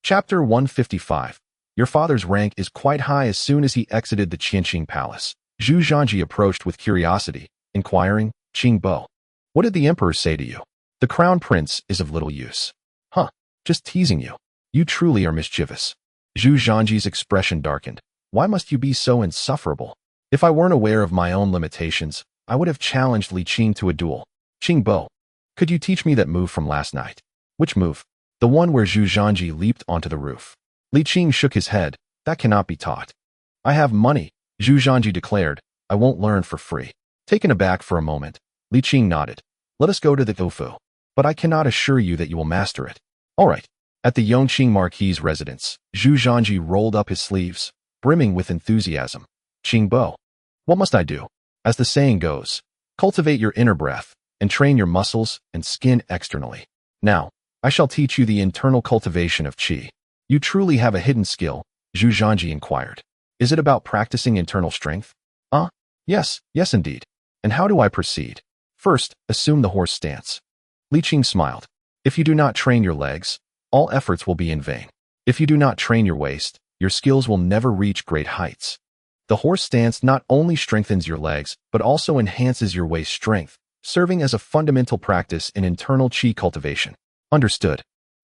Chapter 155. Your father's rank is quite high. As soon as he exited the Qianqing Palace, Zhu Zhanji approached with curiosity, inquiring, Qing Bo, what did the emperor say to you? The crown prince is of little use. Huh, just teasing you. You truly are mischievous. Zhu Zhanji's expression darkened. Why must you be so insufferable? If I weren't aware of my own limitations, I would have challenged Li Qing to a duel. Qing Bo, could you teach me that move from last night? Which move? The one where Zhu Zhanji leaped onto the roof. Li Qing shook his head. That cannot be taught. I have money, Zhu Zhanji declared. I won't learn for free. Taken aback for a moment, Li Qing nodded. Let us go to the侯府. But I cannot assure you that you will master it. All right. At the Yongqing Marquis' residence, Zhu Zhanji rolled up his sleeves, brimming with enthusiasm. Qing Bo, what must I do? As the saying goes, cultivate your inner breath and train your muscles and skin externally. Now, I shall teach you the internal cultivation of qi. You truly have a hidden skill, Zhu Zhanji inquired. Is it about practicing internal strength? Yes indeed. And how do I proceed? First, assume the horse stance. Li Qing smiled. If you do not train your legs, all efforts will be in vain. If you do not train your waist, your skills will never reach great heights. The horse stance not only strengthens your legs, but also enhances your waist strength, serving as a fundamental practice in internal qi cultivation. Understood.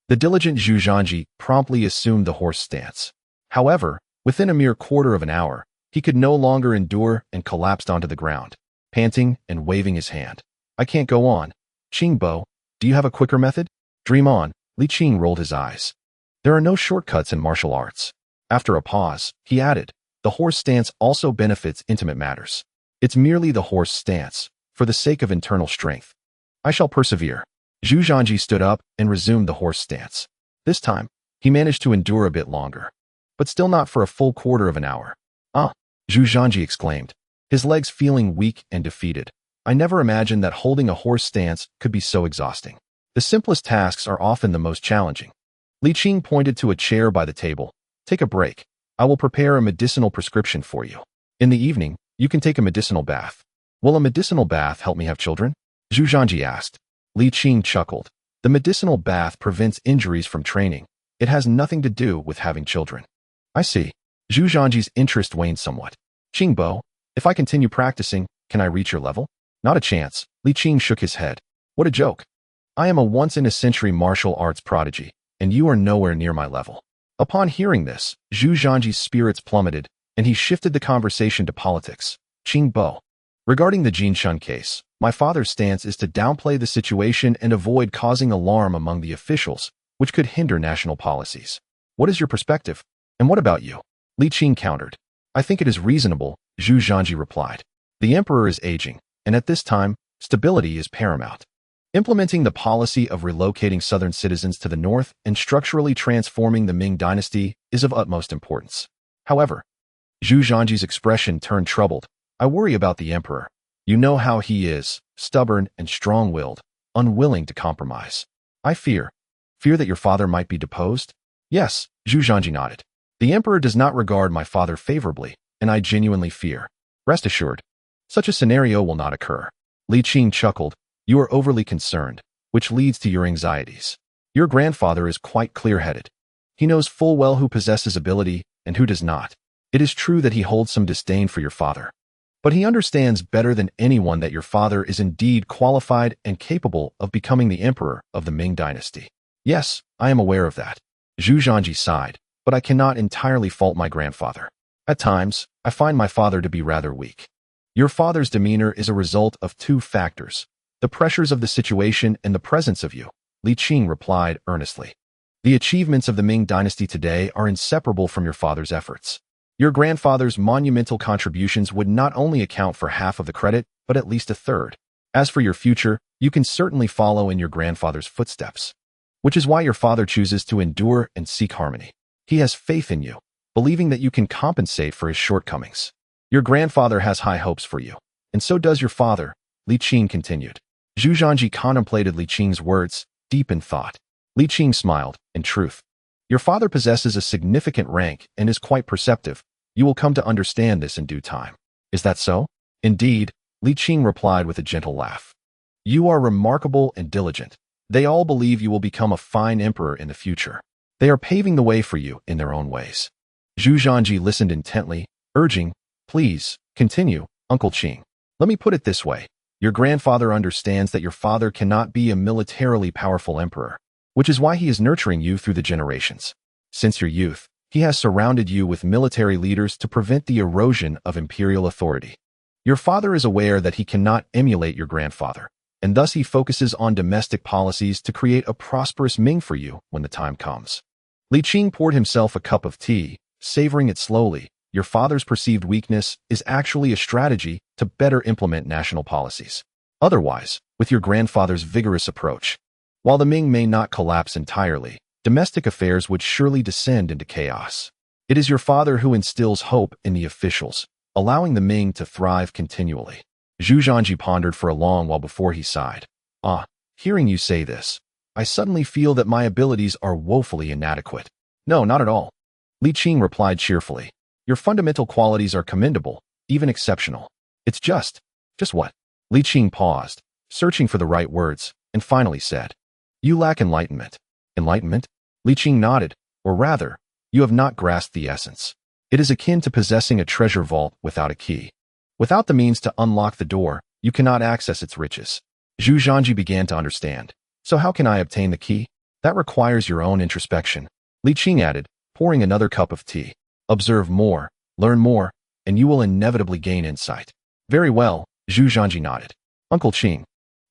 The diligent Zhu Zhanji promptly assumed the horse stance. However, within a mere quarter of an hour, he could no longer endure and collapsed onto the ground, panting and waving his hand. I can't go on. Qing Bo, do you have a quicker method? Dream on. Li Qing rolled his eyes. There are no shortcuts in martial arts. After a pause, he added, the horse stance also benefits intimate matters. It's merely the horse stance, for the sake of internal strength. I shall persevere. Zhu Zhanji stood up and resumed the horse stance. This time, he managed to endure a bit longer, but still not for a full quarter of an hour. Zhu Zhanji exclaimed, his legs feeling weak and defeated. I never imagined that holding a horse stance could be so exhausting. The simplest tasks are often the most challenging. Li Qing pointed to a chair by the table. Take a break. I will prepare a medicinal prescription for you. In the evening, you can take a medicinal bath. Will a medicinal bath help me have children? Zhu Zhanji asked. Li Qing chuckled. The medicinal bath prevents injuries from training. It has nothing to do with having children. I see. Zhu Zhanji's interest waned somewhat. Qing Bo, if I continue practicing, can I reach your level? Not a chance. Li Qing shook his head. What a joke. I am a once-in-a-century martial arts prodigy, and you are nowhere near my level. Upon hearing this, Zhu Zhanji's spirits plummeted, and he shifted the conversation to politics. Qing Bo, regarding the Jinshun case, my father's stance is to downplay the situation and avoid causing alarm among the officials, which could hinder national policies. What is your perspective? And what about you? Li Qing countered. I think it is reasonable, Zhu Zhanji replied. The emperor is aging, and at this time, stability is paramount. Implementing the policy of relocating southern citizens to the north and structurally transforming the Ming dynasty is of utmost importance. However, Zhu Zhanji's expression turned troubled. I worry about the emperor. You know how he is, stubborn and strong-willed, unwilling to compromise. I fear that your father might be deposed? Yes, Zhu Zhanji nodded. The emperor does not regard my father favorably, and I genuinely fear. Rest assured, such a scenario will not occur. Li Qing chuckled. You are overly concerned, which leads to your anxieties. Your grandfather is quite clear-headed. He knows full well who possesses ability and who does not. It is true that he holds some disdain for your father, but he understands better than anyone that your father is indeed qualified and capable of becoming the emperor of the Ming dynasty. Yes, I am aware of that. Zhu Zhanji sighed, but I cannot entirely fault my grandfather. At times, I find my father to be rather weak. Your father's demeanor is a result of two factors, the pressures of the situation and the presence of you, Li Qing replied earnestly. The achievements of the Ming dynasty today are inseparable from your father's efforts. Your grandfather's monumental contributions would not only account for half of the credit, but at least a third. As for your future, you can certainly follow in your grandfather's footsteps, which is why your father chooses to endure and seek harmony. He has faith in you, believing that you can compensate for his shortcomings. Your grandfather has high hopes for you, and so does your father, Li Qing continued. Zhu Zhanji contemplated Li Qing's words, deep in thought. Li Qing smiled. In truth, your father possesses a significant rank and is quite perceptive. You will come to understand this in due time. Is that so? Indeed, Li Qing replied with a gentle laugh. You are remarkable and diligent. They all believe you will become a fine emperor in the future. They are paving the way for you in their own ways. Zhu Zhanji listened intently, urging, "Please, continue, Uncle Qing. Let me put it this way. Your grandfather understands that your father cannot be a militarily powerful emperor, which is why he is nurturing you through the generations. Since your youth, he has surrounded you with military leaders to prevent the erosion of imperial authority. Your father is aware that he cannot emulate your grandfather, and thus he focuses on domestic policies to create a prosperous Ming for you when the time comes." Li Qing poured himself a cup of tea, savoring it slowly. Your father's perceived weakness is actually a strategy to better implement national policies. Otherwise, with your grandfather's vigorous approach, while the Ming may not collapse entirely, domestic affairs would surely descend into chaos. It is your father who instills hope in the officials, allowing the Ming to thrive continually. Zhu Zhanji pondered for a long while before he sighed. Hearing you say this, I suddenly feel that my abilities are woefully inadequate. No, not at all. Li Qing replied cheerfully. Your fundamental qualities are commendable, even exceptional. It's just what? Li Qing paused, searching for the right words, and finally said, "You lack enlightenment." Enlightenment? Li Qing nodded, or rather, you have not grasped the essence. It is akin to possessing a treasure vault without a key. Without the means to unlock the door, you cannot access its riches. Zhu Zhanji began to understand. So how can I obtain the key? That requires your own introspection. Li Qing added, pouring another cup of tea. Observe more, learn more, and you will inevitably gain insight. Very well, Zhu Zhanji nodded. Uncle Qing,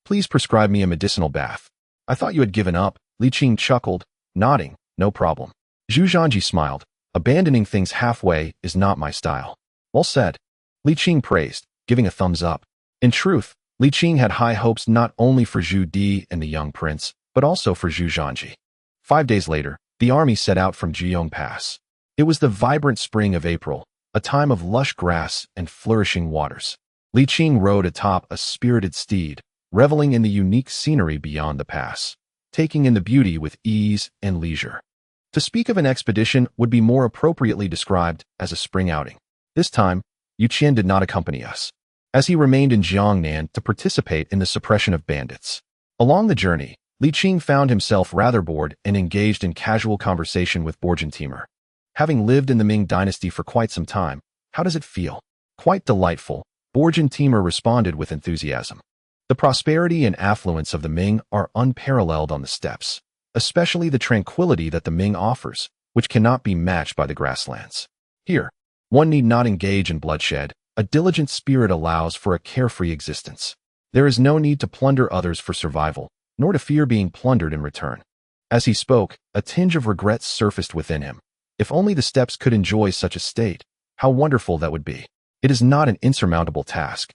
please prescribe me a medicinal bath. I thought you had given up. Li Qing chuckled, nodding, no problem. Zhu Zhanji smiled. Abandoning things halfway is not my style. Well said. Li Qing praised, giving a thumbs up. In truth, Li Qing had high hopes not only for Zhu Di and the young prince, but also for Zhu Zhanji. 5 days later, the army set out from Yongqing Pass. It was the vibrant spring of April, a time of lush grass and flourishing waters. Li Qing rode atop a spirited steed, reveling in the unique scenery beyond the pass, taking in the beauty with ease and leisure. To speak of an expedition would be more appropriately described as a spring outing. This time, Yu Qian did not accompany us, as he remained in Jiangnan to participate in the suppression of bandits. Along the journey, Li Qing found himself rather bored and engaged in casual conversation with Borjin Timur. Having lived in the Ming dynasty for quite some time, how does it feel? Quite delightful, Borjin Timur responded with enthusiasm. The prosperity and affluence of the Ming are unparalleled on the steppes, especially the tranquility that the Ming offers, which cannot be matched by the grasslands. Here, one need not engage in bloodshed. A diligent spirit allows for a carefree existence. There is no need to plunder others for survival, nor to fear being plundered in return. As he spoke, a tinge of regret surfaced within him. If only the steppes could enjoy such a state, how wonderful that would be. It is not an insurmountable task.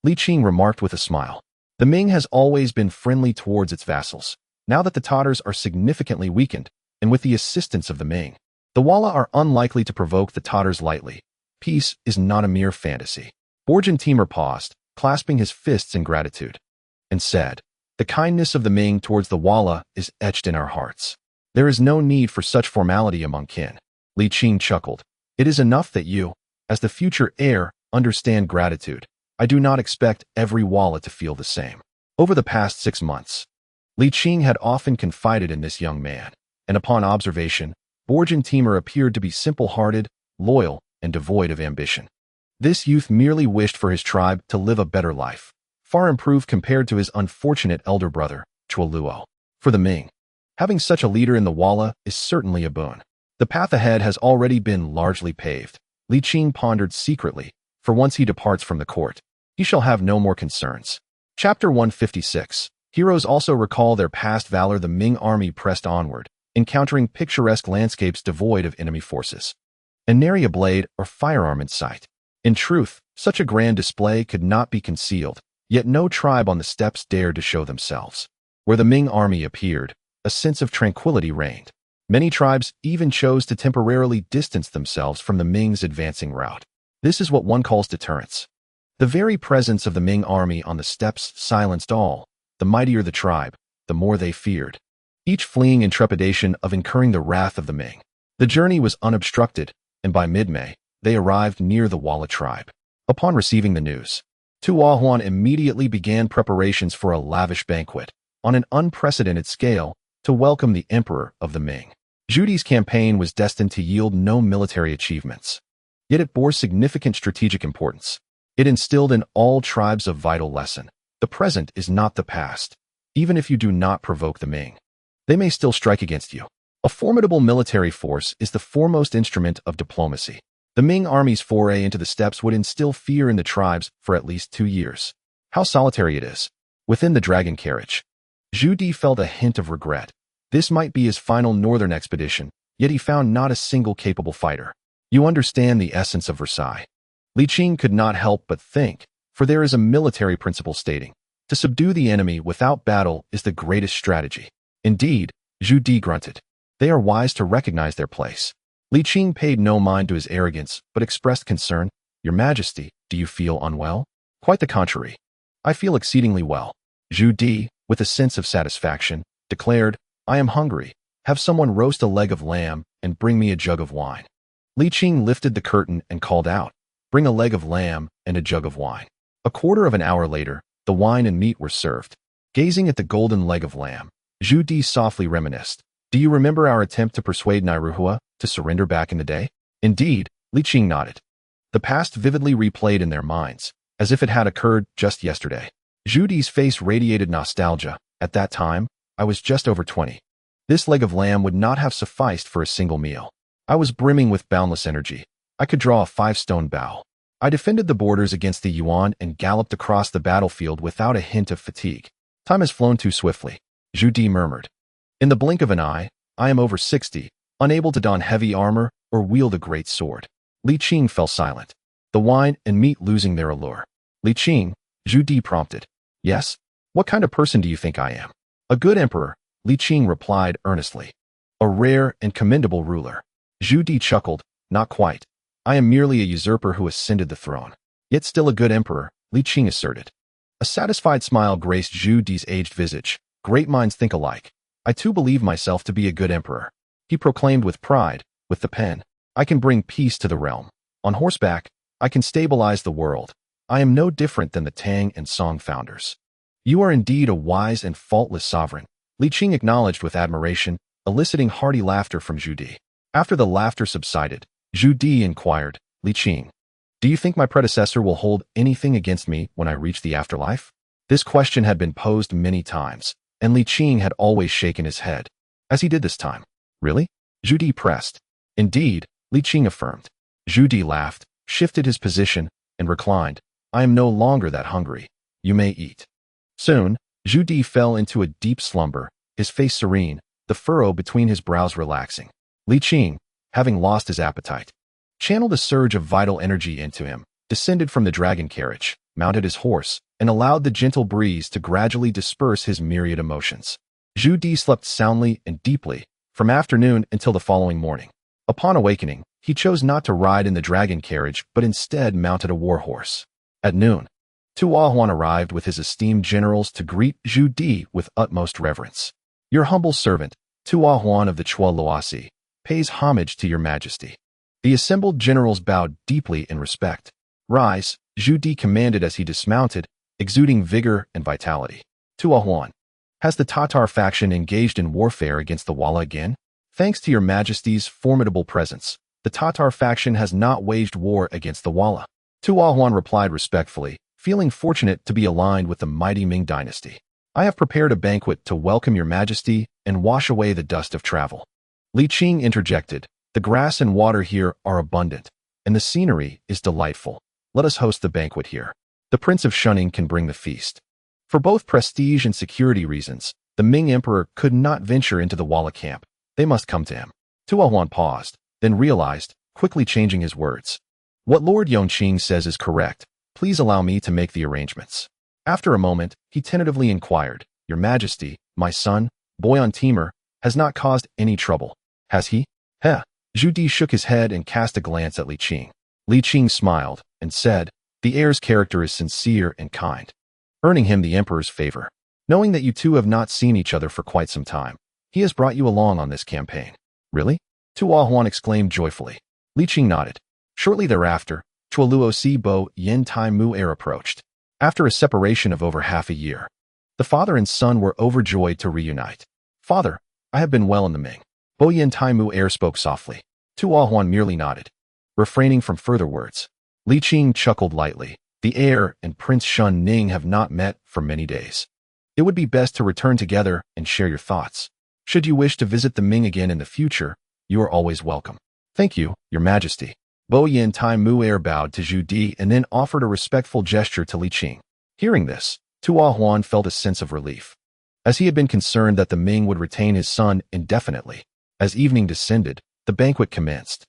Li Qing remarked with a smile. The Ming has always been friendly towards its vassals. Now that the Tatars are significantly weakened, and with the assistance of the Ming, the Walla are unlikely to provoke the Tatars lightly. Peace is not a mere fantasy. Borjin Timur paused, clasping his fists in gratitude, and said, "The kindness of the Ming towards the Walla is etched in our hearts. There is no need for such formality among kin." Li Qing chuckled. "It is enough that you, as the future heir, understand gratitude. I do not expect every Walla to feel the same." Over the past 6 months, Li Qing had often confided in this young man, and upon observation, Borjin Timur appeared to be simple-hearted, loyal, and devoid of ambition. This youth merely wished for his tribe to live a better life, far improved compared to his unfortunate elder brother, Chua Luo. For the Ming, having such a leader in the Walla is certainly a boon. The path ahead has already been largely paved. Li Qing pondered secretly, for once he departs from the court, he shall have no more concerns. Chapter 156. Heroes also recall their past valor. The Ming army pressed onward, encountering picturesque landscapes devoid of enemy forces, and nary a blade or firearm in sight. In truth, such a grand display could not be concealed, yet no tribe on the steppes dared to show themselves. Where the Ming army appeared, a sense of tranquility reigned. Many tribes even chose to temporarily distance themselves from the Ming's advancing route. This is what one calls deterrence. The very presence of the Ming army on the steppes silenced all. The mightier the tribe, the more they feared, each fleeing in trepidation of incurring the wrath of the Ming. The journey was unobstructed, and by mid-May, they arrived near the Walla tribe. Upon receiving the news, Tua Huan immediately began preparations for a lavish banquet, on an unprecedented scale, to welcome the emperor of the Ming. Zhu campaign was destined to yield no military achievements. Yet it bore significant strategic importance. It instilled in all tribes a vital lesson. The present is not the past. Even if you do not provoke the Ming, they may still strike against you. A formidable military force is the foremost instrument of diplomacy. The Ming army's foray into the steppes would instill fear in the tribes for at least 2 years. How solitary it is. Within the dragon carriage, Zhu felt a hint of regret. This might be his final northern expedition, yet he found not a single capable fighter. You understand the essence of Versailles. Li Qing could not help but think, for there is a military principle stating, to subdue the enemy without battle is the greatest strategy. Indeed, Zhu grunted. They are wise to recognize their place. Li Qing paid no mind to his arrogance, but expressed concern. Your Majesty, do you feel unwell? Quite the contrary. I feel exceedingly well. Zhu, with a sense of satisfaction, declared, I am hungry. Have someone roast a leg of lamb and bring me a jug of wine. Li Qing lifted the curtain and called out, bring a leg of lamb and a jug of wine. A quarter of an hour later, the wine and meat were served. Gazing at the golden leg of lamb, Zhu softly reminisced. Do you remember our attempt to persuade Nairuhua to surrender back in the day? Indeed, Li Qing nodded. The past vividly replayed in their minds, as if it had occurred just yesterday. Zhu's face radiated nostalgia. At that time, I was just over 20. This leg of lamb would not have sufficed for a single meal. I was brimming with boundless energy. I could draw a 5-stone bow. I defended the borders against the Yuan and galloped across the battlefield without a hint of fatigue. Time has flown too swiftly, Zhu murmured. In the blink of an eye, I am over 60, unable to don heavy armor or wield a great sword. Li Qing fell silent, the wine and meat losing their allure. Li Qing, Zhu prompted. Yes? What kind of person do you think I am? A good emperor, Li Qing replied earnestly. A rare and commendable ruler. Zhu chuckled, not quite. I am merely a usurper who ascended the throne. Yet still a good emperor, Li Qing asserted. A satisfied smile graced Zhu's aged visage. Great minds think alike. I too believe myself to be a good emperor. He proclaimed with pride, with the pen. I can bring peace to the realm. On horseback, I can stabilize the world. I am no different than the Tang and Song founders. You are indeed a wise and faultless sovereign, Li Qing acknowledged with admiration, eliciting hearty laughter from Zhu. After the laughter subsided, Zhu inquired, Li Qing, do you think my predecessor will hold anything against me when I reach the afterlife? This question had been posed many times, and Li Qing had always shaken his head, as he did this time. Really? Zhu pressed. Indeed, Li Qing affirmed. Zhu laughed, shifted his position, and reclined. I am no longer that hungry. You may eat. Soon, Zhu fell into a deep slumber, his face serene, the furrow between his brows relaxing. Li Qing, having lost his appetite, channeled a surge of vital energy into him, descended from the dragon carriage, mounted his horse, and allowed the gentle breeze to gradually disperse his myriad emotions. Zhu slept soundly and deeply, from afternoon until the following morning. Upon awakening, he chose not to ride in the dragon carriage but instead mounted a war horse. At noon, Tuahuan arrived with his esteemed generals to greet Zhu with utmost reverence. Your humble servant, Tuahuan of the Chua Luosi, pays homage to your majesty. The assembled generals bowed deeply in respect. Rise, Zhu commanded as he dismounted, exuding vigor and vitality. Tuahuan, has the Tatar faction engaged in warfare against the Walla again? Thanks to your majesty's formidable presence, the Tatar faction has not waged war against the Walla. Tuahuan replied respectfully, feeling fortunate to be aligned with the mighty Ming dynasty. I have prepared a banquet to welcome your majesty and wash away the dust of travel. Li Qing interjected, the grass and water here are abundant, and the scenery is delightful. Let us host the banquet here. The Prince of Shunning can bring the feast. For both prestige and security reasons, the Ming emperor could not venture into the Walla camp. They must come to him. Tuahuan paused, then realized, quickly changing his words. What Lord Yongqing says is correct. Please allow me to make the arrangements. After a moment, he tentatively inquired, Your Majesty, my son, Boyan Timur, has not caused any trouble, has he? Heh. Zhu shook his head and cast a glance at Li Qing. Li Qing smiled and said, The heir's character is sincere and kind, earning him the emperor's favor. Knowing that you two have not seen each other for quite some time, he has brought you along on this campaign. Really? Tuahuan exclaimed joyfully. Li Qing nodded. Shortly thereafter, Chua Luosi Bo Yen Tai Mu heir approached. After a separation of over half a year, the father and son were overjoyed to reunite. Father, I have been well in the Ming. Bo Yin Tai Mu Air spoke softly. Tu Huan merely nodded, refraining from further words. Li Qing chuckled lightly. The heir and Prince Shun Ning have not met for many days. It would be best to return together and share your thoughts. Should you wish to visit the Ming again in the future, you are always welcome. Thank you, Your Majesty. Bo Yin Tai Mu Air bowed to Zhu Di and then offered a respectful gesture to Li Qing. Hearing this, Tu Huan felt a sense of relief, as he had been concerned that the Ming would retain his son indefinitely. As evening descended, the banquet commenced.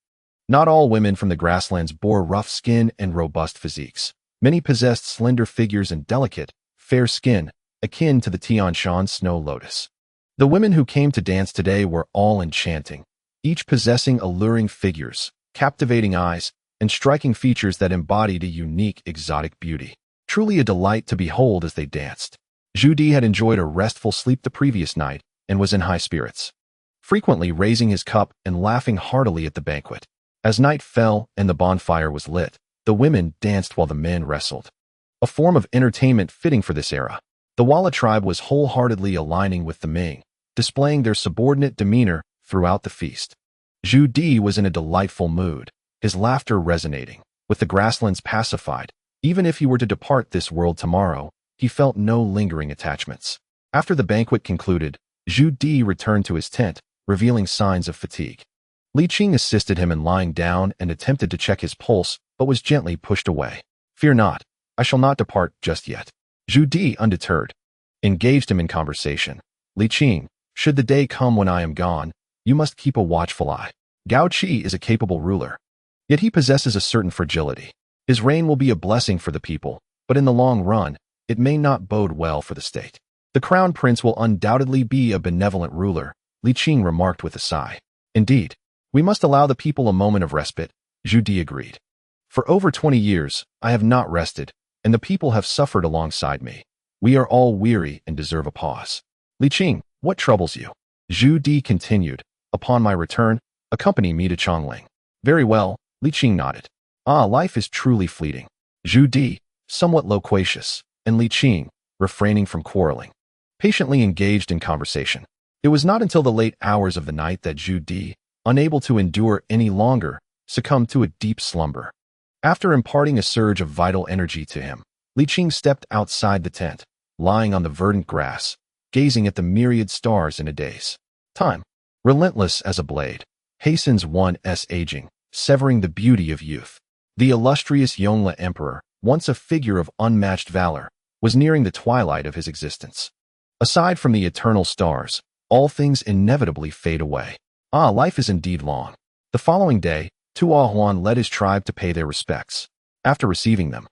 Not all women from the grasslands bore rough skin and robust physiques. Many possessed slender figures and delicate, fair skin, akin to the Tian Shan snow lotus. The women who came to dance today were all enchanting, each possessing alluring figures, captivating eyes, and striking features that embodied a unique, exotic beauty. Truly a delight to behold as they danced. Zhu Di had enjoyed a restful sleep the previous night and was in high spirits, frequently raising his cup and laughing heartily at the banquet. As night fell and the bonfire was lit, the women danced while the men wrestled, a form of entertainment fitting for this era. The Walla tribe was wholeheartedly aligning with the Ming, displaying their subordinate demeanor throughout the feast. Zhu Di was in a delightful mood, his laughter resonating. With the grasslands pacified, even if he were to depart this world tomorrow, he felt no lingering attachments. After the banquet concluded, Zhu Di returned to his tent, revealing signs of fatigue. Li Qing assisted him in lying down and attempted to check his pulse, but was gently pushed away. Fear not, I shall not depart just yet. Zhu Di, undeterred, engaged him in conversation. Li Qing, should the day come when I am gone, you must keep a watchful eye. Gao Qi is a capable ruler, yet he possesses a certain fragility. His reign will be a blessing for the people, but in the long run, it may not bode well for the state. The crown prince will undoubtedly be a benevolent ruler, Li Qing remarked with a sigh. Indeed, we must allow the people a moment of respite, Zhu Di agreed. For over 20 years, I have not rested, and the people have suffered alongside me. We are all weary and deserve a pause. Li Qing, what troubles you? Zhu Di continued. Upon my return, accompany me to Qianqing. Very well, Li Qing nodded. Ah, life is truly fleeting. Zhu Di, somewhat loquacious, and Li Qing, refraining from quarreling, patiently engaged in conversation. It was not until the late hours of the night that Zhu Di, unable to endure any longer, succumbed to a deep slumber. After imparting a surge of vital energy to him, Li Qing stepped outside the tent, lying on the verdant grass, gazing at the myriad stars in a daze. Time, relentless as a blade, hastens one's aging, severing the beauty of youth. The illustrious Yongla Emperor, once a figure of unmatched valor, was nearing the twilight of his existence. Aside from the eternal stars, all things inevitably fade away. Ah, life is indeed long. The following day, Tu Huan led his tribe to pay their respects. After receiving them,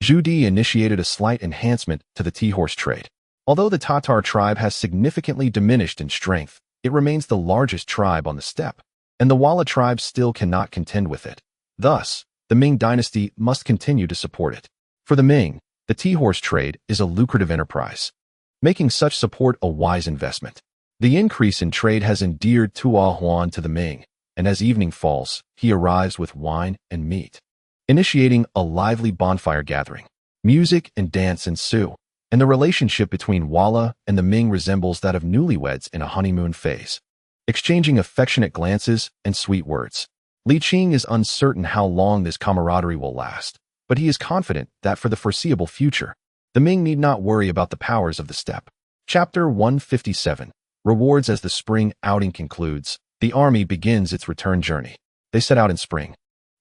Zhu Di initiated a slight enhancement to the tea-horse trade. Although the Tatar tribe has significantly diminished in strength, it remains the largest tribe on the steppe, and the Walla tribe still cannot contend with it. Thus, the Ming dynasty must continue to support it. For the Ming, the tea-horse trade is a lucrative enterprise, making such support a wise investment. The increase in trade has endeared Tu Huan to the Ming, and as evening falls, he arrives with wine and meat, initiating a lively bonfire gathering. Music and dance ensue, and the relationship between Walla and the Ming resembles that of newlyweds in a honeymoon phase, exchanging affectionate glances and sweet words. Li Qing is uncertain how long this camaraderie will last, but he is confident that for the foreseeable future, the Ming need not worry about the powers of the steppe. Chapter 157. Rewards. As the spring outing concludes, the army begins its return journey. They set out in spring,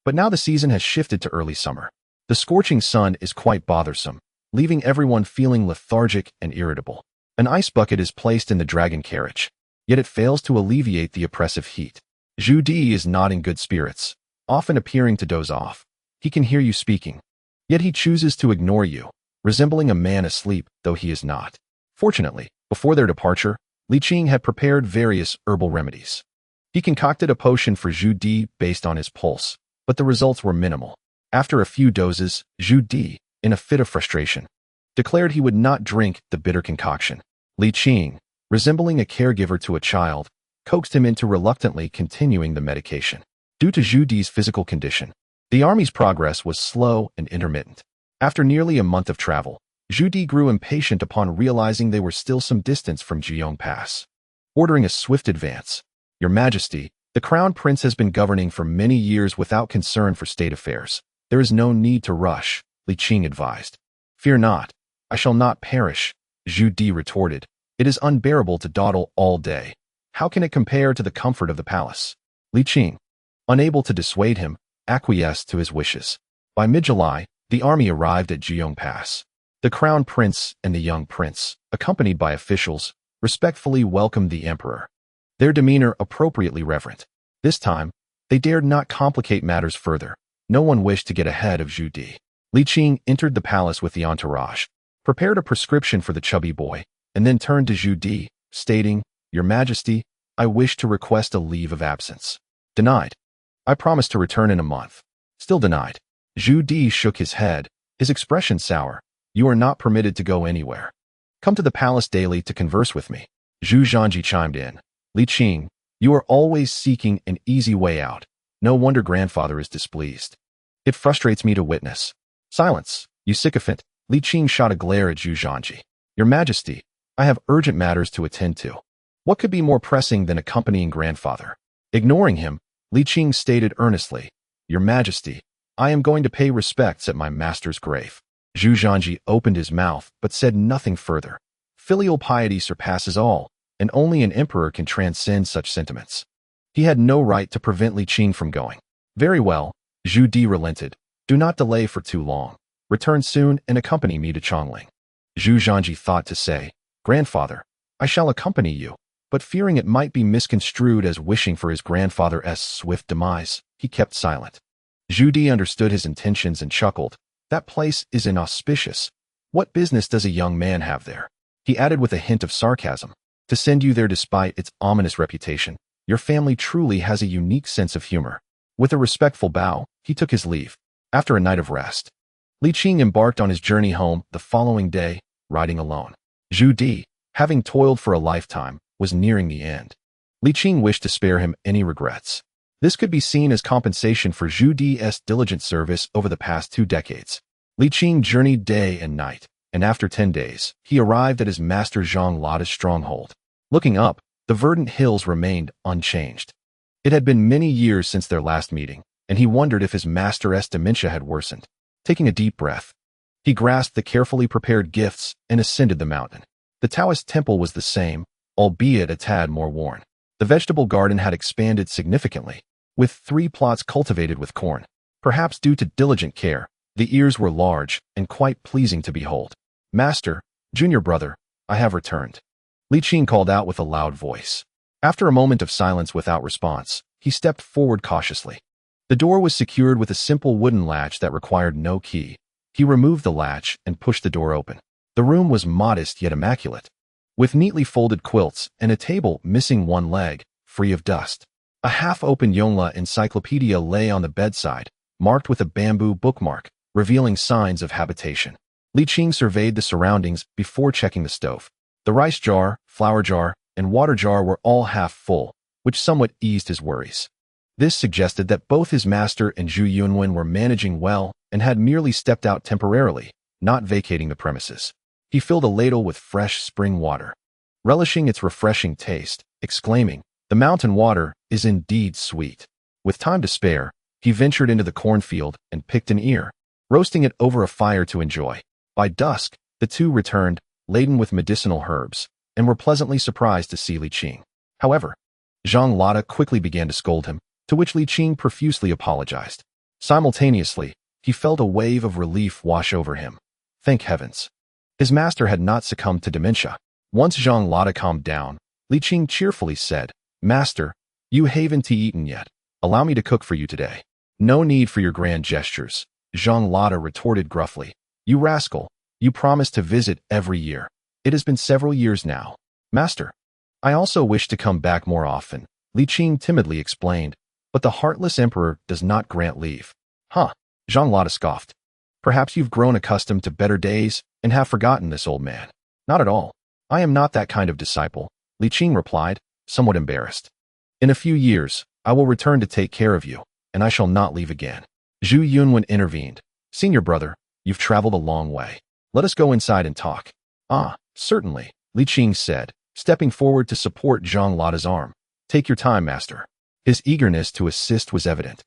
but now the season has shifted to early summer. The scorching sun is quite bothersome, leaving everyone feeling lethargic and irritable. An ice bucket is placed in the dragon carriage, yet it fails to alleviate the oppressive heat. Zhu Di is not in good spirits, often appearing to doze off. He can hear you speaking, yet he chooses to ignore you, resembling a man asleep, though he is not. Fortunately, before their departure, Li Qing had prepared various herbal remedies. He concocted a potion for Zhu Di based on his pulse, but the results were minimal. After a few doses, Zhu Di, in a fit of frustration, declared he would not drink the bitter concoction. Li Qing, resembling a caregiver to a child, coaxed him into reluctantly continuing the medication. Due to Zhu Di's physical condition, the army's progress was slow and intermittent. After nearly a month of travel, Zhu Di grew impatient upon realizing they were still some distance from Jiong Pass. Ordering a swift advance, Your Majesty, the Crown Prince has been governing for many years without concern for state affairs. There is no need to rush, Li Qing advised. Fear not. I shall not perish, Zhu Di retorted. It is unbearable to dawdle all day. How can it compare to the comfort of the palace? Li Qing, unable to dissuade him, acquiesced to his wishes. By mid-July, the army arrived at Qianqing Pass. The Crown Prince and the young prince, accompanied by officials, respectfully welcomed the emperor. Their demeanor appropriately reverent. This time, they dared not complicate matters further. No one wished to get ahead of Zhu Di. Li Qing entered the palace with the entourage, prepared a prescription for the chubby boy, and then turned to Zhu Di, stating, Your Majesty, I wish to request a leave of absence. Denied. I promise to return in a month. Still denied. Zhu Di shook his head, his expression sour. You are not permitted to go anywhere. Come to the palace daily to converse with me. Zhu Zhanji chimed in. Li Qing, you are always seeking an easy way out. No wonder grandfather is displeased. It frustrates me to witness. Silence, you sycophant. Li Qing shot a glare at Zhu Zhanji. Your Majesty, I have urgent matters to attend to. What could be more pressing than accompanying grandfather? Ignoring him, Li Qing stated earnestly, Your Majesty, I am going to pay respects at my master's grave. Zhu Zhanji opened his mouth but said nothing further. Filial piety surpasses all, and only an emperor can transcend such sentiments. He had no right to prevent Li Qing from going. Very well, Zhu Di relented. Do not delay for too long. Return soon and accompany me to Qianqing. Zhu Zhanji thought to say, Grandfather, I shall accompany you, but fearing it might be misconstrued as wishing for his grandfather's swift demise, he kept silent. Zhu Di understood his intentions and chuckled. That place is inauspicious. What business does a young man have there? He added with a hint of sarcasm. To send you there despite its ominous reputation. Your family truly has a unique sense of humor. With a respectful bow, he took his leave. After a night of rest, Li Qing embarked on his journey home the following day, riding alone. Zhu Di, having toiled for a lifetime, was nearing the end. Li Qing wished to spare him any regrets. This could be seen as compensation for Zhu Di's diligent service over the past 2 decades. Li Qing journeyed day and night, and after 10 days, he arrived at his master Zhang Lada's stronghold. Looking up, the verdant hills remained unchanged. It had been many years since their last meeting, and he wondered if his master's dementia had worsened. Taking a deep breath, he grasped the carefully prepared gifts and ascended the mountain. The Taoist temple was the same, albeit a tad more worn. The vegetable garden had expanded significantly, with 3 plots cultivated with corn. Perhaps due to diligent care, the ears were large and quite pleasing to behold. Master, junior brother, I have returned. Li Qing called out with a loud voice. After a moment of silence without response, he stepped forward cautiously. The door was secured with a simple wooden latch that required no key. He removed the latch and pushed the door open. The room was modest yet immaculate, with neatly folded quilts and a table missing one leg, free of dust. A half-open Yongla encyclopedia lay on the bedside, marked with a bamboo bookmark, revealing signs of habitation. Li Qing surveyed the surroundings before checking the stove. The rice jar, flour jar, and water jar were all half full, which somewhat eased his worries. This suggested that both his master and Zhu Yunwen were managing well and had merely stepped out temporarily, not vacating the premises. He filled a ladle with fresh spring water, relishing its refreshing taste, exclaiming, The mountain water is indeed sweet. With time to spare, he ventured into the cornfield and picked an ear, roasting it over a fire to enjoy. By dusk, the two returned, laden with medicinal herbs, and were pleasantly surprised to see Li Qing. However, Zhang Lada quickly began to scold him, to which Li Qing profusely apologized. Simultaneously, he felt a wave of relief wash over him. Thank heavens. His master had not succumbed to dementia. Once Zhang Lada calmed down, Li Qing cheerfully said, Master, you haven't eaten yet. Allow me to cook for you today. No need for your grand gestures, Zhang Lada retorted gruffly. You rascal, you promised to visit every year. It has been several years now. Master, I also wish to come back more often, Li Qing timidly explained, but the heartless emperor does not grant leave. Huh, Zhang Lada scoffed. Perhaps you've grown accustomed to better days and have forgotten this old man. Not at all. I am not that kind of disciple, Li Qing replied, somewhat embarrassed. In a few years, I will return to take care of you, and I shall not leave again. Zhu Yunwen intervened. Senior brother, you've traveled a long way. Let us go inside and talk. Ah, certainly, Li Qing said, stepping forward to support Zhang Lada's arm. Take your time, master. His eagerness to assist was evident,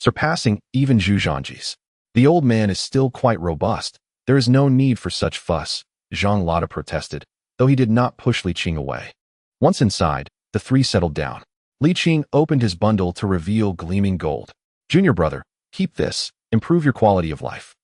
surpassing even Zhu Zhanji's. The old man is still quite robust. There is no need for such fuss, Zhang Lada protested, though he did not push Li Qing away. Once inside, the three settled down. Li Qing opened his bundle to reveal gleaming gold. Junior brother, keep this. Improve your quality of life.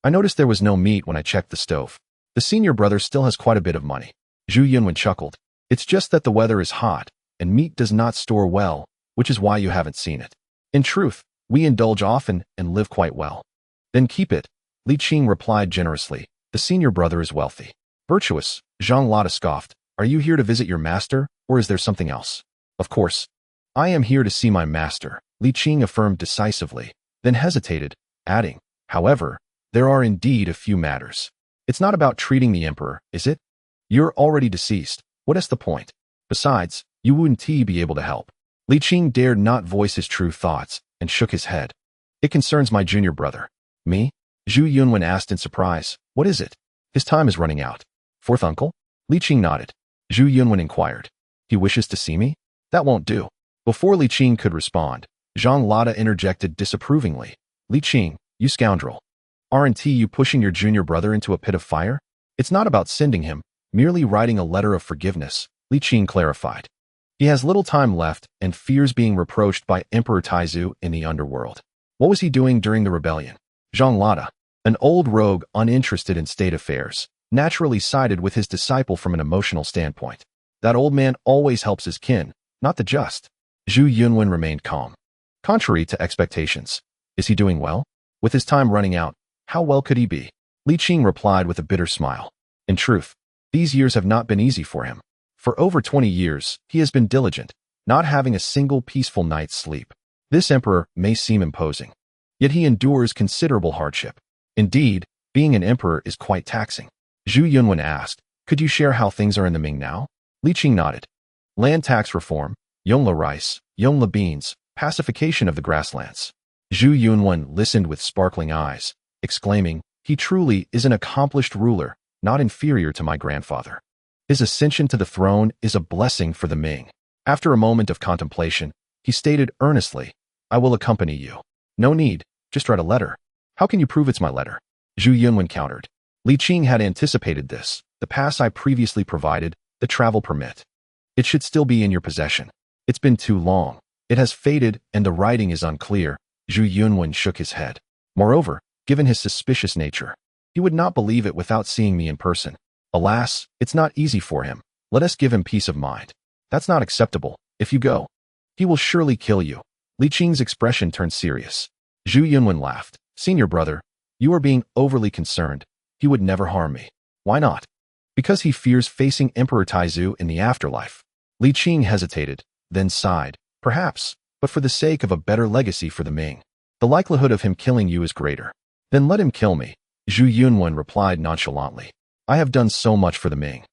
I noticed there was no meat when I checked the stove. The senior brother still has quite a bit of money. Zhu Yunwen chuckled. It's just that the weather is hot, and meat does not store well, which is why you haven't seen it. In truth, we indulge often and live quite well. Then keep it, Li Qing replied generously. The senior brother is wealthy. Virtuous, Zhang Lada scoffed. Are you here to visit your master, or is there something else? Of course. I am here to see my master, Li Qing affirmed decisively, then hesitated, adding, however, there are indeed a few matters. It's not about treating the emperor, is it? You're already deceased. What is the point? Besides, you wouldn't be able to help. Li Qing dared not voice his true thoughts and shook his head. It concerns my junior brother. Me? Zhu Yunwen asked in surprise. What is it? His time is running out. Fourth uncle? Li Qing nodded. Zhu Yunwen inquired. He wishes to see me? That won't do. Before Li Qing could respond, Zhang Lada interjected disapprovingly. Li Qing, you scoundrel. Aren't you pushing your junior brother into a pit of fire? It's not about sending him, merely writing a letter of forgiveness, Li Qing clarified. He has little time left and fears being reproached by Emperor Taizu in the underworld. What was he doing during the rebellion? Zhang Lada, an old rogue uninterested in state affairs, naturally sided with his disciple from an emotional standpoint. That old man always helps his kin, not the just. Zhu Yunwen remained calm. Contrary to expectations, is he doing well? With his time running out, how well could he be? Li Qing replied with a bitter smile. In truth, these years have not been easy for him. For over 20 years, he has been diligent, not having a single peaceful night's sleep. This emperor may seem imposing, yet he endures considerable hardship. Indeed, being an emperor is quite taxing. Zhu Yunwen asked, could you share how things are in the Ming now? Li Qing nodded. Land tax reform, Yongla rice, Yongla beans, pacification of the grasslands. Zhu Yunwen listened with sparkling eyes, exclaiming, he truly is an accomplished ruler, not inferior to my grandfather. His ascension to the throne is a blessing for the Ming. After a moment of contemplation, he stated earnestly, I will accompany you. No need, just write a letter. How can you prove it's my letter? Zhu Yunwen countered. Li Qing had anticipated this, the pass I previously provided, the travel permit. It should still be in your possession. It's been too long. It has faded and the writing is unclear. Zhu Yunwen shook his head. Moreover, given his suspicious nature, he would not believe it without seeing me in person. Alas, it's not easy for him. Let us give him peace of mind. That's not acceptable. If you go, he will surely kill you. Li Qing's expression turned serious. Zhu Yunwen laughed. Senior brother, you are being overly concerned. He would never harm me. Why not? Because he fears facing Emperor Taizu in the afterlife. Li Qing hesitated, then sighed. Perhaps, but for the sake of a better legacy for the Ming. The likelihood of him killing you is greater. Then let him kill me. Zhu Yunwen replied nonchalantly. I have done so much for the Ming,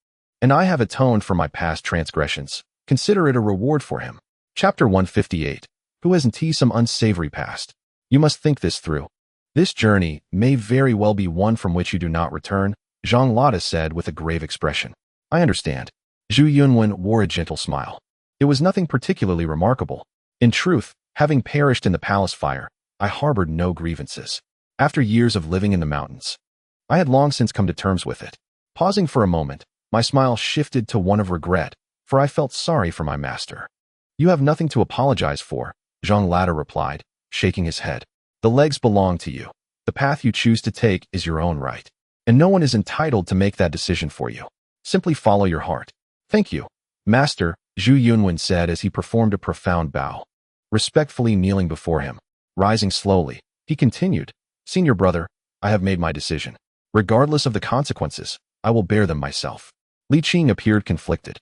and I have atoned for my past transgressions. Consider it a reward for him. Chapter 158. Who hasn't some unsavory past? You must think this through. This journey may very well be one from which you do not return, Zhang Lada said with a grave expression. I understand. Zhu Yunwen wore a gentle smile. It was nothing particularly remarkable. In truth, having perished in the palace fire, I harbored no grievances. After years of living in the mountains, I had long since come to terms with it. Pausing for a moment, my smile shifted to one of regret, for I felt sorry for my master. You have nothing to apologize for, Zhang Lada replied, shaking his head. The legs belong to you. The path you choose to take is your own right, and no one is entitled to make that decision for you. Simply follow your heart. Thank you, Master, Zhu Yunwen said as he performed a profound bow. Respectfully kneeling before him, rising slowly, he continued, Senior brother, I have made my decision. Regardless of the consequences, I will bear them myself. Li Qing appeared conflicted.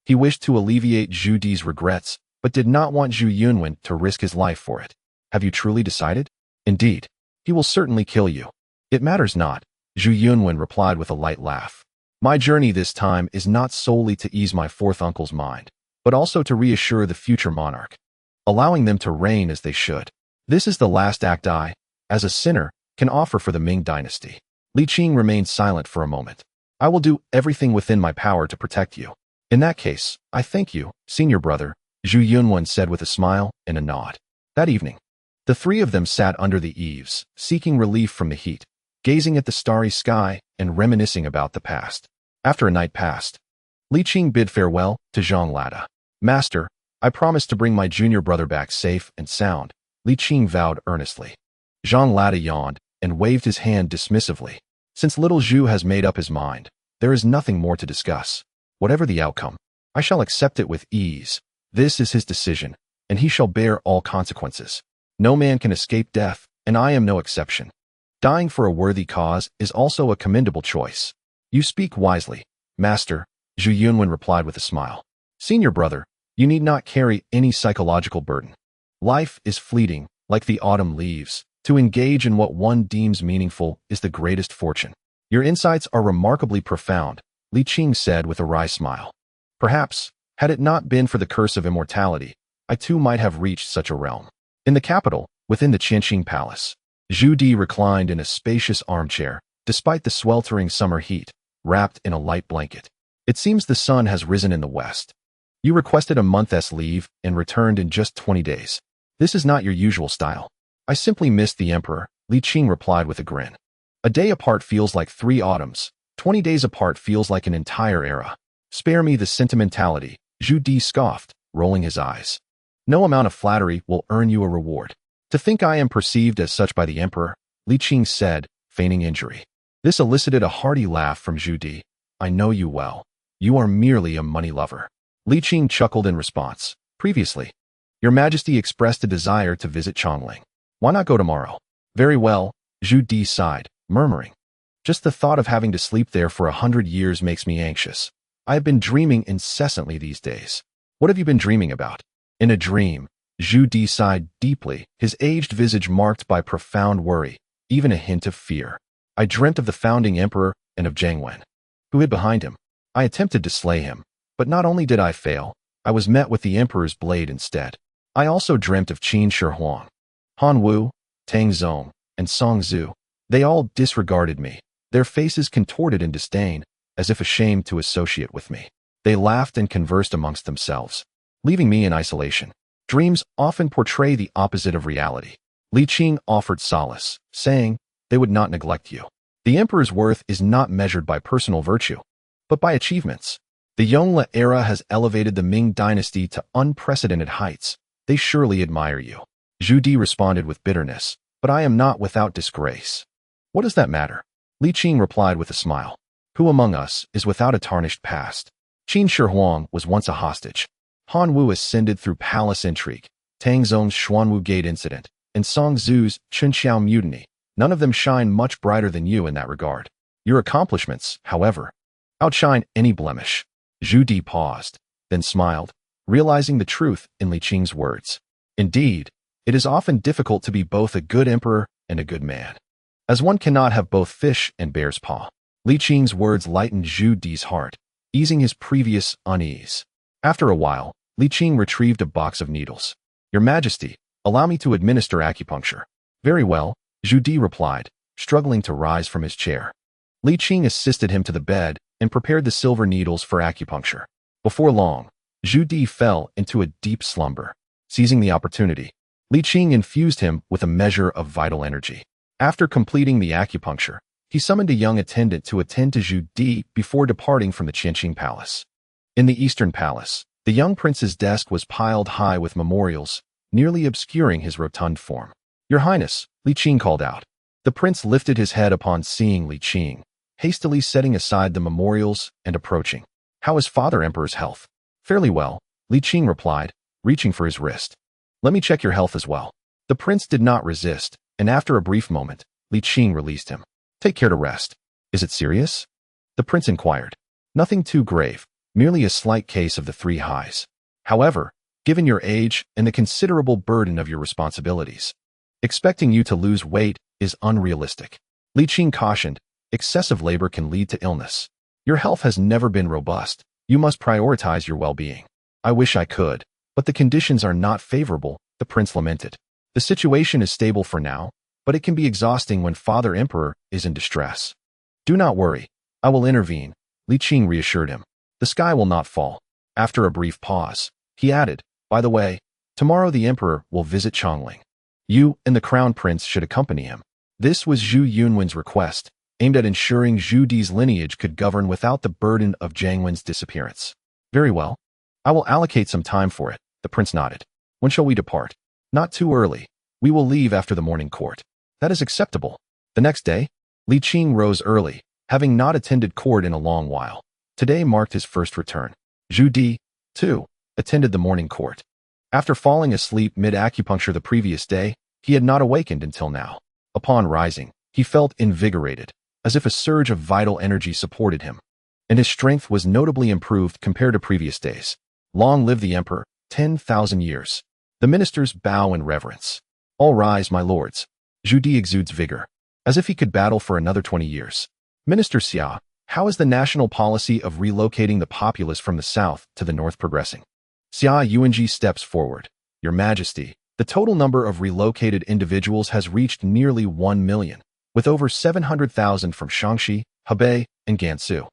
He wished to alleviate Zhu Di's regrets, but did not want Zhu Yunwen to risk his life for it. Have you truly decided? Indeed. He will certainly kill you. It matters not, Zhu Yunwen replied with a light laugh. My journey this time is not solely to ease my fourth uncle's mind, but also to reassure the future monarch, allowing them to reign as they should. This is the last act I, as a sinner, can offer for the Ming dynasty. Li Qing remained silent for a moment. I will do everything within my power to protect you. In that case, I thank you, senior brother, Zhu Yunwen said with a smile and a nod. That evening, the three of them sat under the eaves, seeking relief from the heat, gazing at the starry sky and reminiscing about the past. After a night passed, Li Qing bid farewell to Zhang Lada. Master, I promise to bring my junior brother back safe and sound, Li Qing vowed earnestly. Zhang Lada yawned and waved his hand dismissively. Since little Zhu has made up his mind, there is nothing more to discuss. Whatever the outcome, I shall accept it with ease. This is his decision, and he shall bear all consequences. No man can escape death, and I am no exception. Dying for a worthy cause is also a commendable choice. You speak wisely, Master, Zhu Yunwen replied with a smile. Senior brother, you need not carry any psychological burden. Life is fleeting, like the autumn leaves. To engage in what one deems meaningful is the greatest fortune. Your insights are remarkably profound, Li Qing said with a wry smile. Perhaps, had it not been for the curse of immortality, I too might have reached such a realm. In the capital, within the Qianqing Palace, Zhu Di reclined in a spacious armchair, despite the sweltering summer heat, wrapped in a light blanket. It seems the sun has risen in the west. You requested a month's leave and returned in just 20 days. This is not your usual style. I simply missed the emperor, Li Qing replied with a grin. A day apart feels like 3 autumns. 20 days apart feels like an entire era. Spare me the sentimentality, Zhu Di scoffed, rolling his eyes. No amount of flattery will earn you a reward. To think I am perceived as such by the emperor, Li Qing said, feigning injury. This elicited a hearty laugh from Zhu Di. I know you well. You are merely a money lover. Li Qing chuckled in response. Previously, Your Majesty expressed a desire to visit Qianqing. Why not go tomorrow? Very well, Zhu Di sighed, murmuring. Just the thought of having to sleep there for 100 years makes me anxious. I have been dreaming incessantly these days. What have you been dreaming about? In a dream, Zhu Di sighed deeply, his aged visage marked by profound worry, even a hint of fear. I dreamt of the founding emperor and of Zhang Wen, who hid behind him. I attempted to slay him, but not only did I fail, I was met with the emperor's blade instead. I also dreamt of Qin Shi Huang, Han Wu, Tang Zong, and Song Zhu. They all disregarded me, their faces contorted in disdain, as if ashamed to associate with me. They laughed and conversed amongst themselves, leaving me in isolation. Dreams often portray the opposite of reality. Li Qing offered solace, saying, they would not neglect you. The emperor's worth is not measured by personal virtue, but by achievements. The Yongle era has elevated the Ming dynasty to unprecedented heights. They surely admire you. Zhu Di responded with bitterness, but I am not without disgrace. What does that matter? Li Qing replied with a smile. Who among us is without a tarnished past? Qin Shi Huang was once a hostage. Han Wu ascended through palace intrigue, Tang Zong's Xuanwu Gate incident, and Song Zhu's Chunqiao mutiny. None of them shine much brighter than you in that regard. Your accomplishments, however, outshine any blemish. Zhu Di paused, then smiled, realizing the truth in Li Qing's words. Indeed, it is often difficult to be both a good emperor and a good man, as one cannot have both fish and bear's paw. Li Qing's words lightened Zhu Di's heart, easing his previous unease. After a while, Li Qing retrieved a box of needles. Your Majesty, allow me to administer acupuncture. Very well, Zhu Di replied, struggling to rise from his chair. Li Qing assisted him to the bed and prepared the silver needles for acupuncture. Before long, Zhu Di fell into a deep slumber. Seizing the opportunity, Li Qing infused him with a measure of vital energy. After completing the acupuncture, he summoned a young attendant to attend to Zhu Di before departing from the Qianqing Palace. In the Eastern Palace, the young prince's desk was piled high with memorials, nearly obscuring his rotund form. Your Highness, Li Qing called out. The prince lifted his head upon seeing Li Qing, hastily setting aside the memorials and approaching. How is Father Emperor's health? Fairly well, Li Qing replied, reaching for his wrist. Let me check your health as well. The prince did not resist, and after a brief moment, Li Qing released him. Take care to rest. Is it serious? The prince inquired. Nothing too grave, merely a slight case of the 3 highs. However, given your age and the considerable burden of your responsibilities, expecting you to lose weight is unrealistic. Li Qing cautioned, excessive labor can lead to illness. Your health has never been robust. You must prioritize your well-being. I wish I could, but the conditions are not favorable, the prince lamented. The situation is stable for now, but it can be exhausting when Father Emperor is in distress. Do not worry. I will intervene, Li Qing reassured him. The sky will not fall. After a brief pause, he added, By the way, tomorrow the emperor will visit Qianqing. You and the crown prince should accompany him. This was Zhu Yunwen's request, aimed at ensuring Zhu Di's lineage could govern without the burden of Jiang Wen's disappearance. Very well. I will allocate some time for it, the prince nodded. When shall we depart? Not too early. We will leave after the morning court. That is acceptable. The next day, Li Qing rose early, having not attended court in a long while. Today marked his first return. Zhu Di, too, attended the morning court. After falling asleep mid-acupuncture the previous day, he had not awakened until now. Upon rising, he felt invigorated, as if a surge of vital energy supported him, and his strength was notably improved compared to previous days. Long live the emperor, 10,000 years. The ministers bow in reverence. All rise, my lords. Zhu Di exudes vigor, as if he could battle for another 20 years. Minister Xia, how is the national policy of relocating the populace from the south to the north progressing? Xia Yuanji steps forward. Your Majesty, the total number of relocated individuals has reached nearly 1 million, with over 700,000 from Shaanxi, Hebei, and Gansu,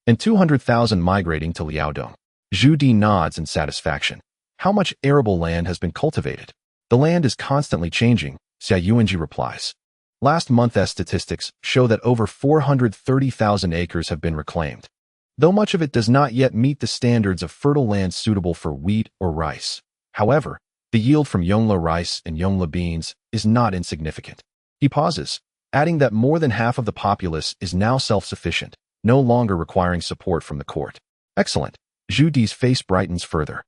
and 200,000 migrating to Liaodong. Zhu Di nods in satisfaction. How much arable land has been cultivated? The land is constantly changing, Xia Yuanji replies. Last month's statistics show that over 430,000 acres have been reclaimed, though much of it does not yet meet the standards of fertile land suitable for wheat or rice. However, the yield from Yongla rice and Yongla beans is not insignificant. He pauses, adding that more than half of the populace is now self-sufficient, no longer requiring support from the court. Excellent. Zhu Di's face brightens further.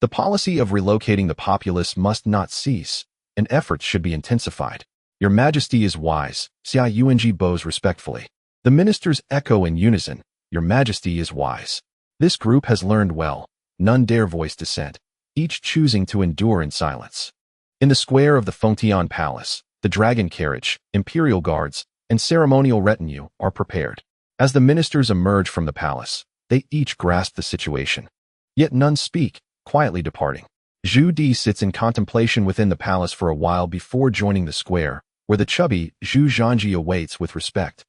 The policy of relocating the populace must not cease, and efforts should be intensified. Your Majesty is wise, Xia Yuanji bows respectfully. The ministers echo in unison, Your Majesty is wise. This group has learned well. None dare voice dissent, each choosing to endure in silence. In the square of the Qianqing Palace, the dragon carriage, imperial guards, and ceremonial retinue are prepared. As the ministers emerge from the palace, they each grasp the situation. Yet none speak, quietly departing. Zhu Di sits in contemplation within the palace for a while before joining the square, where the chubby Zhu Zhanji awaits with respect.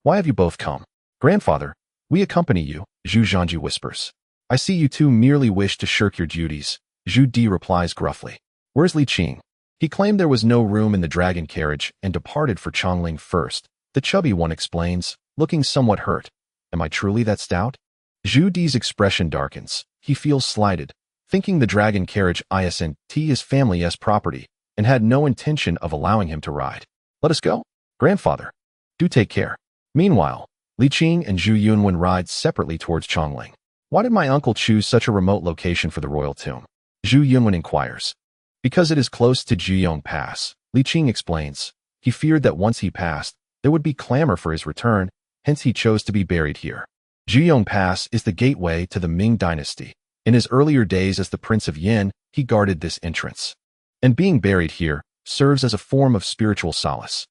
Why have you both come? Grandfather, we accompany you, Zhu Zhanji whispers. I see you two merely wish to shirk your duties, Zhu Di replies gruffly. Where's Li Qing? He claimed there was no room in the dragon carriage and departed for Qianqing first. The chubby one explains, looking somewhat hurt. Am I truly that stout? Zhu Di's expression darkens. He feels slighted, thinking the dragon carriage isn't his family's property, and had no intention of allowing him to ride. Let us go, grandfather. Do take care. Meanwhile, Li Qing and Zhu Yunwen ride separately towards Qianqing. Why did my uncle choose such a remote location for the royal tomb? Zhu Yunwen inquires. Because it is close to Yongqing Pass, Li Qing explains. He feared that once he passed, there would be clamor for his return, hence he chose to be buried here. Yongqing Pass is the gateway to the Ming dynasty. In his earlier days as the Prince of Yin, he guarded this entrance. And being buried here serves as a form of spiritual solace.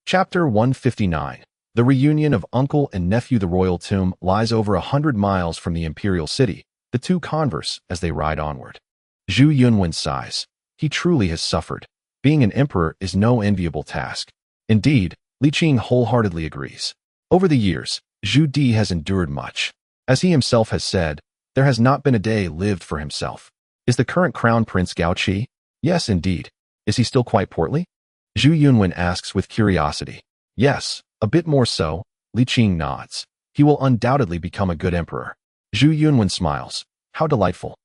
Chapter 159. The reunion of uncle and nephew. The royal tomb lies over 100 miles from the imperial city. The two converse as they ride onward. Zhu Yunwen sighs. He truly has suffered. Being an emperor is no enviable task. Indeed, Li Qing wholeheartedly agrees. Over the years, Zhu Di has endured much. As he himself has said, there has not been a day lived for himself. Is the current crown prince Gao Qi? Yes, indeed. Is he still quite portly? Zhu Yunwen asks with curiosity. Yes, a bit more so, Li Qing nods. He will undoubtedly become a good emperor. Zhu Yunwen smiles. How delightful.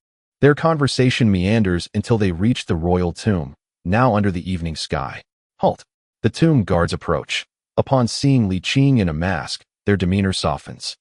Their conversation meanders until they reach the royal tomb, now under the evening sky. Halt. The tomb guards approach. Upon seeing Li Qing in a mask, their demeanor softens.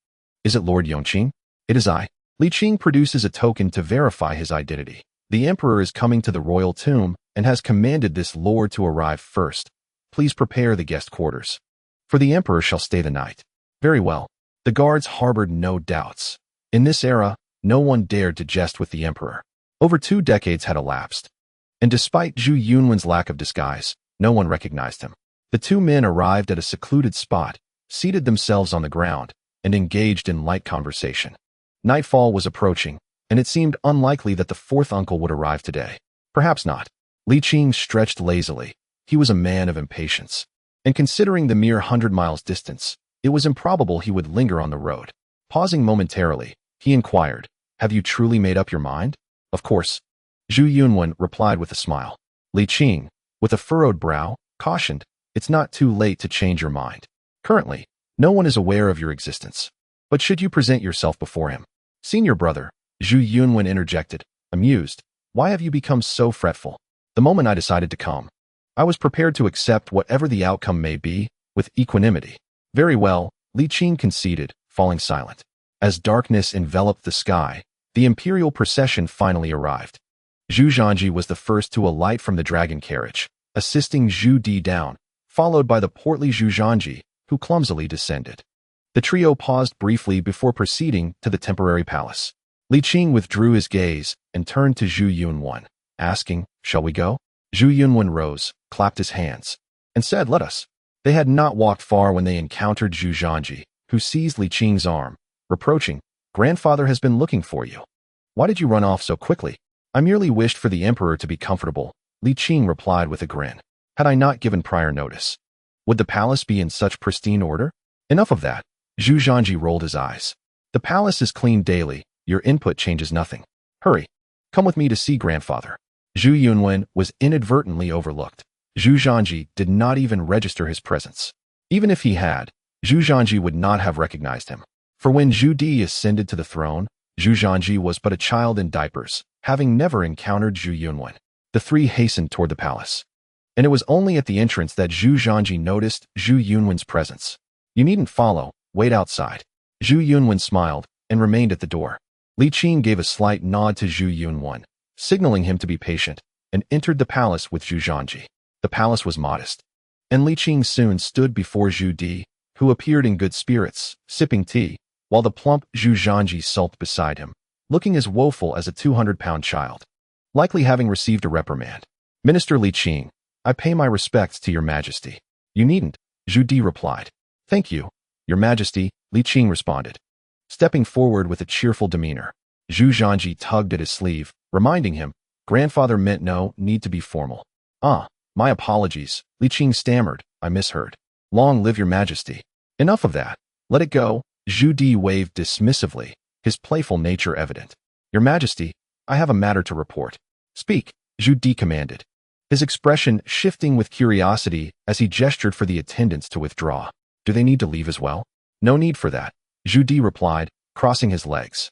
Is it Lord Yongqing? It is I. Li Qing produces a token to verify his identity. The emperor is coming to the royal tomb and has commanded this lord to arrive first. Please prepare the guest quarters. For the emperor shall stay the night. Very well. The guards harbored no doubts. In this era, no one dared to jest with the emperor. Over 2 decades had elapsed. And despite Zhu Yunwen's lack of disguise, no one recognized him. The two men arrived at a secluded spot, seated themselves on the ground, and engaged in light conversation. Nightfall was approaching, and it seemed unlikely that the fourth uncle would arrive today. Perhaps not. Li Qing stretched lazily. He was a man of impatience. And considering the mere 100 miles distance, it was improbable he would linger on the road. Pausing momentarily, he inquired, have you truly made up your mind? Of course. Zhu Yunwen replied with a smile. Li Qing, with a furrowed brow, cautioned, it's not too late to change your mind. Currently, no one is aware of your existence. But should you present yourself before him? Senior brother, Zhu Yunwen interjected, amused, why have you become so fretful? The moment I decided to come, I was prepared to accept whatever the outcome may be, with equanimity. Very well, Li Qing conceded, falling silent. As darkness enveloped the sky, the imperial procession finally arrived. Zhu Zhanji was the first to alight from the dragon carriage, assisting Zhu Di down, followed by the portly Zhu Zhanji, who clumsily descended. The trio paused briefly before proceeding to the temporary palace. Li Qing withdrew his gaze and turned to Zhu Yunwen, asking, shall we go? Zhu Yunwen rose, clapped his hands, and said, let us. They had not walked far when they encountered Zhu Zhanji, who seized Li Qing's arm, reproaching, grandfather has been looking for you. Why did you run off so quickly? I merely wished for the emperor to be comfortable, Li Qing replied with a grin. Had I not given prior notice, would the palace be in such pristine order? Enough of that. Zhu Zhanji rolled his eyes. The palace is cleaned daily, your input changes nothing. Hurry. Come with me to see grandfather. Zhu Yunwen was inadvertently overlooked. Zhu Zhanji did not even register his presence. Even if he had, Zhu Zhanji would not have recognized him. For when Zhu Di ascended to the throne, Zhu Zhanji was but a child in diapers, having never encountered Zhu Yunwen. The three hastened toward the palace. And it was only at the entrance that Zhu Zhanji noticed Zhu Yunwen's presence. You needn't follow, wait outside. Zhu Yunwen smiled and remained at the door. Li Qing gave a slight nod to Zhu Yunwen, signaling him to be patient, and entered the palace with Zhu Zhanji. The palace was modest, and Li Qing soon stood before Zhu Di, who appeared in good spirits, sipping tea, while the plump Zhu Zhanji sulked beside him, looking as woeful as a 200-pound child, likely having received a reprimand. Minister Li Qing, I pay my respects to your majesty. You needn't, Zhu Di replied. Thank you, your majesty, Li Qing responded. Stepping forward with a cheerful demeanor, Zhu Zhanji tugged at his sleeve, reminding him, grandfather meant no need to be formal. Ah, my apologies, Li Qing stammered, I misheard. Long live your majesty. Enough of that. Let it go. Zhu Di waved dismissively, his playful nature evident. Your majesty, I have a matter to report. Speak, Zhu Di commanded, his expression shifting with curiosity as he gestured for the attendants to withdraw. Do they need to leave as well? No need for that, Zhu Di replied, crossing his legs.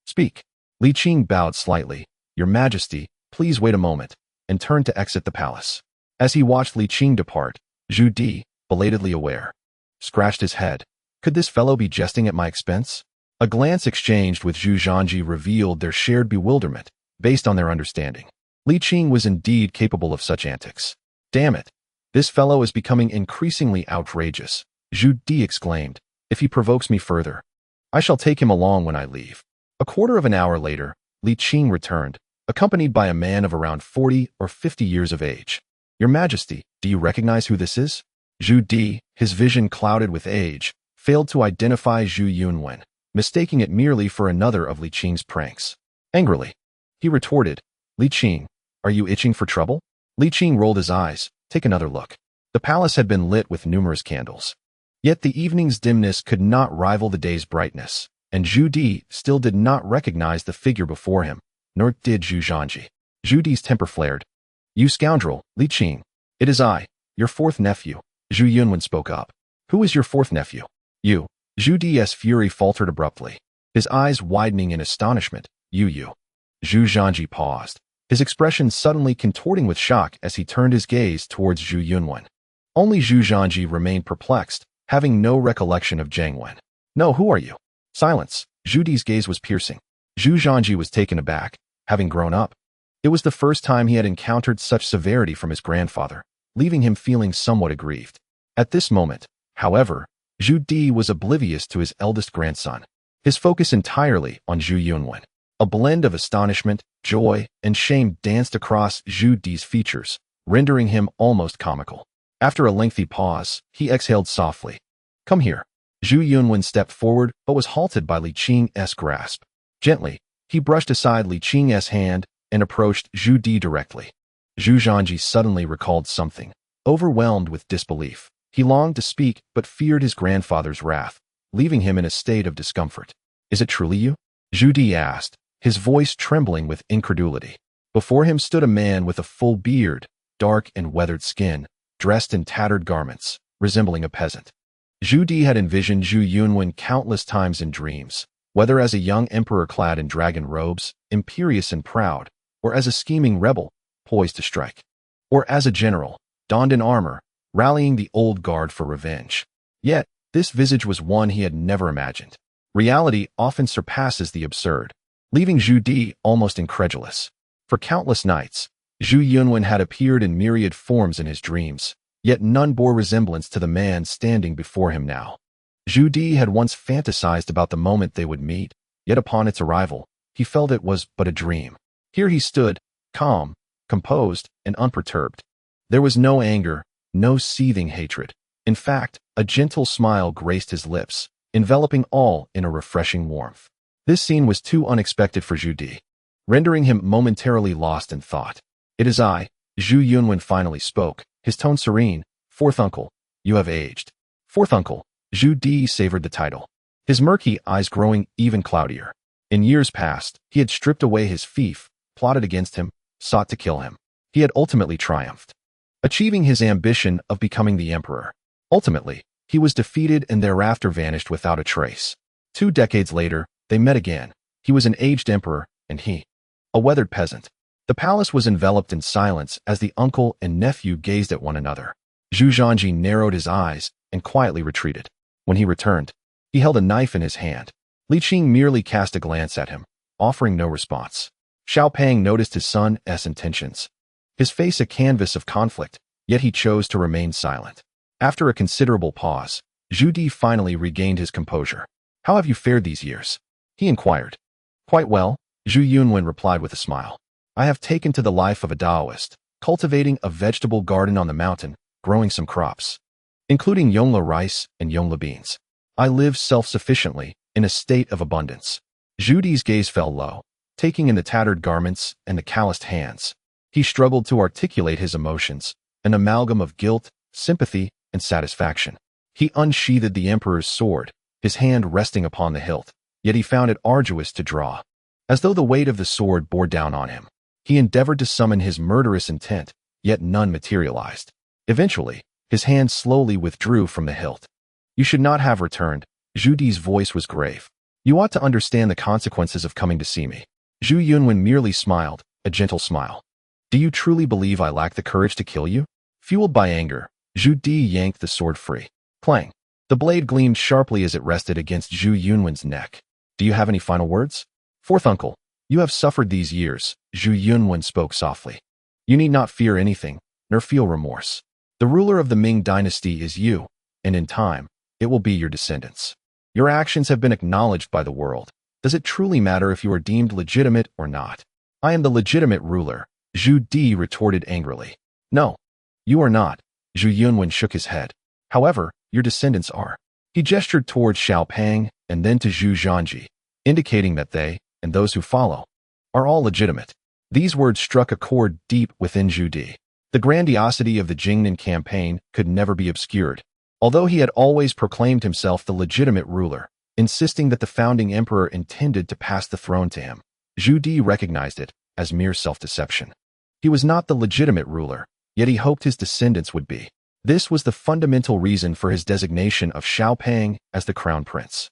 Speak. Li Qing bowed slightly. Your majesty, please wait a moment, and turned to exit the palace. As he watched Li Qing depart, Zhu Di, belatedly aware, scratched his head. Could this fellow be jesting at my expense? A glance exchanged with Zhu Zhanji revealed their shared bewilderment, based on their understanding. Li Qing was indeed capable of such antics. Damn it. This fellow is becoming increasingly outrageous, Zhu Di exclaimed. If he provokes me further, I shall take him along when I leave. A quarter of an hour later, Li Qing returned, accompanied by a man of around 40 or 50 years of age. Your majesty, do you recognize who this is? Zhu Di, his vision clouded with age, failed to identify Zhu Yunwen, mistaking it merely for another of Li Qing's pranks. Angrily, he retorted, Li Qing, are you itching for trouble? Li Qing rolled his eyes. Take another look. The palace had been lit with numerous candles. Yet the evening's dimness could not rival the day's brightness, and Zhu Di still did not recognize the figure before him, nor did Zhu Zhanji. Zhu Di's temper flared. You scoundrel, Li Qing. It is I, your fourth nephew, Zhu Yunwen spoke up. Who is your fourth nephew? You. Zhu Di's fury faltered abruptly, his eyes widening in astonishment. You. Zhu Zhanji paused, his expression suddenly contorting with shock as he turned his gaze towards Zhu Yunwen. Only Zhu Zhanji remained perplexed, having no recollection of Zhang Wen. No, who are you? Silence. Zhu Di's gaze was piercing. Zhu Zhanji was taken aback, having grown up. It was the first time he had encountered such severity from his grandfather, leaving him feeling somewhat aggrieved. At this moment, however, Zhu Di was oblivious to his eldest grandson, his focus entirely on Zhu Yunwen. A blend of astonishment, joy, and shame danced across Zhu Di's features, rendering him almost comical. After a lengthy pause, he exhaled softly. Come here. Zhu Yunwen stepped forward but was halted by Li Qing's grasp. Gently, he brushed aside Li Qing's hand and approached Zhu Di directly. Zhu Zhanji suddenly recalled something, overwhelmed with disbelief. He longed to speak but feared his grandfather's wrath, leaving him in a state of discomfort. Is it truly you? Zhu Di asked, his voice trembling with incredulity. Before him stood a man with a full beard, dark and weathered skin, dressed in tattered garments, resembling a peasant. Zhu Di had envisioned Zhu Yunwen countless times in dreams, whether as a young emperor clad in dragon robes, imperious and proud, or as a scheming rebel, poised to strike, or as a general, donned in armor, rallying the old guard for revenge. Yet, this visage was one he had never imagined. Reality often surpasses the absurd, leaving Zhu Di almost incredulous. For countless nights, Zhu Yunwen had appeared in myriad forms in his dreams, yet none bore resemblance to the man standing before him now. Zhu Di had once fantasized about the moment they would meet, yet upon its arrival, he felt it was but a dream. Here he stood, calm, composed, and unperturbed. There was no anger, no seething hatred. In fact, a gentle smile graced his lips, enveloping all in a refreshing warmth. This scene was too unexpected for Zhu Di, rendering him momentarily lost in thought. "It is I," Zhu Yunwen finally spoke, his tone serene. "Fourth uncle, you have aged." "Fourth uncle," Zhu Di savored the title, his murky eyes growing even cloudier. In years past, he had stripped away his fief, plotted against him, sought to kill him. He had ultimately triumphed, achieving his ambition of becoming the emperor. Ultimately, he was defeated and thereafter vanished without a trace. 2 decades later, they met again. He was an aged emperor, and he, a weathered peasant. The palace was enveloped in silence as the uncle and nephew gazed at one another. Zhu Zhanji narrowed his eyes and quietly retreated. When he returned, he held a knife in his hand. Li Qing merely cast a glance at him, offering no response. Xiaopang noticed his son's intentions, his face a canvas of conflict, yet he chose to remain silent. After a considerable pause, Zhu Di finally regained his composure. "How have you fared these years?" he inquired. "Quite well," Zhu Yunwen replied with a smile. "I have taken to the life of a Taoist, cultivating a vegetable garden on the mountain, growing some crops, including Yongla rice and Yongla beans. I live self-sufficiently, in a state of abundance." Zhu Di's gaze fell low, taking in the tattered garments and the calloused hands. He struggled to articulate his emotions, an amalgam of guilt, sympathy, and satisfaction. He unsheathed the emperor's sword, his hand resting upon the hilt, yet he found it arduous to draw. As though the weight of the sword bore down on him, he endeavored to summon his murderous intent, yet none materialized. Eventually, his hand slowly withdrew from the hilt. "You should not have returned," Zhu Di's voice was grave. "You ought to understand the consequences of coming to see me." Zhu Yunwen merely smiled, a gentle smile. "Do you truly believe I lack the courage to kill you?" Fueled by anger, Zhu Di yanked the sword free. Clang! The blade gleamed sharply as it rested against Zhu Yunwen's neck. "Do you have any final words?" "Fourth uncle, you have suffered these years," Zhu Yunwen spoke softly. "You need not fear anything, nor feel remorse. The ruler of the Ming dynasty is you, and in time, it will be your descendants. Your actions have been acknowledged by the world. Does it truly matter if you are deemed legitimate or not?" "I am the legitimate ruler," Zhu Di retorted angrily. "No, you are not," Zhu Yunwen shook his head. "However, your descendants are." He gestured towards Xiaopang and then to Zhu Zhanji, indicating that they, and those who follow, are all legitimate. These words struck a chord deep within Zhu Di. The grandiosity of the Jingnan campaign could never be obscured. Although he had always proclaimed himself the legitimate ruler, insisting that the founding emperor intended to pass the throne to him, Zhu Di recognized it as mere self-deception. He was not the legitimate ruler, yet he hoped his descendants would be. This was the fundamental reason for his designation of Xiaopang as the crown prince.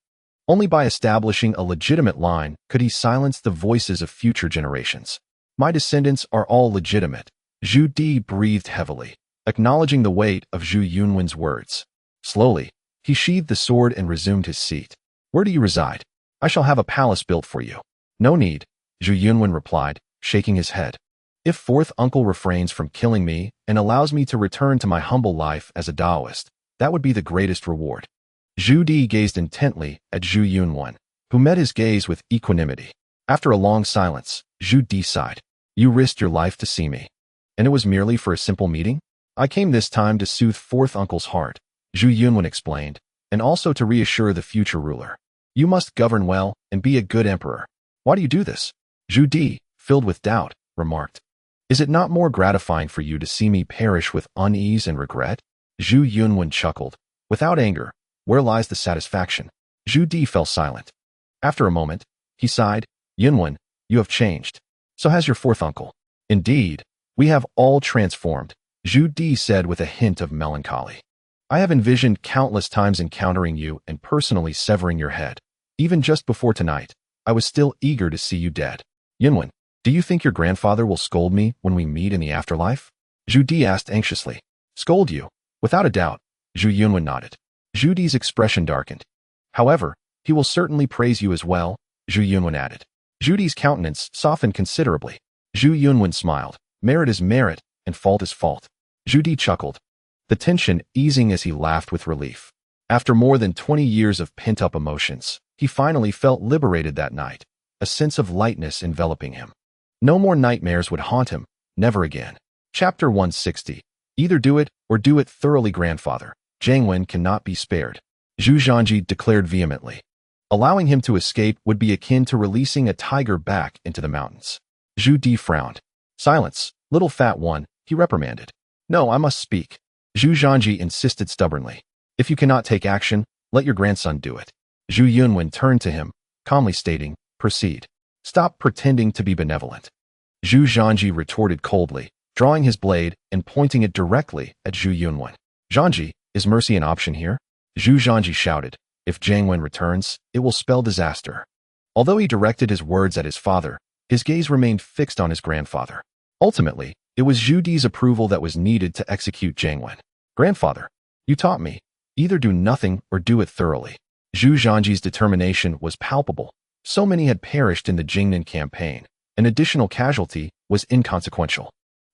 Only by establishing a legitimate line could he silence the voices of future generations. "My descendants are all legitimate," Zhu Di breathed heavily, acknowledging the weight of Zhu Yunwen's words. Slowly, he sheathed the sword and resumed his seat. "Where do you reside? I shall have a palace built for you." "No need," Zhu Yunwen replied, shaking his head. "If fourth uncle refrains from killing me and allows me to return to my humble life as a Taoist, that would be the greatest reward." Zhu Di gazed intently at Zhu Yunwen, who met his gaze with equanimity. After a long silence, Zhu Di sighed. "You risked your life to see me. And it was merely for a simple meeting?" "I came this time to soothe fourth uncle's heart," Zhu Yunwen explained, "and also to reassure the future ruler. You must govern well and be a good emperor." "Why do you do this?" Zhu Di, filled with doubt, remarked. "Is it not more gratifying for you to see me perish with unease and regret?" Zhu Yunwen chuckled. "Without anger, where lies the satisfaction?" Zhu Di fell silent. After a moment, he sighed. "Yunwen, you have changed. So has your fourth uncle." Indeed, we have all transformed, Zhu Di said with a hint of melancholy. I have envisioned countless times encountering you and personally severing your head. Even just before tonight, I was still eager to see you dead. Yunwen, do you think your grandfather will scold me when we meet in the afterlife? Zhu Di asked anxiously. Scold you? Without a doubt, Zhu Yunwen nodded. Zhu Di's expression darkened. However, he will certainly praise you as well, Zhu Yunwen added. Zhu Di's countenance softened considerably. Zhu Yunwen smiled. Merit is merit, and fault is fault. Zhu Di chuckled, the tension easing as he laughed with relief. After more than 20 years of pent-up emotions, he finally felt liberated that night, a sense of lightness enveloping him. No more nightmares would haunt him, never again. Chapter 160. Either do it or do it thoroughly, grandfather. Jiangwen cannot be spared, Zhu Zhanji declared vehemently. Allowing him to escape would be akin to releasing a tiger back into the mountains. Zhu Di frowned. Silence, little fat one, he reprimanded. No, I must speak. Zhu Zhanji insisted stubbornly. If you cannot take action, let your grandson do it. Zhu Yunwen turned to him, calmly stating, proceed. Stop pretending to be benevolent. Zhu Zhanji retorted coldly, drawing his blade and pointing it directly at Zhu Yunwen. Zhanji, is mercy an option here? Zhu Zhanji shouted. If Jiangwen returns, it will spell disaster. Although he directed his words at his father, his gaze remained fixed on his grandfather. Ultimately, it was Zhu Di's approval that was needed to execute Jiangwen. Grandfather, you taught me. Either do nothing or do it thoroughly. Zhu Zhanji's determination was palpable. So many had perished in the Jingnan campaign. An additional casualty was inconsequential.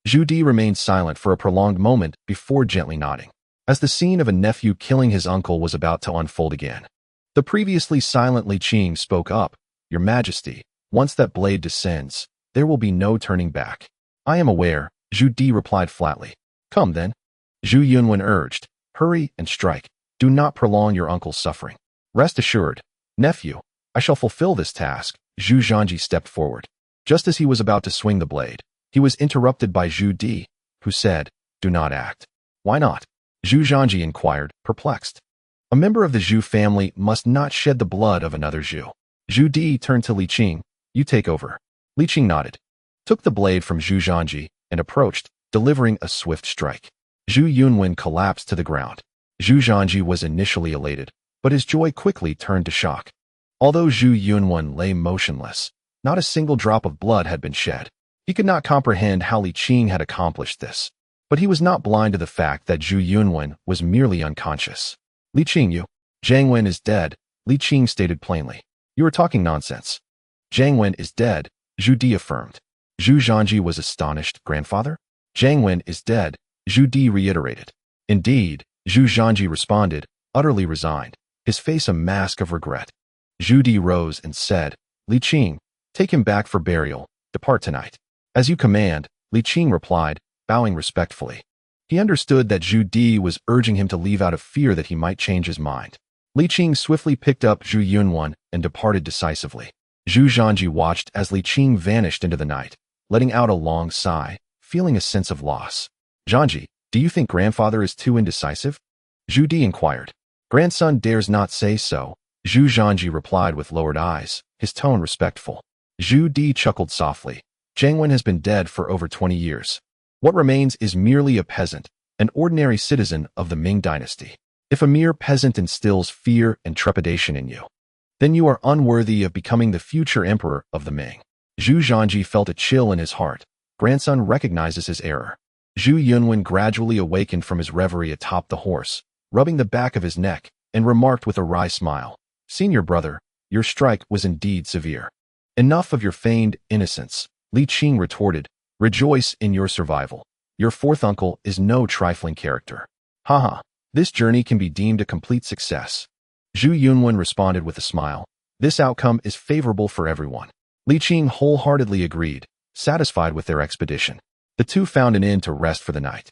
Zhu Di remained silent for a prolonged moment before gently nodding, as the scene of a nephew killing his uncle was about to unfold again. The previously silent Li Qing spoke up. Your Majesty, once that blade descends, there will be no turning back. I am aware, Zhu Di replied flatly. Come then. Zhu Yunwen urged. Hurry and strike. Do not prolong your uncle's suffering. Rest assured, nephew, I shall fulfill this task. Zhu Zhanji stepped forward. Just as he was about to swing the blade, he was interrupted by Zhu Di, who said, do not act. Why not? Zhu Zhanji inquired, perplexed. A member of the Zhu family must not shed the blood of another Zhu. Zhu Di turned to Li Qing. You take over. Li Qing nodded, took the blade from Zhu Zhanji, and approached, delivering a swift strike. Zhu Yunwen collapsed to the ground. Zhu Zhanji was initially elated, but his joy quickly turned to shock. Although Zhu Yunwen lay motionless, not a single drop of blood had been shed. He could not comprehend how Li Qing had accomplished this, but he was not blind to the fact that Zhu Yunwen was merely unconscious. Li Qing, Jiangwen is dead, Li Qing stated plainly. You are talking nonsense. Jiangwen is dead, Zhu Di affirmed. Zhu Zhanji was astonished. Grandfather? Jiangwen is dead, Zhu Di reiterated. Indeed, Zhu Zhanji responded, utterly resigned, his face a mask of regret. Zhu Di rose and said, Li Qing, take him back for burial, depart tonight. As you command, Li Qing replied, bowing respectfully. He understood that Zhu Di was urging him to leave out of fear that he might change his mind. Li Qing swiftly picked up Zhu Yunwen and departed decisively. Zhu Zhanji watched as Li Qing vanished into the night, letting out a long sigh, feeling a sense of loss. Zhanji, do you think grandfather is too indecisive? Zhu Di inquired. Grandson dares not say so, Zhu Zhanji replied with lowered eyes, his tone respectful. Zhu Di chuckled softly. Jiangwen has been dead for over 20 years. What remains is merely a peasant, an ordinary citizen of the Ming dynasty. If a mere peasant instills fear and trepidation in you, then you are unworthy of becoming the future emperor of the Ming. Zhu Zhanji felt a chill in his heart. Grandson recognizes his error. Zhu Yunwen gradually awakened from his reverie atop the horse, rubbing the back of his neck, and remarked with a wry smile, Senior brother, your strike was indeed severe. Enough of your feigned innocence, Li Qing retorted. Rejoice in your survival. Your fourth uncle is no trifling character. Haha, this journey can be deemed a complete success. Zhu Yunwen responded with a smile. This outcome is favorable for everyone. Li Qing wholeheartedly agreed, satisfied with their expedition. The two found an inn to rest for the night.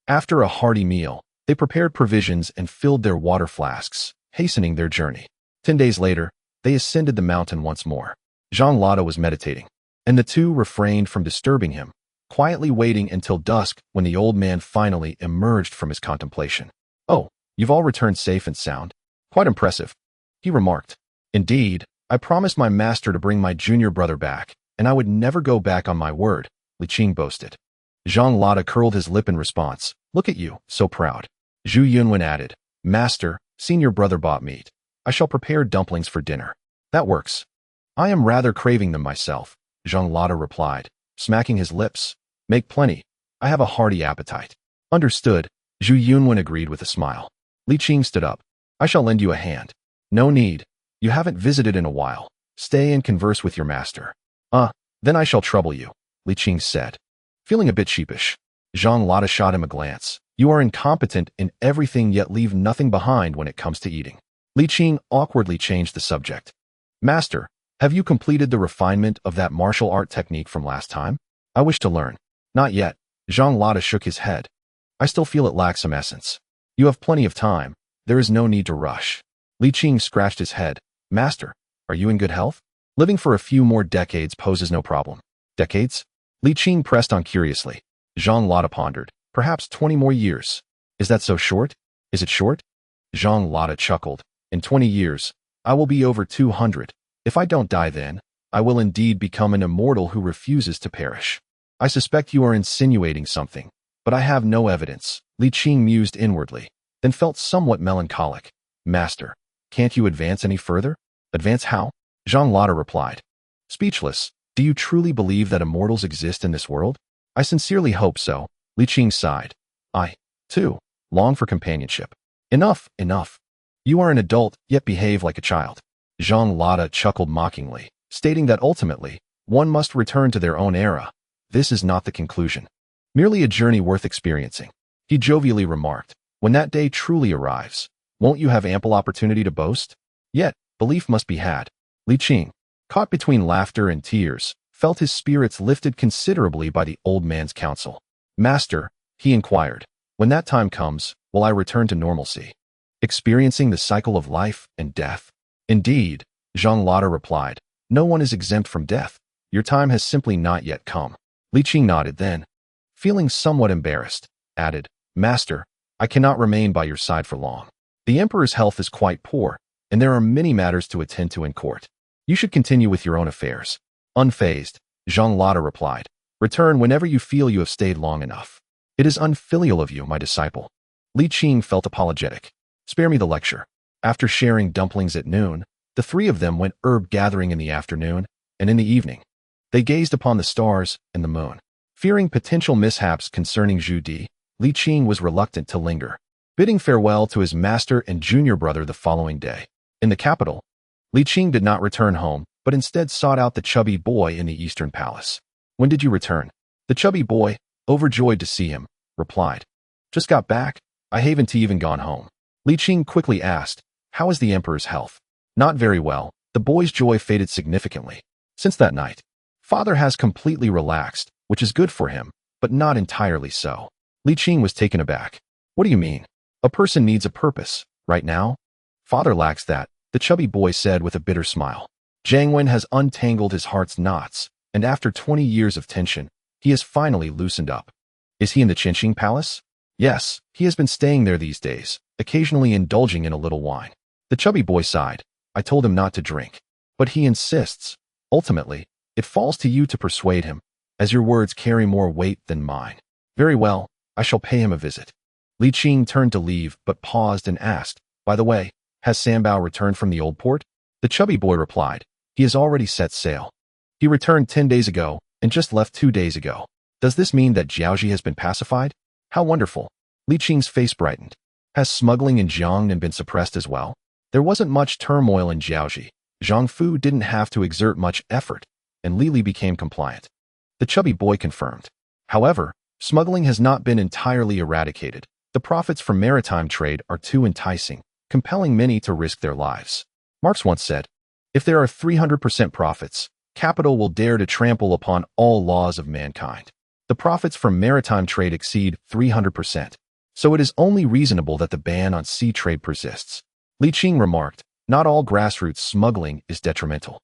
After a hearty meal, they prepared provisions and filled their water flasks, hastening their journey. 10 days later, they ascended the mountain once more. Zhang Lada was meditating, and the two refrained from disturbing him, quietly waiting until dusk when the old man finally emerged from his contemplation. Oh, you've all returned safe and sound. Quite impressive, he remarked. Indeed, I promised my master to bring my junior brother back, and I would never go back on my word, Li Qing boasted. Zhang Lada curled his lip in response. Look at you, so proud. Zhu Yunwen added, Master, senior brother bought meat. I shall prepare dumplings for dinner. That works. I am rather craving them myself, Zhang Lada replied, smacking his lips. Make plenty. I have a hearty appetite. Understood, Zhu Yunwen agreed with a smile. Li Qing stood up. I shall lend you a hand. No need. You haven't visited in a while. Stay and converse with your master. Then I shall trouble you, Li Qing said. Feeling a bit sheepish, Zhang Lada shot him a glance. You are incompetent in everything yet leave nothing behind when it comes to eating. Li Qing awkwardly changed the subject. Master, have you completed the refinement of that martial art technique from last time? I wish to learn. Not yet, Zhang Lada shook his head. I still feel it lacks some essence. You have plenty of time. There is no need to rush. Li Qing scratched his head. Master, are you in good health? Living for a few more decades poses no problem. Decades? Li Qing pressed on curiously. Zhang Lada pondered. Perhaps 20 more years. Is that so short? Is it short? Zhang Lada chuckled. In 20 years, I will be over 200. If I don't die then, I will indeed become an immortal who refuses to perish. I suspect you are insinuating something, but I have no evidence. Li Qing mused inwardly, then felt somewhat melancholic. Master, can't you advance any further? Advance how? Zhang Lada replied. Speechless, do you truly believe that immortals exist in this world? I sincerely hope so, Li Qing sighed. I, too, long for companionship. Enough, enough. You are an adult, yet behave like a child. Zhang Lada chuckled mockingly, stating that ultimately, one must return to their own era. This is not the conclusion. Merely a journey worth experiencing. He jovially remarked, when that day truly arrives, won't you have ample opportunity to boast? Yet, belief must be had. Li Qing, caught between laughter and tears, felt his spirits lifted considerably by the old man's counsel. Master, he inquired, when that time comes, will I return to normalcy? Experiencing the cycle of life and death? Indeed, Zhang Lada replied, no one is exempt from death. Your time has simply not yet come. Li Qing nodded then, feeling somewhat embarrassed, added, Master, I cannot remain by your side for long. The emperor's health is quite poor, and there are many matters to attend to in court. You should continue with your own affairs. Unfazed, Zhang Lada replied, return whenever you feel you have stayed long enough. It is unfilial of you, my disciple. Li Qing felt apologetic. Spare me the lecture. After sharing dumplings at noon, the three of them went herb gathering in the afternoon, and in the evening, they gazed upon the stars and the moon. Fearing potential mishaps concerning Zhu Di, Li Qing was reluctant to linger, bidding farewell to his master and junior brother the following day. In the capital, Li Qing did not return home, but instead sought out the chubby boy in the Eastern Palace. When did you return? The chubby boy, overjoyed to see him, replied. Just got back. I haven't even gone home. Li Qing quickly asked, how is the emperor's health? Not very well. The boy's joy faded significantly. Since that night, father has completely relaxed, which is good for him, but not entirely so. Li Qing was taken aback. What do you mean? A person needs a purpose, right now? Father lacks that, the chubby boy said with a bitter smile. Jiang Wen has untangled his heart's knots, and after 20 years of tension, he has finally loosened up. Is he in the Qianqing Palace? Yes, he has been staying there these days, occasionally indulging in a little wine. The chubby boy sighed. I told him not to drink, but he insists. Ultimately, it falls to you to persuade him, as your words carry more weight than mine. Very well, I shall pay him a visit. Li Qing turned to leave, but paused and asked, by the way, has Sambao returned from the old port? The chubby boy replied, he has already set sail. He returned 10 days ago, and just left 2 days ago. Does this mean that Jiaoji has been pacified? How wonderful. Li Qing's face brightened. Has smuggling in Jiangnan been suppressed as well? There wasn't much turmoil in Jiaoji. Zhang Fu didn't have to exert much effort, and Li Li became compliant. The chubby boy confirmed. However, smuggling has not been entirely eradicated. The profits from maritime trade are too enticing, compelling many to risk their lives. Marx once said, if there are 300% profits, capital will dare to trample upon all laws of mankind. The profits from maritime trade exceed 300%, so it is only reasonable that the ban on sea trade persists. Li Qing remarked, not all grassroots smuggling is detrimental.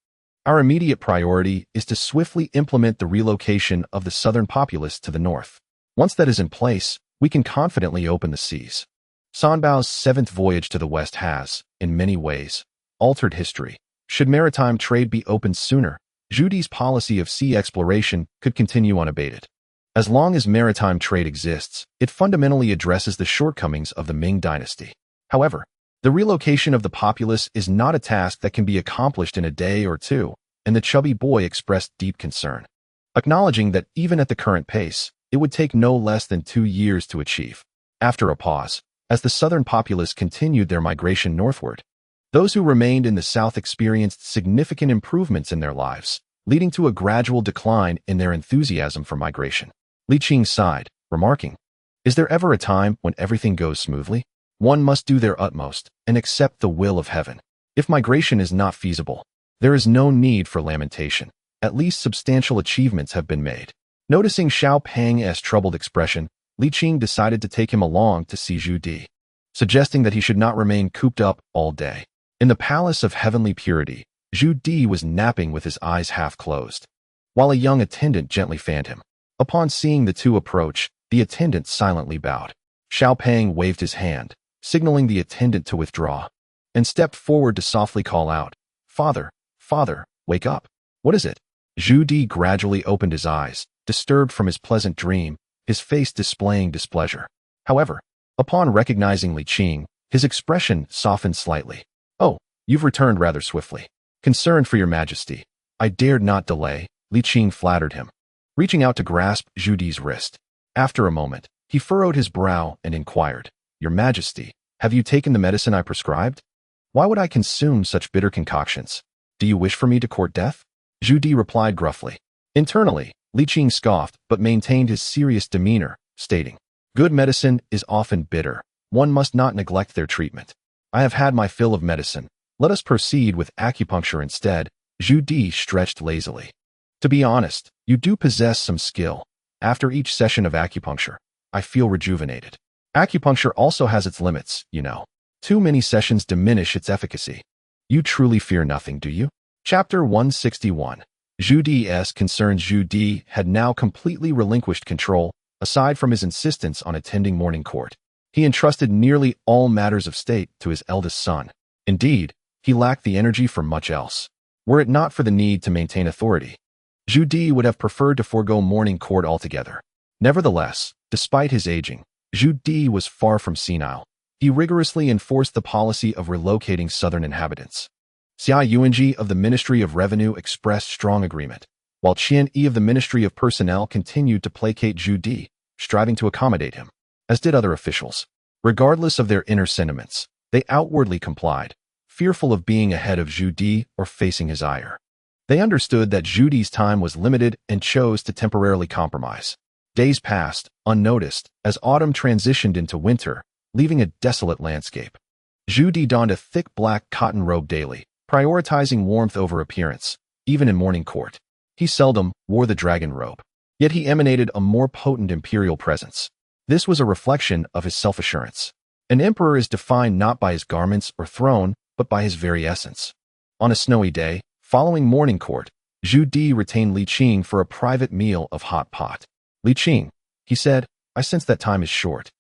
Our immediate priority is to swiftly implement the relocation of the southern populace to the north. Once that is in place, we can confidently open the seas. Sanbao's 7th voyage to the west has, in many ways, altered history. Should maritime trade be opened sooner, Zhu Di's policy of sea exploration could continue unabated. As long as maritime trade exists, it fundamentally addresses the shortcomings of the Ming dynasty. However, the relocation of the populace is not a task that can be accomplished in a day or two, and the chubby boy expressed deep concern, acknowledging that even at the current pace, it would take no less than 2 years to achieve. After a pause, as the southern populace continued their migration northward, those who remained in the south experienced significant improvements in their lives, leading to a gradual decline in their enthusiasm for migration. Li Qing sighed, remarking, "Is there ever a time when everything goes smoothly? One must do their utmost and accept the will of heaven. If migration is not feasible, there is no need for lamentation. At least substantial achievements have been made." Noticing Xiao Pang's troubled expression, Li Qing decided to take him along to see Zhu Di, suggesting that he should not remain cooped up all day. In the palace of heavenly purity, Zhu Di was napping with his eyes half closed, while a young attendant gently fanned him. Upon seeing the two approach, the attendant silently bowed. Xiao Pang waved his hand, signaling the attendant to withdraw, and stepped forward to softly call out, "Father, father, wake up. What is it?" Zhu Di gradually opened his eyes, disturbed from his pleasant dream, his face displaying displeasure. However, upon recognizing Li Qing, his expression softened slightly. "Oh, you've returned rather swiftly. Concerned for your majesty, I dared not delay," Li Qing flattered him, reaching out to grasp Zhu Di's wrist. After a moment, he furrowed his brow and inquired, "Your majesty, have you taken the medicine I prescribed? Why would I consume such bitter concoctions? Do you wish for me to court death?" Zhu Di replied gruffly. Internally, Li Qing scoffed but maintained his serious demeanor, stating, "Good medicine is often bitter. One must not neglect their treatment. I have had my fill of medicine. Let us proceed with acupuncture instead." Zhu Di stretched lazily. "To be honest, you do possess some skill. After each session of acupuncture, I feel rejuvenated. Acupuncture also has its limits, you know. Too many sessions diminish its efficacy. You truly fear nothing, do you?" Chapter 161. Zhu Di's concerns. Zhu Di had now completely relinquished control, aside from his insistence on attending morning court. He entrusted nearly all matters of state to his eldest son. Indeed, he lacked the energy for much else. Were it not for the need to maintain authority, Zhu Di would have preferred to forego morning court altogether. Nevertheless, despite his aging, Zhu Di was far from senile. He rigorously enforced the policy of relocating southern inhabitants. Xia Yuanji of the Ministry of Revenue expressed strong agreement, while Qian Yi of the Ministry of Personnel continued to placate Zhu Di, striving to accommodate him, as did other officials. Regardless of their inner sentiments, they outwardly complied, fearful of being ahead of Zhu Di or facing his ire. They understood that Zhu Di's time was limited and chose to temporarily compromise. Days passed, unnoticed, as autumn transitioned into winter, leaving a desolate landscape. Zhu Di donned a thick black cotton robe daily, prioritizing warmth over appearance, even in morning court. He seldom wore the dragon robe, yet he emanated a more potent imperial presence. This was a reflection of his self-assurance. An emperor is defined not by his garments or throne, but by his very essence. On a snowy day, following morning court, Zhu Di retained Li Qing for a private meal of hot pot. "Li Qing," he said, "I sense that time is short.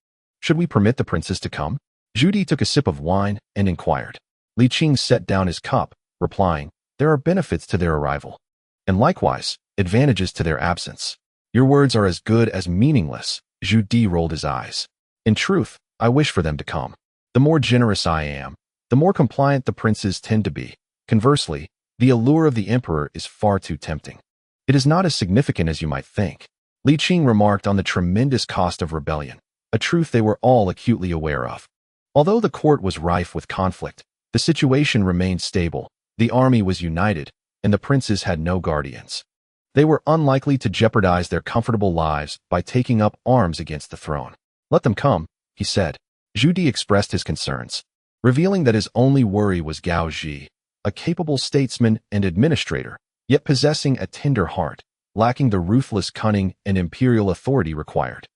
Should we permit the princes to come?" Zhu Di took a sip of wine and inquired. Li Qing set down his cup, replying, "There are benefits to their arrival, and likewise, advantages to their absence." "Your words are as good as meaningless." Zhu Di rolled his eyes. "In truth, I wish for them to come. The more generous I am, the more compliant the princes tend to be. Conversely, the allure of the emperor is far too tempting. It is not as significant as you might think." Li Qing remarked on the tremendous cost of rebellion, a truth they were all acutely aware of. Although the court was rife with conflict, the situation remained stable, the army was united, and the princes had no guardians. They were unlikely to jeopardize their comfortable lives by taking up arms against the throne. "Let them come," he said. Zhu Di expressed his concerns, revealing that his only worry was Gao Ji, a capable statesman and administrator, yet possessing a tender heart, lacking the ruthless cunning and imperial authority required.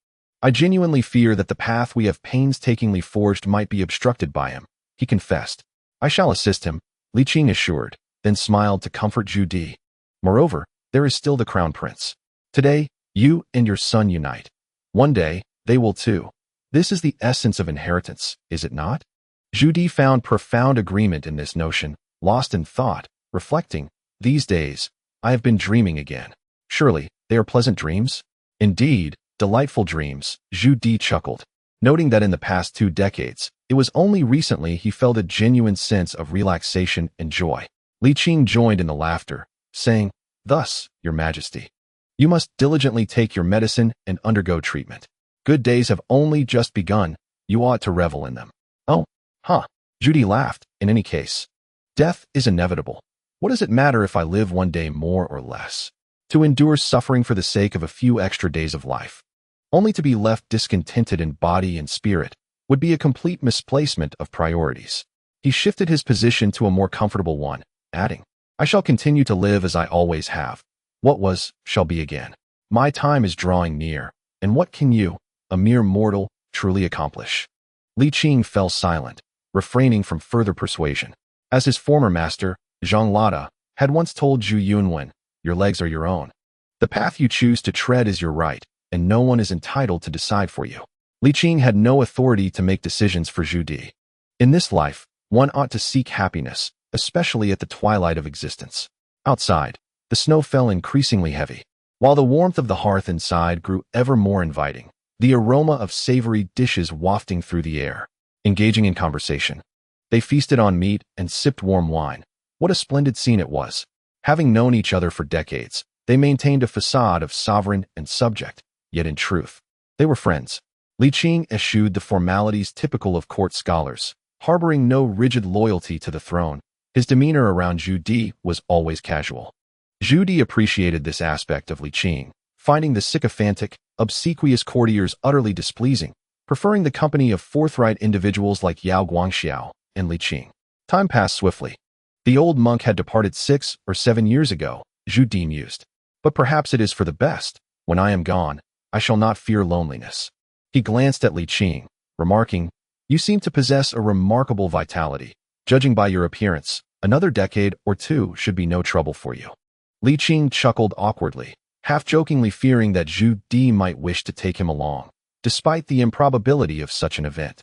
"I genuinely fear that the path we have painstakingly forged might be obstructed by him," he confessed. "I shall assist him," Li Qing assured, then smiled to comfort Zhu Di. "Moreover, there is still the crown prince. Today, you and your son unite. One day, they will too. This is the essence of inheritance, is it not?" Zhu Di found profound agreement in this notion, lost in thought, reflecting, "These days, I have been dreaming again. Surely, they are pleasant dreams? Indeed, delightful dreams, Zhu Di chuckled, noting that in the past 2 decades, it was only recently he felt a genuine sense of relaxation and joy. Li Qing joined in the laughter, saying, "Thus, Your Majesty, you must diligently take your medicine and undergo treatment. Good days have only just begun, you ought to revel in them." "Oh, huh." Zhu Di laughed. "In any case, death is inevitable. What does it matter if I live one day more or less? To endure suffering for the sake of a few extra days of life, only to be left discontented in body and spirit, would be a complete misplacement of priorities." He shifted his position to a more comfortable one, adding, "I shall continue to live as I always have. What was, shall be again. My time is drawing near, and what can you, a mere mortal, truly accomplish?" Li Qing fell silent, refraining from further persuasion. As his former master, Zhang Lada, had once told Zhu Yunwen, "Your legs are your own. The path you choose to tread is your right, and no one is entitled to decide for you." Li Qing had no authority to make decisions for Zhu Di. In this life, one ought to seek happiness, especially at the twilight of existence. Outside, the snow fell increasingly heavy, while the warmth of the hearth inside grew ever more inviting, the aroma of savory dishes wafting through the air. Engaging in conversation, they feasted on meat and sipped warm wine. What a splendid scene it was. Having known each other for decades, they maintained a facade of sovereign and subject, yet in truth, they were friends. Li Qing eschewed the formalities typical of court scholars, harboring no rigid loyalty to the throne. His demeanor around Zhu Di was always casual. Zhu Di appreciated this aspect of Li Qing, finding the sycophantic, obsequious courtiers utterly displeasing, preferring the company of forthright individuals like Yao Guangxiao and Li Qing. Time passed swiftly. The old monk had departed 6 or 7 years ago, Zhu Di mused. But perhaps it is for the best. When I am gone, I shall not fear loneliness. He glanced at Li Qing, remarking, "You seem to possess a remarkable vitality. Judging by your appearance, another decade or 2 should be no trouble for you." Li Qing chuckled awkwardly, half-jokingly fearing that Zhu Di might wish to take him along, despite the improbability of such an event.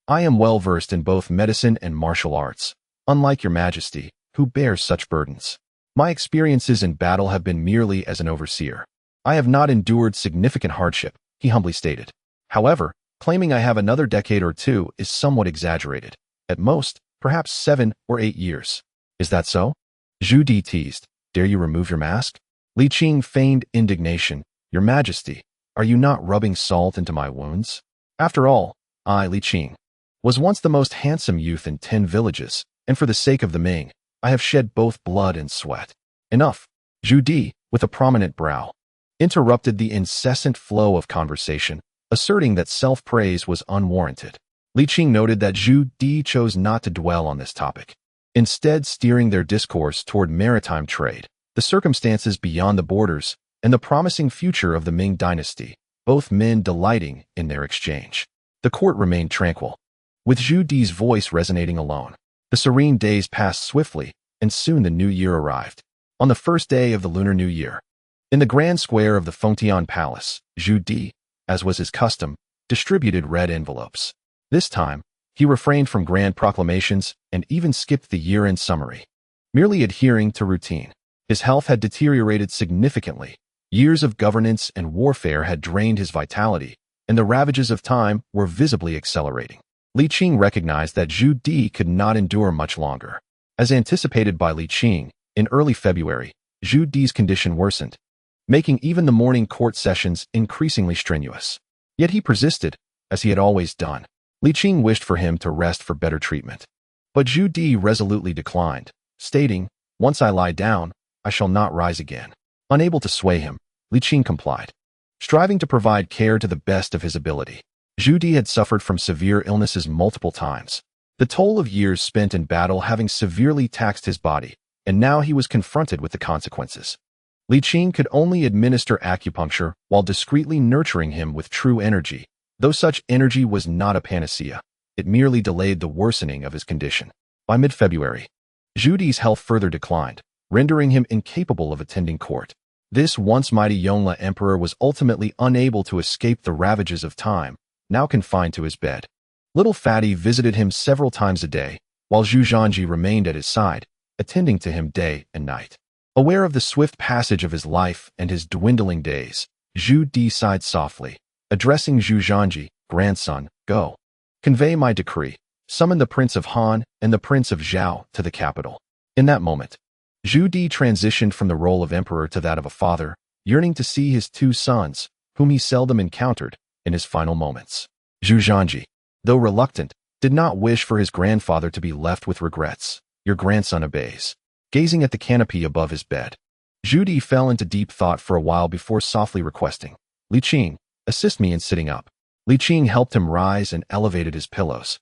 "I am well versed in both medicine and martial arts, unlike your Majesty, who bears such burdens. My experiences in battle have been merely as an overseer. I have not endured significant hardship," he humbly stated. "However, claiming I have another decade or 2 is somewhat exaggerated. At most, perhaps 7 or 8 years. Is that so?" Zhu Di teased. "Dare you remove your mask?" Li Qing feigned indignation. "Your Majesty, are you not rubbing salt into my wounds? After all, I, Li Qing, was once the most handsome youth in 10 villages, and for the sake of the Ming, I have shed both blood and sweat." "Enough." Zhu Di, with a prominent brow, interrupted the incessant flow of conversation, asserting that self-praise was unwarranted. Li Qing noted that Zhu Di chose not to dwell on this topic, instead steering their discourse toward maritime trade, the circumstances beyond the borders, and the promising future of the Ming dynasty, both men delighting in their exchange. The court remained tranquil, with Zhu Di's voice resonating alone. The serene days passed swiftly, and soon the new year arrived. On the first day of the Lunar New Year, in the grand square of the Qianqing Palace, Zhu Di, as was his custom, distributed red envelopes. This time, he refrained from grand proclamations and even skipped the year-end summary, merely adhering to routine. His health had deteriorated significantly. Years of governance and warfare had drained his vitality, and the ravages of time were visibly accelerating. Li Qing recognized that Zhu Di could not endure much longer. As anticipated by Li Qing, in early February, Zhu Di's condition worsened, making even the morning court sessions increasingly strenuous. Yet he persisted, as he had always done. Li Qing wished for him to rest for better treatment. But Zhu Di resolutely declined, stating, "Once I lie down, I shall not rise again." Unable to sway him, Li Qing complied, striving to provide care to the best of his ability. Zhu Di had suffered from severe illnesses multiple times, the toll of years spent in battle having severely taxed his body, and now he was confronted with the consequences. Li Qing could only administer acupuncture while discreetly nurturing him with true energy, though such energy was not a panacea. It merely delayed the worsening of his condition. By mid-February, Zhu Di's health further declined, rendering him incapable of attending court. This once mighty Yongle emperor was ultimately unable to escape the ravages of time, now confined to his bed. Little Fatty visited him several times a day, while Zhu Zhanji remained at his side, attending to him day and night. Aware of the swift passage of his life and his dwindling days, Zhu Di sighed softly, addressing Zhu Zhanji, grandson, go. Convey my decree. Summon the Prince of Han and the Prince of Zhao to the capital. In that moment, Zhu Di transitioned from the role of emperor to that of a father, yearning to see his two sons, whom he seldom encountered, in his final moments. Zhu Zhanji, though reluctant, did not wish for his grandfather to be left with regrets. Your grandson obeys. Gazing at the canopy above his bed, Zhu Di fell into deep thought for a while before softly requesting, Li Qing, assist me in sitting up. Li Qing helped him rise and elevated his pillows,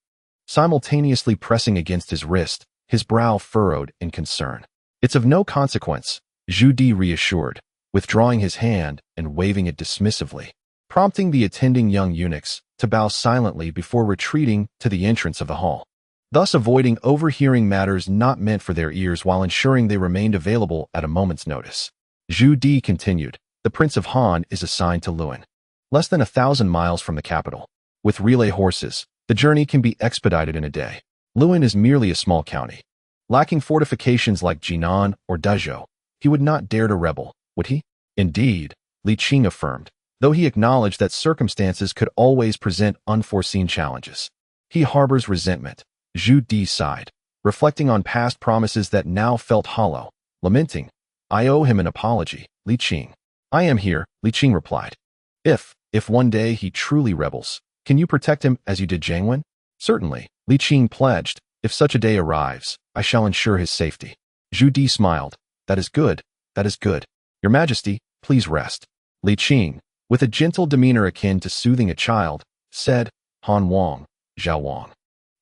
simultaneously pressing against his wrist, his brow furrowed in concern. It's of no consequence, Zhu Di reassured, withdrawing his hand and waving it dismissively, prompting the attending young eunuchs to bow silently before retreating to the entrance of the hall, thus avoiding overhearing matters not meant for their ears while ensuring they remained available at a moment's notice. Zhu Di continued, the Prince of Han is assigned to Luyện, less than 1,000 miles from the capital. With relay horses, the journey can be expedited in a day. Luyện is merely a small county. Lacking fortifications like Jinan or Dezhou, he would not dare to rebel, would he? Indeed, Li Qing affirmed, though he acknowledged that circumstances could always present unforeseen challenges. He harbors resentment. Zhu Di sighed, reflecting on past promises that now felt hollow, lamenting, I owe him an apology, Li Qing. I am here, Li Qing replied. If one day he truly rebels, can you protect him as you did Jiang Wen? Certainly, Li Qing pledged. If such a day arrives, I shall ensure his safety. Zhu Di smiled. That is good, that is good. Your Majesty, please rest. Li Qing, with a gentle demeanor akin to soothing a child, said, Han Wang, Zhao Wang.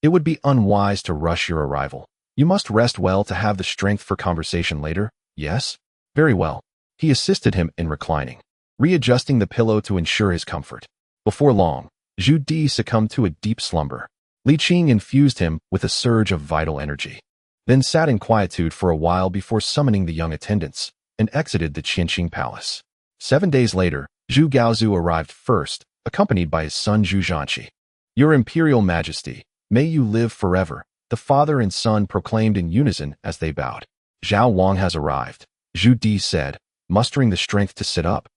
It would be unwise to rush your arrival. You must rest well to have the strength for conversation later, yes? Very well. He assisted him in reclining, readjusting the pillow to ensure his comfort. Before long, Zhu Di succumbed to a deep slumber. Li Qing infused him with a surge of vital energy, then sat in quietude for a while before summoning the young attendants and exited the Qianqing Palace. 7 days later, Zhu Gaozu arrived first, accompanied by his son Zhu Zhanji. Your Imperial Majesty, may you live forever, the father and son proclaimed in unison as they bowed. Zhao Wang has arrived, Zhu Di said, mustering the strength to sit up,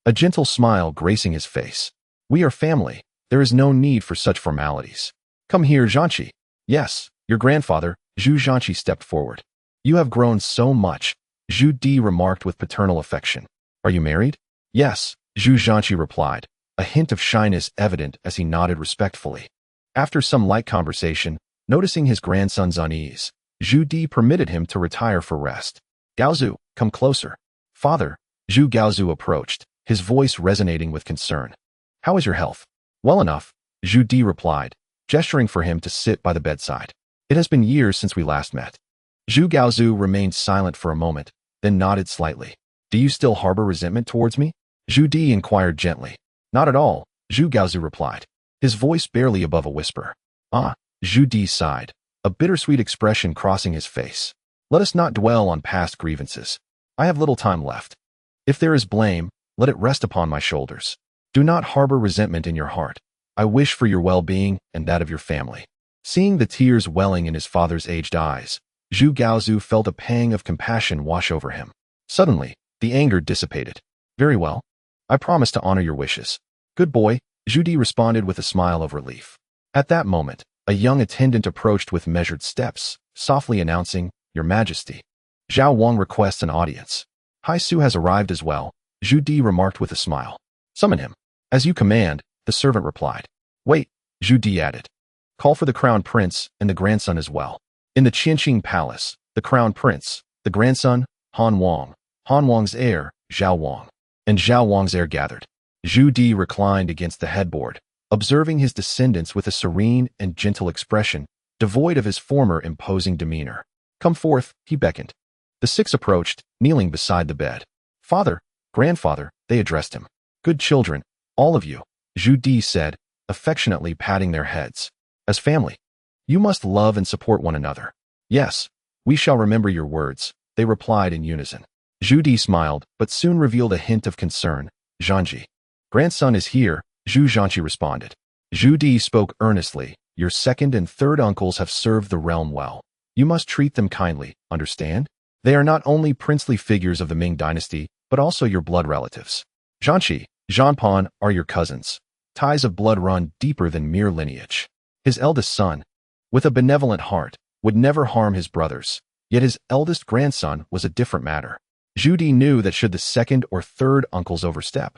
a gentle smile gracing his face. We are family. There is no need for such formalities. Come here, Zhanji. Yes, your grandfather, Zhu Zhanji stepped forward. You have grown so much, Zhu Di remarked with paternal affection. Are you married? Yes, Zhu Zhanji replied, a hint of shyness evident as he nodded respectfully. After some light conversation, noticing his grandson's unease, Zhu Di permitted him to retire for rest. Gaozu, come closer. Father, Zhu Gaozu approached, his voice resonating with concern. How is your health? Well enough, Zhu Di replied, gesturing for him to sit by the bedside. It has been years since we last met. Zhu Gaozu remained silent for a moment, then nodded slightly. Do you still harbor resentment towards me? Zhu Di inquired gently. Not at all, Zhu Gaozu replied, his voice barely above a whisper. Ah, Zhu Di sighed, a bittersweet expression crossing his face. Let us not dwell on past grievances. I have little time left. If there is blame, let it rest upon my shoulders. Do not harbor resentment in your heart. I wish for your well-being and that of your family. Seeing the tears welling in his father's aged eyes, Zhu Gaozu felt a pang of compassion wash over him. Suddenly, the anger dissipated. Very well. I promise to honor your wishes. Good boy, Zhu Di responded with a smile of relief. At that moment, a young attendant approached with measured steps, softly announcing, Your Majesty. Zhao Wang requests an audience. Hai Su has arrived as well, Zhu Di remarked with a smile. Summon him. As you command, the servant replied. Wait, Zhu Di added. Call for the crown prince and the grandson as well. In the Qianqing Palace, the crown prince, the grandson, Han Wang's heir, Zhao Wang, and Zhao Wang's heir gathered. Zhu Di reclined against the headboard, observing his descendants with a serene and gentle expression, devoid of his former imposing demeanor. Come forth, he beckoned. The 6 approached, kneeling beside the bed. Father, grandfather, they addressed him. Good children, all of you, Zhu Di said, affectionately patting their heads. As family, you must love and support one another. Yes, we shall remember your words, they replied in unison. Zhu Di smiled, but soon revealed a hint of concern. Zhanji. Grandson is here, Zhu Zhanji responded. Zhu Di spoke earnestly. Your second and third uncles have served the realm well. You must treat them kindly, understand? They are not only princely figures of the Ming dynasty, but also your blood relatives. Zhanqi, Zhanpan are your cousins. Ties of blood run deeper than mere lineage. His eldest son, with a benevolent heart, would never harm his brothers, yet his eldest grandson was a different matter. Zhu Di knew that should the second or third uncles overstep,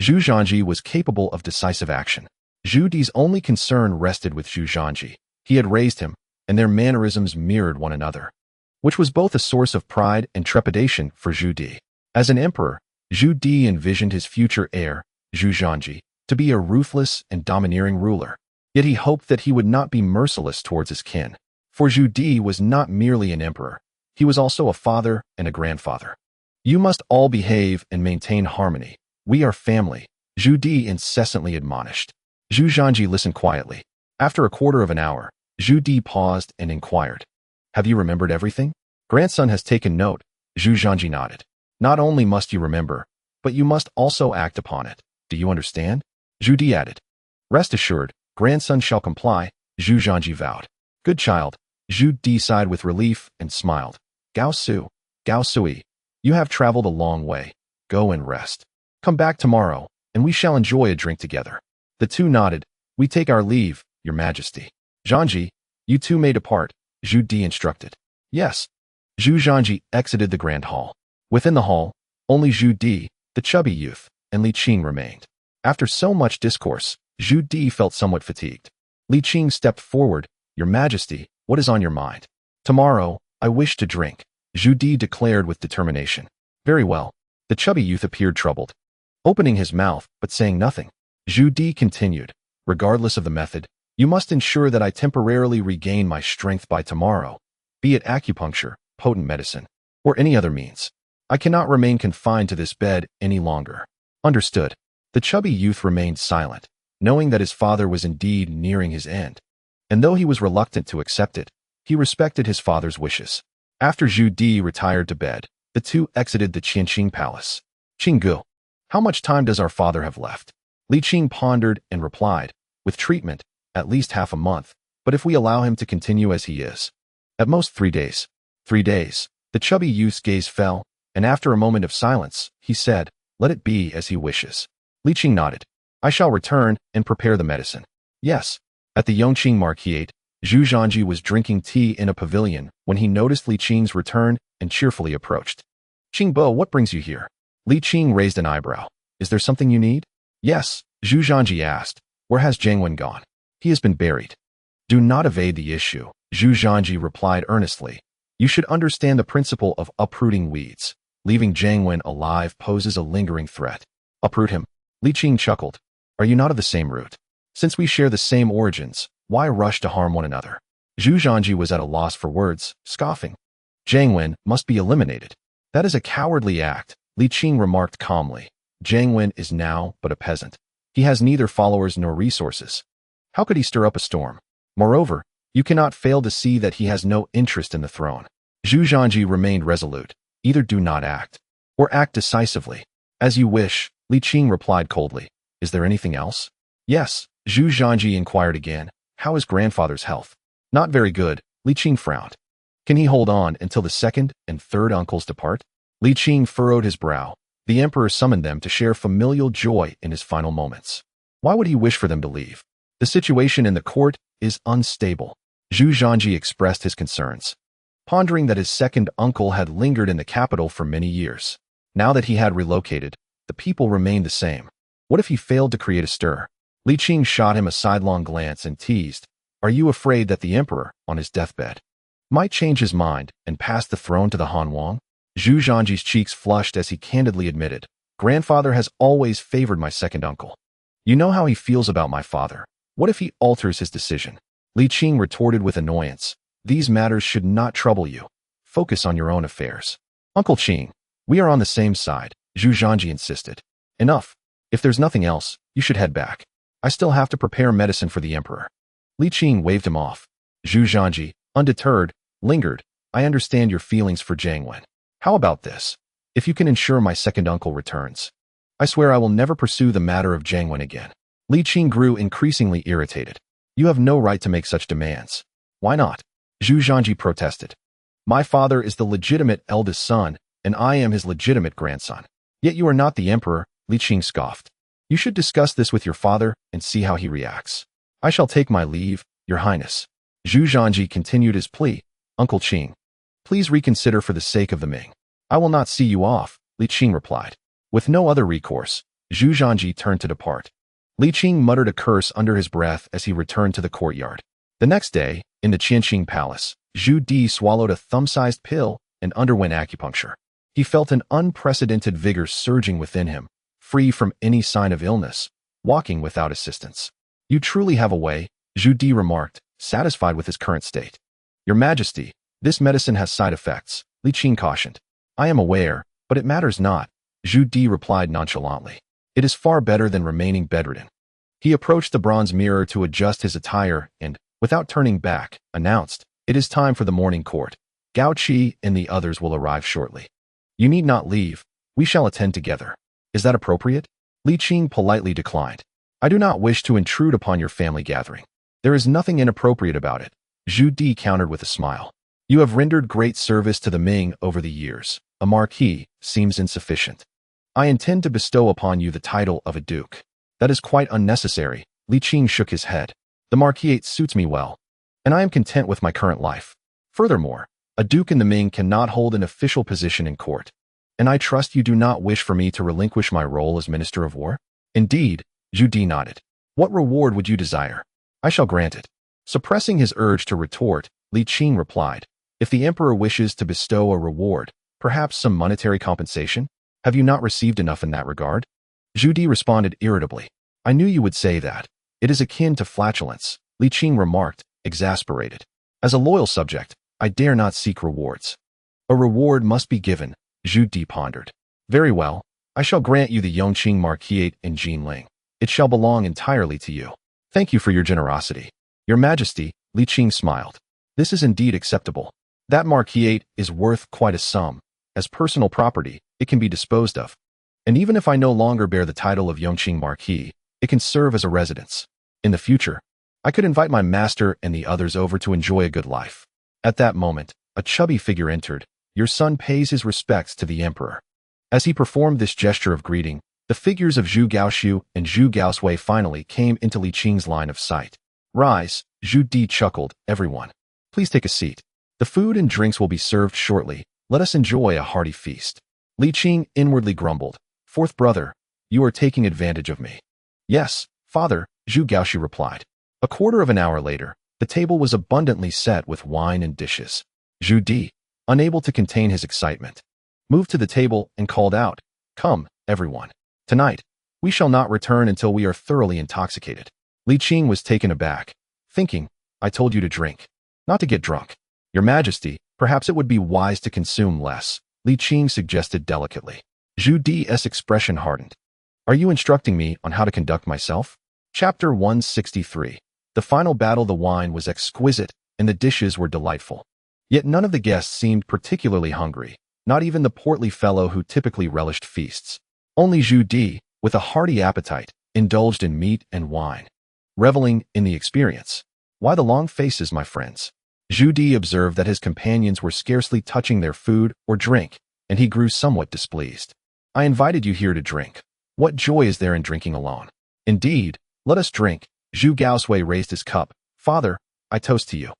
Zhu Zhanji was capable of decisive action. Zhu Di's only concern rested with Zhu Zhanji. He had raised him, and their mannerisms mirrored one another, which was both a source of pride and trepidation for Zhu Di. As an emperor, Zhu Di envisioned his future heir, Zhu Zhanji, to be a ruthless and domineering ruler. Yet he hoped that he would not be merciless towards his kin. For Zhu Di was not merely an emperor, he was also a father and a grandfather. You must all behave and maintain harmony. We are family, Zhu Di incessantly admonished. Zhu Zhanji listened quietly. After a quarter of an hour, Zhu Di paused and inquired, "Have you remembered everything?" "Grandson has taken note," Zhu Zhanji nodded. "Not only must you remember, but you must also act upon it. Do you understand?" Zhu Di added. "Rest assured, grandson shall comply," Zhu Zhanji vowed. "Good child," Zhu Di sighed with relief and smiled. Gao Sui, you have traveled a long way. Go and rest. Come back tomorrow, and we shall enjoy a drink together." The two nodded. "We take our leave, Your Majesty." "Zhanji, you two may depart," Zhu Di instructed. "Yes." Zhu Zhanji exited the grand hall. Within the hall, only Zhu Di, the chubby youth, and Li Qing remained. After so much discourse, Zhu Di felt somewhat fatigued. Li Qing stepped forward. "Your Majesty, what is on your mind?" "Tomorrow, I wish to drink," Zhu Di declared with determination. "Very well." The chubby youth appeared troubled, opening his mouth but saying nothing. Zhu Di continued, "Regardless of the method, you must ensure that I temporarily regain my strength by tomorrow, be it acupuncture, potent medicine, or any other means. I cannot remain confined to this bed any longer." "Understood." The chubby youth remained silent, knowing that his father was indeed nearing his end. And though he was reluctant to accept it, he respected his father's wishes. After Zhu Di retired to bed, the two exited the Qianqing Palace. "Qinggu, how much time does our father have left?" Li Qing pondered and replied, "With treatment, at least half a month, but if we allow him to continue as he is, at most 3 days. 3 days. The chubby youth's gaze fell, and after a moment of silence, he said, "Let it be as he wishes." Li Qing nodded. "I shall return and prepare the medicine." "Yes." At the Yongqing Marquis, Zhu Zhanji was drinking tea in a pavilion when he noticed Li Qing's return and cheerfully approached. "Qing Bo, what brings you here?" Li Qing raised an eyebrow. "Is there something you need?" "Yes," Zhu Zhanji asked. "Where has Jiangwen gone?" "He has been buried." "Do not evade the issue," Zhu Zhanji replied earnestly. "You should understand the principle of uprooting weeds. Leaving Jiangwen alive poses a lingering threat." "Uproot him?" Li Qing chuckled. "Are you not of the same root? Since we share the same origins, why rush to harm one another?" Zhu Zhanji was at a loss for words, scoffing. "Jiangwen must be eliminated." "That is a cowardly act," Li Qing remarked calmly. "Jiangwen is now but a peasant. He has neither followers nor resources. How could he stir up a storm? Moreover, you cannot fail to see that he has no interest in the throne." Zhu Zhanji remained resolute. "Either do not act, or act decisively." "As you wish," Li Qing replied coldly. "Is there anything else?" "Yes," Zhu Zhanji inquired again. "How is grandfather's health?" "Not very good," Li Qing frowned. "Can he hold on until the second and third uncles depart?" Li Qing furrowed his brow. The emperor summoned them to share familial joy in his final moments. Why would he wish for them to leave? The situation in the court is unstable. Zhu Zhanji expressed his concerns, pondering that his second uncle had lingered in the capital for many years. Now that he had relocated, the people remained the same. What if he failed to create a stir? Li Qing shot him a sidelong glance and teased, "Are you afraid that the emperor, on his deathbed, might change his mind and pass the throne to the Han Wang?" Zhu Zhanji's cheeks flushed as he candidly admitted, "Grandfather has always favored my second uncle. You know how he feels about my father. What if he alters his decision?" Li Qing retorted with annoyance, "These matters should not trouble you. Focus on your own affairs." "Uncle Qing, we are on the same side," Zhu Zhanji insisted. "Enough. If there's nothing else, you should head back. I still have to prepare medicine for the emperor." Li Qing waved him off. Zhu Zhanji, undeterred, lingered. "I understand your feelings for Jiangwen. How about this? If you can ensure my second uncle returns, I swear I will never pursue the matter of Jiangwen again." Li Qing grew increasingly irritated. "You have no right to make such demands." "Why not?" Zhu Zhanji protested. My father is the legitimate eldest son, and I am his legitimate grandson. Yet you are not the emperor, Li Qing scoffed. You should discuss this with your father and see how he reacts. I shall take my leave, your highness. Zhu Zhanji continued his plea. Uncle Qing, please reconsider for the sake of the Ming. I will not see you off, Li Qing replied. With no other recourse, Zhu Zhanji turned to depart. Li Qing muttered a curse under his breath as he returned to the courtyard. The next day, in the Qianqing Palace, Zhu Di swallowed a thumb-sized pill and underwent acupuncture. He felt an unprecedented vigor surging within him, free from any sign of illness, walking without assistance. You truly have a way, Zhu Di remarked, satisfied with his current state. Your Majesty, this medicine has side effects, Li Qing cautioned. I am aware, but it matters not, Zhu Di replied nonchalantly. It is far better than remaining bedridden. He approached the bronze mirror to adjust his attire and, without turning back, announced, It is time for the morning court. Gao Qi and the others will arrive shortly. You need not leave. We shall attend together. Is that appropriate? Li Qing politely declined. I do not wish to intrude upon your family gathering. There is nothing inappropriate about it, Zhu Di countered with a smile. You have rendered great service to the Ming over the years. A marquis seems insufficient. I intend to bestow upon you the title of a duke. That is quite unnecessary, Li Qing shook his head. The marquisate suits me well, and I am content with my current life. Furthermore, a duke in the Ming cannot hold an official position in court, and I trust you do not wish for me to relinquish my role as Minister of War? Indeed, Zhu Di nodded. What reward would you desire? I shall grant it. Suppressing his urge to retort, Li Qing replied, If the emperor wishes to bestow a reward, perhaps some monetary compensation? Have you not received enough in that regard? Zhu Di responded irritably. I knew you would say that. It is akin to flatulence, Li Qing remarked, exasperated. As a loyal subject, I dare not seek rewards. A reward must be given, Zhu Di pondered. Very well, I shall grant you the Yongqing Marquis in Jinling. It shall belong entirely to you. Thank you for your generosity. Your Majesty, Li Qing smiled. This is indeed acceptable. That Marquis is worth quite a sum. As personal property, it can be disposed of. And even if I no longer bear the title of Yongqing Marquis, it can serve as a residence. In the future, I could invite my master and the others over to enjoy a good life. At that moment, a chubby figure entered. Your son pays his respects to the emperor. As he performed this gesture of greeting, the figures of Zhu Gaoxiu and Zhu Gaosui finally came into Li Qing's line of sight. Rise, Zhu Di chuckled, everyone. Please take a seat. The food and drinks will be served shortly. Let us enjoy a hearty feast. Li Qing inwardly grumbled. Fourth brother, you are taking advantage of me. Yes, father, Zhu Gaoxiu replied. A quarter of an hour later, the table was abundantly set with wine and dishes. Zhu Di, unable to contain his excitement, moved to the table and called out, Come, everyone. Tonight, we shall not return until we are thoroughly intoxicated. Li Qing was taken aback, thinking, I told you to drink, not to get drunk. Your Majesty, perhaps it would be wise to consume less, Li Qing suggested delicately. Zhu Di's expression hardened. Are you instructing me on how to conduct myself? Chapter 163. The final battle. The wine was exquisite, and the dishes were delightful. Yet none of the guests seemed particularly hungry, not even the portly fellow who typically relished feasts. Only Zhu Di, with a hearty appetite, indulged in meat and wine, reveling in the experience. Why the long faces, my friends? Zhu Di observed that his companions were scarcely touching their food or drink, and he grew somewhat displeased. I invited you here to drink. What joy is there in drinking alone? Indeed, let us drink. Zhu Gaosui raised his cup. Father, I toast to you.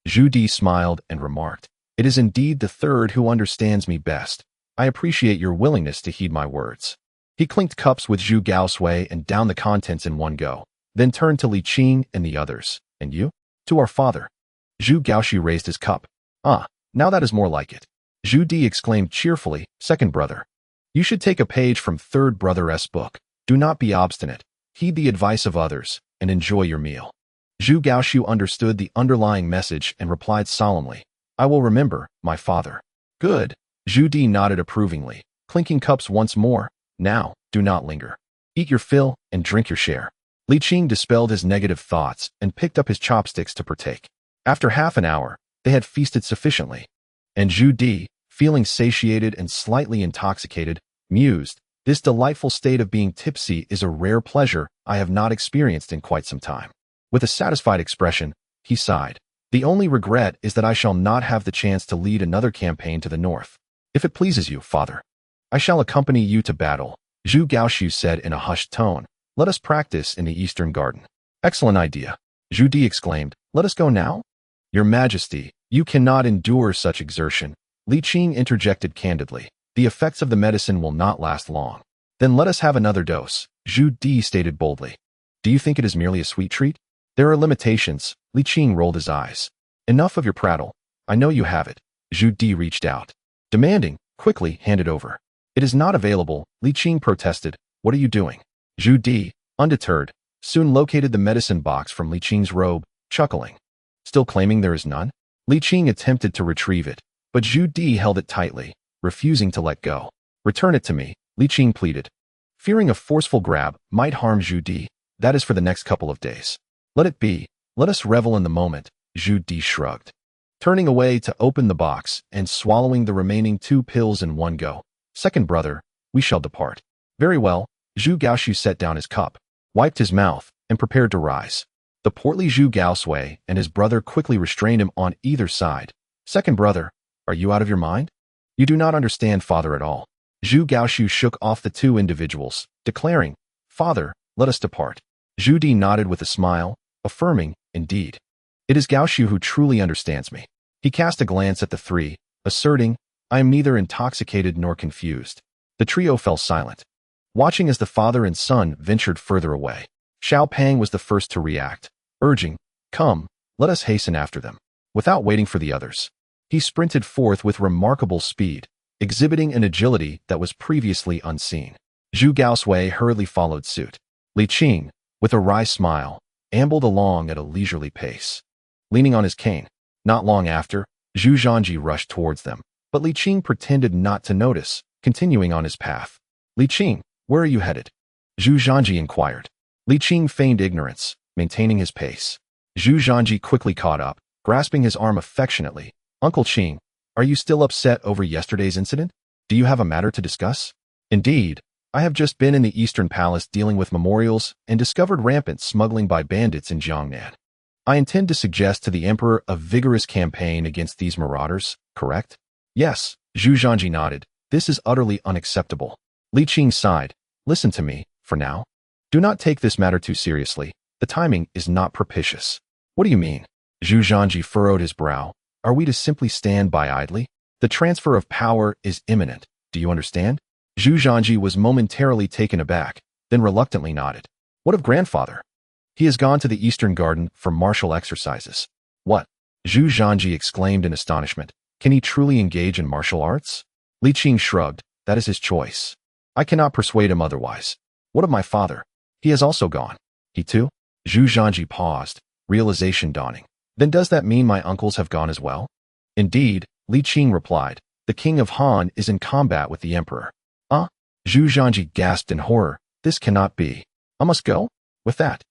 Zhu Di smiled and remarked, It is indeed the third who understands me best. I appreciate your willingness to heed my words. He clinked cups with Zhu Gaosui and downed the contents in one go, then turned to Li Qing and the others. And you? To our father. Zhu Gaoxiu raised his cup. Ah, now that is more like it. Zhu Di exclaimed cheerfully, Second brother. You should take a page from third brother's book. Do not be obstinate. Heed the advice of others, and enjoy your meal. Zhu Gaoxiu understood the underlying message and replied solemnly, I will remember, my father. Good. Zhu Di nodded approvingly, clinking cups once more. Now, do not linger. Eat your fill and drink your share. Li Qing dispelled his negative thoughts and picked up his chopsticks to partake. After half an hour, they had feasted sufficiently. And Zhu Di, feeling satiated and slightly intoxicated, mused, This delightful state of being tipsy is a rare pleasure I have not experienced in quite some time. With a satisfied expression, he sighed. The only regret is that I shall not have the chance to lead another campaign to the north. If it pleases you, father, I shall accompany you to battle, Zhu Gaoxiu said in a hushed tone. Let us practice in the Eastern Garden. Excellent idea, Zhu Di exclaimed. Let us go now? Your Majesty, you cannot endure such exertion, Li Qing interjected candidly. The effects of the medicine will not last long. Then let us have another dose, Zhu Di stated boldly. Do you think it is merely a sweet treat? There are limitations, Li Qing rolled his eyes. Enough of your prattle. I know you have it. Zhu Di reached out, demanding, quickly, hand it over. It is not available, Li Qing protested. What are you doing? Zhu Di, undeterred, soon located the medicine box from Li Qing's robe, chuckling. Still claiming there is none? Li Qing attempted to retrieve it, but Zhu Di held it tightly, refusing to let go. Return it to me, Li Qing pleaded. Fearing a forceful grab might harm Zhu Di, that is for the next couple of days. Let it be. Let us revel in the moment, Zhu Di shrugged, turning away to open the box and swallowing the remaining 2 pills in one go. Second brother, we shall depart. Very well, Zhu Gaoxiu set down his cup, wiped his mouth, and prepared to rise. The portly Zhu Gaosui and his brother quickly restrained him on either side. Second brother, are you out of your mind? You do not understand father at all. Zhu Gaoxiu shook off the 2 individuals, declaring, Father, let us depart. Zhu Di nodded with a smile, affirming, indeed. It is Gaoxiu who truly understands me. He cast a glance at the 3, asserting, I am neither intoxicated nor confused. The trio fell silent, watching as the father and son ventured further away. Xiao Pang was the first to react, urging, Come, let us hasten after them. Without waiting for the others, he sprinted forth with remarkable speed, exhibiting an agility that was previously unseen. Zhu Gaosui hurriedly followed suit. Li Qing, with a wry smile, ambled along at a leisurely pace, leaning on his cane. Not long after, Zhu Zhanji rushed towards them, but Li Qing pretended not to notice, continuing on his path. Li Qing, where are you headed? Zhu Zhanji inquired. Li Qing feigned ignorance, maintaining his pace. Zhu Zhanji quickly caught up, grasping his arm affectionately. Uncle Qing, are you still upset over yesterday's incident? Do you have a matter to discuss? Indeed, I have just been in the Eastern Palace dealing with memorials and discovered rampant smuggling by bandits in Jiangnan. I intend to suggest to the Emperor a vigorous campaign against these marauders, correct? Yes, Zhu Zhanji nodded. This is utterly unacceptable. Li Qing sighed. Listen to me, for now. Do not take this matter too seriously. The timing is not propitious. What do you mean? Zhu Zhanji furrowed his brow. Are we to simply stand by idly? The transfer of power is imminent. Do you understand? Zhu Zhanji was momentarily taken aback, then reluctantly nodded. What of grandfather? He has gone to the Eastern Garden for martial exercises. What? Zhu Zhanji exclaimed in astonishment. Can he truly engage in martial arts? Li Qing shrugged. That is his choice. I cannot persuade him otherwise. What of my father? He has also gone. He too? Zhu Zhanji paused, realization dawning. Then does that mean my uncles have gone as well? Indeed, Li Qing replied. The king of Han is in combat with the emperor. Zhu Zhanji gasped in horror. This cannot be. I must go? With that,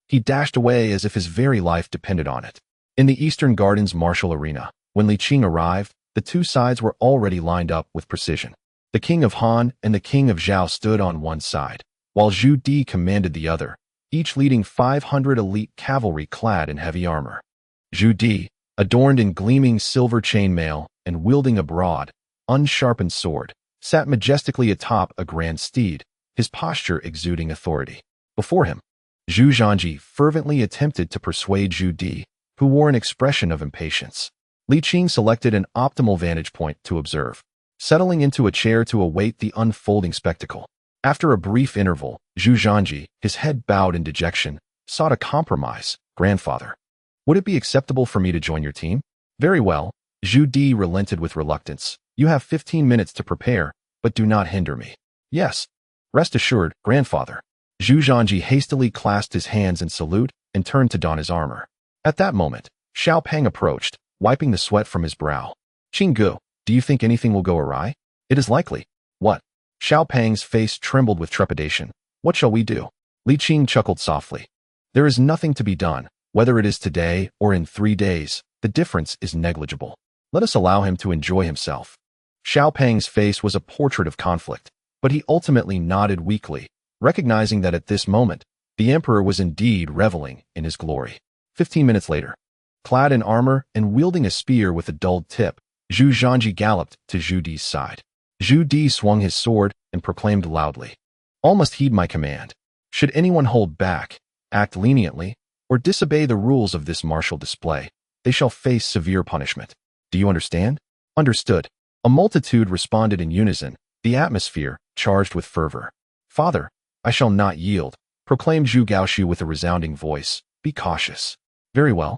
he dashed away as if his very life depended on it. In the Eastern Garden's martial arena, when Li Qing arrived, the 2 sides were already lined up with precision. The king of Han and the king of Zhao stood on one side, while Zhu Di commanded the other, each leading 500 elite cavalry clad in heavy armor. Zhu Di, adorned in gleaming silver chainmail and wielding a broad, unsharpened sword, sat majestically atop a grand steed, his posture exuding authority. Before him, Zhu Zhanji fervently attempted to persuade Zhu Di, who wore an expression of impatience. Li Qing selected an optimal vantage point to observe, settling into a chair to await the unfolding spectacle. After a brief interval, Zhu Zhanji, his head bowed in dejection, sought a compromise. Grandfather, would it be acceptable for me to join your team? Very well, Zhu Di relented with reluctance. You have 15 minutes to prepare, but do not hinder me. Yes, rest assured, grandfather. Zhu Zhanji hastily clasped his hands in salute and turned to don his armor. At that moment, Xiao Pang approached, wiping the sweat from his brow. Qinggu, do you think anything will go awry? It is likely. What? Xiao Pang's face trembled with trepidation. What shall we do? Li Qing chuckled softly. There is nothing to be done. Whether it is today or in 3 days, the difference is negligible. Let us allow him to enjoy himself. Xiao Pang's face was a portrait of conflict, but he ultimately nodded weakly, recognizing that at this moment, the emperor was indeed reveling in his glory. 15 minutes later, Clad in armor and wielding a spear with a dulled tip, Zhu Zhanji galloped to Zhu Di's side. Zhu Di swung his sword and proclaimed loudly, "All must heed my command. Should anyone hold back, act leniently, or disobey the rules of this martial display, they shall face severe punishment. Do you understand?" "Understood." A multitude responded in unison, the atmosphere charged with fervor. "Father, I shall not yield," proclaimed Zhu Gaoxiu with a resounding voice. "Be cautious." "Very well.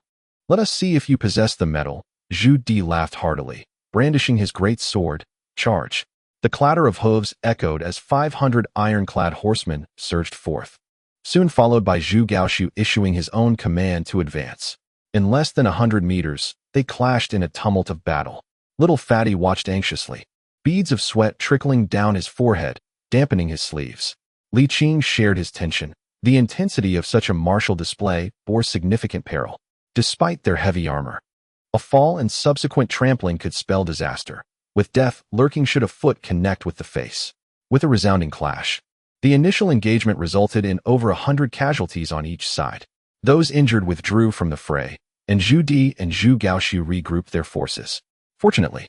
Let us see if you possess the metal." Zhu Di laughed heartily, brandishing his great sword. "Charge." The clatter of hooves echoed as 500 ironclad horsemen surged forth, soon followed by Zhu Gaoxiu issuing his own command to advance. In less than 100 meters, they clashed in a tumult of battle. Little Fatty watched anxiously, beads of sweat trickling down his forehead, dampening his sleeves. Li Qing shared his tension. The intensity of such a martial display bore significant peril. Despite their heavy armor, a fall and subsequent trampling could spell disaster, with death lurking should a foot connect with the face. With a resounding clash, the initial engagement resulted in over 100 casualties on each side. Those injured withdrew from the fray, and Zhu Di and Zhu Gaoxiu regrouped their forces. Fortunately,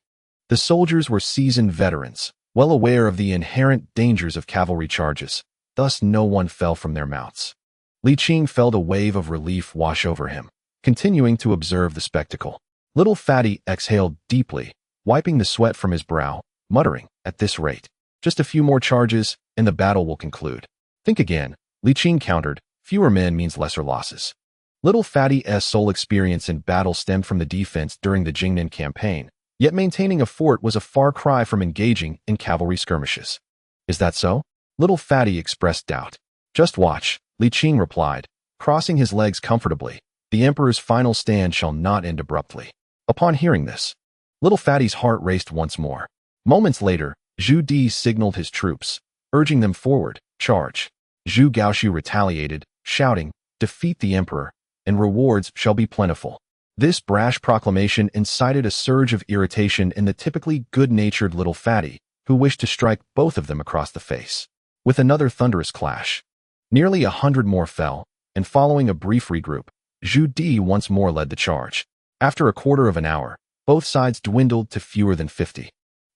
the soldiers were seasoned veterans, well aware of the inherent dangers of cavalry charges, thus no one fell from their mounts. Li Qing felt a wave of relief wash over him, continuing to observe the spectacle. Little Fatty exhaled deeply, wiping the sweat from his brow, muttering, "At this rate, just a few more charges, and the battle will conclude." "Think again," Li Qing countered. "Fewer men means lesser losses." Little Fatty's sole experience in battle stemmed from the defense during the Jingnan campaign, yet maintaining a fort was a far cry from engaging in cavalry skirmishes. "Is that so?" Little Fatty expressed doubt. "Just watch," Li Qing replied, crossing his legs comfortably. "The Emperor's final stand shall not end abruptly." Upon hearing this, Little Fatty's heart raced once more. Moments later, Zhu Di signaled his troops, urging them forward. "Charge." Zhu Gaoxiu retaliated, shouting, "Defeat the Emperor, and rewards shall be plentiful." This brash proclamation incited a surge of irritation in the typically good-natured Little Fatty, who wished to strike both of them across the face. With another thunderous clash, nearly 100 more fell, and following a brief regroup, Zhu Di once more led the charge. After a quarter of an hour, both sides dwindled to fewer than 50.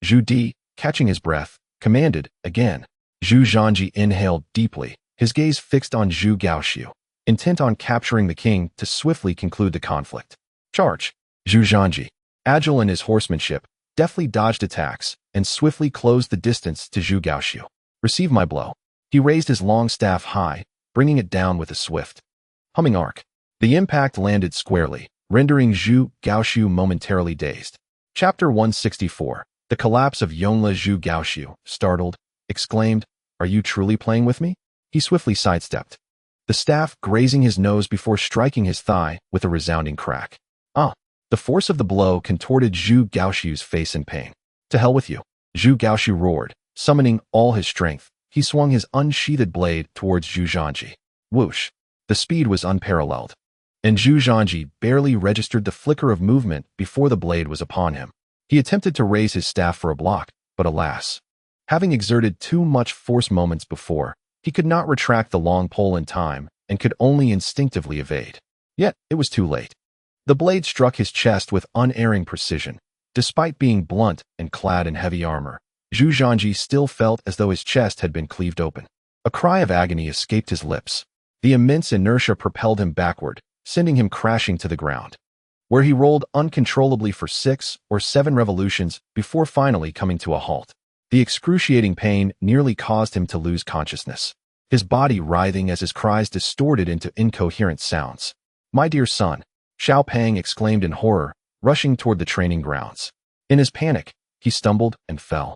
Zhu Di, catching his breath, commanded again. Zhu Zhanji inhaled deeply, his gaze fixed on Zhu Gaoxiu, intent on capturing the king to swiftly conclude the conflict. "Charge." Zhu Zhanji, agile in his horsemanship, deftly dodged attacks and swiftly closed the distance to Zhu Gaoxiu. "Receive my blow." He raised his long staff high, bringing it down with a swift, humming arc. The impact landed squarely, rendering Zhu Gaoxiu momentarily dazed. Chapter 164. The collapse of Yongla. Zhu Gaoxiu, startled, exclaimed, "Are you truly playing with me?" He swiftly sidestepped, the staff grazing his nose before striking his thigh with a resounding crack. "Ah!" The force of the blow contorted Zhu Gaoxiu's face in pain. "To hell with you!" Zhu Gaoxiu roared, summoning all his strength. He swung his unsheathed blade towards Zhu Zhanji. Whoosh! The speed was unparalleled, and Zhu Zhanji barely registered the flicker of movement before the blade was upon him. He attempted to raise his staff for a block, but alas, having exerted too much force moments before, he could not retract the long pole in time and could only instinctively evade. Yet it was too late. The blade struck his chest with unerring precision. Despite being blunt and clad in heavy armor, Zhu Zhanji still felt as though his chest had been cleaved open. A cry of agony escaped his lips. The immense inertia propelled him backward, sending him crashing to the ground, where he rolled uncontrollably for 6 or 7 revolutions before finally coming to a halt. The excruciating pain nearly caused him to lose consciousness, his body writhing as his cries distorted into incoherent sounds. "My dear son," Xiao Pang exclaimed in horror, rushing toward the training grounds. In his panic, he stumbled and fell.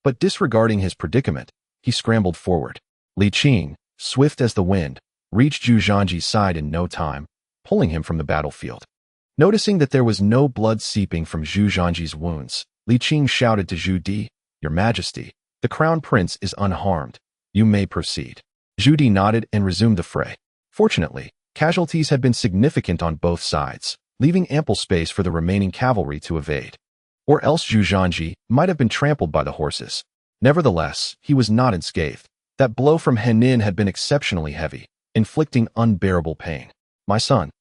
But disregarding his predicament, he scrambled forward. Li Qing, swift as the wind, reached Zhu Zhanji's side in no time, pulling him from the battlefield. Noticing that there was no blood seeping from Zhu Zhanji's wounds, Li Qing shouted to Zhu Di, "Your Majesty, the crown prince is unharmed. You may proceed." Zhu Di nodded and resumed the fray. Fortunately, casualties had been significant on both sides, leaving ample space for the remaining cavalry to evade. Or else Zhu Zhanji might have been trampled by the horses. Nevertheless, he was not unscathed. That blow from Henin had been exceptionally heavy, inflicting unbearable pain. "My son,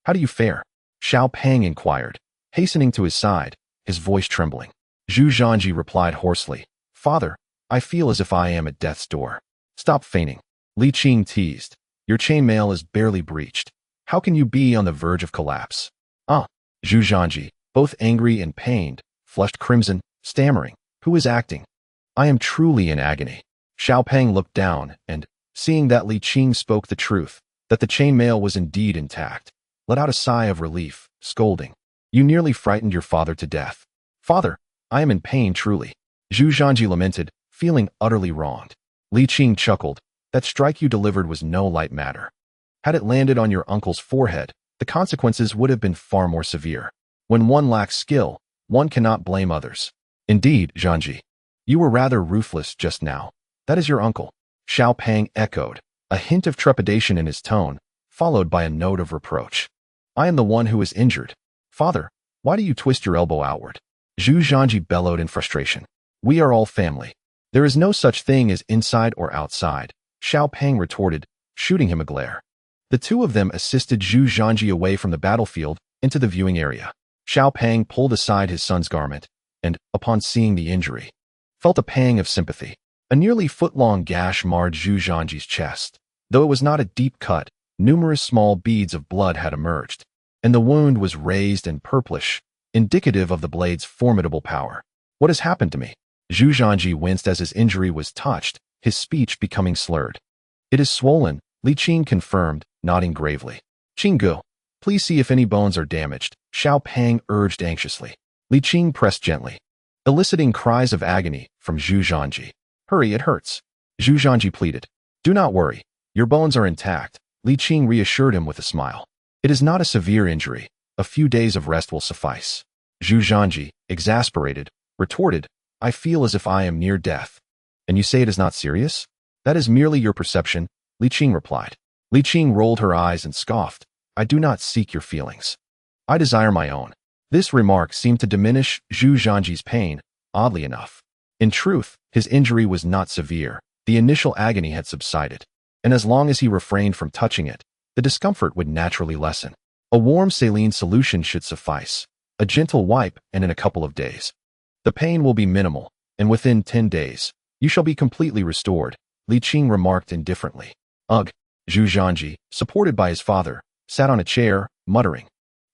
how do you fare?" Xiao Pang inquired, hastening to his side, his voice trembling. Zhu Zhanji replied hoarsely, "Father, I feel as if I am at death's door." "Stop feigning." Li Qing teased. "Your chainmail is barely breached. How can you be on the verge of collapse?" Zhu Zhanji, both angry and pained, flushed crimson, stammering, "Who is acting? I am truly in agony." Xiao Pang looked down and, seeing that Li Qing spoke the truth, that the chainmail was indeed intact, let out a sigh of relief, scolding, "You nearly frightened your father to death." "Father, I am in pain truly." Zhu Zhanji lamented, feeling utterly wronged. Li Qing chuckled, "That strike you delivered was no light matter. Had it landed on your uncle's forehead, the consequences would have been far more severe. When one lacks skill, one cannot blame others." "Indeed, Zhanji. You were rather ruthless just now. That is your uncle." Xiao Pang echoed, a hint of trepidation in his tone, followed by a note of reproach. "I am the one who is injured. Father, why do you twist your elbow outward?" Zhu Zhanji bellowed in frustration. "We are all family. There is no such thing as inside or outside," Xiao Pang retorted, shooting him a glare. The two of them assisted Zhu Zhanji away from the battlefield into the viewing area. Xiao Pang pulled aside his son's garment and, upon seeing the injury, felt a pang of sympathy. A nearly foot-long gash marred Zhu Zhanji's chest. Though it was not a deep cut, numerous small beads of blood had emerged, and the wound was raised and purplish, indicative of the blade's formidable power. "What has happened to me?" Zhu Zhanji winced as his injury was touched, his speech becoming slurred. "It is swollen," Li Qing confirmed, nodding gravely. "Qinggu, please see if any bones are damaged," Xiao Pang urged anxiously. Li Qing pressed gently, eliciting cries of agony from Zhu Zhanji. "Hurry, it hurts." Zhu Zhanji pleaded. "Do not worry, your bones are intact," Li Qing reassured him with a smile. "It is not a severe injury. A few days of rest will suffice." Zhu Zhanji, exasperated, retorted, "I feel as if I am near death. And you say it is not serious?" "That is merely your perception," Li Qing replied. Li Qing rolled her eyes and scoffed, "I do not seek your feelings. I desire my own." This remark seemed to diminish Zhu Zhanji's pain, oddly enough. In truth, his injury was not severe, the initial agony had subsided, and as long as he refrained from touching it, the discomfort would naturally lessen. A warm saline solution should suffice, a gentle wipe, and in a couple of days. The pain will be minimal, and within 10 days, you shall be completely restored, Li Qing remarked indifferently. "Ugh." Zhu Zhanji, supported by his father, sat on a chair, muttering,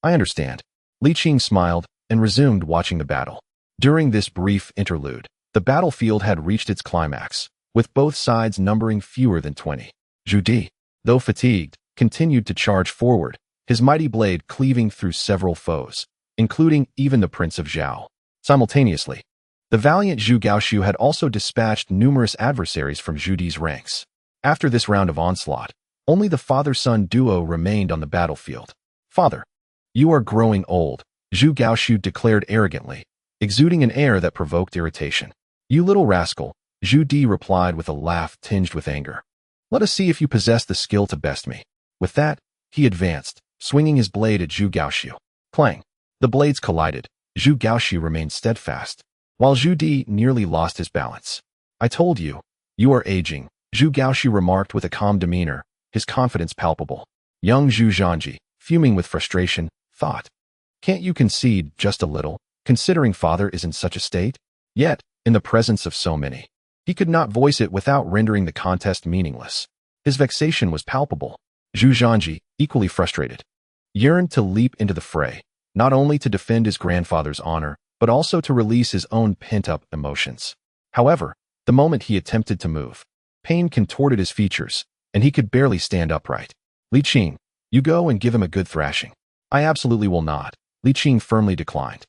"I understand." Li Qing smiled and resumed watching the battle. During this brief interlude, the battlefield had reached its climax, with both sides numbering fewer than 20. Zhu Di, though fatigued, continued to charge forward, his mighty blade cleaving through several foes, including even the Prince of Zhao. Simultaneously, the valiant Zhu Gaoxiu had also dispatched numerous adversaries from Zhu Di's ranks. After this round of onslaught, only the father-son duo remained on the battlefield. "Father, you are growing old," Zhu Gaoxiu declared arrogantly, exuding an air that provoked irritation. "You little rascal," Zhu Di replied with a laugh tinged with anger. "Let us see if you possess the skill to best me." With that, he advanced, swinging his blade at Zhu Gaoxiu. Clang! The blades collided. Zhu Gaoxiu remained steadfast, while Zhu Di nearly lost his balance. "I told you, you are aging," Zhu Gaoxiu remarked with a calm demeanor, his confidence palpable. Young Zhu Zhanji, fuming with frustration, thought, "Can't you concede just a little, considering father is in such a state?" Yet, in the presence of so many, he could not voice it without rendering the contest meaningless. His vexation was palpable. Zhu Zhanji, equally frustrated, yearned to leap into the fray, not only to defend his grandfather's honor, but also to release his own pent-up emotions. However, the moment he attempted to move, pain contorted his features, and he could barely stand upright. "Li Qing, you go and give him a good thrashing." "I absolutely will not," Li Qing firmly declined.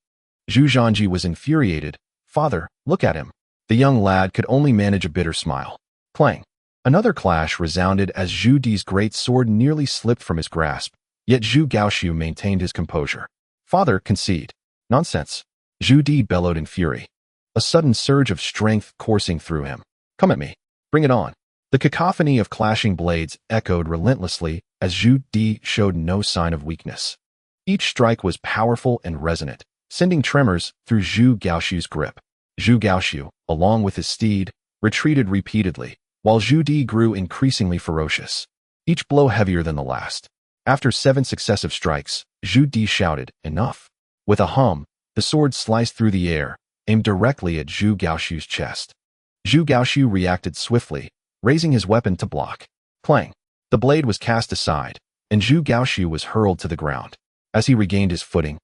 Zhu Zhanji was infuriated. "Father, look at him." The young lad could only manage a bitter smile. Clang! Another clash resounded as Zhu Di's great sword nearly slipped from his grasp, yet Zhu Gaoxiu maintained his composure. "Father, concede." "Nonsense," Zhu Di bellowed in fury, a sudden surge of strength coursing through him. "Come at me. Bring it on." The cacophony of clashing blades echoed relentlessly as Zhu Di showed no sign of weakness. Each strike was powerful and resonant, sending tremors through Zhu Gaoxiu's grip. Zhu Gaoxiu, along with his steed, retreated repeatedly, while Zhu Di grew increasingly ferocious, each blow heavier than the last. After 7 successive strikes, Zhu Di shouted, "Enough." With a hum, the sword sliced through the air, aimed directly at Zhu Gaoxiu's chest. Zhu Gaoxiu reacted swiftly, raising his weapon to block. Clang! The blade was cast aside, and Zhu Gaoxiu was hurled to the ground. As he regained his footing,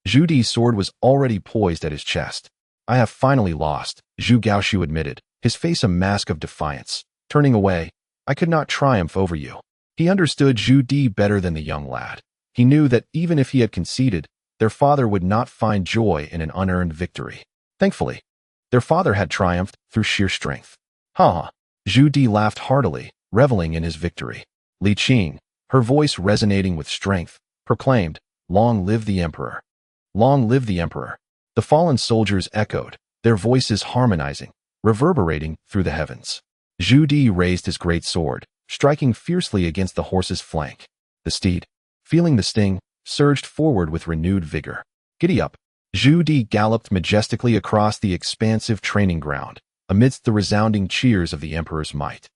Zhu Di's sword was already poised at his chest. "I have finally lost," Zhu Gaoxiu admitted, his face a mask of defiance. Turning away, "I could not triumph over you." He understood Zhu Di better than the young lad. He knew that even if he had conceded, their father would not find joy in an unearned victory. Thankfully, their father had triumphed through sheer strength. Ha ha! Zhu Di laughed heartily, reveling in his victory. Li Qing, her voice resonating with strength, proclaimed, "Long live the emperor! Long live the emperor!" The fallen soldiers echoed, their voices harmonizing, reverberating through the heavens. Zhu Di raised his great sword, striking fiercely against the horse's flank. The steed, feeling the sting, surged forward with renewed vigor. "Giddy up!" Zhu Di galloped majestically across the expansive training ground, amidst the resounding cheers of the emperor's might.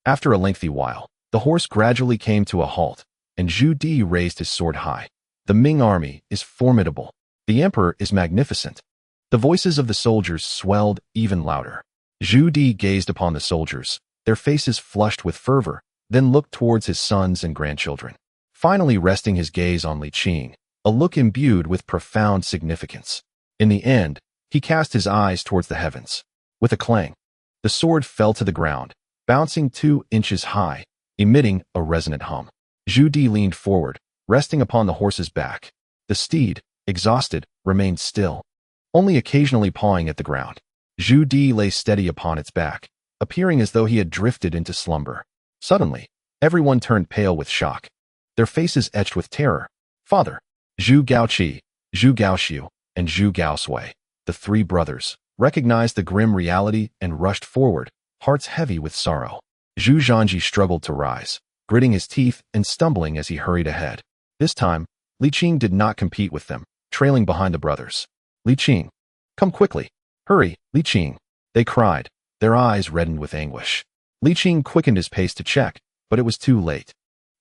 After a lengthy while, the horse gradually came to a halt, and Zhu Di raised his sword high. "The Ming army is formidable. The emperor is magnificent." The voices of the soldiers swelled even louder. Zhu Di gazed upon the soldiers, their faces flushed with fervor, then looked towards his sons and grandchildren. Finally resting his gaze on Li Qing, a look imbued with profound significance. In the end, he cast his eyes towards the heavens. With a clang, the sword fell to the ground, bouncing 2 inches high, emitting a resonant hum. Zhu Di leaned forward, resting upon the horse's back. The steed, exhausted, remained still, only occasionally pawing at the ground. Zhu Di lay steady upon its back, appearing as though he had drifted into slumber. Suddenly, everyone turned pale with shock, their faces etched with terror. "Father!" Zhu Gaoqi, Zhu Gaoxiu, and Zhu Gaosui, the 3 brothers, recognized the grim reality and rushed forward, hearts heavy with sorrow. Zhu Zhanji struggled to rise, gritting his teeth and stumbling as he hurried ahead. This time, Li Qing did not compete with them, trailing behind the brothers. "Li Qing, come quickly! Hurry, Li Qing!" they cried, their eyes reddened with anguish. Li Qing quickened his pace to check, but it was too late.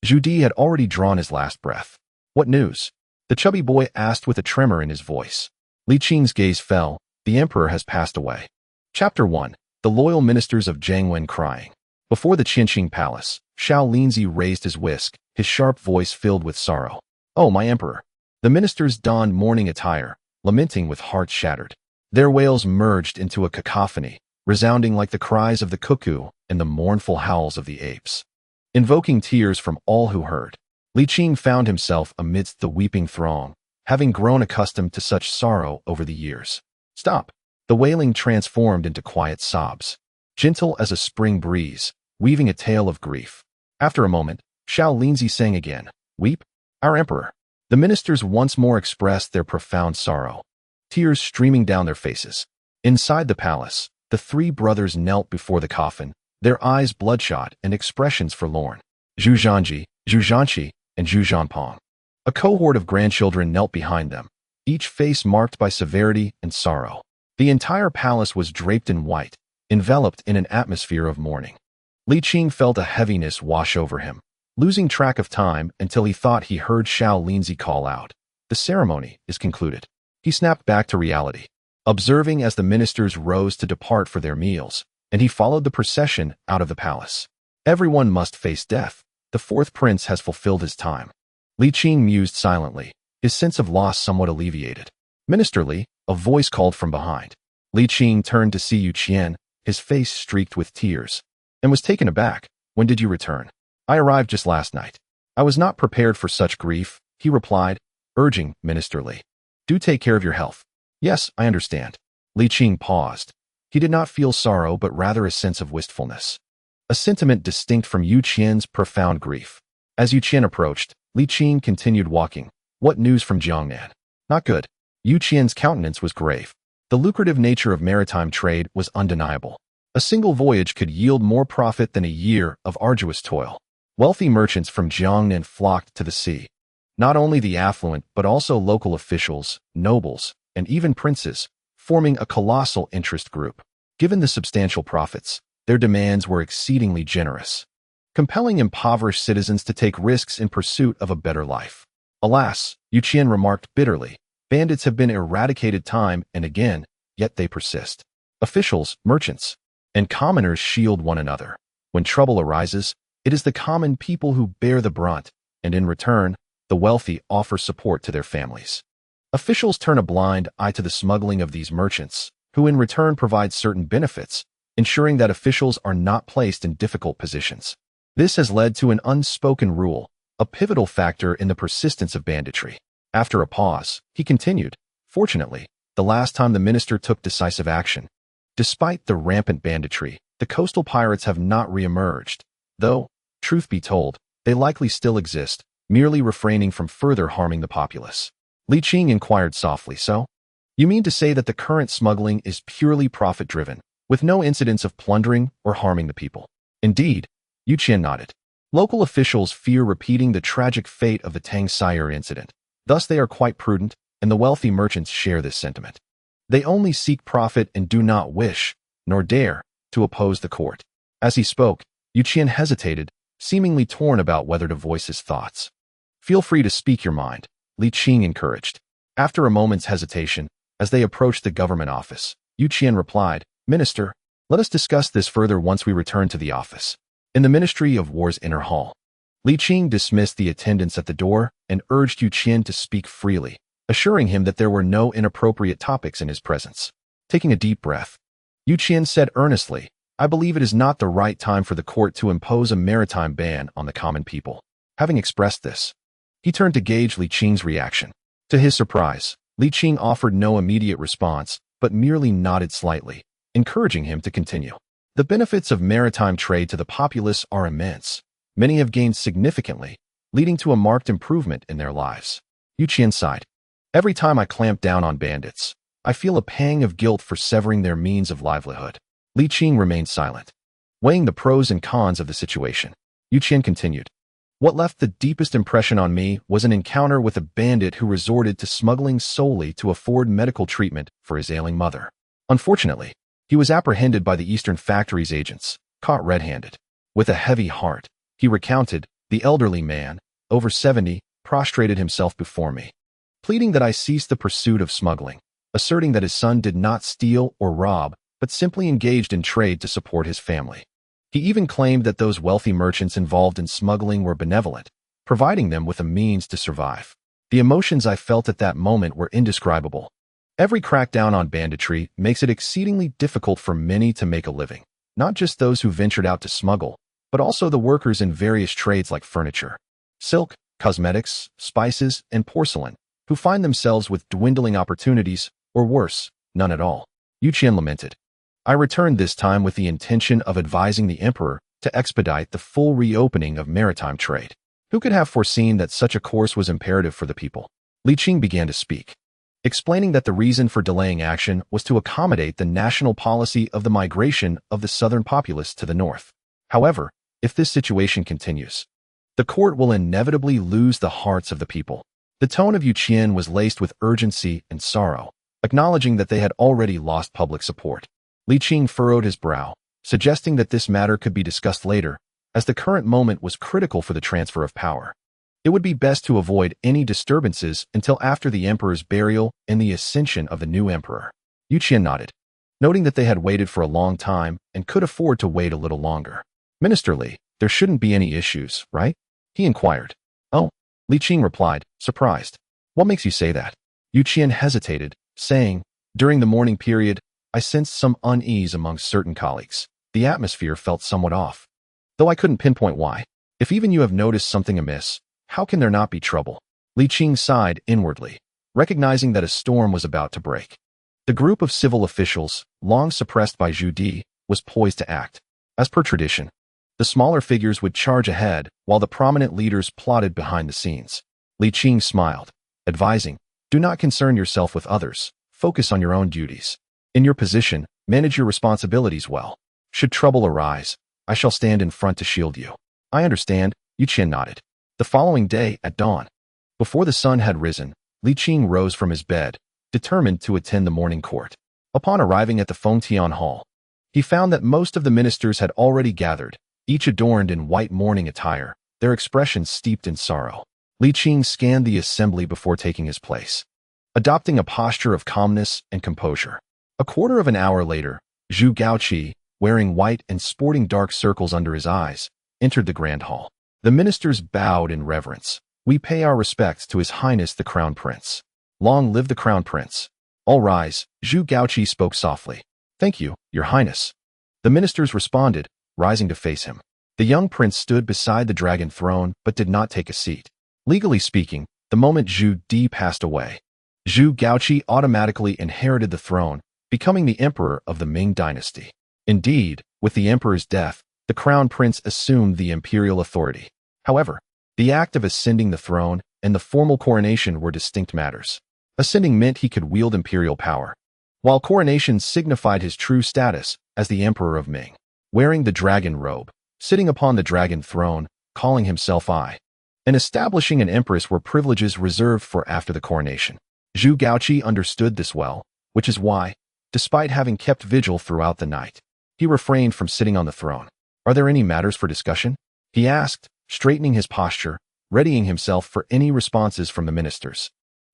Zhu Di had already drawn his last breath. "What news?" the chubby boy asked with a tremor in his voice. Li Qing's gaze fell. "The emperor has passed away." Chapter 1. The loyal ministers of Jiangwen crying. Before the Qianqing Palace, Xiao Linzi raised his whisk, his sharp voice filled with sorrow. "Oh, my emperor!" The ministers donned mourning attire, lamenting with hearts shattered. Their wails merged into a cacophony, resounding like the cries of the cuckoo and the mournful howls of the apes. Invoking tears from all who heard, Li Qing found himself amidst the weeping throng, having grown accustomed to such sorrow over the years. "Stop!" The wailing transformed into quiet sobs, gentle as a spring breeze, weaving a tale of grief. After a moment, Xiao Linzi sang again, "Weep, our emperor." The ministers once more expressed their profound sorrow, tears streaming down their faces. Inside the palace, the 3 brothers knelt before the coffin, their eyes bloodshot and expressions forlorn. Zhu Zhanji, Zhu Zhanji, and Zhu Zhanpong. A cohort of grandchildren knelt behind them, each face marked by severity and sorrow. The entire palace was draped in white, enveloped in an atmosphere of mourning. Li Qing felt a heaviness wash over him, losing track of time until he thought he heard Xiao Linzi call out, "The ceremony is concluded." He snapped back to reality, observing as the ministers rose to depart for their meals, and he followed the procession out of the palace. Everyone must face death. The 4th prince has fulfilled his time. Li Qing mused silently, his sense of loss somewhat alleviated. "Ministerly," a voice called from behind. Li Qing turned to see Yu Qian, his face streaked with tears, and was taken aback. "When did you return?" "I arrived just last night." "I was not prepared for such grief," he replied, urging ministerly. "Do take care of your health." "Yes, I understand." Li Qing paused. He did not feel sorrow but rather a sense of wistfulness, a sentiment distinct from Yu Qian's profound grief. As Yu Qian approached, Li Qing continued walking. "What news from Jiangnan?" "Not good." Yu Qian's countenance was grave. The lucrative nature of maritime trade was undeniable. A single voyage could yield more profit than a year of arduous toil. Wealthy merchants from Jiangnan flocked to the sea. Not only the affluent but also local officials, nobles, and even princes, forming a colossal interest group. Given the substantial profits, their demands were exceedingly generous. compelling impoverished citizens to take risks in pursuit of a better life. Alas, Yu Qian remarked bitterly, bandits have been eradicated time and again, yet they persist. Officials, merchants, and commoners shield one another. When trouble arises, it is the common people who bear the brunt, and in return, the wealthy offer support to their families. Officials turn a blind eye to the smuggling of these merchants, who in return provide certain benefits, ensuring that officials are not placed in difficult positions. This has led to an unspoken rule, a pivotal factor in the persistence of banditry. After a pause, he continued, fortunately, the last time the minister took decisive action. Despite the rampant banditry, the coastal pirates have not re-emerged, though, truth be told, they likely still exist, merely refraining from further harming the populace. Li Qing inquired softly, so? You mean to say that the current smuggling is purely profit-driven, with no incidents of plundering or harming the people? Indeed, Yu Qian nodded. Local officials fear repeating the tragic fate of the Tang Sire incident. Thus they are quite prudent, and the wealthy merchants share this sentiment. They only seek profit and do not wish, nor dare, to oppose the court. As he spoke, Yu Qian hesitated, seemingly torn about whether to voice his thoughts. Feel free to speak your mind, Li Qing encouraged. After a moment's hesitation, as they approached the government office, Yu Qian replied, Minister, let us discuss this further once we return to the office. In the Ministry of War's inner hall, Li Qing dismissed the attendants at the door and urged Yu Qian to speak freely, assuring him that there were no inappropriate topics in his presence. Taking a deep breath, Yu Qian said earnestly, I believe it is not the right time for the court to impose a maritime ban on the common people. Having expressed this, he turned to gauge Li Qing's reaction. To his surprise, Li Qing offered no immediate response, but merely nodded slightly, encouraging him to continue. The benefits of maritime trade to the populace are immense. Many have gained significantly, leading to a marked improvement in their lives. Yu Qian sighed. Every time I clamp down on bandits, I feel a pang of guilt for severing their means of livelihood. Li Qing remained silent, weighing the pros and cons of the situation. Yu Qian continued. What left the deepest impression on me was an encounter with a bandit who resorted to smuggling solely to afford medical treatment for his ailing mother. Unfortunately, he was apprehended by the Eastern Factory's agents, caught red-handed. With a heavy heart, he recounted, the elderly man, over 70, prostrated himself before me, pleading that I cease the pursuit of smuggling, asserting that his son did not steal or rob, but simply engaged in trade to support his family. He even claimed that those wealthy merchants involved in smuggling were benevolent, providing them with a means to survive. The emotions I felt at that moment were indescribable. Every crackdown on banditry makes it exceedingly difficult for many to make a living, not just those who ventured out to smuggle, but also the workers in various trades like furniture, silk, cosmetics, spices, and porcelain, who find themselves with dwindling opportunities, or worse, none at all. Yu Qian lamented. I returned this time with the intention of advising the emperor to expedite the full reopening of maritime trade. Who could have foreseen that such a course was imperative for the people? Li Qing began to speak, explaining that the reason for delaying action was to accommodate the national policy of the migration of the southern populace to the north. However, if this situation continues, the court will inevitably lose the hearts of the people. The tone of Yu Qian was laced with urgency and sorrow, acknowledging that they had already lost public support. Li Qing furrowed his brow, suggesting that this matter could be discussed later, as the current moment was critical for the transfer of power. It would be best to avoid any disturbances until after the emperor's burial and the ascension of the new emperor. Yu Qian nodded, noting that they had waited for a long time and could afford to wait a little longer. Minister Li, there shouldn't be any issues, right? He inquired. Oh, Li Qing replied, surprised. What makes you say that? Yu Qian hesitated, saying, during the mourning period, I sensed some unease among certain colleagues. The atmosphere felt somewhat off, though I couldn't pinpoint why. If even you have noticed something amiss, how can there not be trouble? Li Qing sighed inwardly, recognizing that a storm was about to break. The group of civil officials, long suppressed by Zhu Di, was poised to act. As per tradition, the smaller figures would charge ahead while the prominent leaders plotted behind the scenes. Li Qing smiled, advising, do not concern yourself with others, focus on your own duties. In your position, manage your responsibilities well. Should trouble arise, I shall stand in front to shield you. I understand, Yu Qian nodded. The following day, at dawn, before the sun had risen, Li Qing rose from his bed, determined to attend the morning court. Upon arriving at the Fengtian Hall, he found that most of the ministers had already gathered, each adorned in white mourning attire, their expressions steeped in sorrow. Li Qing scanned the assembly before taking his place, adopting a posture of calmness and composure. A quarter of an hour later, Zhu Zhanji, wearing white and sporting dark circles under his eyes, entered the grand hall. The ministers bowed in reverence. "We pay our respects to His Highness the Crown Prince." "Long live the Crown Prince." "All rise," Zhu Zhanji spoke softly. "Thank you, Your Highness." The ministers responded, rising to face him. The young prince stood beside the dragon throne but did not take a seat. Legally speaking, the moment Zhu Di passed away, Zhu Zhanji automatically inherited the throne, becoming the emperor of the Ming dynasty. Indeed, with the emperor's death, the crown prince assumed the imperial authority. However, the act of ascending the throne and the formal coronation were distinct matters. Ascending meant he could wield imperial power, while coronation signified his true status as the emperor of Ming. Wearing the dragon robe, sitting upon the dragon throne, calling himself I, and establishing an empress were privileges reserved for after the coronation. Zhu Zhanji understood this well, which is why, despite having kept vigil throughout the night, he refrained from sitting on the throne. "Are there any matters for discussion?" he asked, straightening his posture, readying himself for any responses from the ministers.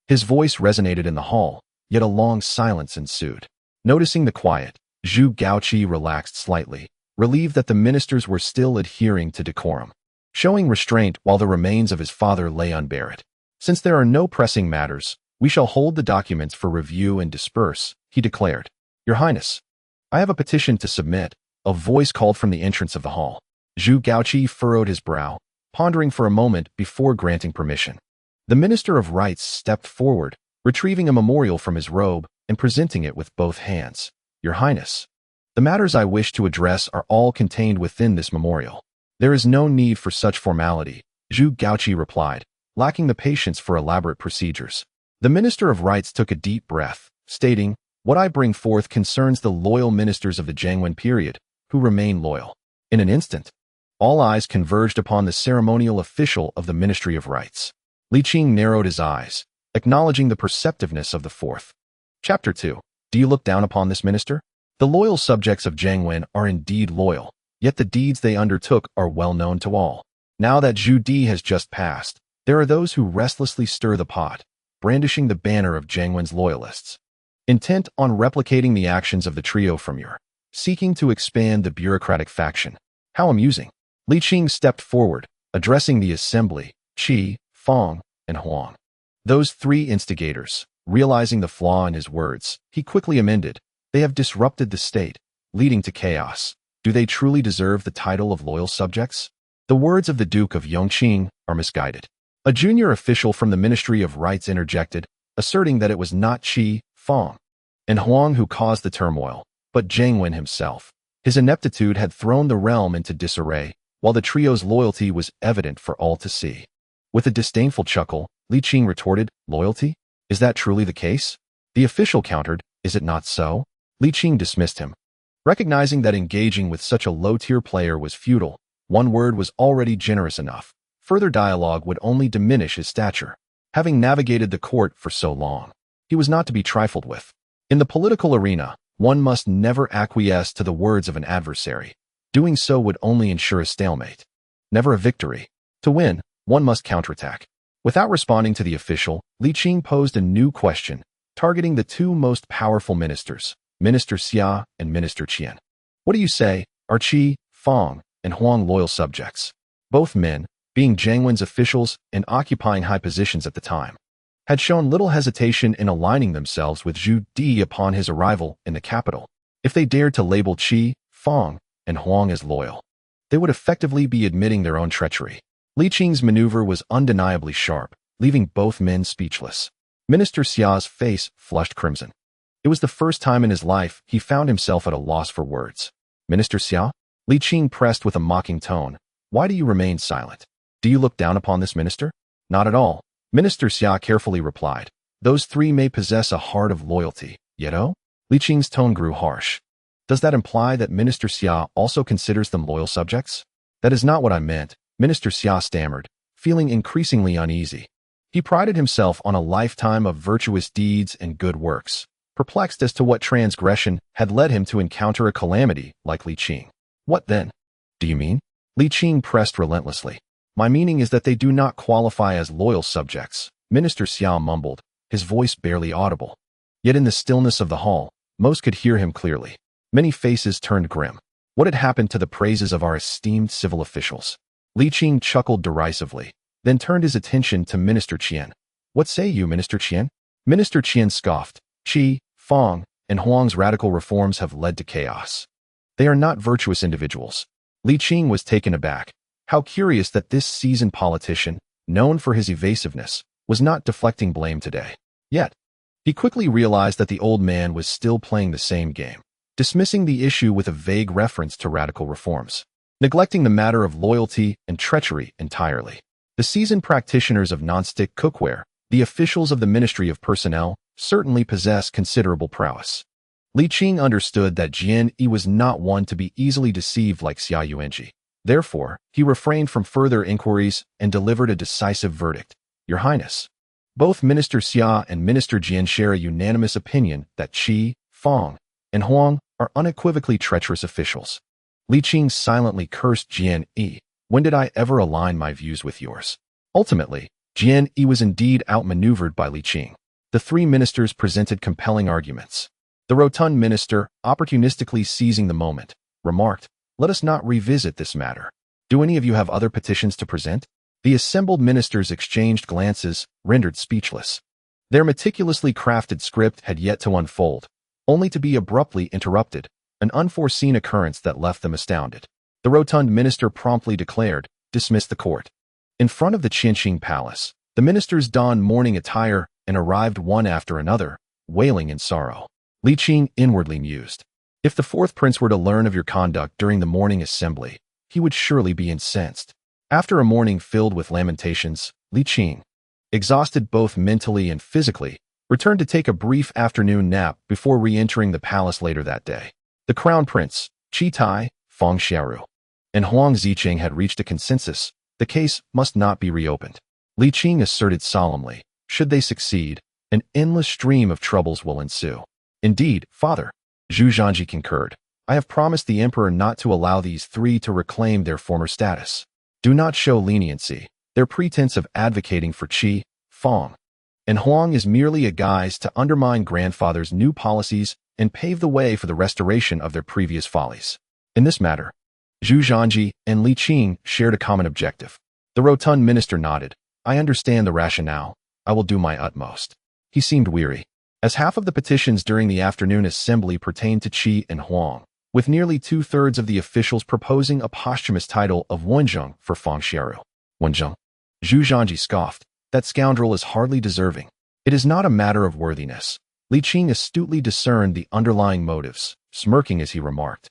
His voice resonated in the hall, yet a long silence ensued. Noticing the quiet, Zhu Zhanji relaxed slightly, relieved that the ministers were still adhering to decorum, showing restraint while the remains of his father lay unburied. "Since there are no pressing matters, we shall hold the documents for review and disperse," he declared. "Your Highness, I have a petition to submit," a voice called from the entrance of the hall. Zhu Zhanji furrowed his brow, pondering for a moment before granting permission. The Minister of Rights stepped forward, retrieving a memorial from his robe and presenting it with both hands. "Your Highness, the matters I wish to address are all contained within this memorial." "There is no need for such formality," Zhu Zhanji replied, lacking the patience for elaborate procedures. The Minister of Rights took a deep breath, stating, "What I bring forth concerns the loyal ministers of the Jiangwen period, who remain loyal." In an instant, all eyes converged upon the ceremonial official of the Ministry of Rights. Li Qing narrowed his eyes, acknowledging the perceptiveness of the fourth. Chapter 2. Do you look down upon this minister? The loyal subjects of Jiangwen are indeed loyal, yet the deeds they undertook are well known to all. Now that Zhu Di has just passed, there are those who restlessly stir the pot, brandishing the banner of Jiangwen's loyalists, intent on replicating the actions of the trio from Ur, seeking to expand the bureaucratic faction. How amusing. Li Qing stepped forward, addressing the assembly, Qi, Fang, and Huang. Those three instigators, realizing the flaw in his words, he quickly amended, "They have disrupted the state, leading to chaos. Do they truly deserve the title of loyal subjects?" The words of the Duke of Yongqing are misguided. A junior official from the Ministry of Rights interjected, asserting that it was not Qi, Fang, and Huang who caused the turmoil, but Jiangwen himself. His ineptitude had thrown the realm into disarray, while the trio's loyalty was evident for all to see. With a disdainful chuckle, Li Qing retorted, "Loyalty? Is that truly the case?" The official countered, "Is it not so?" Li Qing dismissed him. Recognizing that engaging with such a low-tier player was futile, one word was already generous enough. Further dialogue would only diminish his stature. Having navigated the court for so long, he was not to be trifled with. In the political arena, one must never acquiesce to the words of an adversary. Doing so would only ensure a stalemate, never a victory. To win, one must counterattack. Without responding to the official, Li Qing posed a new question, targeting the two most powerful ministers, Minister Xia and Minister Qian. "What do you say, are Qi, Fang, and Huang loyal subjects?" Both men, being Jiangwen's officials and occupying high positions at the time, had shown little hesitation in aligning themselves with Zhu Di upon his arrival in the capital. If they dared to label Qi, Fang, and Huang as loyal, they would effectively be admitting their own treachery. Li Qing's maneuver was undeniably sharp, leaving both men speechless. Minister Xia's face flushed crimson. It was the first time in his life he found himself at a loss for words. "Minister Xia?" Li Qing pressed with a mocking tone. "Why do you remain silent? Do you look down upon this minister?" "Not at all," Minister Xia carefully replied. "Those three may possess a heart of loyalty, yet oh?" Li Qing's tone grew harsh. "Does that imply that Minister Xia also considers them loyal subjects?" "That is not what I meant," Minister Xia stammered, feeling increasingly uneasy. He prided himself on a lifetime of virtuous deeds and good works, perplexed as to what transgression had led him to encounter a calamity like Li Qing. "What then? Do you mean?" Li Qing pressed relentlessly. My meaning is that they do not qualify as loyal subjects, Minister Xiao mumbled, his voice barely audible. Yet in the stillness of the hall, most could hear him clearly. Many faces turned grim. What had happened to the praises of our esteemed civil officials? Li Qing chuckled derisively, then turned his attention to Minister Qian. What say you, Minister Qian? Minister Qian scoffed. Qi, Fang, and Huang's radical reforms have led to chaos. They are not virtuous individuals. Li Qing was taken aback. How curious that this seasoned politician, known for his evasiveness, was not deflecting blame today. Yet, he quickly realized that the old man was still playing the same game, dismissing the issue with a vague reference to radical reforms, neglecting the matter of loyalty and treachery entirely. The seasoned practitioners of non-stick cookware, the officials of the Ministry of Personnel, certainly possess considerable prowess. Li Qing understood that Jian Yi was not one to be easily deceived like Xia Yuanji. Therefore, he refrained from further inquiries and delivered a decisive verdict. Your Highness. Both Minister Xia and Minister Jian share a unanimous opinion that Qi, Fang, and Huang are unequivocally treacherous officials. Li Qing silently cursed Jian Yi. When did I ever align my views with yours? Ultimately, Jian Yi was indeed outmaneuvered by Li Qing. The three ministers presented compelling arguments. The rotund minister, opportunistically seizing the moment, remarked, "Let us not revisit this matter. Do any of you have other petitions to present?" The assembled ministers exchanged glances, rendered speechless. Their meticulously crafted script had yet to unfold, only to be abruptly interrupted, an unforeseen occurrence that left them astounded. The rotund minister promptly declared, "Dismiss the court." In front of the Qianqing Palace, the ministers donned mourning attire and arrived one after another, wailing in sorrow. Li Qing inwardly mused. If the fourth prince were to learn of your conduct during the morning assembly, he would surely be incensed. After a morning filled with lamentations, Li Qing, exhausted both mentally and physically, returned to take a brief afternoon nap before re-entering the palace later that day. The crown prince, Qi Tai, Fang Xiaoru, and Huang Ziqing had reached a consensus. The case must not be reopened. Li Qing asserted solemnly, should they succeed, an endless stream of troubles will ensue. Indeed, father, Zhu Zhanji concurred. I have promised the emperor not to allow these three to reclaim their former status. Do not show leniency. Their pretense of advocating for Qi, Fang, and Huang is merely a guise to undermine grandfather's new policies and pave the way for the restoration of their previous follies. In this matter, Zhu Zhanji and Li Qing shared a common objective. The rotund minister nodded. I understand the rationale. I will do my utmost. He seemed weary, as half of the petitions during the afternoon assembly pertained to Qi and Huang, with nearly two-thirds of the officials proposing a posthumous title of Wenzheng for Fang Xiaoru. Wenzheng? Zhu Zhanji scoffed. That scoundrel is hardly deserving. It is not a matter of worthiness. Li Qing astutely discerned the underlying motives, smirking as he remarked.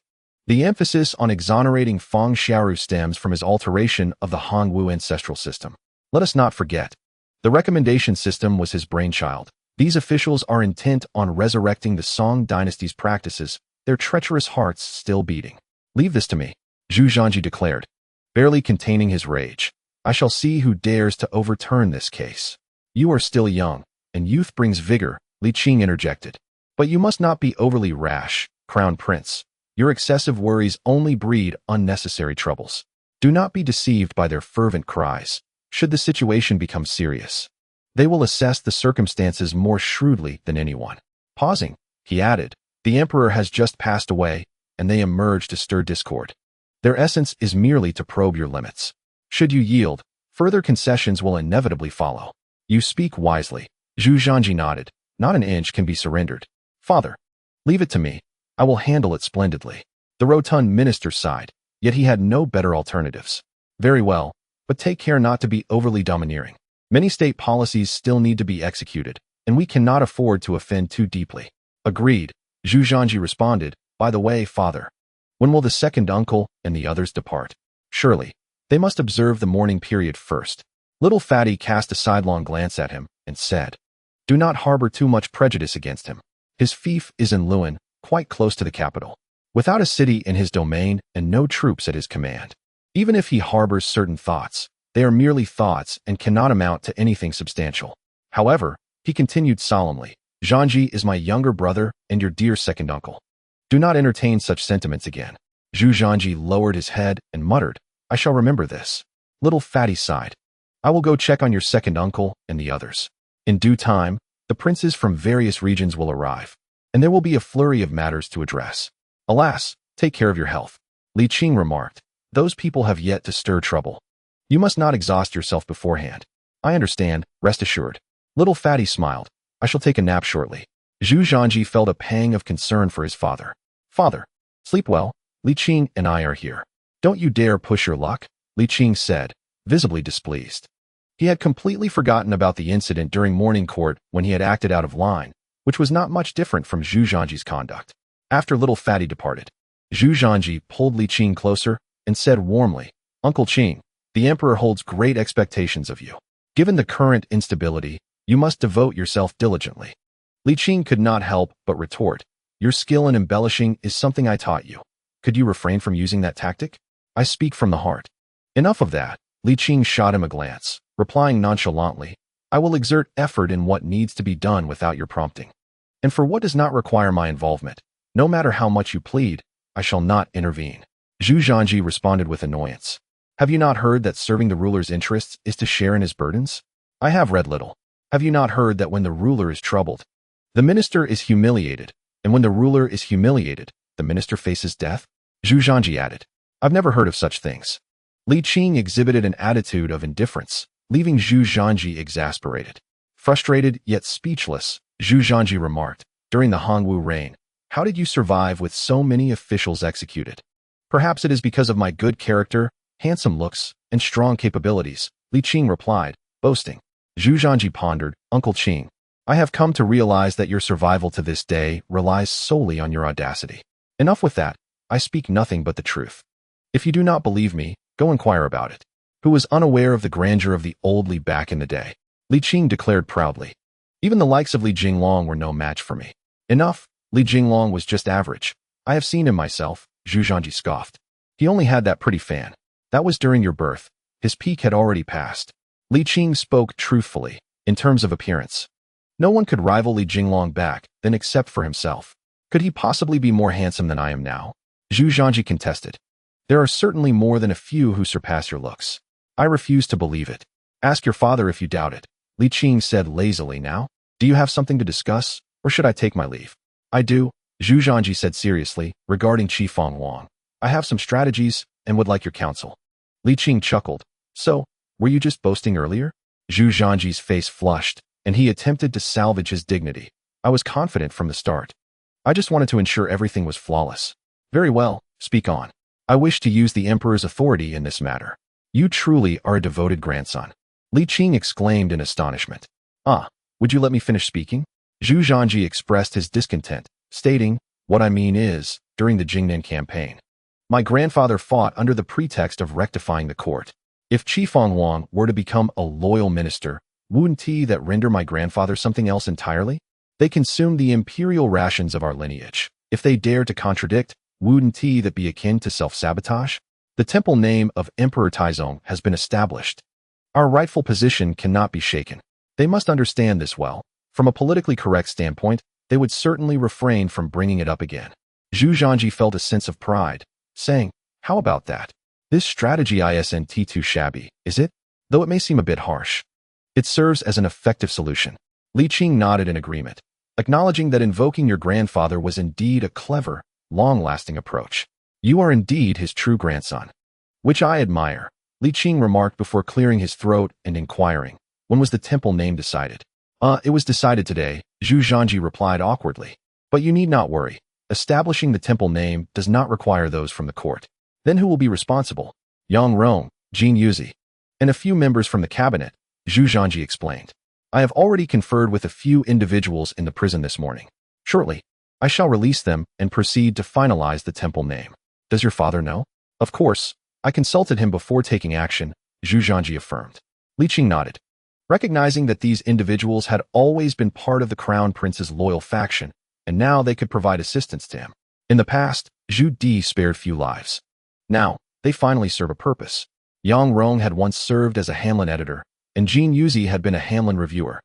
The emphasis on exonerating Fang Xiaoru stems from his alteration of the Hongwu ancestral system. Let us not forget, the recommendation system was his brainchild. These officials are intent on resurrecting the Song dynasty's practices, their treacherous hearts still beating. Leave this to me, Zhu Zhanji declared, barely containing his rage. I shall see who dares to overturn this case. You are still young, and youth brings vigor, Li Qing interjected. But you must not be overly rash, Crown Prince. Your excessive worries only breed unnecessary troubles. Do not be deceived by their fervent cries. Should the situation become serious, they will assess the circumstances more shrewdly than anyone. Pausing, he added, the emperor has just passed away, and they emerge to stir discord. Their essence is merely to probe your limits. Should you yield, further concessions will inevitably follow. You speak wisely. Zhu Zhanji nodded. Not an inch can be surrendered. Father, leave it to me. I will handle it splendidly. The rotund minister sighed, yet he had no better alternatives. Very well, but take care not to be overly domineering. Many state policies still need to be executed, and we cannot afford to offend too deeply. Agreed, Zhu Zhanji responded. By the way, father, when will the second uncle and the others depart? Surely, they must observe the mourning period first. Little Fatty cast a sidelong glance at him and said, do not harbor too much prejudice against him. His fief is in Luan, quite close to the capital, without a city in his domain and no troops at his command. Even if he harbors certain thoughts, they are merely thoughts and cannot amount to anything substantial. However, he continued solemnly, Zhanji is my younger brother and your dear second uncle. Do not entertain such sentiments again. Zhu Zhanji lowered his head and muttered, I shall remember this. Little Fatty sighed. I will go check on your second uncle and the others. In due time, the princes from various regions will arrive, and there will be a flurry of matters to address. Alas, take care of your health. Li Qing remarked. Those people have yet to stir trouble. You must not exhaust yourself beforehand. I understand, rest assured. Little Fatty smiled. I shall take a nap shortly. Zhu Zhanji felt a pang of concern for his father. Father, sleep well. Li Qing and I are here. Don't you dare push your luck, Li Qing said, visibly displeased. He had completely forgotten about the incident during morning court when he had acted out of line, which was not much different from Zhu Zhanji's conduct. After Little Fatty departed, Zhu Zhanji pulled Li Qing closer and said warmly, Uncle Qing, the emperor holds great expectations of you. Given the current instability, you must devote yourself diligently. Li Qing could not help but retort, your skill in embellishing is something I taught you. Could you refrain from using that tactic? I speak from the heart. Enough of that. Li Qing shot him a glance, replying nonchalantly, I will exert effort in what needs to be done without your prompting. And for what does not require my involvement, no matter how much you plead, I shall not intervene. Zhu Zhanji responded with annoyance. Have you not heard that serving the ruler's interests is to share in his burdens? I have read little. Have you not heard that when the ruler is troubled, the minister is humiliated, and when the ruler is humiliated, the minister faces death? Zhu Zhanji added. I've never heard of such things. Li Qing exhibited an attitude of indifference, leaving Zhu Zhanji exasperated. Frustrated yet speechless, Zhu Zhanji remarked, during the Hongwu reign, how did you survive with so many officials executed? Perhaps it is because of my good character, handsome looks, and strong capabilities, Li Qing replied, boasting. Zhu Zhanji pondered, Uncle Qing, I have come to realize that your survival to this day relies solely on your audacity. Enough with that, I speak nothing but the truth. If you do not believe me, go inquire about it. Who was unaware of the grandeur of the old Li back in the day? Li Qing declared proudly. Even the likes of Li Jinglong were no match for me. Enough, Li Jinglong was just average. I have seen him myself, Zhu Zhanji scoffed. He only had that pretty fan. That was during your birth. His peak had already passed. Li Qing spoke truthfully, in terms of appearance. No one could rival Li Jinglong back, then except for himself. Could he possibly be more handsome than I am now? Zhu Zhanji contested. There are certainly more than a few who surpass your looks. I refuse to believe it. Ask your father if you doubt it. Li Qing said lazily. Now, do you have something to discuss, or should I take my leave? I do, Zhu Zhanji said seriously, regarding Qifeng Wang. I have some strategies, and would like your counsel. Li Qing chuckled. So, were you just boasting earlier? Zhu Zhanji's face flushed, and he attempted to salvage his dignity. I was confident from the start. I just wanted to ensure everything was flawless. Very well, speak on. I wish to use the emperor's authority in this matter. You truly are a devoted grandson. Li Qing exclaimed in astonishment. Ah, would you let me finish speaking? Zhu Zhanji expressed his discontent, stating, what I mean is, during the Jingnan campaign, my grandfather fought under the pretext of rectifying the court. If Qifeng Wang were to become a loyal minister, wouldn't he that render my grandfather something else entirely? They consume the imperial rations of our lineage. If they dare to contradict, wouldn't he that be akin to self-sabotage? The temple name of Emperor Taizong has been established. Our rightful position cannot be shaken. They must understand this well. From a politically correct standpoint, they would certainly refrain from bringing it up again. Zhu Zhanji felt a sense of pride, saying, how about that? This strategy isn't too shabby, is it? Though it may seem a bit harsh. It serves as an effective solution. Li Qing nodded in agreement, acknowledging that invoking your grandfather was indeed a clever, long-lasting approach. You are indeed his true grandson. Which I admire, Li Qing remarked before clearing his throat and inquiring, when was the temple name decided? It was decided today, Zhu Zhanji replied awkwardly. But you need not worry. Establishing the temple name does not require those from the court. Then who will be responsible? Yang Rong, Jin Yuzi, and a few members from the cabinet, Zhu Zhanji explained. I have already conferred with a few individuals in the prison this morning. Shortly, I shall release them and proceed to finalize the temple name. Does your father know? Of course, I consulted him before taking action, Zhu Zhanji affirmed. Li Qing nodded. Recognizing that these individuals had always been part of the crown prince's loyal faction, and now they could provide assistance to him. In the past, Zhu Di spared few lives. Now, they finally serve a purpose. Yang Rong had once served as a Hanlin editor, and Jin Yuzi had been a Hanlin reviewer.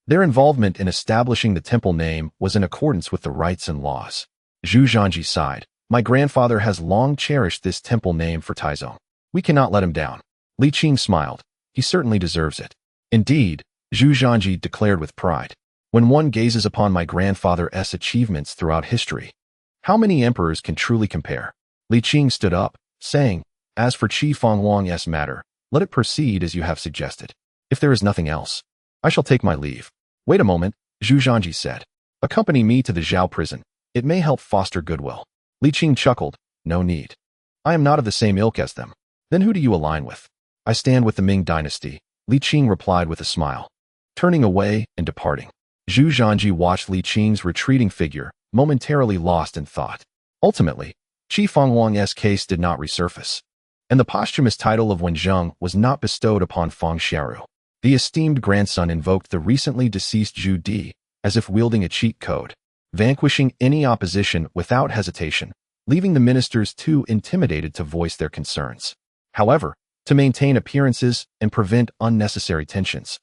Their involvement in establishing the temple name was in accordance with the rights and laws. Zhu Zhanji sighed. My grandfather has long cherished this temple name for Taizong. We cannot let him down. Li Qing smiled. He certainly deserves it. Indeed, Zhu Zhanji declared with pride. When one gazes upon my grandfather's achievements throughout history, how many emperors can truly compare? Li Qing stood up, saying, as for Qi Fenghuang's matter, let it proceed as you have suggested. If there is nothing else, I shall take my leave. Wait a moment, Zhu Zhanji said. Accompany me to the Zhao prison. It may help foster goodwill. Li Qing chuckled. No need. I am not of the same ilk as them. Then who do you align with? I stand with the Ming dynasty, Li Qing replied with a smile. Turning away and departing, Zhu Zhanji watched Li Qing's retreating figure, momentarily lost in thought. Ultimately, Qi Fenghuang's case did not resurface, and the posthumous title of Wenzheng was not bestowed upon Feng Xiaoru. The esteemed grandson invoked the recently deceased Zhu Di, as if wielding a cheat code, vanquishing any opposition without hesitation, leaving the ministers too intimidated to voice their concerns. However, to maintain appearances and prevent unnecessary tensions,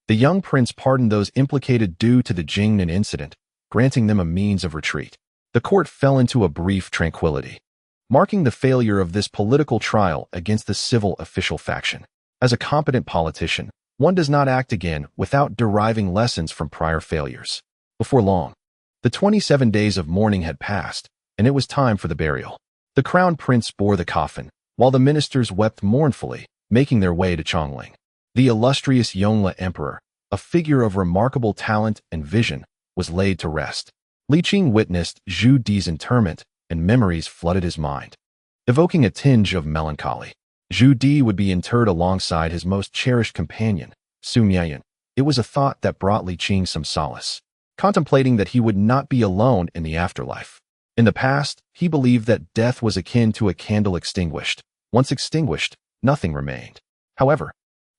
the young prince pardoned those implicated due to the Jingnan incident, granting them a means of retreat. The court fell into a brief tranquility, marking the failure of this political trial against the civil official faction. As a competent politician, one does not act again without deriving lessons from prior failures. Before long, the 27 days of mourning had passed, and it was time for the burial. The crown prince bore the coffin, while the ministers wept mournfully, making their way to Qianqing. The illustrious Yongle emperor, a figure of remarkable talent and vision, was laid to rest. Li Qing witnessed Zhu Di's interment, and memories flooded his mind, evoking a tinge of melancholy. Zhu Di would be interred alongside his most cherished companion, Su Mian. It was a thought that brought Li Qing some solace, contemplating that he would not be alone in the afterlife. In the past, he believed that death was akin to a candle extinguished. Once extinguished, nothing remained. However,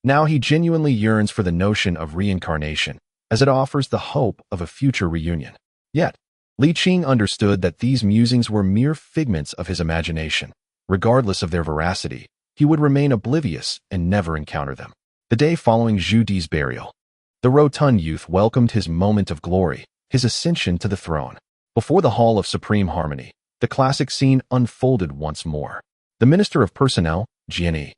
now he genuinely yearns for the notion of reincarnation, as it offers the hope of a future reunion. Yet, Li Qing understood that these musings were mere figments of his imagination. Regardless of their veracity, he would remain oblivious and never encounter them. The day following Zhu Di's burial, the rotund youth welcomed his moment of glory, his ascension to the throne. Before the Hall of Supreme Harmony, the classic scene unfolded once more. The Minister of Personnel, Jiani,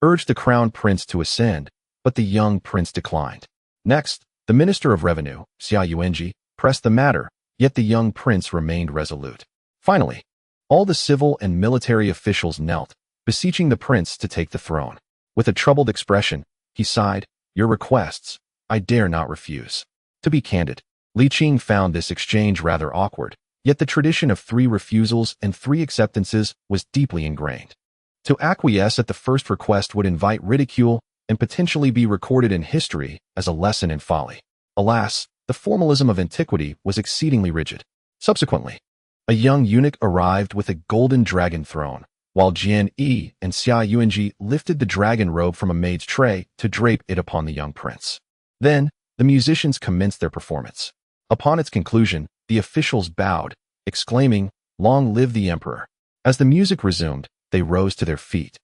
urged the crown prince to ascend, but the young prince declined. Next, the Minister of Revenue, Xia Yuanji, pressed the matter, yet the young prince remained resolute. Finally, all the civil and military officials knelt, beseeching the prince to take the throne. With a troubled expression, he sighed, "Your requests, I dare not refuse." To be candid, Li Qing found this exchange rather awkward, yet the tradition of 3 refusals and 3 acceptances was deeply ingrained. To acquiesce at the first request would invite ridicule and potentially be recorded in history as a lesson in folly. Alas, the formalism of antiquity was exceedingly rigid. Subsequently, a young eunuch arrived with a golden dragon throne, while Jian Yi and Xia Yuanji lifted the dragon robe from a maid's tray to drape it upon the young prince. Then, the musicians commenced their performance. Upon its conclusion, the officials bowed, exclaiming, "Long live the emperor." As the music resumed, they rose to their feet,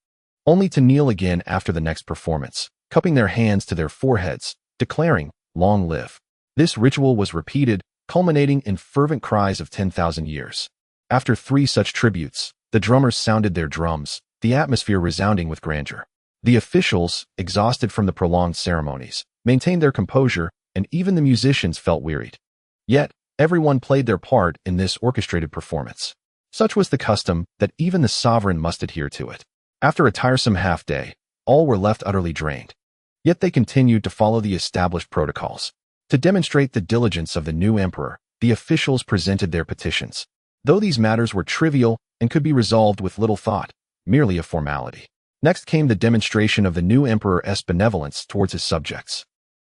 only to kneel again after the next performance, cupping their hands to their foreheads, declaring, "Long live." This ritual was repeated, culminating in fervent cries of 10,000 years. After 3 such tributes, the drummers sounded their drums, the atmosphere resounding with grandeur. The officials, exhausted from the prolonged ceremonies, maintained their composure, and even the musicians felt wearied. Yet, everyone played their part in this orchestrated performance. Such was the custom that even the sovereign must adhere to it. After a tiresome half-day, all were left utterly drained. Yet they continued to follow the established protocols. To demonstrate the diligence of the new emperor, the officials presented their petitions. Though these matters were trivial and could be resolved with little thought, merely a formality. Next came the demonstration of the new emperor's benevolence towards his subjects.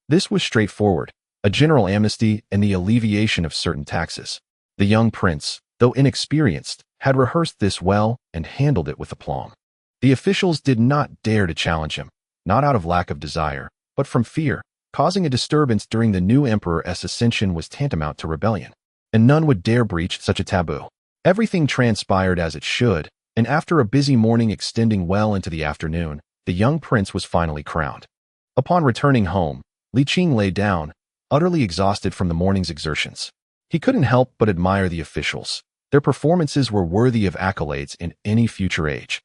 This was straightforward, a general amnesty and the alleviation of certain taxes. The young prince, though inexperienced, had rehearsed this well and handled it with aplomb. The officials did not dare to challenge him, not out of lack of desire, but from fear. Causing a disturbance during the new emperor's ascension was tantamount to rebellion, and none would dare breach such a taboo. Everything transpired as it should, and after a busy morning extending well into the afternoon, the young prince was finally crowned. Upon returning home, Li Qing lay down, utterly exhausted from the morning's exertions. He couldn't help but admire the officials. Their performances were worthy of accolades in any future age.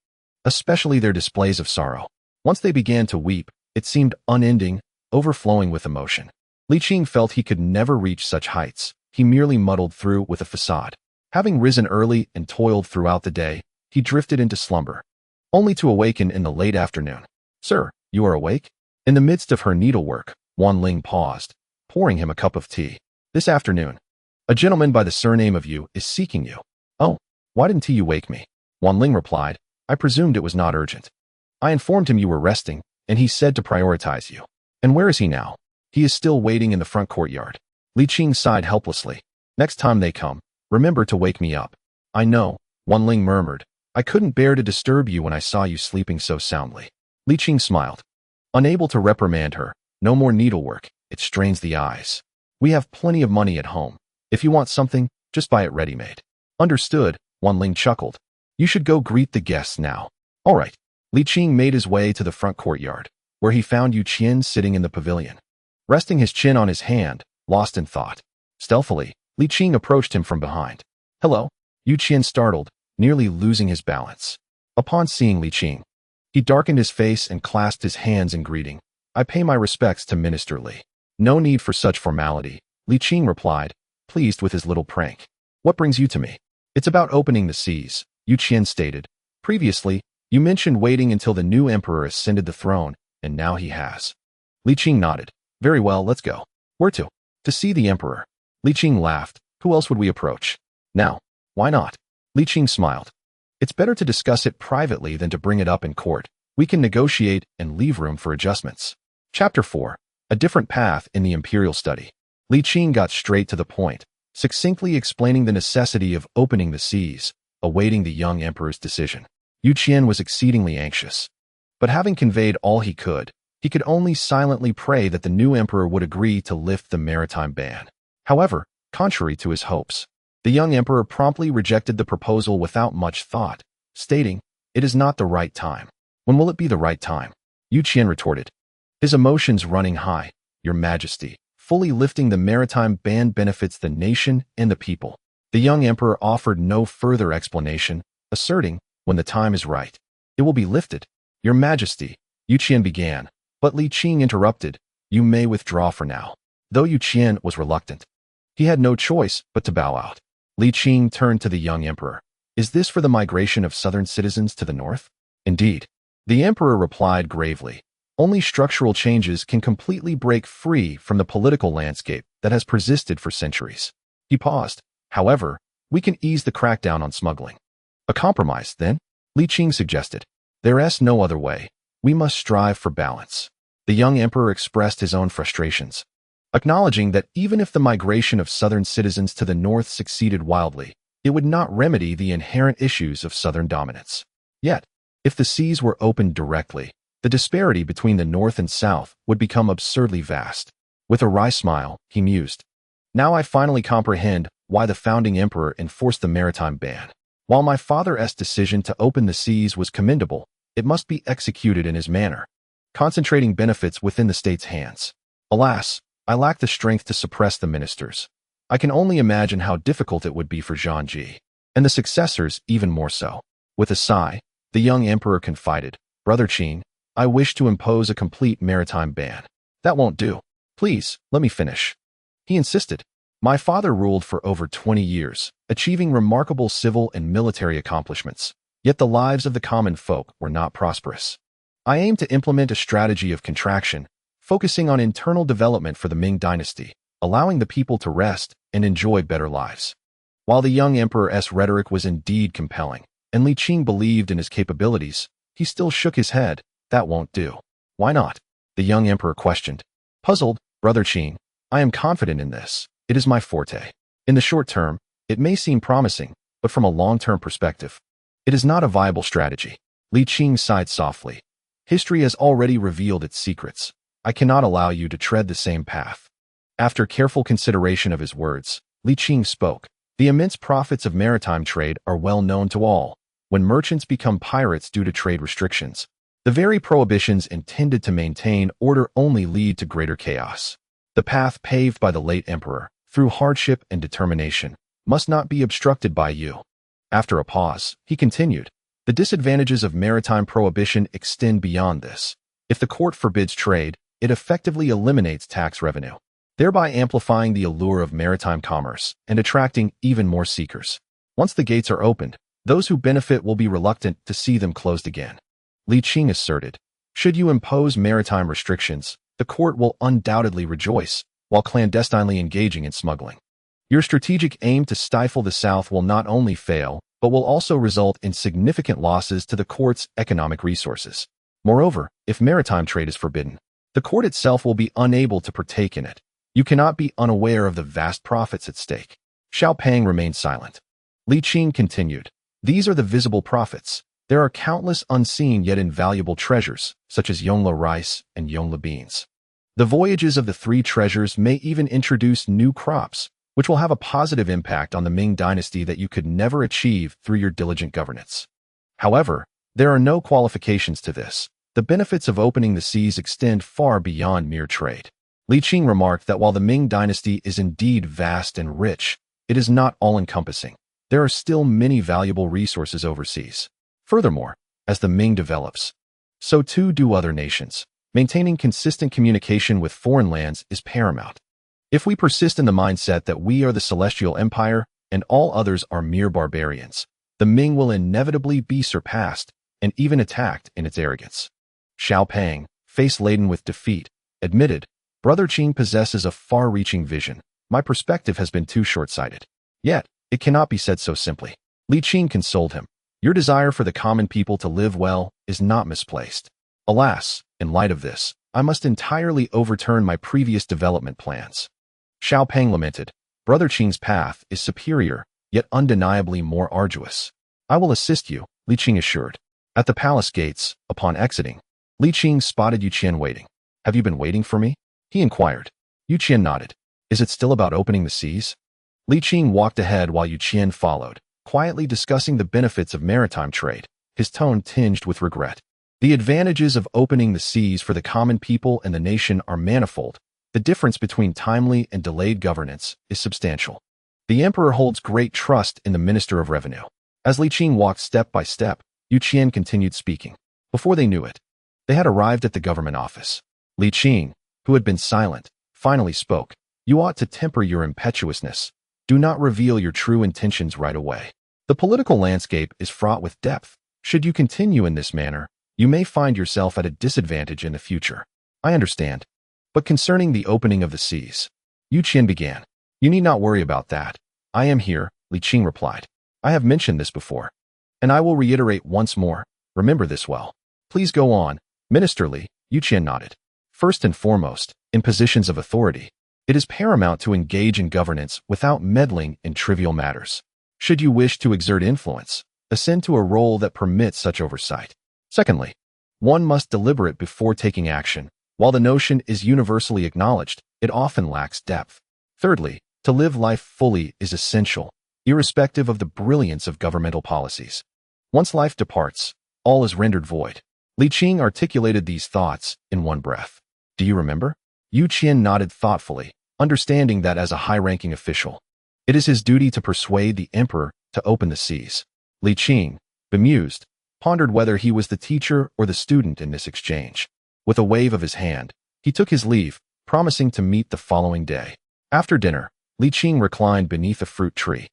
especially their displays of sorrow. Once they began to weep, it seemed unending, overflowing with emotion. Li Qing felt he could never reach such heights. He merely muddled through with a facade. Having risen early and toiled throughout the day, he drifted into slumber, only to awaken in the late afternoon. "Sir, you are awake?" In the midst of her needlework, Wan Ling paused, pouring him a cup of tea. "This afternoon, a gentleman by the surname of Yu is seeking you." "Oh, why didn't you wake me?" Wan Ling replied. "I presumed it was not urgent. I informed him you were resting, and he said to prioritize you." "And where is he now?" "He is still waiting in the front courtyard." Li Qing sighed helplessly. "Next time they come, remember to wake me up." "I know," Wan Ling murmured. "I couldn't bear to disturb you when I saw you sleeping so soundly." Li Qing smiled, unable to reprimand her. "No more needlework, it strains the eyes. We have plenty of money at home. If you want something, just buy it ready-made." "Understood," Wan Ling chuckled. "You should go greet the guests now." "All right." Li Qing made his way to the front courtyard, where he found Yu Qian sitting in the pavilion, resting his chin on his hand, lost in thought. Stealthily, Li Qing approached him from behind. "Hello?" Yu Qian startled, nearly losing his balance. Upon seeing Li Qing, he darkened his face and clasped his hands in greeting. "I pay my respects to Minister Li." "No need for such formality," Li Qing replied, pleased with his little prank. "What brings you to me?" "It's about opening the seas," Yu Qian stated. "Previously, you mentioned waiting until the new emperor ascended the throne, and now he has." Li Qing nodded. "Very well, let's go." "Where to?" "To see the emperor." Li Qing laughed. "Who else would we approach?" "Now." "Why not?" Li Qing smiled. "It's better to discuss it privately than to bring it up in court. We can negotiate and leave room for adjustments." Chapter 4. A different path in the imperial study. Li Qing got straight to the point, succinctly explaining the necessity of opening the seas, awaiting the young emperor's decision. Yu Qian was exceedingly anxious. But having conveyed all he could only silently pray that the new emperor would agree to lift the maritime ban. However, contrary to his hopes, the young emperor promptly rejected the proposal without much thought, stating, "It is not the right time." "When will it be the right time?" Yu Qian retorted, his emotions running high. "Your Majesty, fully lifting the maritime ban benefits the nation and the people." The young emperor offered no further explanation, asserting, "When the time is right, it will be lifted." "Your Majesty," Yu Qian began, but Li Qing interrupted, "You may withdraw for now." Though Yu Qian was reluctant, he had no choice but to bow out. Li Qing turned to the young emperor. "Is this for the migration of southern citizens to the north?" "Indeed." The emperor replied gravely. "Only structural changes can completely break free from the political landscape that has persisted for centuries." He paused. "However, we can ease the crackdown on smuggling." "A compromise, then?" Li Qing suggested. "There's no other way. We must strive for balance." The young emperor expressed his own frustrations, acknowledging that even if the migration of southern citizens to the north succeeded wildly, it would not remedy the inherent issues of southern dominance. Yet, if the seas were opened directly, the disparity between the north and south would become absurdly vast. With a wry smile, he mused. "Now I finally comprehend why the founding emperor enforced the maritime ban. While my father's decision to open the seas was commendable, it must be executed in his manner, concentrating benefits within the state's hands. Alas, I lack the strength to suppress the ministers. I can only imagine how difficult it would be for Zhu Zhanji, and the successors even more so." With a sigh, the young emperor confided, "Brother Qing, I wish to impose a complete maritime ban." "That won't do. Please, let me finish." He insisted. "My father ruled for over 20 years, achieving remarkable civil and military accomplishments. Yet the lives of the common folk were not prosperous. I aim to implement a strategy of contraction, focusing on internal development for the Ming dynasty, allowing the people to rest and enjoy better lives." While the young emperor's rhetoric was indeed compelling, and Li Qing believed in his capabilities, he still shook his head. "That won't do." "Why not?" the young emperor questioned. Puzzled, "Brother Qing, I am confident in this. It is my forte. In the short term, it may seem promising, but from a long-term perspective, it is not a viable strategy." Li Qing sighed softly. "History has already revealed its secrets. I cannot allow you to tread the same path." After careful consideration of his words, Li Qing spoke. "The immense profits of maritime trade are well known to all. When merchants become pirates due to trade restrictions, the very prohibitions intended to maintain order only lead to greater chaos. The path paved by the late emperor, through hardship and determination, must not be obstructed by you." After a pause, he continued, The disadvantages of maritime prohibition extend beyond this. If the court forbids trade, it effectively eliminates tax revenue, thereby amplifying the allure of maritime commerce and attracting even more seekers. Once the gates are opened, those who benefit will be reluctant to see them closed again. Li Qing asserted, should you impose maritime restrictions, the court will undoubtedly rejoice, while clandestinely engaging in smuggling. Your strategic aim to stifle the South will not only fail, but will also result in significant losses to the court's economic resources. Moreover, if maritime trade is forbidden, the court itself will be unable to partake in it. You cannot be unaware of the vast profits at stake. Xiao Pang remained silent. Li Qing continued, these are the visible profits. There are countless unseen yet invaluable treasures, such as Yongla rice and Yongla beans. The voyages of the three treasures may even introduce new crops, which will have a positive impact on the Ming dynasty that you could never achieve through your diligent governance. However, there are no qualifications to this. The benefits of opening the seas extend far beyond mere trade. Li Qing remarked that while the Ming dynasty is indeed vast and rich, it is not all-encompassing. There are still many valuable resources overseas. Furthermore, as the Ming develops, so too do other nations. Maintaining consistent communication with foreign lands is paramount. If we persist in the mindset that we are the celestial empire and all others are mere barbarians, the Ming will inevitably be surpassed and even attacked in its arrogance. Xiao Pang, face laden with defeat, admitted, Brother Qing possesses a far-reaching vision. My perspective has been too short-sighted. Yet, it cannot be said so simply. Li Qing consoled him. Your desire for the common people to live well is not misplaced. Alas, in light of this, I must entirely overturn my previous development plans. Xiao Pang lamented, Brother Qing's path is superior, yet undeniably more arduous. I will assist you, Li Qing assured. At the palace gates, upon exiting, Li Qing spotted Yu Qian waiting. Have you been waiting for me? He inquired. Yu Qian nodded. Is it still about opening the seas? Li Qing walked ahead while Yu Qian followed, quietly discussing the benefits of maritime trade, his tone tinged with regret. The advantages of opening the seas for the common people and the nation are manifold. The difference between timely and delayed governance is substantial. The emperor holds great trust in the Minister of Revenue. As Li Qing walked step by step, Yu Qian continued speaking. Before they knew it, they had arrived at the government office. Li Qing, who had been silent, finally spoke. You ought to temper your impetuousness. Do not reveal your true intentions right away. The political landscape is fraught with depth. Should you continue in this manner, you may find yourself at a disadvantage in the future. I understand. But concerning the opening of the seas, Yu Qian began. You need not worry about that. I am here, Li Qing replied. I have mentioned this before, and I will reiterate once more. Remember this well. Please go on. Minister Li, Yu Qian nodded. First and foremost, in positions of authority, it is paramount to engage in governance without meddling in trivial matters. Should you wish to exert influence, ascend to a role that permits such oversight. Secondly, one must deliberate before taking action. While the notion is universally acknowledged, it often lacks depth. Thirdly, to live life fully is essential, irrespective of the brilliance of governmental policies. Once life departs, all is rendered void. Li Qing articulated these thoughts in one breath. Do you remember? Yu Qian nodded thoughtfully, understanding that as a high-ranking official, it is his duty to persuade the emperor to open the seas. Li Qing, bemused, pondered whether he was the teacher or the student in this exchange. With a wave of his hand, he took his leave, promising to meet the following day. After dinner, Li Qing reclined beneath a fruit tree,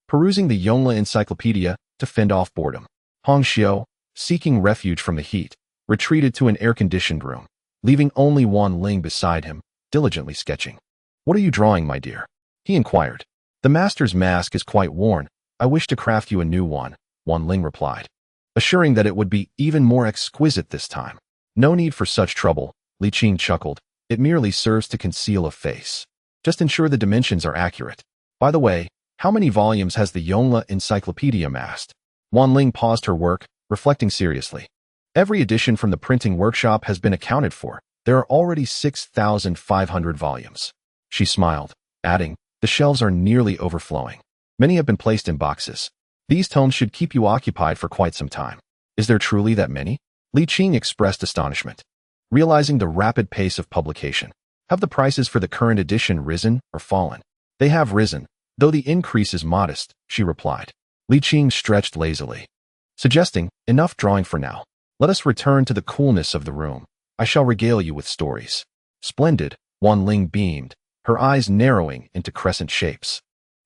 perusing the Yongla encyclopedia to fend off boredom. Hong Xiu, seeking refuge from the heat, retreated to an air-conditioned room, leaving only Wan Ling beside him, diligently sketching. What are you drawing, my dear? He inquired. The master's mask is quite worn. I wish to craft you a new one, Wan Ling replied, assuring that it would be even more exquisite this time. No need for such trouble, Li Qing chuckled. It merely serves to conceal a face. Just ensure the dimensions are accurate. By the way, how many volumes has the Yongla encyclopedia amassed? Wan Ling paused her work, reflecting seriously. Every edition from the printing workshop has been accounted for. There are already 6,500 volumes. She smiled, adding, the shelves are nearly overflowing. Many have been placed in boxes. These tomes should keep you occupied for quite some time. Is there truly that many? Li Qing expressed astonishment, realizing the rapid pace of publication. Have the prices for the current edition risen or fallen? They have risen, though the increase is modest, she replied. Li Qing stretched lazily. suggesting, enough drawing for now. Let us return to the coolness of the room. I shall regale you with stories. Splendid, Wan Ling beamed, her eyes narrowing into crescent shapes.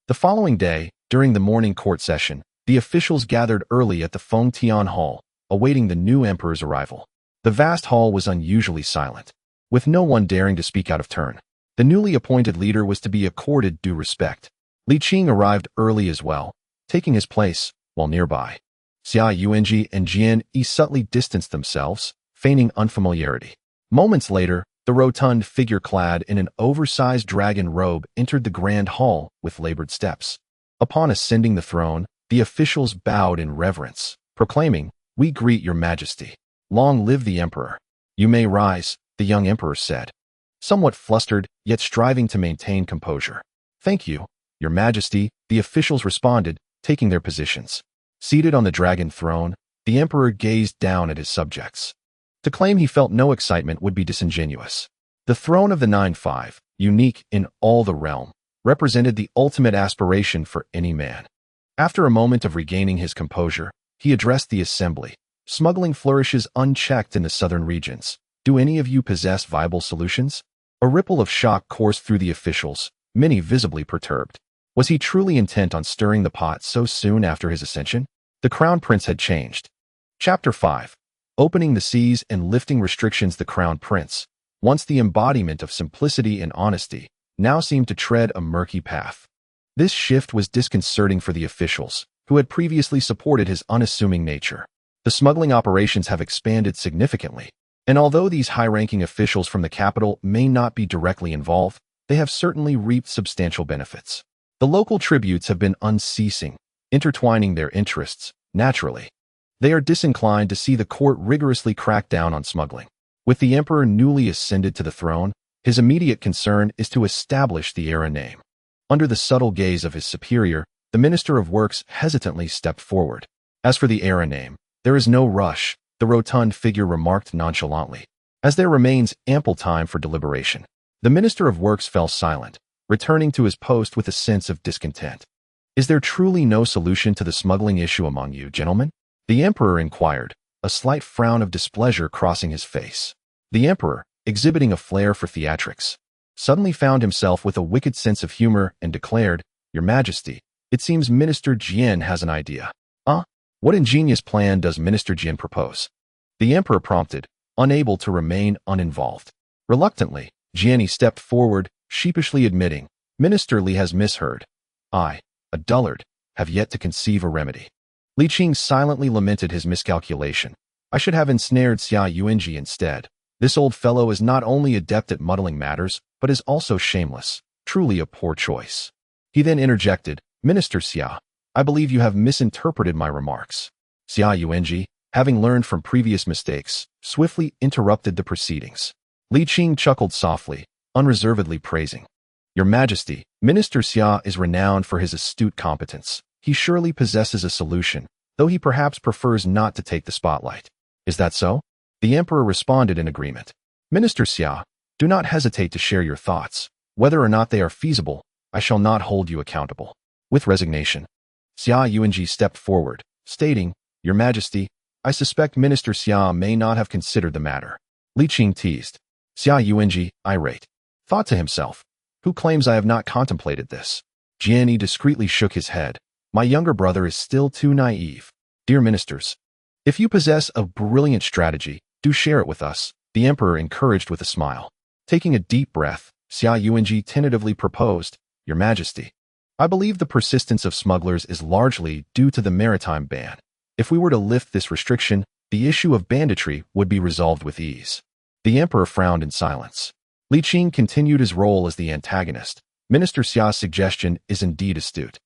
The following day, during the morning court session, the officials gathered early at the Fengtian Hall, awaiting the new emperor's arrival. The vast hall was unusually silent, with no one daring to speak out of turn. The newly appointed leader was to be accorded due respect. Li Qing arrived early as well, taking his place, while nearby Xia Yuanji and Jian Yi subtly distanced themselves, feigning unfamiliarity. Moments later, the rotund figure clad in an oversized dragon robe entered the grand hall with labored steps. Upon ascending the throne, the officials bowed in reverence, proclaiming, "We greet your majesty. Long live the emperor." "You may rise," the young emperor said, somewhat flustered, yet striving to maintain composure. "Thank you, your majesty," the officials responded, taking their positions. Seated on the dragon throne, the emperor gazed down at his subjects. To claim he felt no excitement would be disingenuous. The throne of the 9-5, unique in all the realm, represented the ultimate aspiration for any man. After a moment of regaining his composure, he addressed the assembly. "Smuggling flourishes unchecked in the southern regions. Do any of you possess viable solutions?" A ripple of shock coursed through the officials, many visibly perturbed. Was he truly intent on stirring the pot so soon after his ascension? The crown prince had changed. Chapter 5. Opening the seas and lifting restrictions. The crown prince, once the embodiment of simplicity and honesty, now seemed to tread a murky path. This shift was disconcerting for the officials, who had previously supported his unassuming nature. The smuggling operations have expanded significantly, and although these high-ranking officials from the capital may not be directly involved, they have certainly reaped substantial benefits. The local tributes have been unceasing, intertwining their interests, naturally. They are disinclined to see the court rigorously crack down on smuggling. With the emperor newly ascended to the throne, his immediate concern is to establish the era name. Under the subtle gaze of his superior, the Minister of Works hesitantly stepped forward. "As for the era name, there is no rush," the rotund figure remarked nonchalantly, "as there remains ample time for deliberation." The Minister of Works fell silent, returning to his post with a sense of discontent. "Is there truly no solution to the smuggling issue among you, gentlemen?" the emperor inquired, a slight frown of displeasure crossing his face. The emperor, exhibiting a flair for theatrics, suddenly found himself with a wicked sense of humor and declared, "Your Majesty, it seems Minister Jian has an idea." What ingenious plan does Minister Jian propose?" the emperor prompted, unable to remain uninvolved. Reluctantly, Jian stepped forward, sheepishly admitting, "Minister Li has misheard. I, a dullard, have yet to conceive a remedy." Li Qing silently lamented his miscalculation. "I should have ensnared Xia Yuanji instead. This old fellow is not only adept at muddling matters, but is also shameless. Truly a poor choice." He then interjected, "Minister Xia, I believe you have misinterpreted my remarks." Xia Yuanji, having learned from previous mistakes, swiftly interrupted the proceedings. Li Qing chuckled softly, unreservedly praising, "Your Majesty, Minister Xia is renowned for his astute competence. He surely possesses a solution, though he perhaps prefers not to take the spotlight." "Is that so?" the emperor responded in agreement. "Minister Xia, do not hesitate to share your thoughts. Whether or not they are feasible, I shall not hold you accountable." With resignation, Xia Yuanji stepped forward, stating, "Your Majesty, I suspect Minister Xia may not have considered the matter." Li Qing teased. Xia Yuanji, irate, thought to himself, "Who claims I have not contemplated this?" Jian discreetly shook his head. "My younger brother is still too naive. Dear ministers, if you possess a brilliant strategy, do share it with us," the emperor encouraged with a smile. Taking a deep breath, Xia Yuanji tentatively proposed, "Your Majesty, I believe the persistence of smugglers is largely due to the maritime ban. If we were to lift this restriction, the issue of banditry would be resolved with ease." The emperor frowned in silence. Li Qing continued his role as the antagonist. "Minister Xia's suggestion is indeed astute.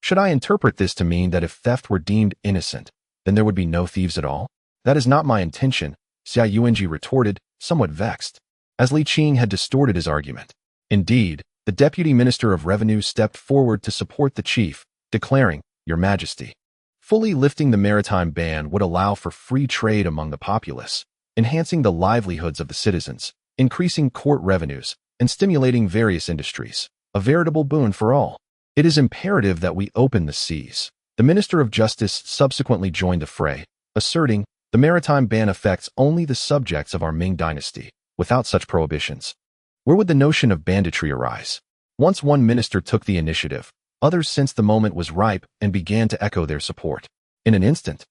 Should I interpret this to mean that if theft were deemed innocent, then there would be no thieves at all?" "That is not my intention," Xia Yuanji retorted, somewhat vexed, as Li Qing had distorted his argument. Indeed, the Deputy Minister of Revenue stepped forward to support the chief, declaring, "Your Majesty, fully lifting the maritime ban would allow for free trade among the populace, enhancing the livelihoods of the citizens, increasing court revenues, and stimulating various industries, a veritable boon for all. It is imperative that we open the seas." The Minister of Justice subsequently joined the fray, asserting, the maritime ban affects only the subjects of our Ming dynasty. Without such prohibitions, where would the notion of banditry arise? Once one minister took the initiative, others sensed the moment was ripe and began to echo their support. In an instant,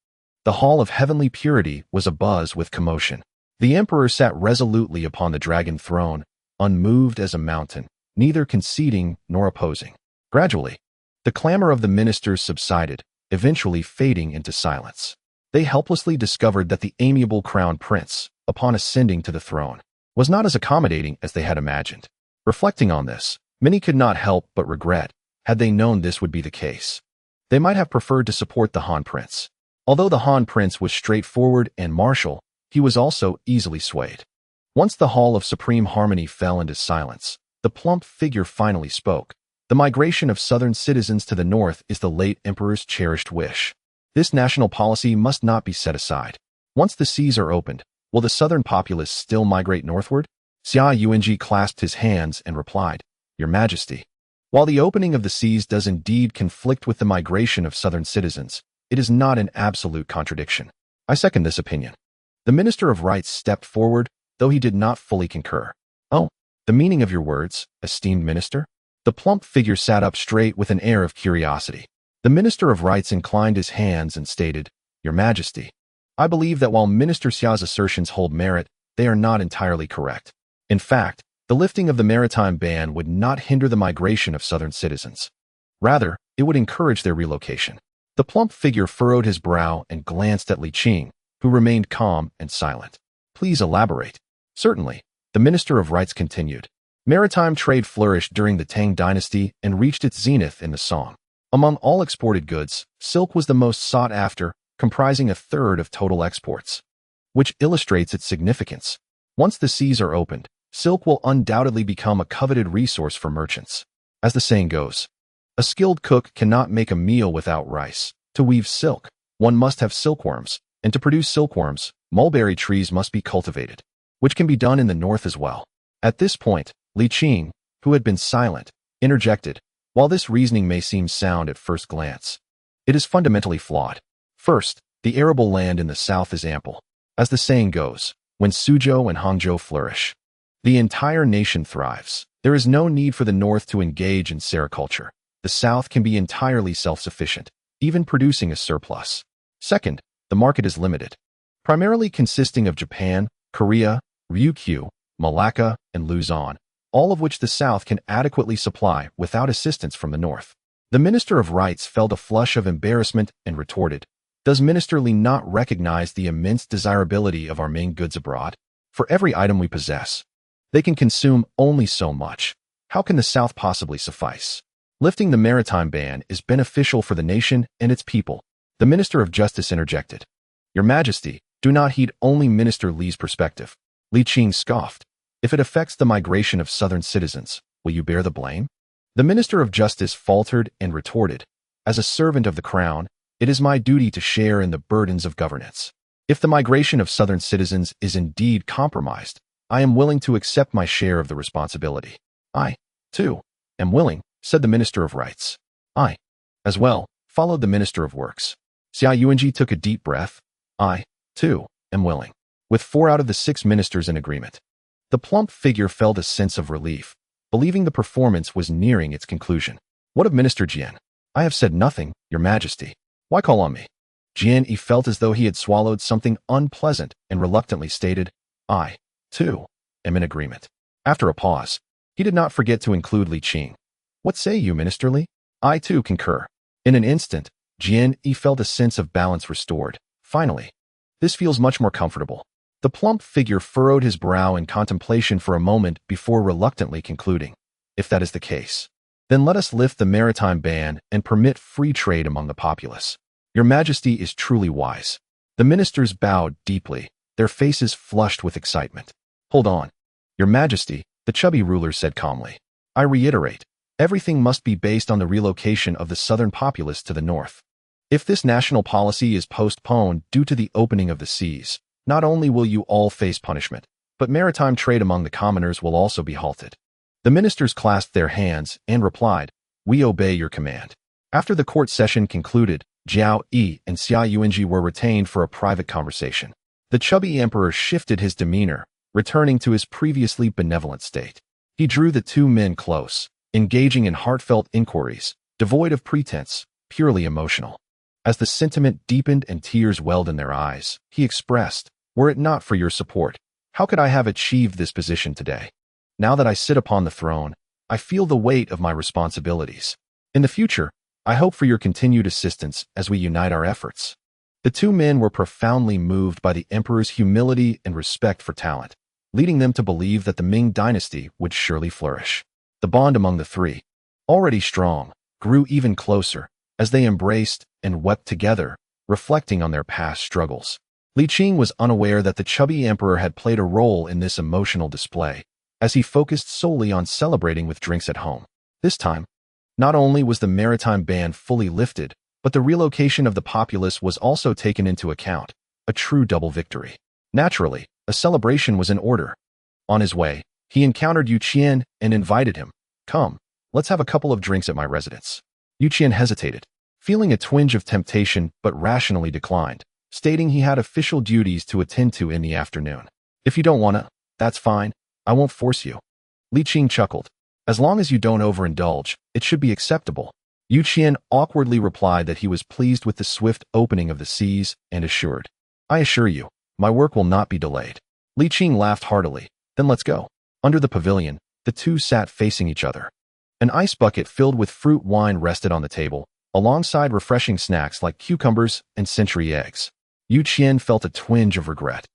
the hall of heavenly purity was abuzz with commotion. The emperor sat resolutely upon the dragon throne, unmoved as a mountain, neither conceding nor opposing. Gradually, the clamor of the ministers subsided, eventually fading into silence. They helplessly discovered that the amiable crown prince, upon ascending to the throne, was not as accommodating as they had imagined. Reflecting on this, many could not help but regret, had they known this would be the case. They might have preferred to support the Han Prince. Although the Han Prince was straightforward and martial, he was also easily swayed. Once the Hall of Supreme Harmony fell into silence, the plump figure finally spoke. The migration of southern citizens to the north is the late emperor's cherished wish. This national policy must not be set aside. Once the seas are opened, will the southern populace still migrate northward? Xia Yuanji clasped his hands and replied, Your Majesty, while the opening of the seas does indeed conflict with the migration of southern citizens, it is not an absolute contradiction. I second this opinion. The Minister of Rights stepped forward, though he did not fully concur. Oh, the meaning of your words, esteemed minister? The plump figure sat up straight with an air of curiosity. The Minister of Rights inclined his hands and stated, Your Majesty, I believe that while Minister Xia's assertions hold merit, they are not entirely correct. In fact, the lifting of the maritime ban would not hinder the migration of southern citizens. Rather, it would encourage their relocation. The plump figure furrowed his brow and glanced at Li Qing, who remained calm and silent. Please elaborate. Certainly, the Minister of Rights continued. Maritime trade flourished during the Tang dynasty and reached its zenith in the Song. Among all exported goods, silk was the most sought after, comprising a third of total exports, which illustrates its significance. Once the seas are opened, silk will undoubtedly become a coveted resource for merchants. As the saying goes, a skilled cook cannot make a meal without rice. To weave silk, one must have silkworms, and to produce silkworms, mulberry trees must be cultivated, which can be done in the north as well. At this point, Li Qing, who had been silent, interjected, While this reasoning may seem sound at first glance, it is fundamentally flawed. First, the arable land in the south is ample. As the saying goes, when Suzhou and Hangzhou flourish, the entire nation thrives. There is no need for the north to engage in sericulture. The south can be entirely self-sufficient, even producing a surplus. Second, the market is limited, primarily consisting of Japan, Korea, Ryukyu, Malacca, and Luzon, all of which the south can adequately supply without assistance from the north. The Minister of Rights felt a flush of embarrassment and retorted, Does Minister Li not recognize the immense desirability of our Ming goods abroad? For every item we possess, they can consume only so much. How can the south possibly suffice? Lifting the maritime ban is beneficial for the nation and its people. The Minister of Justice interjected. Your Majesty, do not heed only Minister Li's perspective. Li Qing scoffed. If it affects the migration of southern citizens, will you bear the blame? The Minister of Justice faltered and retorted. As a servant of the crown, it is my duty to share in the burdens of governance. If the migration of southern citizens is indeed compromised, I am willing to accept my share of the responsibility. I, too, am willing, said the Minister of Rights. I, as well, followed the Minister of Works. Xia Yuanji took a deep breath. I, too, am willing. With 4 out of the 6 ministers in agreement, the plump figure felt a sense of relief, believing the performance was nearing its conclusion. What of Minister Jian? I have said nothing, Your Majesty. Why call on me? Jian Yi felt as though he had swallowed something unpleasant and reluctantly stated, I, too, am in agreement. After a pause, he did not forget to include Li Qing. What say you, Minister Li? I, too, concur. In an instant, Jian Yi felt a sense of balance restored. Finally, this feels much more comfortable. The plump figure furrowed his brow in contemplation for a moment before reluctantly concluding, If that is the case, then let us lift the maritime ban and permit free trade among the populace. Your Majesty is truly wise. The ministers bowed deeply, their faces flushed with excitement. Hold on. Your Majesty, the chubby ruler said calmly. I reiterate, everything must be based on the relocation of the southern populace to the north. If this national policy is postponed due to the opening of the seas, not only will you all face punishment, but maritime trade among the commoners will also be halted. The ministers clasped their hands and replied, We obey your command. After the court session concluded, Jiao Yi and Xia Yuanji were retained for a private conversation. The chubby emperor shifted his demeanor, returning to his previously benevolent state. He drew the two men close, engaging in heartfelt inquiries, devoid of pretense, purely emotional. As the sentiment deepened and tears welled in their eyes, he expressed, "Were it not for your support, how could I have achieved this position today? Now that I sit upon the throne, I feel the weight of my responsibilities. In the future, I hope for your continued assistance as we unite our efforts." The two men were profoundly moved by the emperor's humility and respect for talent, leading them to believe that the Ming dynasty would surely flourish. The bond among the three, already strong, grew even closer as they embraced and wept together, reflecting on their past struggles. Li Qing was unaware that the chubby emperor had played a role in this emotional display, as he focused solely on celebrating with drinks at home. This time, not only was the maritime ban fully lifted, but the relocation of the populace was also taken into account, a true double victory. Naturally, a celebration was in order. On his way, he encountered Yu Qian and invited him. "Come, let's have a couple of drinks at my residence." Yu Qian hesitated, feeling a twinge of temptation but rationally declined, stating he had official duties to attend to in the afternoon. "If you don't wanna, that's fine. I won't force you." Li Qing chuckled. "As long as you don't overindulge, it should be acceptable." Yu Qian awkwardly replied that he was pleased with the swift opening of the seas and assured, "I assure you, my work will not be delayed." Li Qing laughed heartily. "Then let's go." Under the pavilion, the two sat facing each other. An ice bucket filled with fruit wine rested on the table, alongside refreshing snacks like cucumbers and century eggs. Yu Qian felt a twinge of regret.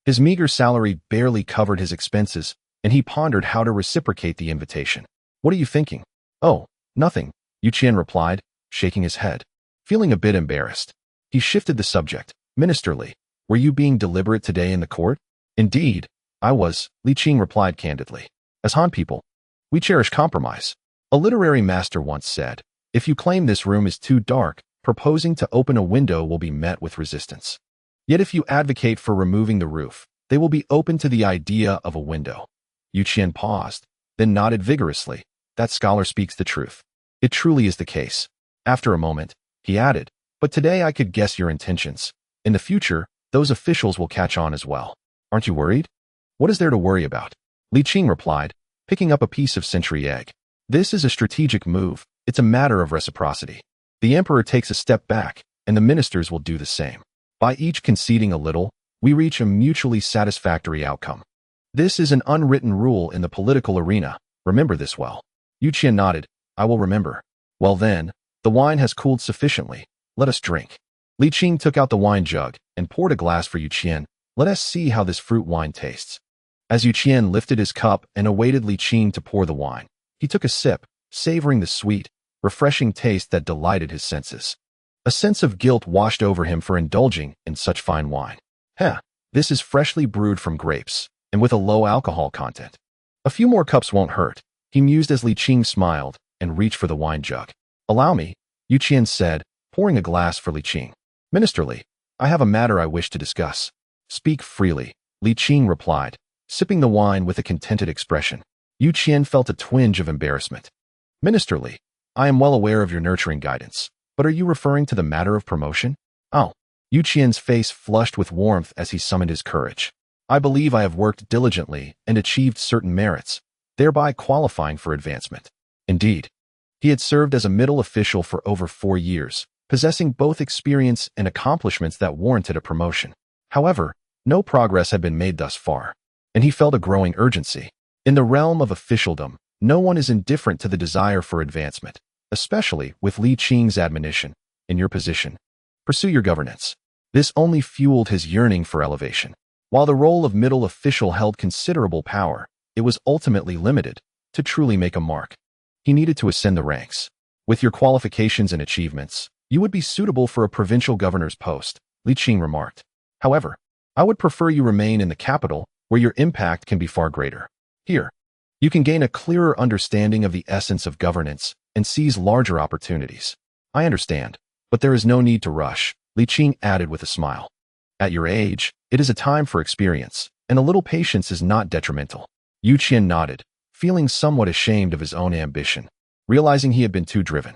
His meager salary barely covered his expenses, and he pondered how to reciprocate the invitation. "What are you thinking?" "Oh, nothing," Yu Qian replied, shaking his head. Feeling a bit embarrassed, he shifted the subject. "Minister Li, were you being deliberate today in the court?" "Indeed, I was," Li Qing replied candidly. "As Han people, we cherish compromise. A literary master once said, if you claim this room is too dark, proposing to open a window will be met with resistance. Yet if you advocate for removing the roof, they will be open to the idea of a window." Yu Qian paused, then nodded vigorously. "That scholar speaks the truth. It truly is the case." After a moment, he added, "But today I could guess your intentions. In the future, those officials will catch on as well. Aren't you worried?" "What is there to worry about?" Li Qing replied, picking up a piece of century egg. "This is a strategic move. It's a matter of reciprocity. The emperor takes a step back, and the ministers will do the same. By each conceding a little, we reach a mutually satisfactory outcome. This is an unwritten rule in the political arena. Remember this well." Yu Qian nodded. "I will remember." "Well then, the wine has cooled sufficiently. Let us drink." Li Qing took out the wine jug and poured a glass for Yu Qian. "Let us see how this fruit wine tastes." As Yu Qian lifted his cup and awaited Li Qing to pour the wine, he took a sip, savoring the sweet, refreshing taste that delighted his senses. A sense of guilt washed over him for indulging in such fine wine. This is freshly brewed from grapes, and with a low alcohol content. A few more cups won't hurt," he mused as Li Qing smiled and reached for the wine jug. "Allow me," Yu Qian said, pouring a glass for Li Qing. "Minister Li, I have a matter I wish to discuss." "Speak freely," Li Qing replied, sipping the wine with a contented expression. Yu Qian felt a twinge of embarrassment. "Minister Li, I am well aware of your nurturing guidance. But are you referring to the matter of promotion?" "Oh." Yu Qian's face flushed with warmth as he summoned his courage. "I believe I have worked diligently and achieved certain merits, thereby qualifying for advancement." Indeed, he had served as a middle official for over 4 years, possessing both experience and accomplishments that warranted a promotion. However, no progress had been made thus far, and he felt a growing urgency. In the realm of officialdom, no one is indifferent to the desire for advancement, especially with Li Qing's admonition, "In your position, pursue your governance." This only fueled his yearning for elevation. While the role of middle official held considerable power, it was ultimately limited. To truly make a mark, he needed to ascend the ranks. "With your qualifications and achievements, you would be suitable for a provincial governor's post," Li Qing remarked. "However, I would prefer you remain in the capital, where your impact can be far greater. Here, you can gain a clearer understanding of the essence of governance and seize larger opportunities." "I understand, but there is no need to rush," Li Qing added with a smile. "At your age, it is a time for experience, and a little patience is not detrimental." Yu Qian nodded, feeling somewhat ashamed of his own ambition, realizing he had been too driven.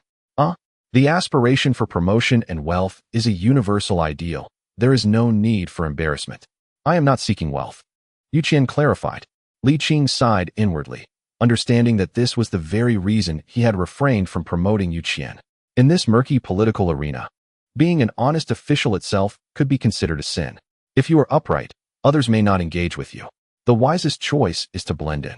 The aspiration for promotion and wealth is a universal ideal. There is no need for embarrassment. I am not seeking wealth. Yu Qian clarified. Li Qing sighed inwardly, understanding that this was the very reason he had refrained from promoting Yu Qian. In this murky political arena, being an honest official itself could be considered a sin. If you are upright, others may not engage with you. The wisest choice is to blend in.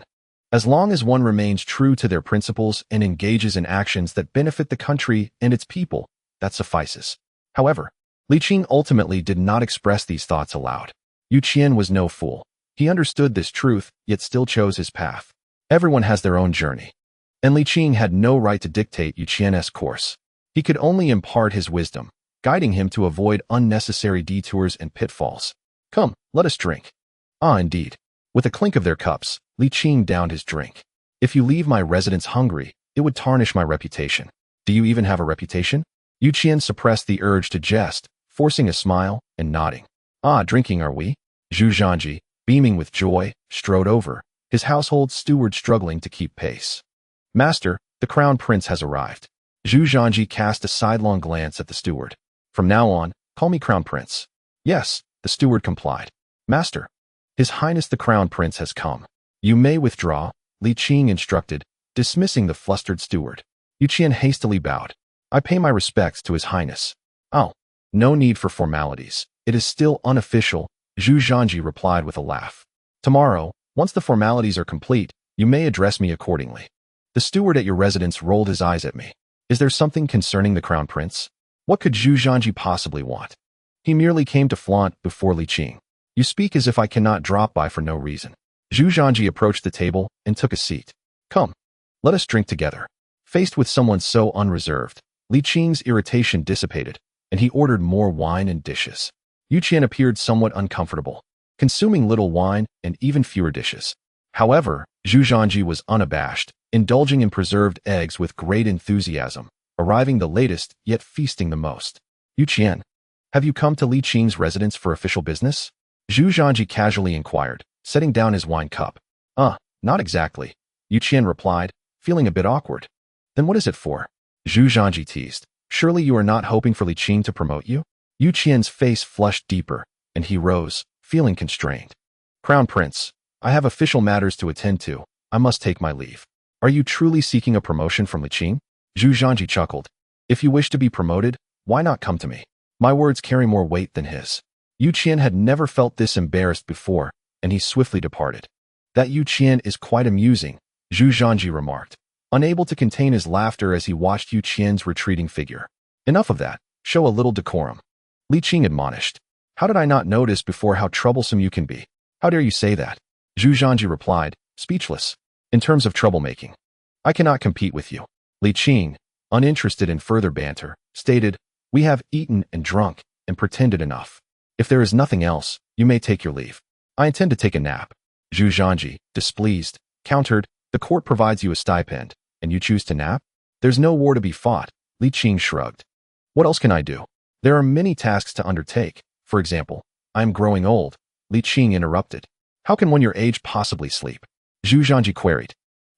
As long as one remains true to their principles and engages in actions that benefit the country and its people, that suffices. However, Li Qing ultimately did not express these thoughts aloud. Yu Qian was no fool. He understood this truth, yet still chose his path. Everyone has their own journey, and Li Qing had no right to dictate Yu Qian's course. He could only impart his wisdom, guiding him to avoid unnecessary detours and pitfalls. Come, let us drink. Ah, indeed. With a clink of their cups, Li Qing downed his drink. If you leave my residence hungry, it would tarnish my reputation. Do you even have a reputation? Yu Qian suppressed the urge to jest, forcing a smile and nodding. Ah, drinking are we? Zhu Zhanji, beaming with joy, strode over, his household steward struggling to keep pace. Master, the crown prince has arrived. Zhu Zhanji cast a sidelong glance at the steward. From now on, call me crown prince. Yes, the steward complied. Master, His Highness the crown prince has come. You may withdraw, Li Qing instructed, dismissing the flustered steward. Yu Qian hastily bowed. I pay my respects to His Highness. Oh, no need for formalities. It is still unofficial, Zhu Zhanji replied with a laugh. Tomorrow, once the formalities are complete, you may address me accordingly. The steward at your residence rolled his eyes at me. Is there something concerning the crown prince? What could Zhu Zhanji possibly want? He merely came to flaunt before Li Qing. You speak as if I cannot drop by for no reason. Zhu Zhanji approached the table and took a seat. Come, let us drink together. Faced with someone so unreserved, Li Qing's irritation dissipated, and he ordered more wine and dishes. Yu Qian appeared somewhat uncomfortable, consuming little wine and even fewer dishes. However, Zhu Zhanji was unabashed, indulging in preserved eggs with great enthusiasm, arriving the latest, yet feasting the most. Yu Qian, have you come to Li Qing's residence for official business? Zhu Zhanji casually inquired, setting down his wine cup. Not exactly, Yu Qian replied, feeling a bit awkward. Then what is it for? Zhu Zhanji teased. Surely you are not hoping for Li Qing to promote you? Yu Qian's face flushed deeper, and he rose, feeling constrained. Crown Prince, I have official matters to attend to. I must take my leave. Are you truly seeking a promotion from Li Qing? Zhu Zhanji chuckled. If you wish to be promoted, why not come to me? My words carry more weight than his. Yu Qian had never felt this embarrassed before, and he swiftly departed. That Yu Qian is quite amusing, Zhu Zhanji remarked, unable to contain his laughter as he watched Yu Qian's retreating figure. Enough of that. Show a little decorum. Li Qing admonished. How did I not notice before how troublesome you can be? How dare you say that? Zhu Zhanji replied, speechless. In terms of troublemaking, I cannot compete with you. Li Qing, uninterested in further banter, stated, we have eaten and drunk and pretended enough. If there is nothing else, you may take your leave. I intend to take a nap. Zhu Zhanji, displeased, countered, the court provides you a stipend, and you choose to nap? There's no war to be fought. Li Qing shrugged. What else can I do? There are many tasks to undertake. For example, I am growing old. Li Qing interrupted. How can one your age possibly sleep? Zhu Zhanji queried.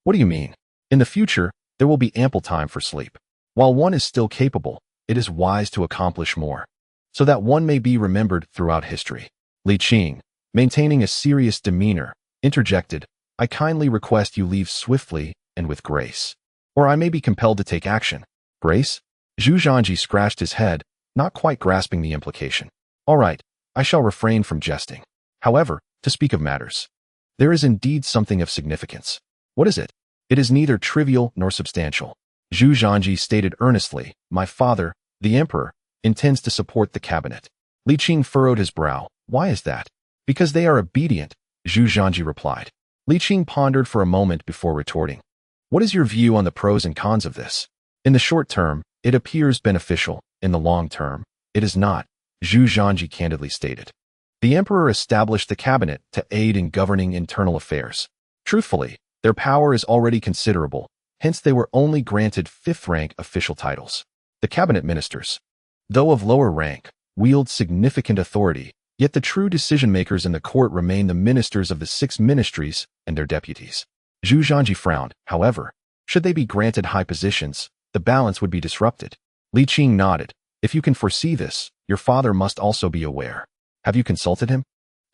What do you mean? In the future, there will be ample time for sleep. While one is still capable, it is wise to accomplish more, so that one may be remembered throughout history. Li Qing, maintaining a serious demeanor, interjected, I kindly request you leave swiftly and with grace, or I may be compelled to take action. Grace? Zhu Zhanji scratched his head, not quite grasping the implication. All right, I shall refrain from jesting. However, to speak of matters, there is indeed something of significance. What is it? It is neither trivial nor substantial. Zhu Zhanji stated earnestly, my father, the emperor, intends to support the cabinet. Li Qing furrowed his brow. Why is that? Because they are obedient, Zhu Zhanji replied. Li Qing pondered for a moment before retorting. What is your view on the pros and cons of this? In the short term, it appears beneficial. In the long term, it is not, Zhu Zhanji candidly stated. The emperor established the cabinet to aid in governing internal affairs. Truthfully, their power is already considerable, hence they were only granted fifth-rank official titles. The cabinet ministers, though of lower rank, wield significant authority, yet the true decision-makers in the court remain the ministers of the 6 ministries and their deputies. Zhu Zhanji frowned. However, should they be granted high positions, the balance would be disrupted. Li Qing nodded. If you can foresee this, your father must also be aware. Have you consulted him?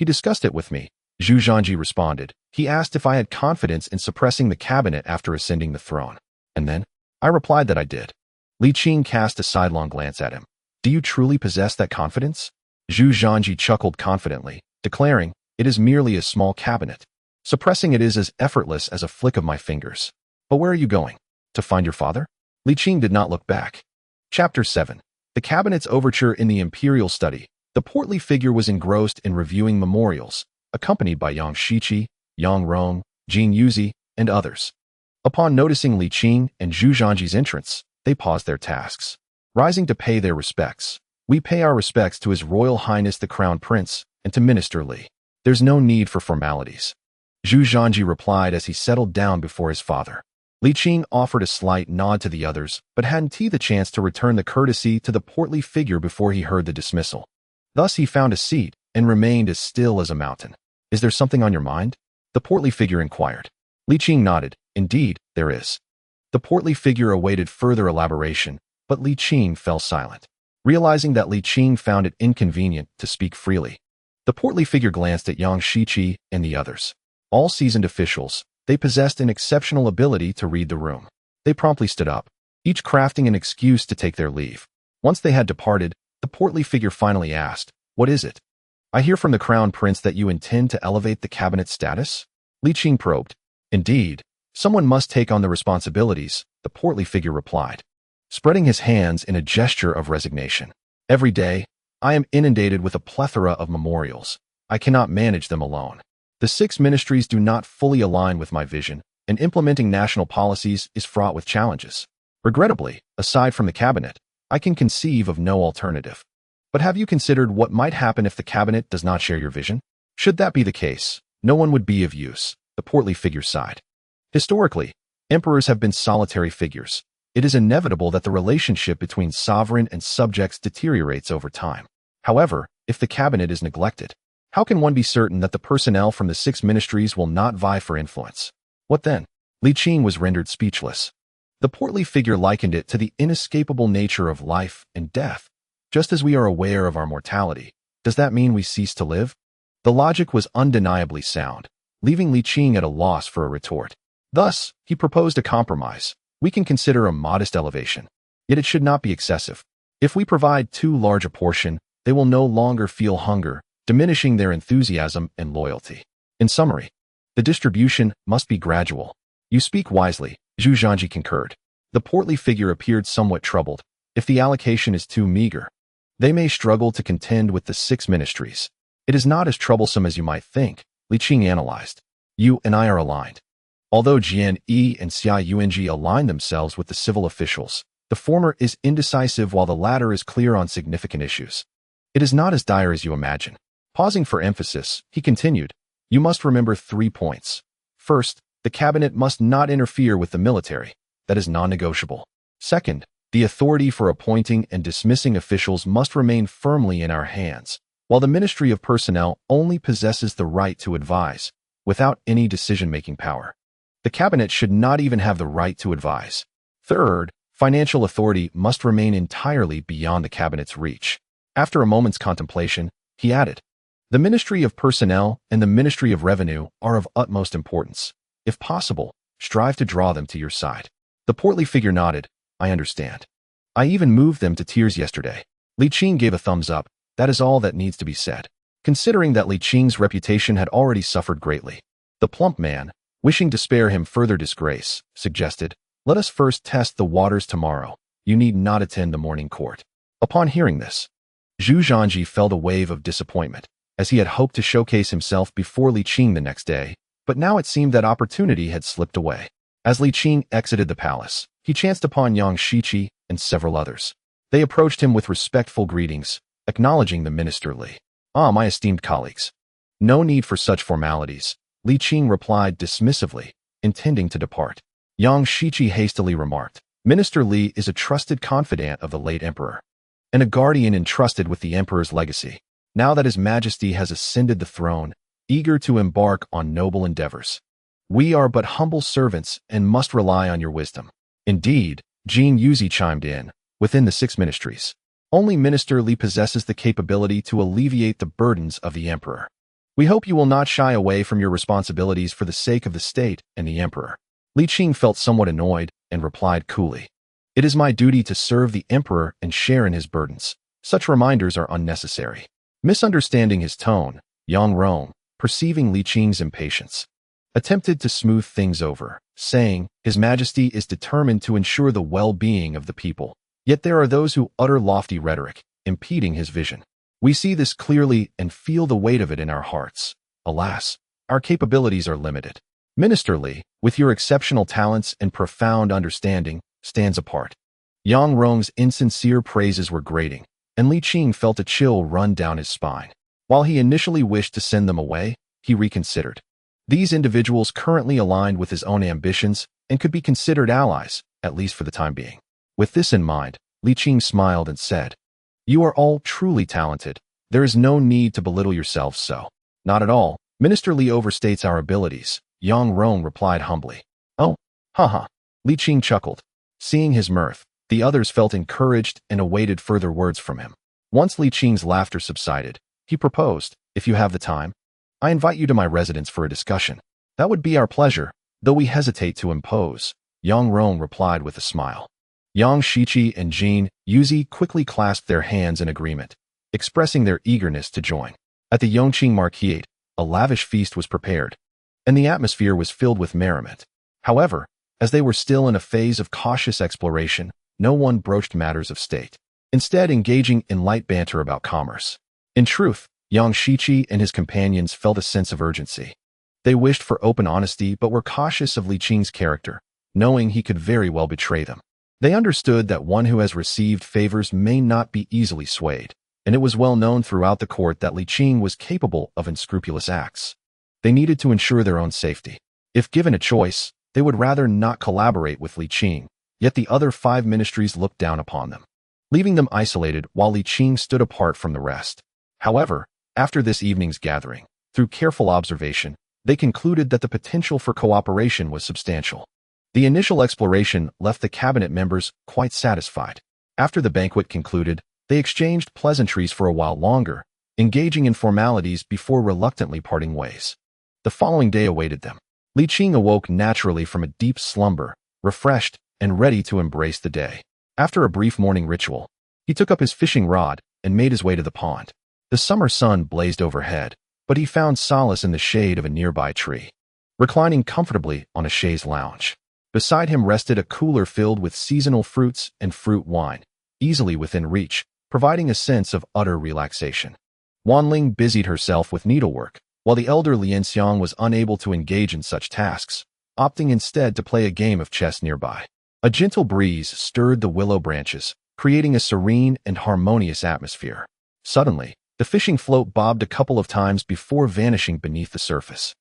He discussed it with me, Zhu Zhanji responded. He asked if I had confidence in suppressing the cabinet after ascending the throne. And then? I replied that I did. Li Qing cast a sidelong glance at him. Do you truly possess that confidence? Zhu Zhanji chuckled confidently, declaring, it is merely a small cabinet. Suppressing it is as effortless as a flick of my fingers. But where are you going? To find your father? Li Qing did not look back. Chapter 7. The cabinet's overture in the imperial study. The portly figure was engrossed in reviewing memorials, accompanied by Yang Shiqi, Yang Rong, Jin Yuzi, and others. Upon noticing Li Qing and Zhu Zhanji's entrance, they paused their tasks. Rising to pay their respects, we pay our respects to His Royal Highness the Crown Prince and to Minister Li. There's no need for formalities. Zhu Zhanji replied as he settled down before his father. Li Qing offered a slight nod to the others, but hadn't the chance to return the courtesy to the portly figure before he heard the dismissal. Thus he found a seat and remained as still as a mountain. Is there something on your mind? The portly figure inquired. Li Qing nodded. Indeed, there is. The portly figure awaited further elaboration, but Li Qing fell silent. Realizing that Li Qing found it inconvenient to speak freely, the portly figure glanced at Yang Shiqi and the others. All seasoned officials, they possessed an exceptional ability to read the room. They promptly stood up, each crafting an excuse to take their leave. Once they had departed, the portly figure finally asked, What is it? I hear from the Crown Prince that you intend to elevate the cabinet's status? Li Qing probed. Indeed, someone must take on the responsibilities, the portly figure replied, spreading his hands in a gesture of resignation. Every day, I am inundated with a plethora of memorials. I cannot manage them alone. The 6 ministries do not fully align with my vision, and implementing national policies is fraught with challenges. Regrettably, aside from the cabinet, I can conceive of no alternative. But have you considered what might happen if the cabinet does not share your vision? Should that be the case, no one would be of use, the portly figure sighed. Historically, emperors have been solitary figures. It is inevitable that the relationship between sovereign and subjects deteriorates over time. However, if the cabinet is neglected, how can one be certain that the personnel from the 6 ministries will not vie for influence? What then? Li Qing was rendered speechless. The portly figure likened it to the inescapable nature of life and death. Just as we are aware of our mortality, does that mean we cease to live? The logic was undeniably sound, leaving Li Qing at a loss for a retort. Thus, he proposed a compromise. We can consider a modest elevation, yet it should not be excessive. If we provide too large a portion, they will no longer feel hunger, diminishing their enthusiasm and loyalty. In summary, the distribution must be gradual. You speak wisely, Zhu Zhanji concurred. The portly figure appeared somewhat troubled. If the allocation is too meager, they may struggle to contend with the 6 ministries. It is not as troublesome as you might think, Li Qing analyzed. You and I are aligned. Although Jian Yi and Xia Yuanji align themselves with the civil officials, the former is indecisive while the latter is clear on significant issues. It is not as dire as you imagine. Pausing for emphasis, he continued, you must remember 3 points. First, the cabinet must not interfere with the military. That is non-negotiable. Second, the authority for appointing and dismissing officials must remain firmly in our hands, while the Ministry of Personnel only possesses the right to advise, without any decision-making power. The cabinet should not even have the right to advise. Third, financial authority must remain entirely beyond the cabinet's reach. After a moment's contemplation, he added, the Ministry of Personnel and the Ministry of Revenue are of utmost importance. If possible, strive to draw them to your side. The portly figure nodded. I understand. I even moved them to tears yesterday. Li Qing gave a thumbs up. That is all that needs to be said. Considering that Li Qing's reputation had already suffered greatly, the plump man, wishing to spare him further disgrace, suggested, let us first test the waters tomorrow. You need not attend the morning court. Upon hearing this, Zhu Zhanji felt a wave of disappointment, as he had hoped to showcase himself before Li Qing the next day, but now it seemed that opportunity had slipped away. As Li Qing exited the palace, he chanced upon Yang Shiqi and several others. They approached him with respectful greetings, acknowledging the minister Li. Ah, my esteemed colleagues. No need for such formalities, Li Qing replied dismissively, intending to depart. Yang Shiqi hastily remarked, Minister Li is a trusted confidant of the late emperor, and a guardian entrusted with the emperor's legacy. Now that His Majesty has ascended the throne, eager to embark on noble endeavors, we are but humble servants and must rely on your wisdom. Indeed, Jin Yuzi chimed in, within the 6 ministries. Only Minister Li possesses the capability to alleviate the burdens of the emperor. We hope you will not shy away from your responsibilities for the sake of the state and the emperor. Li Qing felt somewhat annoyed and replied coolly, "It is my duty to serve the emperor and share in his burdens. Such reminders are unnecessary." Misunderstanding his tone, Yongqing, perceiving Li Qing's impatience, attempted to smooth things over, saying, "His Majesty is determined to ensure the well-being of the people. Yet there are those who utter lofty rhetoric, impeding his vision. We see this clearly and feel the weight of it in our hearts. Alas, our capabilities are limited. Minister Li, with your exceptional talents and profound understanding, stands apart." Yongqing's insincere praises were grating, and Li Qing felt a chill run down his spine. While he initially wished to send them away, he reconsidered. These individuals currently aligned with his own ambitions and could be considered allies, at least for the time being. With this in mind, Li Qing smiled and said, "You are all truly talented. There is no need to belittle yourselves so." "Not at all. Minister Li overstates our abilities," Yongqing replied humbly. "Oh, haha." Li Qing chuckled. Seeing his mirth, the others felt encouraged and awaited further words from him. Once Li Qing's laughter subsided, he proposed, "If you have the time, I invite you to my residence for a discussion." "That would be our pleasure, though we hesitate to impose," Yongqing replied with a smile. Yang Shiqi and Jin Yuzi quickly clasped their hands in agreement, expressing their eagerness to join. At the Yongqing Marquis, a lavish feast was prepared, and the atmosphere was filled with merriment. However, as they were still in a phase of cautious exploration, no one broached matters of state, instead engaging in light banter about commerce. In truth, Yang Shiqi and his companions felt a sense of urgency. They wished for open honesty but were cautious of Li Qing's character, knowing he could very well betray them. They understood that one who has received favors may not be easily swayed, and it was well known throughout the court that Li Qing was capable of unscrupulous acts. They needed to ensure their own safety. If given a choice, they would rather not collaborate with Li Qing, yet the other 5 ministries looked down upon them, leaving them isolated while Li Qing stood apart from the rest. However, after this evening's gathering, through careful observation, they concluded that the potential for cooperation was substantial. The initial exploration left the cabinet members quite satisfied. After the banquet concluded, they exchanged pleasantries for a while longer, engaging in formalities before reluctantly parting ways. The following day awaited them. Li Qing awoke naturally from a deep slumber, refreshed and ready to embrace the day. After a brief morning ritual, he took up his fishing rod and made his way to the pond. The summer sun blazed overhead, but he found solace in the shade of a nearby tree, reclining comfortably on a chaise lounge. Beside him rested a cooler filled with seasonal fruits and fruit wine, easily within reach, providing a sense of utter relaxation. Wanling busied herself with needlework, while the elder Lianxiang was unable to engage in such tasks, opting instead to play a game of chess nearby. A gentle breeze stirred the willow branches, creating a serene and harmonious atmosphere. Suddenly, the fishing float bobbed a couple of times before vanishing beneath the surface.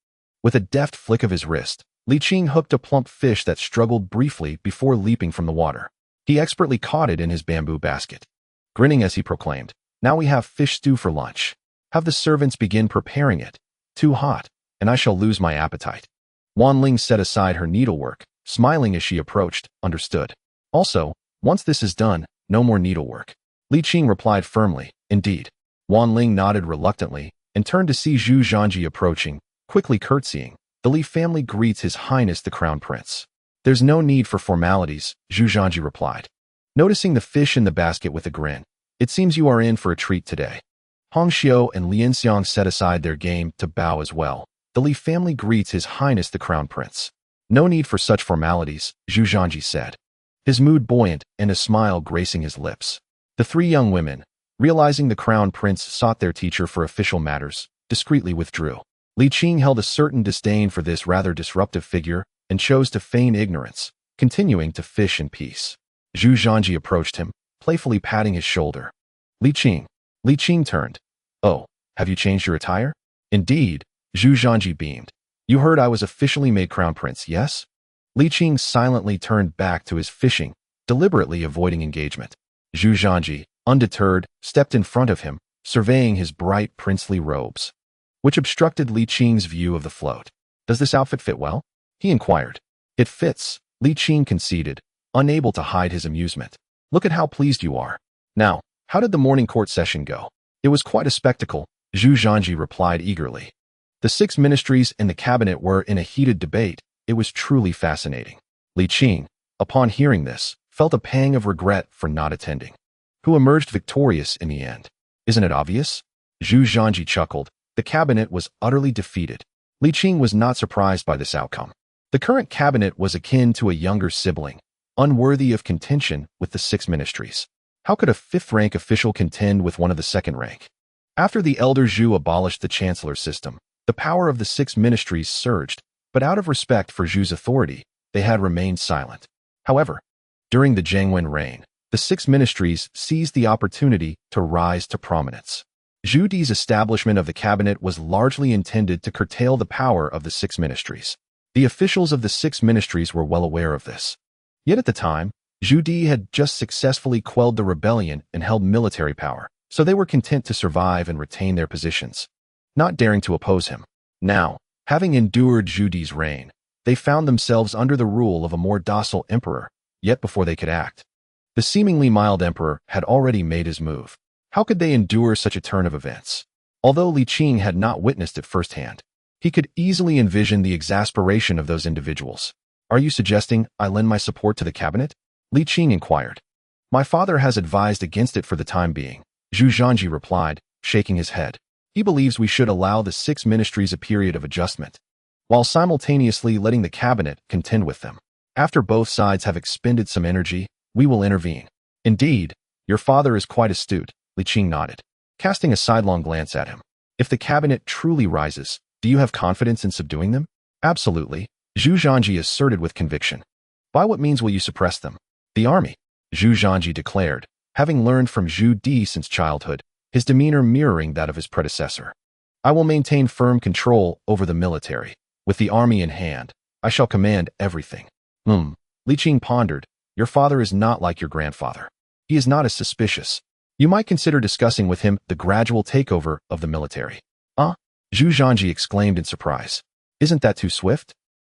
With a deft flick of his wrist, Li Qing hooked a plump fish that struggled briefly before leaping from the water. He expertly caught it in his bamboo basket. Grinning as he proclaimed, "Now we have fish stew for lunch. Have the servants begin preparing it. Too hot, and I shall lose my appetite." Wanling set aside her needlework, smiling as she approached, "Understood. Also, once this is done, no more needlework." Li Qing replied firmly, "Indeed." Wanling nodded reluctantly and turned to see Zhu Zhanji approaching, quickly curtsying. "The Li family greets His Highness the Crown Prince." "There's no need for formalities," Zhu Zhanji replied, noticing the fish in the basket with a grin. "It seems you are in for a treat today." Hong Xiu and Lianxiang set aside their game to bow as well. "The Li family greets His Highness the Crown Prince." "No need for such formalities," Zhu Zhanji said, his mood buoyant and a smile gracing his lips. The 3 young women, realizing the Crown Prince sought their teacher for official matters, discreetly withdrew. Li Qing held a certain disdain for this rather disruptive figure and chose to feign ignorance, continuing to fish in peace. Zhu Zhanji approached him, playfully patting his shoulder. "Li Qing." Li Qing turned. "Oh, have you changed your attire?" "Indeed," Zhu Zhanji beamed. "You heard I was officially made Crown Prince, yes?" Li Qing silently turned back to his fishing, deliberately avoiding engagement. Zhu Zhanji, undeterred, stepped in front of him, surveying his bright princely robes, which obstructed Li Qing's view of the float. "Does this outfit fit well?" he inquired. "It fits," Li Qing conceded, unable to hide his amusement. Look at how pleased you are. Now, how did the morning court session go? It was quite a spectacle, Zhu Zhanji replied eagerly. The 6 ministries and the cabinet were in a heated debate. It was truly fascinating. Li Qing, upon hearing this, felt a pang of regret for not attending. Who emerged victorious in the end? Isn't it obvious? Zhu Zhanji chuckled. The cabinet was utterly defeated. Li Qing was not surprised by this outcome. The current cabinet was akin to a younger sibling, unworthy of contention with the 6 ministries. How could a 5th-rank official contend with one of the 2nd-rank? After the elder Zhu abolished the chancellor system, the power of the 6 ministries surged, but out of respect for Zhu's authority, they had remained silent. However, during the Zhengwen reign, the 6 ministries seized the opportunity to rise to prominence. Zhu Di's establishment of the cabinet was largely intended to curtail the power of the 6 ministries. The officials of the 6 ministries were well aware of this. Yet at the time, Zhu Di had just successfully quelled the rebellion and held military power, so they were content to survive and retain their positions, not daring to oppose him. Now, having endured Zhu Di's reign, they found themselves under the rule of a more docile emperor, yet before they could act. The seemingly mild emperor had already made his move. How could they endure such a turn of events? Although Li Qing had not witnessed it firsthand, he could easily envision the exasperation of those individuals. Are you suggesting I lend my support to the cabinet? Li Qing inquired. My father has advised against it for the time being, Zhu Zhanji replied, shaking his head. He believes we should allow the 6 ministries a period of adjustment, while simultaneously letting the cabinet contend with them. After both sides have expended some energy, we will intervene. Indeed, your father is quite astute, Li Qing nodded, casting a sidelong glance at him. If the cabinet truly rises, do you have confidence in subduing them? Absolutely, Zhu Zhanji asserted with conviction. By what means will you suppress them? The army, Zhu Zhanji declared, having learned from Zhu Di since childhood, his demeanor mirroring that of his predecessor. I will maintain firm control over the military. With the army in hand, I shall command everything. Li Qing pondered. Your father is not like your grandfather. He is not as suspicious. You might consider discussing with him the gradual takeover of the military. Zhu Zhanji exclaimed in surprise. Isn't that too swift?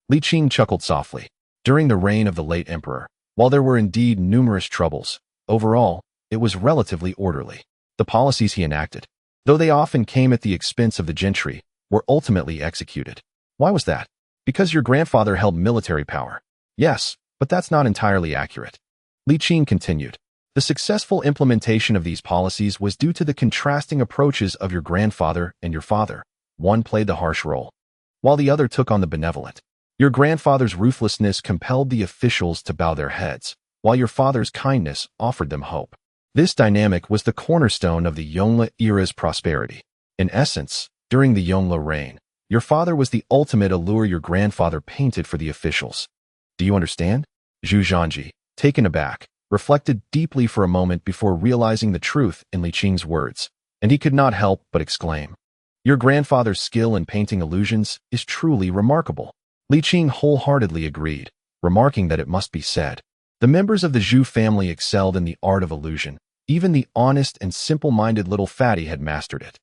Li Qing chuckled softly. During the reign of the late emperor, while there were indeed numerous troubles, overall, it was relatively orderly. The policies he enacted, though they often came at the expense of the gentry, were ultimately executed. Why was that? Because your grandfather held military power. Yes, but that's not entirely accurate. Li Qing continued. The successful implementation of these policies was due to the contrasting approaches of your grandfather and your father. One played the harsh role, while the other took on the benevolent. Your grandfather's ruthlessness compelled the officials to bow their heads, while your father's kindness offered them hope. This dynamic was the cornerstone of the Yongle era's prosperity. In essence, during the Yongle reign, your father was the ultimate allure your grandfather painted for the officials. Do you understand? Zhu Zhanji, taken aback, reflected deeply for a moment before realizing the truth in Li Qing's words, and he could not help but exclaim. Your grandfather's skill in painting illusions is truly remarkable. Li Qing wholeheartedly agreed, remarking that it must be said. The members of the Zhu family excelled in the art of illusion. Even the honest and simple-minded little fatty had mastered it.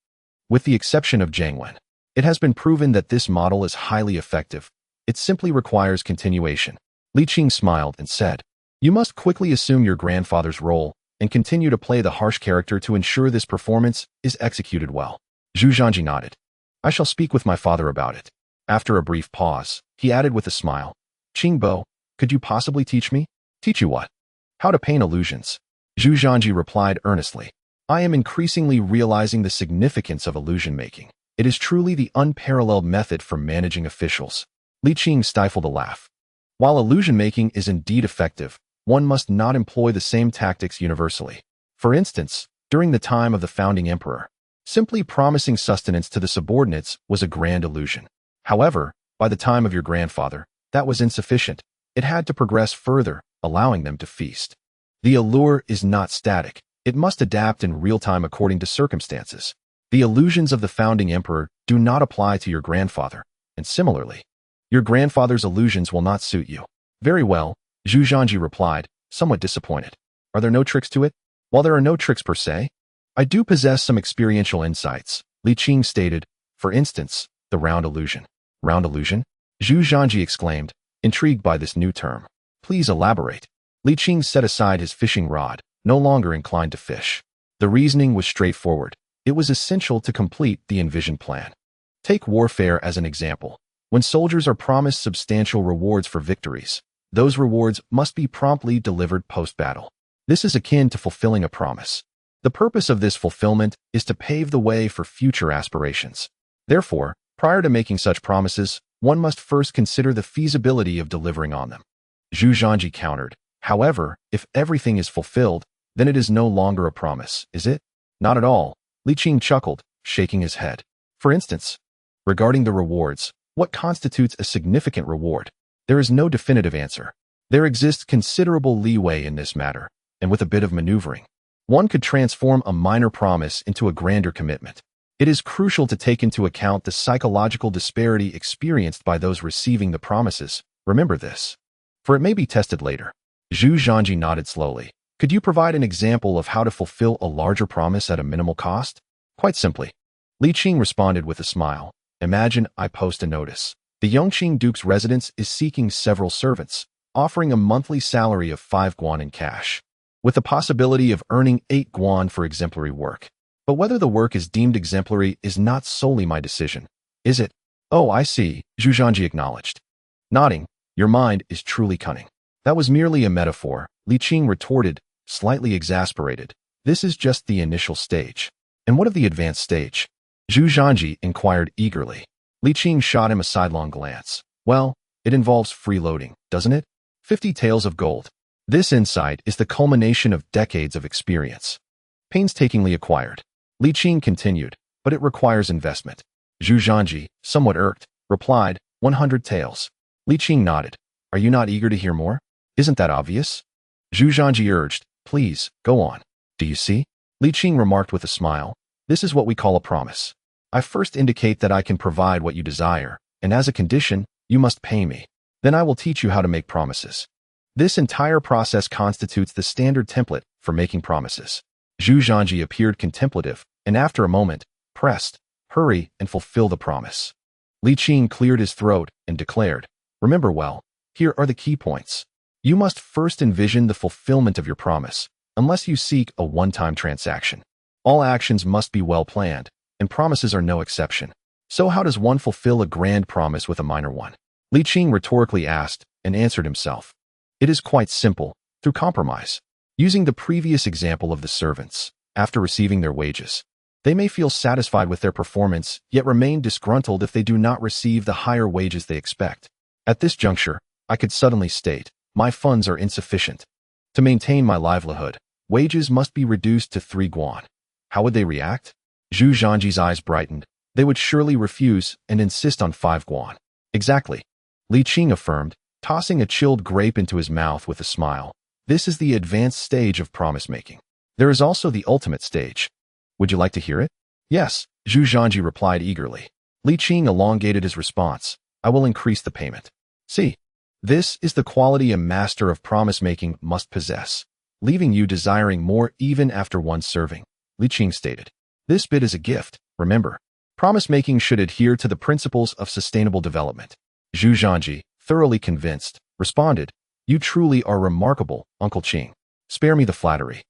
With the exception of Zhengwen, it has been proven that this model is highly effective. It simply requires continuation. Li Qing smiled and said, You must quickly assume your grandfather's role and continue to play the harsh character to ensure this performance is executed well. Zhu Zhanji nodded. I shall speak with my father about it. After a brief pause, he added with a smile, Qing Bo, could you possibly teach me? Teach you what? How to paint illusions. Zhu Zhanji replied earnestly. I am increasingly realizing the significance of illusion making. It is truly the unparalleled method for managing officials. Li Qing stifled a laugh. While illusion making is indeed effective, one must not employ the same tactics universally. For instance, during the time of the founding emperor, simply promising sustenance to the subordinates was a grand illusion. However, by the time of your grandfather, that was insufficient. It had to progress further, allowing them to feast. The allure is not static. It must adapt in real time according to circumstances. The illusions of the founding emperor do not apply to your grandfather, and similarly, your grandfather's illusions will not suit you. Very well, Zhu Zhanji replied, somewhat disappointed. Are there no tricks to it? While there are no tricks per se, I do possess some experiential insights, Li Qing stated. For instance, the round illusion. Round illusion? Zhu Zhanji exclaimed, intrigued by this new term. Please elaborate. Li Qing set aside his fishing rod, no longer inclined to fish. The reasoning was straightforward. It was essential to complete the envisioned plan. Take warfare as an example. When soldiers are promised substantial rewards for victories, those rewards must be promptly delivered post-battle. This is akin to fulfilling a promise. The purpose of this fulfillment is to pave the way for future aspirations. Therefore, prior to making such promises, one must first consider the feasibility of delivering on them. Zhu Zhanji countered, however, if everything is fulfilled, then it is no longer a promise, is it? Not at all. Li Qing chuckled, shaking his head. For instance, regarding the rewards, what constitutes a significant reward? There is no definitive answer. There exists considerable leeway in this matter, and with a bit of maneuvering, one could transform a minor promise into a grander commitment. It is crucial to take into account the psychological disparity experienced by those receiving the promises. Remember this, for it may be tested later. Zhu Zhanji nodded slowly. Could you provide an example of how to fulfill a larger promise at a minimal cost? Quite simply. Li Qing responded with a smile. Imagine I post a notice. The Yongqing Duke's residence is seeking several servants, offering a monthly salary of 5 guan in cash, with the possibility of earning 8 guan for exemplary work. But whether the work is deemed exemplary is not solely my decision, is it? Oh, I see, Zhu Zhanji acknowledged. Nodding, your mind is truly cunning. That was merely a metaphor, Li Qing retorted, slightly exasperated. This is just the initial stage. And what of the advanced stage? Zhu Zhanji inquired eagerly. Li Qing shot him a sidelong glance. Well, it involves freeloading, doesn't it? 50 taels of gold. This insight is the culmination of decades of experience, painstakingly acquired. Li Qing continued, but it requires investment. Zhu Zhanji, somewhat irked, replied, 100 taels. Li Qing nodded. Are you not eager to hear more? Isn't that obvious? Zhu Zhanji urged, please, go on. Do you see? Li Qing remarked with a smile. This is what we call a promise. I first indicate that I can provide what you desire, and as a condition, you must pay me. Then I will teach you how to make promises. This entire process constitutes the standard template for making promises. Zhu Zhanji appeared contemplative, and after a moment, pressed, hurry and fulfill the promise. Li Qing cleared his throat and declared, remember well, here are the key points. You must first envision the fulfillment of your promise, unless you seek a one-time transaction. All actions must be well planned, and promises are no exception. So how does one fulfill a grand promise with a minor one? Li Qing rhetorically asked and answered himself. It is quite simple, through compromise. Using the previous example of the servants, after receiving their wages, they may feel satisfied with their performance, yet remain disgruntled if they do not receive the higher wages they expect. At this juncture, I could suddenly state, my funds are insufficient. To maintain my livelihood, wages must be reduced to 3 guan. How would they react? Zhu Zhanji's eyes brightened. They would surely refuse and insist on 5 guan. Exactly. Li Qing affirmed, tossing a chilled grape into his mouth with a smile. This is the advanced stage of promise-making. There is also the ultimate stage. Would you like to hear it? Yes, Zhu Zhanji replied eagerly. Li Qing elongated his response. I will increase the payment. See, this is the quality a master of promise-making must possess, leaving you desiring more even after one serving. Li Qing stated. This bit is a gift, remember. Promise-making should adhere to the principles of sustainable development. Zhu Zhanji, thoroughly convinced, responded, you truly are remarkable, Uncle Qing. Spare me the flattery.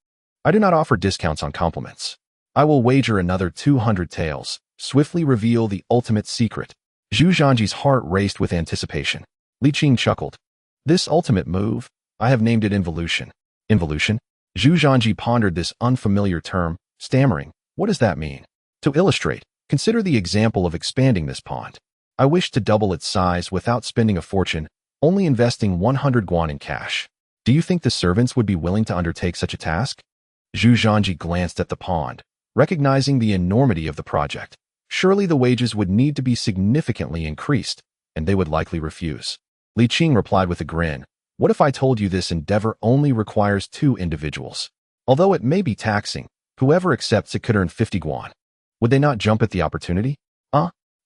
I do not offer discounts on compliments. I will wager another 200 taels, swiftly reveal the ultimate secret. Zhu Zhanji's heart raced with anticipation. Li Qing chuckled. This ultimate move, I have named it involution. Involution? Zhu Zhanji pondered this unfamiliar term, stammering. What does that mean? To illustrate, consider the example of expanding this pond. I wish to double its size without spending a fortune, only investing 100 guan in cash. Do you think the servants would be willing to undertake such a task? Zhu Zhanji glanced at the pond, recognizing the enormity of the project. Surely the wages would need to be significantly increased, and they would likely refuse. Li Qing replied with a grin. What if I told you this endeavor only requires 2 individuals? Although it may be taxing, whoever accepts it could earn 50 guan. Would they not jump at the opportunity?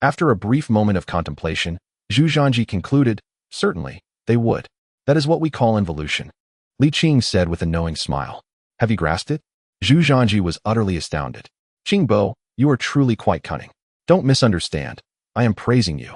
After a brief moment of contemplation, Zhu Zhanji concluded, certainly, they would. That is what we call involution. Li Qing said with a knowing smile. Have you grasped it? Zhu Zhanji was utterly astounded. Qing Bo, you are truly quite cunning. Don't misunderstand. I am praising you.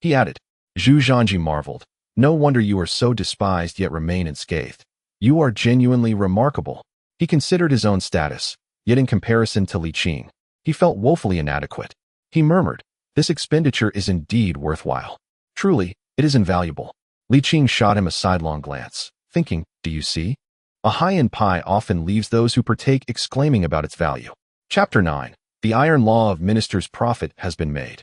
He added. Zhu Zhanji marveled. No wonder you are so despised yet remain unscathed. You are genuinely remarkable. He considered his own status, yet in comparison to Li Qing, he felt woefully inadequate. He murmured, "This expenditure is indeed worthwhile. Truly, it is invaluable." Li Qing shot him a sidelong glance, thinking, "Do you see? A high-end pie often leaves those who partake exclaiming about its value." Chapter 9. The iron law of minister's profit has been made.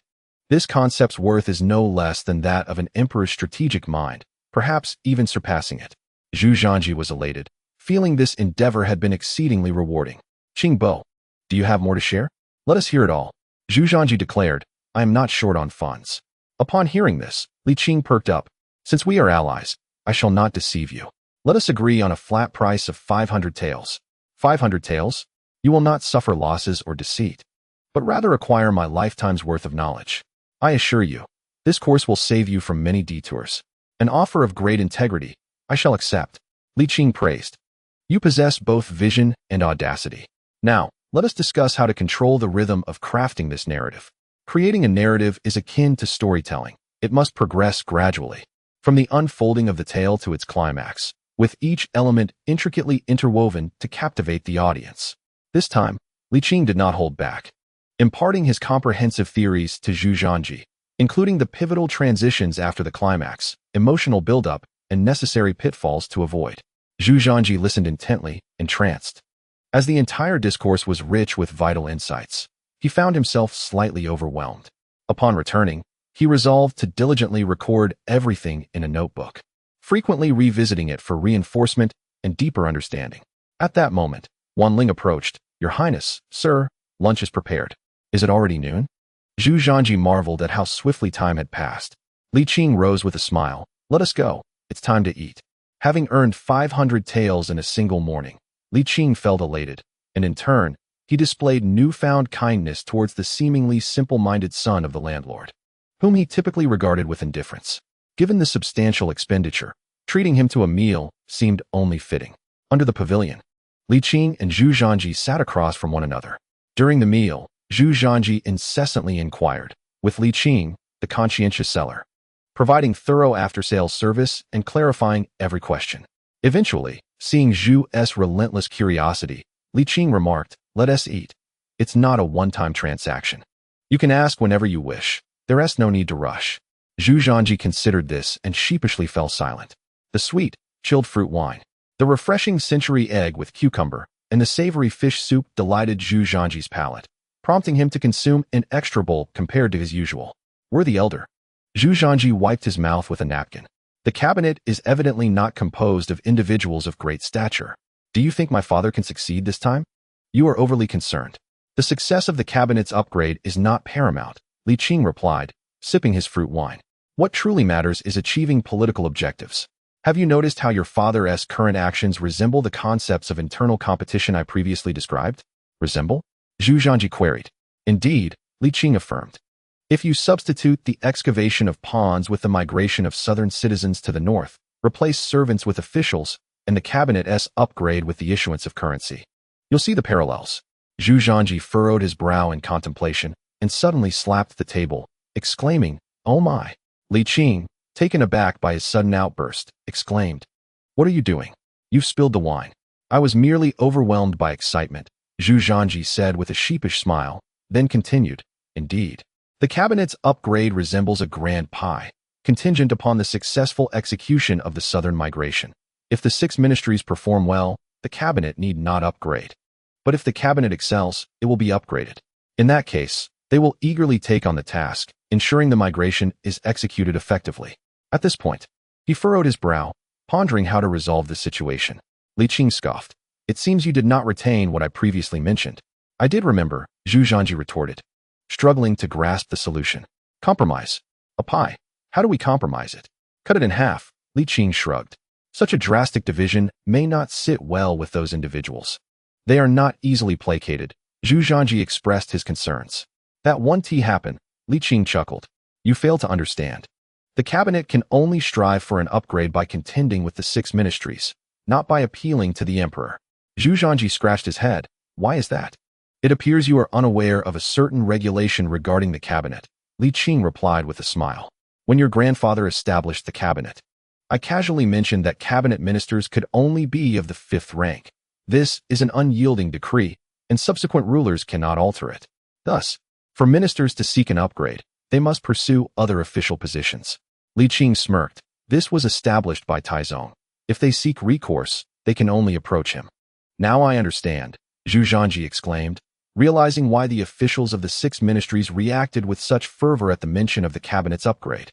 This concept's worth is no less than that of an emperor's strategic mind, perhaps even surpassing it. Zhu Zhanji was elated, feeling this endeavor had been exceedingly rewarding. "Qing Bo, do you have more to share? Let us hear it all." Zhu Zhanji declared, "I am not short on funds." Upon hearing this, Li Qing perked up. "Since we are allies, I shall not deceive you. Let us agree on a flat price of 500 taels. 500 taels? You will not suffer losses or deceit, but rather acquire my lifetime's worth of knowledge. I assure you, this course will save you from many detours. An offer of great integrity, I shall accept." Li Qing praised. "You possess both vision and audacity. Now, let us discuss how to control the rhythm of crafting this narrative. Creating a narrative is akin to storytelling. It must progress gradually, from the unfolding of the tale to its climax, with each element intricately interwoven to captivate the audience." This time, Li Qing did not hold back, imparting his comprehensive theories to Zhu Zhanji, including the pivotal transitions after the climax, emotional buildup, and necessary pitfalls to avoid. Zhu Zhanji listened intently, entranced. As the entire discourse was rich with vital insights, he found himself slightly overwhelmed. Upon returning, he resolved to diligently record everything in a notebook, frequently revisiting it for reinforcement and deeper understanding. At that moment, Wan Ling approached. "Your Highness, sir, lunch is prepared. Is it already noon?" Zhu Zhanji marveled at how swiftly time had passed. Li Qing rose with a smile. "Let us go. It's time to eat." Having earned 500 taels in a single morning, Li Qing felt elated, and in turn, he displayed newfound kindness towards the seemingly simple-minded son of the landlord, whom he typically regarded with indifference. Given the substantial expenditure, treating him to a meal seemed only fitting. Under the pavilion, Li Qing and Zhu Zhanji sat across from one another. During the meal, Zhu Zhanji incessantly inquired, with Li Qing, the conscientious seller, providing thorough after-sales service and clarifying every question. Eventually, seeing Zhu's relentless curiosity, Li Qing remarked, "Let us eat. It's not a one-time transaction. You can ask whenever you wish. There's no need to rush." Zhu Zhanji considered this and sheepishly fell silent. The sweet, chilled fruit wine, the refreshing century egg with cucumber, and the savory fish soup delighted Zhu Zhanji's palate, prompting him to consume an extra bowl compared to his usual. "Worthy elder." Zhu Zhanji wiped his mouth with a napkin. "The cabinet is evidently not composed of individuals of great stature. Do you think my father can succeed this time? You are overly concerned. The success of the cabinet's upgrade is not paramount," Li Qing replied, sipping his fruit wine. "What truly matters is achieving political objectives. Have you noticed how your father's current actions resemble the concepts of internal competition I previously described?" "Resemble?" Zhu Zhanji queried. "Indeed," Li Qing affirmed. "If you substitute the excavation of ponds with the migration of southern citizens to the north, replace servants with officials, and the cabinet's upgrade with the issuance of currency, you'll see the parallels." Zhu Zhanji furrowed his brow in contemplation and suddenly slapped the table, exclaiming, "Oh my!" Li Qing, taken aback by his sudden outburst, exclaimed, "What are you doing? You've spilled the wine." "I was merely overwhelmed by excitement," Zhu Zhanji said with a sheepish smile, then continued, "Indeed, the cabinet's upgrade resembles a grand pie, contingent upon the successful execution of the southern migration. If the 6 ministries perform well, the cabinet need not upgrade. But if the cabinet excels, it will be upgraded. In that case, they will eagerly take on the task, ensuring the migration is executed effectively." At this point, he furrowed his brow, pondering how to resolve the situation. Li Qing scoffed. "It seems you did not retain what I previously mentioned." "I did remember," Zhu Zhanji retorted, struggling to grasp the solution. "Compromise. A pie. How do we compromise it?" "Cut it in half," Li Qing shrugged. "Such a drastic division may not sit well with those individuals. They are not easily placated." Zhu Zhanji expressed his concerns. "That won't happen," Li Qing chuckled. "You fail to understand. The cabinet can only strive for an upgrade by contending with the 6 ministries, not by appealing to the emperor." Zhu Zhanji scratched his head. "Why is that?" "It appears you are unaware of a certain regulation regarding the cabinet," Li Qing replied with a smile. "When your grandfather established the cabinet, I casually mentioned that cabinet ministers could only be of the 5th rank. This is an unyielding decree, and subsequent rulers cannot alter it. Thus, for ministers to seek an upgrade, they must pursue other official positions. Li Qing smirked. This was established by Taizong. If they seek recourse, they can only approach him. Now I understand, Zhu Zhanji exclaimed, realizing why the officials of the 6 ministries reacted with such fervor at the mention of the cabinet's upgrade.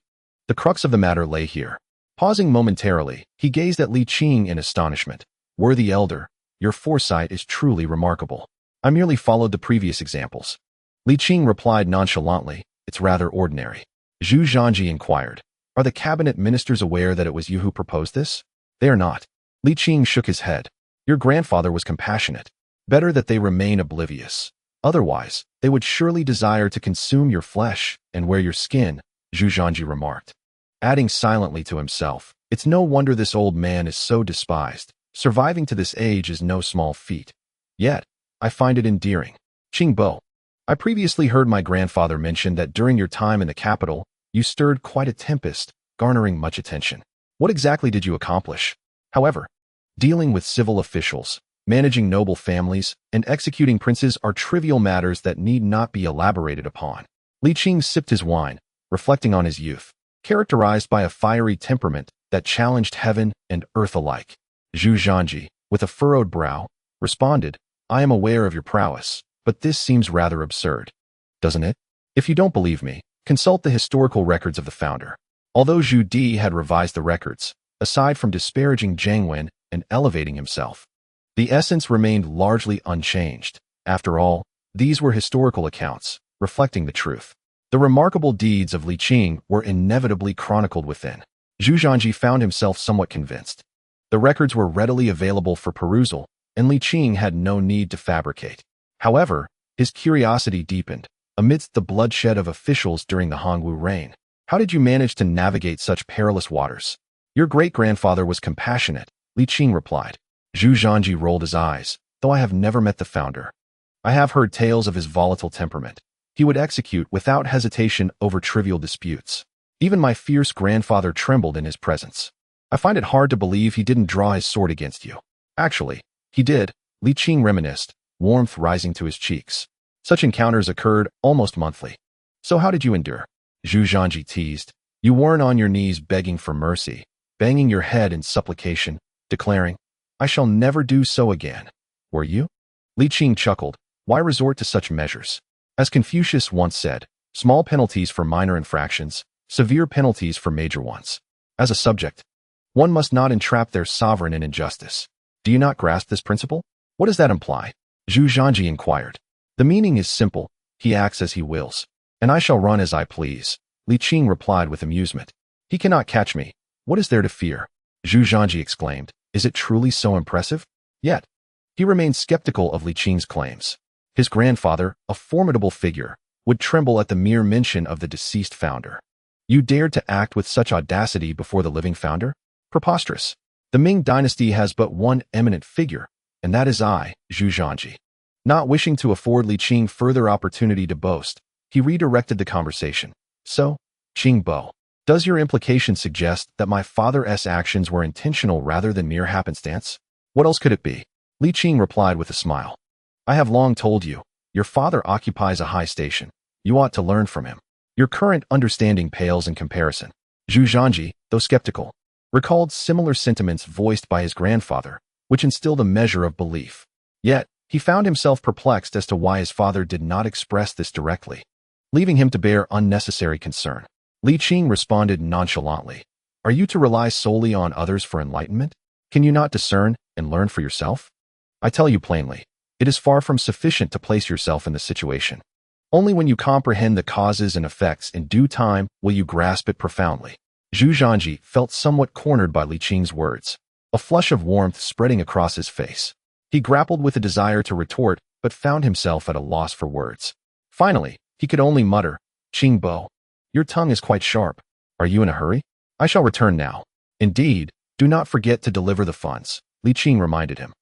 The crux of the matter lay here. Pausing momentarily, he gazed at Li Qing in astonishment. Worthy elder, your foresight is truly remarkable. I merely followed the previous examples. Li Qing replied nonchalantly, it's rather ordinary. Zhu Zhanji inquired, are the cabinet ministers aware that it was you who proposed this? They are not. Li Qing shook his head. Your grandfather was compassionate. Better that they remain oblivious. Otherwise, they would surely desire to consume your flesh and wear your skin, Zhu Zhanji remarked. Adding silently to himself, it's no wonder this old man is so despised. Surviving to this age is no small feat. Yet, I find it endearing. Qing Bo. I previously heard my grandfather mention that during your time in the capital, you stirred quite a tempest, garnering much attention. What exactly did you accomplish? However, dealing with civil officials, managing noble families, and executing princes are trivial matters that need not be elaborated upon. Li Qing sipped his wine, reflecting on his youth, characterized by a fiery temperament that challenged heaven and earth alike. Zhu Zhanji, with a furrowed brow, responded, I am aware of your prowess, but this seems rather absurd. Doesn't it? If you don't believe me, consult the historical records of the founder. Although Zhu Di had revised the records, aside from disparaging Zhang Wen and elevating himself, the essence remained largely unchanged. After all, these were historical accounts, reflecting the truth. The remarkable deeds of Li Qing were inevitably chronicled within. Zhu Zhanji found himself somewhat convinced. The records were readily available for perusal, and Li Qing had no need to fabricate. However, his curiosity deepened. Amidst the bloodshed of officials during the Hongwu reign, how did you manage to navigate such perilous waters? Your great-grandfather was compassionate, Li Qing replied. Zhu Zhanji rolled his eyes, though I have never met the founder. I have heard tales of his volatile temperament. He would execute without hesitation over trivial disputes. Even my fierce grandfather trembled in his presence. I find it hard to believe he didn't draw his sword against you. Actually, he did, Li Qing reminisced, warmth rising to his cheeks. Such encounters occurred almost monthly. So how did you endure? Zhu Zhanji teased. You weren't on your knees begging for mercy, banging your head in supplication, declaring, I shall never do so again. Were you? Li Qing chuckled. Why resort to such measures? As Confucius once said, small penalties for minor infractions, severe penalties for major ones. As a subject, one must not entrap their sovereign in injustice. Do you not grasp this principle? What does that imply? Zhu Zhanji inquired. The meaning is simple. He acts as he wills, and I shall run as I please. Li Qing replied with amusement. He cannot catch me. What is there to fear? Zhu Zhanji exclaimed. Is it truly so impressive? Yet, he remained skeptical of Li Qing's claims. His grandfather, a formidable figure, would tremble at the mere mention of the deceased founder. You dared to act with such audacity before the living founder? Preposterous. The Ming dynasty has but one eminent figure, and that is I, Zhu Zhanji. Not wishing to afford Li Qing further opportunity to boast, he redirected the conversation. So, Qing Bo, does your implication suggest that my father's actions were intentional rather than mere happenstance? What else could it be? Li Qing replied with a smile. I have long told you, your father occupies a high station. You ought to learn from him. Your current understanding pales in comparison. Zhu Zhanji, though skeptical, recalled similar sentiments voiced by his grandfather, which instilled a measure of belief. Yet, he found himself perplexed as to why his father did not express this directly, leaving him to bear unnecessary concern. Li Qing responded nonchalantly. Are you to rely solely on others for enlightenment? Can you not discern and learn for yourself? I tell you plainly, it is far from sufficient to place yourself in the situation. Only when you comprehend the causes and effects in due time will you grasp it profoundly. Zhu Zhanji felt somewhat cornered by Li Qing's words, a flush of warmth spreading across his face. He grappled with a desire to retort, but found himself at a loss for words. Finally, he could only mutter, Qing Bo, your tongue is quite sharp. Are you in a hurry? I shall return now. Indeed, do not forget to deliver the funds, Li Qing reminded him.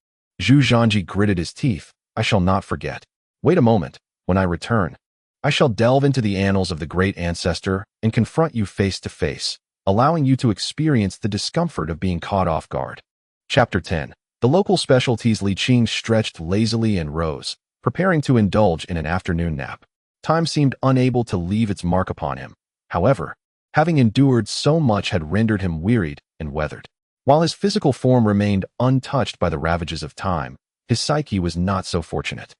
Zhu Zhanji gritted his teeth. I shall not forget. Wait a moment. When I return, I shall delve into the annals of the great ancestor and confront you face to face. allowing you to experience the discomfort of being caught off guard. Chapter 10. The local specialties. Li Qing stretched lazily and rose, preparing to indulge in an afternoon nap. Time seemed unable to leave its mark upon him. However, having endured so much had rendered him wearied and weathered. While his physical form remained untouched by the ravages of time, his psyche was not so fortunate.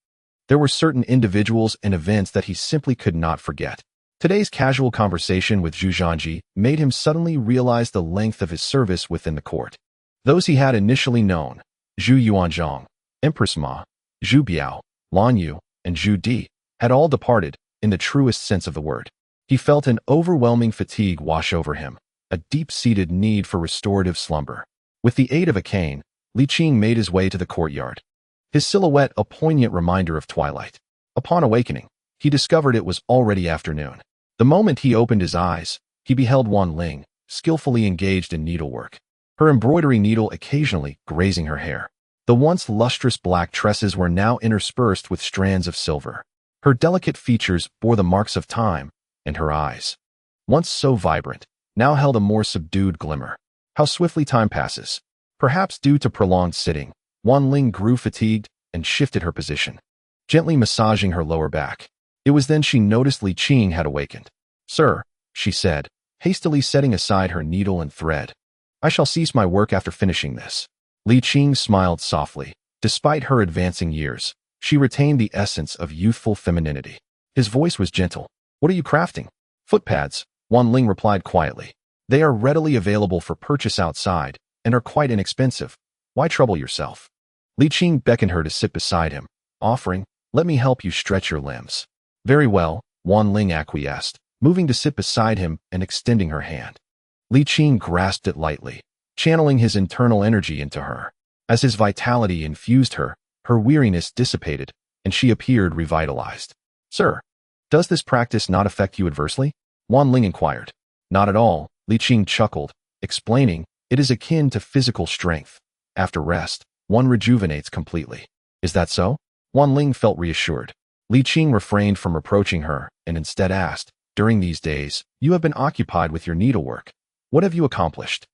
There were certain individuals and events that he simply could not forget. Today's casual conversation with Zhu Zhanji made him suddenly realize the length of his service within the court. Those he had initially known, Zhu Yuanzhang, Empress Ma, Zhu Biao, Lan Yu, and Zhu Di, had all departed in the truest sense of the word. He felt an overwhelming fatigue wash over him, a deep-seated need for restorative slumber. With the aid of a cane, Li Qing made his way to the courtyard, his silhouette a poignant reminder of twilight. Upon awakening, he discovered it was already afternoon. The moment he opened his eyes, he beheld Wan Ling, skillfully engaged in needlework, her embroidery needle occasionally grazing her hair. The once lustrous black tresses were now interspersed with strands of silver. Her delicate features bore the marks of time, and her eyes, once so vibrant, now held a more subdued glimmer. How swiftly time passes. Perhaps due to prolonged sitting, Wan Ling grew fatigued and shifted her position, gently massaging her lower back. It was then she noticed Li Qing had awakened. "Sir," she said, hastily setting aside her needle and thread. "I shall cease my work after finishing this." Li Qing smiled softly. Despite her advancing years, she retained the essence of youthful femininity. His voice was gentle. "What are you crafting?" "Footpads," Wan Ling replied quietly. "They are readily available for purchase outside and are quite inexpensive. Why trouble yourself?" Li Qing beckoned her to sit beside him, offering, "Let me help you stretch your limbs." "Very well," Wan Ling acquiesced, moving to sit beside him and extending her hand. Li Qing grasped it lightly, channeling his internal energy into her. As his vitality infused her, her weariness dissipated, and she appeared revitalized. "Sir, does this practice not affect you adversely?" Wan Ling inquired. "Not at all," Li Qing chuckled, explaining, "it is akin to physical strength. After rest, one rejuvenates completely." "Is that so?" Wan Ling felt reassured. Li Qing refrained from reproaching her and instead asked, "During these days, you have been occupied with your needlework. What have you accomplished?"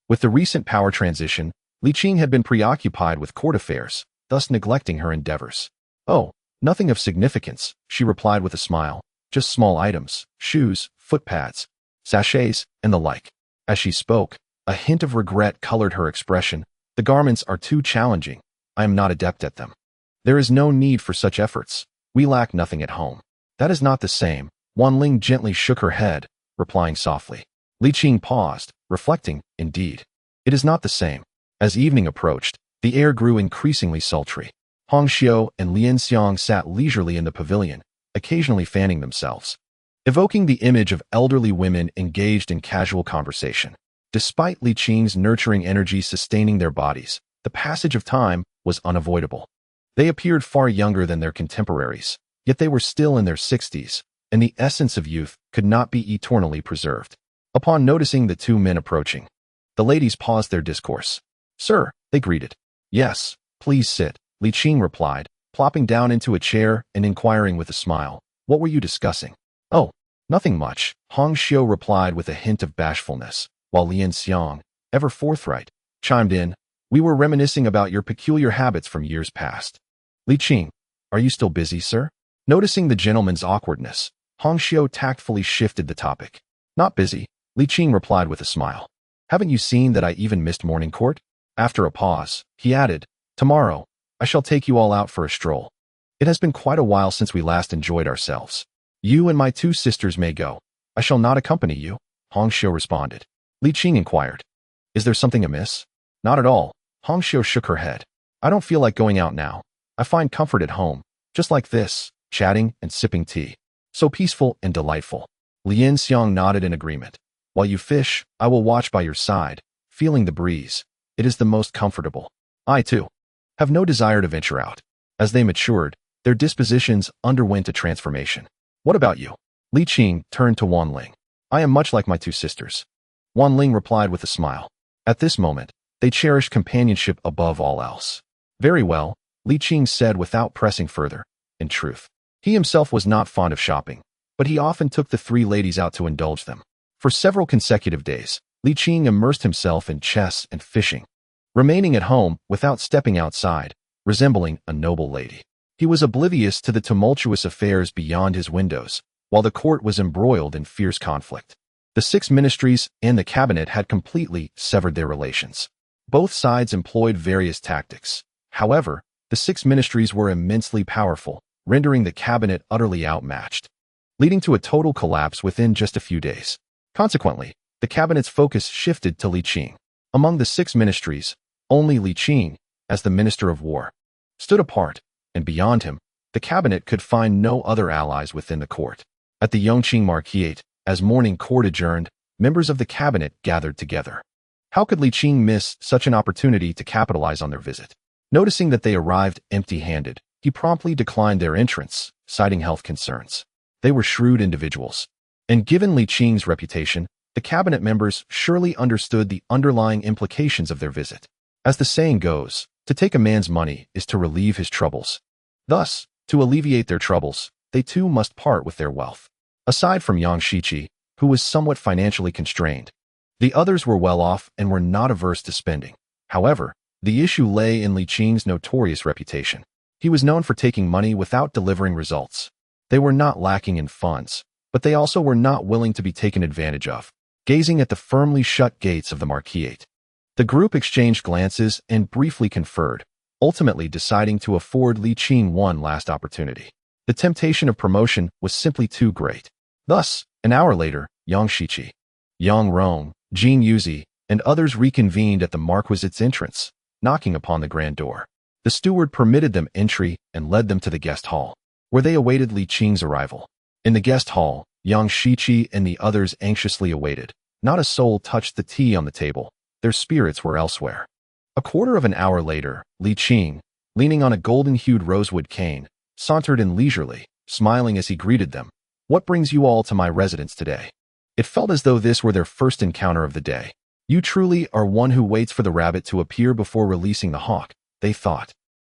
With the recent power transition, Li Qing had been preoccupied with court affairs, thus neglecting her endeavors. "Oh, nothing of significance," she replied with a smile. "Just small items, shoes, footpads, sachets, and the like." As she spoke, a hint of regret colored her expression. "The garments are too challenging. I am not adept at them." "There is no need for such efforts. We lack nothing at home." "That is not the same." Wan Ling gently shook her head, replying softly. Li Qing paused, reflecting, "Indeed, it is not the same." As evening approached, the air grew increasingly sultry. Hong Xiu and Lian Xiang sat leisurely in the pavilion, occasionally fanning themselves, evoking the image of elderly women engaged in casual conversation. Despite Li Qing's nurturing energy sustaining their bodies, the passage of time was unavoidable. They appeared far younger than their contemporaries, yet they were still in their 60s, and the essence of youth could not be eternally preserved. Upon noticing the two men approaching, the ladies paused their discourse. "Sir," they greeted. "Yes, please sit," Li Qing replied, plopping down into a chair and inquiring with a smile, "What were you discussing?" "Oh, nothing much," Hong Xiu replied with a hint of bashfulness, while Lian Xiang, ever forthright, chimed in, "We were reminiscing about your peculiar habits from years past." "Li Qing, are you still busy, sir?" Noticing the gentleman's awkwardness, Hong Xiu tactfully shifted the topic. "Not busy," Li Qing replied with a smile. "Haven't you seen that I even missed morning court?" After a pause, he added, "Tomorrow, I shall take you all out for a stroll. It has been quite a while since we last enjoyed ourselves. You and my two sisters may go. I shall not accompany you," Hong Xiu responded. Li Qing inquired, "Is there something amiss?" "Not at all," Hong Xiu shook her head. "I don't feel like going out now. I find comfort at home, just like this, chatting and sipping tea. So peaceful and delightful." Lian Xiang nodded in agreement. "While you fish, I will watch by your side, feeling the breeze. It is the most comfortable. I, too, have no desire to venture out." As they matured, their dispositions underwent a transformation. "What about you?" Li Qing turned to Wan Ling. "I am much like my two sisters," Wan Ling replied with a smile. At this moment, they cherished companionship above all else. "Very well," Li Qing said without pressing further. In truth, he himself was not fond of shopping, but he often took the three ladies out to indulge them. For several consecutive days, Li Qing immersed himself in chess and fishing, remaining at home without stepping outside, resembling a noble lady. He was oblivious to the tumultuous affairs beyond his windows, while the court was embroiled in fierce conflict. The 6 ministries and the cabinet had completely severed their relations. Both sides employed various tactics. However, the 6 ministries were immensely powerful, rendering the cabinet utterly outmatched, leading to a total collapse within just a few days. Consequently, the cabinet's focus shifted to Li Qing. Among the 6 ministries, only Li Qing, as the Minister of War, stood apart, and beyond him, the cabinet could find no other allies within the court. At the Yongqing Marquis, as morning court adjourned, members of the cabinet gathered together. How could Li Qing miss such an opportunity to capitalize on their visit? Noticing that they arrived empty-handed, he promptly declined their entrance, citing health concerns. They were shrewd individuals, and given Li Qing's reputation, the cabinet members surely understood the underlying implications of their visit. As the saying goes, to take a man's money is to relieve his troubles. Thus, to alleviate their troubles, they too must part with their wealth. Aside from Yang Shiqi, who was somewhat financially constrained, the others were well off and were not averse to spending. However, the issue lay in Li Qing's notorious reputation. He was known for taking money without delivering results. They were not lacking in funds, but they also were not willing to be taken advantage of. Gazing at the firmly shut gates of the Marquis, the group exchanged glances and briefly conferred, ultimately deciding to afford Li Qing one last opportunity. The temptation of promotion was simply too great. Thus, an hour later, Yang Shiqi, Yang Rong, Jin Yuzi, and others reconvened at the Marquis's entrance, knocking upon the grand door. The steward permitted them entry and led them to the guest hall, where they awaited Li Qing's arrival. In the guest hall, Yang Shiqi and the others anxiously awaited. Not a soul touched the tea on the table. Their spirits were elsewhere. A quarter of an hour later, Li Qing, leaning on a golden-hued rosewood cane, sauntered in leisurely, smiling as he greeted them. "What brings you all to my residence today?" It felt as though this were their first encounter of the day. "You truly are one who waits for the rabbit to appear before releasing the hawk," they thought.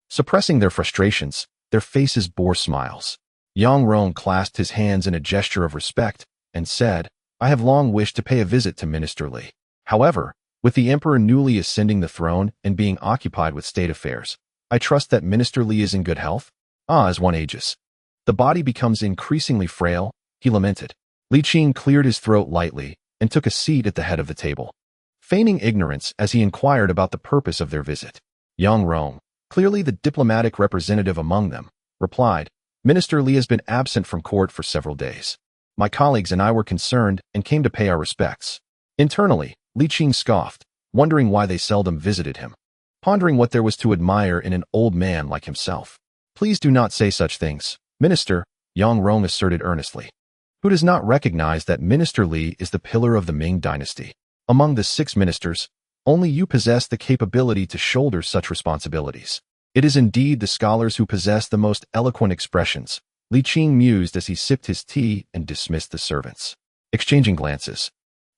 Suppressing their frustrations, their faces bore smiles. Yang Rong clasped his hands in a gesture of respect and said, "I have long wished to pay a visit to Minister Li. However, with the emperor newly ascending the throne and being occupied with state affairs, I trust that Minister Li is in good health? As one ages, the body becomes increasingly frail," he lamented. Li Qing cleared his throat lightly and took a seat at the head of the table, feigning ignorance as he inquired about the purpose of their visit. Yang Rong, clearly the diplomatic representative among them, replied, "Minister Li has been absent from court for several days. My colleagues and I were concerned and came to pay our respects." Internally, Li Qing scoffed, wondering why they seldom visited him, pondering what there was to admire in an old man like himself. "Please do not say such things, Minister," Yang Rong asserted earnestly. "Who does not recognize that Minister Li is the pillar of the Ming dynasty? Among the 6 ministers, only you possess the capability to shoulder such responsibilities. It is indeed the scholars who possess the most eloquent expressions." Li Qing mused as he sipped his tea and dismissed the servants. Exchanging glances,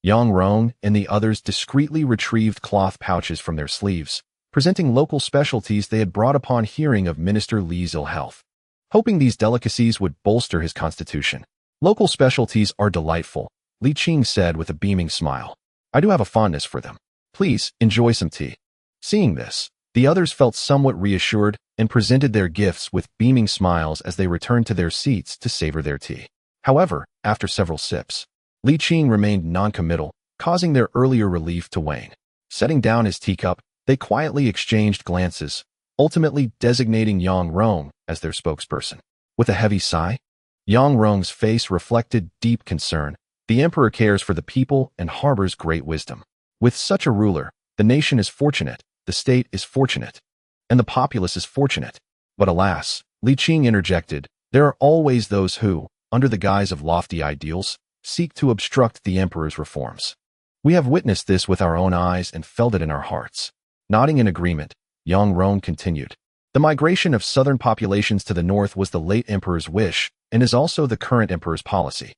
Yang Rong and the others discreetly retrieved cloth pouches from their sleeves, presenting local specialties they had brought upon hearing of Minister Li's ill health, hoping these delicacies would bolster his constitution. "Local specialties are delightful," Li Qing said with a beaming smile. "I do have a fondness for them. Please, enjoy some tea." Seeing this, the others felt somewhat reassured and presented their gifts with beaming smiles as they returned to their seats to savor their tea. However, after several sips, Li Qing remained noncommittal, causing their earlier relief to wane. Setting down his teacup, they quietly exchanged glances, ultimately designating Yang Rong as their spokesperson. With a heavy sigh, Yang Rong's face reflected deep concern. The emperor cares for the people and harbors great wisdom. With such a ruler, the nation is fortunate, the state is fortunate, and the populace is fortunate. But alas, Li Qing interjected, there are always those who, under the guise of lofty ideals, seek to obstruct the emperor's reforms. We have witnessed this with our own eyes and felt it in our hearts. Nodding in agreement, Yang Rong continued. The migration of southern populations to the north was the late emperor's wish and is also the current emperor's policy.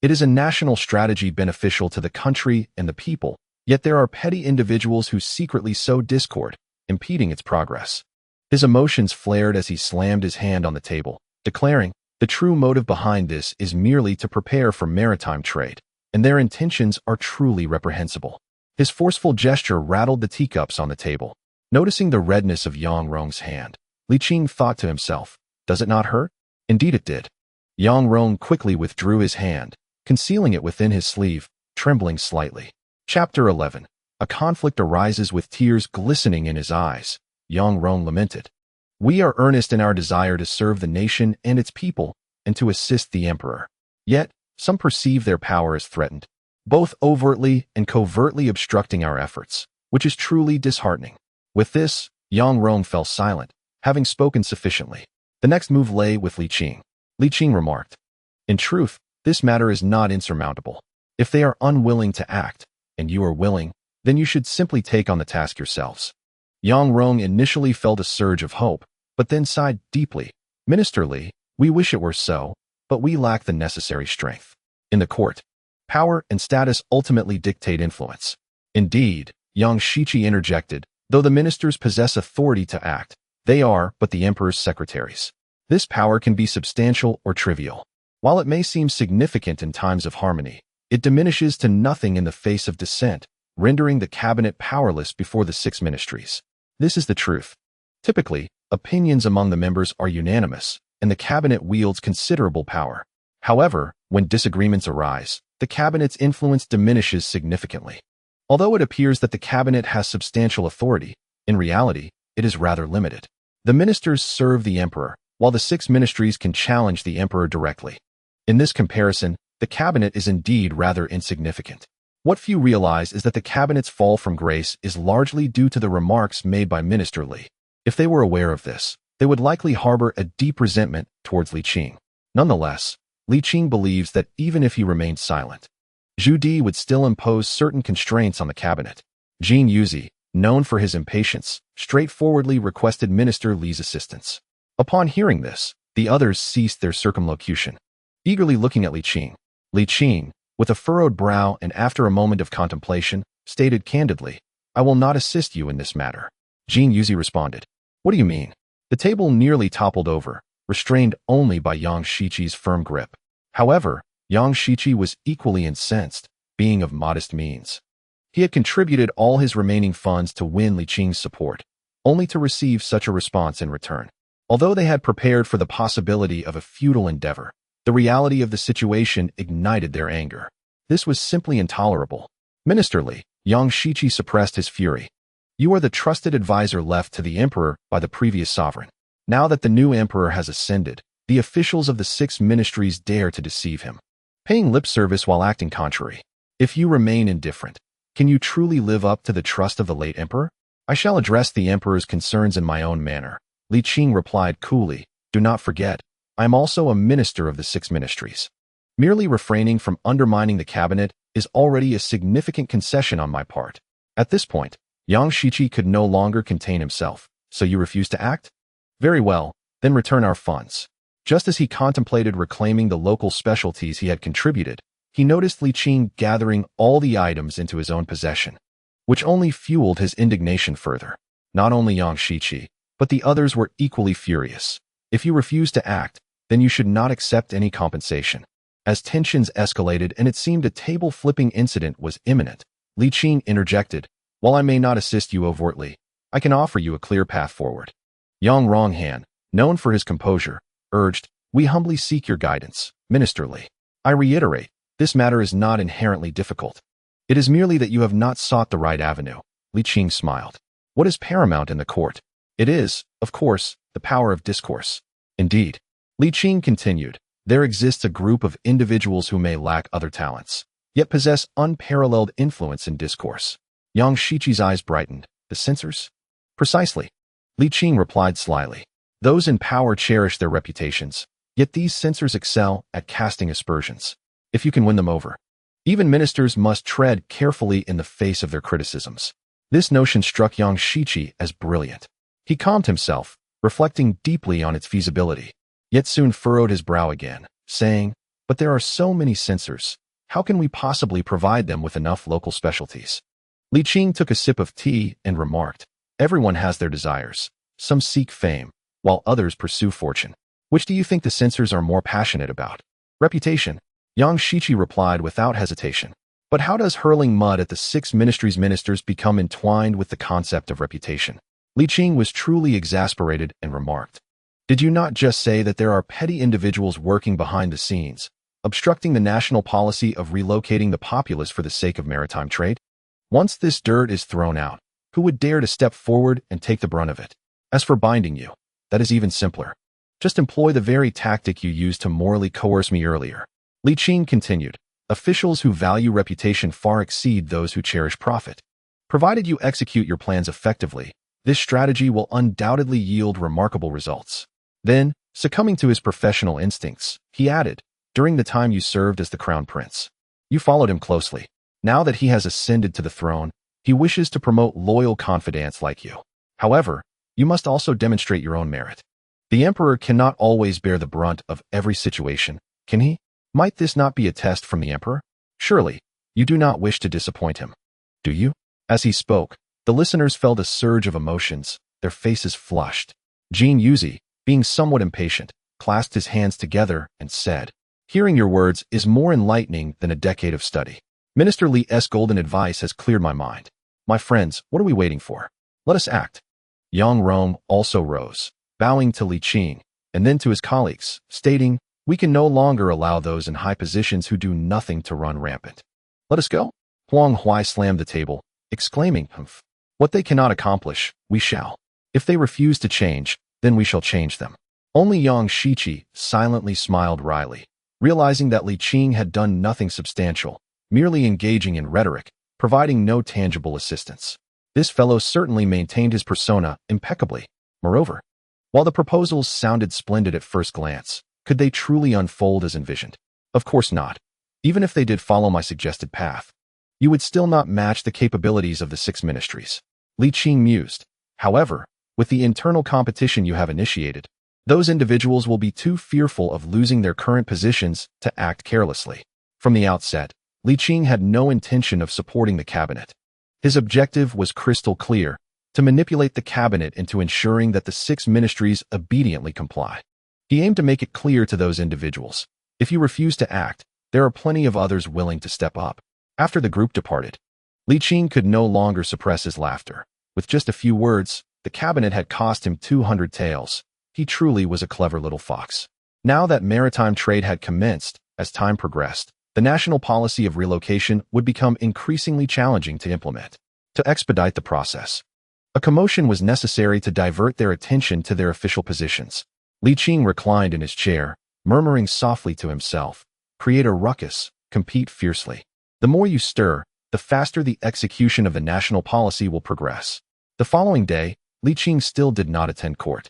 It is a national strategy beneficial to the country and the people, yet there are petty individuals who secretly sow discord, impeding its progress. His emotions flared as he slammed his hand on the table, declaring, the true motive behind this is merely to prepare for maritime trade. and their intentions are truly reprehensible. His forceful gesture rattled the teacups on the table. Noticing the redness of Yang Rong's hand, Li Qing thought to himself, "Does it not hurt?" Indeed it did. Yang Rong quickly withdrew his hand, concealing it within his sleeve, trembling slightly. Chapter 11. A conflict arises with tears glistening in his eyes. Yang Rong lamented. "We are earnest in our desire to serve the nation and its people, and to assist the emperor. Yet, some perceive their power as threatened, both overtly and covertly obstructing our efforts, which is truly disheartening." With this, Yang Rong fell silent, having spoken sufficiently. The next move lay with Li Qing. Li Qing remarked, "In truth, this matter is not insurmountable. If they are unwilling to act, and you are willing, then you should simply take on the task yourselves." Yang Rong initially felt a surge of hope, but then sighed deeply. "Minister Li, we wish it were so, but we lack the necessary strength. In the court, power and status ultimately dictate influence." "Indeed," Yang Shiqi interjected, "though the ministers possess authority to act, they are but the emperor's secretaries. This power can be substantial or trivial. While it may seem significant in times of harmony, it diminishes to nothing in the face of dissent, rendering the cabinet powerless before the 6 ministries. This is the truth. Typically, opinions among the members are unanimous, and the cabinet wields considerable power. However, when disagreements arise, the cabinet's influence diminishes significantly. Although it appears that the cabinet has substantial authority, in reality, it is rather limited. The ministers serve the emperor, while the 6 ministries can challenge the emperor directly. In this comparison, the cabinet is indeed rather insignificant. What few realize is that the cabinet's fall from grace is largely due to the remarks made by Minister Li. If they were aware of this, they would likely harbor a deep resentment towards Li Qing. Nonetheless, Li Qing believes that even if he remained silent, Zhu Di would still impose certain constraints on the cabinet. Jin Yuzi, known for his impatience, straightforwardly requested Minister Li's assistance. Upon hearing this, the others ceased their circumlocution, eagerly looking at Li Qing, with a furrowed brow and after a moment of contemplation, stated candidly, "I will not assist you in this matter." Jin Yuzi responded, "What do you mean?" The table nearly toppled over, restrained only by Yang Shiqi's firm grip. However, Yang Shiqi was equally incensed, being of modest means. He had contributed all his remaining funds to win Li Qing's support, only to receive such a response in return. Although they had prepared for the possibility of a futile endeavor, the reality of the situation ignited their anger. This was simply intolerable. "Minister Li," Yang Shiqi suppressed his fury. "You are the trusted advisor left to the emperor by the previous sovereign. Now that the new emperor has ascended, the officials of the 6 ministries dare to deceive him, paying lip service while acting contrary. If you remain indifferent, can you truly live up to the trust of the late emperor?" "I shall address the emperor's concerns in my own manner," Li Qing replied coolly. "Do not forget, I am also a minister of the 6 ministries. Merely refraining from undermining the cabinet is already a significant concession on my part." At this point, Yang Shiqi could no longer contain himself. "So you refuse to act? Very well, then return our funds." Just as he contemplated reclaiming the local specialties he had contributed, he noticed Li Qing gathering all the items into his own possession, which only fueled his indignation further. Not only Yang Shiqi, but the others were equally furious. "If you refuse to act, then you should not accept any compensation." As tensions escalated and it seemed a table-flipping incident was imminent, Li Qing interjected, "While I may not assist you overtly, I can offer you a clear path forward." Yang Ronghan, known for his composure, urged, "We humbly seek your guidance, Minister Li. I reiterate, this matter is not inherently difficult. It is merely that you have not sought the right avenue." Li Qing smiled. "What is paramount in the court? It is, of course, the power of discourse." "Indeed," Li Qing continued, "there exists a group of individuals who may lack other talents, yet possess unparalleled influence in discourse." Yang Shiqi's eyes brightened. "The censors?" "Precisely," Li Qing replied slyly. "Those in power cherish their reputations, yet these censors excel at casting aspersions. If you can win them over, even ministers must tread carefully in the face of their criticisms." This notion struck Yang Shiqi as brilliant. He calmed himself, reflecting deeply on its feasibility, yet soon furrowed his brow again, saying, "But there are so many censors. How can we possibly provide them with enough local specialties?" Li Qing took a sip of tea and remarked, "Everyone has their desires. Some seek fame, while others pursue fortune. Which do you think the censors are more passionate about? Reputation?" Yang Shiqi replied without hesitation. But how does hurling mud at the six ministries' ministers become entwined with the concept of reputation? Li Qing was truly exasperated and remarked. Did you not just say that there are petty individuals working behind the scenes, obstructing the national policy of relocating the populace for the sake of maritime trade? Once this dirt is thrown out, who would dare to step forward and take the brunt of it? As for binding you, that is even simpler. Just employ the very tactic you used to morally coerce me earlier. Li Qing continued. Officials who value reputation far exceed those who cherish profit. Provided you execute your plans effectively, this strategy will undoubtedly yield remarkable results. Then, succumbing to his professional instincts, he added, during the time you served as the crown prince, you followed him closely. Now that he has ascended to the throne, he wishes to promote loyal confidants like you. However, you must also demonstrate your own merit. The emperor cannot always bear the brunt of every situation, can he? Might this not be a test from the emperor? Surely, you do not wish to disappoint him, do you? As he spoke, the listeners felt a surge of emotions, their faces flushed. Jin Yuzi, being somewhat impatient, clasped his hands together and said, hearing your words is more enlightening than a decade of study. Minister Li's golden advice has cleared my mind. My friends, what are we waiting for? Let us act. Yang Rong also rose, bowing to Li Qing, and then to his colleagues, stating, we can no longer allow those in high positions who do nothing to run rampant. Let us go. Huang Hui slammed the table, exclaiming, humph. What they cannot accomplish, we shall. If they refuse to change, then we shall change them. Only Yang Shiqi silently smiled wryly, realizing that Li Qing had done nothing substantial, merely engaging in rhetoric, providing no tangible assistance. This fellow certainly maintained his persona impeccably. Moreover, while the proposals sounded splendid at first glance, could they truly unfold as envisioned? Of course not. Even if they did follow my suggested path, you would still not match the capabilities of the six ministries. Li Qing mused. However, with the internal competition you have initiated, those individuals will be too fearful of losing their current positions to act carelessly. From the outset, Li Qing had no intention of supporting the cabinet. His objective was crystal clear, to manipulate the cabinet into ensuring that the six ministries obediently comply. He aimed to make it clear to those individuals, if you refuse to act, there are plenty of others willing to step up. After the group departed, Li Qing could no longer suppress his laughter. With just a few words, the cabinet had cost him 200 taels. He truly was a clever little fox. Now that maritime trade had commenced, as time progressed, the national policy of relocation would become increasingly challenging to implement. To expedite the process, a commotion was necessary to divert their attention to their official positions. Li Qing reclined in his chair, murmuring softly to himself, create a ruckus, compete fiercely. The more you stir, the faster the execution of the national policy will progress. The following day, Li Qing still did not attend court.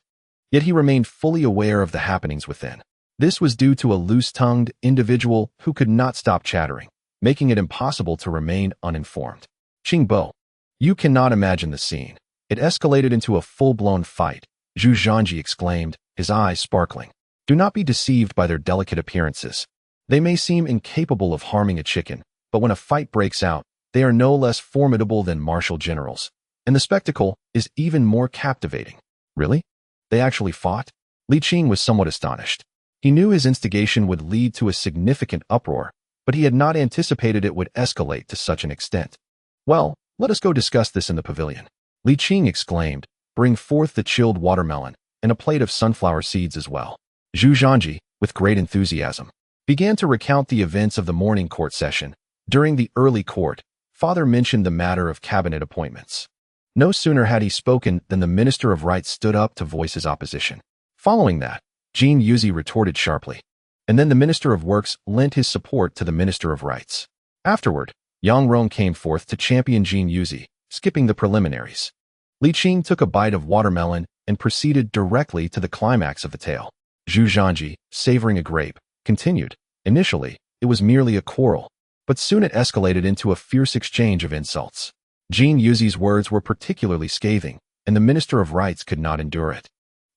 Yet he remained fully aware of the happenings within. This was due to a loose-tongued individual who could not stop chattering, making it impossible to remain uninformed. Qing Bo. You cannot imagine the scene. It escalated into a full-blown fight, Zhu Zhanji exclaimed, his eyes sparkling. Do not be deceived by their delicate appearances. They may seem incapable of harming a chicken, but when a fight breaks out, they are no less formidable than martial generals. And the spectacle is even more captivating. Really? They actually fought? Li Qing was somewhat astonished. He knew his instigation would lead to a significant uproar, but he had not anticipated it would escalate to such an extent. Well, let us go discuss this in the pavilion. Li Qing exclaimed, bring forth the chilled watermelon, and a plate of sunflower seeds as well. Zhu Zhanji, with great enthusiasm, began to recount the events of the morning court session. During the early court, Father mentioned the matter of cabinet appointments. No sooner had he spoken than the Minister of Rights stood up to voice his opposition. Following that, Jin Yuzi retorted sharply, and then the Minister of Works lent his support to the Minister of Rights. Afterward, Yang Rong came forth to champion Jin Yuzi, skipping the preliminaries. Li Qing took a bite of watermelon and proceeded directly to the climax of the tale. Zhu Zhanji, savoring a grape, continued, initially, it was merely a quarrel, but soon it escalated into a fierce exchange of insults. Jin Yuzi's words were particularly scathing, and the Minister of Rights could not endure it,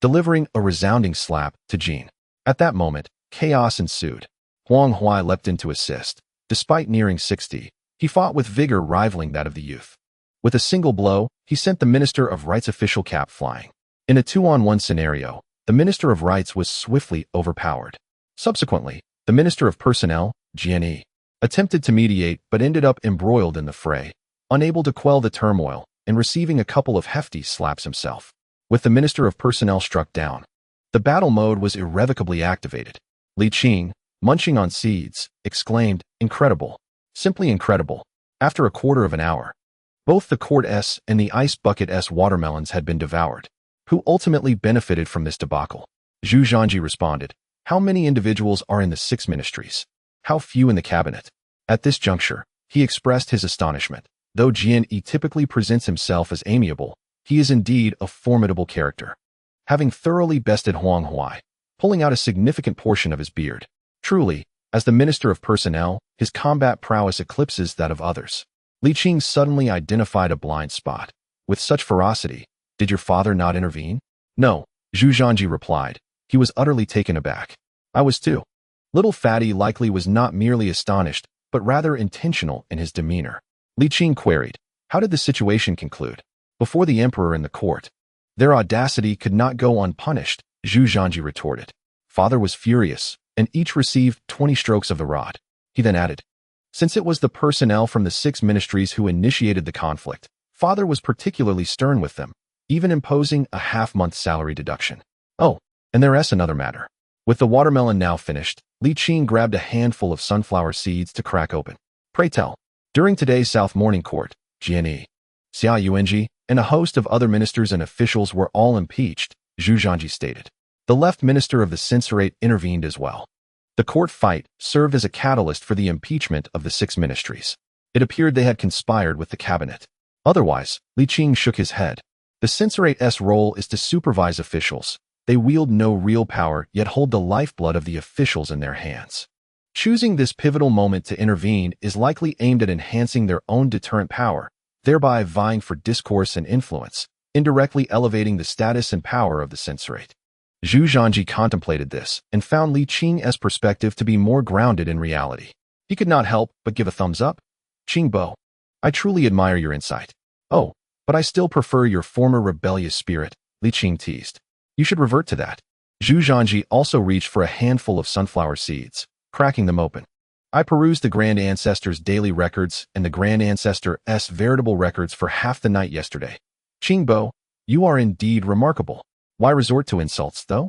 delivering a resounding slap to Jin. At that moment, chaos ensued. Huang Hui leapt in to assist. Despite nearing 60, he fought with vigor rivaling that of the youth. With a single blow, he sent the Minister of Rights official cap flying. In a 2-on-1 scenario, the Minister of Rights was swiftly overpowered. Subsequently, the Minister of Personnel, Jianyi attempted to mediate but ended up embroiled in the fray, unable to quell the turmoil and receiving a couple of hefty slaps himself. With the Minister of Personnel struck down, the battle mode was irrevocably activated. Li Qing, munching on seeds, exclaimed, "Incredible. Simply incredible." After a quarter of an hour, both the Quart S and the Ice Bucket S watermelons had been devoured. Who ultimately benefited from this debacle? Zhu Zhanji responded, "How many individuals are in the 6 ministries? How few in the cabinet?" At this juncture, he expressed his astonishment. Though Jianyi typically presents himself as amiable, he is indeed a formidable character. Having thoroughly bested Huang Huai, pulling out a significant portion of his beard. Truly, as the Minister of Personnel, his combat prowess eclipses that of others. Li Qing suddenly identified a blind spot. With such ferocity, "Did your father not intervene?" "No," Zhu Zhanji replied. He was utterly taken aback. "I was too." Little Fatty likely was not merely astonished, but rather intentional in his demeanor. Li Qing queried, "How did the situation conclude?" "Before the emperor and the court. Their audacity could not go unpunished," Zhu Zhanji retorted. "Father was furious, and each received 20 strokes of the rod." He then added, "Since it was the personnel from the 6 ministries who initiated the conflict, father was particularly stern with them, even imposing a half-month salary deduction. Oh, and there's another matter." With the watermelon now finished, Li Qing grabbed a handful of sunflower seeds to crack open. "Pray tell, during today's South Morning Court, Jianyi, Xia Yuanji, and a host of other ministers and officials were all impeached," Zhu Zhanji stated. The left minister of the censorate intervened as well. The court fight served as a catalyst for the impeachment of the 6 ministries. It appeared they had conspired with the cabinet. Otherwise, Li Qing shook his head. The censораte's role is to supervise officials. They wield no real power, yet hold the lifeblood of the officials in their hands. Choosing this pivotal moment to intervene is likely aimed at enhancing their own deterrent power, thereby vying for discourse and influence, indirectly elevating the status and power of the censorate. Zhu Zhanji contemplated this and found Li Qing's perspective to be more grounded in reality. He could not help but give a thumbs up. "Qing Bo, I truly admire your insight." "Oh, but I still prefer your former rebellious spirit," Li Qing teased. "You should revert to that." Zhu Zhanji also reached for a handful of sunflower seeds, cracking them open. "I perused the Grand Ancestor's daily records and the Grand Ancestor's veritable records for half the night yesterday. Qing Bo, you are indeed remarkable. Why resort to insults, though?"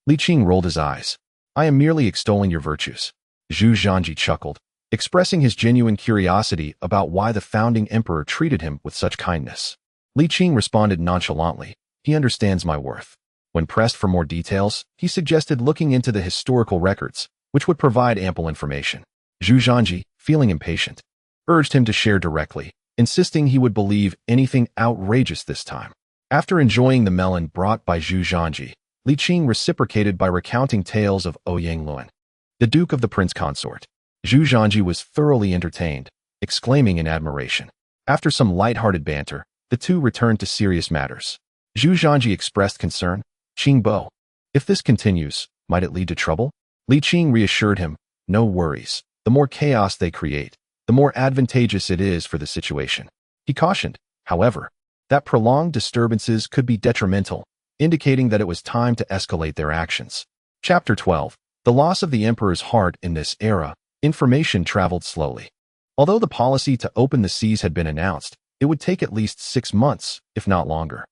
Li Qing rolled his eyes. "I am merely extolling your virtues." Zhu Zhanji chuckled, expressing his genuine curiosity about why the founding emperor treated him with such kindness. Li Qing responded nonchalantly, "He understands my worth." When pressed for more details, he suggested looking into the historical records, which would provide ample information. Zhu Zhanji, feeling impatient, urged him to share directly, insisting he would believe anything outrageous this time. After enjoying the melon brought by Zhu Zhanji, Li Qing reciprocated by recounting tales of Ouyang Luan, the Duke of the Prince Consort. Zhu Zhanji was thoroughly entertained, exclaiming in admiration. After some light-hearted banter, the two returned to serious matters. Zhu Zhanji expressed concern. "Qing Bo, if this continues, might it lead to trouble?" Li Qing reassured him, "No worries. The more chaos they create, the more advantageous it is for the situation." He cautioned, however, that prolonged disturbances could be detrimental, indicating that it was time to escalate their actions. Chapter 12. The loss of the emperor's heart. In this era, information traveled slowly. Although the policy to open the seas had been announced, it would take at least 6 months, if not longer,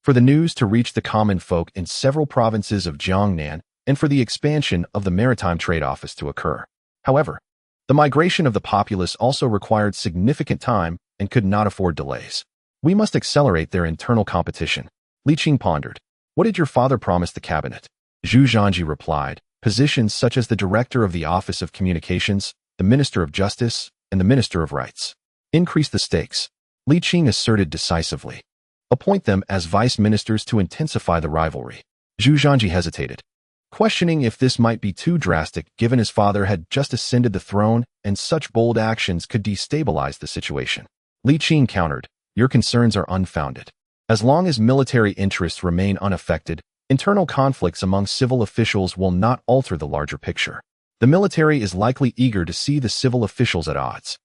for the news to reach the common folk in several provinces of Jiangnan and for the expansion of the Maritime Trade Office to occur. However, the migration of the populace also required significant time and could not afford delays. "We must accelerate their internal competition," Li Qing pondered. "What did your father promise the cabinet?" Zhu Zhanji replied, "Positions such as the Director of the Office of Communications, the Minister of Justice, and the Minister of Rights. Increase the stakes," Li Qing asserted decisively. "Appoint them as vice ministers to intensify the rivalry." Zhu Zhanji hesitated, questioning if this might be too drastic given his father had just ascended the throne and such bold actions could destabilize the situation. Li Qing countered, "Your concerns are unfounded. As long as military interests remain unaffected, internal conflicts among civil officials will not alter the larger picture. The military is likely eager to see the civil officials at odds.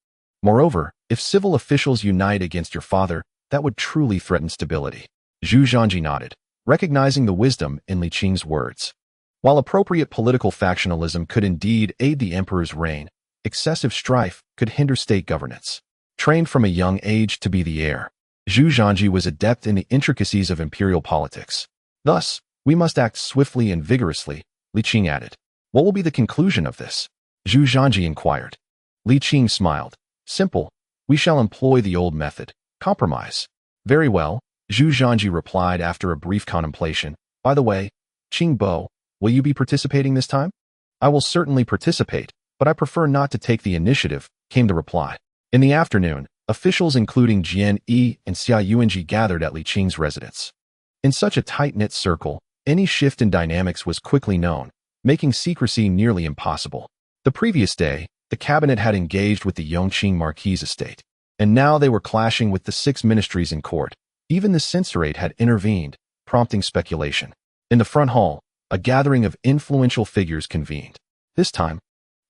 Moreover, if civil officials unite against your father, that would truly threaten stability." Zhu Zhanji nodded, recognizing the wisdom in Li Qing's words. While appropriate political factionalism could indeed aid the emperor's reign, excessive strife could hinder state governance. Trained from a young age to be the heir, Zhu Zhanji was adept in the intricacies of imperial politics. Thus, we must act swiftly and vigorously, Li Qing added. What will be the conclusion of this? Zhu Zhanji inquired. Li Qing smiled. Simple. We shall employ the old method. Compromise. Very well, Zhu Zhanji replied after a brief contemplation. By the way, Qing Bo, will you be participating this time? I will certainly participate, but I prefer not to take the initiative, came the reply. In the afternoon, officials including Jian Yi and Xia Yuanji gathered at Li Qing's residence. In such a tight-knit circle, any shift in dynamics was quickly known, making secrecy nearly impossible. The previous day, the cabinet had engaged with the Yongqing Marquis estate, and now they were clashing with the 6 ministries in court. Even the censorate had intervened, prompting speculation. In the front hall, a gathering of influential figures convened. This time,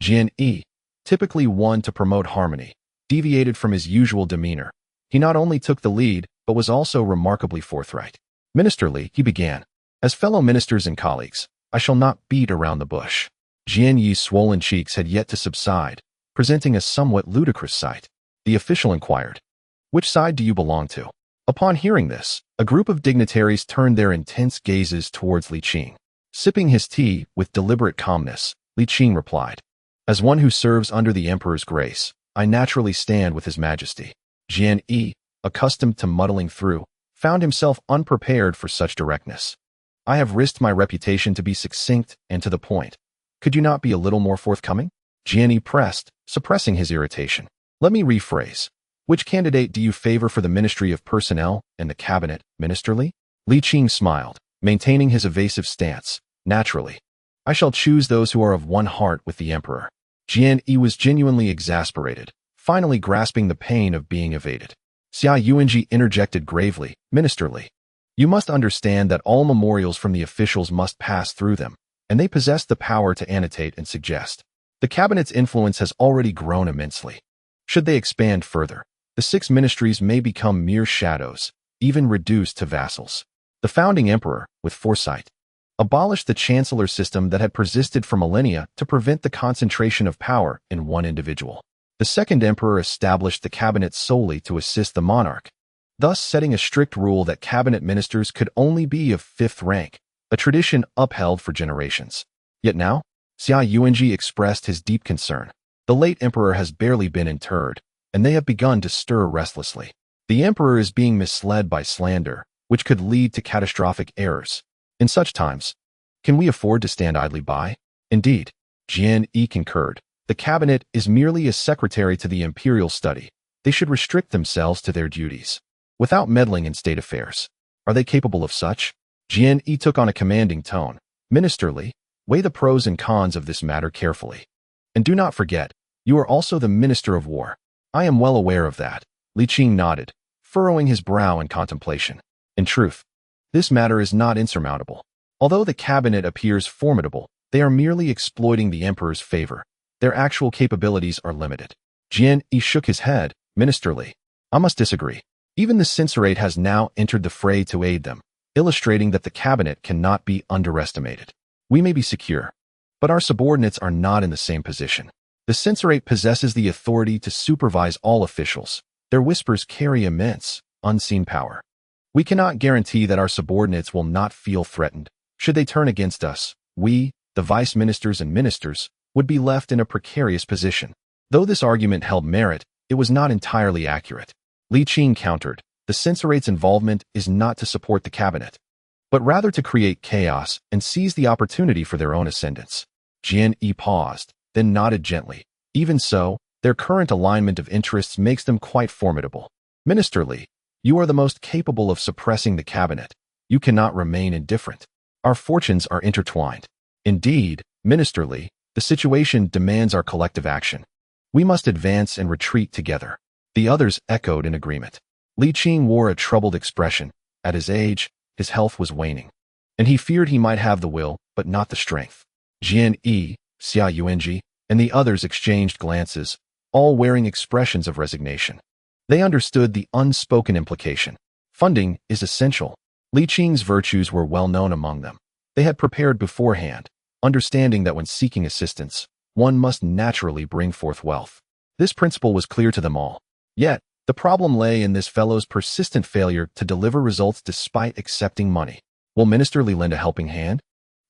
Jian Yi, typically one to promote harmony, deviated from his usual demeanor. He not only took the lead, but was also remarkably forthright. Ministerly, he began. As fellow ministers and colleagues, I shall not beat around the bush. Jian Yi's swollen cheeks had yet to subside, presenting a somewhat ludicrous sight. The official inquired, which side do you belong to? Upon hearing this, a group of dignitaries turned their intense gazes towards Li Qing. Sipping his tea with deliberate calmness, Li Qing replied, as one who serves under the emperor's grace, I naturally stand with his majesty. Jian Yi, accustomed to muddling through, found himself unprepared for such directness. I have risked my reputation to be succinct and to the point. Could you not be a little more forthcoming? Jian Yi pressed, suppressing his irritation. Let me rephrase. Which candidate do you favor for the Ministry of Personnel and the Cabinet, Ministerly? Li Qing smiled, maintaining his evasive stance. Naturally. I shall choose those who are of one heart with the emperor. Jian Yi was genuinely exasperated, finally grasping the pain of being evaded. Xia Yuanji interjected gravely, Ministerly. You must understand that all memorials from the officials must pass through them, and they possess the power to annotate and suggest. The cabinet's influence has already grown immensely. Should they expand further, the 6 ministries may become mere shadows, even reduced to vassals. The founding emperor, with foresight, abolished the chancellor system that had persisted for millennia to prevent the concentration of power in one individual. The second emperor established the cabinet solely to assist the monarch, thus setting a strict rule that cabinet ministers could only be of 5th rank, a tradition upheld for generations. Yet now, Xia Yuanji expressed his deep concern. The late emperor has barely been interred, and they have begun to stir restlessly. The emperor is being misled by slander, which could lead to catastrophic errors. In such times, can we afford to stand idly by? Indeed, Jian Yi concurred. The cabinet is merely a secretary to the imperial study. They should restrict themselves to their duties, without meddling in state affairs. Are they capable of such? Jian Yi took on a commanding tone. Ministerly, weigh the pros and cons of this matter carefully. And do not forget, you are also the Minister of War. I am well aware of that. Li Qing nodded, furrowing his brow in contemplation. In truth, this matter is not insurmountable. Although the cabinet appears formidable, they are merely exploiting the emperor's favor. Their actual capabilities are limited. Jian Yi shook his head. Ministerly, I must disagree. Even the censorate has now entered the fray to aid them, illustrating that the cabinet cannot be underestimated. We may be secure, but our subordinates are not in the same position. The censorate possesses the authority to supervise all officials. Their whispers carry immense, unseen power. We cannot guarantee that our subordinates will not feel threatened. Should they turn against us, we, the vice ministers and ministers, would be left in a precarious position. Though this argument held merit, it was not entirely accurate. Li Qing countered, the censorate's involvement is not to support the cabinet, but rather to create chaos and seize the opportunity for their own ascendance. Jian Yi paused, then nodded gently. Even so, their current alignment of interests makes them quite formidable. Ministerly, you are the most capable of suppressing the cabinet. You cannot remain indifferent. Our fortunes are intertwined. Indeed, Ministerly, the situation demands our collective action. We must advance and retreat together. The others echoed in agreement. Li Qing wore a troubled expression. At his age, his health was waning, and he feared he might have the will, but not the strength. Jian Yi, Xia Yuanji, and the others exchanged glances, all wearing expressions of resignation. They understood the unspoken implication. Funding is essential. Li Qing's virtues were well known among them. They had prepared beforehand, understanding that when seeking assistance, one must naturally bring forth wealth. This principle was clear to them all. Yet, the problem lay in this fellow's persistent failure to deliver results despite accepting money. Will Minister Li lend a helping hand?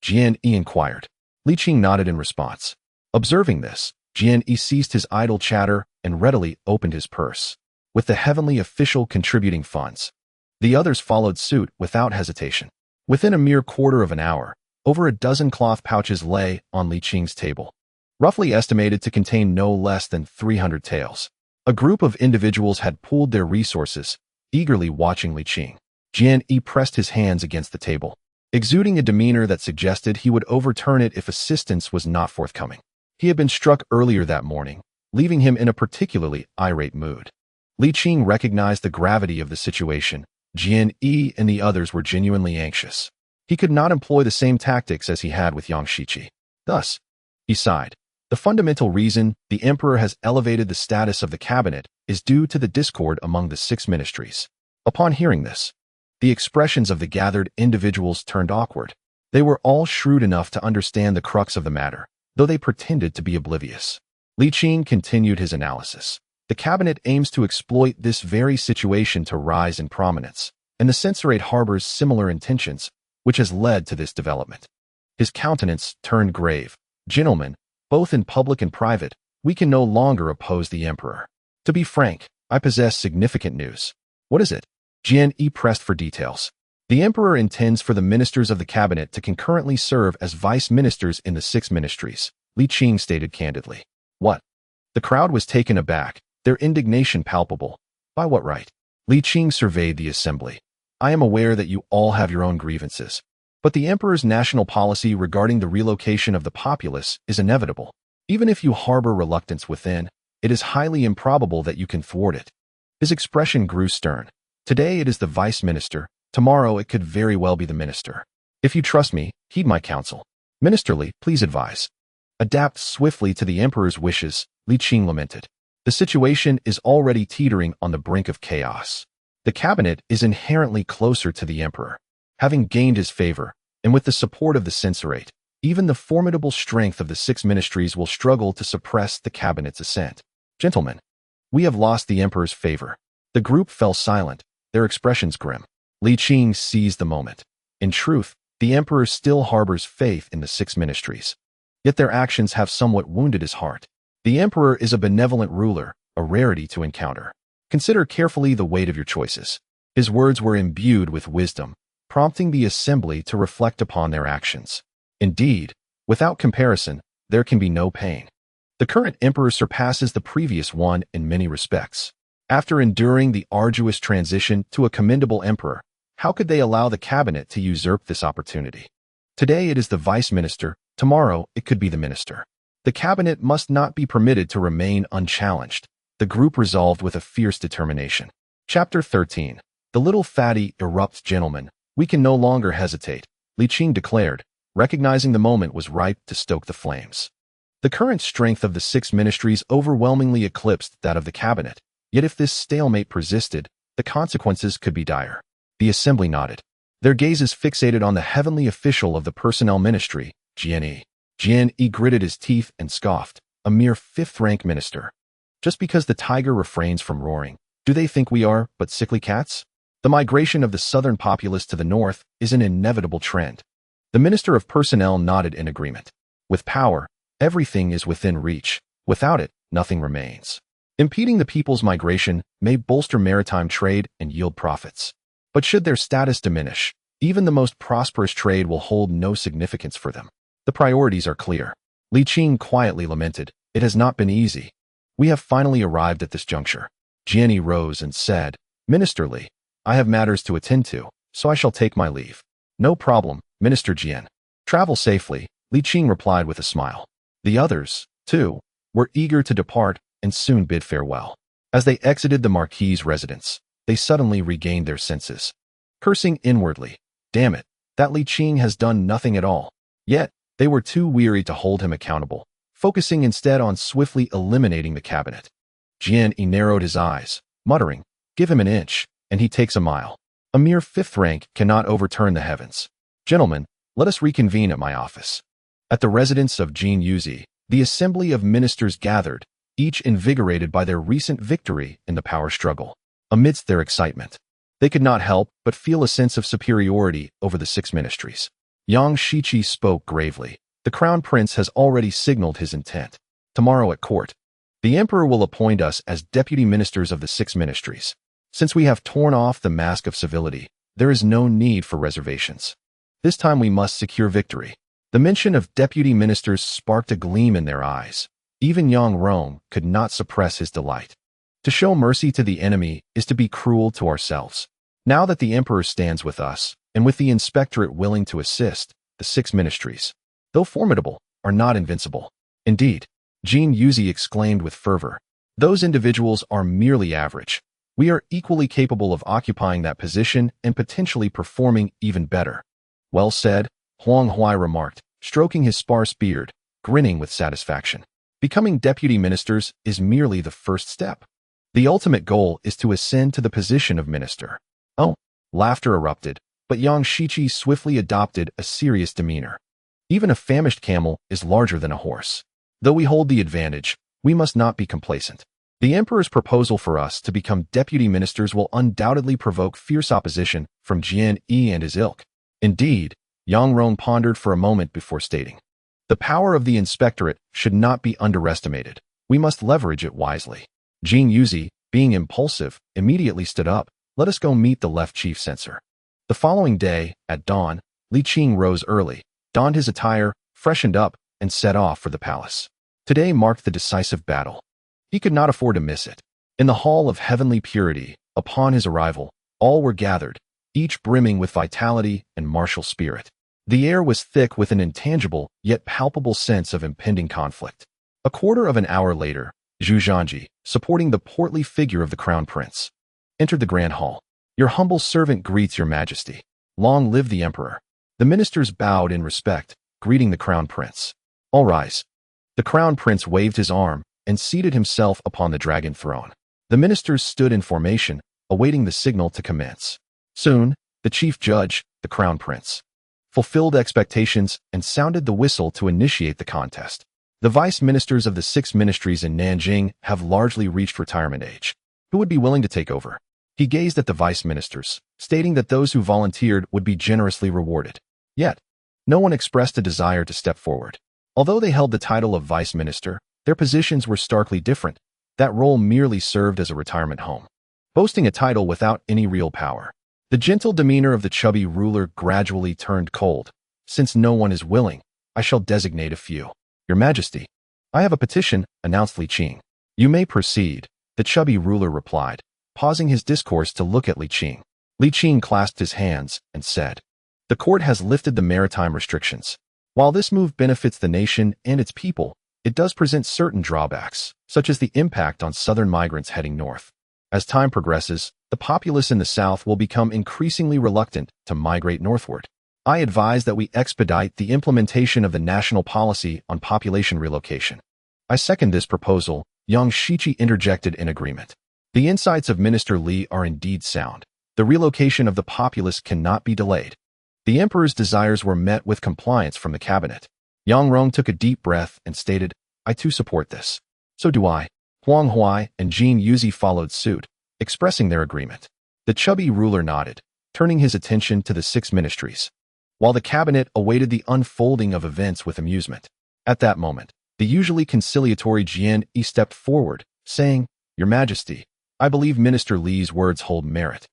Jian Yi inquired. Li Qing nodded in response. Observing this, Jian Yi ceased his idle chatter and readily opened his purse, with the heavenly official contributing funds. The others followed suit without hesitation. Within a mere quarter of an hour, over a dozen cloth pouches lay on Li Qing's table, roughly estimated to contain no less than 300 taels. A group of individuals had pooled their resources, eagerly watching Li Qing. Jian Yi pressed his hands against the table, exuding a demeanor that suggested he would overturn it if assistance was not forthcoming. He had been struck earlier that morning, leaving him in a particularly irate mood. Li Qing recognized the gravity of the situation. Jian Yi and the others were genuinely anxious. He could not employ the same tactics as he had with Yang Shiqi. Thus, he sighed. The fundamental reason the emperor has elevated the status of the cabinet is due to the discord among the 6 ministries. Upon hearing this, the expressions of the gathered individuals turned awkward. They were all shrewd enough to understand the crux of the matter, though they pretended to be oblivious. Li Qing continued his analysis. The cabinet aims to exploit this very situation to rise in prominence, and the censorate harbors similar intentions, which has led to this development. His countenance turned grave. Gentlemen, both in public and private, we can no longer oppose the emperor. To be frank, I possess significant news. What is it? Jian Yi pressed for details. The emperor intends for the ministers of the cabinet to concurrently serve as vice ministers in the 6 ministries, Li Qing stated candidly. What? The crowd was taken aback, their indignation palpable. By what right? Li Qing surveyed the assembly. I am aware that you all have your own grievances, but the emperor's national policy regarding the relocation of the populace is inevitable. Even if you harbor reluctance within, it is highly improbable that you can thwart it. His expression grew stern. Today it is the vice minister, tomorrow it could very well be the minister. If you trust me, heed my counsel. Minister Li, please advise. Adapt swiftly to the emperor's wishes, Li Qing lamented. The situation is already teetering on the brink of chaos. The cabinet is inherently closer to the emperor. Having gained his favor, and with the support of the censorate, even the formidable strength of the 6 ministries will struggle to suppress the cabinet's ascent. Gentlemen, we have lost the emperor's favor. The group fell silent, their expressions grim. Li Qing seized the moment. In truth, the emperor still harbors faith in the 6 ministries. Yet their actions have somewhat wounded his heart. The emperor is a benevolent ruler, a rarity to encounter. Consider carefully the weight of your choices. His words were imbued with wisdom, prompting the assembly to reflect upon their actions. Indeed, without comparison, there can be no pain. The current emperor surpasses the previous one in many respects. After enduring the arduous transition to a commendable emperor, how could they allow the cabinet to usurp this opportunity? Today it is the vice minister, tomorrow it could be the minister. The cabinet must not be permitted to remain unchallenged. The group resolved with a fierce determination. Chapter 13. The little fatty erupts. Gentlemen, we can no longer hesitate, Li Qing declared, recognizing the moment was ripe to stoke the flames. The current strength of the 6 ministries overwhelmingly eclipsed that of the cabinet, yet if this stalemate persisted, the consequences could be dire. The assembly nodded, their gazes fixated on the heavenly official of the personnel ministry, Jian Yi. Jian Yi gritted his teeth and scoffed, a mere 5th-rank minister. Just because the tiger refrains from roaring, do they think we are but sickly cats? The migration of the southern populace to the north is an inevitable trend. The Minister of Personnel nodded in agreement. With power, everything is within reach. Without it, nothing remains. Impeding the people's migration may bolster maritime trade and yield profits. But should their status diminish, even the most prosperous trade will hold no significance for them. The priorities are clear. Li Qing quietly lamented, it has not been easy. We have finally arrived at this juncture. Jian Yi rose and said, Minister Li, I have matters to attend to, so I shall take my leave. No problem, Minister Jian. Travel safely, Li Qing replied with a smile. The others, too, were eager to depart and soon bid farewell. As they exited the Marquis's residence, they suddenly regained their senses. Cursing inwardly, damn it, that Li Qing has done nothing at all. Yet, they were too weary to hold him accountable, focusing instead on swiftly eliminating the cabinet. Jian Yi narrowed his eyes, muttering, give him an inch, and he takes a mile. A mere 5th rank cannot overturn the heavens. Gentlemen, let us reconvene at my office. At the residence of Jin Yuzi, The assembly of ministers gathered, each invigorated by their recent victory in the power struggle. Amidst their excitement, they could not help but feel a sense of superiority over the six ministries. Yang Shiqi spoke gravely. The crown prince has already signaled his intent. Tomorrow at court, the emperor will appoint us as deputy ministers of the six ministries. Since we have torn off the mask of civility, there is no need for reservations. This time we must secure victory. The mention of deputy ministers sparked a gleam in their eyes. Even Yang Rong could not suppress his delight. To show mercy to the enemy is to be cruel to ourselves. Now that the emperor stands with us, and with the inspectorate willing to assist, the six ministries, though formidable, are not invincible. Indeed, Jin Yuzi exclaimed with fervor, those individuals are merely average. We are equally capable of occupying that position and potentially performing even better. Well said, Huang Huai remarked, stroking his sparse beard, grinning with satisfaction. Becoming deputy ministers is merely the first step. The ultimate goal is to ascend to the position of minister. Oh, laughter erupted, but Yang Shiqi swiftly adopted a serious demeanor. Even a famished camel is larger than a horse. Though we hold the advantage, we must not be complacent. The emperor's proposal for us to become deputy ministers will undoubtedly provoke fierce opposition from Jian Yi and his ilk. Indeed, Yang Rong pondered for a moment before stating, the power of the inspectorate should not be underestimated. We must leverage it wisely. Jin Yuzi, being impulsive, immediately stood up. Let us go meet the left chief censor. The following day, at dawn, Li Qing rose early, donned his attire, freshened up, and set off for the palace. Today marked the decisive battle. He could not afford to miss it. In the hall of heavenly purity, upon his arrival, all were gathered, each brimming with vitality and martial spirit. The air was thick with an intangible yet palpable sense of impending conflict. A quarter of an hour later, Zhu Zhanji, supporting the portly figure of the crown prince, entered the grand hall. Your humble servant greets your majesty. Long live the emperor. The ministers bowed in respect, greeting the crown prince. All rise. The crown prince waved his arm and seated himself upon the dragon throne. The ministers stood in formation, awaiting the signal to commence. Soon, the chief judge, the crown prince, fulfilled expectations and sounded the whistle to initiate the contest. The vice ministers of the six ministries in Nanjing have largely reached retirement age. Who would be willing to take over? He gazed at the vice ministers, stating that those who volunteered would be generously rewarded. Yet, no one expressed a desire to step forward. Although they held the title of vice minister, their positions were starkly different. That role merely served as a retirement home, boasting a title without any real power. The gentle demeanor of the chubby ruler gradually turned cold. Since no one is willing, I shall designate a few. Your Majesty, I have a petition, announced Li Qing. You may proceed, the chubby ruler replied, pausing his discourse to look at Li Qing. Li Qing clasped his hands and said, the court has lifted the maritime restrictions. While this move benefits the nation and its people, it does present certain drawbacks, such as the impact on southern migrants heading north. As time progresses, the populace in the south will become increasingly reluctant to migrate northward. I advise that we expedite the implementation of the national policy on population relocation. I second this proposal, Yang Shiqi interjected in agreement. The insights of Minister Li are indeed sound. The relocation of the populace cannot be delayed. The emperor's desires were met with compliance from the cabinet. Yang Rong took a deep breath and stated, I too support this. So do I. Huang Huai and Jin Yuzi followed suit, expressing their agreement. The chubby ruler nodded, turning his attention to the six ministries, while the cabinet awaited the unfolding of events with amusement. At that moment, the usually conciliatory Jian Yi stepped forward, saying, Your Majesty, I believe Minister Li's words hold merit.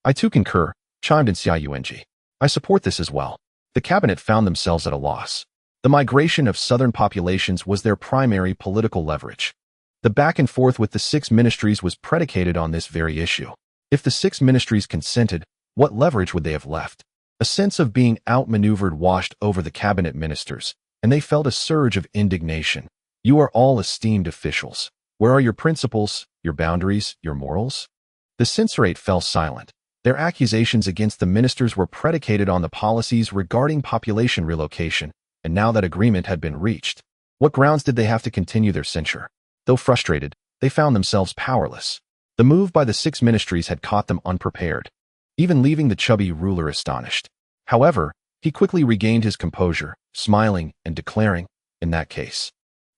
I too concur, chimed in Xia Yuanji. I support this as well. The cabinet found themselves at a loss. The migration of southern populations was their primary political leverage. The back and forth with the six ministries was predicated on this very issue. If the six ministries consented, what leverage would they have left? A sense of being outmaneuvered washed over the cabinet ministers, and they felt a surge of indignation. You are all esteemed officials. Where are your principles, your boundaries, your morals? The censorate fell silent. Their accusations against the ministers were predicated on the policies regarding population relocation, and now that agreement had been reached, what grounds did they have to continue their censure? Though frustrated, they found themselves powerless. The move by the six ministries had caught them unprepared, even leaving the chubby ruler astonished. However, he quickly regained his composure, smiling and declaring, in that case,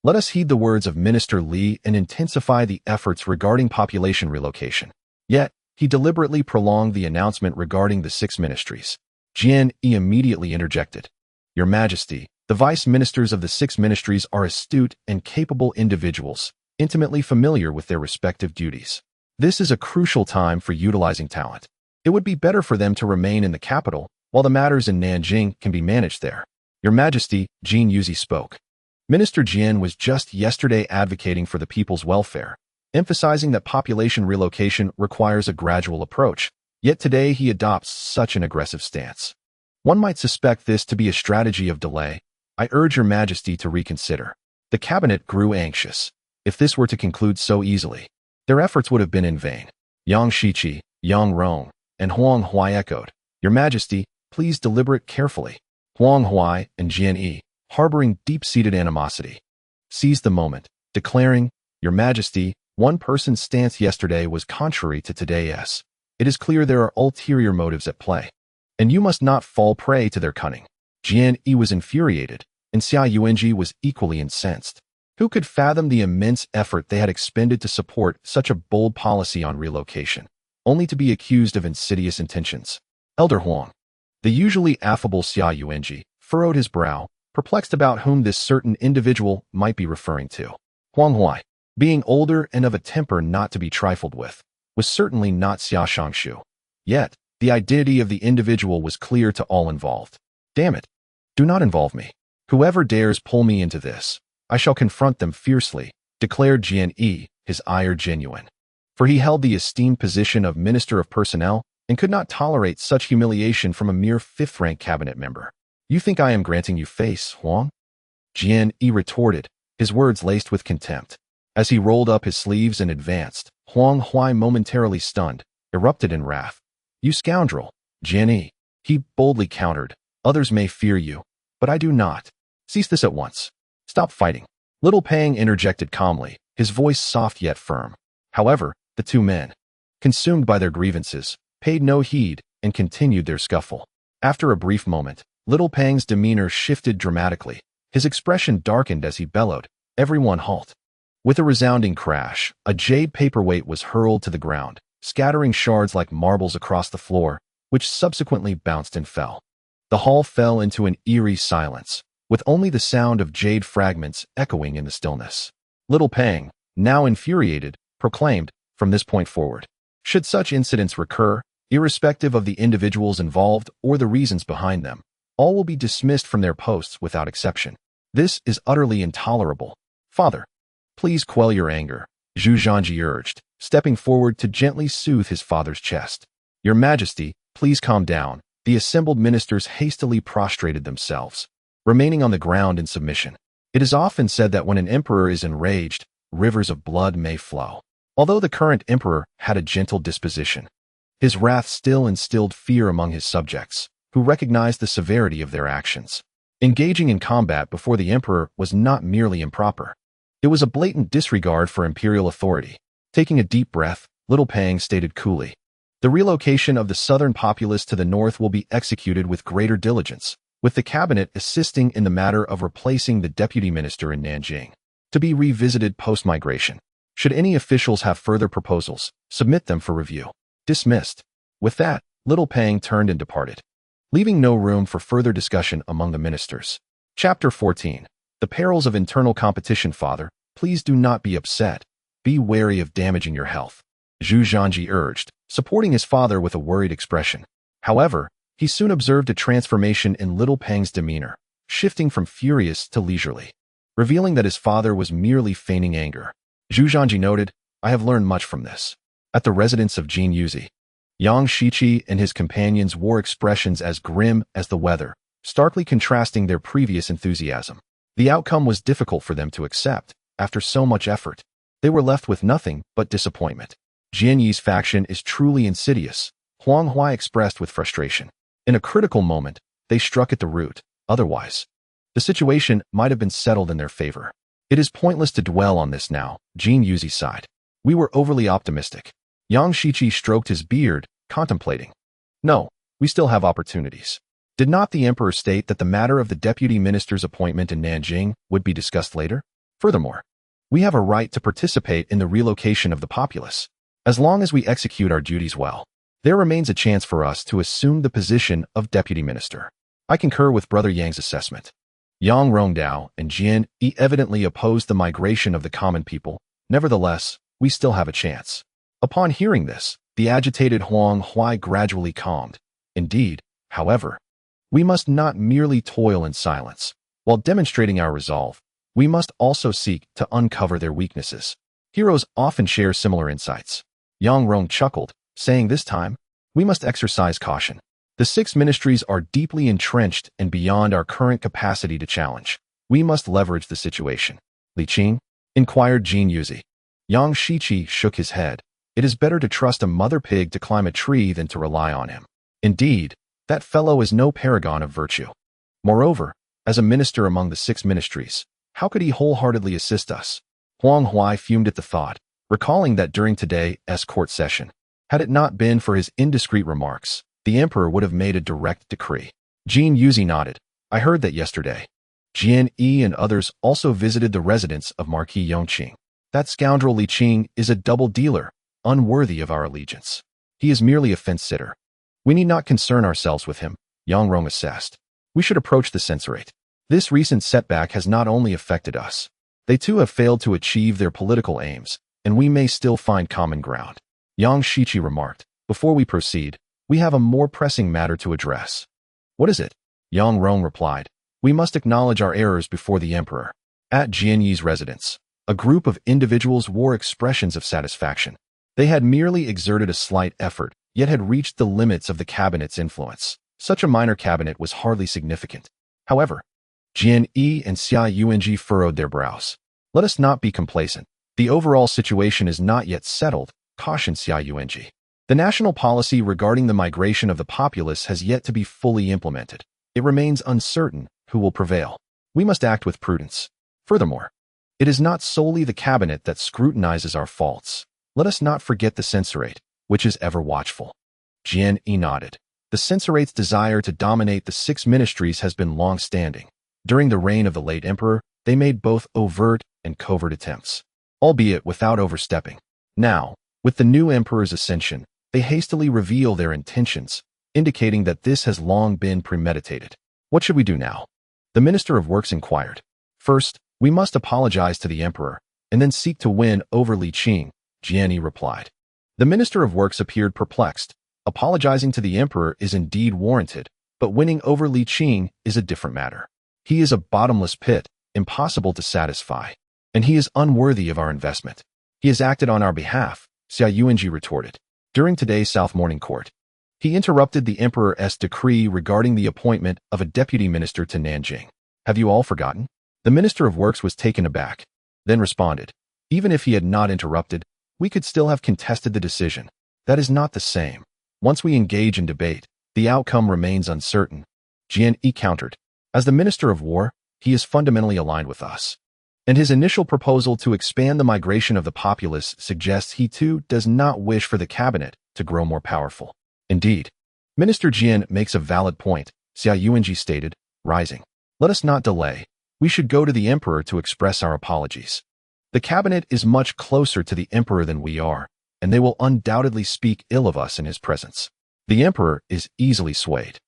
Let us heed the words of Minister Li and intensify the efforts regarding population relocation. Yet, he deliberately prolonged the announcement regarding the 6 ministries. Jian Yi immediately interjected. Your Majesty, the vice ministers of the 6 ministries are astute and capable individuals, intimately familiar with their respective duties. This is a crucial time for utilizing talent. It would be better for them to remain in the capital, while the matters in Nanjing can be managed there. Your Majesty, Jin Yuzi spoke. Minister Jian was just yesterday advocating for the people's welfare, emphasizing that population relocation requires a gradual approach, yet today he adopts such an aggressive stance. One might suspect this to be a strategy of delay. I urge Your Majesty to reconsider. The cabinet grew anxious. If this were to conclude so easily, their efforts would have been in vain. Yang Shiqi, Yang Rong, and Huang Huai echoed. Your Majesty, please deliberate carefully. Huang Huai and Jian Yi, harboring deep-seated animosity, seized the moment, declaring, Your Majesty, one person's stance yesterday was contrary to today's. It is clear there are ulterior motives at play, and you must not fall prey to their cunning. Jian Yi was infuriated, and Xia Yuanji was equally incensed. Who could fathom the immense effort they had expended to support such a bold policy on relocation, only to be accused of insidious intentions? Elder Huang, the usually affable Xia Yuanji, furrowed his brow, perplexed about whom this certain individual might be referring to. Huang Huai, being older and of a temper not to be trifled with, was certainly not Xia Shangshu. Yet, the identity of the individual was clear to all involved. Damn it! Do not involve me. Whoever dares pull me into this, I shall confront them fiercely, declared Jian Yi, his ire genuine. For he held the esteemed position of Minister of Personnel and could not tolerate such humiliation from a mere 5th-rank cabinet member. You think I am granting you face, Huang? Jian Yi retorted, his words laced with contempt. As he rolled up his sleeves and advanced, Huang Huai, momentarily stunned, erupted in wrath. You scoundrel, Jian Yi, he boldly countered. Others may fear you, but I do not. Cease this at once. Stop fighting. Little Pang interjected calmly, his voice soft yet firm. However, the 2 men, consumed by their grievances, paid no heed and continued their scuffle. After a brief moment, Little Pang's demeanor shifted dramatically. His expression darkened as he bellowed, Everyone halt. With a resounding crash, a jade paperweight was hurled to the ground, scattering shards like marbles across the floor, which subsequently bounced and fell. The hall fell into an eerie silence, with only the sound of jade fragments echoing in the stillness. Little Pang, now infuriated, proclaimed, from this point forward, should such incidents recur, irrespective of the individuals involved or the reasons behind them, all will be dismissed from their posts without exception. This is utterly intolerable. Father, please quell your anger, Zhu Zhanji urged, stepping forward to gently soothe his father's chest. Your Majesty, please calm down. The assembled ministers hastily prostrated themselves, remaining on the ground in submission. It is often said that when an emperor is enraged, rivers of blood may flow. Although the current emperor had a gentle disposition, his wrath still instilled fear among his subjects, who recognized the severity of their actions. Engaging in combat before the emperor was not merely improper. It was a blatant disregard for imperial authority. Taking a deep breath, Little Pang stated coolly, the relocation of the southern populace to the north will be executed with greater diligence, with the cabinet assisting in the matter of replacing the deputy minister in Nanjing, to be revisited post-migration. Should any officials have further proposals, submit them for review. Dismissed. With that, Little Pang turned and departed, leaving no room for further discussion among the ministers. Chapter 14. The Perils of Internal Competition. Father, please do not be upset. Be wary of damaging your health, Zhu Zhanji urged, supporting his father with a worried expression. However, he soon observed a transformation in Little Pang's demeanor, shifting from furious to leisurely, revealing that his father was merely feigning anger. Zhu Zhanji noted, I have learned much from this. At the residence of Jin Yuzi, Yang Shiqi and his companions wore expressions as grim as the weather, starkly contrasting their previous enthusiasm. The outcome was difficult for them to accept. After so much effort, they were left with nothing but disappointment. Jian Yi's faction is truly insidious, Huang Huai expressed with frustration. In a critical moment, they struck at the root. Otherwise, the situation might have been settled in their favor. It is pointless to dwell on this now, Jin Yuzi sighed. We were overly optimistic. Yang Shiqi stroked his beard, contemplating. No, we still have opportunities. Did not the emperor state that the matter of the deputy minister's appointment in Nanjing would be discussed later? Furthermore, we have a right to participate in the relocation of the populace. As long as we execute our duties well, there remains a chance for us to assume the position of deputy minister. I concur with Brother Yang's assessment. Yang Rongdao and Jian Yi evidently opposed the migration of the common people. Nevertheless, we still have a chance. Upon hearing this, the agitated Huang Hui gradually calmed. Indeed, however, we must not merely toil in silence. While demonstrating our resolve, we must also seek to uncover their weaknesses. Heroes often share similar insights. Yang Rong chuckled, saying this time, we must exercise caution. The 6 ministries are deeply entrenched and beyond our current capacity to challenge. We must leverage the situation. Li Qing? Inquired Jin Yuzi. Yang Shiqi shook his head. It is better to trust a mother pig to climb a tree than to rely on him. Indeed, that fellow is no paragon of virtue. Moreover, as a minister among the 6 ministries, how could he wholeheartedly assist us? Huang Hui fumed at the thought, recalling that during today's court session, had it not been for his indiscreet remarks, the emperor would have made a direct decree. Jin Yuzi nodded. I heard that yesterday. Jian Yi and others also visited the residence of Marquis Yongqing. That scoundrel Li Qing is a double dealer, unworthy of our allegiance. He is merely a fence-sitter. We need not concern ourselves with him, Yang Rong assessed. We should approach the censorate. This recent setback has not only affected us. They too have failed to achieve their political aims, and we may still find common ground. Yang Shiqi remarked, before we proceed, we have a more pressing matter to address. What is it? Yang Rong replied, we must acknowledge our errors before the emperor. At Jian Yi's residence, a group of individuals wore expressions of satisfaction. They had merely exerted a slight effort, yet had reached the limits of the cabinet's influence. Such a minor cabinet was hardly significant. However, Jian Yi and Xia Yuanji furrowed their brows. Let us not be complacent. The overall situation is not yet settled, cautioned Xia Yuanji. The national policy regarding the migration of the populace has yet to be fully implemented. It remains uncertain who will prevail. We must act with prudence. Furthermore, it is not solely the cabinet that scrutinizes our faults. Let us not forget the censorate, which is ever watchful. Jian Yi nodded. The censorate's desire to dominate the 6 ministries has been long-standing. During the reign of the late emperor, they made both overt and covert attempts, albeit without overstepping. Now, with the new emperor's ascension, they hastily reveal their intentions, indicating that this has long been premeditated. What should we do now? The Minister of Works inquired. First, we must apologize to the emperor, and then seek to win over Li Qing, Jian Yi replied. The Minister of Works appeared perplexed. Apologizing to the emperor is indeed warranted, but winning over Li Qing is a different matter. He is a bottomless pit, impossible to satisfy, and he is unworthy of our investment. He has acted on our behalf, Xia Yuanji retorted. During today's South Morning Court, he interrupted the emperor's decree regarding the appointment of a deputy minister to Nanjing. Have you all forgotten? The Minister of Works was taken aback, then responded. Even if he had not interrupted, we could still have contested the decision. That is not the same. Once we engage in debate, the outcome remains uncertain. Jian Yi countered. As the Minister of War, he is fundamentally aligned with us. And his initial proposal to expand the migration of the populace suggests he too does not wish for the cabinet to grow more powerful. Indeed, Minister Jian makes a valid point, Xia Yuanji stated, rising. Let us not delay. We should go to the emperor to express our apologies. The cabinet is much closer to the emperor than we are, and they will undoubtedly speak ill of us in his presence. The emperor is easily swayed.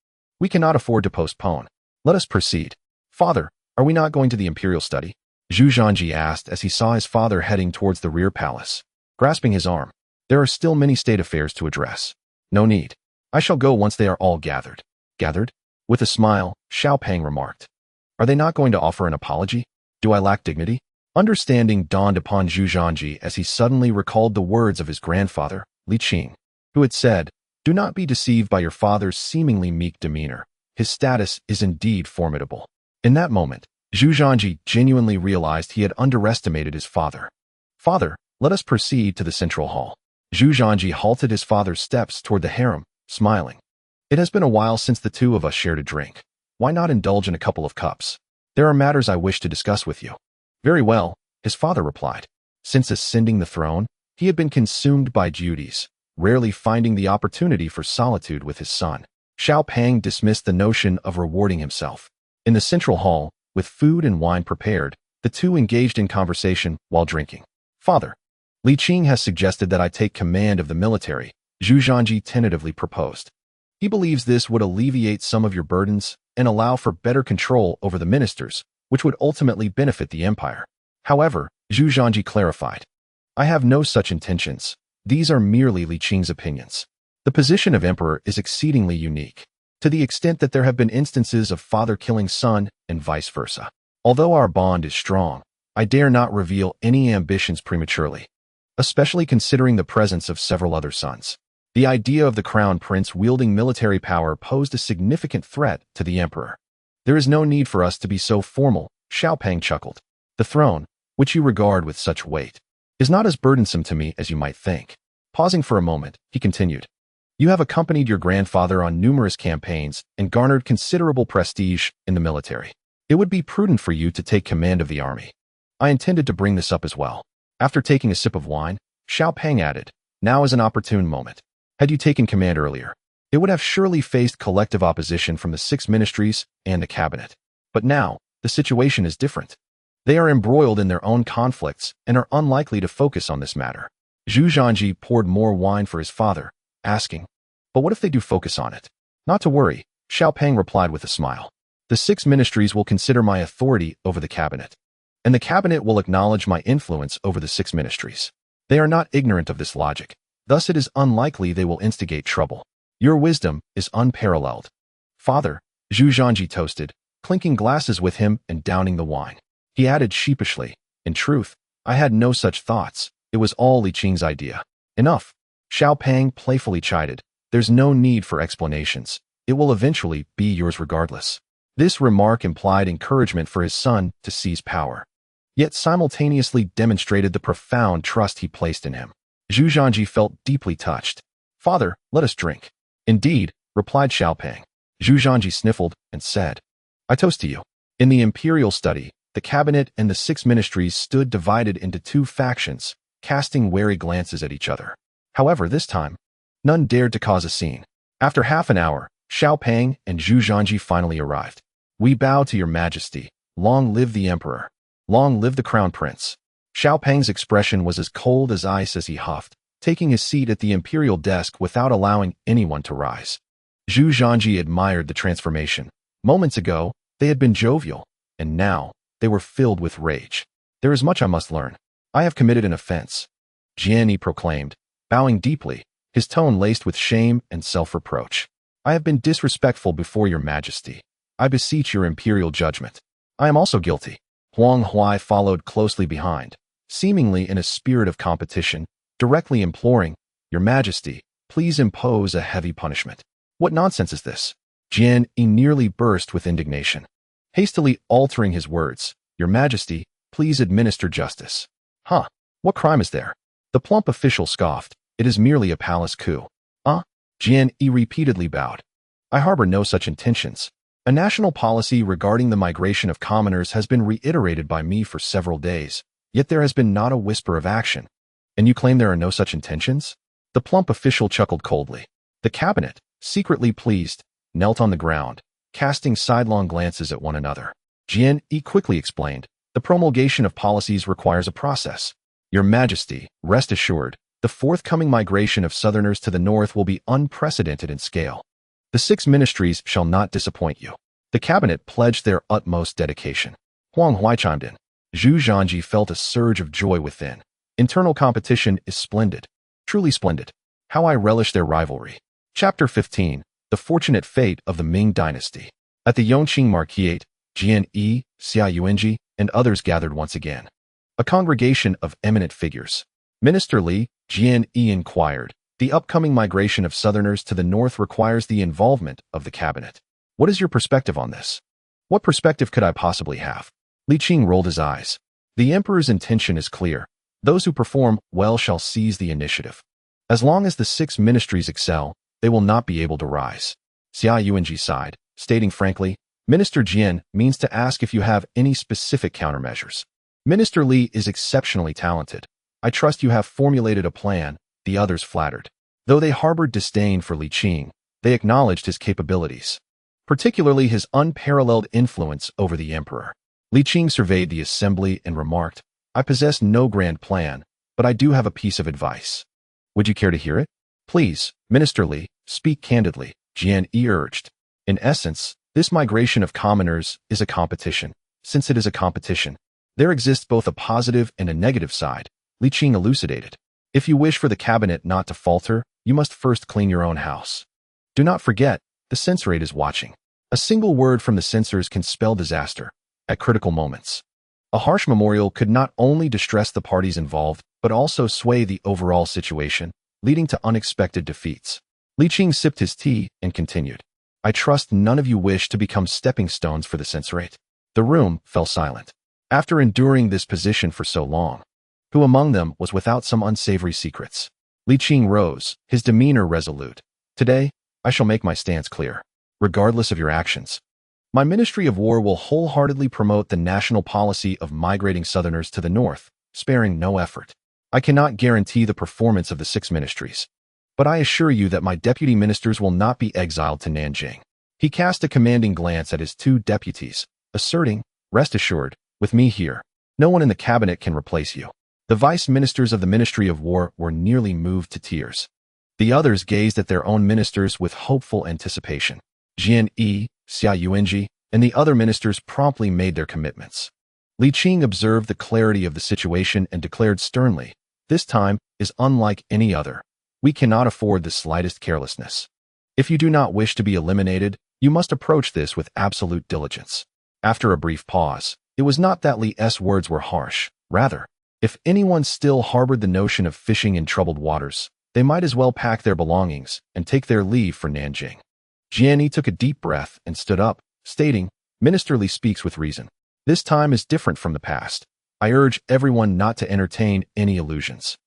We cannot afford to postpone. Let us proceed. Father, are we not going to the imperial study? Zhu Zhanji asked as he saw his father heading towards the rear palace. Grasping his arm, there are still many state affairs to address. No need. I shall go once they are all gathered. Gathered? With a smile, Xiao Pang remarked. Are they not going to offer an apology? Do I lack dignity? Understanding dawned upon Zhu Zhanji as he suddenly recalled the words of his grandfather, Li Qing, who had said, do not be deceived by your father's seemingly meek demeanor. His status is indeed formidable. In that moment, Zhu Zhanji genuinely realized he had underestimated his father. Father, let us proceed to the central hall. Zhu Zhanji halted his father's steps toward the harem, smiling. It has been a while since the two of us shared a drink. Why not indulge in a couple of cups? There are matters I wish to discuss with you. Very well, his father replied. Since ascending the throne, he had been consumed by duties, rarely finding the opportunity for solitude with his son. Xiao Pang dismissed the notion of rewarding himself. In the central hall, with food and wine prepared, The two engaged in conversation while drinking. Father, Li Qing has suggested that I take command of the military, Zhu Zhanji tentatively proposed. He believes this would alleviate some of your burdens and allow for better control over the ministers, which would ultimately benefit the empire. However, Zhu Zhanji clarified, I have no such intentions. These are merely Li Qing's opinions. The position of emperor is exceedingly unique, to the extent that there have been instances of father killing son and vice versa. Although our bond is strong, I dare not reveal any ambitions prematurely, especially considering the presence of several other sons. The idea of the crown prince wielding military power posed a significant threat to the emperor. There is no need for us to be so formal, Xiaopeng chuckled. The throne, which you regard with such weight, is not as burdensome to me as you might think. Pausing for a moment, he continued, you have accompanied your grandfather on numerous campaigns and garnered considerable prestige in the military. It would be prudent for you to take command of the army. I intended to bring this up as well. After taking a sip of wine, Xiaopeng added, now is an opportune moment. Had you taken command earlier, it would have surely faced collective opposition from the 6 ministries and the cabinet. But now, the situation is different. They are embroiled in their own conflicts and are unlikely to focus on this matter. Zhu Zhanji poured more wine for his father, asking, but what if they do focus on it? Not to worry, Xiaopeng replied with a smile. The 6 ministries will consider my authority over the cabinet, and the cabinet will acknowledge my influence over the 6 ministries. They are not ignorant of this logic, thus it is unlikely they will instigate trouble. Your wisdom is unparalleled. Father, Zhu Zhanji toasted, clinking glasses with him and downing the wine. He added sheepishly, in truth, I had no such thoughts. It was all Li Qing's idea. Enough. Xiaopeng playfully chided. There's no need for explanations. It will eventually be yours regardless. This remark implied encouragement for his son to seize power, yet simultaneously demonstrated the profound trust he placed in him. Zhu Zhanji felt deeply touched. Father, let us drink. Indeed, replied Xiaopeng. Zhu Zhanji sniffled and said, I toast to you. In the imperial study, the cabinet and the 6 ministries stood divided into 2 factions, casting wary glances at each other. However, this time, none dared to cause a scene. After half an hour, Xiaopeng and Zhu Zhanji finally arrived. We bow to your majesty. Long live the emperor. Long live the crown prince. Xiaopeng's expression was as cold as ice as he huffed, taking his seat at the imperial desk without allowing anyone to rise. Zhu Zhanji admired the transformation. Moments ago, they had been jovial, and now, they were filled with rage. There is much I must learn. I have committed an offense, Jian proclaimed, bowing deeply, his tone laced with shame and self-reproach. I have been disrespectful before your majesty. I beseech your imperial judgment. I am also guilty. Huang Huai followed closely behind, seemingly in a spirit of competition, directly imploring, your majesty, please impose a heavy punishment. What nonsense is this? Jian nearly burst with indignation, hastily altering his words, your majesty, please administer justice. Huh? What crime is there? The plump official scoffed. It is merely a palace coup. Jian repeatedly bowed. I harbor no such intentions. A national policy regarding the migration of commoners has been reiterated by me for several days, yet there has been not a whisper of action. And you claim there are no such intentions? The plump official chuckled coldly. The cabinet, secretly pleased, knelt on the ground, casting sidelong glances at one another. Jian quickly explained, the promulgation of policies requires a process. Your majesty, rest assured, the forthcoming migration of southerners to the north will be unprecedented in scale. The 6 ministries shall not disappoint you. The cabinet pledged their utmost dedication. Huang Huai chimed in. Zhu Zhanji felt a surge of joy within. Internal competition is splendid. Truly splendid. How I relish their rivalry. Chapter 15. The fortunate fate of the Ming dynasty. At the Yongqing Marquis, Jian, Xia Yuanji, and others gathered once again. A congregation of eminent figures. Minister Li, Jian inquired, the upcoming migration of southerners to the north requires the involvement of the cabinet. What is your perspective on this? What perspective could I possibly have? Li Qing rolled his eyes. The emperor's intention is clear. Those who perform well shall seize the initiative. As long as the 6 ministries excel, they will not be able to rise. Xia Yuanji sighed, stating frankly, Minister Jian means to ask if you have any specific countermeasures. Minister Li is exceptionally talented. I trust you have formulated a plan, the others flattered. Though they harbored disdain for Li Qing, they acknowledged his capabilities, particularly his unparalleled influence over the emperor. Li Qing surveyed the assembly and remarked, I possess no grand plan, but I do have a piece of advice. Would you care to hear it? Please, Minister Li, speak candidly, Jian Yi urged. In essence, this migration of commoners is a competition. Since it is a competition, there exists both a positive and a negative side, Li Qing elucidated. If you wish for the cabinet not to falter, you must first clean your own house. Do not forget, the censorate is watching. A single word from the censors can spell disaster at critical moments. A harsh memorial could not only distress the parties involved, but also sway the overall situation, leading to unexpected defeats. Li Qing sipped his tea and continued. I trust none of you wish to become stepping stones for the censorate. The room fell silent. After enduring this position for so long, who among them was without some unsavory secrets? Li Qing rose, his demeanor resolute. Today, I shall make my stance clear. Regardless of your actions, my Ministry of War will wholeheartedly promote the national policy of migrating Southerners to the north, sparing no effort. I cannot guarantee the performance of the 6 ministries, but I assure you that my deputy ministers will not be exiled to Nanjing. He cast a commanding glance at his 2 deputies, asserting, rest assured, with me here, no one in the cabinet can replace you. The vice ministers of the Ministry of War were nearly moved to tears. The others gazed at their own ministers with hopeful anticipation. Jian Yi, Xia Yuanji, and the other ministers promptly made their commitments. Li Qing observed the clarity of the situation and declared sternly, this time is unlike any other. We cannot afford the slightest carelessness. If you do not wish to be eliminated, you must approach this with absolute diligence. After a brief pause, it was not that Li's words were harsh. Rather, if anyone still harbored the notion of fishing in troubled waters, they might as well pack their belongings and take their leave for Nanjing. Jian Yi took a deep breath and stood up, stating, Minister Li speaks with reason. This time is different from the past. I urge everyone not to entertain any illusions.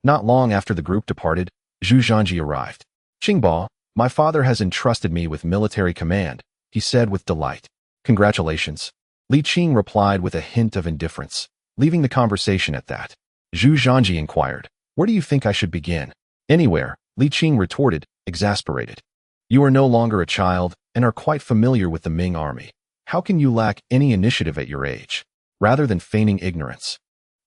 Not long after the group departed, Zhu Zhanji arrived. Qing Bo, my father has entrusted me with military command, he said with delight. Congratulations. Li Qing replied with a hint of indifference, leaving the conversation at that. Zhu Zhanji inquired, where do you think I should begin? Anywhere, Li Qing retorted, exasperated. You are no longer a child and are quite familiar with the Ming army. How can you lack any initiative at your age? Rather than feigning ignorance.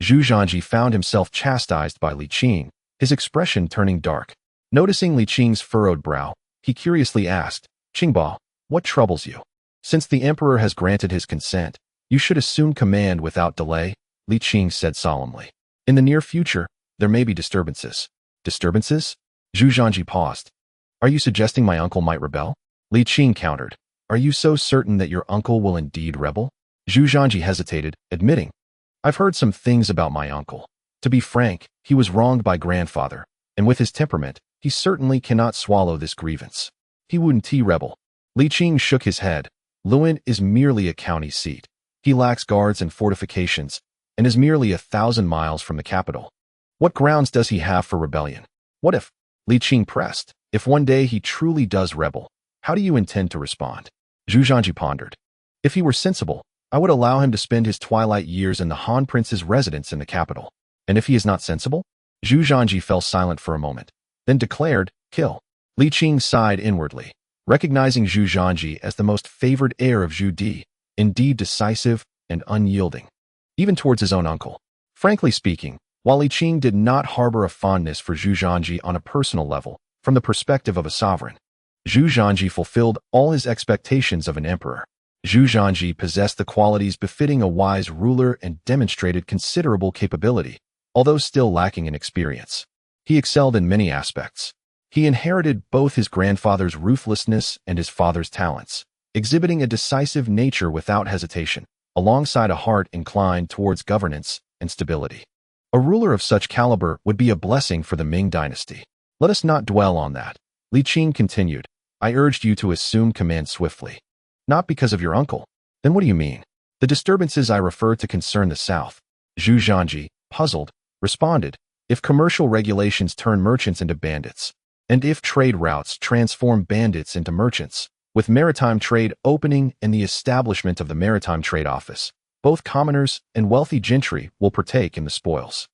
Zhu Zhanji found himself chastised by Li Qing, his expression turning dark. Noticing Li Qing's furrowed brow, he curiously asked, Qing Bo, what troubles you? Since the emperor has granted his consent, you should assume command without delay, Li Qing said solemnly. In the near future, there may be disturbances. Disturbances? Zhu Zhanji paused. Are you suggesting my uncle might rebel? Li Qing countered. Are you so certain that your uncle will indeed rebel? Zhu Zhanji hesitated, admitting, I've heard some things about my uncle. To be frank, he was wronged by grandfather, and with his temperament, he certainly cannot swallow this grievance. He wouldn't rebel. Li Qing shook his head. Luan is merely a county seat. He lacks guards and fortifications, and is merely 1,000 miles from the capital. What grounds does he have for rebellion? What if? Li Qing pressed. If one day he truly does rebel, how do you intend to respond? Zhu Zhanji pondered. If he were sensible, I would allow him to spend his twilight years in the Han Prince's residence in the capital. And if he is not sensible? Zhu Zhanji fell silent for a moment, then declared, kill. Li Qing sighed inwardly, recognizing Zhu Zhanji as the most favored heir of Zhu Di, indeed decisive and unyielding, even towards his own uncle. Frankly speaking, while Li Qing did not harbor a fondness for Zhu Zhanji on a personal level, from the perspective of a sovereign, Zhu Zhanji fulfilled all his expectations of an emperor. Zhu Zhanji possessed the qualities befitting a wise ruler and demonstrated considerable capability, although still lacking in experience. He excelled in many aspects. He inherited both his grandfather's ruthlessness and his father's talents, exhibiting a decisive nature without hesitation, alongside a heart inclined towards governance and stability. A ruler of such caliber would be a blessing for the Ming dynasty. Let us not dwell on that. Li Qing continued, I urged you to assume command swiftly. Not because of your uncle. Then what do you mean? The disturbances I refer to concern the south. Zhu Zhanji, puzzled, responded, if commercial regulations turn merchants into bandits, and if trade routes transform bandits into merchants, with maritime trade opening and the establishment of the Maritime Trade Office, both commoners and wealthy gentry will partake in the spoils.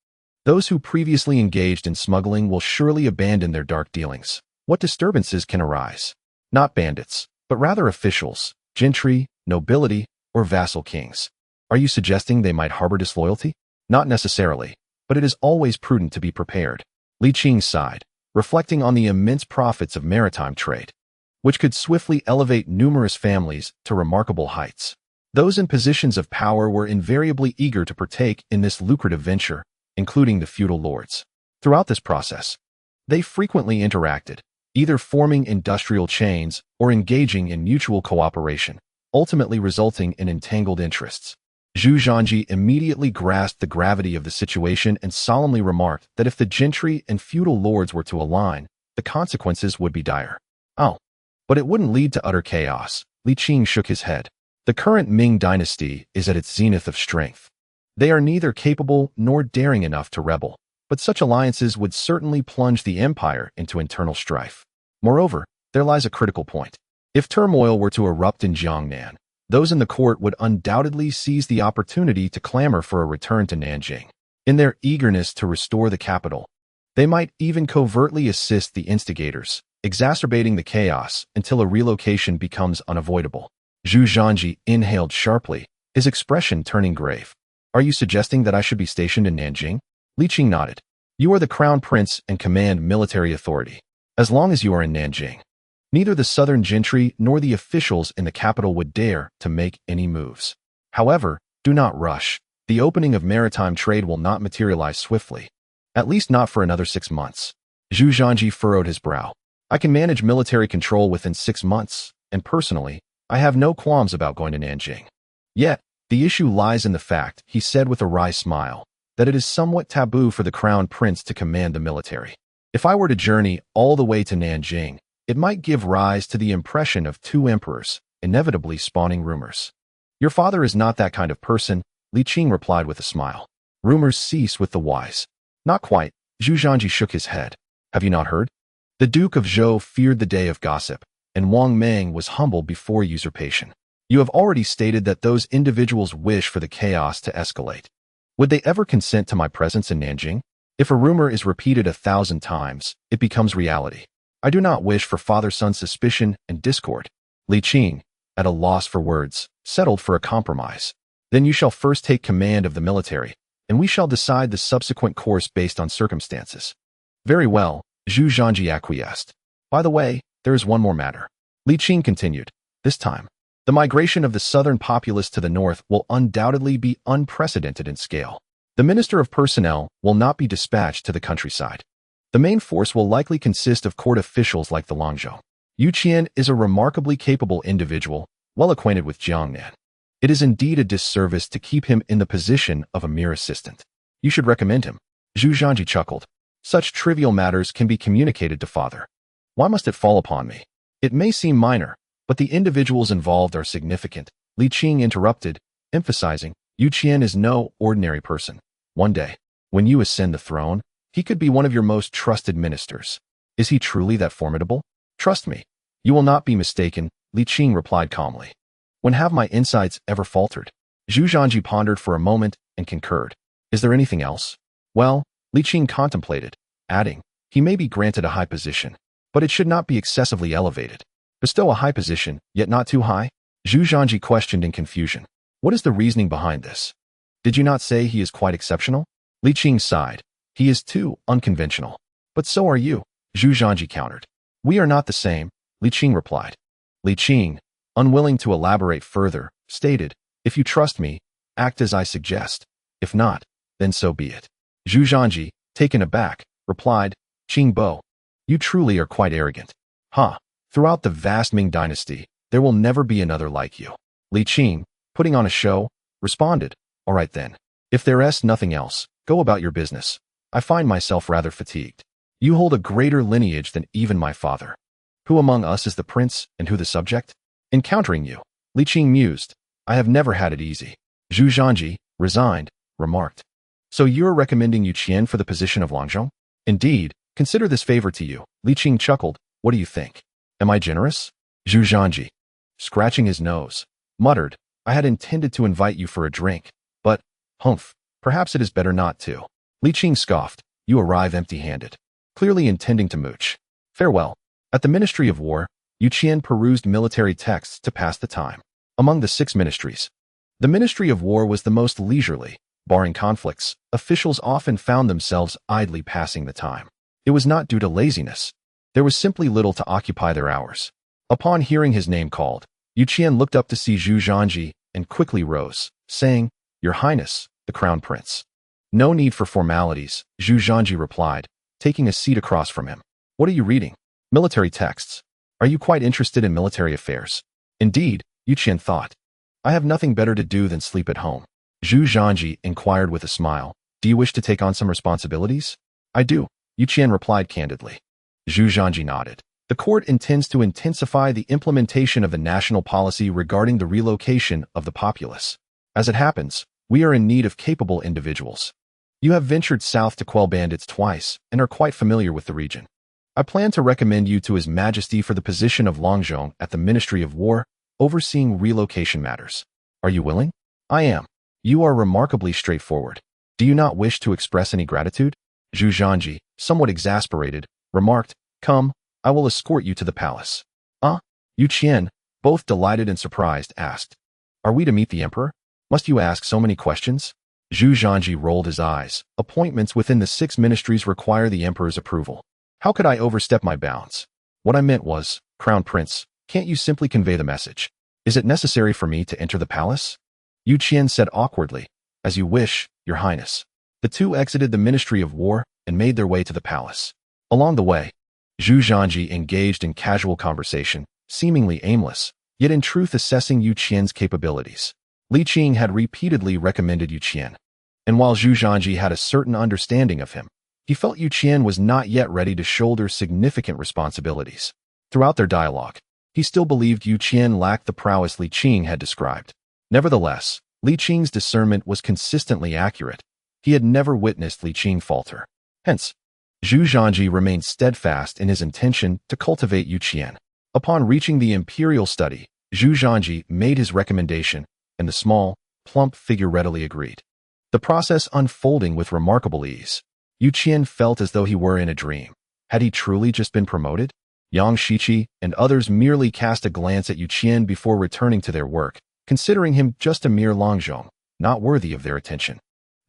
Those who previously engaged in smuggling will surely abandon their dark dealings. What disturbances can arise? Not bandits, but rather officials, gentry, nobility, or vassal kings. Are you suggesting they might harbor disloyalty? Not necessarily, but it is always prudent to be prepared. Li Qing sighed, reflecting on the immense profits of maritime trade, which could swiftly elevate numerous families to remarkable heights. Those in positions of power were invariably eager to partake in this lucrative venture, including the feudal lords. Throughout this process, they frequently interacted, either forming industrial chains or engaging in mutual cooperation, ultimately resulting in entangled interests. Zhu Zhanji immediately grasped the gravity of the situation and solemnly remarked that if the gentry and feudal lords were to align, the consequences would be dire. Oh, but it wouldn't lead to utter chaos. Li Qing shook his head. The current Ming dynasty is at its zenith of strength. They are neither capable nor daring enough to rebel, but such alliances would certainly plunge the empire into internal strife. Moreover, there lies a critical point. If turmoil were to erupt in Jiangnan, those in the court would undoubtedly seize the opportunity to clamor for a return to Nanjing. In their eagerness to restore the capital, they might even covertly assist the instigators, exacerbating the chaos until a relocation becomes unavoidable. Zhu Zhanji inhaled sharply, his expression turning grave. Are you suggesting that I should be stationed in Nanjing? Li Qing nodded. You are the crown prince and command military authority. As long as you are in Nanjing, neither the southern gentry nor the officials in the capital would dare to make any moves. However, do not rush. The opening of maritime trade will not materialize swiftly, at least not for another 6 months. Zhu Zhanji furrowed his brow. I can manage military control within 6 months, and personally, I have no qualms about going to Nanjing. Yet, the issue lies in the fact, he said with a wry smile, that it is somewhat taboo for the crown prince to command the military. If I were to journey all the way to Nanjing, it might give rise to the impression of 2 emperors, inevitably spawning rumors. Your father is not that kind of person, Li Qing replied with a smile. Rumors cease with the wise. Not quite, Zhu Zhanji shook his head. Have you not heard? The Duke of Zhou feared the day of gossip, and Wang Meng was humbled before usurpation. You have already stated that those individuals wish for the chaos to escalate. Would they ever consent to my presence in Nanjing? If a rumor is repeated 1,000 times, it becomes reality. I do not wish for father-son suspicion and discord. Li Qing, at a loss for words, settled for a compromise. Then you shall first take command of the military, and we shall decide the subsequent course based on circumstances. Very well, Zhu Zhanji acquiesced. By the way, there is one more matter. Li Qing continued. This time, the migration of the southern populace to the north will undoubtedly be unprecedented in scale. The Minister of Personnel will not be dispatched to the countryside. The main force will likely consist of court officials like the Longzhou. Yu Qian is a remarkably capable individual, well acquainted with Jiangnan. It is indeed a disservice to keep him in the position of a mere assistant. You should recommend him. Zhu Zhanji chuckled. Such trivial matters can be communicated to father. Why must it fall upon me? It may seem minor, but the individuals involved are significant. Li Qing interrupted, emphasizing, Yu Qian is no ordinary person. One day, when you ascend the throne, he could be one of your most trusted ministers. Is he truly that formidable? Trust me. You will not be mistaken, Li Qing replied calmly. When have my insights ever faltered? Zhu Zhanji pondered for a moment and concurred. Is there anything else? Well, Li Qing contemplated, adding, he may be granted a high position, but it should not be excessively elevated. Bestow a high position, yet not too high? Zhu Zhanji questioned in confusion. What is the reasoning behind this? Did you not say he is quite exceptional? Li Qing sighed. He is too unconventional. But so are you, Zhu Zhanji countered. We are not the same, Li Qing replied. Li Qing, unwilling to elaborate further, stated, if you trust me, act as I suggest. If not, then so be it. Zhu Zhanji, taken aback, replied, Qing Bo, you truly are quite arrogant. Ha! Throughout the vast Ming dynasty, there will never be another like you. Li Qing, putting on a show, responded, all right then. If there is nothing else, go about your business. I find myself rather fatigued. You hold a greater lineage than even my father. Who among us is the prince and who the subject? Encountering you, Li Qing mused, I have never had it easy. Zhu Zhanji, resigned, remarked. So you're recommending Yu Qian for the position of Longzhou? Indeed, consider this favor to you. Li Qing chuckled, what do you think? Am I generous? Zhu Zhanji, scratching his nose, muttered, I had intended to invite you for a drink, but, humph, perhaps it is better not to. Li Qing scoffed, you arrive empty-handed, clearly intending to mooch. Farewell. At the Ministry of War, Yu Qian perused military texts to pass the time. Among the 6 ministries, The Ministry of War was the most leisurely. Barring conflicts, officials often found themselves idly passing the time. It was not due to laziness. There was simply little to occupy their hours. Upon hearing his name called, Yu Qian looked up to see Zhu Zhanji and quickly rose, saying, "Your Highness, the Crown Prince." "No need for formalities," Zhu Zhanji replied, taking a seat across from him. "What are you reading?" "Military texts." "Are you quite interested in military affairs?" "Indeed," Yu Qian thought. "I have nothing better to do than sleep at home." Zhu Zhanji inquired with a smile, "Do you wish to take on some responsibilities?" "I do," Yu Qian replied candidly. Zhu Zhanji nodded. "The court intends to intensify the implementation of the national policy regarding the relocation of the populace. As it happens, we are in need of capable individuals. You have ventured south to quell bandits twice and are quite familiar with the region. I plan to recommend you to His Majesty for the position of Longzhong at the Ministry of War, overseeing relocation matters. Are you willing?" "I am." "You are remarkably straightforward. Do you not wish to express any gratitude?" Zhu Zhanji, somewhat exasperated, remarked, "Come, I will escort you to the palace." Yu Qian, both delighted and surprised, asked, "Are we to meet the emperor? Must you ask so many questions?" Zhu Zhanji rolled his eyes. "Appointments within the 6 ministries require the emperor's approval. How could I overstep my bounds? What I meant was, Crown Prince, can't you simply convey the message? Is it necessary for me to enter the palace?" Yu Qian said awkwardly, "As you wish, Your Highness." The two exited the Ministry of War and made their way to the palace. Along the way, Zhu Zhanji engaged in casual conversation, seemingly aimless, yet in truth assessing Yu Qian's capabilities. Li Qing had repeatedly recommended Yu Qian, and while Zhu Zhanji had a certain understanding of him, he felt Yu Qian was not yet ready to shoulder significant responsibilities. Throughout their dialogue, he still believed Yu Qian lacked the prowess Li Qing had described. Nevertheless, Li Qing's discernment was consistently accurate. He had never witnessed Li Qing falter. Hence, Zhu Zhanji remained steadfast in his intention to cultivate Yu Qian. Upon reaching the imperial study, Zhu Zhanji made his recommendation, and the small, plump figure readily agreed. The process unfolding with remarkable ease. Yu Qian felt as though he were in a dream. Had he truly just been promoted? Yang Shiqi and others merely cast a glance at Yu Qian before returning to their work, considering him just a mere Longzhong, not worthy of their attention.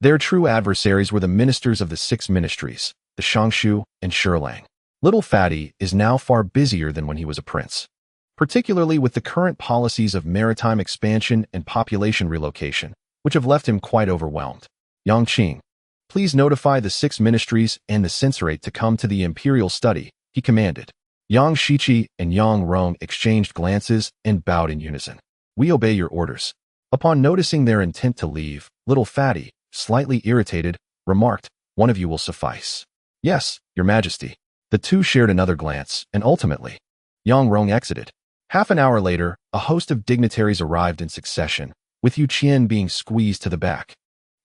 Their true adversaries were the ministers of the 6 ministries, the Shangshu and Shilang. Little Fatty is now far busier than when he was a prince, particularly with the current policies of maritime expansion and population relocation, which have left him quite overwhelmed. "Yang Qing, please notify the 6 ministries and the censorate to come to the imperial study," he commanded. Yang Shiqi and Yang Rong exchanged glances and bowed in unison. "We obey your orders." Upon noticing their intent to leave, Little Fatty, slightly irritated, remarked, "One of you will suffice." "Yes, Your Majesty." The two shared another glance, and ultimately, Yang Rong exited. Half an hour later, a host of dignitaries arrived in succession, with Yu Qian being squeezed to the back.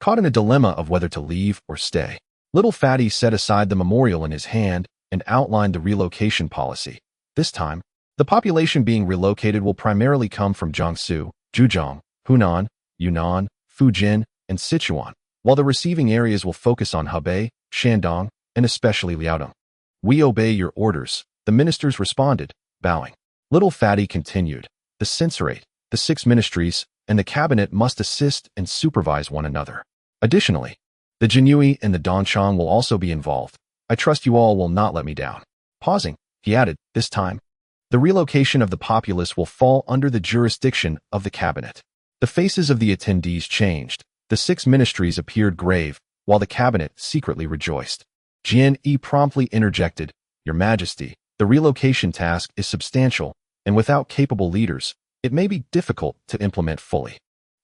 Caught in a dilemma of whether to leave or stay, Little Fatty set aside the memorial in his hand and outlined the relocation policy. This time, the population being relocated will primarily come from Jiangsu, Zhejiang, Hunan, Yunnan, Fujian, and Sichuan, while the receiving areas will focus on Hebei, Shandong, and especially Liaodong. "We obey your orders," the ministers responded, bowing. Little Fatty continued, "The censorate, the 6 ministries, and the cabinet must assist and supervise one another. Additionally, the Jinyue and the Dongchang will also be involved. I trust you all will not let me down." Pausing, he added, "This time, the relocation of the populace will fall under the jurisdiction of the cabinet." The faces of the attendees changed. The 6 ministries appeared grave, while the cabinet secretly rejoiced. Jian Yi promptly interjected, "Your Majesty, the relocation task is substantial, and without capable leaders, it may be difficult to implement fully.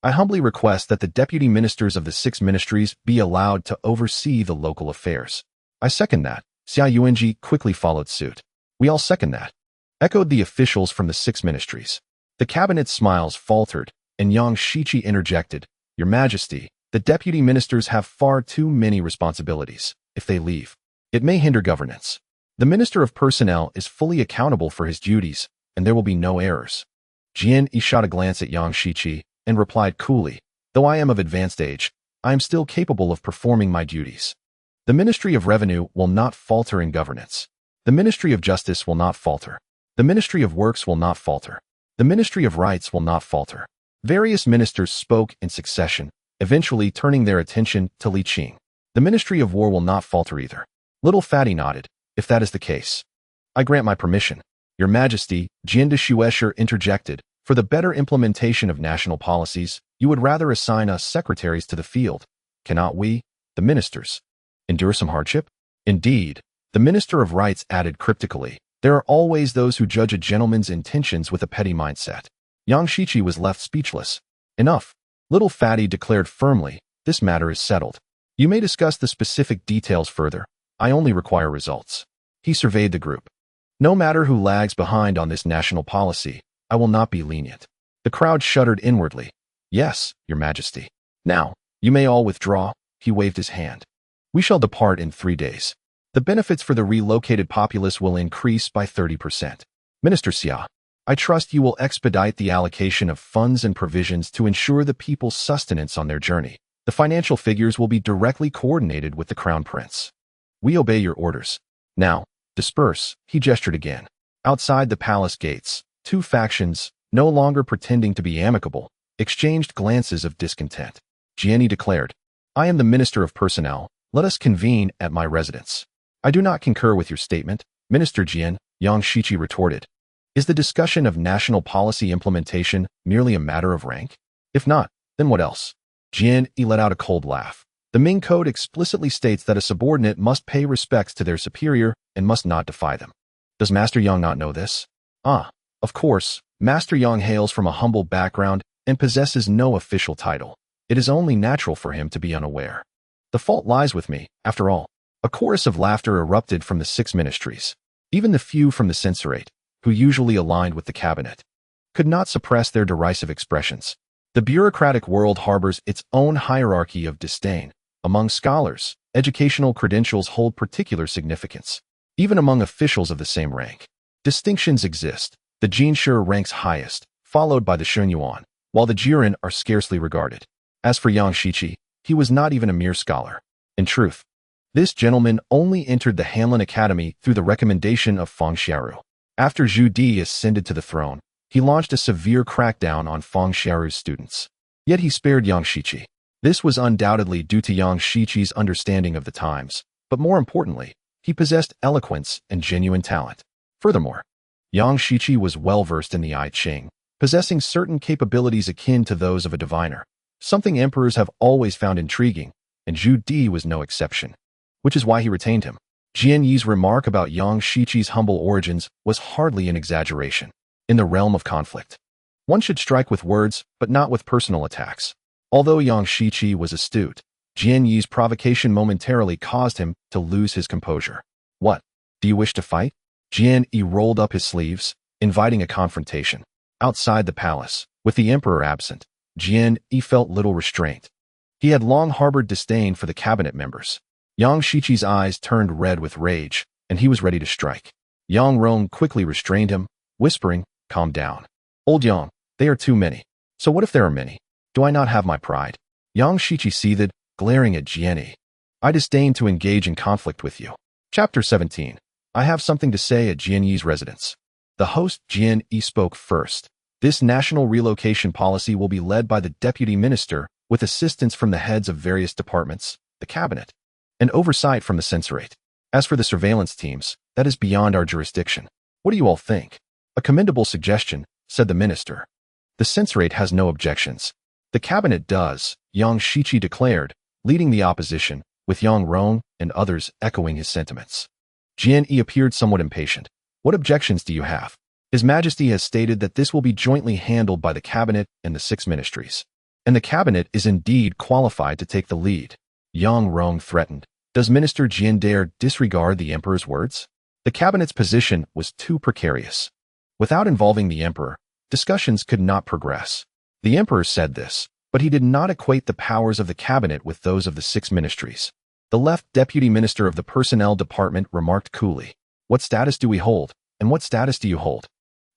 I humbly request that the deputy ministers of the 6 ministries be allowed to oversee the local affairs." "I second that." Xia Yuanji quickly followed suit. "We all second that," echoed the officials from the 6 ministries. The cabinet's smiles faltered, and Yang Shiqi interjected, "Your Majesty, the deputy ministers have far too many responsibilities. If they leave, it may hinder governance. The Minister of Personnel is fully accountable for his duties, and there will be no errors." Jian Yi shot a glance at Yang Shiqi and replied coolly, "Though I am of advanced age, I am still capable of performing my duties. The Ministry of Revenue will not falter in governance. The Ministry of Justice will not falter. The Ministry of Works will not falter. The Ministry of Rights will not falter. Various ministers spoke in succession, eventually turning their attention to Li Qing. The Ministry of War will not falter either. Little Fatty nodded. If that is the case, I grant my permission. Your Majesty, Jian de Shuesher interjected. For the better implementation of national policies, you would rather assign us secretaries to the field. Cannot we, the ministers, endure some hardship? Indeed, the Minister of Rights added cryptically. There are always those who judge a gentleman's intentions with a petty mindset. Yang Shiqi was left speechless. Enough. Little Fatty declared firmly, this matter is settled. You may discuss the specific details further. I only require results. He surveyed the group. No matter who lags behind on this national policy, I will not be lenient. The crowd shuddered inwardly. Yes, Your Majesty. Now, you may all withdraw. He waved his hand. We shall depart in 3 days. The benefits for the relocated populace will increase by 30%. Minister Xia, I trust you will expedite the allocation of funds and provisions to ensure the people's sustenance on their journey. The financial figures will be directly coordinated with the Crown Prince. We obey your orders. Now, disperse, he gestured again. Outside the palace gates, 2 factions, no longer pretending to be amicable, exchanged glances of discontent. Jian declared, I am the Minister of Personnel. Let us convene at my residence. I do not concur with your statement, Minister Jian, Yang Shiqi retorted. Is the discussion of national policy implementation merely a matter of rank? If not, then what else? Jian let out a cold laugh. The Ming Code explicitly states that a subordinate must pay respects to their superior and must not defy them. Does Master Yang not know this? Ah, of course, Master Yang hails from a humble background and possesses no official title. It is only natural for him to be unaware. The fault lies with me, after all. A chorus of laughter erupted from the 6 ministries. Even the few from the censorate, who usually aligned with the cabinet, could not suppress their derisive expressions. The bureaucratic world harbors its own hierarchy of disdain. Among scholars, educational credentials hold particular significance. Even among officials of the same rank, distinctions exist. The Jinshi ranks highest, followed by the Shenyuan, while the Jiren are scarcely regarded. As for Yang Shiqi, he was not even a mere scholar. In truth, this gentleman only entered the Hanlin Academy through the recommendation of Feng Xiaoru. After Zhu Di ascended to the throne, he launched a severe crackdown on Feng Xiaoru's students. Yet he spared Yang Shiqi. This was undoubtedly due to Yang Shiqi's understanding of the times, but more importantly, he possessed eloquence and genuine talent. Furthermore, Yang Shiqi was well-versed in the I Ching, possessing certain capabilities akin to those of a diviner, something emperors have always found intriguing, and Zhu Di was no exception, which is why he retained him. Jian Yi's remark about Yang Shiqi's humble origins was hardly an exaggeration. In the realm of conflict, one should strike with words, but not with personal attacks. Although Yang Shiqi was astute, Jian Yi's provocation momentarily caused him to lose his composure. What? Do you wish to fight? Jian Yi rolled up his sleeves, inviting a confrontation. Outside the palace, with the emperor absent, Jian Yi felt little restraint. He had long harbored disdain for the cabinet members. Yang Shiqi's eyes turned red with rage, and he was ready to strike. Yang Rong quickly restrained him, whispering, calm down. Old Yang, they are too many. So what if there are many? Do I not have my pride? Yang Shiqi seethed, glaring at Jian Yi. I disdain to engage in conflict with you. Chapter 17. I have something to say at Jian Yi's residence. The host Jian Yi spoke first. This national relocation policy will be led by the deputy minister, with assistance from the heads of various departments, the cabinet, and oversight from the censorate. As for the surveillance teams, that is beyond our jurisdiction. What do you all think? A commendable suggestion, said the minister. The censorate has no objections. The cabinet does, Yang Shiqi declared, leading the opposition, with Yang Rong and others echoing his sentiments. Jian Yi appeared somewhat impatient. What objections do you have? His Majesty has stated that this will be jointly handled by the cabinet and the 6 ministries. And the cabinet is indeed qualified to take the lead. Yang Rong threatened. Does Minister Jian dare disregard the emperor's words? The cabinet's position was too precarious. Without involving the emperor, discussions could not progress. The emperor said this, but he did not equate the powers of the cabinet with those of the 6 ministries. The left deputy minister of the personnel department remarked coolly, what status do we hold, and what status do you hold?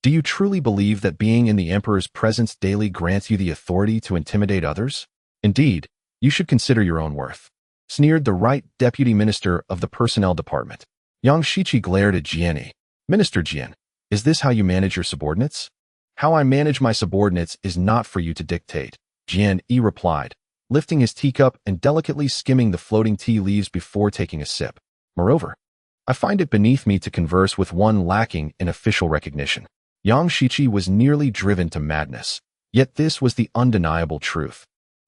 Do you truly believe that being in the emperor's presence daily grants you the authority to intimidate others? Indeed, you should consider your own worth. Sneered the right deputy minister of the personnel department. Yang Shiqi glared at Jian Yi. Minister Jian, is this how you manage your subordinates? How I manage my subordinates is not for you to dictate, Jian Yi replied, lifting his teacup and delicately skimming the floating tea leaves before taking a sip. Moreover, I find it beneath me to converse with one lacking in official recognition. Yang Shiqi was nearly driven to madness, yet this was the undeniable truth.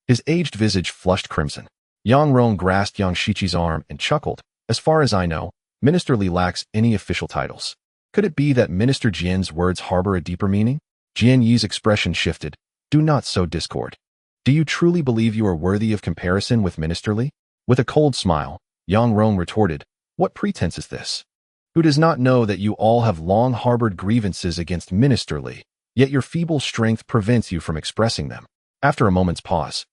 His aged visage flushed crimson. Yang Rong grasped Yang Shiqi's arm and chuckled. As far as I know, Minister Li lacks any official titles. Could it be that Minister Jian's words harbor a deeper meaning? Jian Yi's expression shifted. Do not sow discord. Do you truly believe you are worthy of comparison with Minister Li? With a cold smile, Yang Rong retorted, what pretense is this? Who does not know that you all have long harbored grievances against Minister Li, yet your feeble strength prevents you from expressing them? After a moment's pause,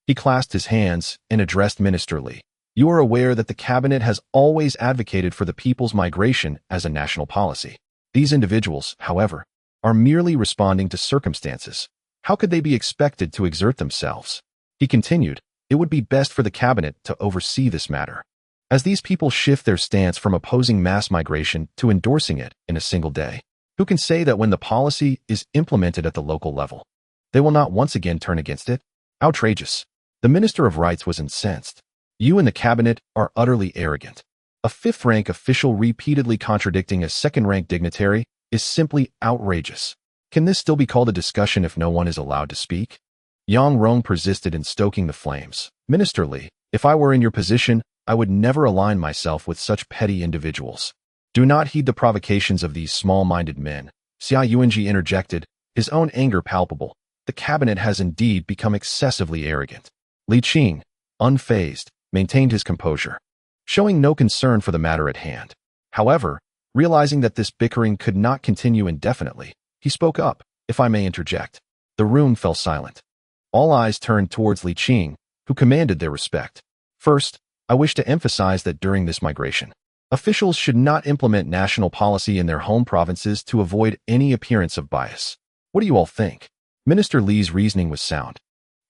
he clasped his hands and addressed Minister Li. You are aware that the cabinet has always advocated for the people's migration as a national policy. These individuals, however, are merely responding to circumstances. How could they be expected to exert themselves? He continued, it would be best for the cabinet to oversee this matter. As these people shift their stance from opposing mass migration to endorsing it in a single day, who can say that when the policy is implemented at the local level, they will not once again turn against it? Outrageous. The Minister of Rights was incensed. You and the cabinet are utterly arrogant. A fifth-rank official repeatedly contradicting a second-rank dignitary is simply outrageous. Can this still be called a discussion if no one is allowed to speak? Yang Rong persisted in stoking the flames. Minister Li, if I were in your position, I would never align myself with such petty individuals. Do not heed the provocations of these small-minded men. Xia Yuanji interjected, his own anger palpable. The cabinet has indeed become excessively arrogant. Li Qing, unfazed, maintained his composure, showing no concern for the matter at hand. However, realizing that this bickering could not continue indefinitely, he spoke up, if I may interject. The room fell silent. All eyes turned towards Li Qing, who commanded their respect. First, I wish to emphasize that during this migration, officials should not implement national policy in their home provinces to avoid any appearance of bias. What do you all think? Minister Li's reasoning was sound,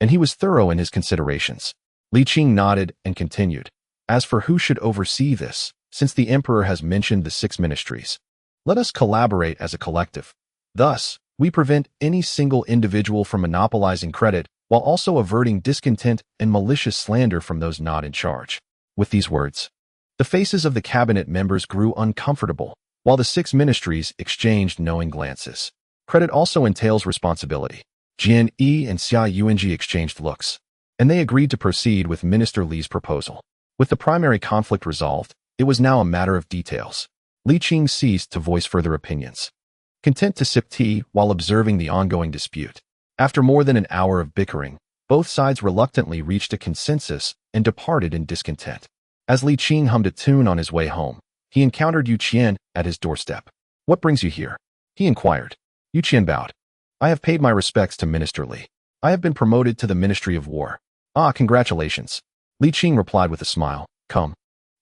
and he was thorough in his considerations. Li Qing nodded and continued. As for who should oversee this, since the emperor has mentioned the 6 ministries, let us collaborate as a collective. Thus, we prevent any single individual from monopolizing credit while also averting discontent and malicious slander from those not in charge. With these words, the faces of the cabinet members grew uncomfortable, while the 6 ministries exchanged knowing glances. Credit also entails responsibility. Jian Yi and Xia Yuanji exchanged looks, and they agreed to proceed with Minister Li's proposal. With the primary conflict resolved, it was now a matter of details. Li Qing ceased to voice further opinions, content to sip tea while observing the ongoing dispute. After more than an hour of bickering, both sides reluctantly reached a consensus and departed in discontent. As Li Qing hummed a tune on his way home, he encountered Yu Qian at his doorstep. What brings you here? He inquired. Yu Qian bowed. I have paid my respects to Minister Li. I have been promoted to the Ministry of War. Ah, congratulations. Li Qing replied with a smile. Come.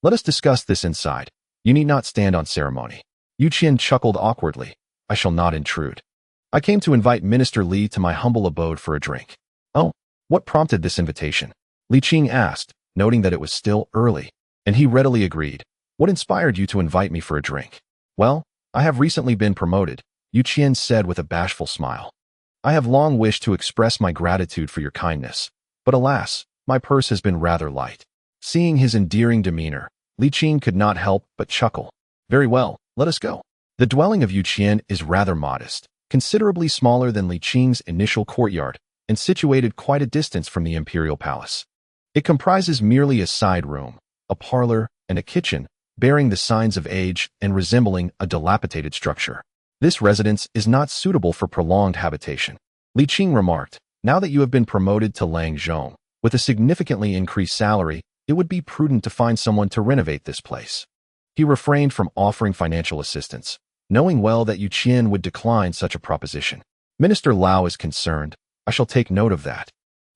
Let us discuss this inside. You need not stand on ceremony. Yu Qian chuckled awkwardly. I shall not intrude. I came to invite Minister Li to my humble abode for a drink. Oh, what prompted this invitation? Li Qing asked, noting that it was still early, and he readily agreed. What inspired you to invite me for a drink? Well, I have recently been promoted, Yu Qian said with a bashful smile. I have long wished to express my gratitude for your kindness, but alas, my purse has been rather light. Seeing his endearing demeanor, Li Qing could not help but chuckle. Very well, let us go. The dwelling of Yu Qian is rather modest, considerably smaller than Li Qing's initial courtyard, and situated quite a distance from the imperial palace. It comprises merely a side room, a parlor, and a kitchen, bearing the signs of age and resembling a dilapidated structure. This residence is not suitable for prolonged habitation. Li Qing remarked, now that you have been promoted to Langzhong, with a significantly increased salary, it would be prudent to find someone to renovate this place. He refrained from offering financial assistance, knowing well that Yu Qian would decline such a proposition. Minister Lao is concerned. I shall take note of that.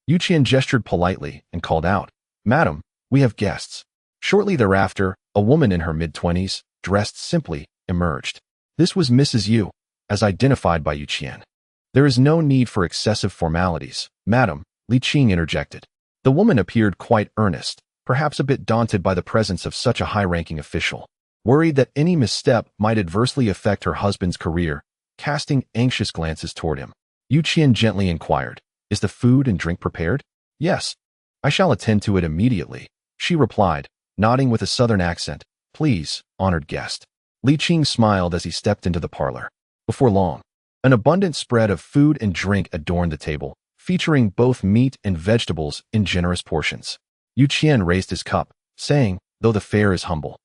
Yu Qian gestured politely and called out, Madam, we have guests. Shortly thereafter, a woman in her mid-20s, dressed simply, emerged. This was Mrs. Yu, as identified by Yu Qian. There is no need for excessive formalities, Madam, Li Qing interjected. The woman appeared quite earnest, perhaps a bit daunted by the presence of such a high-ranking official. Worried that any misstep might adversely affect her husband's career, casting anxious glances toward him. Yu Qian gently inquired, "Is the food and drink prepared?" "Yes. I shall attend to it immediately," she replied, nodding with a southern accent. "Please, honored guest." Li Qing smiled as he stepped into the parlor. Before long, an abundant spread of food and drink adorned the table, featuring both meat and vegetables in generous portions. Yu Qian raised his cup, saying, "Though the fare is humble,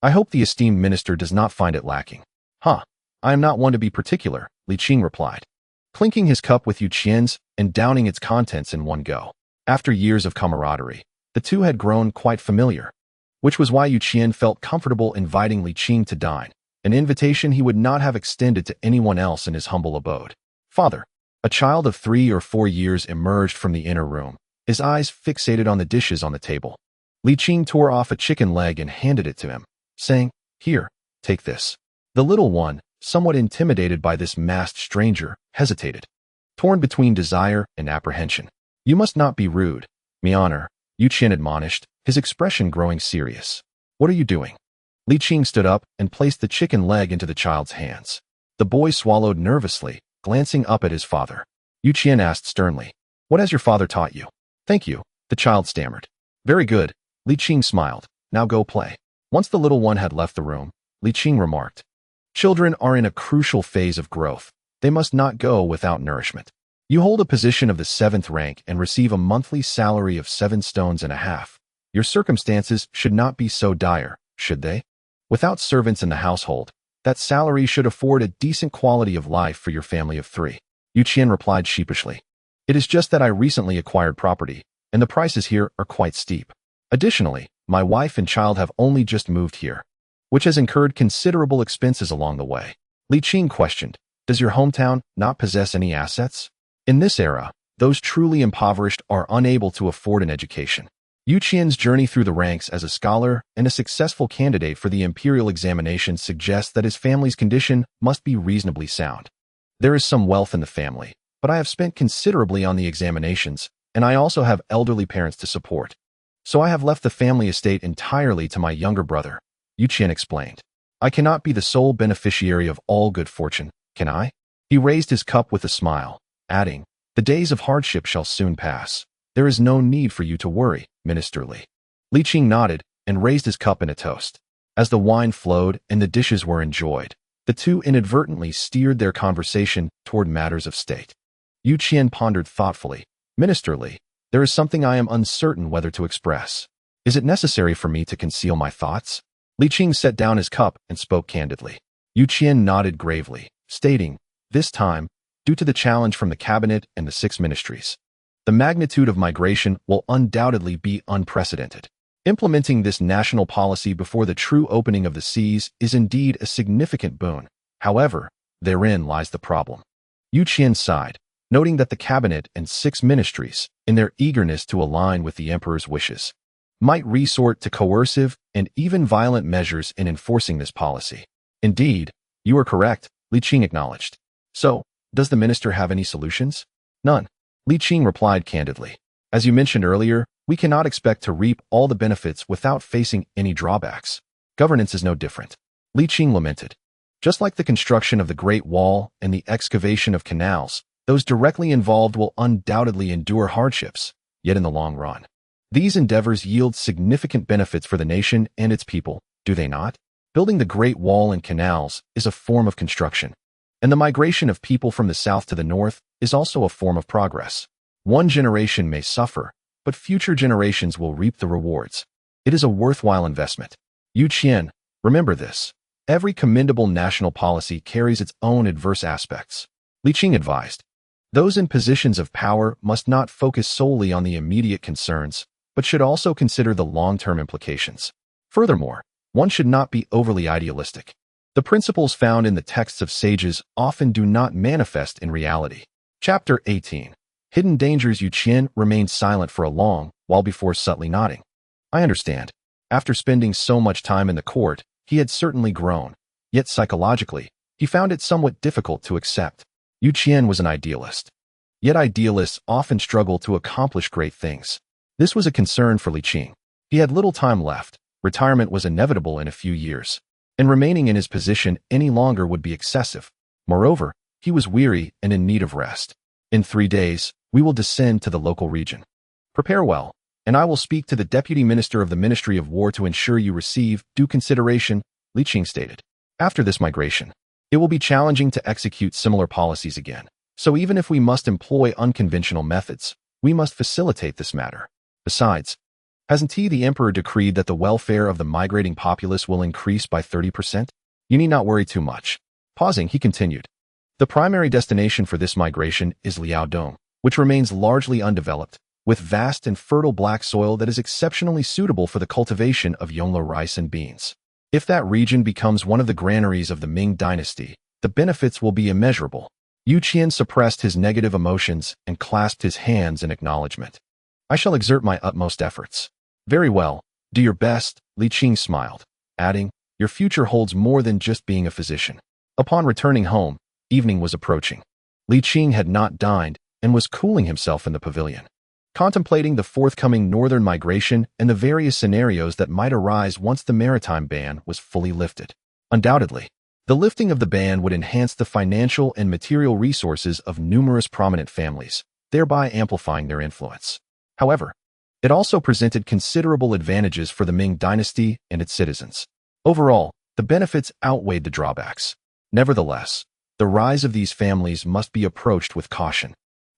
I hope the esteemed minister does not find it lacking." "Huh, I am not one to be particular," Li Qing replied, clinking his cup with Yu Qian's and downing its contents in one go. After years of camaraderie, the two had grown quite familiar, which was why Yu Qian felt comfortable inviting Li Qing to dine, an invitation he would not have extended to anyone else in his humble abode. "Father." A child of 3 or 4 years emerged from the inner room, his eyes fixated on the dishes on the table. Li Qing tore off a chicken leg and handed it to him, saying, "Here, take this." The little one, somewhat intimidated by this masked stranger, hesitated, torn between desire and apprehension. "You must not be rude, me honor," Yu Qian admonished, his expression growing serious. "What are you doing?" Li Qing stood up and placed the chicken leg into the child's hands. The boy swallowed nervously, glancing up at his father. Yu Qian asked sternly, "What has your father taught you?" "Thank you," the child stammered. "Very good," Li Qing smiled. "Now go play." Once the little one had left the room, Li Qing remarked, "Children are in a crucial phase of growth. They must not go without nourishment. You hold a position of the 7th rank and receive a monthly salary of 7 stones and a half. Your circumstances should not be so dire, should they? Without servants in the household, that salary should afford a decent quality of life for your family of 3. Yu Qian replied sheepishly, "It is just that I recently acquired property, and the prices here are quite steep. Additionally, my wife and child have only just moved here, which has incurred considerable expenses along the way." Li Qing questioned, "Does your hometown not possess any assets?" In this era, those truly impoverished are unable to afford an education. Yu Qian's journey through the ranks as a scholar and a successful candidate for the imperial examination suggests that his family's condition must be reasonably sound. There is some wealth in the family, but I have spent considerably on the examinations, and I also have elderly parents to support. So I have left the family estate entirely to my younger brother, Yu Qian explained. "I cannot be the sole beneficiary of all good fortune, can I?" He raised his cup with a smile, adding, "The days of hardship shall soon pass. There is no need for you to worry, Minister Li." Li Qing nodded and raised his cup in a toast. As the wine flowed and the dishes were enjoyed, the two inadvertently steered their conversation toward matters of state. Yu Qian pondered thoughtfully, "Minister Li, there is something I am uncertain whether to express. Is it necessary for me to conceal my thoughts?" Li Qing set down his cup and spoke candidly. Yu Qian nodded gravely, stating, "This time, due to the challenge from the cabinet and the 6 ministries, the magnitude of migration will undoubtedly be unprecedented. Implementing this national policy before the true opening of the seas is indeed a significant boon. However, therein lies the problem." Yu Qian sighed, noting that the cabinet and 6 ministries, in their eagerness to align with the emperor's wishes, might resort to coercive and even violent measures in enforcing this policy. "Indeed, you are correct," Li Qing acknowledged. "So, does the minister have any solutions?" "None," Li Qing replied candidly. "As you mentioned earlier, we cannot expect to reap all the benefits without facing any drawbacks. Governance is no different." Li Qing lamented. "Just like the construction of the Great Wall and the excavation of canals, those directly involved will undoubtedly endure hardships, yet in the long run, these endeavors yield significant benefits for the nation and its people, do they not? Building the Great Wall and canals is a form of construction, and the migration of people from the south to the north is also a form of progress. One generation may suffer, but future generations will reap the rewards. It is a worthwhile investment. Yu Qian, remember this. Every commendable national policy carries its own adverse aspects." Li Qing advised. "Those in positions of power must not focus solely on the immediate concerns, but should also consider the long-term implications. Furthermore, one should not be overly idealistic. The principles found in the texts of sages often do not manifest in reality." Chapter 18. Hidden Dangers. Yu Qian remained silent for a long while before subtly nodding. "I understand. After spending so much time in the court, he had certainly grown, yet psychologically, he found it somewhat difficult to accept. Yu Qian was an idealist. Yet idealists often struggle to accomplish great things. This was a concern for Li Qing. He had little time left, retirement was inevitable in a few years, and remaining in his position any longer would be excessive. Moreover, He was weary and in need of rest. In 3 days, we will descend to the local region. Prepare well, and I will speak to the Deputy Minister of the Ministry of War to ensure you receive due consideration, Li Qing stated. After this migration, it will be challenging to execute similar policies again. So even if we must employ unconventional methods, we must facilitate this matter. Besides, hasn't the emperor decreed that the welfare of the migrating populace will increase by 30%? You need not worry too much. Pausing, he continued. The primary destination for this migration is Liaodong, which remains largely undeveloped, with vast and fertile black soil that is exceptionally suitable for the cultivation of Yonglo rice and beans. If that region becomes one of the granaries of the Ming dynasty, the benefits will be immeasurable. Yu Qian suppressed his negative emotions and clasped his hands in acknowledgement. I shall exert my utmost efforts. Very well, do your best, Li Qing smiled, adding, your future holds more than just being a physician. Upon returning home, evening was approaching. Li Qing had not dined and was cooling himself in the pavilion, contemplating the forthcoming northern migration and the various scenarios that might arise once the maritime ban was fully lifted. Undoubtedly, the lifting of the ban would enhance the financial and material resources of numerous prominent families, thereby amplifying their influence. However, it also presented considerable advantages for the Ming dynasty and its citizens. Overall, the benefits outweighed the drawbacks. Nevertheless, the rise of these families must be approached with caution.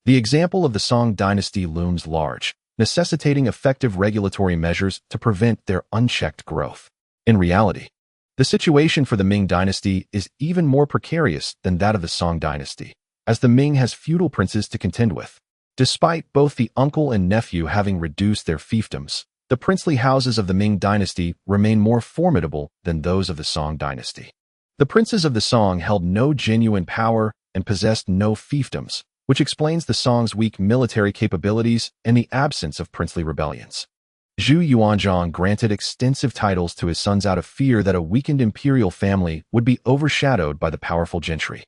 The example of the Song dynasty looms large, necessitating effective regulatory measures to prevent their unchecked growth. In reality, the situation for the Ming dynasty is even more precarious than that of the Song dynasty, as the Ming has feudal princes to contend with. Despite both the uncle and nephew having reduced their fiefdoms, the princely houses of the Ming dynasty remain more formidable than those of the Song dynasty. The princes of the Song held no genuine power and possessed no fiefdoms, which explains the Song's weak military capabilities and the absence of princely rebellions. Zhu Yuanzhang granted extensive titles to his sons out of fear that a weakened imperial family would be overshadowed by the powerful gentry,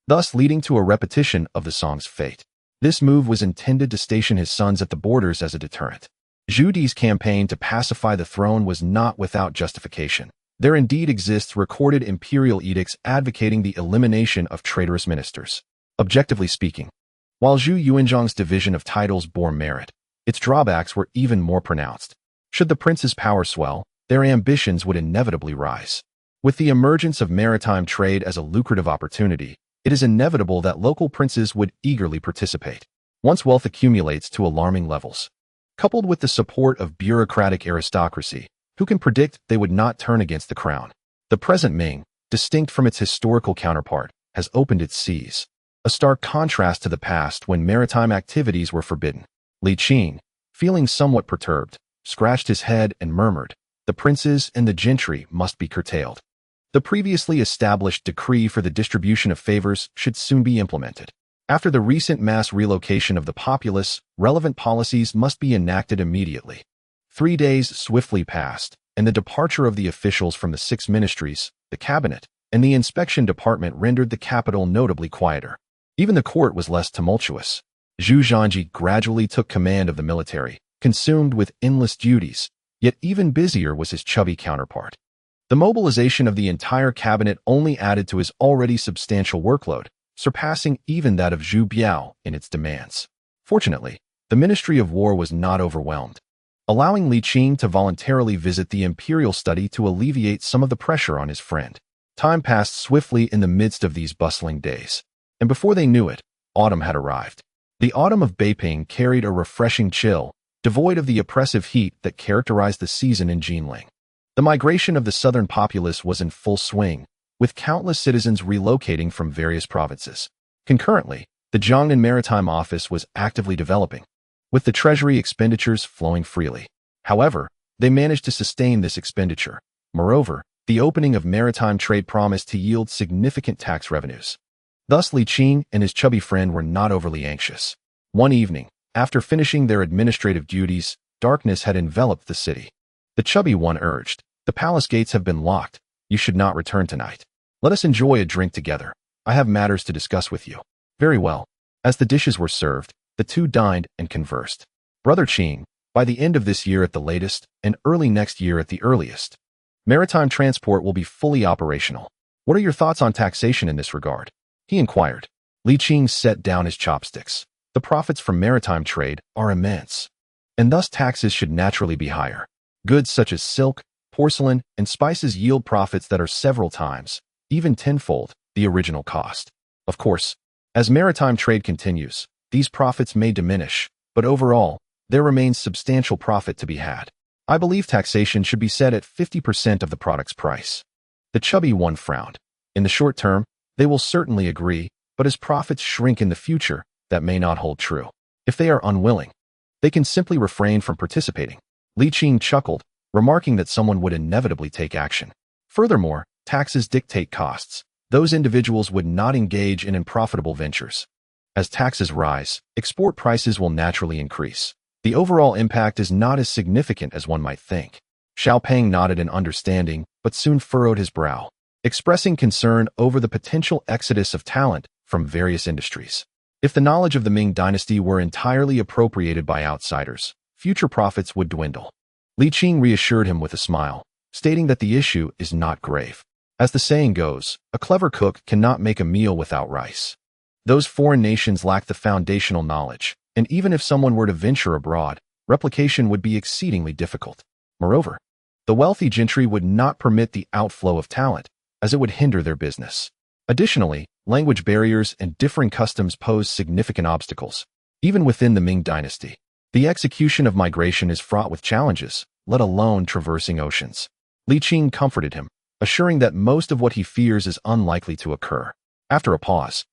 thus leading to a repetition of the Song's fate. This move was intended to station his sons at the borders as a deterrent. Zhu Di's campaign to pacify the throne was not without justification. There indeed exists recorded imperial edicts advocating the elimination of traitorous ministers. Objectively speaking, while Zhu Yuanzhang's division of titles bore merit, its drawbacks were even more pronounced. Should the prince's power swell, their ambitions would inevitably rise. With the emergence of maritime trade as a lucrative opportunity, it is inevitable that local princes would eagerly participate. Once wealth accumulates to alarming levels, coupled with the support of bureaucratic aristocracy, who can predict they would not turn against the crown? The present Ming, distinct from its historical counterpart, has opened its seas, a stark contrast to the past when maritime activities were forbidden. Li Qing, feeling somewhat perturbed, scratched his head and murmured, the princes and the gentry must be curtailed. The previously established decree for the distribution of favors should soon be implemented. After the recent mass relocation of the populace, relevant policies must be enacted immediately. 3 days swiftly passed, and the departure of the officials from the 6 ministries, the cabinet, and the inspection department rendered the capital notably quieter. Even the court was less tumultuous. Zhu Zhanji gradually took command of the military, consumed with endless duties, yet even busier was his chubby counterpart. The mobilization of the entire cabinet only added to his already substantial workload, surpassing even that of Zhu Biao in its demands. Fortunately, the Ministry of War was not overwhelmed, allowing Li Qing to voluntarily visit the imperial study to alleviate some of the pressure on his friend. Time passed swiftly in the midst of these bustling days, and before they knew it, autumn had arrived. The autumn of Beiping carried a refreshing chill, devoid of the oppressive heat that characterized the season in Jinling. The migration of the southern populace was in full swing, with countless citizens relocating from various provinces. Concurrently, the Jiangnan Maritime Office was actively developing, with the treasury expenditures flowing freely. However, they managed to sustain this expenditure. Moreover, the opening of maritime trade promised to yield significant tax revenues. Thus Li Qing and his chubby friend were not overly anxious. One evening, after finishing their administrative duties, darkness had enveloped the city. The chubby one urged, the palace gates have been locked. You should not return tonight. Let us enjoy a drink together. I have matters to discuss with you. Very well. As the dishes were served, the two dined and conversed. Brother Qing, by the end of this year at the latest, and early next year at the earliest, maritime transport will be fully operational. What are your thoughts on taxation in this regard? He inquired. Li Qing set down his chopsticks. The profits from maritime trade are immense, and thus taxes should naturally be higher. Goods such as silk, porcelain, and spices yield profits that are several times, even tenfold, the original cost. Of course, as maritime trade continues, these profits may diminish, but overall, there remains substantial profit to be had. I believe taxation should be set at 50% of the product's price. The chubby one frowned. In the short term, they will certainly agree, but as profits shrink in the future, that may not hold true. If they are unwilling, they can simply refrain from participating. Li Qing chuckled, remarking that someone would inevitably take action. Furthermore, taxes dictate costs. Those individuals would not engage in unprofitable ventures. As taxes rise, export prices will naturally increase. The overall impact is not as significant as one might think. Xiao Peng nodded in understanding, but soon furrowed his brow, expressing concern over the potential exodus of talent from various industries. If the knowledge of the Ming dynasty were entirely appropriated by outsiders, future profits would dwindle. Li Qing reassured him with a smile, stating that the issue is not grave. As the saying goes, a clever cook cannot make a meal without rice. Those foreign nations lack the foundational knowledge, and even if someone were to venture abroad, replication would be exceedingly difficult. Moreover, the wealthy gentry would not permit the outflow of talent, as it would hinder their business. Additionally, language barriers and differing customs pose significant obstacles. Even within the Ming dynasty, the execution of migration is fraught with challenges, let alone traversing oceans. Li Qing comforted him, assuring that most of what he fears is unlikely to occur. After a pause,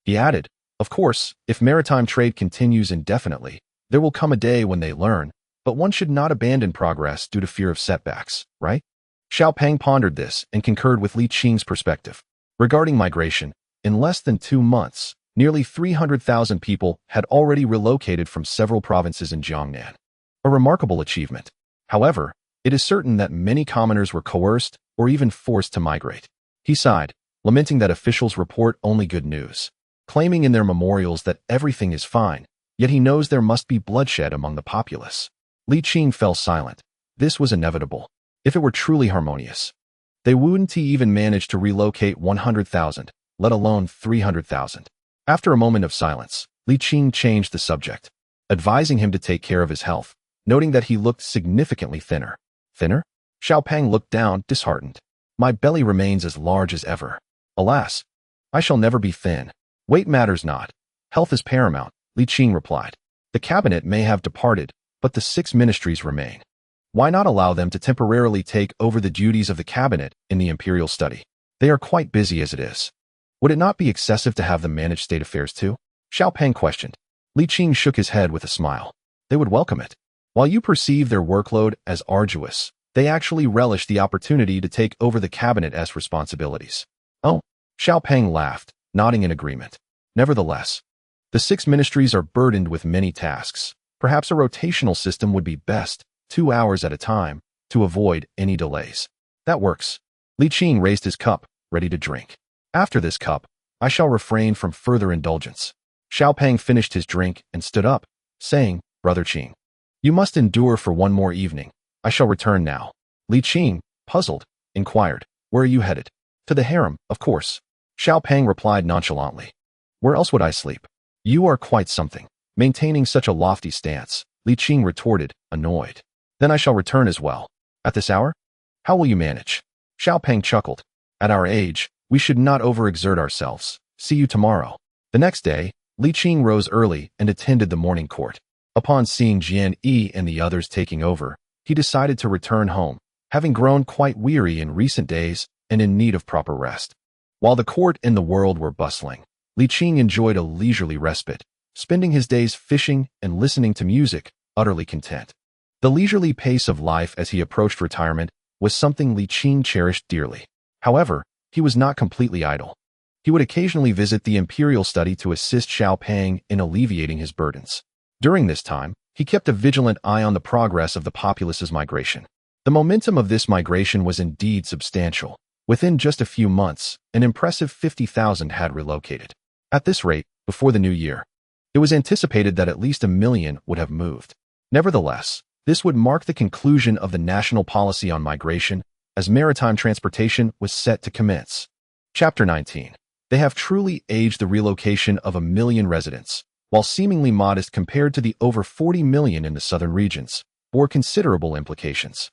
he added, "Of course, if maritime trade continues indefinitely, there will come a day when they learn, but one should not abandon progress due to fear of setbacks, right?" Xiao Peng pondered this and concurred with Li Qing's perspective. Regarding migration, in less than 2 months, nearly 300,000 people had already relocated from several provinces in Jiangnan. A remarkable achievement. However, it is certain that many commoners were coerced or even forced to migrate. He sighed, lamenting that officials report only good news, claiming in their memorials that everything is fine, yet he knows there must be bloodshed among the populace. Li Qing fell silent. This was inevitable. If it were truly harmonious, they wouldn't even manage to relocate 100,000, let alone 300,000. After a moment of silence, Li Qing changed the subject, advising him to take care of his health, noting that he looked significantly thinner. Thinner? Xiao Peng looked down, disheartened. My belly remains as large as ever. Alas, I shall never be thin. Weight matters not. Health is paramount, Li Qing replied. The cabinet may have departed, but the 6 ministries remain. Why not allow them to temporarily take over the duties of the cabinet in the imperial study? They are quite busy as it is. Would it not be excessive to have them manage state affairs too? Xiao Peng questioned. Li Qing shook his head with a smile. They would welcome it. While you perceive their workload as arduous, they actually relish the opportunity to take over the cabinet as responsibilities. Oh, Xiao Peng laughed, nodding in agreement. Nevertheless, the 6 ministries are burdened with many tasks. Perhaps a rotational system would be best, 2 hours at a time, to avoid any delays. That works. Li Qing raised his cup, ready to drink. After this cup, I shall refrain from further indulgence. Xiao Peng finished his drink and stood up, saying, Brother Qing, you must endure for one more evening. I shall return now. Li Qing, puzzled, inquired, where are you headed? To the harem, of course. Xiao Peng replied nonchalantly. Where else would I sleep? You are quite something, maintaining such a lofty stance, Li Qing retorted, annoyed. Then I shall return as well. At this hour? How will you manage? Xiao Peng chuckled. At our age, we should not overexert ourselves. See you tomorrow. The next day, Li Qing rose early and attended the morning court. Upon seeing Jian Yi and the others taking over, he decided to return home, having grown quite weary in recent days and in need of proper rest. While the court and the world were bustling, Li Qing enjoyed a leisurely respite, spending his days fishing and listening to music, utterly content. The leisurely pace of life as he approached retirement was something Li Qing cherished dearly. However, he was not completely idle. He would occasionally visit the imperial study to assist Xiao Peng in alleviating his burdens. During this time, he kept a vigilant eye on the progress of the populace's migration. The momentum of this migration was indeed substantial. Within just a few months, an impressive 50,000 had relocated. At this rate, before the new year, it was anticipated that at least 1 million would have moved. Nevertheless, this would mark the conclusion of the national policy on migration, as maritime transportation was set to commence. Chapter 19. They have truly aged the relocation of 1 million residents, while seemingly modest compared to the over 40 million in the southern regions, bore considerable implications.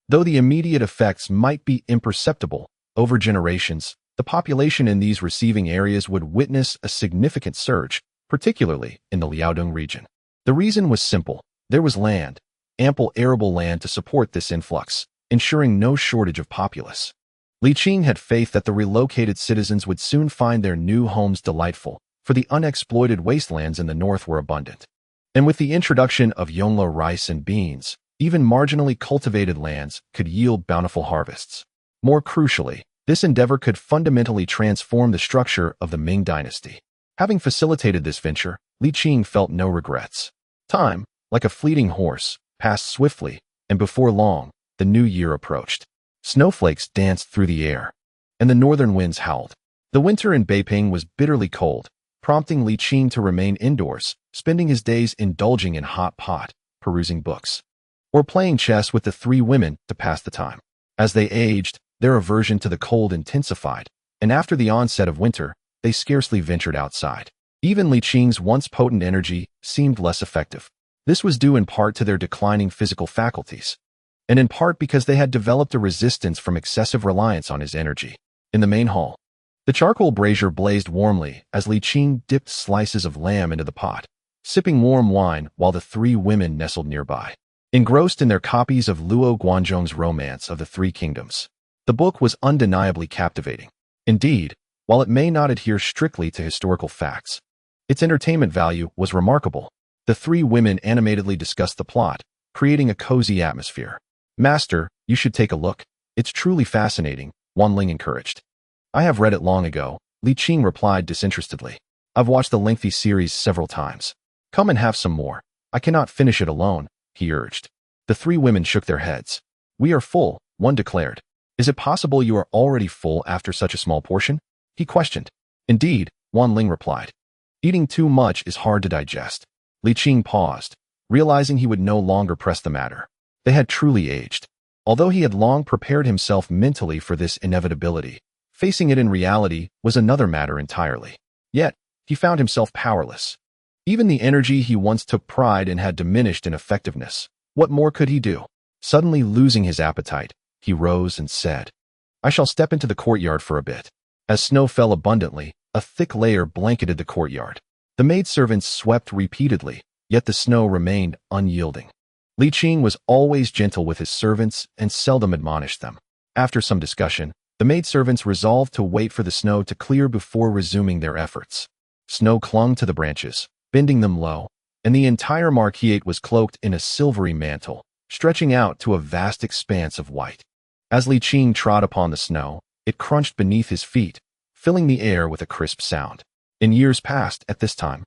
Though the immediate effects might be imperceptible, over generations, the population in these receiving areas would witness a significant surge, particularly in the Liaodong region. The reason was simple. There was land, ample arable land to support this influx, ensuring no shortage of populace. Li Qing had faith that the relocated citizens would soon find their new homes delightful, for the unexploited wastelands in the north were abundant. And with the introduction of Yonglo rice and beans, even marginally cultivated lands could yield bountiful harvests. More crucially, this endeavor could fundamentally transform the structure of the Ming dynasty. Having facilitated this venture, Li Qing felt no regrets. Time, like a fleeting horse, passed swiftly, and before long, the new year approached. Snowflakes danced through the air, and the northern winds howled. The winter in Beiping was bitterly cold, prompting Li Qing to remain indoors, spending his days indulging in hot pot, perusing books, or playing chess with the three women to pass the time. As they aged, their aversion to the cold intensified, and after the onset of winter, they scarcely ventured outside. Even Li Qing's once potent energy seemed less effective. This was due in part to their declining physical faculties, and in part because they had developed a resistance from excessive reliance on his energy. In the main hall, the charcoal brazier blazed warmly as Li Qing dipped slices of lamb into the pot, sipping warm wine while the three women nestled nearby, engrossed in their copies of Luo Guanzhong's Romance of the Three Kingdoms. The book was undeniably captivating. Indeed, while it may not adhere strictly to historical facts, its entertainment value was remarkable. The three women animatedly discussed the plot, creating a cozy atmosphere. "Master, you should take a look. It's truly fascinating," Wan Ling encouraged. "I have read it long ago," Li Qing replied disinterestedly. "I've watched the lengthy series several times. Come and have some more. I cannot finish it alone," he urged. The three women shook their heads. "We are full," one declared. "Is it possible you are already full after such a small portion?" he questioned. "Indeed," Wan Ling replied. "Eating too much is hard to digest." Li Qing paused, realizing he would no longer press the matter. They had truly aged. Although he had long prepared himself mentally for this inevitability, facing it in reality was another matter entirely. Yet, he found himself powerless. Even the energy he once took pride in had diminished in effectiveness. What more could he do? Suddenly losing his appetite, he rose and said, "I shall step into the courtyard for a bit." As snow fell abundantly, a thick layer blanketed the courtyard. The maidservants swept repeatedly, yet the snow remained unyielding. Li Qing was always gentle with his servants and seldom admonished them. After some discussion, the maidservants resolved to wait for the snow to clear before resuming their efforts. Snow clung to the branches, bending them low, and the entire marquise was cloaked in a silvery mantle, stretching out to a vast expanse of white. As Li Qing trod upon the snow, it crunched beneath his feet, filling the air with a crisp sound. In years past, at this time,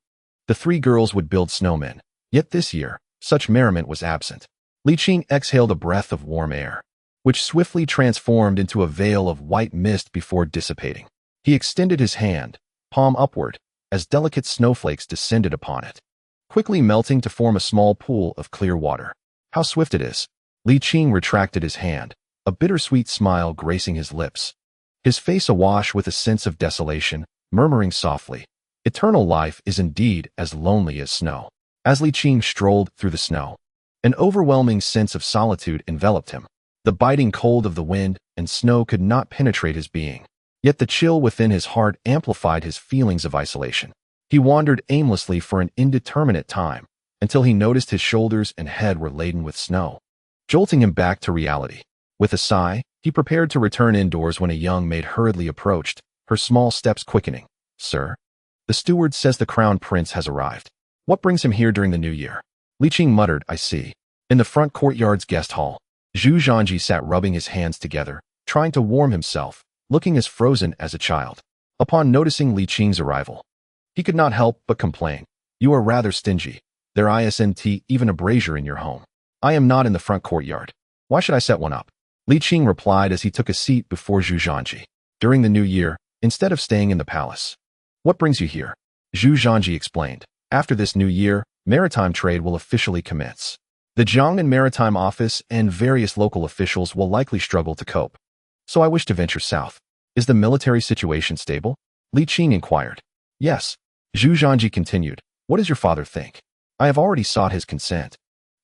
the three girls would build snowmen, yet this year, such merriment was absent. Li Qing exhaled a breath of warm air, which swiftly transformed into a veil of white mist before dissipating. He extended his hand, palm upward, as delicate snowflakes descended upon it, quickly melting to form a small pool of clear water. "How swift it is!" Li Qing retracted his hand, a bittersweet smile gracing his lips, his face awash with a sense of desolation, murmuring softly, "Eternal life is indeed as lonely as snow." As Li Qing strolled through the snow, an overwhelming sense of solitude enveloped him. The biting cold of the wind and snow could not penetrate his being, yet the chill within his heart amplified his feelings of isolation. He wandered aimlessly for an indeterminate time, until he noticed his shoulders and head were laden with snow, jolting him back to reality. With a sigh, he prepared to return indoors when a young maid hurriedly approached, her small steps quickening. "Sir, the steward says the crown prince has arrived. What brings him here during the new year?" Li Qing muttered, "I see." In the front courtyard's guest hall, Zhu Zhanji sat rubbing his hands together, trying to warm himself, looking as frozen as a child. Upon noticing Li Qing's arrival, he could not help but complain. "You are rather stingy. There isn't even a brazier in your home." "I am not in the front courtyard. Why should I set one up?" Li Qing replied as he took a seat before Zhu Zhanji. "During the new year, instead of staying in the palace." "What brings you here?" Zhu Zhanji explained. "After this new year, maritime trade will officially commence. The Jiangnan Maritime Office and various local officials will likely struggle to cope. So I wish to venture south." "Is the military situation stable?" Li Qing inquired. Yes. Zhu Zhanji continued. What does your father think? I have already sought his consent.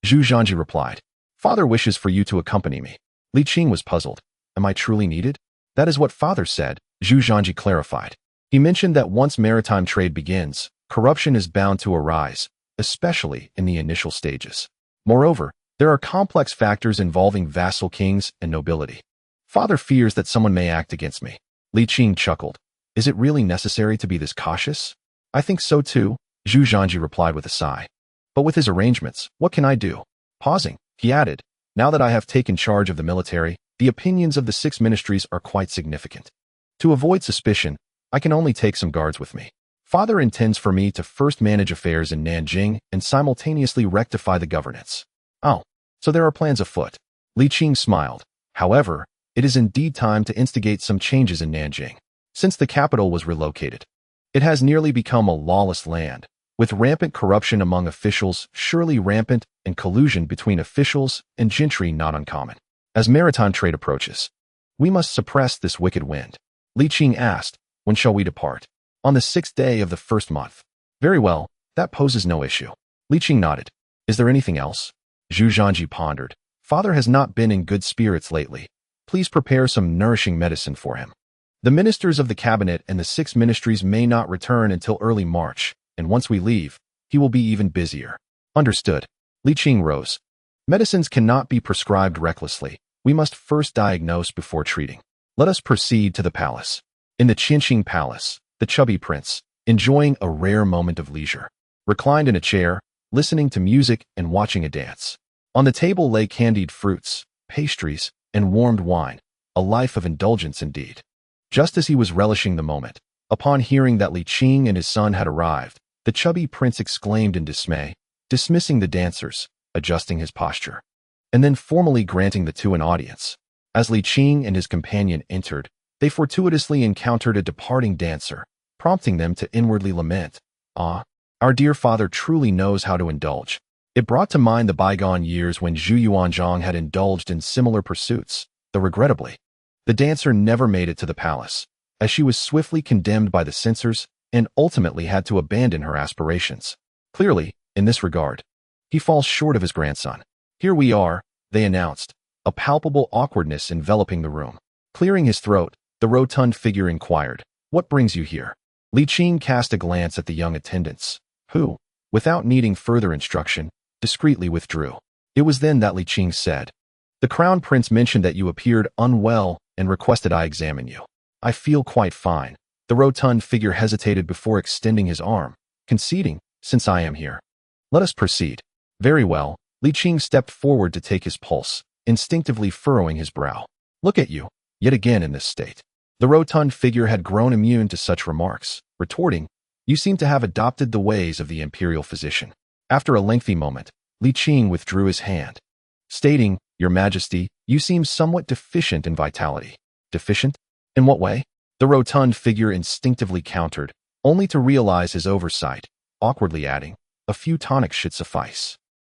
Zhu Zhanji replied. Father wishes for you to accompany me. Li Qing was puzzled. Am I truly needed? That is what father said, Zhu Zhanji clarified. He mentioned that once maritime trade begins, corruption is bound to arise, especially in the initial stages. Moreover, there are complex factors involving vassal kings and nobility. Father fears that someone may act against me. Li Qing chuckled. Is it really necessary to be this cautious? I think so too, Zhu Zhanji replied with a sigh. But with his arrangements, what can I do? Pausing, he added, now that I have taken charge of the military, the opinions of the 6 ministries are quite significant. To avoid suspicion, I can only take some guards with me. Father intends for me to first manage affairs in Nanjing and simultaneously rectify the governance. Oh, so there are plans afoot. Li Qing smiled. However, it is indeed time to instigate some changes in Nanjing. Since the capital was relocated, it has nearly become a lawless land, with rampant corruption among officials surely rampant and collusion between officials and gentry not uncommon. As maritime trade approaches, we must suppress this wicked wind. Li Qing asked, when shall we depart? On the 6th day of the 1st month. Very well, that poses no issue. Li Qing nodded. Is there anything else? Zhu Zhanji pondered. Father has not been in good spirits lately. Please prepare some nourishing medicine for him. The ministers of the cabinet and the 6 ministries may not return until early March, and once we leave, he will be even busier. Understood. Li Qing rose. Medicines cannot be prescribed recklessly. We must first diagnose before treating. Let us proceed to the palace. In the Qianqing Palace, the chubby prince, enjoying a rare moment of leisure, reclined in a chair, listening to music and watching a dance. On the table lay candied fruits, pastries, and warmed wine, a life of indulgence indeed. Just as he was relishing the moment, upon hearing that Li Qing and his son had arrived, the chubby prince exclaimed in dismay, dismissing the dancers, adjusting his posture, and then formally granting the two an audience. As Li Qing and his companion entered, they fortuitously encountered a departing dancer, prompting them to inwardly lament, "Ah, our dear father truly knows how to indulge." It brought to mind the bygone years when Zhu Yuanzhang had indulged in similar pursuits, though regrettably, the dancer never made it to the palace, as she was swiftly condemned by the censors and ultimately had to abandon her aspirations. Clearly, in this regard, he falls short of his grandson. Here we are, they announced, a palpable awkwardness enveloping the room. Clearing his throat, the rotund figure inquired, "What brings you here?" Li Qing cast a glance at the young attendants, who, without needing further instruction, discreetly withdrew. It was then that Li Qing said, "The crown prince mentioned that you appeared unwell and requested I examine you." "I feel quite fine." The rotund figure hesitated before extending his arm, conceding, "Since I am here, let us proceed." "Very well." Li Qing stepped forward to take his pulse, instinctively furrowing his brow. "Look at you, yet again in this state." The rotund figure had grown immune to such remarks, retorting, "You seem to have adopted the ways of the imperial physician." After a lengthy moment, Li Qing withdrew his hand, stating, "Your Majesty, you seem somewhat deficient in vitality." "Deficient? In what way?" The rotund figure instinctively countered, only to realize his oversight, awkwardly adding, "A few tonics should suffice."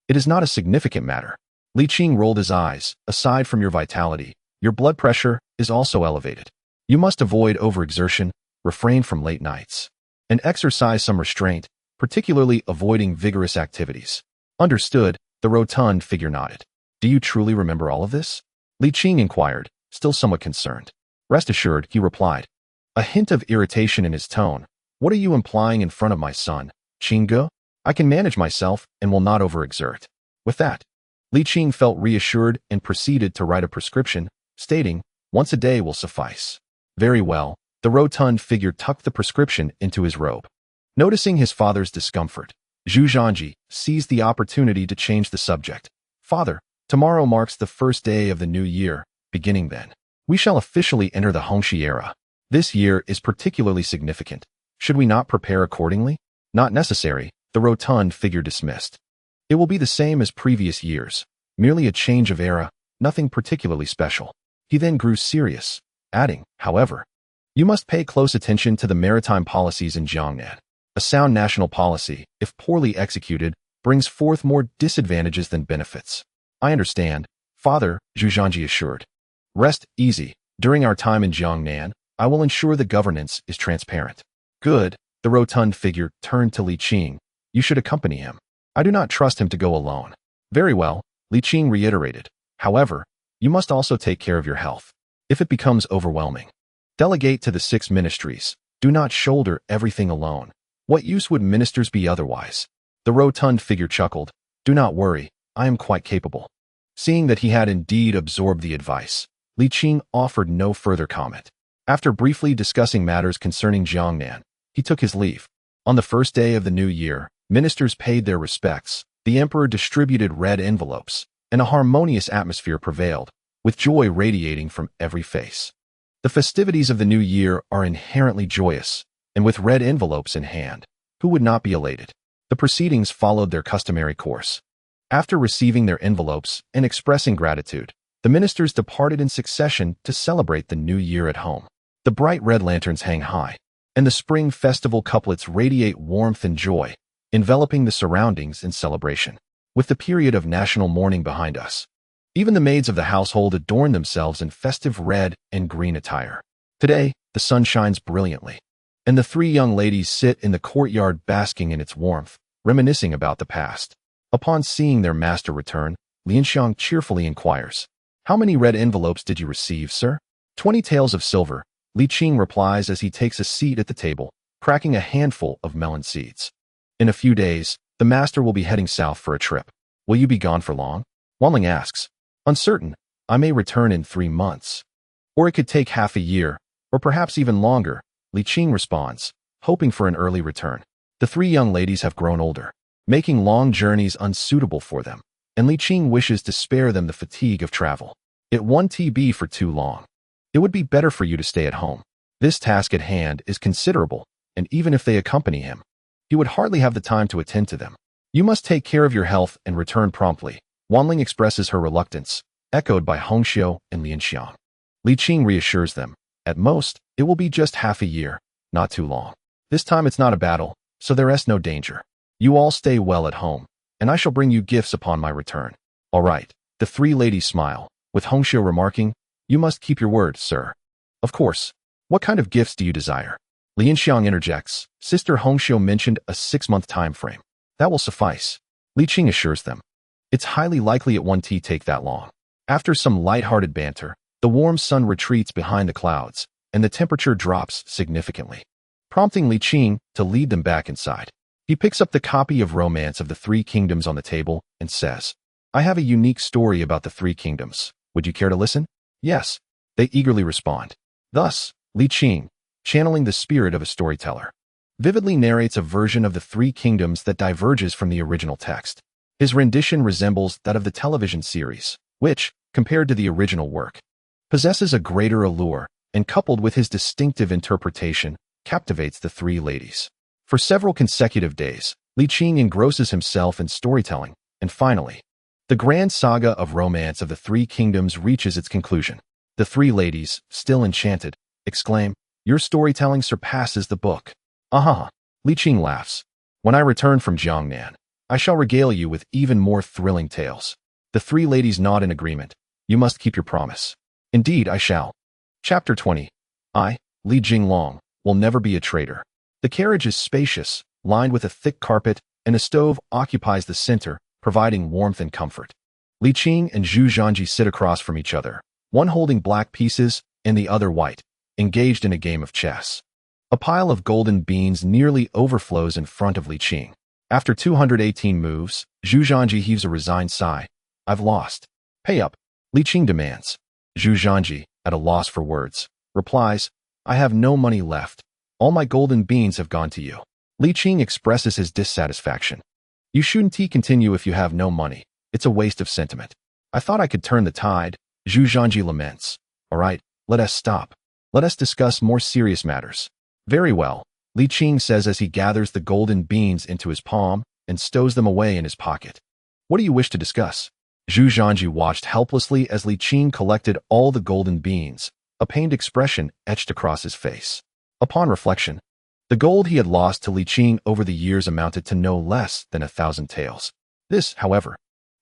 "It is not a significant matter." Li Qing rolled his eyes. "Aside from your vitality, your blood pressure is also elevated. You must avoid overexertion, refrain from late nights, and exercise some restraint, particularly avoiding vigorous activities." "Understood." The rotund figure nodded. "Do you truly remember all of this?" Li Qing inquired, still somewhat concerned. "Rest assured," he replied, a hint of irritation in his tone. "What are you implying in front of my son, Qing? I can manage myself and will not overexert." With that, Li Qing felt reassured and proceeded to write a prescription, stating, "Once a day will suffice." "Very well." The rotund figure tucked the prescription into his robe. Noticing his father's discomfort, Zhu Zhanji seized the opportunity to change the subject. "Father, tomorrow marks the first day of the new year. Beginning then, we shall officially enter the Hongxi era. This year is particularly significant. Should we not prepare accordingly?" "Not necessary," the rotund figure dismissed. "It will be the same as previous years, merely a change of era, nothing particularly special." He then grew serious, adding, "However, you must pay close attention to the maritime policies in Jiangnan. A sound national policy, if poorly executed, brings forth more disadvantages than benefits." "I understand, Father," Zhu Zhanji assured. "Rest easy. During our time in Jiangnan, I will ensure the governance is transparent. Good. The rotund figure turned to Li Qing. You should accompany him. I do not trust him to go alone. Very well, Li Qing reiterated. However, you must also take care of your health. If it becomes overwhelming, delegate to the 6 ministries. Do not shoulder everything alone. What use would ministers be otherwise? The rotund figure chuckled. Do not worry, I am quite capable. Seeing that he had indeed absorbed the advice, Li Qing offered no further comment. After briefly discussing matters concerning Jiangnan, he took his leave. On the first day of the new year, ministers paid their respects, the emperor distributed red envelopes, and a harmonious atmosphere prevailed, with joy radiating from every face. The festivities of the new year are inherently joyous, and with red envelopes in hand, who would not be elated? The proceedings followed their customary course. After receiving their envelopes and expressing gratitude, the ministers departed in succession to celebrate the new year at home. The bright red lanterns hang high, and the spring festival couplets radiate warmth and joy, enveloping the surroundings in celebration. With the period of national mourning behind us, even the maids of the household adorn themselves in festive red and green attire. Today, the sun shines brilliantly, and the 3 young ladies sit in the courtyard basking in its warmth, reminiscing about the past. Upon seeing their master return, Lianxiang cheerfully inquires, How many red envelopes did you receive, sir? 20 taels of silver, Li Qing replies as he takes a seat at the table, cracking a handful of melon seeds. In a few days, the master will be heading south for a trip. Will you be gone for long? Wanling asks. Uncertain. I may return in 3 months. Or it could take half a year, or perhaps even longer, Li Qing responds, hoping for an early return. The 3 young ladies have grown older, making long journeys unsuitable for them, and Li Qing wishes to spare them the fatigue of travel. It won't be for too long. It would be better for you to stay at home. This task at hand is considerable, and even if they accompany him, he would hardly have the time to attend to them. You must take care of your health and return promptly. Wanling expresses her reluctance, echoed by Hongxiu and Lianxiang. Li Qing reassures them. At most, it will be just half a year, not too long. This time it's not a battle, so there is no danger. You all stay well at home, and I shall bring you gifts upon my return. All right. The 3 ladies smile, with Hongxiu remarking, You must keep your word, sir. Of course. What kind of gifts do you desire? Lianxiang interjects. Sister Hongxiu mentioned a 6-month time frame. That will suffice. Li Qing assures them. It's highly likely it won't take that long. After some light-hearted banter, the warm sun retreats behind the clouds, and the temperature drops significantly, prompting Li Qing to lead them back inside. He picks up the copy of Romance of the 3 Kingdoms on the table and says, I have a unique story about the 3 kingdoms. Would you care to listen? Yes. They eagerly respond. Thus, Li Qing, channeling the spirit of a storyteller, vividly narrates a version of the 3 kingdoms that diverges from the original text. His rendition resembles that of the television series, which, compared to the original work, possesses a greater allure, and coupled with his distinctive interpretation, captivates the 3 ladies. For several consecutive days, Li Qing engrosses himself in storytelling, and finally, the grand saga of Romance of the 3 Kingdoms reaches its conclusion. The 3 ladies, still enchanted, exclaim, Your storytelling surpasses the book. Aha! Li Qing laughs. When I return from Jiangnan, I shall regale you with even more thrilling tales. The 3 ladies nod in agreement. You must keep your promise. Indeed, I shall. Chapter 20. I, Li Jinglong, will never be a traitor. The carriage is spacious, lined with a thick carpet, and a stove occupies the center, providing warmth and comfort. Li Qing and Zhu Zhanji sit across from each other, one holding black pieces and the other white, engaged in a game of chess. A pile of golden beans nearly overflows in front of Li Qing. After 218 moves, Zhu Zhanji heaves a resigned sigh. I've lost. Pay up, Li Qing demands. Zhu Zhanji, at a loss for words, replies, I have no money left. All my golden beans have gone to you. Li Qing expresses his dissatisfaction. You shouldn't continue if you have no money. It's a waste of sentiment. I thought I could turn the tide, Zhu Zhanji laments. All right, let us stop. Let us discuss more serious matters. Very well, Li Qing says as he gathers the golden beans into his palm and stows them away in his pocket. What do you wish to discuss? Zhu Zhanji watched helplessly as Li Qing collected all the golden beans, a pained expression etched across his face. Upon reflection, the gold he had lost to Li Qing over the years amounted to no less than 1,000 taels. This, however,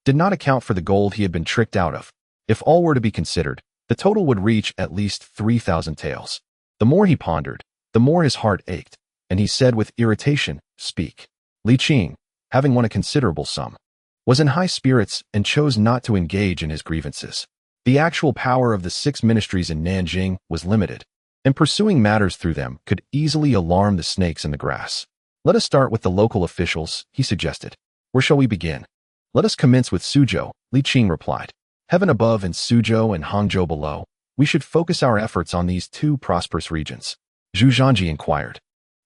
did not account for the gold he had been tricked out of. If all were to be considered, the total would reach at least 3,000 taels. The more he pondered, the more his heart ached, and he said with irritation, "Speak." Li Qing, having won a considerable sum, was in high spirits and chose not to engage in his grievances. The actual power of the 6 ministries in Nanjing was limited, and pursuing matters through them could easily alarm the snakes in the grass. "Let us start with the local officials," he suggested. "Where shall we begin?" "Let us commence with Suzhou," Li Qing replied. "Heaven above and Suzhou and Hangzhou below, we should focus our efforts on these 2 prosperous regions." Zhu Zhanji inquired.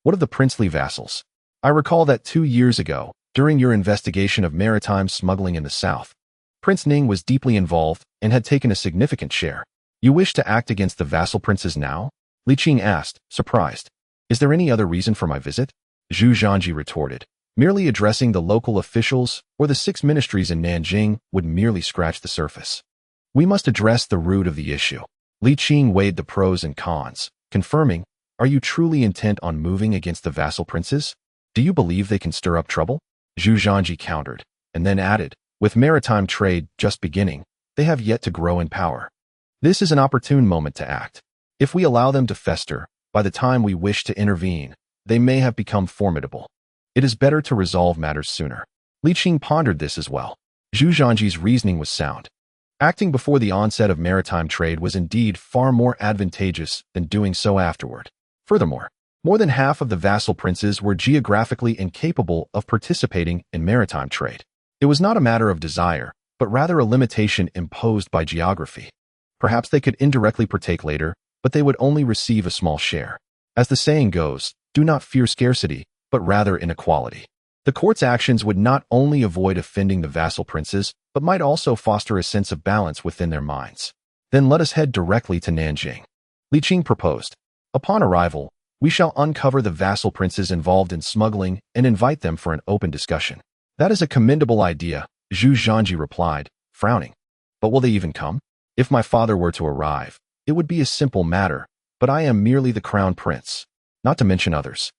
"What of the princely vassals? I recall that 2 years ago, during your investigation of maritime smuggling in the south, Prince Ning was deeply involved and had taken a significant share. You wish to act against the vassal princes now?" Li Qing asked, surprised. "Is there any other reason for my visit?" Zhu Zhanji retorted. "Merely addressing the local officials or the 6 ministries in Nanjing would merely scratch the surface. We must address the root of the issue." Li Qing weighed the pros and cons, confirming, "Are you truly intent on moving against the vassal princes? Do you believe they can stir up trouble?" Zhu Zhanji countered, and then added, "With maritime trade just beginning, they have yet to grow in power. This is an opportune moment to act. If we allow them to fester, by the time we wish to intervene, they may have become formidable. It is better to resolve matters sooner." Li Qing pondered this as well. Zhu Zhanji's reasoning was sound. Acting before the onset of maritime trade was indeed far more advantageous than doing so afterward. Furthermore, more than half of the vassal princes were geographically incapable of participating in maritime trade. It was not a matter of desire, but rather a limitation imposed by geography. Perhaps they could indirectly partake later, but they would only receive a small share. As the saying goes, do not fear scarcity, but rather inequality. The court's actions would not only avoid offending the vassal princes, but might also foster a sense of balance within their minds. "Then let us head directly to Nanjing," Li Qing proposed. "Upon arrival, we shall uncover the vassal princes involved in smuggling and invite them for an open discussion." "That is a commendable idea," Zhu Zhanji replied, frowning. "But will they even come? If my father were to arrive, it would be a simple matter, but I am merely the crown prince, not to mention others.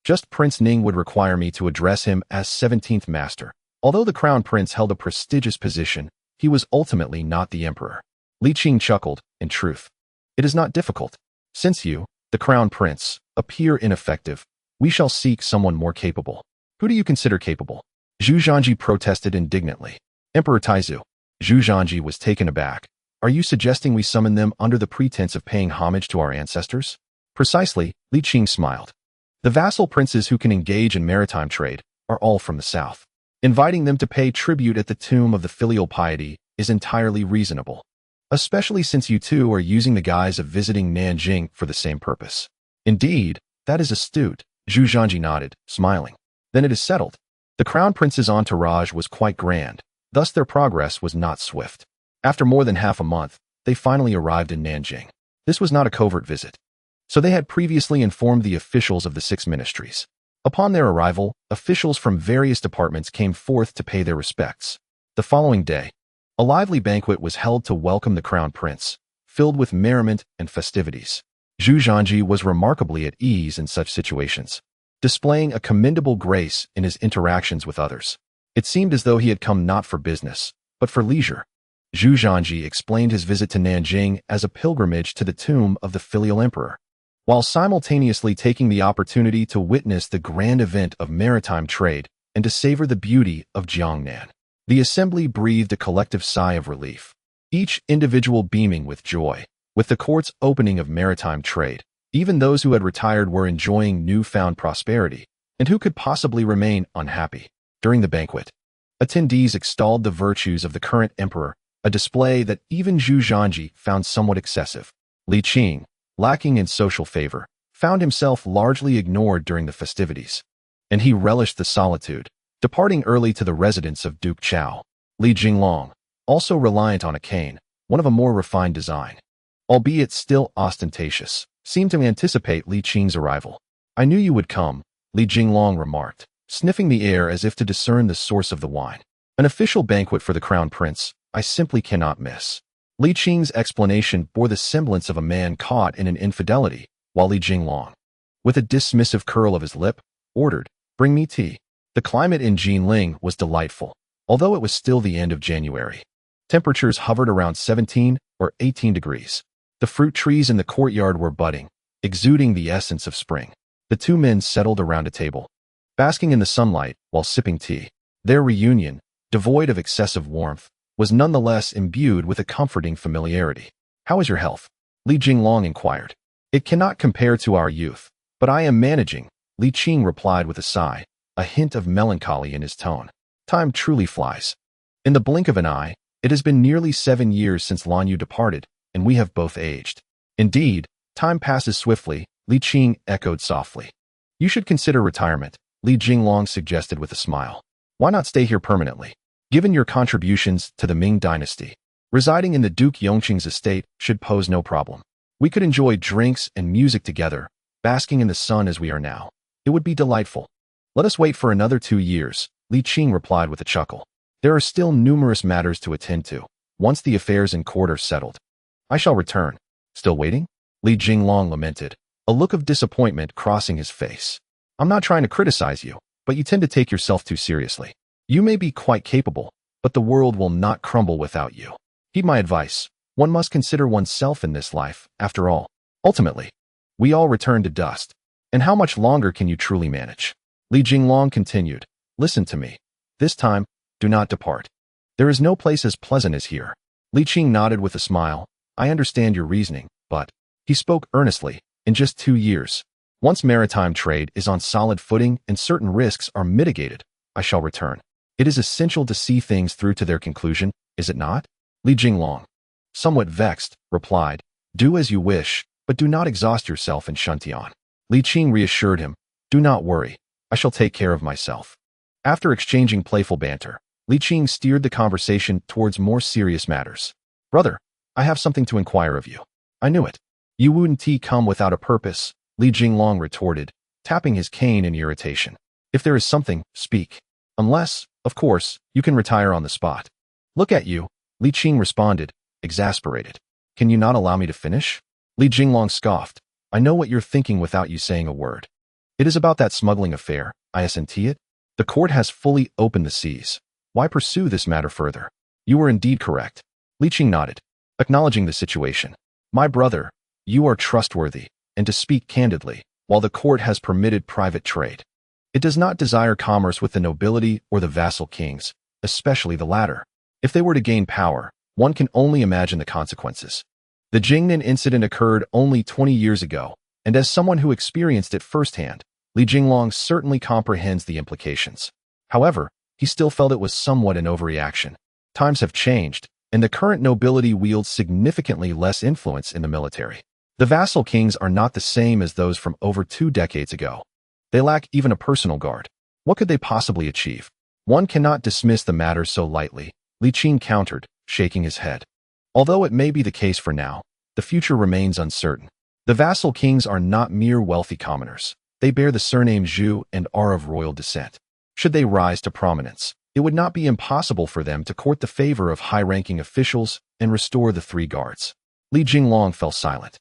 Just Prince Ning would require me to address him as 17th master. Although the crown prince held a prestigious position, he was ultimately not the emperor." Li Qing chuckled, "In truth, it is not difficult. Since you, the crown prince, appear ineffective, we shall seek someone more capable." "Who do you consider capable?" Zhu Zhanji protested indignantly. "Emperor Taizu." Zhu Zhanji was taken aback. "Are you suggesting we summon them under the pretense of paying homage to our ancestors?" "Precisely," Li Qing smiled. "The vassal princes who can engage in maritime trade are all from the south. Inviting them to pay tribute at the tomb of the filial piety is entirely reasonable, especially since you two are using the guise of visiting Nanjing for the same purpose." "Indeed, that is astute," Zhu Zhanji nodded, smiling. "Then it is settled." The crown prince's entourage was quite grand, thus their progress was not swift. After more than half a month, they finally arrived in Nanjing. This was not a covert visit, so they had previously informed the officials of the 6 ministries. Upon their arrival, officials from various departments came forth to pay their respects. The following day, a lively banquet was held to welcome the crown prince, filled with merriment and festivities. Zhu Zhanji was remarkably at ease in such situations, displaying a commendable grace in his interactions with others. It seemed as though he had come not for business, but for leisure. Zhu Zhanji explained his visit to Nanjing as a pilgrimage to the tomb of the filial emperor, while simultaneously taking the opportunity to witness the grand event of maritime trade and to savor the beauty of Jiangnan. The assembly breathed a collective sigh of relief, each individual beaming with joy. With the court's opening of maritime trade, even those who had retired were enjoying newfound prosperity, and who could possibly remain unhappy. During the banquet, attendees extolled the virtues of the current emperor, a display that even Zhu Zhanji found somewhat excessive. Li Qing, lacking in social favor, found himself largely ignored during the festivities, and he relished the solitude, departing early to the residence of Duke Chao. Li Jinglong, also reliant on a cane, one of a more refined design, albeit still ostentatious, seemed to anticipate Li Qing's arrival. "I knew you would come," Li Jinglong remarked, sniffing the air as if to discern the source of the wine. "An official banquet for the crown prince, I simply cannot miss." Li Qing's explanation bore the semblance of a man caught in an infidelity, while Li Jinglong, with a dismissive curl of his lip, ordered, "Bring me tea." The climate in Jinling was delightful, although it was still the end of January. Temperatures hovered around 17 or 18 degrees. The fruit trees in the courtyard were budding, exuding the essence of spring. The two men settled around a table, basking in the sunlight while sipping tea. Their reunion, devoid of excessive warmth, was nonetheless imbued with a comforting familiarity. "How is your health?" Li Jinglong inquired. "It cannot compare to our youth, but I am managing," Li Qing replied with a sigh, a hint of melancholy in his tone. "Time truly flies. In the blink of an eye, it has been nearly 7 years since Lan Yu departed, and we have both aged." "Indeed, time passes swiftly," Li Qing echoed softly. "You should consider retirement," Li Jinglong suggested with a smile. "Why not stay here permanently? Given your contributions to the Ming dynasty, residing in the Duke Yongqing's estate should pose no problem. We could enjoy drinks and music together, basking in the sun as we are now. It would be delightful." "Let us wait for another 2 years," Li Qing replied with a chuckle. "There are still numerous matters to attend to, once the affairs in court are settled. I shall return." "Still waiting?" Li Jinglong lamented, a look of disappointment crossing his face. "I'm not trying to criticize you, but you tend to take yourself too seriously. You may be quite capable, but the world will not crumble without you. Heed my advice. One must consider oneself in this life, after all. Ultimately, we all return to dust. And how much longer can you truly manage?" Li Jinglong continued, "Listen to me. This time, do not depart. There is no place as pleasant as here." Li Qing nodded with a smile. "I understand your reasoning, but," he spoke earnestly, "in just 2 years, once maritime trade is on solid footing and certain risks are mitigated, I shall return. It is essential to see things through to their conclusion, is it not?" Li Jinglong, somewhat vexed, replied, "Do as you wish, but do not exhaust yourself in Shuntian." Li Qing reassured him, "Do not worry. I shall take care of myself." After exchanging playful banter, Li Qing steered the conversation towards more serious matters. "Brother, I have something to inquire of you." "I knew it. You wouldn't come without a purpose," Li Jinglong retorted, tapping his cane in irritation. "If there is something, speak. Unless, of course, you can retire on the spot." "Look at you," Li Qing responded, exasperated. "Can you not allow me to finish?" Li Jinglong scoffed. "I know what you're thinking without you saying a word. It is about that smuggling affair, isn't it? The court has fully opened the seas. Why pursue this matter further?" "You were indeed correct." Li Qing nodded, acknowledging the situation. "My brother, you are trustworthy, and to speak candidly, while the court has permitted private trade, it does not desire commerce with the nobility or the vassal kings, especially the latter. If they were to gain power, one can only imagine the consequences. The Jingnan incident occurred only 20 years ago, and as someone who experienced it firsthand, Li Jinglong certainly comprehends the implications. However, he still felt it was somewhat an overreaction. Times have changed, and the current nobility wields significantly less influence in the military. The vassal kings are not the same as those from over 2 decades ago. They lack even a personal guard. What could they possibly achieve? One cannot dismiss the matter so lightly," Li Qing countered, shaking his head. "Although it may be the case for now, the future remains uncertain. The vassal kings are not mere wealthy commoners. They bear the surname Zhu and are of royal descent. Should they rise to prominence, it would not be impossible for them to court the favor of high-ranking officials and restore the 3 guards." Li Jinglong fell silent.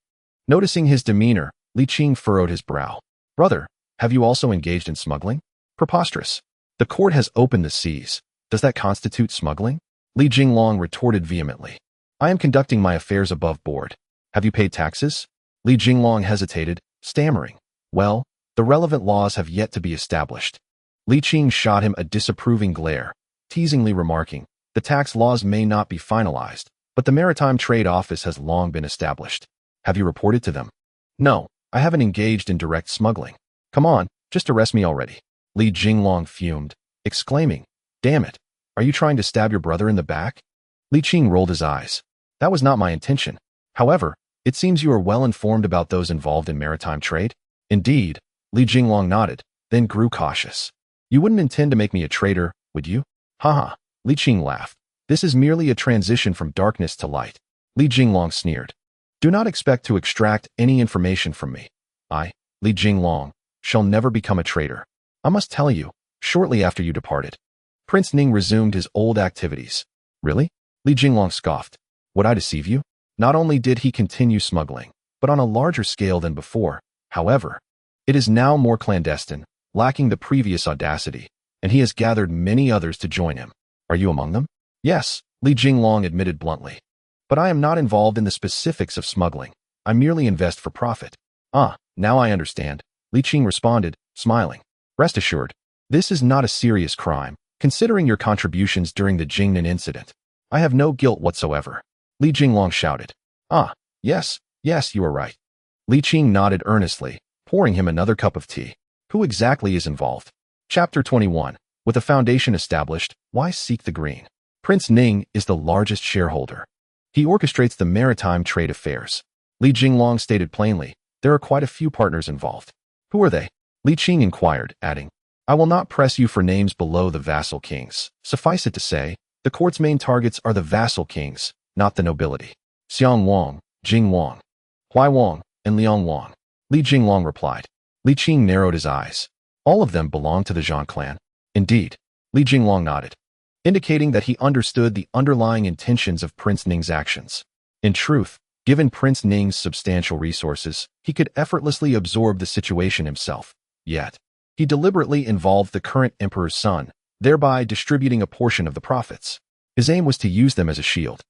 Noticing his demeanor, Li Qing furrowed his brow. "Brother, have you also engaged in smuggling?" "Preposterous. The court has opened the seas. Does that constitute smuggling?" Li Jinglong retorted vehemently. "I am conducting my affairs above board. Have you paid taxes?" Li Jinglong hesitated, stammering. "Well, the relevant laws have yet to be established." Li Qing shot him a disapproving glare, teasingly remarking, "The tax laws may not be finalized, but the Maritime Trade Office has long been established. Have you reported to them?" "No, I haven't engaged in direct smuggling." "Come on, just arrest me already." Li Jinglong fumed, exclaiming, "Damn it, are you trying to stab your brother in the back?" Li Qing rolled his eyes. "That was not my intention. However, it seems you are well informed about those involved in maritime trade." "Indeed," Li Jinglong nodded, then grew cautious. "You wouldn't intend to make me a traitor, would you?" "Haha," Li Qing laughed. "This is merely a transition from darkness to light." Li Jinglong sneered. "Do not expect to extract any information from me. I, Li Jinglong, shall never become a traitor. I must tell you, shortly after you departed, Prince Ning resumed his old activities." "Really?" Li Jinglong scoffed. "Would I deceive you? Not only did he continue smuggling, but on a larger scale than before. However, it is now more clandestine, lacking the previous audacity, and he has gathered many others to join him. Are you among them?" "Yes," Li Jinglong admitted bluntly. "But I am not involved in the specifics of smuggling. I merely invest for profit." Ah, now I understand, Li Qing responded, smiling. Rest assured, this is not a serious crime, considering your contributions during the Jingnan incident. I have no guilt whatsoever. Li Jinglong shouted. Ah, yes, you are right. Li Qing nodded earnestly, pouring him another cup of tea. Who exactly is involved? Chapter 21. With a foundation established, why seek the green? Prince Ning is the largest shareholder. He orchestrates the maritime trade affairs. Li Jinglong stated plainly, there are quite a few partners involved. Who are they? Li Qing inquired, adding, I will not press you for names below the vassal kings. Suffice it to say, the court's main targets are the vassal kings, not the nobility. Xiang Wang, Jing Wang, Huai Wang, and Liang Wang. Li Jinglong replied. Li Qing narrowed his eyes. All of them belong to the Zhang clan. Indeed. Li Jinglong nodded, indicating that he understood the underlying intentions of Prince Ning's actions. In truth, given Prince Ning's substantial resources, he could effortlessly absorb the situation himself. Yet, he deliberately involved the current emperor's son, thereby distributing a portion of the profits. His aim was to use them as a shield.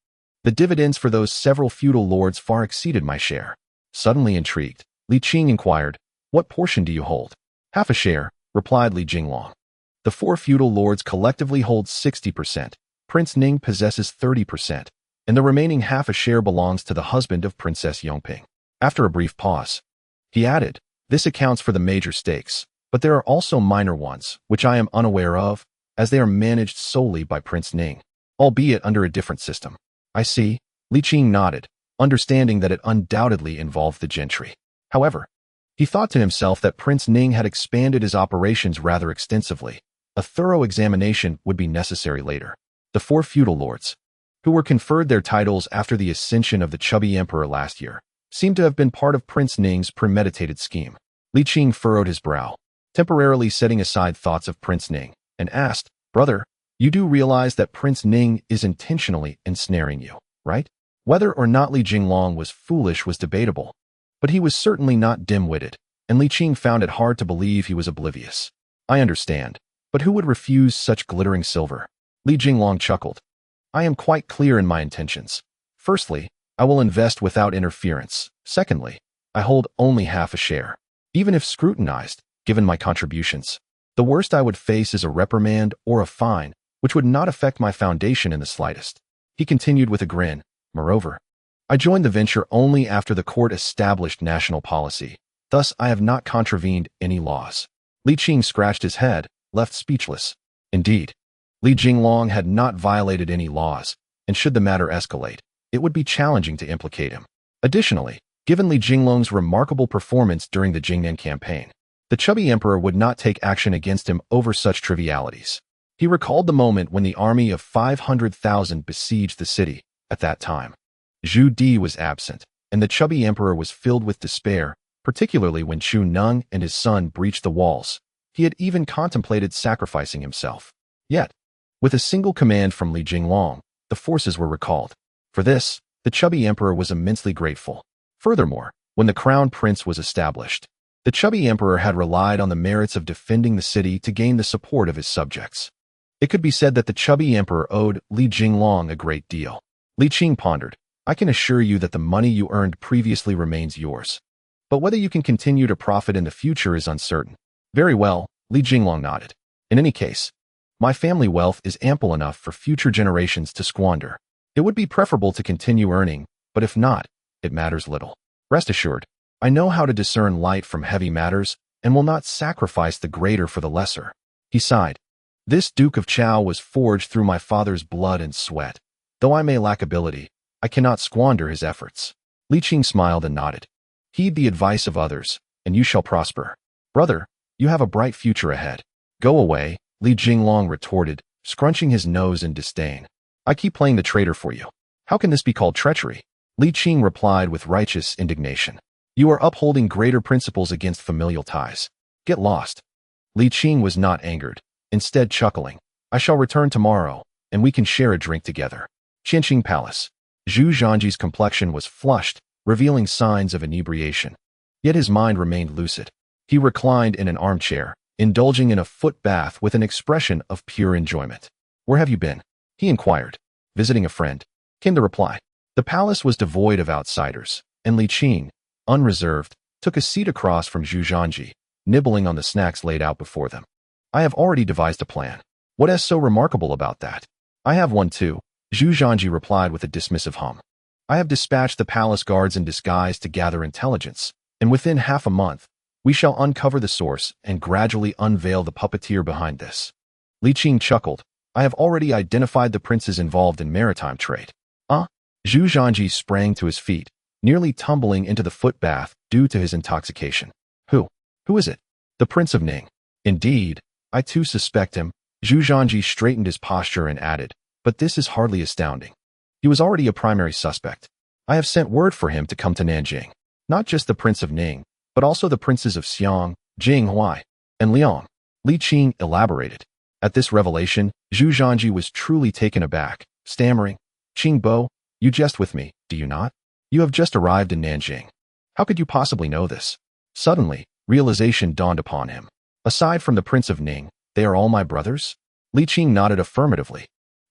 The dividends for those several feudal lords far exceeded my share. Suddenly intrigued, Li Qing inquired, what portion do you hold? Half a share, replied Li Jinglong. The four feudal lords collectively hold 60%, Prince Ning possesses 30%, and the remaining half a share belongs to the husband of Princess Yongqing. After a brief pause, he added, this accounts for the major stakes, but there are also minor ones, which I am unaware of, as they are managed solely by Prince Ning, albeit under a different system. I see, Li Qing nodded, understanding that it undoubtedly involved the gentry. However, he thought to himself that Prince Ning had expanded his operations rather extensively. A thorough examination would be necessary later. The four feudal lords, who were conferred their titles after the ascension of the chubby emperor last year, seemed to have been part of Prince Ning's premeditated scheme. Li Qing furrowed his brow, temporarily setting aside thoughts of Prince Ning, and asked, Brother, you do realize that Prince Ning is intentionally ensnaring you, right? Whether or not Li Jinglong was foolish was debatable, but he was certainly not dim-witted, and Li Qing found it hard to believe he was oblivious. I understand, but who would refuse such glittering silver? Li Jinglong chuckled. I am quite clear in my intentions. Firstly, I will invest without interference. Secondly, I hold only half a share. Even if scrutinized, given my contributions, the worst I would face is a reprimand or a fine, which would not affect my foundation in the slightest. He continued with a grin. Moreover, I joined the venture only after the court established national policy. Thus, I have not contravened any laws. Li Qing scratched his head, left speechless. Indeed, Li Jinglong had not violated any laws, and should the matter escalate, it would be challenging to implicate him. Additionally, given Li Jinglong's remarkable performance during the Jingnan campaign, the chubby emperor would not take action against him over such trivialities. He recalled the moment when the army of 500,000 besieged the city. At that time, Zhu Di was absent, and the chubby emperor was filled with despair, particularly when Chu Nung and his son breached the walls. He had even contemplated sacrificing himself. Yet, with a single command from Li Jinglong, the forces were recalled. For this, the chubby emperor was immensely grateful. Furthermore, when the crown prince was established, the chubby emperor had relied on the merits of defending the city to gain the support of his subjects. It could be said that the chubby emperor owed Li Jinglong a great deal. Li Qing pondered, I can assure you that the money you earned previously remains yours. But whether you can continue to profit in the future is uncertain. Very well, Li Jinglong nodded. In any case, my family wealth is ample enough for future generations to squander. It would be preferable to continue earning, but if not, it matters little. Rest assured, I know how to discern light from heavy matters and will not sacrifice the greater for the lesser. He sighed. This Duke of Chao was forged through my father's blood and sweat. Though I may lack ability, I cannot squander his efforts. Li Qing smiled and nodded. Heed the advice of others, and you shall prosper. Brother, you have a bright future ahead. Go away, Li Jinglong retorted, scrunching his nose in disdain. I keep playing the traitor for you. How can this be called treachery? Li Qing replied with righteous indignation. You are upholding greater principles against familial ties. Get lost. Li Qing was not angered, instead chuckling. I shall return tomorrow, and we can share a drink together. Qianqing Palace. Zhu Zhanji's complexion was flushed, revealing signs of inebriation. Yet his mind remained lucid. He reclined in an armchair, indulging in a foot bath with an expression of pure enjoyment. Where have you been? He inquired. Visiting a friend, came the reply. The palace was devoid of outsiders, and Li Qing, unreserved, took a seat across from Zhu Zhanji, nibbling on the snacks laid out before them. I have already devised a plan. What is so remarkable about that? I have one too, Zhu Zhanji replied with a dismissive hum. I have dispatched the palace guards in disguise to gather intelligence, and within half a month, we shall uncover the source and gradually unveil the puppeteer behind this. Li Qing chuckled. I have already identified the princes involved in maritime trade. Zhu Zhanji sprang to his feet, nearly tumbling into the footbath due to his intoxication. Who? Who is it? The Prince of Ning. Indeed, I too suspect him. Zhu Zhanji straightened his posture and added, but this is hardly astounding. He was already a primary suspect. I have sent word for him to come to Nanjing. Not just the Prince of Ning, but also the princes of Xiang, Jinghuai, and Liang. Li Qing elaborated. At this revelation, Zhu Zhanji was truly taken aback, stammering, Qing Bo, you jest with me, do you not? You have just arrived in Nanjing. How could you possibly know this? Suddenly, realization dawned upon him. Aside from the Prince of Ning, they are all my brothers? Li Qing nodded affirmatively.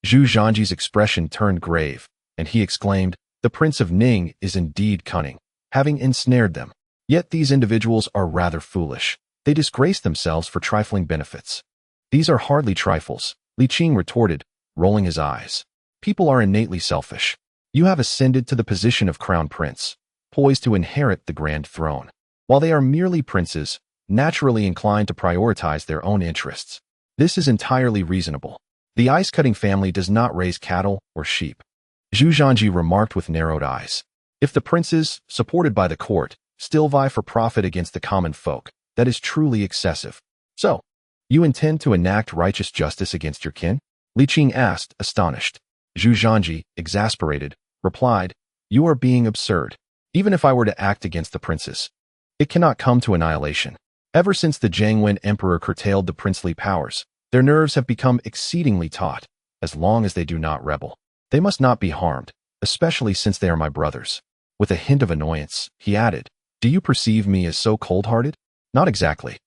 Zhu Zhanji's expression turned grave, and he exclaimed, the Prince of Ning is indeed cunning, having ensnared them. Yet these individuals are rather foolish. They disgrace themselves for trifling benefits. These are hardly trifles, Li Qing retorted, rolling his eyes. People are innately selfish. You have ascended to the position of crown prince, poised to inherit the grand throne, while they are merely princes, naturally inclined to prioritize their own interests. This is entirely reasonable. The ice-cutting family does not raise cattle or sheep. Zhu Zhanji remarked with narrowed eyes. If the princes, supported by the court, still vie for profit against the common folk, that is truly excessive. So, you intend to enact righteous justice against your kin? Li Qing asked, astonished. Zhu Zhanji, exasperated, replied, you are being absurd. Even if I were to act against the princes, it cannot come to annihilation. Ever since the Jiangwen emperor curtailed the princely powers, their nerves have become exceedingly taut. As long as they do not rebel, they must not be harmed, especially since they are my brothers. With a hint of annoyance, he added, do you perceive me as so cold-hearted? Not exactly.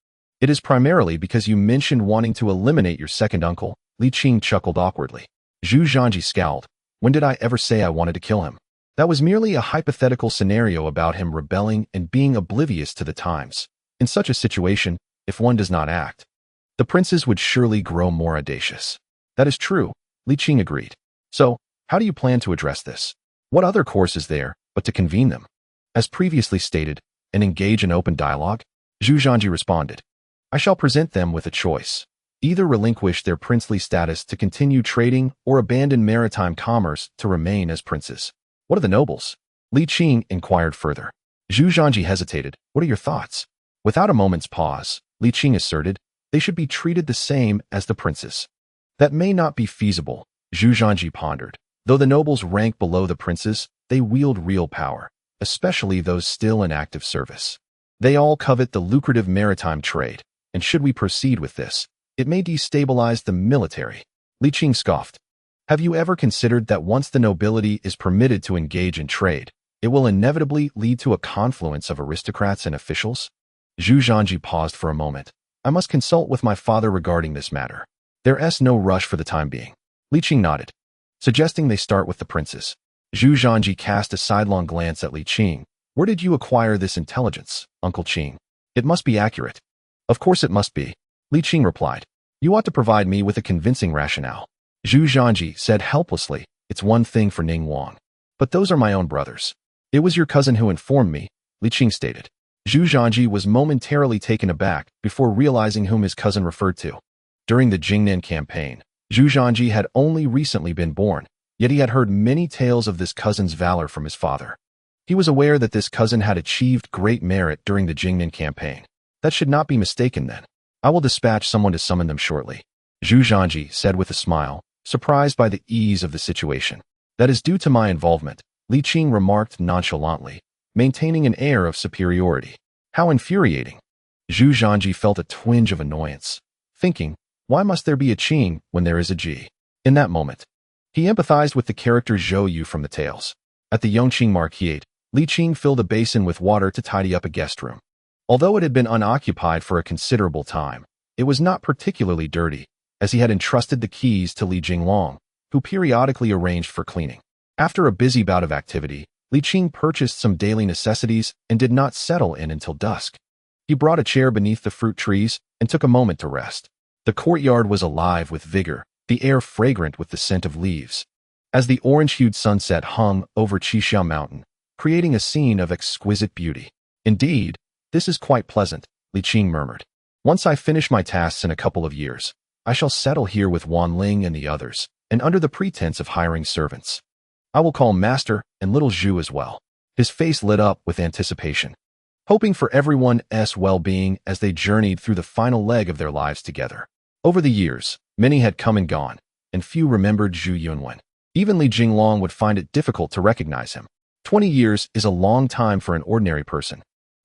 It is primarily because you mentioned wanting to eliminate your second uncle. Li Qing chuckled awkwardly. Zhu Zhanji scowled. When did I ever say I wanted to kill him? That was merely a hypothetical scenario about him rebelling and being oblivious to the times. In such a situation, if one does not act, the princes would surely grow more audacious. That is true, Li Qing agreed. So, how do you plan to address this? What other course is there but to convene them? As previously stated, and engage in open dialogue? Zhu Zhanji responded. I shall present them with a choice. Either relinquish their princely status to continue trading or abandon maritime commerce to remain as princes. What are the nobles? Li Qing inquired further. Zhu Zhanji hesitated. What are your thoughts? Without a moment's pause, Li Qing asserted, they should be treated the same as the princes. That may not be feasible, Zhu Zhanji pondered. Though the nobles rank below the princes, they wield real power, especially those still in active service. They all covet the lucrative maritime trade, and should we proceed with this, it may destabilize the military. Li Qing scoffed. Have you ever considered that once the nobility is permitted to engage in trade, it will inevitably lead to a confluence of aristocrats and officials? Zhu Zhanji paused for a moment. I must consult with my father regarding this matter. There's no rush for the time being. Li Qing nodded, suggesting they start with the princes. Zhu Zhanji cast a sidelong glance at Li Qing. Where did you acquire this intelligence, Uncle Qing? It must be accurate. Of course it must be, Li Qing replied. You ought to provide me with a convincing rationale. Zhu Zhanji said helplessly, it's one thing for Ning Wang. But those are my own brothers. It was your cousin who informed me, Li Qing stated. Zhu Zhanji was momentarily taken aback before realizing whom his cousin referred to. During the Jingnan campaign, Zhu Zhanji had only recently been born, yet he had heard many tales of this cousin's valor from his father. He was aware that this cousin had achieved great merit during the Jingnan campaign. That should not be mistaken then. I will dispatch someone to summon them shortly, Zhu Zhanji said with a smile, surprised by the ease of the situation. That is due to my involvement, Li Qing remarked nonchalantly, maintaining an air of superiority. How infuriating. Zhu Zhanji felt a twinge of annoyance, thinking, why must there be a Qing when there is a Ji? In that moment, he empathized with the character Zhou Yu from the tales. At the Yongqing Marquis, Li Qing filled a basin with water to tidy up a guest room. Although it had been unoccupied for a considerable time, it was not particularly dirty, as he had entrusted the keys to Li Jinglong, who periodically arranged for cleaning. After a busy bout of activity, Li Qing purchased some daily necessities and did not settle in until dusk. He brought a chair beneath the fruit trees and took a moment to rest. The courtyard was alive with vigor, the air fragrant with the scent of leaves. As the orange-hued sunset hung over Qixia Mountain, creating a scene of exquisite beauty. Indeed, this is quite pleasant, Li Qing murmured. Once I finish my tasks in a couple of years, I shall settle here with Wan Ling and the others, and under the pretense of hiring servants. I will call Master and little Zhu as well. His face lit up with anticipation, hoping for everyone's well-being as they journeyed through the final leg of their lives together. Over the years, many had come and gone, and few remembered Zhu Yunwen. Even Li Jinglong would find it difficult to recognize him. 20 years is a long time for an ordinary person.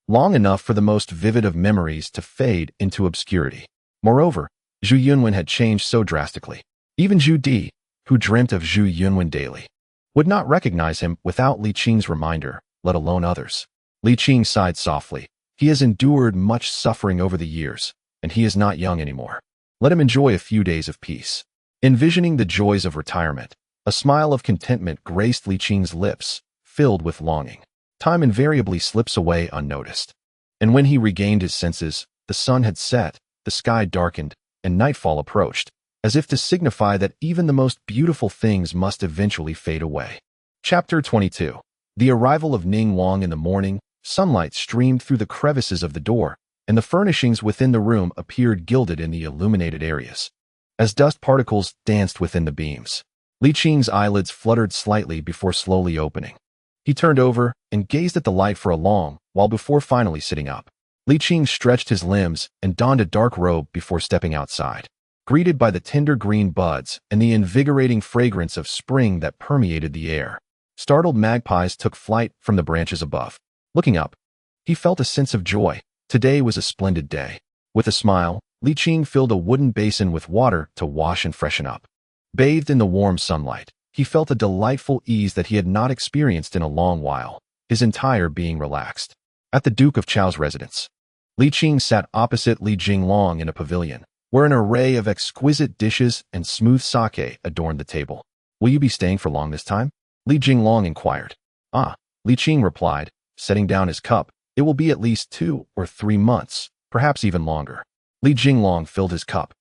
Long enough for the most vivid of memories to fade into obscurity. Moreover, Zhu Yunwen had changed so drastically. Even Zhu Di, who dreamt of Zhu Yunwen daily, would not recognize him without Li Qing's reminder, let alone others. Li Qing sighed softly. He has endured much suffering over the years, and he is not young anymore. Let him enjoy a few days of peace. Envisioning the joys of retirement, a smile of contentment graced Li Qing's lips, filled with longing. Time invariably slips away unnoticed. And when he regained his senses, the sun had set, the sky darkened, and nightfall approached, as if to signify that even the most beautiful things must eventually fade away. Chapter 22. The arrival of Ning Wang in the morning. Sunlight streamed through the crevices of the door, and the furnishings within the room appeared gilded in the illuminated areas. As dust particles danced within the beams, Li Qing's eyelids fluttered slightly before slowly opening. He turned over and gazed at the light for a long while before finally sitting up. Li Qing stretched his limbs and donned a dark robe before stepping outside, greeted by the tender green buds and the invigorating fragrance of spring that permeated the air. Startled magpies took flight from the branches above. Looking up, he felt a sense of joy. Today was a splendid day. With a smile, Li Qing filled a wooden basin with water to wash and freshen up. Bathed in the warm sunlight, he felt a delightful ease that he had not experienced in a long while, his entire being relaxed. At the Duke of Chao's residence, Li Qing sat opposite Li Jinglong in a pavilion, where an array of exquisite dishes and smooth sake adorned the table. Will you be staying for long this time? Li Jinglong inquired. Li Qing replied, setting down his cup. It will be at least 2 or 3 months, perhaps even longer. Li Jinglong filled his cup,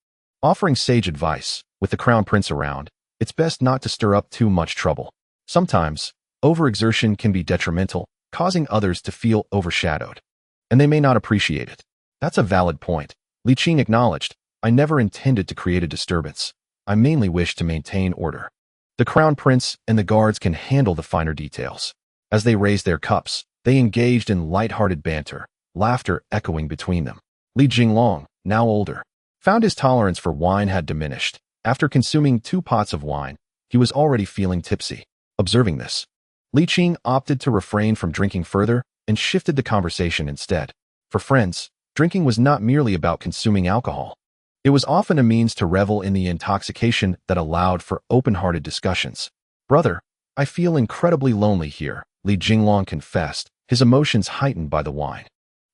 offering sage advice. With the crown prince around, it's best not to stir up too much trouble. Sometimes, overexertion can be detrimental, causing others to feel overshadowed, and they may not appreciate it. That's a valid point, Li Qing acknowledged. I never intended to create a disturbance. I mainly wish to maintain order. The crown prince and the guards can handle the finer details. As they raised their cups, they engaged in light-hearted banter, laughter echoing between them. Li Jinglong, now older, found his tolerance for wine had diminished. After consuming 2 pots of wine, he was already feeling tipsy. Observing this, Li Qing opted to refrain from drinking further and shifted the conversation instead. For friends, drinking was not merely about consuming alcohol. It was often a means to revel in the intoxication that allowed for open-hearted discussions. Brother, I feel incredibly lonely here, Li Jinglong confessed, his emotions heightened by the wine.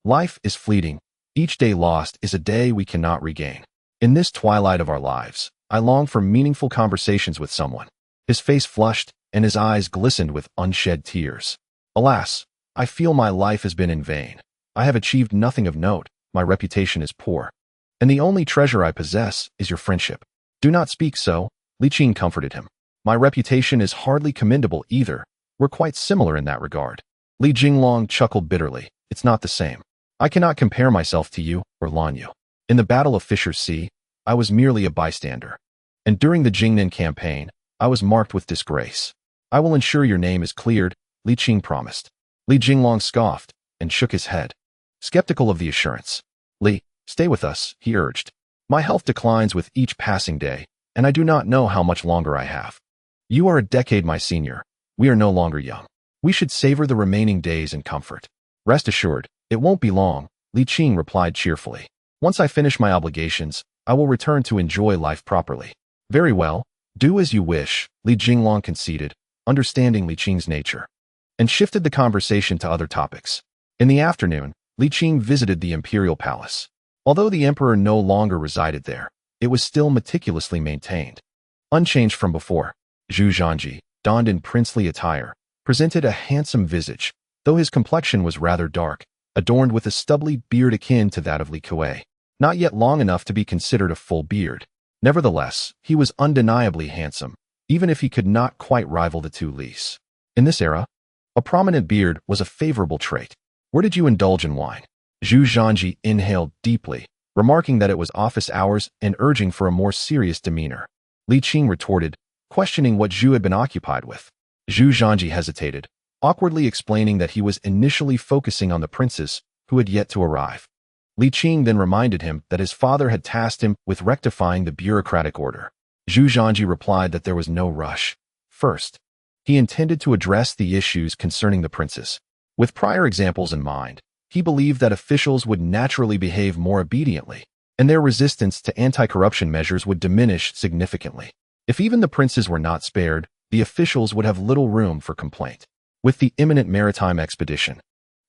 Life is fleeting. Each day lost is a day we cannot regain. In this twilight of our lives, I long for meaningful conversations with someone. His face flushed, and his eyes glistened with unshed tears. Alas, I feel my life has been in vain. I have achieved nothing of note, my reputation is poor, and the only treasure I possess is your friendship. Do not speak so, Li Qing comforted him. My reputation is hardly commendable either. We're quite similar in that regard. Li Jinglong chuckled bitterly. It's not the same. I cannot compare myself to you or Lan Yu. In the Battle of Fisher's Sea, I was merely a bystander. And during the Jingnan campaign, I was marked with disgrace. I will ensure your name is cleared, Li Qing promised. Li Jinglong scoffed and shook his head, skeptical of the assurance. Li, stay with us, he urged. My health declines with each passing day, and I do not know how much longer I have. You are a decade my senior. We are no longer young. We should savor the remaining days in comfort. Rest assured, it won't be long, Li Qing replied cheerfully. Once I finish my obligations, I will return to enjoy life properly. Very well, do as you wish, Li Jinglong conceded, understanding Li Qing's nature, and shifted the conversation to other topics. In the afternoon, Li Qing visited the imperial palace. Although the emperor no longer resided there, it was still meticulously maintained. Unchanged from before, Zhu Zhanji, donned in princely attire, presented a handsome visage, though his complexion was rather dark, adorned with a stubbly beard akin to that of Li Qing, not yet long enough to be considered a full beard. Nevertheless, he was undeniably handsome, even if he could not quite rival the two Lis. In this era, a prominent beard was a favorable trait. Where did you indulge in wine? Zhu Zhanji inhaled deeply, remarking that it was office hours and urging for a more serious demeanor. Li Qing retorted, questioning what Zhu had been occupied with. Zhu Zhanji hesitated, awkwardly explaining that he was initially focusing on the princes who had yet to arrive. Li Qing then reminded him that his father had tasked him with rectifying the bureaucratic order. Zhu Zhanji replied that there was no rush. First, he intended to address the issues concerning the princes. With prior examples in mind, he believed that officials would naturally behave more obediently, and their resistance to anti-corruption measures would diminish significantly. If even the princes were not spared, the officials would have little room for complaint. With the imminent maritime expedition,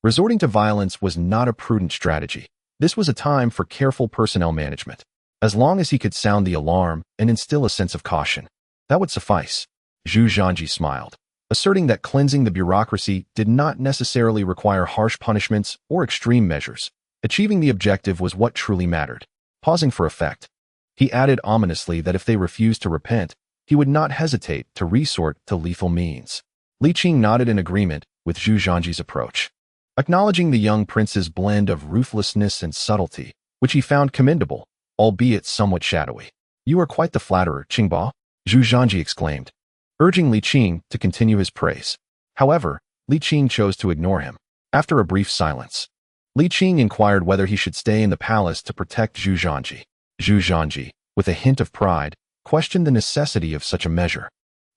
resorting to violence was not a prudent strategy. This was a time for careful personnel management. As long as he could sound the alarm and instill a sense of caution, that would suffice. Zhu Zhanji smiled, asserting that cleansing the bureaucracy did not necessarily require harsh punishments or extreme measures. Achieving the objective was what truly mattered. Pausing for effect, he added ominously that if they refused to repent, he would not hesitate to resort to lethal means. Li Qing nodded in agreement with Zhu Zhanji's approach, acknowledging the young prince's blend of ruthlessness and subtlety, which he found commendable, albeit somewhat shadowy. "You are quite the flatterer, Qing Bo," Zhu Zhanji exclaimed, urging Li Qing to continue his praise. However, Li Qing chose to ignore him. After a brief silence, Li Qing inquired whether he should stay in the palace to protect Zhu Zhanji. Zhu Zhanji, with a hint of pride, questioned the necessity of such a measure.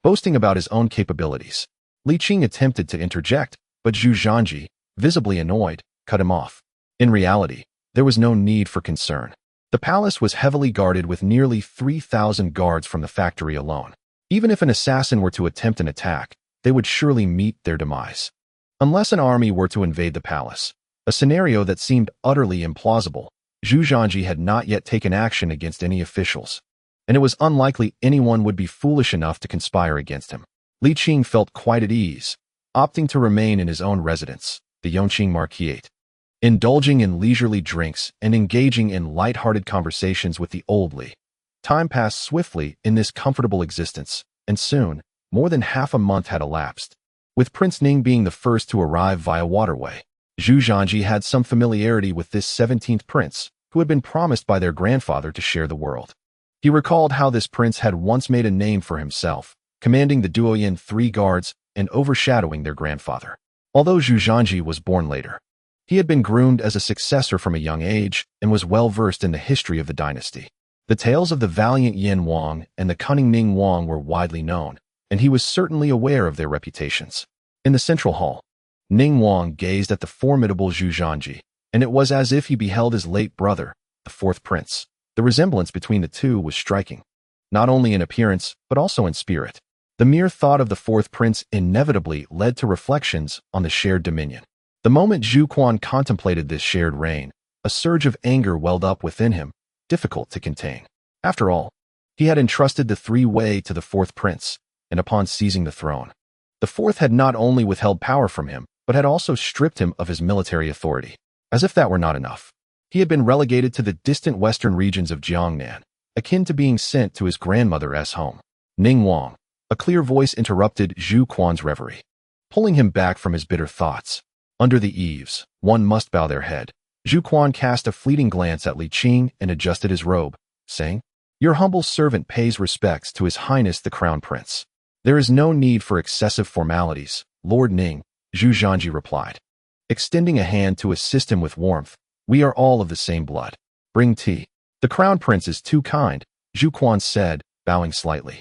Boasting about his own capabilities, Li Qing attempted to interject, but Zhu Zhanji, visibly annoyed, cut him off. In reality, there was no need for concern. The palace was heavily guarded with nearly 3,000 guards from the factory alone. Even if an assassin were to attempt an attack, they would surely meet their demise. Unless an army were to invade the palace, a scenario that seemed utterly implausible, Zhu Zhanji had not yet taken action against any officials, and it was unlikely anyone would be foolish enough to conspire against him. Li Qing felt quite at ease, opting to remain in his own residence, the Yongqing Marquis, indulging in leisurely drinks and engaging in light-hearted conversations with the old Li. Time passed swiftly in this comfortable existence, and soon, more than half a month had elapsed. With Prince Ning being the first to arrive via waterway, Zhu Zhanji had some familiarity with this 17th prince, who had been promised by their grandfather to share the world. He recalled how this prince had once made a name for himself, commanding the Duoyan 3 guards and overshadowing their grandfather. Although Zhu Zhanji was born later, he had been groomed as a successor from a young age and was well versed in the history of the dynasty. The tales of the valiant Yin Wang and the cunning Ning Wang were widely known, and he was certainly aware of their reputations. In the central hall, Ning Wang gazed at the formidable Zhu Zhanji, and it was as if he beheld his late brother, the 4th prince. The resemblance between the two was striking, not only in appearance, but also in spirit. The mere thought of the 4th prince inevitably led to reflections on the shared dominion. The moment Zhu Quan contemplated this shared reign, a surge of anger welled up within him, difficult to contain. After all, he had entrusted the 3-way to the 4th prince, and upon seizing the throne, the 4th had not only withheld power from him, but had also stripped him of his military authority. As if that were not enough, he had been relegated to the distant western regions of Jiangnan, akin to being sent to his grandmother's home. Ning Wang, a clear voice interrupted Zhu Quan's reverie, pulling him back from his bitter thoughts. Under the eaves, one must bow their head. Zhu Quan cast a fleeting glance at Li Qing and adjusted his robe, saying, "Your humble servant pays respects to His Highness the Crown Prince." "There is no need for excessive formalities, Lord Ning," Zhu Zhanji replied, extending a hand to assist him with warmth. "We are all of the same blood. Bring tea." "The Crown Prince is too kind," Zhu Quan said, bowing slightly,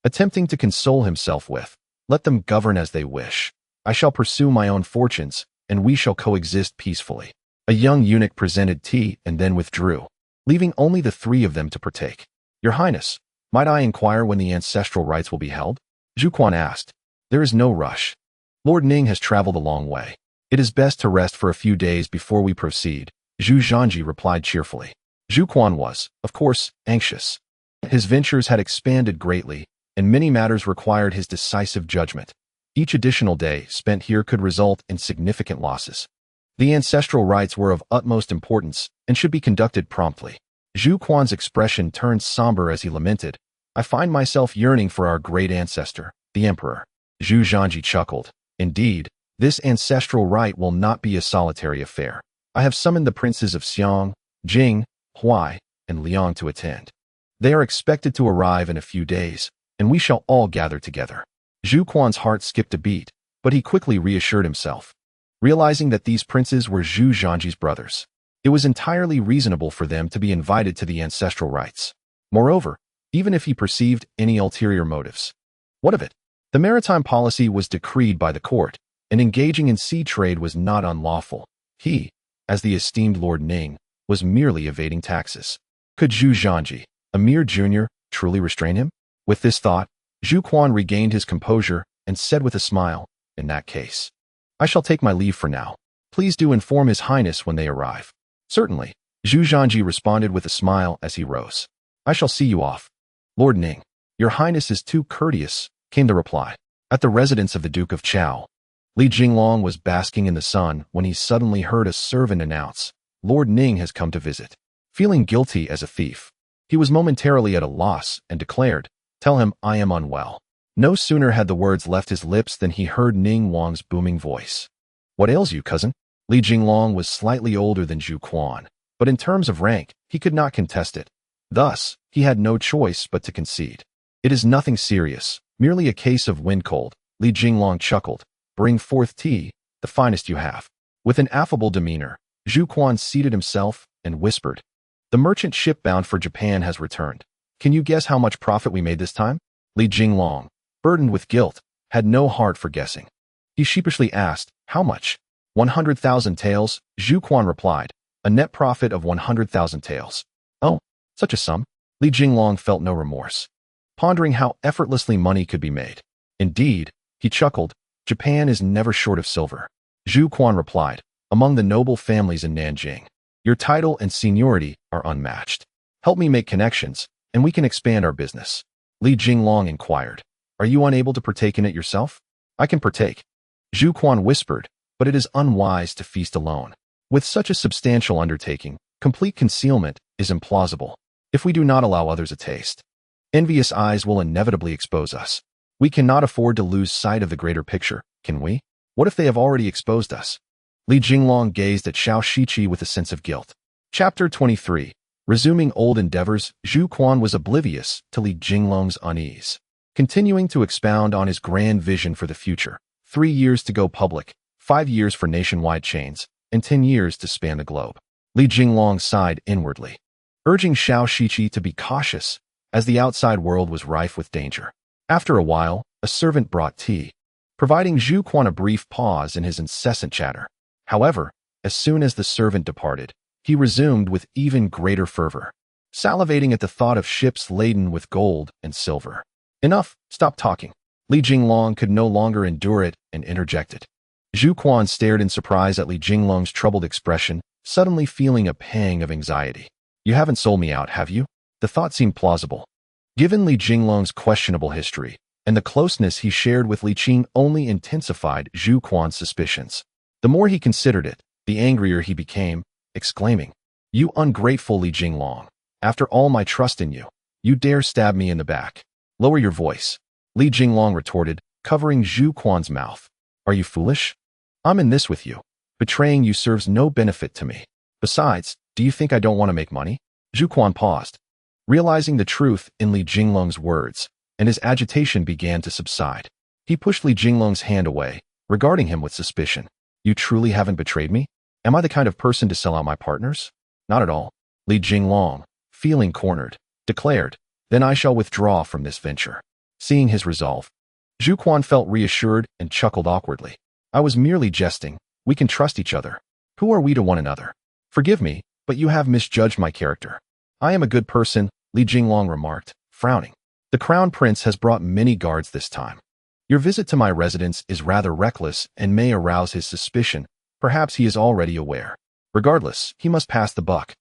attempting to console himself with, "Let them govern as they wish. I shall pursue my own fortunes, and we shall coexist peacefully." A young eunuch presented tea and then withdrew, leaving only the 3 of them to partake. "Your Highness, might I inquire when the ancestral rites will be held?" Zhu Quan asked. "There is no rush. Lord Ning has traveled a long way. It is best to rest for a few days before we proceed," Zhu Zhanji replied cheerfully. Zhu Quan was, of course, anxious. His ventures had expanded greatly, and many matters required his decisive judgment. Each additional day spent here could result in significant losses. The ancestral rites were of utmost importance and should be conducted promptly. Zhu Quan's expression turned somber as he lamented, "I find myself yearning for our great ancestor, the emperor." Zhu Zhanji chuckled. "Indeed, this ancestral rite will not be a solitary affair. I have summoned the princes of Xiang, Jing, Huai, and Liang to attend. They are expected to arrive in a few days, and we shall all gather together." Zhu Quan's heart skipped a beat, but he quickly reassured himself, realizing that these princes were Zhu Zhanji's brothers. It was entirely reasonable for them to be invited to the ancestral rites. Moreover, even if he perceived any ulterior motives, what of it? The maritime policy was decreed by the court, and engaging in sea trade was not unlawful. He, as the esteemed Lord Ning, was merely evading taxes. Could Zhu Zhanji, a mere junior, truly restrain him? With this thought, Zhu Quan regained his composure and said with a smile, "In that case, I shall take my leave for now. Please do inform His Highness when they arrive." "Certainly," Zhu Zhanji responded with a smile as he rose. "I shall see you off." "Lord Ning, Your Highness is too courteous," came the reply. At the residence of the Duke of Chao, Li Jinglong was basking in the sun when he suddenly heard a servant announce, "Lord Ning has come to visit." Feeling guilty as a thief, he was momentarily at a loss and declared, "Tell him I am unwell." No sooner had the words left his lips than he heard Ning Wang's booming voice. "What ails you, cousin?" Li Jinglong was slightly older than Zhu Quan, but in terms of rank, he could not contest it. Thus, he had no choice but to concede. "It is nothing serious, merely a case of wind cold." Li Jinglong chuckled. "Bring forth tea, the finest you have." With an affable demeanor, Zhu Quan seated himself and whispered, "The merchant ship bound for Japan has returned. Can you guess how much profit we made this time?" Li Jinglong, burdened with guilt, had no heart for guessing. He sheepishly asked, "How much?" 100,000 taels, Zhu Quan replied, "A net profit of 100,000 taels." "Oh, such a sum?" Li Jinglong felt no remorse, pondering how effortlessly money could be made. "Indeed," he chuckled, "Japan is never short of silver." Zhu Quan replied, "Among the noble families in Nanjing, your title and seniority are unmatched. Help me make connections, and we can expand our business." Li Jinglong inquired, "Are you unable to partake in it yourself?" "I can partake," Zhu Quan whispered, "but it is unwise to feast alone. With such a substantial undertaking, complete concealment is implausible. If we do not allow others a taste, envious eyes will inevitably expose us. We cannot afford to lose sight of the greater picture, can we? What if they have already exposed us?" Li Jinglong gazed at Xiao Shiqi with a sense of guilt. Chapter 23. Resuming old endeavors, Zhu Quan was oblivious to Li Jinglong's unease, continuing to expound on his grand vision for the future. 3 years to go public, 5 years for nationwide chains, and 10 years to span the globe. Li Jinglong sighed inwardly, urging Xiao Shiqi to be cautious, as the outside world was rife with danger. After a while, a servant brought tea, providing Zhu Quan a brief pause in his incessant chatter. However, as soon as the servant departed, he resumed with even greater fervor, salivating at the thought of ships laden with gold and silver. "Enough, stop talking." Li Jinglong could no longer endure it and interjected. Zhu Quan stared in surprise at Li Jinglong's troubled expression, suddenly feeling a pang of anxiety. "You haven't sold me out, have you?" The thought seemed plausible. Given Li Jinglong's questionable history, and the closeness he shared with Li Qing only intensified Zhu Quan's suspicions. The more he considered it, the angrier he became, exclaiming, "You ungrateful Li Jinglong! After all my trust in you, you dare stab me in the back." "Lower your voice," Li Jinglong retorted, covering Zhu Quan's mouth. "Are you foolish? I'm in this with you. Betraying you serves no benefit to me. Besides, do you think I don't want to make money?" Zhu Quan paused, realizing the truth in Li Jinglong's words, and his agitation began to subside. He pushed Li Jinglong's hand away, regarding him with suspicion. "You truly haven't betrayed me? Am I the kind of person to sell out my partners?" "Not at all," Li Jinglong, feeling cornered, declared. "Then I shall withdraw from this venture." Seeing his resolve, Zhu Quan felt reassured and chuckled awkwardly. "I was merely jesting. We can trust each other. Who are we to one another? Forgive me, but you have misjudged my character." "I am a good person," Li Jinglong remarked, frowning. "The Crown Prince has brought many guards this time. Your visit to my residence is rather reckless and may arouse his suspicion. Perhaps he is already aware. Regardless, he must pass the buck.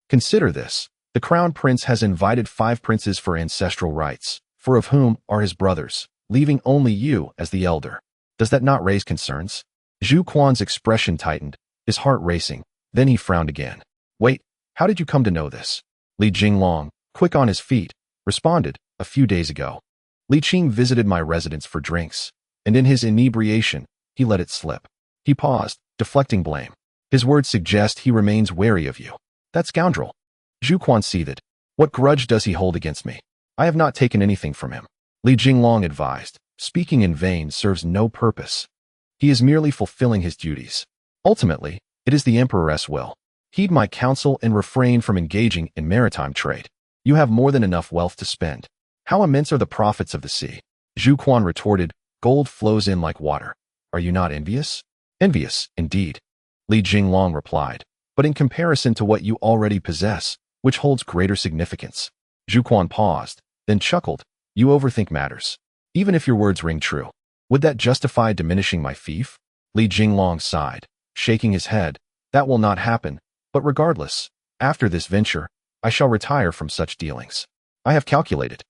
Consider this. The Crown Prince has invited 5 princes for ancestral rites, 4 of whom are his brothers, leaving only you as the elder. Does that not raise concerns? Zhu Quan's expression tightened, his heart racing. Then he frowned again. Wait, how did you come to know this? Li Jinglong, quick on his feet, responded, a few days ago. Li Qing visited my residence for drinks, and in his inebriation, he let it slip. He paused, deflecting blame. His words suggest he remains wary of you. That scoundrel. Zhu Quan seethed. What grudge does he hold against me? I have not taken anything from him. Li Jinglong advised. Speaking in vain serves no purpose. He is merely fulfilling his duties. Ultimately, it is the emperor's will. Heed my counsel and refrain from engaging in maritime trade. You have more than enough wealth to spend. How immense are the profits of the sea? Zhu Quan retorted, gold flows in like water. Are you not envious? Envious, indeed. Li Jinglong replied, but in comparison to what you already possess, which holds greater significance. Zhu Quan paused, then chuckled. You overthink matters. Even if your words ring true, would that justify diminishing my fief? Li Jinglong sighed, shaking his head. That will not happen, but regardless, after this venture, I shall retire from such dealings. I have calculated.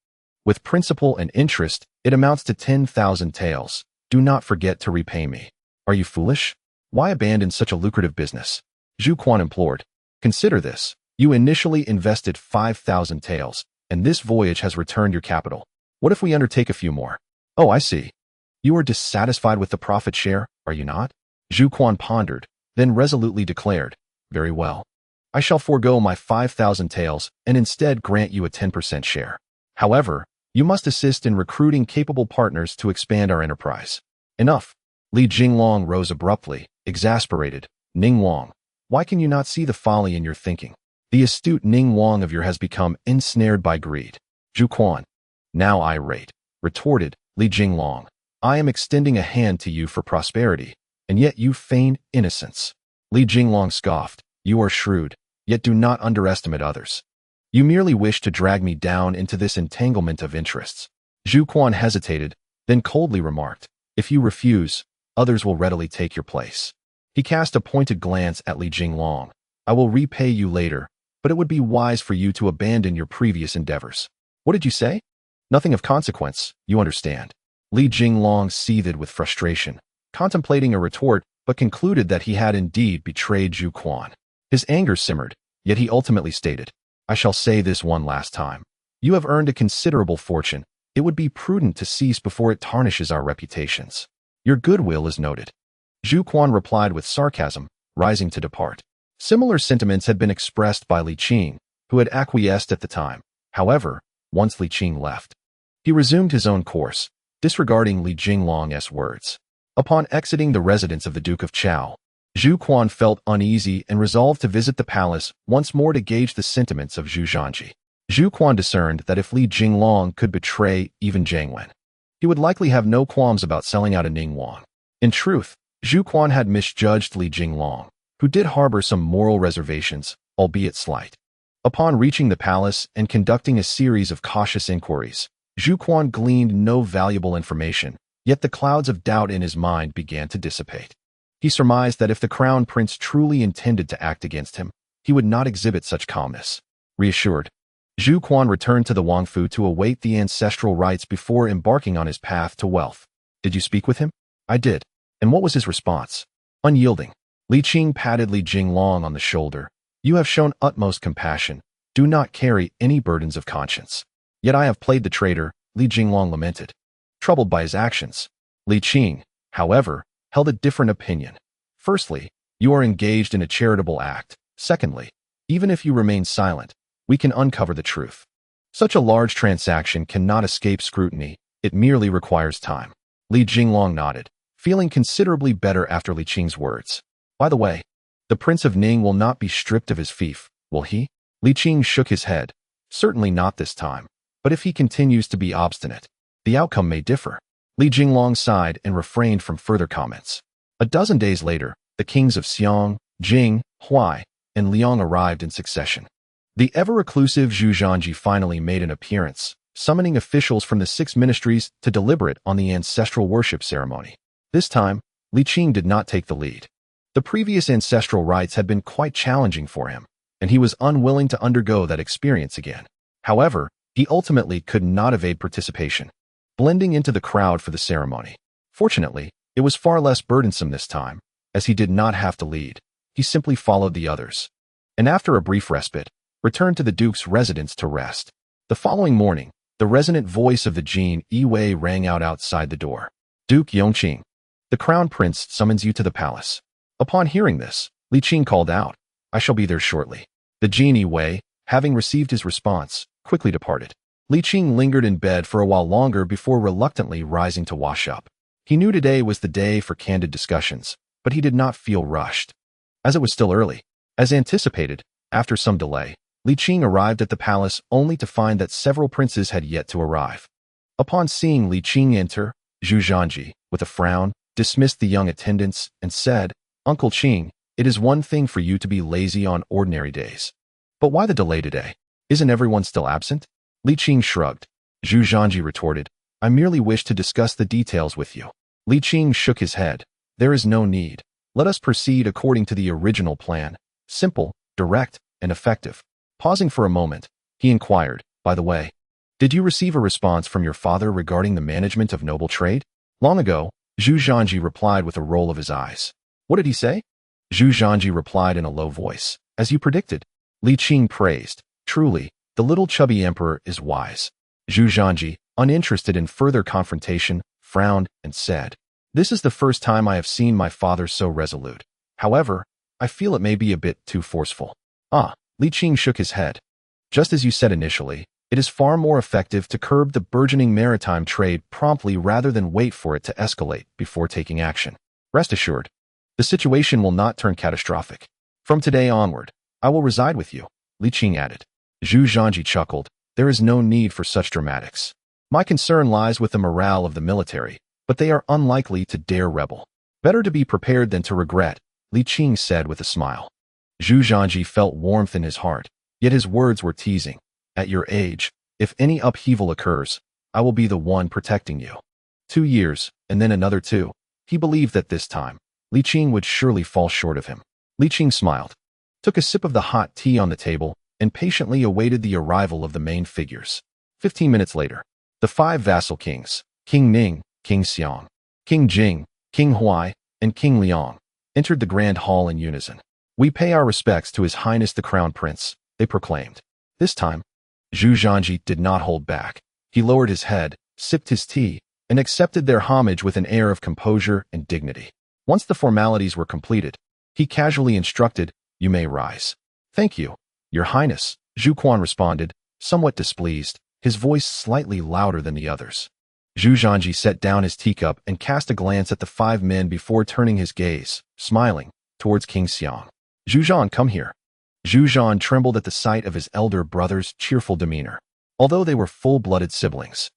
With principal and interest, it amounts to 10,000 taels. Do not forget to repay me. Are you foolish? Why abandon such a lucrative business? Zhu Quan implored. Consider this. You initially invested 5,000 taels, and this voyage has returned your capital. What if we undertake a few more? Oh, I see. You are dissatisfied with the profit share, are you not? Zhu Quan pondered, then resolutely declared, very well. I shall forego my 5,000 taels and instead grant you a 10% share. However, you must assist in recruiting capable partners to expand our enterprise. Enough. Li Jinglong rose abruptly, exasperated. Ning Wang, why can you not see the folly in your thinking? The astute Ning Wang of yours has become ensnared by greed. Zhu Quan, now irate, retorted Li Jinglong. I am extending a hand to you for prosperity, and yet you feign innocence. Li Jinglong scoffed. You are shrewd, yet do not underestimate others. You merely wish to drag me down into this entanglement of interests. Zhu Quan hesitated, then coldly remarked, if you refuse, others will readily take your place. He cast a pointed glance at Li Jinglong. I will repay you later, but it would be wise for you to abandon your previous endeavors. What did you say? Nothing of consequence, you understand. Li Jinglong seethed with frustration, contemplating a retort, but concluded that he had indeed betrayed Zhu Quan. His anger simmered, yet he ultimately stated, I shall say this one last time. You have earned a considerable fortune. It would be prudent to cease before it tarnishes our reputations. Your goodwill is noted. Zhu Quan replied with sarcasm, rising to depart. Similar sentiments had been expressed by Li Qing, who had acquiesced at the time. However, once Li Qing left, he resumed his own course, disregarding Li Jinglong's words. Upon exiting the residence of the Duke of Chao, Zhu Quan felt uneasy and resolved to visit the palace once more to gauge the sentiments of Zhu Zhanji. Zhu Quan discerned that if Li Jinglong could betray even Jiang Wen, he would likely have no qualms about selling out a Ning Wang. In truth, Zhu Quan had misjudged Li Jinglong, who did harbor some moral reservations, albeit slight. Upon reaching the palace and conducting a series of cautious inquiries, Zhu Quan gleaned no valuable information, yet the clouds of doubt in his mind began to dissipate. He surmised that if the crown prince truly intended to act against him, he would not exhibit such calmness. Reassured, Zhu Quan returned to the Wangfu to await the ancestral rites before embarking on his path to wealth. Did you speak with him? I did. And what was his response? Unyielding. Li Qing patted Li Jinglong on the shoulder. You have shown utmost compassion. Do not carry any burdens of conscience. Yet I have played the traitor, Li Jinglong lamented. Troubled by his actions, Li Qing, however, held a different opinion. Firstly, you are engaged in a charitable act. Secondly, even if you remain silent, we can uncover the truth. Such a large transaction cannot escape scrutiny. It merely requires time. Li Jinglong nodded, feeling considerably better after Li Qing's words. By the way, the Prince of Ning will not be stripped of his fief, will he? Li Qing shook his head. Certainly not this time. But if he continues to be obstinate, the outcome may differ. Li Jinglong sighed and refrained from further comments. A dozen days later, the kings of Xiang, Jing, Huai, and Liang arrived in succession. The ever-reclusive Zhu Zhanji finally made an appearance, summoning officials from the 6 ministries to deliberate on the ancestral worship ceremony. This time, Li Qing did not take the lead. The previous ancestral rites had been quite challenging for him, and he was unwilling to undergo that experience again. However, he ultimately could not evade participation, blending into the crowd for the ceremony. Fortunately, It was far less burdensome this time, as he did not have to lead. He simply followed the others. And after a brief respite, returned to the Duke's residence to rest. The following morning, the resonant voice of the Jin Yi rang out outside the door. Duke Yongqing, the Crown Prince summons you to the palace. Upon hearing this, Li Qing called out, I shall be there shortly. The Jin Yi, having received his response, quickly departed. Li Qing lingered in bed for a while longer before reluctantly rising to wash up. He knew today was the day for candid discussions, but he did not feel rushed. As it was still early, as anticipated, after some delay, Li Qing arrived at the palace only to find that several princes had yet to arrive. Upon seeing Li Qing enter, Zhu Zhanji, with a frown, dismissed the young attendants and said, Uncle Qing, it is one thing for you to be lazy on ordinary days. But why the delay today? Isn't everyone still absent? Li Qing shrugged. Zhu Zhanji retorted, I merely wish to discuss the details with you. Li Qing shook his head. There is no need. Let us proceed according to the original plan. Simple, direct, and effective. Pausing for a moment, he inquired, by the way, did you receive a response from your father regarding the management of noble trade? Long ago, Zhu Zhanji replied with a roll of his eyes. What did he say? Zhu Zhanji replied in a low voice, as you predicted. Li Qing praised, truly, the little chubby emperor is wise. Zhu Zhanji, uninterested in further confrontation, frowned and said, This is the first time I have seen my father so resolute. However, I feel it may be a bit too forceful. Li Qing shook his head. Just as you said initially, it is far more effective to curb the burgeoning maritime trade promptly rather than wait for it to escalate before taking action. Rest assured, the situation will not turn catastrophic. From today onward, I will reside with you, Li Qing added. Zhu Zhanji chuckled. There is no need for such dramatics. My concern lies with the morale of the military, but they are unlikely to dare rebel. Better to be prepared than to regret, Li Qing said with a smile. Zhu Zhanji felt warmth in his heart, yet his words were teasing. At your age, if any upheaval occurs, I will be the one protecting you. 2 years, and then another 2. He believed that this time, Li Qing would surely fall short of him. Li Qing smiled, took a sip of the hot tea on the table, and patiently awaited the arrival of the main figures. 15 minutes later, the 5 vassal kings, King Ming, King Xiang, King Jing, King Huai, and King Liang, entered the grand hall in unison. We pay our respects to His Highness the Crown Prince, they proclaimed. This time, Zhu Zhanji did not hold back. He lowered his head, sipped his tea, and accepted their homage with an air of composure and dignity. Once the formalities were completed, he casually instructed, You may rise. Thank you, Your Highness, Zhu Quan responded, somewhat displeased, his voice slightly louder than the others. Zhu Zhanji set down his teacup and cast a glance at the 5 men before turning his gaze, smiling, towards King Xiang. Zhu Zhan, come here. Zhu Zhan trembled at the sight of his elder brother's cheerful demeanor, although they were full-blooded siblings.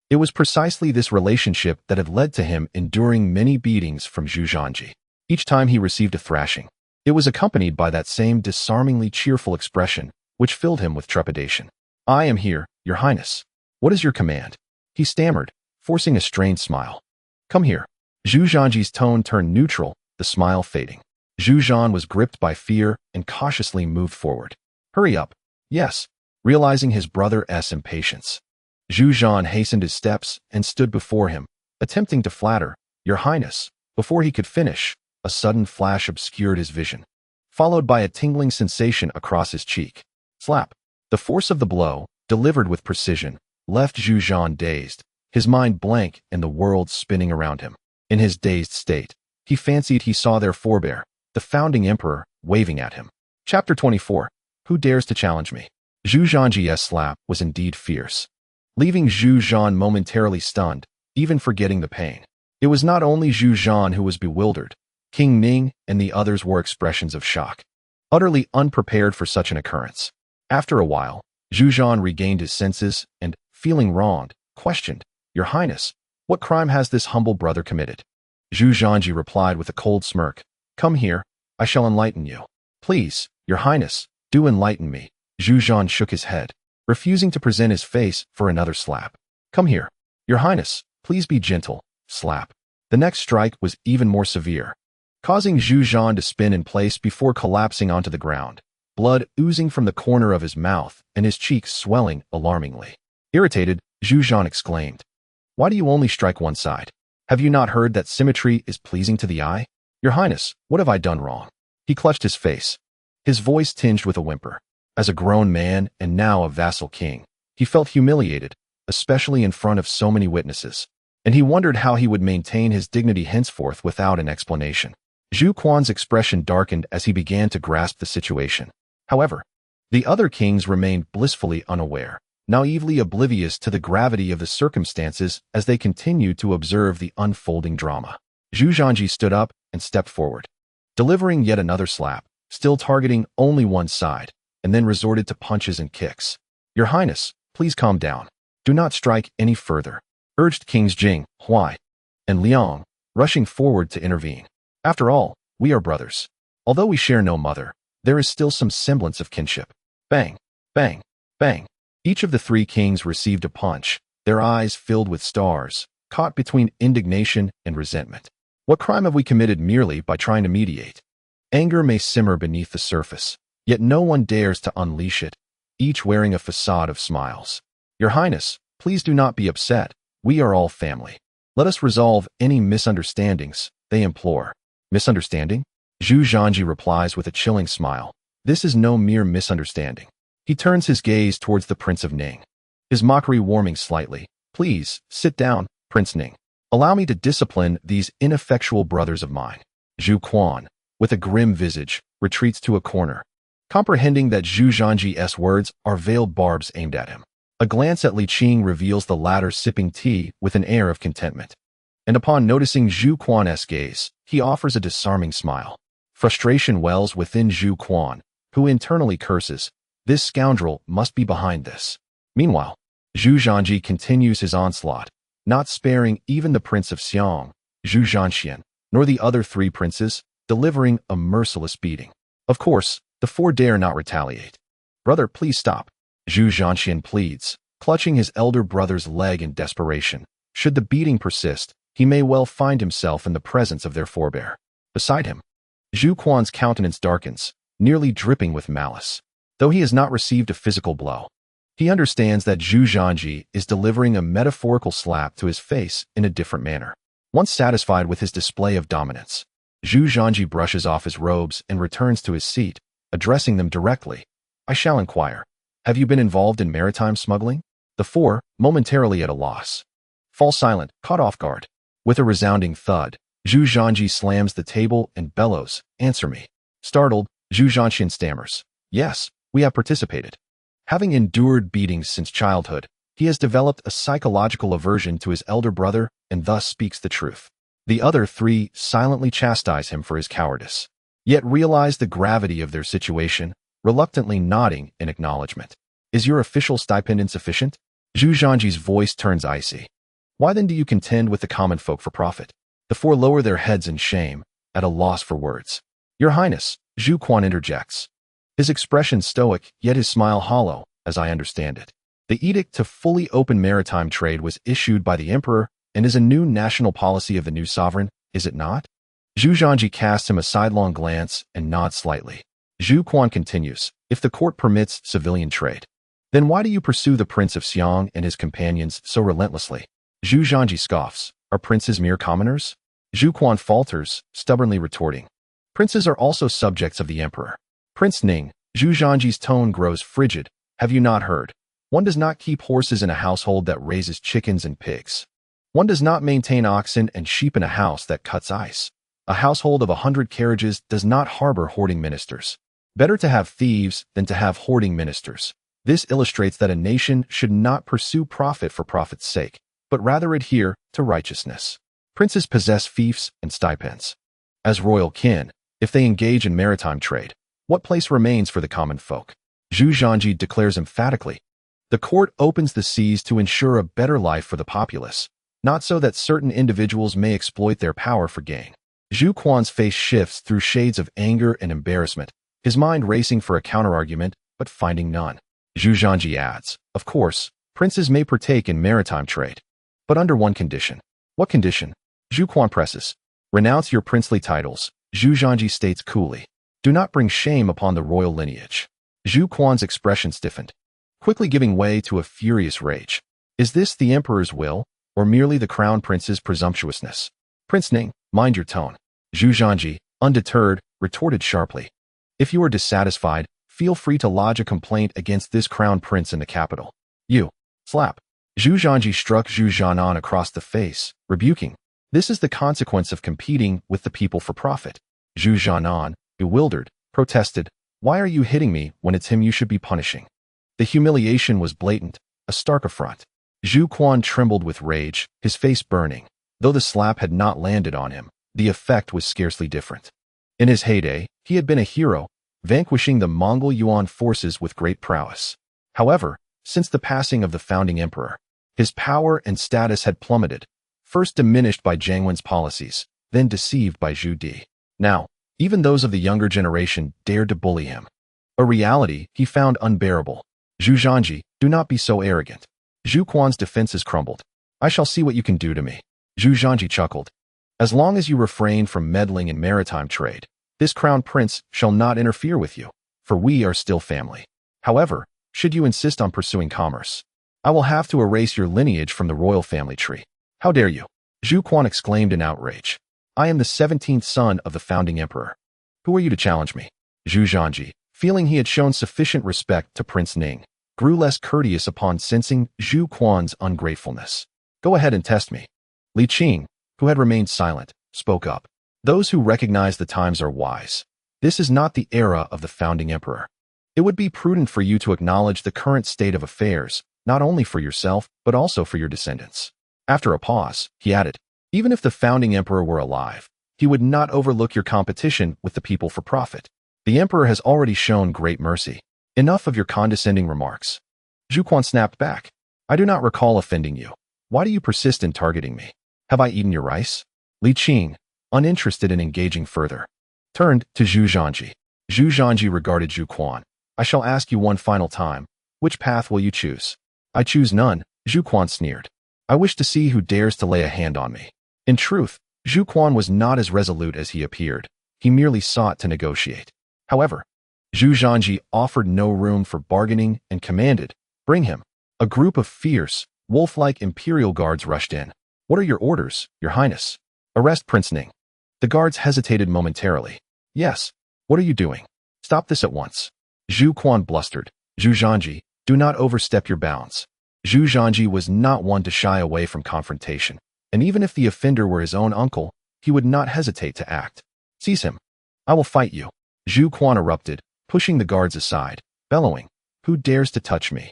It was precisely this relationship that had led to him enduring many beatings from Zhu Zhanji. Each time he received a thrashing, it was accompanied by that same disarmingly cheerful expression, which filled him with trepidation. I am here, Your Highness. What is your command? He stammered, forcing a strained smile. Come here. Zhu Zhanji's tone turned neutral, the smile fading. Zhu Zhan was gripped by fear and cautiously moved forward. Hurry up. Yes. Realizing his brother's impatience, Zhu Zhan hastened his steps and stood before him, attempting to flatter, Your Highness. Before he could finish, a sudden flash obscured his vision, followed by a tingling sensation across his cheek. Slap. The force of the blow, delivered with precision, left Zhu Zhan dazed, his mind blank and the world spinning around him. In his dazed state, he fancied he saw their forebear, the founding emperor, waving at him. Chapter 24. Who dares to challenge me? Zhu Zhanji's slap was indeed fierce, leaving Zhu Zhan momentarily stunned, even forgetting the pain. It was not only Zhu Zhan who was bewildered. King Ming and the others wore expressions of shock, utterly unprepared for such an occurrence. After a while, Zhu Zhan regained his senses and, feeling wronged, questioned, Your Highness, what crime has this humble brother committed? Zhu Zhanji replied with a cold smirk, Come here, I shall enlighten you. Please, Your Highness, do enlighten me. Zhu Zhan shook his head, refusing to present his face for another slap. Come here. Your Highness, please be gentle. Slap. The next strike was even more severe, causing Zhu Zhan to spin in place before collapsing onto the ground, blood oozing from the corner of his mouth and his cheeks swelling alarmingly. Irritated, Zhu Zhan exclaimed, Why do you only strike one side? Have you not heard that symmetry is pleasing to the eye? Your Highness, what have I done wrong? He clutched his face, his voice tinged with a whimper. As a grown man and now a vassal king, he felt humiliated, especially in front of so many witnesses, and he wondered how he would maintain his dignity henceforth without an explanation. Zhu Quan's expression darkened as he began to grasp the situation. However, the other kings remained blissfully unaware, naively oblivious to the gravity of the circumstances as they continued to observe the unfolding drama. Zhu Zhanji stood up and stepped forward, delivering yet another slap, still targeting only one side, and then resorted to punches and kicks. Your Highness, please calm down. Do not strike any further, urged Kings Jing, Huai, and Liang, rushing forward to intervene. After all, we are brothers. Although we share no mother, there is still some semblance of kinship. Bang, bang, bang. Each of the three kings received a punch, their eyes filled with stars, caught between indignation and resentment. What crime have we committed merely by trying to mediate? Anger may simmer beneath the surface, yet no one dares to unleash it, each wearing a facade of smiles. Your Highness, please do not be upset. We are all family. Let us resolve any misunderstandings, they implore. Misunderstanding? Zhu Zhanji replies with a chilling smile. This is no mere misunderstanding. He turns his gaze towards the Prince of Ning, his mockery warming slightly. Please, sit down, Prince Ning. Allow me to discipline these ineffectual brothers of mine. Zhu Quan, with a grim visage, retreats to a corner, comprehending that Zhu Zhanji's words are veiled barbs aimed at him. A glance at Li Qing reveals the latter sipping tea with an air of contentment, and upon noticing Zhu Quan's gaze, he offers a disarming smile. Frustration wells within Zhu Quan, who internally curses, this scoundrel must be behind this. Meanwhile, Zhu Zhanji continues his onslaught, not sparing even the Prince of Xiang, Zhu Zhanxian, nor the other three princes, delivering a merciless beating. Of course, the four dare not retaliate. Brother, please stop. Zhu Zhanxian pleads, clutching his elder brother's leg in desperation. Should the beating persist, he may well find himself in the presence of their forebear. Beside him, Zhu Quan's countenance darkens, nearly dripping with malice. Though he has not received a physical blow, he understands that Zhu Zhanji is delivering a metaphorical slap to his face in a different manner. Once satisfied with his display of dominance, Zhu Zhanji brushes off his robes and returns to his seat, addressing them directly. I shall inquire. Have you been involved in maritime smuggling? The four, momentarily at a loss, fall silent, caught off guard. With a resounding thud, Zhu Zhanji slams the table and bellows, answer me. Startled, Zhu Zhanxian stammers. Yes, we have participated. Having endured beatings since childhood, he has developed a psychological aversion to his elder brother and thus speaks the truth. The other three silently chastise him for his cowardice, yet realize the gravity of their situation, reluctantly nodding in acknowledgement. Is your official stipend insufficient? Zhu Zhanji's voice turns icy. Why then do you contend with the common folk for profit? The four lower their heads in shame, at a loss for words. Your Highness, Zhu Quan interjects, his expression stoic, yet his smile hollow, as I understand it. The edict to fully open maritime trade was issued by the emperor and is a new national policy of the new sovereign, is it not? Zhu Zhanji casts him a sidelong glance and nods slightly. Zhu Quan continues, if the court permits civilian trade, then why do you pursue the Prince of Xiang and his companions so relentlessly? Zhu Zhanji scoffs, are princes mere commoners? Zhu Quan falters, stubbornly retorting, princes are also subjects of the emperor. Prince Ning, Zhu Zhanji's tone grows frigid. Have you not heard? One does not keep horses in a household that raises chickens and pigs. One does not maintain oxen and sheep in a house that cuts ice. A household of 100 carriages does not harbor hoarding ministers. Better to have thieves than to have hoarding ministers. This illustrates that a nation should not pursue profit for profit's sake, but rather adhere to righteousness. Princes possess fiefs and stipends. As royal kin, if they engage in maritime trade, what place remains for the common folk? Zhu Zhanji declares emphatically, the court opens the seas to ensure a better life for the populace, not so that certain individuals may exploit their power for gain. Zhu Quan's face shifts through shades of anger and embarrassment, his mind racing for a counterargument, but finding none. Zhu Zhanji adds, of course, princes may partake in maritime trade, but under one condition. What condition? Zhu Quan presses. Renounce your princely titles, Zhu Zhanji states coolly. Do not bring shame upon the royal lineage. Zhu Quan's expression stiffened, quickly giving way to a furious rage. Is this the emperor's will, or merely the crown prince's presumptuousness? Prince Ning, mind your tone. Zhu Zhanji, undeterred, retorted sharply. If you are dissatisfied, feel free to lodge a complaint against this crown prince in the capital. You. Slap. Zhu Zhanji struck Zhu Zhanan across the face, rebuking. This is the consequence of competing with the people for profit. Zhu Zhanan, bewildered, protested. Why are you hitting me when it's him you should be punishing? The humiliation was blatant, a stark affront. Zhu Quan trembled with rage, his face burning. Though the slap had not landed on him, the effect was scarcely different. In his heyday, he had been a hero, vanquishing the Mongol Yuan forces with great prowess. However, since the passing of the founding emperor, his power and status had plummeted, first diminished by Jiang Wen's policies, then deceived by Zhu Di. Now, even those of the younger generation dared to bully him. A reality he found unbearable. Zhu Zhanji, do not be so arrogant. Zhu Quan's defenses crumbled. I shall see what you can do to me. Zhu Zhanji chuckled. As long as you refrain from meddling in maritime trade, this crown prince shall not interfere with you, for we are still family. However, should you insist on pursuing commerce, I will have to erase your lineage from the royal family tree. How dare you? Zhu Quan exclaimed in outrage. I am the 17th son of the founding emperor. Who are you to challenge me? Zhu Zhanji, feeling he had shown sufficient respect to Prince Ning, grew less courteous upon sensing Zhu Quan's ungratefulness. Go ahead and test me. Li Qing, who had remained silent, spoke up. Those who recognize the times are wise. This is not the era of the founding emperor. It would be prudent for you to acknowledge the current state of affairs, not only for yourself, but also for your descendants. After a pause, he added, even if the founding emperor were alive, he would not overlook your competition with the people for profit. The emperor has already shown great mercy. Enough of your condescending remarks. Zhu Quan snapped back. I do not recall offending you. Why do you persist in targeting me? Have I eaten your rice? Li Qing, uninterested in engaging further, turned to Zhu Zhanji. Zhu Zhanji regarded Zhu Quan. I shall ask you one final time. Which path will you choose? I choose none, Zhu Quan sneered. I wish to see who dares to lay a hand on me. In truth, Zhu Quan was not as resolute as he appeared. He merely sought to negotiate. However, Zhu Zhanji offered no room for bargaining and commanded, bring him. A group of fierce, wolf-like imperial guards rushed in. What are your orders, your highness? Arrest Prince Ning. The guards hesitated momentarily. Yes. What are you doing? Stop this at once. Zhu Quan blustered. Zhu Zhanji, do not overstep your bounds. Zhu Zhanji was not one to shy away from confrontation, and even if the offender were his own uncle, he would not hesitate to act. Seize him. I will fight you. Zhu Quan erupted, pushing the guards aside, bellowing, who dares to touch me?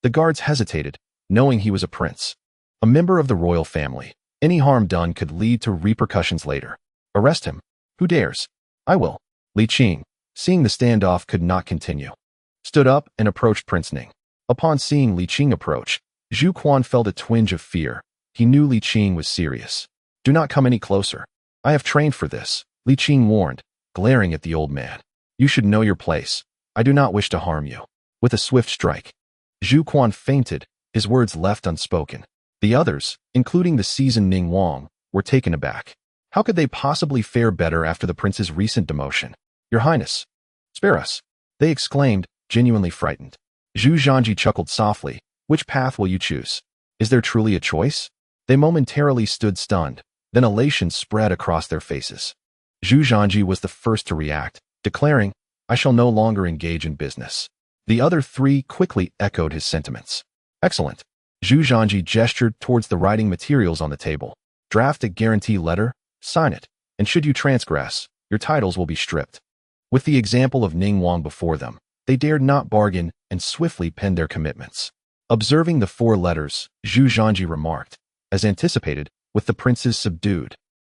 The guards hesitated, knowing he was a prince, a member of the royal family. Any harm done could lead to repercussions later. Arrest him. Who dares? I will. Li Qing, seeing the standoff could not continue, stood up and approached Prince Ning. Upon seeing Li Qing approach, Zhu Quan felt a twinge of fear. He knew Li Qing was serious. Do not come any closer. I have trained for this, Li Qing warned, glaring at the old man. You should know your place. I do not wish to harm you. With a swift strike, Zhu Quan fainted, his words left unspoken. The others, including the seasoned Ning Wang, were taken aback. How could they possibly fare better after the prince's recent demotion? Your Highness, spare us, they exclaimed, genuinely frightened. Zhu Zhanji chuckled softly. Which path will you choose? Is there truly a choice? They momentarily stood stunned, then elation spread across their faces. Zhu Zhanji was the first to react, declaring, I shall no longer engage in business. The other three quickly echoed his sentiments. Excellent. Zhu Zhanji gestured towards the writing materials on the table. Draft a guarantee letter, sign it, and should you transgress, your titles will be stripped. With the example of Ning Wang before them, they dared not bargain and swiftly penned their commitments. Observing the 4 letters, Zhu Zhanji remarked, as anticipated, with the princes subdued.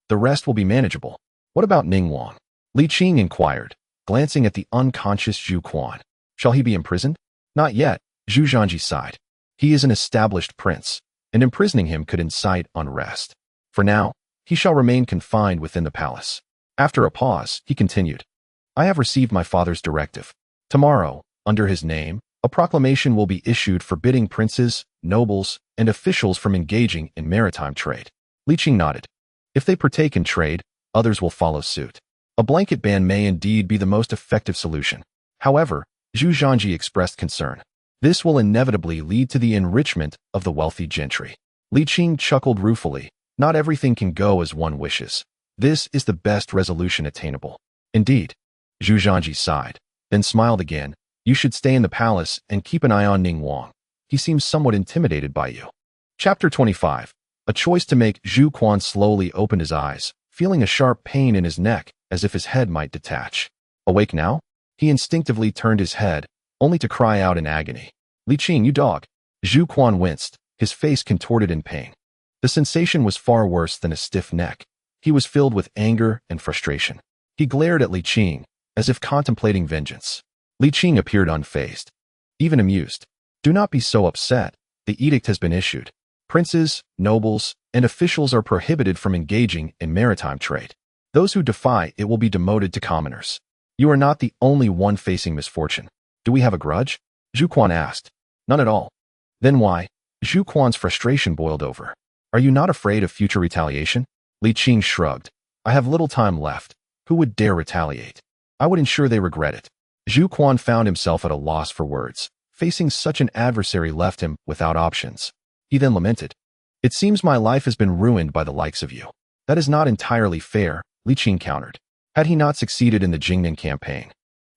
The rest will be manageable. What about Ning Wang? Li Qing inquired, glancing at the unconscious Zhu Quan. Shall he be imprisoned? Not yet, Zhu Zhanji sighed. He is an established prince, and imprisoning him could incite unrest. For now, he shall remain confined within the palace. After a pause, he continued, I have received my father's directive. Tomorrow, under his name, a proclamation will be issued forbidding princes, nobles, and officials from engaging in maritime trade. Li Qing nodded. If they partake in trade, others will follow suit. A blanket ban may indeed be the most effective solution. However, Zhu Zhanji expressed concern. This will inevitably lead to the enrichment of the wealthy gentry. Li Qing chuckled ruefully. Not everything can go as one wishes. This is the best resolution attainable. Indeed. Zhu Zhanji sighed, then smiled again. You should stay in the palace and keep an eye on Ning Wang. He seems somewhat intimidated by you. Chapter 25. A choice to make. Zhu Quan slowly opened his eyes, feeling a sharp pain in his neck, as if his head might detach. Awake now? He instinctively turned his head, only to cry out in agony. Li Qing, you dog! Zhu Quan winced, his face contorted in pain. The sensation was far worse than a stiff neck. He was filled with anger and frustration. He glared at Li Qing, as if contemplating vengeance. Li Qing appeared unfazed, even amused. Do not be so upset. The edict has been issued. Princes, nobles, and officials are prohibited from engaging in maritime trade. Those who defy it will be demoted to commoners. You are not the only one facing misfortune. Do we have a grudge? Zhu Quan asked. None at all. Then why? Zhu Quan's frustration boiled over. Are you not afraid of future retaliation? Li Qing shrugged. I have little time left. Who would dare retaliate? I would ensure they regret it. Zhu Quan found himself at a loss for words. Facing such an adversary left him without options. He then lamented. It seems my life has been ruined by the likes of you. That is not entirely fair, Li Qing countered. Had he not succeeded in the Jingnan campaign,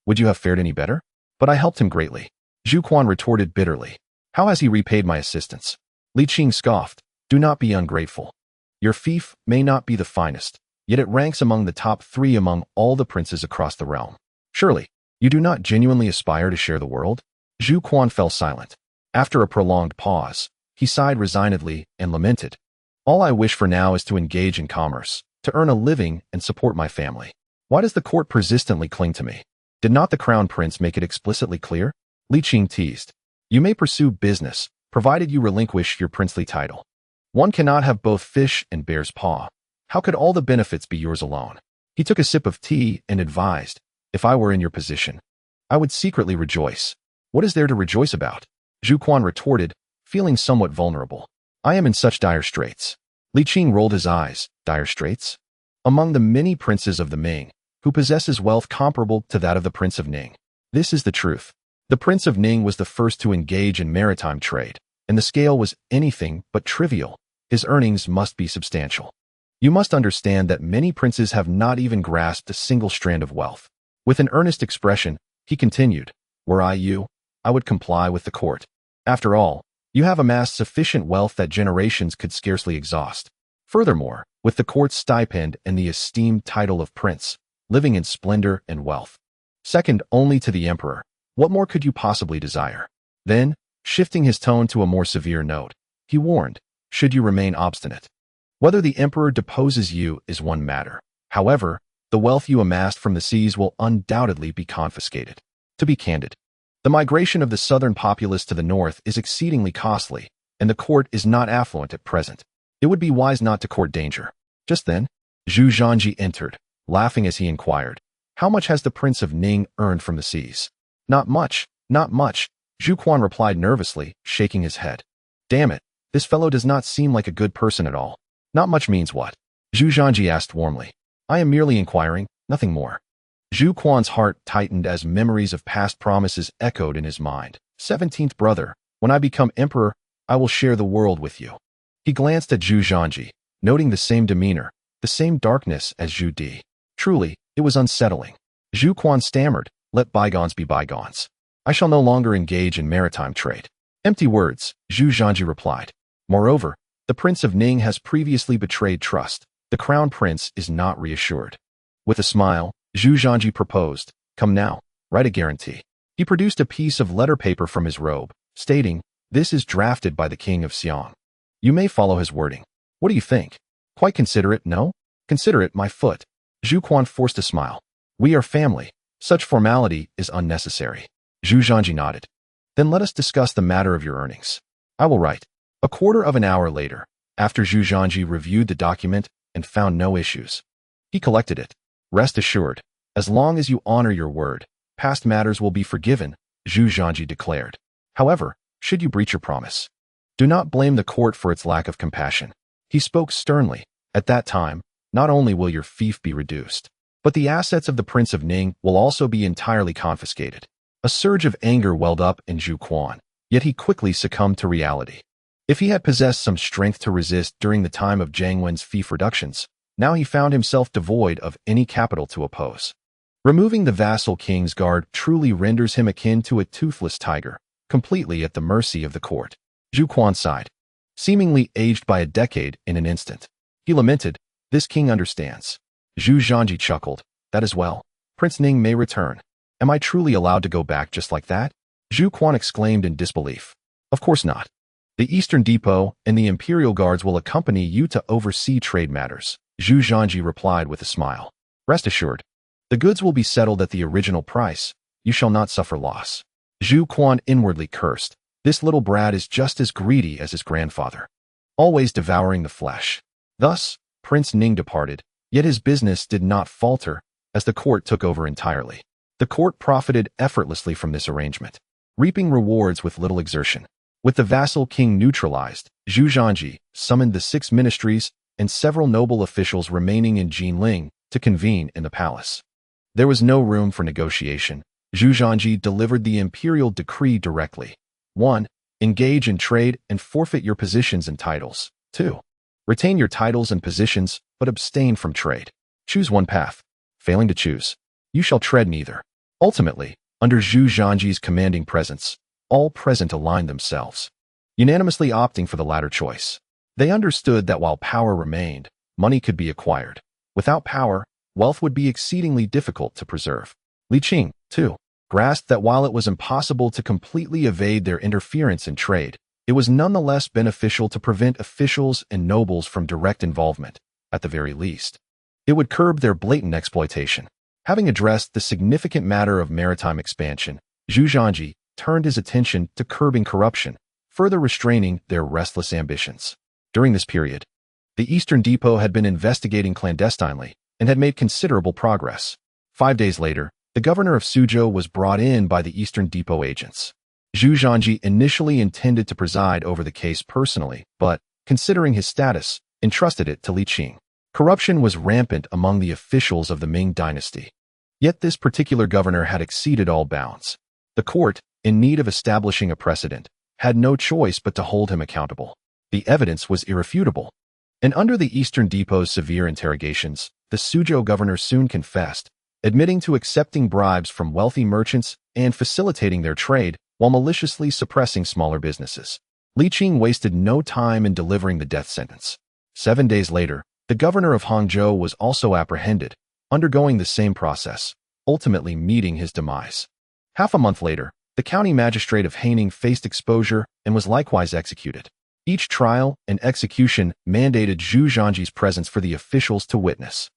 would you have fared any better? But I helped him greatly. Zhu Quan retorted bitterly. How has he repaid my assistance? Li Qing scoffed. Do not be ungrateful. Your fief may not be the finest, yet it ranks among the top 3 among all the princes across the realm. Surely, you do not genuinely aspire to share the world? Zhu Quan fell silent. After a prolonged pause, he sighed resignedly and lamented. All I wish for now is to engage in commerce, to earn a living and support my family. Why does the court persistently cling to me? Did not the crown prince make it explicitly clear? Li Qing teased. You may pursue business, provided you relinquish your princely title. One cannot have both fish and bear's paw. How could all the benefits be yours alone? He took a sip of tea and advised, if I were in your position, I would secretly rejoice. What is there to rejoice about? Zhu Quan retorted, feeling somewhat vulnerable. I am in such dire straits. Li Qing rolled his eyes. Dire straits? Among the many princes of the Ming, who possesses wealth comparable to that of the Prince of Ning. This is the truth. The Prince of Ning was the first to engage in maritime trade, and the scale was anything but trivial. His earnings must be substantial. You must understand that many princes have not even grasped a single strand of wealth. With an earnest expression, he continued, were I you, I would comply with the court. After all, you have amassed sufficient wealth that generations could scarcely exhaust. Furthermore, with the court's stipend and the esteemed title of prince, living in splendor and wealth, second only to the emperor, what more could you possibly desire? Then, shifting his tone to a more severe note, he warned, should you remain obstinate. Whether the emperor deposes you is one matter. However, the wealth you amassed from the seas will undoubtedly be confiscated. To be candid, the migration of the southern populace to the north is exceedingly costly, and the court is not affluent at present. It would be wise not to court danger. Just then, Zhu Zhanji entered, laughing as he inquired, how much has the Prince of Ning earned from the seas? Not much, not much, Zhu Quan replied nervously, shaking his head. Damn it, this fellow does not seem like a good person at all. Not much means what? Zhu Zhanji asked warmly. I am merely inquiring, nothing more. Zhu Quan's heart tightened as memories of past promises echoed in his mind. 17th brother, when I become emperor, I will share the world with you. He glanced at Zhu Zhanji, noting the same demeanor, the same darkness as Zhu Di. Truly, it was unsettling. Zhu Quan stammered, let bygones be bygones. I shall no longer engage in maritime trade. Empty words, Zhu Zhanji replied. Moreover, the Prince of Ning has previously betrayed trust. The crown prince is not reassured. With a smile, Zhu Zhanji proposed, come now, write a guarantee. He produced a piece of letter paper from his robe, stating, this is drafted by the king of Xiang. You may follow his wording. What do you think? Quite considerate, no? Considerate, my foot. Zhu Quan forced a smile. We are family. Such formality is unnecessary. Zhu Zhanji nodded. Then let us discuss the matter of your earnings. I will write. A quarter of an hour later, after Zhu Zhanji reviewed the document and found no issues, he collected it. Rest assured, as long as you honor your word, past matters will be forgiven, Zhu Zhanji declared. However, should you breach your promise, do not blame the court for its lack of compassion. He spoke sternly. At that time, not only will your fief be reduced, but the assets of the Prince of Ning will also be entirely confiscated. A surge of anger welled up in Zhu Quan, yet he quickly succumbed to reality. If he had possessed some strength to resist during the time of Jiang Wen's fief reductions, now he found himself devoid of any capital to oppose. Removing the vassal king's guard truly renders him akin to a toothless tiger, completely at the mercy of the court. Zhu Quan sighed, seemingly aged by a decade in an instant. He lamented, "This king understands." Zhu Zhanji chuckled, "That is well. Prince Ning may return. Am I truly allowed to go back just like that?" Zhu Quan exclaimed in disbelief. "Of course not. The Eastern Depot and the Imperial Guards will accompany you to oversee trade matters," Zhu Zhanji replied with a smile. "Rest assured, the goods will be settled at the original price. You shall not suffer loss." Zhu Quan inwardly cursed. This little brat is just as greedy as his grandfather, always devouring the flesh. Thus, Prince Ning departed, yet his business did not falter as the court took over entirely. The court profited effortlessly from this arrangement, reaping rewards with little exertion. With the vassal king neutralized, Zhu Zhanji summoned the 6 ministries and several noble officials remaining in Jinling to convene in the palace. There was no room for negotiation. Zhu Zhanji delivered the imperial decree directly. 1. Engage in trade and forfeit your positions and titles. 2. Retain your titles and positions, but abstain from trade. Choose one path. Failing to choose, you shall tread neither. Ultimately, under Zhu Zhanji's commanding presence, all present aligned themselves, unanimously opting for the latter choice. They understood that while power remained, money could be acquired. Without power, wealth would be exceedingly difficult to preserve. Li Qing, too, grasped that while it was impossible to completely evade their interference in trade, it was nonetheless beneficial to prevent officials and nobles from direct involvement, at the very least. It would curb their blatant exploitation. Having addressed the significant matter of maritime expansion, Zhu Zhanji turned his attention to curbing corruption, further restraining their restless ambitions. During this period, the Eastern Depot had been investigating clandestinely and had made considerable progress. 5 days later, the governor of Suzhou was brought in by the Eastern Depot agents. Zhu Zhanji initially intended to preside over the case personally, but, considering his status, entrusted it to Li Qing. Corruption was rampant among the officials of the Ming dynasty. Yet this particular governor had exceeded all bounds. The court, in need of establishing a precedent, had no choice but to hold him accountable. The evidence was irrefutable. And under the Eastern Depot's severe interrogations, the Suzhou governor soon confessed, admitting to accepting bribes from wealthy merchants and facilitating their trade while maliciously suppressing smaller businesses. Li Qing wasted no time in delivering the death sentence. 7 days later, the governor of Hangzhou was also apprehended, undergoing the same process, ultimately meeting his demise. Half a month later, the county magistrate of Haining faced exposure and was likewise executed. Each trial and execution mandated Zhu Zhanji's presence for the officials to witness.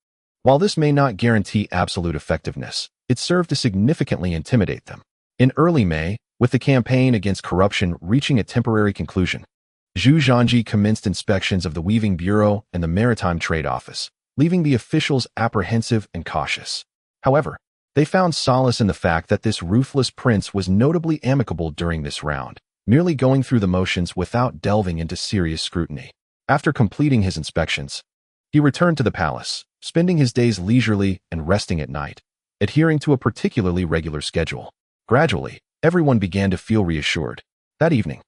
While this may not guarantee absolute effectiveness, it served to significantly intimidate them. In early May, with the campaign against corruption reaching a temporary conclusion, Zhu Zhanji commenced inspections of the Weaving Bureau and the Maritime Trade Office, leaving the officials apprehensive and cautious. However, they found solace in the fact that this ruthless prince was notably amicable during this round, merely going through the motions without delving into serious scrutiny. After completing his inspections, he returned to the palace, spending his days leisurely and resting at night, adhering to a particularly regular schedule. Gradually, everyone began to feel reassured. That evening,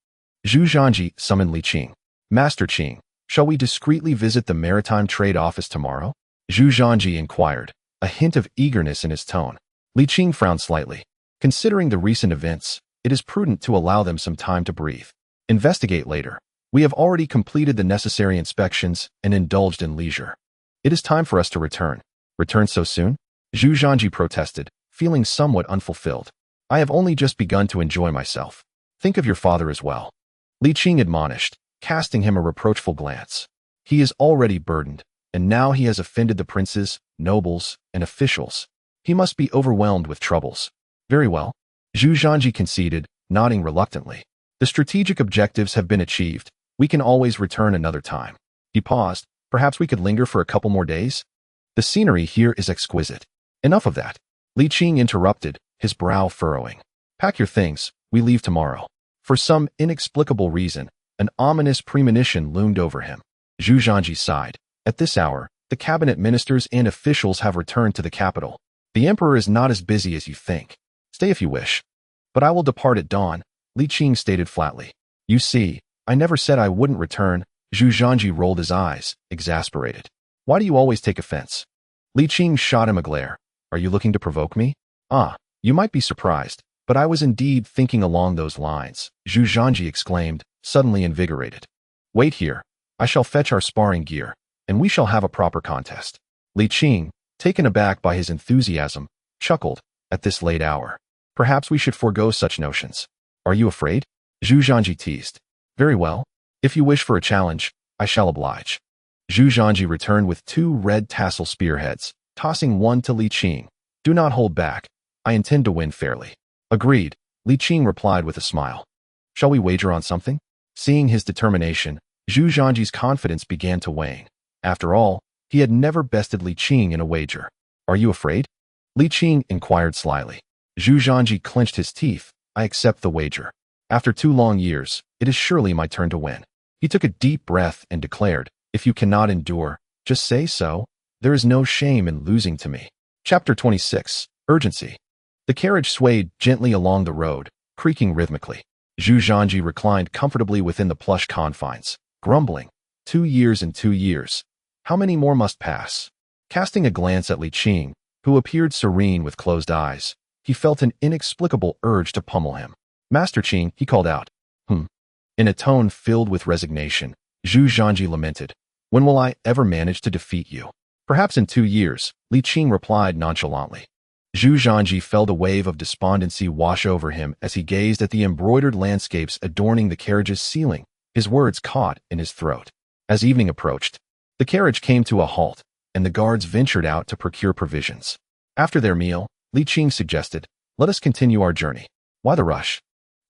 Zhu Zhanji summoned Li Qing. "Master Qing, shall we discreetly visit the Maritime Trade Office tomorrow?" Zhu Zhanji inquired, a hint of eagerness in his tone. Li Qing frowned slightly. "Considering the recent events, it is prudent to allow them some time to breathe. Investigate later. We have already completed the necessary inspections and indulged in leisure. It is time for us to return." "Return so soon?" Zhu Zhanji protested, feeling somewhat unfulfilled. "I have only just begun to enjoy myself. Think of your father as well." Li Qing admonished, casting him a reproachful glance. "He is already burdened, and now he has offended the princes, nobles, and officials. He must be overwhelmed with troubles." "Very well," Zhu Zhanji conceded, nodding reluctantly. "The strategic objectives have been achieved. We can always return another time." He paused. "Perhaps we could linger for a couple more days? The scenery here is exquisite." "Enough of that," Li Qing interrupted, his brow furrowing. "Pack your things. We leave tomorrow." For some inexplicable reason, an ominous premonition loomed over him. Zhu Zhanji sighed. At this hour, the cabinet ministers and officials have returned to the capital. The emperor is not as busy as you think. Stay if you wish. But I will depart at dawn, Li Qing stated flatly. "You see," I never said I wouldn't return. Zhu Zhanji rolled his eyes, exasperated. Why do you always take offense? Li Qing shot him a glare. Are you looking to provoke me? Ah, you might be surprised, but I was indeed thinking along those lines, Zhu Zhanji exclaimed, suddenly invigorated. Wait here. I shall fetch our sparring gear, and we shall have a proper contest. Li Qing, taken aback by his enthusiasm, chuckled. At this late hour, perhaps we should forego such notions. Are you afraid? Zhu Zhanji teased. Very well. If you wish for a challenge, I shall oblige. Zhu Zhanji returned with 2 red tassel spearheads, tossing one to Li Qing. Do not hold back. I intend to win fairly. Agreed, Li Qing replied with a smile. Shall we wager on something? Seeing his determination, Zhu Zhanji's confidence began to wane. After all, he had never bested Li Qing in a wager. Are you afraid? Li Qing inquired slyly. Zhu Zhanji clenched his teeth. I accept the wager. After 2 long years, it is surely my turn to win. He took a deep breath and declared, if you cannot endure, just say so. There is no shame in losing to me. Chapter 26. Urgency. The carriage swayed gently along the road, creaking rhythmically. Zhu Zhanji reclined comfortably within the plush confines, grumbling. 2 years and 2 years. How many more must pass? Casting a glance at Li Qing, who appeared serene with closed eyes, he felt an inexplicable urge to pummel him. Master Qing, he called out. In a tone filled with resignation, Zhu Zhanji lamented. When will I ever manage to defeat you? Perhaps in 2 years, Li Qing replied nonchalantly. Zhu Zhanji felt a wave of despondency wash over him as he gazed at the embroidered landscapes adorning the carriage's ceiling, his words caught in his throat. As evening approached, the carriage came to a halt, and the guards ventured out to procure provisions. After their meal, Li Qing suggested, let us continue our journey. Why the rush?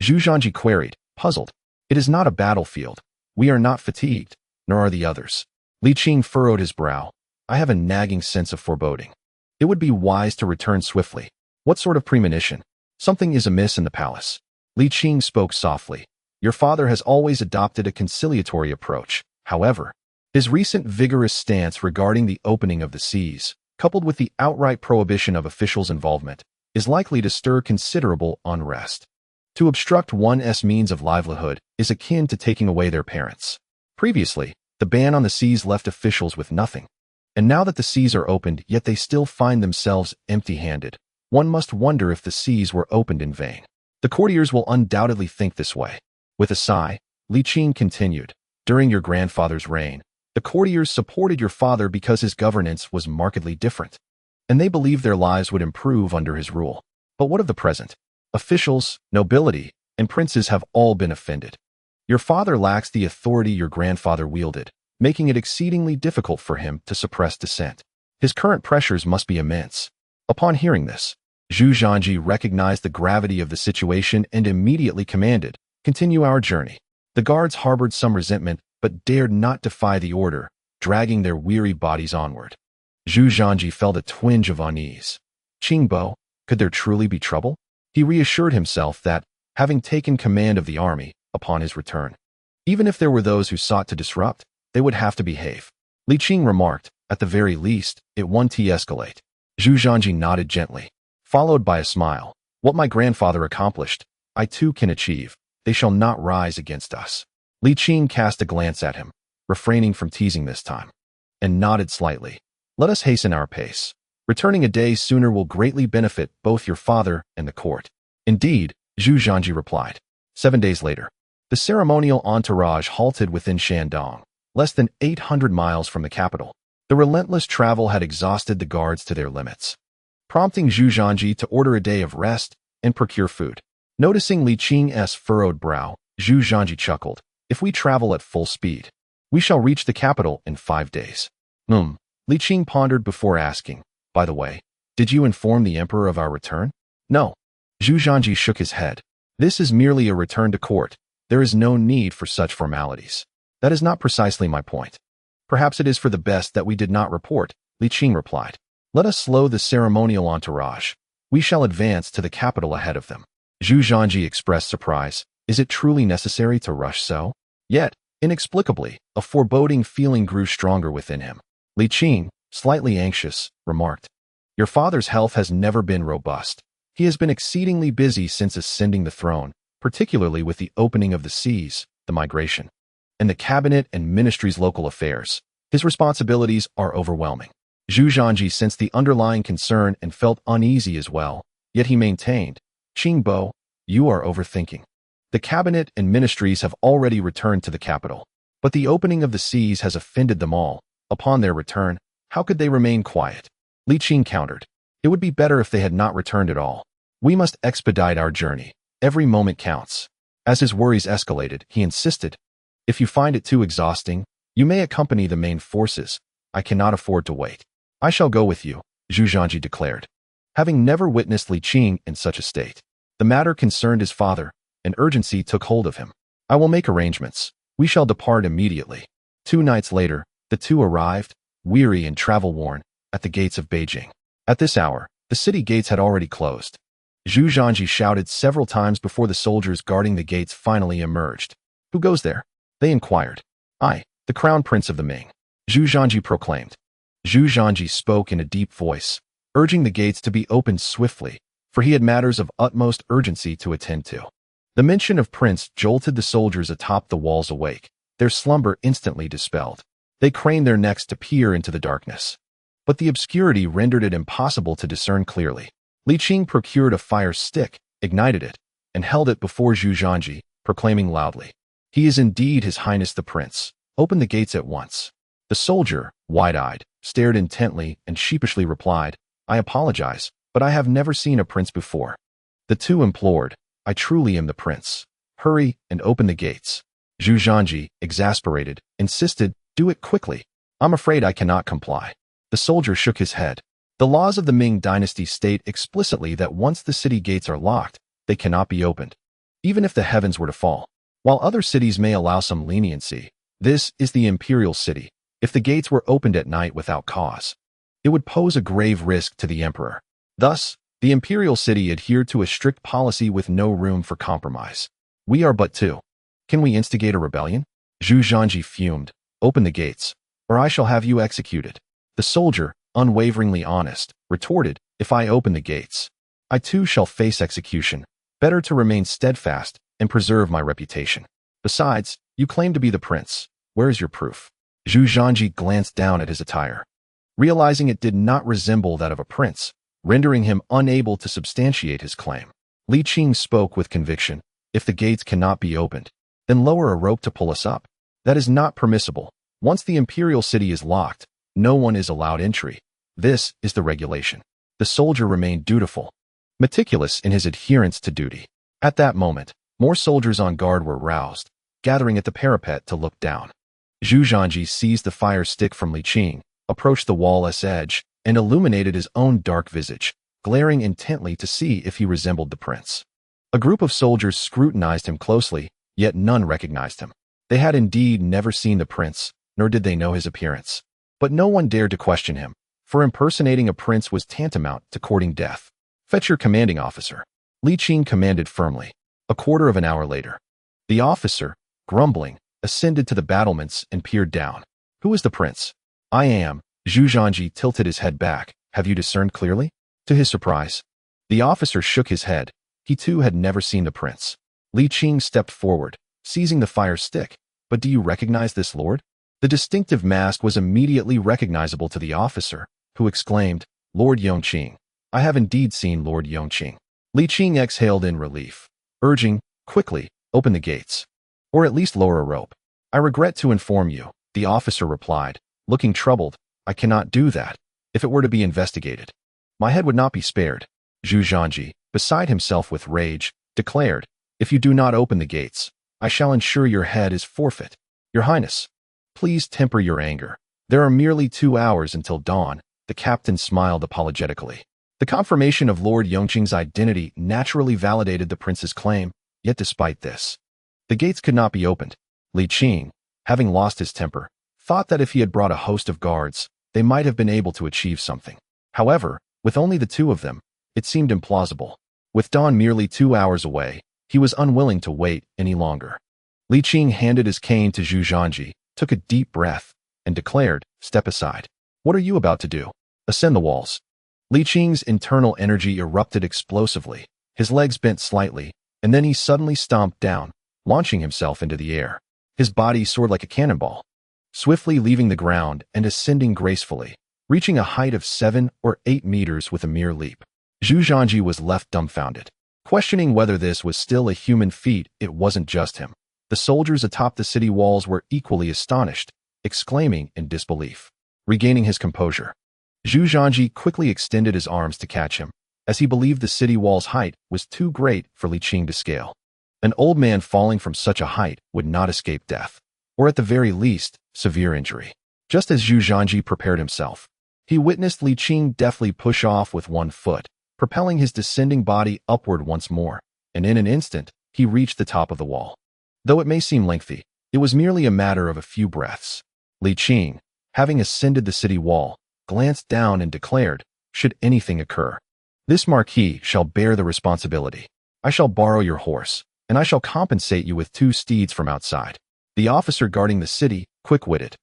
Zhu Zhanji queried, puzzled. It is not a battlefield. We are not fatigued, nor are the others. Li Qing furrowed his brow. I have a nagging sense of foreboding. It would be wise to return swiftly. What sort of premonition? Something is amiss in the palace. Li Qing spoke softly. Your father has always adopted a conciliatory approach. However, his recent vigorous stance regarding the opening of the seas, coupled with the outright prohibition of officials' involvement, is likely to stir considerable unrest. To obstruct one's means of livelihood is akin to taking away their parents. Previously, the ban on the seas left officials with nothing. And now that the seas are opened, yet they still find themselves empty-handed, one must wonder if the seas were opened in vain. The courtiers will undoubtedly think this way. With a sigh, Li Qing continued, during your grandfather's reign, the courtiers supported your father because his governance was markedly different, and they believed their lives would improve under his rule. But what of the present? Officials, nobility, and princes have all been offended. Your father lacks the authority your grandfather wielded, making it exceedingly difficult for him to suppress dissent. His current pressures must be immense. Upon hearing this, Zhu Zhanji recognized the gravity of the situation and immediately commanded, continue our journey. The guards harbored some resentment, but dared not defy the order, dragging their weary bodies onward. Zhu Zhanji felt a twinge of unease. Qing Bo, could there truly be trouble? He reassured himself that, having taken command of the army, upon his return, even if there were those who sought to disrupt, they would have to behave. Li Qing remarked, at the very least, it won't escalate. Zhu Zhanji nodded gently, followed by a smile. What my grandfather accomplished, I too can achieve. They shall not rise against us. Li Qing cast a glance at him, refraining from teasing this time, and nodded slightly. Let us hasten our pace. Returning a day sooner will greatly benefit both your father and the court. Indeed, Zhu Zhanji replied. 7 days later, the ceremonial entourage halted within Shandong, less than 800 miles from the capital. The relentless travel had exhausted the guards to their limits, prompting Zhu Zhanji to order a day of rest and procure food. Noticing Li Qing's furrowed brow, Zhu Zhanji chuckled. If we travel at full speed, we shall reach the capital in 5 days. Li Qing pondered before asking, by the way, did you inform the emperor of our return? No. Zhu Zhanji shook his head. This is merely a return to court. There is no need for such formalities. That is not precisely my point. Perhaps it is for the best that we did not report, Li Qing replied. Let us slow the ceremonial entourage. We shall advance to the capital ahead of them. Zhu Zhanji expressed surprise. Is it truly necessary to rush so? Yet, inexplicably, a foreboding feeling grew stronger within him. Li Qing, slightly anxious, remarked, your father's health has never been robust. He has been exceedingly busy since ascending the throne, particularly with the opening of the seas, the migration, and the cabinet and ministry's local affairs. His responsibilities are overwhelming. Zhu Zhanji sensed the underlying concern and felt uneasy as well, yet he maintained, Qing Bo, you are overthinking. The cabinet and ministries have already returned to the capital, but the opening of the seas has offended them all. Upon their return, how could they remain quiet? Li Qing countered. It would be better if they had not returned at all. We must expedite our journey. Every moment counts. As his worries escalated, he insisted, if you find it too exhausting, you may accompany the main forces. I cannot afford to wait. I shall go with you, Zhu Zhanji declared. Having never witnessed Li Qing in such a state, the matter concerned his father, and urgency took hold of him. I will make arrangements. We shall depart immediately. 2 nights later, the two arrived, weary and travel-worn, at the gates of Beijing. At this hour, the city gates had already closed. Zhu Zhanji shouted several times before the soldiers guarding the gates finally emerged. Who goes there? They inquired. I, the crown prince of the Ming, Zhu Zhanji proclaimed. Zhu Zhanji spoke in a deep voice, urging the gates to be opened swiftly, for he had matters of utmost urgency to attend to. The mention of Prince jolted the soldiers atop the walls awake, their slumber instantly dispelled. They craned their necks to peer into the darkness. But the obscurity rendered it impossible to discern clearly. Li Qing procured a fire stick, ignited it, and held it before Zhu Zhanji, proclaiming loudly, he is indeed His Highness the Prince. Open the gates at once. The soldier, wide-eyed, stared intently and sheepishly replied, I apologize, but I have never seen a prince before. The two implored, I truly am the prince. Hurry and open the gates. Zhu Zhanji, exasperated, insisted, do it quickly. I'm afraid I cannot comply. The soldier shook his head. The laws of the Ming dynasty state explicitly that once the city gates are locked, they cannot be opened, even if the heavens were to fall. While other cities may allow some leniency, this is the imperial city. If the gates were opened at night without cause, it would pose a grave risk to the emperor. Thus, the imperial city adhered to a strict policy with no room for compromise. We are but two. Can we instigate a rebellion? Zhu Zhanji fumed. Open the gates, or I shall have you executed. The soldier, unwaveringly honest, retorted, if I open the gates, I too shall face execution. Better to remain steadfast and preserve my reputation. Besides, you claim to be the prince. Where is your proof? Zhu Zhanji glanced down at his attire, realizing it did not resemble that of a prince, rendering him unable to substantiate his claim. Li Qing spoke with conviction. If the gates cannot be opened, then lower a rope to pull us up. That is not permissible. Once the imperial city is locked, no one is allowed entry. This is the regulation. The soldier remained dutiful, meticulous in his adherence to duty. At that moment, more soldiers on guard were roused, gathering at the parapet to look down. Zhu Zhanji seized the fire stick from Li Qing, approached the wall's edge, and illuminated his own dark visage, glaring intently to see if he resembled the prince. A group of soldiers scrutinized him closely, yet none recognized him. They had indeed never seen the prince, nor did they know his appearance. But no one dared to question him, for impersonating a prince was tantamount to courting death. Fetch your commanding officer. Li Qing commanded firmly. A quarter of an hour later, the officer, grumbling, ascended to the battlements and peered down. Who is the prince? I am. Zhu Zhanji tilted his head back. Have you discerned clearly? To his surprise, the officer shook his head. He too had never seen the prince. Li Qing stepped forward, seizing the fire stick. But do you recognize this lord? The distinctive mask was immediately recognizable to the officer, who exclaimed, Lord Yongqing. I have indeed seen Lord Yongqing. Li Qing exhaled in relief, urging, quickly, open the gates. Or at least lower a rope. I regret to inform you, the officer replied, looking troubled. I cannot do that. If it were to be investigated, my head would not be spared. Zhu Zhanji, beside himself with rage, declared, if you do not open the gates, I shall ensure your head is forfeit. Your Highness, please temper your anger. There are merely 2 hours until dawn. The captain smiled apologetically. The confirmation of Lord Yongqing's identity naturally validated the prince's claim, yet despite this, the gates could not be opened. Li Qing, having lost his temper, thought that if he had brought a host of guards, they might have been able to achieve something. However, with only the two of them, it seemed implausible. With dawn merely 2 hours away, he was unwilling to wait any longer. Li Qing handed his cane to Zhu Zhanji, took a deep breath, and declared, step aside. What are you about to do? Ascend the walls. Li Qing's internal energy erupted explosively. His legs bent slightly, and then he suddenly stomped down, launching himself into the air. His body soared like a cannonball, swiftly leaving the ground and ascending gracefully, reaching a height of 7 or 8 meters with a mere leap. Zhu Zhanji was left dumbfounded, questioning whether this was still a human feat. It wasn't just him. The soldiers atop the city walls were equally astonished, exclaiming in disbelief. Regaining his composure, Zhu Zhanji quickly extended his arms to catch him, as he believed the city wall's height was too great for Li Qing to scale. An old man falling from such a height would not escape death, or at the very least, severe injury. Just as Zhu Zhanji prepared himself, he witnessed Li Qing deftly push off with one foot, propelling his descending body upward once more, and in an instant, he reached the top of the wall. Though it may seem lengthy, it was merely a matter of a few breaths. Li Qing, having ascended the city wall, glanced down and declared, "Should anything occur, this marquis shall bear the responsibility. I shall borrow your horse, and I shall compensate you with 2 steeds from outside." The officer guarding the city, quick-witted,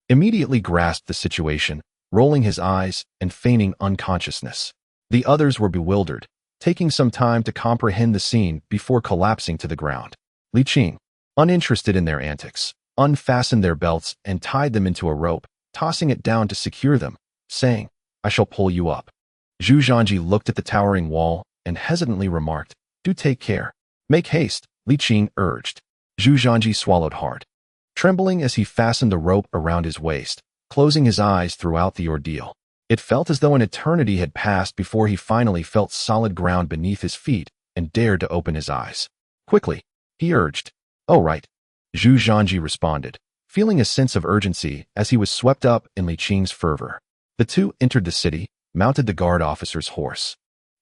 immediately grasped the situation, rolling his eyes and feigning unconsciousness. The others were bewildered, taking some time to comprehend the scene before collapsing to the ground. Li Qing, uninterested in their antics, unfastened their belts and tied them into a rope, tossing it down to secure them, saying, "I shall pull you up." Zhu Zhanji looked at the towering wall and hesitantly remarked, "Do take care." "Make haste," Li Qing urged. Zhu Zhanji swallowed hard, trembling as he fastened the rope around his waist, closing his eyes throughout the ordeal. It felt as though an eternity had passed before he finally felt solid ground beneath his feet and dared to open his eyes. "Quickly," he urged. "Oh, right," Zhu Zhanji responded, feeling a sense of urgency as he was swept up in Li Qing's fervor. The two entered the city, mounted the guard officer's horse,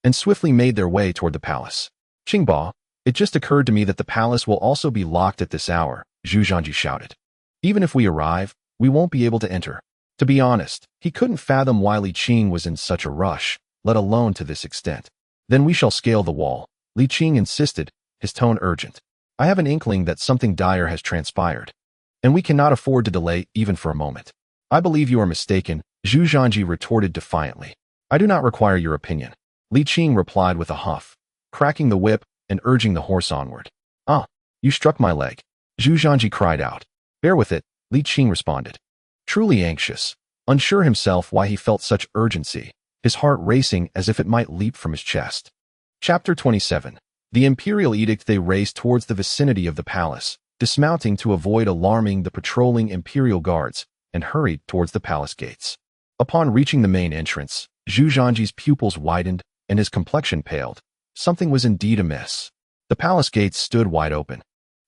and swiftly made their way toward the palace. "Qing Bo, it just occurred to me that the palace will also be locked at this hour," Zhu Zhanji shouted. "Even if we arrive, we won't be able to enter." To be honest, he couldn't fathom why Li Qing was in such a rush, let alone to this extent. "Then we shall scale the wall," Li Qing insisted, his tone urgent. "I have an inkling that something dire has transpired, and we cannot afford to delay even for a moment." "I believe you are mistaken," Zhu Zhanji retorted defiantly. "I do not require your opinion," Li Qing replied with a huff, cracking the whip and urging the horse onward. "Ah, you struck my leg," Zhu Zhanji cried out. "Bear with it," Li Qing responded. Truly anxious, unsure himself why he felt such urgency, his heart racing as if it might leap from his chest. Chapter 27. The imperial edict. They raced towards the vicinity of the palace, dismounting to avoid alarming the patrolling imperial guards, and hurried towards the palace gates. Upon reaching the main entrance, Zhu Zhanji's pupils widened and his complexion paled. Something was indeed amiss. The palace gates stood wide open,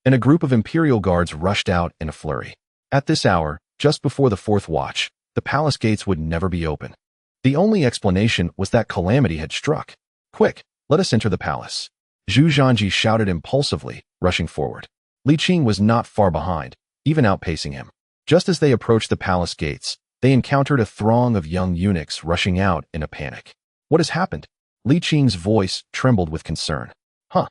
and a group of imperial guards rushed out in a flurry. At this hour, just before the 4th watch, the palace gates would never be open. The only explanation was that calamity had struck. "Quick, let us enter the palace," Zhu Zhanji shouted impulsively, rushing forward. Li Qing was not far behind, even outpacing him. Just as they approached the palace gates, they encountered a throng of young eunuchs rushing out in a panic. "What has happened?" Li Qing's voice trembled with concern. "Huh?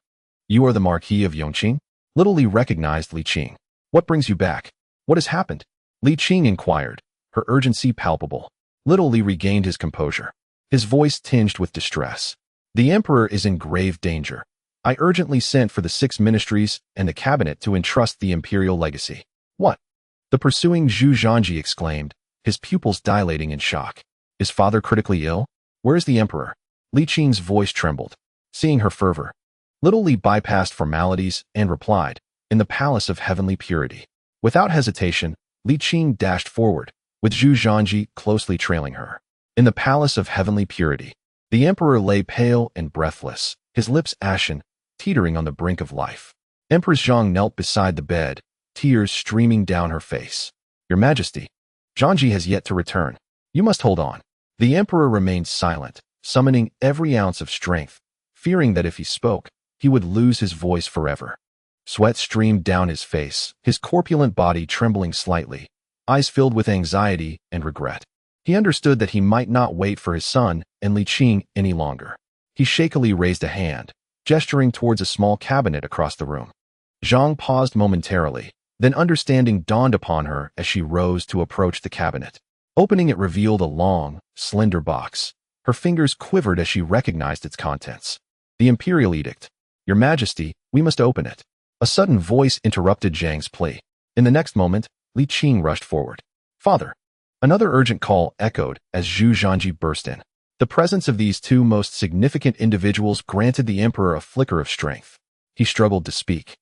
You are the Marquis of Yongqing?" Little Li recognized Li Qing. "What brings you back? What has happened?" Li Qing inquired, her urgency palpable. Little Li regained his composure, his voice tinged with distress. "The emperor is in grave danger. I urgently sent for the 6 ministries and the cabinet to entrust the imperial legacy." "What?" the pursuing Zhu Zhanji exclaimed, his pupils dilating in shock. "Is father critically ill? Where is the emperor?" Li Qing's voice trembled. Seeing her fervor, Little Li bypassed formalities and replied, "In the palace of heavenly purity." Without hesitation, Li Qing dashed forward, with Zhu Zhanji closely trailing her. In the palace of heavenly purity, the emperor lay pale and breathless, his lips ashen, teetering on the brink of life. Empress Zhang knelt beside the bed, tears streaming down her face. "Your Majesty, Zhanji has yet to return. You must hold on." The emperor remained silent, summoning every ounce of strength, fearing that if he spoke, he would lose his voice forever. Sweat streamed down his face, his corpulent body trembling slightly, eyes filled with anxiety and regret. He understood that he might not wait for his son and Li Qing any longer. He shakily raised a hand, gesturing towards a small cabinet across the room. Zhang paused momentarily, then understanding dawned upon her as she rose to approach the cabinet. Opening it revealed a long, slender box. Her fingers quivered as she recognized its contents. "The imperial edict. Your Majesty, we must open it." A sudden voice interrupted Zhang's plea. In the next moment, Li Qing rushed forward. Father! Another urgent call echoed as Zhu Zhanji burst in. The presence of these two most significant individuals granted the emperor a flicker of strength. He struggled to speak.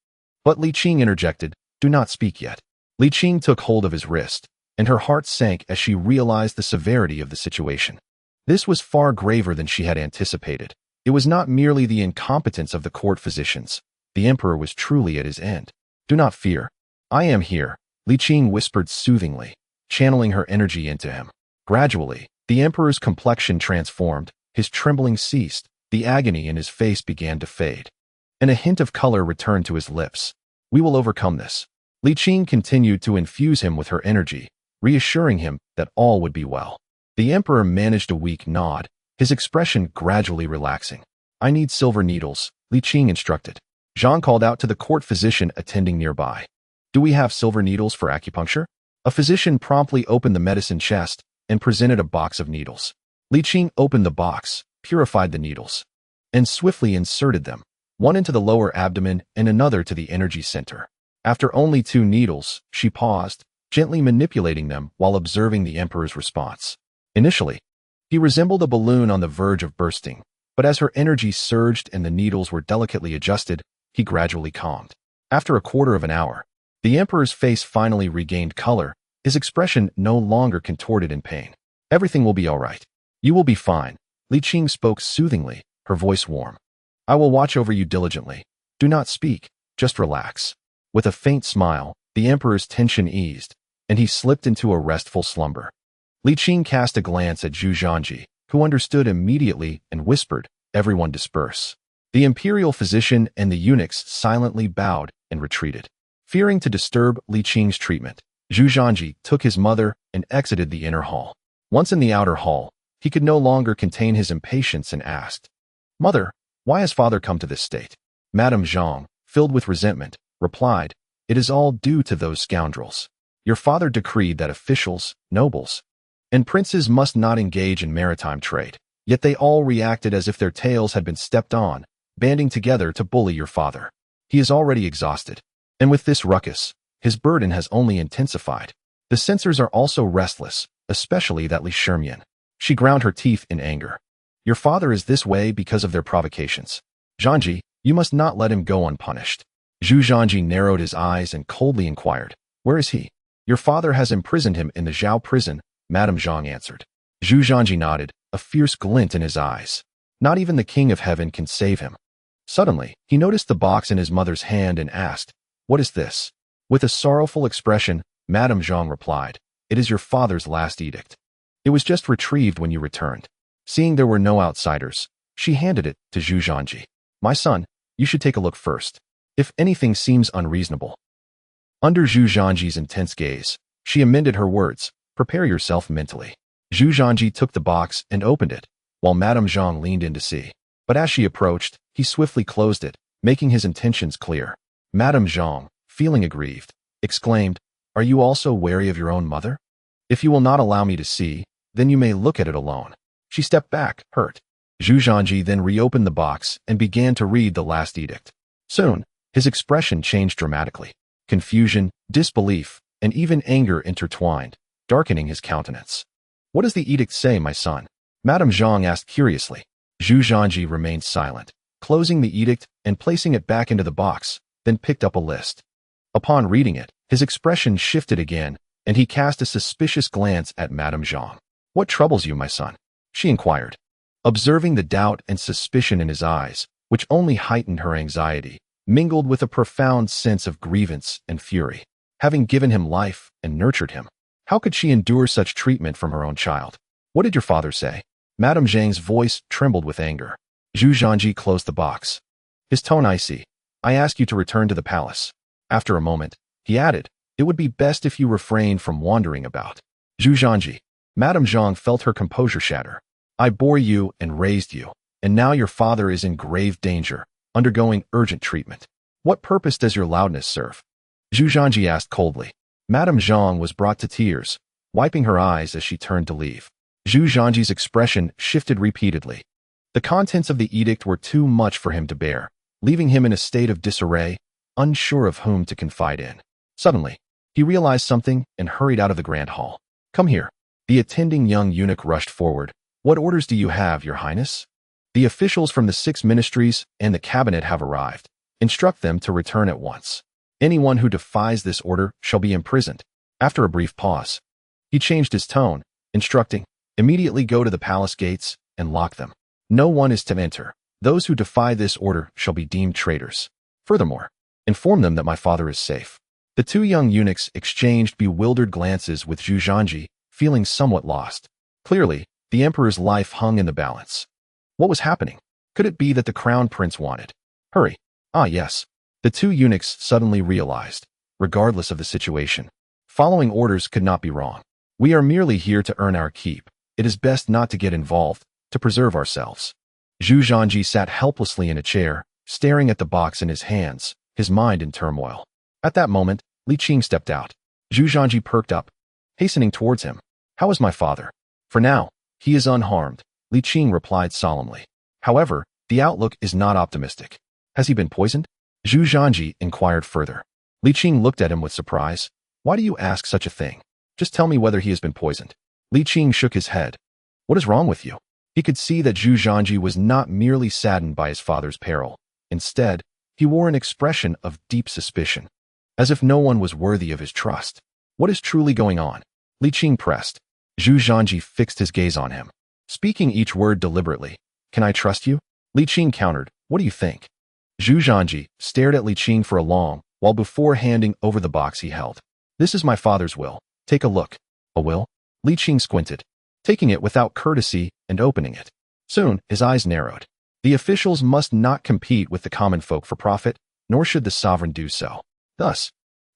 But Li Qing interjected, "Do not speak yet." Li Qing took hold of his wrist, and her heart sank as she realized the severity of the situation. This was far graver than she had anticipated. It was not merely the incompetence of the court physicians. The emperor was truly at his end. "Do not fear. I am here," Li Qing whispered soothingly, channeling her energy into him. Gradually, the emperor's complexion transformed, his trembling ceased, the agony in his face began to fade, and a hint of color returned to his lips. "We will overcome this." Li Qing continued to infuse him with her energy, reassuring him that all would be well. The emperor managed a weak nod, his expression gradually relaxing. "I need silver needles," Li Qing instructed. Zhang called out to the court physician attending nearby. "Do we have silver needles for acupuncture?" A physician promptly opened the medicine chest and presented a box of needles. Li Qing opened the box, purified the needles, and swiftly inserted them, one into the lower abdomen and another to the energy center. After only 2 needles, she paused, gently manipulating them while observing the emperor's response. Initially, he resembled a balloon on the verge of bursting, but as her energy surged and the needles were delicately adjusted, he gradually calmed. After a quarter of an hour, the emperor's face finally regained color, his expression no longer contorted in pain. "Everything will be all right. You will be fine," Li Qing spoke soothingly, her voice warm. "I will watch over you diligently. Do not speak, just relax." With a faint smile, the emperor's tension eased, and he slipped into a restful slumber. Li Qing cast a glance at Zhu Zhanji, who understood immediately and whispered, "Everyone disperse." The imperial physician and the eunuchs silently bowed and retreated. Fearing to disturb Li Qing's treatment, Zhu Zhanji took his mother and exited the inner hall. Once in the outer hall, he could no longer contain his impatience and asked, "Mother, why has father come to this state?" Madame Zhang, filled with resentment, replied, "It is all due to those scoundrels. Your father decreed that officials, nobles, and princes must not engage in maritime trade, yet they all reacted as if their tails had been stepped on, banding together to bully your father. He is already exhausted, and with this ruckus, his burden has only intensified. The censors are also restless, especially that Li Shirmian." She ground her teeth in anger. "Your father is this way because of their provocations. Zhanji, you must not let him go unpunished." Zhu Zhanji narrowed his eyes and coldly inquired, "Where is he?" "Your father has imprisoned him in the Zhao prison," Madame Zhang answered. Zhu Zhanji nodded, a fierce glint in his eyes. "Not even the King of Heaven can save him." Suddenly, he noticed the box in his mother's hand and asked, "What is this?" With a sorrowful expression, Madame Zhang replied, "It is your father's last edict. It was just retrieved when you returned." Seeing there were no outsiders, she handed it to Zhu Zhanji. "My son, you should take a look first. If anything seems unreasonable." Under Zhu Zhanji's intense gaze, she amended her words, "Prepare yourself mentally." Zhu Zhanji took the box and opened it, while Madame Zhang leaned in to see. But as she approached, he swiftly closed it, making his intentions clear. Madame Zhang, feeling aggrieved, exclaimed, "Are you also wary of your own mother? If you will not allow me to see, then you may look at it alone." She stepped back, hurt. Zhu Zhanji then reopened the box and began to read the last edict. Soon, his expression changed dramatically. Confusion, disbelief, and even anger intertwined, darkening his countenance. "What does the edict say, my son?" Madame Zhang asked curiously. Zhu Zhanji remained silent, closing the edict and placing it back into the box, then picked up a list. Upon reading it, his expression shifted again, and he cast a suspicious glance at Madame Zhang. "What troubles you, my son?" she inquired. Observing the doubt and suspicion in his eyes, which only heightened her anxiety, mingled with a profound sense of grievance and fury. Having given him life and nurtured him, how could she endure such treatment from her own child? "What did your father say?" Madame Zhang's voice trembled with anger. Zhu Zhanji closed the box, his tone icy. "I ask you to return to the palace." After a moment, he added, "It would be best if you refrained from wandering about." Zhu Zhanji. Madame Zhang felt her composure shatter. "I bore you and raised you, and now your father is in grave danger, undergoing urgent treatment. What purpose does your loudness serve?" Zhu Zhanji asked coldly. Madame Zhang was brought to tears, wiping her eyes as she turned to leave. Zhu Zhanji's expression shifted repeatedly. The contents of the edict were too much for him to bear, leaving him in a state of disarray, unsure of whom to confide in. Suddenly, he realized something and hurried out of the grand hall. "Come here." The attending young eunuch rushed forward. "What orders do you have, Your Highness?" "The officials from the 6 ministries and the cabinet have arrived. Instruct them to return at once. Anyone who defies this order shall be imprisoned." After a brief pause, he changed his tone, instructing, "Immediately go to the palace gates and lock them. No one is to enter. Those who defy this order shall be deemed traitors. Furthermore, inform them that my father is safe." The 2 young eunuchs exchanged bewildered glances with Zhu Zhanji, feeling somewhat lost. Clearly, the emperor's life hung in the balance. What was happening? Could it be that the crown prince wanted? Hurry. Ah, yes. The 2 eunuchs suddenly realized, regardless of the situation, following orders could not be wrong. We are merely here to earn our keep. It is best not to get involved, to preserve ourselves. Zhu Zhanji sat helplessly in a chair, staring at the box in his hands, his mind in turmoil. At that moment, Li Qing stepped out. Zhu Zhanji perked up, hastening towards him. "How is my father?" "For now, he is unharmed," Li Qing replied solemnly. "However, the outlook is not optimistic." "Has he been poisoned?" Zhu Zhanji inquired further. Li Qing looked at him with surprise. "Why do you ask such a thing? Just tell me whether he has been poisoned." Li Qing shook his head. "What is wrong with you?" He could see that Zhu Zhanji was not merely saddened by his father's peril. Instead, he wore an expression of deep suspicion, as if no one was worthy of his trust. "What is truly going on?" Li Qing pressed. Zhu Zhanji fixed his gaze on him, speaking each word deliberately. "Can I trust you?" Li Qing countered. "What do you think?" Zhu Zhanji stared at Li Qing for a long while before handing over the box he held. "This is my father's will. Take a look." "A will?" Li Qing squinted, taking it without courtesy and opening it. Soon, his eyes narrowed. The officials must not compete with the common folk for profit, nor should the sovereign do so. Thus,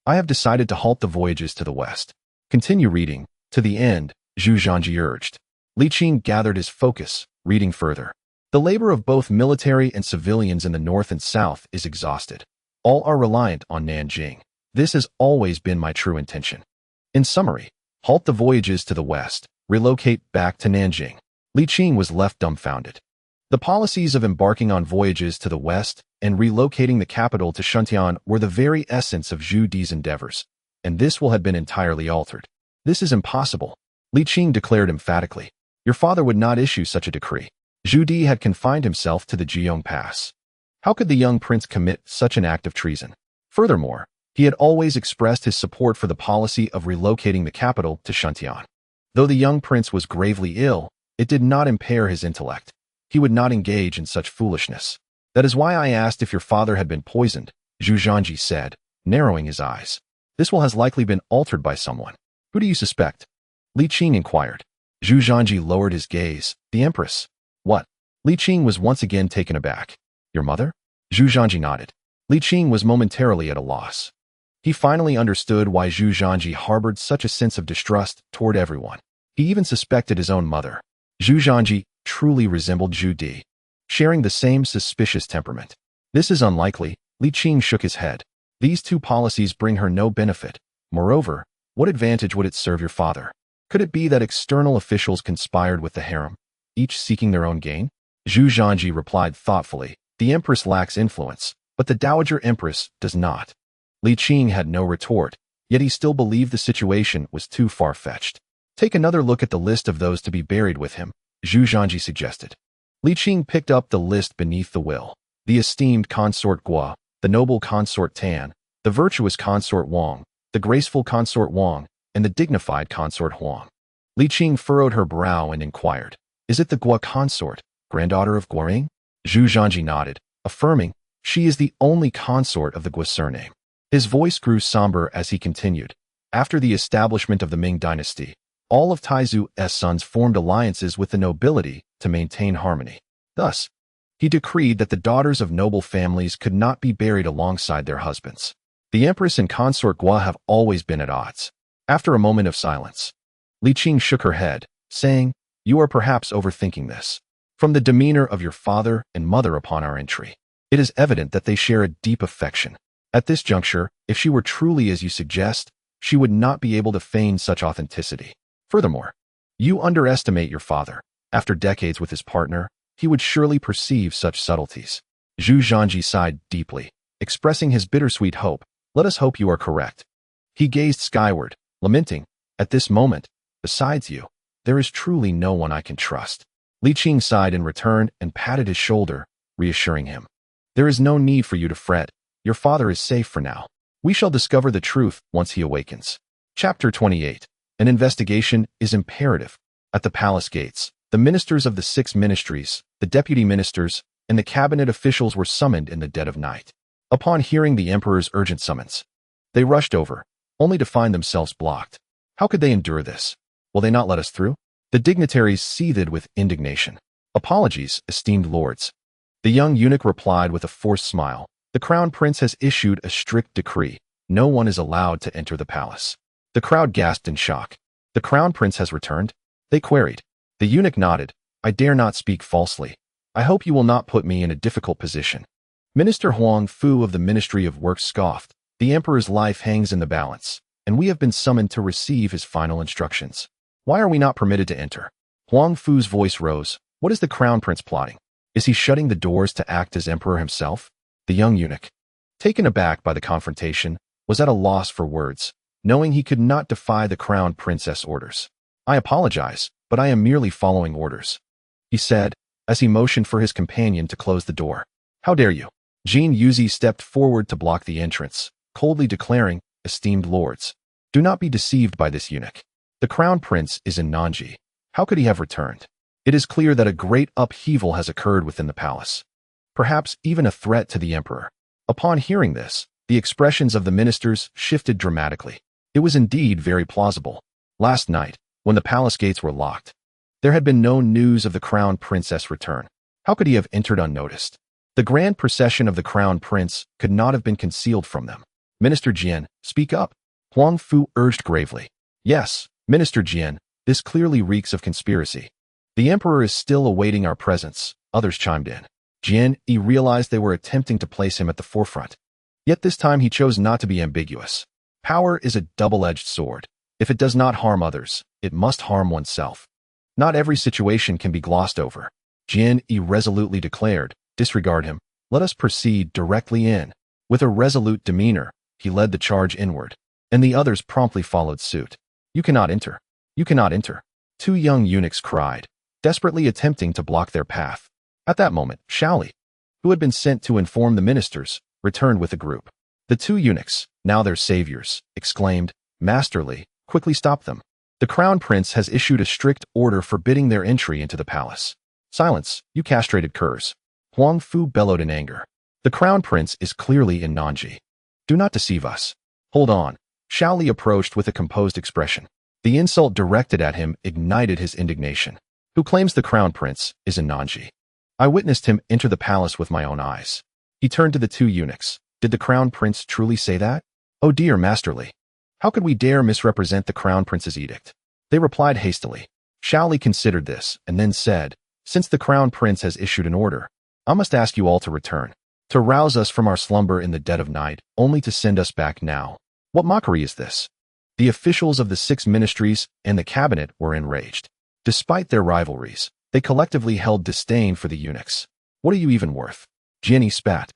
I have decided to halt the voyages to the west. Continue reading to the end, Zhu Zhanji urged. Li Qing gathered his focus, reading further. The labor of both military and civilians in the north and south is exhausted. All are reliant on Nanjing. This has always been my true intention. In summary, halt the voyages to the west, relocate back to Nanjing. Li Qing was left dumbfounded. The policies of embarking on voyages to the west and relocating the capital to Shuntian were the very essence of Zhu Di's endeavors, and this will have been entirely altered. "This is impossible," Li Qing declared emphatically. "Your father would not issue such a decree." Zhu Di had confined himself to the Qianqing Pass. How could the young prince commit such an act of treason? Furthermore, he had always expressed his support for the policy of relocating the capital to Shuntian. Though the young prince was gravely ill, it did not impair his intellect. He would not engage in such foolishness. "That is why I asked if your father had been poisoned," Zhu Zhanji said, narrowing his eyes. "This will has likely been altered by someone. Who do you suspect?" Li Qing inquired. Zhu Zhanji lowered his gaze. "The empress." "What?" Li Qing was once again taken aback. "Your mother?" Zhu Zhanji nodded. Li Qing was momentarily at a loss. He finally understood why Zhu Zhanji harbored such a sense of distrust toward everyone. He even suspected his own mother. Zhu Zhanji truly resembled Zhu Di, sharing the same suspicious temperament. "This is unlikely," Li Qing shook his head. "These 2 policies bring her no benefit. Moreover, what advantage would it serve your father? Could it be that external officials conspired with the harem, each seeking their own gain?" Zhu Zhanji replied thoughtfully. "The empress lacks influence, but the dowager empress does not." Li Qing had no retort, yet he still believed the situation was too far-fetched. "Take another look at the list of those to be buried with him," Zhu Zhanji suggested. Li Qing picked up the list beneath the will. The esteemed consort Guo, the noble consort Tan, the virtuous consort Wang, the graceful consort Wang, and the dignified consort Huang. Li Qing furrowed her brow and inquired, "Is it the Guo consort, granddaughter of Guoring?" Zhu Zhanji nodded, affirming, "She is the only consort of the Guo surname." His voice grew somber as he continued. "After the establishment of the Ming dynasty, all of Taizu's sons formed alliances with the nobility to maintain harmony. Thus, he decreed that the daughters of noble families could not be buried alongside their husbands. The empress and consort Guo have always been at odds." After a moment of silence, Li Qing shook her head, saying, "You are perhaps overthinking this. From the demeanor of your father and mother upon our entry, it is evident that they share a deep affection. At this juncture, if she were truly as you suggest, she would not be able to feign such authenticity. Furthermore, you underestimate your father. After decades with his partner, he would surely perceive such subtleties." Zhu Zhanji sighed deeply. expressing his bittersweet hope. Let us hope you are correct. He gazed skyward, lamenting, at this moment, besides you, there is truly no one I can trust. Li Qing sighed in return and patted his shoulder, reassuring him. There is no need for you to fret. Your father is safe for now. We shall discover the truth once he awakens. Chapter 28. An investigation is imperative. At the palace gates, the ministers of the 6 ministries, the deputy ministers, and the cabinet officials were summoned in the dead of night. Upon hearing the emperor's urgent summons, they rushed over, only to find themselves blocked. How could they endure this? Will they not let us through? The dignitaries seethed with indignation. Apologies, esteemed lords. The young eunuch replied with a forced smile. The crown prince has issued a strict decree. No one is allowed to enter the palace. The crowd gasped in shock. The crown prince has returned? They queried. The eunuch nodded. I dare not speak falsely. I hope you will not put me in a difficult position. Minister Huang Fu of the Ministry of Works scoffed. The emperor's life hangs in the balance, and we have been summoned to receive his final instructions. Why are we not permitted to enter? Huang Fu's voice rose. What is the crown prince plotting? Is he shutting the doors to act as emperor himself? The young eunuch, taken aback by the confrontation, was at a loss for words, knowing he could not defy the crown princess' orders. I apologize, but I am merely following orders, he said, as he motioned for his companion to close the door. How dare you? Jin Yuzi stepped forward to block the entrance, coldly declaring, esteemed lords, do not be deceived by this eunuch. The crown prince is in Nanji. How could he have returned? It is clear that a great upheaval has occurred within the palace. Perhaps even a threat to the emperor. Upon hearing this, the expressions of the ministers shifted dramatically. It was indeed very plausible. Last night, when the palace gates were locked, there had been no news of the crown princess' return. How could he have entered unnoticed? The grand procession of the crown prince could not have been concealed from them. Minister Jian, speak up. Huang Fu urged gravely. Yes, Minister Jian, this clearly reeks of conspiracy. The emperor is still awaiting our presence, others chimed in. Jian Yi realized they were attempting to place him at the forefront. Yet this time he chose not to be ambiguous. Power is a double-edged sword. If it does not harm others, it must harm oneself. Not every situation can be glossed over. Jian Yi resolutely declared, disregard him. Let us proceed directly in. With a resolute demeanor, he led the charge inward, and the others promptly followed suit. You cannot enter. You cannot enter. 2 young eunuchs cried, desperately attempting to block their path. At that moment, Shaoli, who had been sent to inform the ministers, returned with the group. The 2 eunuchs, now their saviors, exclaimed, Master Li, quickly stop them. The crown prince has issued a strict order forbidding their entry into the palace. Silence, you castrated curs. Huang Fu bellowed in anger. The crown prince is clearly in Nanji. Do not deceive us. Hold on. Shaoli approached with a composed expression. The insult directed at him ignited his indignation. Who claims the crown prince is in Nanji? I witnessed him enter the palace with my own eyes. He turned to the 2 eunuchs. Did the crown prince truly say that? Oh dear, Master Li. How could we dare misrepresent the crown prince's edict? They replied hastily. Shaoli considered this and then said, since the crown prince has issued an order, I must ask you all to return, to rouse us from our slumber in the dead of night, only to send us back now. What mockery is this? The officials of the 6 ministries and the cabinet were enraged. Despite their rivalries, they collectively held disdain for the eunuchs. What are you even worth? Jian spat.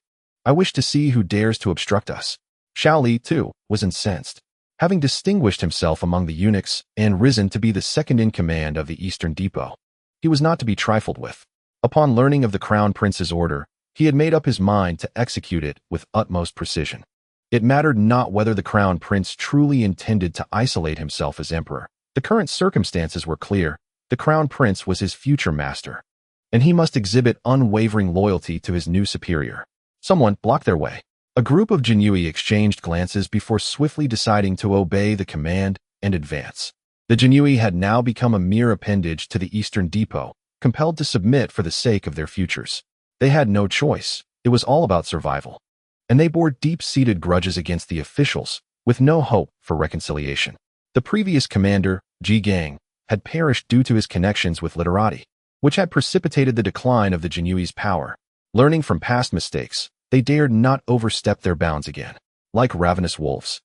I wish to see who dares to obstruct us. Shaoli, too, was incensed. Having distinguished himself among the eunuchs and risen to be the second in command of the Eastern Depot, he was not to be trifled with. Upon learning of the crown prince's order, he had made up his mind to execute it with utmost precision. It mattered not whether the crown prince truly intended to isolate himself as emperor. The current circumstances were clear. The crown prince was his future master, and he must exhibit unwavering loyalty to his new superior. Someone blocked their way. A group of Jinyui exchanged glances before swiftly deciding to obey the command and advance. The Jinyui had now become a mere appendage to the Eastern Depot, compelled to submit for the sake of their futures. They had no choice. It was all about survival. And they bore deep-seated grudges against the officials, with no hope for reconciliation. The previous commander, Ji Gang, had perished due to his connections with literati, which had precipitated the decline of the Jinyui's power. Learning from past mistakes, they dared not overstep their bounds again. Like ravenous wolves,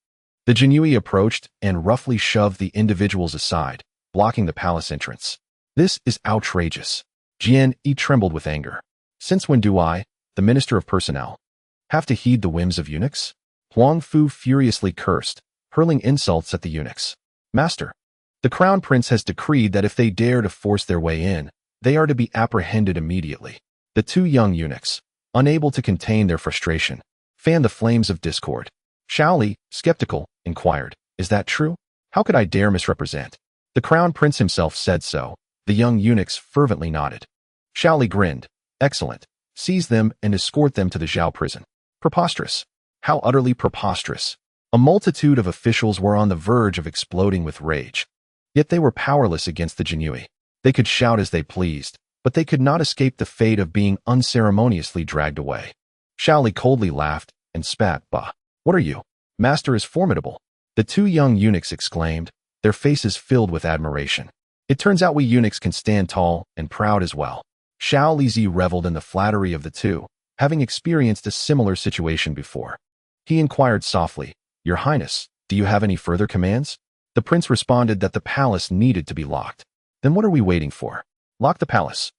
the Jinyui approached and roughly shoved the individuals aside, blocking the palace entrance. This is outrageous. Jian Yi trembled with anger. Since when do I, the Minister of Personnel, Have to heed the whims of eunuchs? Huang Fu furiously cursed, hurling insults at the eunuchs. Master, the crown prince has decreed that if they dare to force their way in, they are to be apprehended immediately. The two young eunuchs, unable to contain their frustration, fanned the flames of discord. Li, skeptical, inquired, "Is that true? How could I dare misrepresent?" The crown prince himself said so. The young eunuchs fervently nodded. Li grinned. "Excellent. Seize them and escort them to the Zhao prison." Preposterous. How utterly preposterous. A multitude of officials were on the verge of exploding with rage. Yet they were powerless against the Jinhui. They could shout as they pleased, but they could not escape the fate of being unceremoniously dragged away. Li coldly laughed and spat. "Bah! What are you? Master is formidable." The two young eunuchs exclaimed, their faces filled with admiration. "It turns out we eunuchs can stand tall and proud as well." Li reveled in the flattery of the two, having experienced a similar situation before. He inquired softly, "Your Highness, do you have any further commands?" The prince responded that the palace needed to be locked. "Then what are we waiting for? Lock the palace."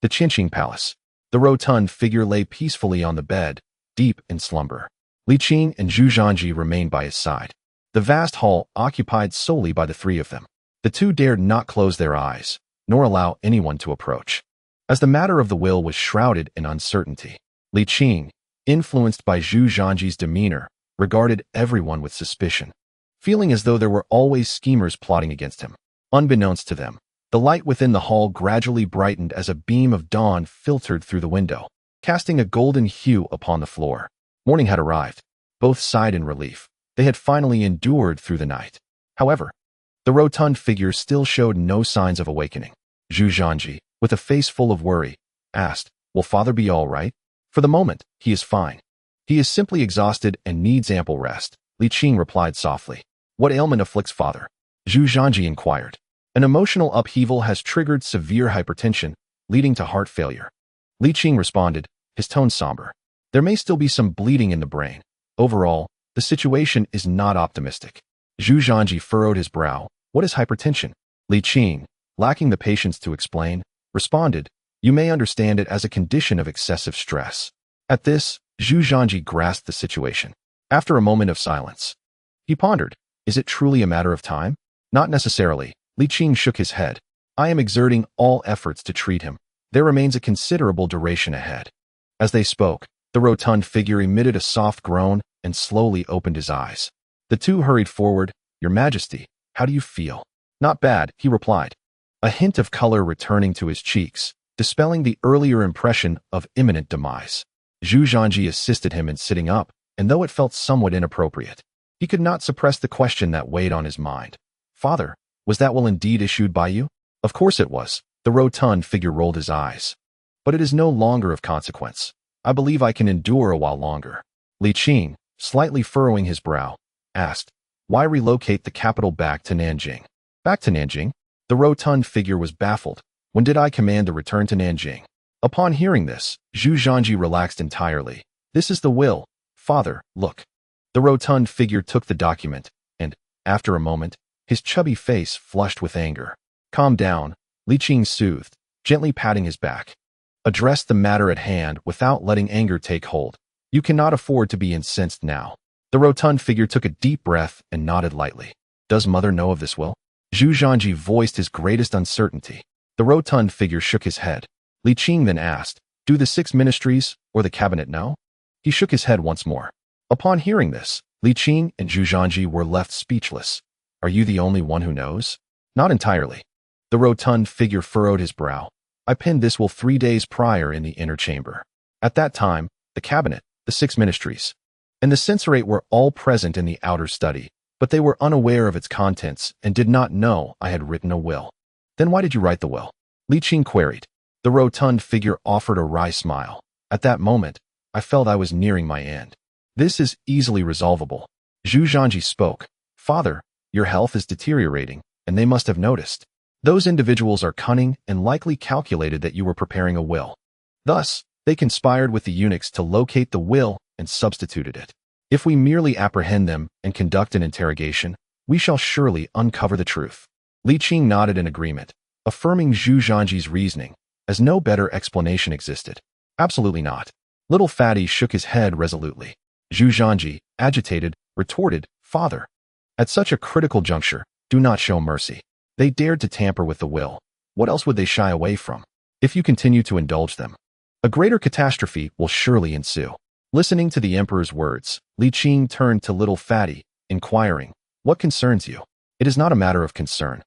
The Qianqing Palace. The rotund figure lay peacefully on the bed, deep in slumber. Li Qing and Zhu Zhanji remained by his side. The vast hall occupied solely by the three of them. The two dared not close their eyes, nor allow anyone to approach. As the matter of the will was shrouded in uncertainty, Li Qing, influenced by Zhu Zhanji's demeanor, regarded everyone with suspicion, feeling as though there were always schemers plotting against him. Unbeknownst to them, the light within the hall gradually brightened as a beam of dawn filtered through the window, casting a golden hue upon the floor. Morning had arrived. Both sighed in relief. They had finally endured through the night. However, the rotund figure still showed no signs of awakening. Zhu Zhanji, with a face full of worry, asked, "Will father be all right?" "For the moment, he is fine. He is simply exhausted and needs ample rest," Li Qing replied softly. "What ailment afflicts father?" Zhu Zhanji inquired. "An emotional upheaval has triggered severe hypertension, leading to heart failure." Li Qing responded, his tone somber. "There may still be some bleeding in the brain. Overall, the situation is not optimistic." Zhu Zhanji furrowed his brow. "What is hypertension?" Li Qing, lacking the patience to explain, responded, "You may understand it as a condition of excessive stress." At this, Zhu Zhanji grasped the situation. After a moment of silence, he pondered, "Is it truly a matter of time?" "Not necessarily." Li Qing shook his head. "I am exerting all efforts to treat him. There remains a considerable duration ahead." As they spoke, the rotund figure emitted a soft groan and slowly opened his eyes. The two hurried forward. "Your Majesty, how do you feel?" "Not bad," he replied, a hint of color returning to his cheeks, dispelling the earlier impression of imminent demise. Zhu Zhanji assisted him in sitting up, and though it felt somewhat inappropriate, he could not suppress the question that weighed on his mind. "Father, was that will indeed issued by you?" "Of course it was." The rotund figure rolled his eyes. "But it is no longer of consequence. I believe I can endure a while longer." Li Qing, slightly furrowing his brow, asked, "Why relocate the capital back to Nanjing?" "Back to Nanjing?" The rotund figure was baffled. "When did I command the return to Nanjing?" Upon hearing this, Zhu Zhanji relaxed entirely. "This is the will. Father, look." The rotund figure took the document, and, after a moment, his chubby face flushed with anger. "Calm down," Li Qing soothed, gently patting his back. "Address the matter at hand without letting anger take hold. You cannot afford to be incensed now." The rotund figure took a deep breath and nodded lightly. "Does mother know of this will?" Zhu Zhanji voiced his greatest uncertainty. The rotund figure shook his head. Li Qing then asked, "Do the 6 ministries or the cabinet know?" He shook his head once more. Upon hearing this, Li Qing and Zhu Zhanji were left speechless. "Are you the only one who knows?" "Not entirely." The rotund figure furrowed his brow. "I penned this will 3 days prior in the inner chamber. At that time, the cabinet, the 6 ministries, and the censorate were all present in the outer study, but they were unaware of its contents and did not know I had written a will." "Then why did you write the will?" Li Qing queried. The rotund figure offered a wry smile. "At that moment, I felt I was nearing my end. This is easily resolvable." Zhu Zhanji spoke. "Father, your health is deteriorating, and they must have noticed. Those individuals are cunning and likely calculated that you were preparing a will. Thus, they conspired with the eunuchs to locate the will and substituted it. If we merely apprehend them and conduct an interrogation, we shall surely uncover the truth." Li Qing nodded in agreement, affirming Zhu Zhanji's reasoning, as no better explanation existed. "Absolutely not." Little Fatty shook his head resolutely. Zhu Zhanji, agitated, retorted, "Father, at such a critical juncture, do not show mercy. They dared to tamper with the will. What else would they shy away from? If you continue to indulge them, a greater catastrophe will surely ensue." Listening to the emperor's words, Li Qing turned to Little Fatty, inquiring, "What concerns you?" "It is not a matter of concern,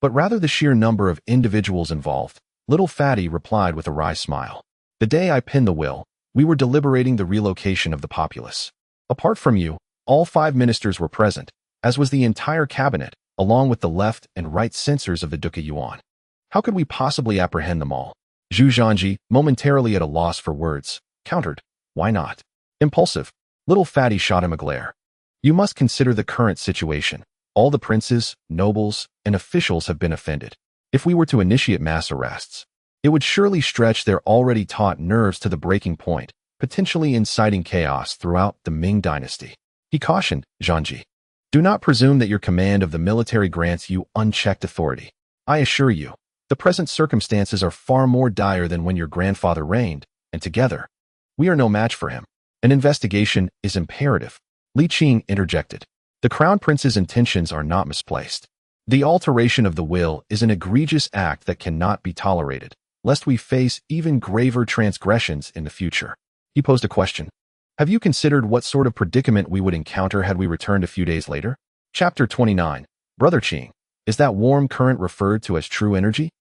but rather the sheer number of individuals involved," Little Fatty replied with a wry smile. "The day I pinned the will, we were deliberating the relocation of the populace. Apart from you, all 5 ministers were present, as was the entire cabinet, along with the left and right censors of the Duke of Yuan. How could we possibly apprehend them all?" Zhu Zhanji, momentarily at a loss for words, countered, "Why not?" Impulsive, Little Fatty shot him a glare. "You must consider the current situation. All the princes, nobles, and officials have been offended. If we were to initiate mass arrests, it would surely stretch their already taut nerves to the breaking point, potentially inciting chaos throughout the Ming dynasty." He cautioned, "Zhanji, do not presume that your command of the military grants you unchecked authority. I assure you, the present circumstances are far more dire than when your grandfather reigned, and together, we are no match for him. An investigation is imperative." Li Qing interjected. "The crown prince's intentions are not misplaced. The alteration of the will is an egregious act that cannot be tolerated, lest we face even graver transgressions in the future." He posed a question. "Have you considered what sort of predicament we would encounter had we returned a few days later?" Chapter 29. Brother Qing, is that warm current referred to as true energy?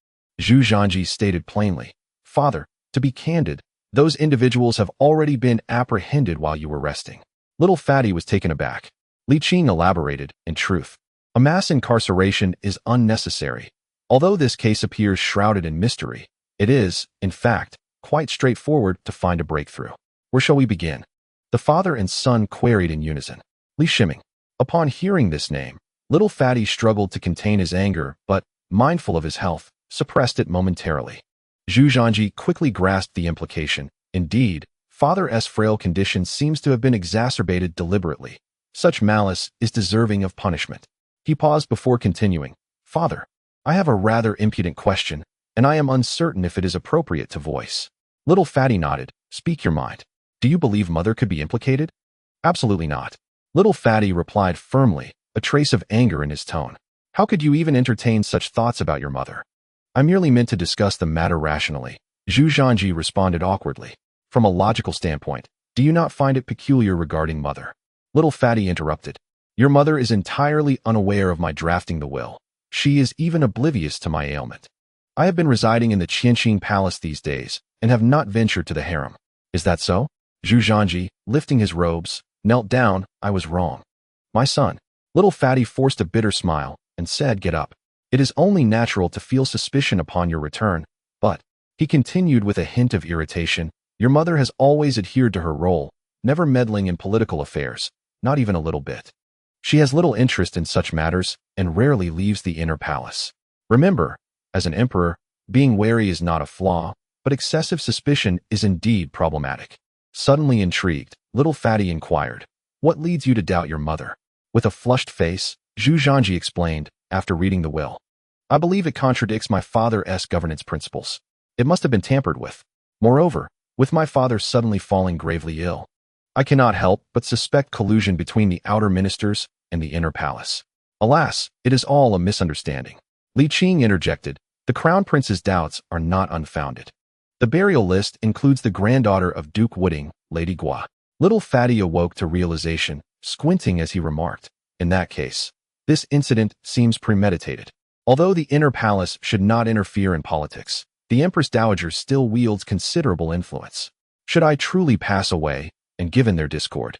Zhu Zhanji stated plainly, "Father, to be candid, those individuals have already been apprehended while you were resting." Little Fatty was taken aback. Li Qing elaborated, "In truth, a mass incarceration is unnecessary. Although this case appears shrouded in mystery, it is, in fact, quite straightforward to find a breakthrough. Where shall we begin?" The father and son queried in unison. Li Qing. Upon hearing this name, Little Fatty struggled to contain his anger, but, mindful of his health, suppressed it momentarily. Zhu Zhanji quickly grasped the implication. Indeed, Father's frail condition seems to have been exacerbated deliberately. Such malice is deserving of punishment. He paused before continuing, "Father, I have a rather impudent question, and I am uncertain if it is appropriate to voice." Little Fatty nodded. "Speak your mind. Do you believe Mother could be implicated?" "Absolutely not." Little Fatty replied firmly, a trace of anger in his tone. "How could you even entertain such thoughts about your mother?" "I merely meant to discuss the matter rationally," Zhu Zhanji responded awkwardly. "From a logical standpoint, do you not find it peculiar regarding Mother?" Little Fatty interrupted. "Your mother is entirely unaware of my drafting the will. She is even oblivious to my ailment. I have been residing in the Qianqing Palace these days, and have not ventured to the harem." "Is that so?" Zhu Zhanji, lifting his robes, knelt down. "I was wrong. My son." Little Fatty forced a bitter smile, and said, "Get up. It is only natural to feel suspicion upon your return, but," he continued with a hint of irritation, "your mother has always adhered to her role, never meddling in political affairs, not even a little bit. She has little interest in such matters, and rarely leaves the inner palace. Remember, as an emperor, being wary is not a flaw, but excessive suspicion is indeed problematic." Suddenly intrigued, Little Fatty inquired, "What leads you to doubt your mother?" With a flushed face, Zhu Zhanji explained, after reading the will, "I believe it contradicts my father's governance principles. It must have been tampered with. Moreover, with my father suddenly falling gravely ill, I cannot help but suspect collusion between the outer ministers and the inner palace. Alas, it is all a misunderstanding." Li Qing interjected, "The crown prince's doubts are not unfounded. The burial list includes the granddaughter of Duke Wooding, Lady Gua." Little Fatty awoke to realization, squinting as he remarked, "In that case, this incident seems premeditated. Although the inner palace should not interfere in politics, the Empress Dowager still wields considerable influence. Should I truly pass away, and given their discord,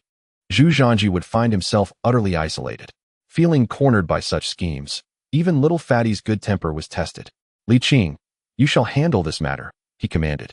Zhu Zhanji would find himself utterly isolated. Feeling cornered by such schemes, even Little Fatty's good temper was tested. "Li Qing, you shall handle this matter," he commanded.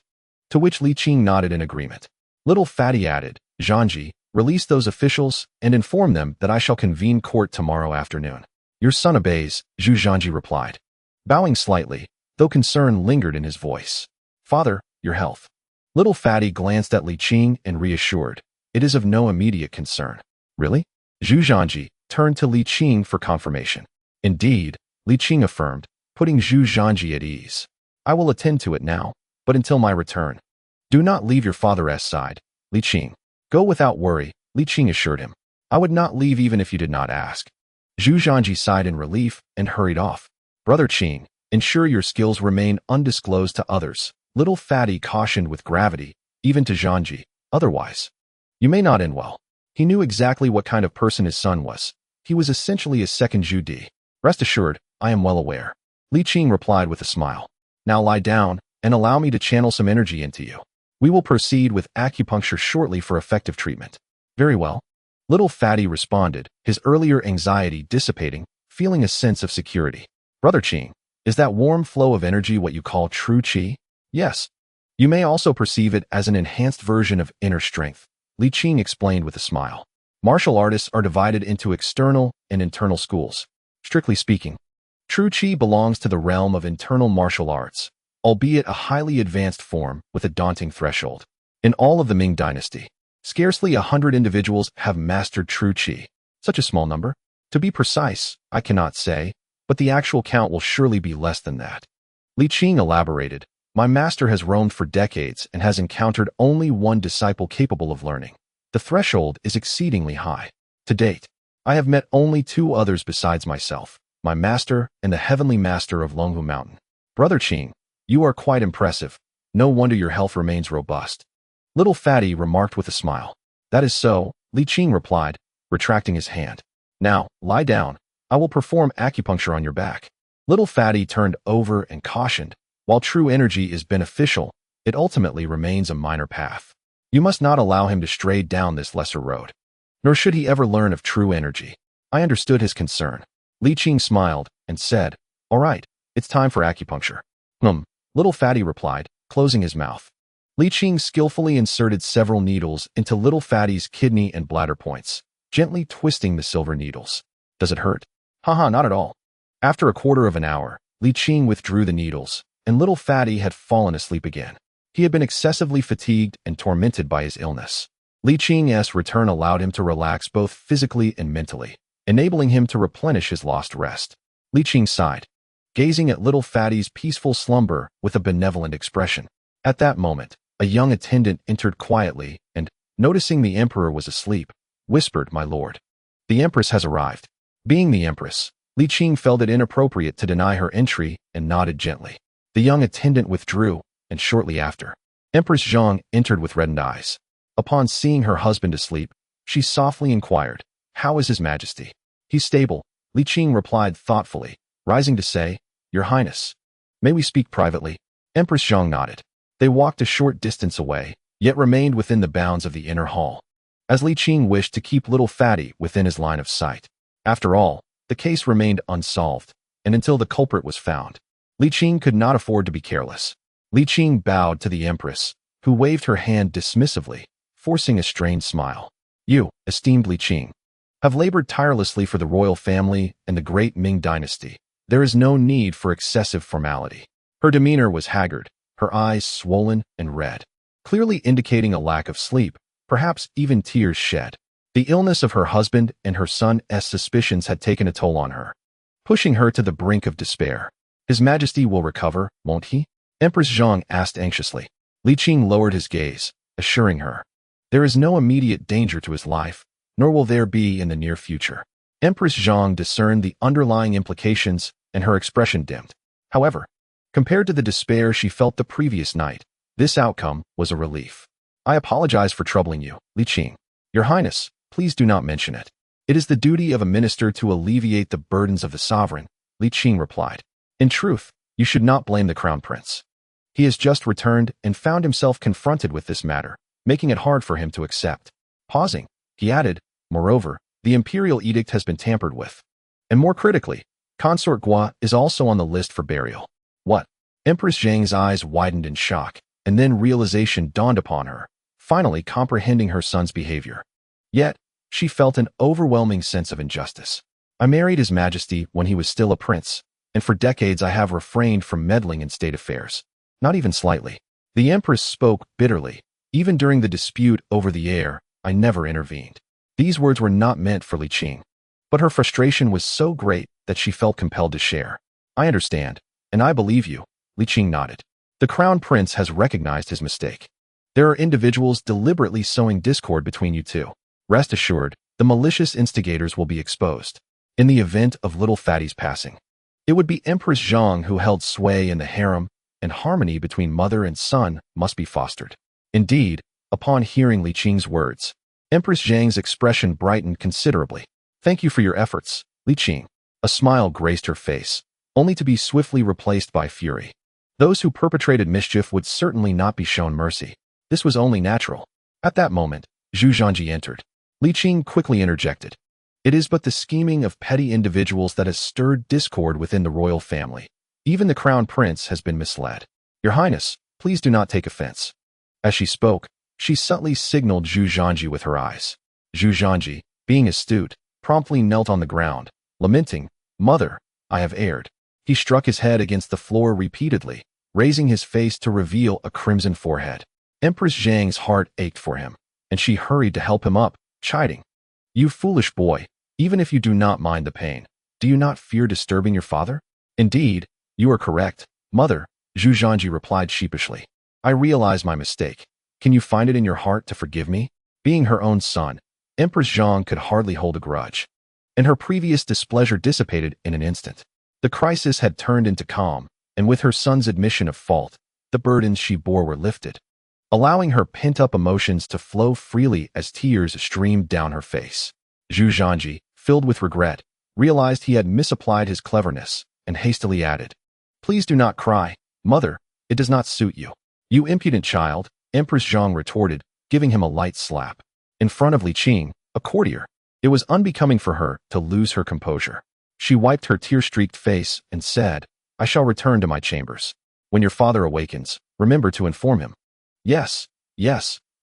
To which Li Qing nodded in agreement. Little Fatty added, "Zhanji, release those officials and inform them that I shall convene court tomorrow afternoon." "Your son obeys," Zhu Zhanji replied, bowing slightly, though concern lingered in his voice. "Father, your health." Little Fatty glanced at Li Qing and reassured, "It is of no immediate concern." "Really?" Zhu Zhanji turned to Li Qing for confirmation. "Indeed," Li Qing affirmed, putting Zhu Zhanji at ease. "I will attend to it now, but until my return, do not leave your father's side. Li Qing. Go without worry, Li Qing assured him. I would not leave even if you did not ask. Zhu Zhanji sighed in relief and hurried off. Brother Qing, ensure your skills remain undisclosed to others. Little Fatty cautioned with gravity, even to Zhanji. Otherwise, you may not end well. He knew exactly what kind of person his son was. He was essentially a second Zhu Di. Rest assured, I am well aware. Li Qing replied with a smile. Now lie down and allow me to channel some energy into you. We will proceed with acupuncture shortly for effective treatment. Very well. Little Fatty responded, his earlier anxiety dissipating, feeling a sense of security. Brother Qing, is that warm flow of energy what you call true qi? Yes. You may also perceive it as an enhanced version of inner strength, Li Qing explained with a smile. Martial artists are divided into external and internal schools. Strictly speaking, true qi belongs to the realm of internal martial arts, albeit a highly advanced form with a daunting threshold. In all of the Ming dynasty, scarcely 100 individuals have mastered true qi. Such a small number? To be precise, I cannot say, but the actual count will surely be less than that. Li Qing elaborated, my master has roamed for decades and has encountered only one disciple capable of learning. The threshold is exceedingly high. To date, I have met only 2 others besides myself, my master and the heavenly master of Longhu Mountain. Brother Qing, you are quite impressive. No wonder your health remains robust. Little Fatty remarked with a smile. That is so, Li Qing replied, retracting his hand. Now, lie down. I will perform acupuncture on your back. Little Fatty turned over and cautioned, while true energy is beneficial, it ultimately remains a minor path. You must not allow him to stray down this lesser road. Nor should he ever learn of true energy. I understood his concern. Li Qing smiled and said, all right, it's time for acupuncture. Little Fatty replied, closing his mouth. Li Qing skillfully inserted several needles into Little Fatty's kidney and bladder points, gently twisting the silver needles. Does it hurt? Haha, not at all. After a quarter of an hour, Li Qing withdrew the needles, and Little Fatty had fallen asleep again. He had been excessively fatigued and tormented by his illness. Li Qing's return allowed him to relax both physically and mentally, enabling him to replenish his lost rest. Li Qing sighed, gazing at Little Fatty's peaceful slumber with a benevolent expression. At that moment, a young attendant entered quietly and, noticing the emperor was asleep, whispered, my lord. The empress has arrived. Being the empress, Li Qing felt it inappropriate to deny her entry and nodded gently. The young attendant withdrew, and shortly after, Empress Zhang entered with reddened eyes. Upon seeing her husband asleep, she softly inquired, how is His Majesty? He's stable, Li Qing replied thoughtfully, rising to say, Your Highness. May we speak privately? Empress Zhang nodded. They walked a short distance away, yet remained within the bounds of the inner hall, as Li Qing wished to keep Little Fatty within his line of sight. After all, the case remained unsolved, and until the culprit was found, Li Qing could not afford to be careless. Li Qing bowed to the empress, who waved her hand dismissively, forcing a strained smile. You, esteemed Li Qing, have labored tirelessly for the royal family and the great Ming dynasty. There is no need for excessive formality. Her demeanor was haggard, her eyes swollen and red, clearly indicating a lack of sleep, perhaps even tears shed. The illness of her husband and her son's suspicions had taken a toll on her, pushing her to the brink of despair. His Majesty will recover, won't he? Empress Zhang asked anxiously. Li Qing lowered his gaze, assuring her, there is no immediate danger to his life, nor will there be in the near future. Empress Zhang discerned the underlying implications, and her expression dimmed. However, compared to the despair she felt the previous night, this outcome was a relief. I apologize for troubling you, Li Qing. Your Highness, please do not mention it. It is the duty of a minister to alleviate the burdens of the sovereign, Li Qing replied. In truth, you should not blame the crown prince. He has just returned and found himself confronted with this matter, making it hard for him to accept. Pausing, he added, moreover, the imperial edict has been tampered with. And more critically, Consort Gua is also on the list for burial. What? Empress Zhang's eyes widened in shock, and then realization dawned upon her, finally comprehending her son's behavior. Yet, she felt an overwhelming sense of injustice. I married His Majesty when he was still a prince, and for decades I have refrained from meddling in state affairs. Not even slightly. The Empress spoke bitterly. Even during the dispute over the heir, I never intervened. These words were not meant for Li Qing, but her frustration was so great that she felt compelled to share. I understand, and I believe you, Li Qing nodded. The crown prince has recognized his mistake. There are individuals deliberately sowing discord between you two. Rest assured, the malicious instigators will be exposed. In the event of little Fatty's passing, it would be Empress Zhang who held sway in the harem, and harmony between mother and son must be fostered. Indeed, upon hearing Li Qing's words, Empress Zhang's expression brightened considerably. Thank you for your efforts, Li Qing. A smile graced her face, only to be swiftly replaced by fury. Those who perpetrated mischief would certainly not be shown mercy. This was only natural. At that moment, Zhu Zhanji entered. Li Qing quickly interjected. It is but the scheming of petty individuals that has stirred discord within the royal family. Even the crown prince has been misled. Your Highness, please do not take offense. As she spoke, she subtly signaled Zhu Zhanji with her eyes. Zhu Zhanji, being astute, promptly knelt on the ground, lamenting, Mother, I have erred. He struck his head against the floor repeatedly, raising his face to reveal a crimson forehead. Empress Zhang's heart ached for him, and she hurried to help him up, chiding. You foolish boy, even if you do not mind the pain, do you not fear disturbing your father? Indeed, you are correct, Mother, Zhu Zhanji replied sheepishly. I realize my mistake. Can you find it in your heart to forgive me? Being her own son, Empress Zhang could hardly hold a grudge, and her previous displeasure dissipated in an instant. The crisis had turned into calm, and with her son's admission of fault, the burdens she bore were lifted, allowing her pent-up emotions to flow freely as tears streamed down her face. Zhu Zhanji, filled with regret, realized he had misapplied his cleverness, and hastily added, Please do not cry, Mother, it does not suit you. You impudent child, Empress Zhang retorted, giving him a light slap. In front of Li Qing, a courtier, it was unbecoming for her to lose her composure. She wiped her tear-streaked face and said, I shall return to my chambers. When your father awakens, remember to inform him. Yes,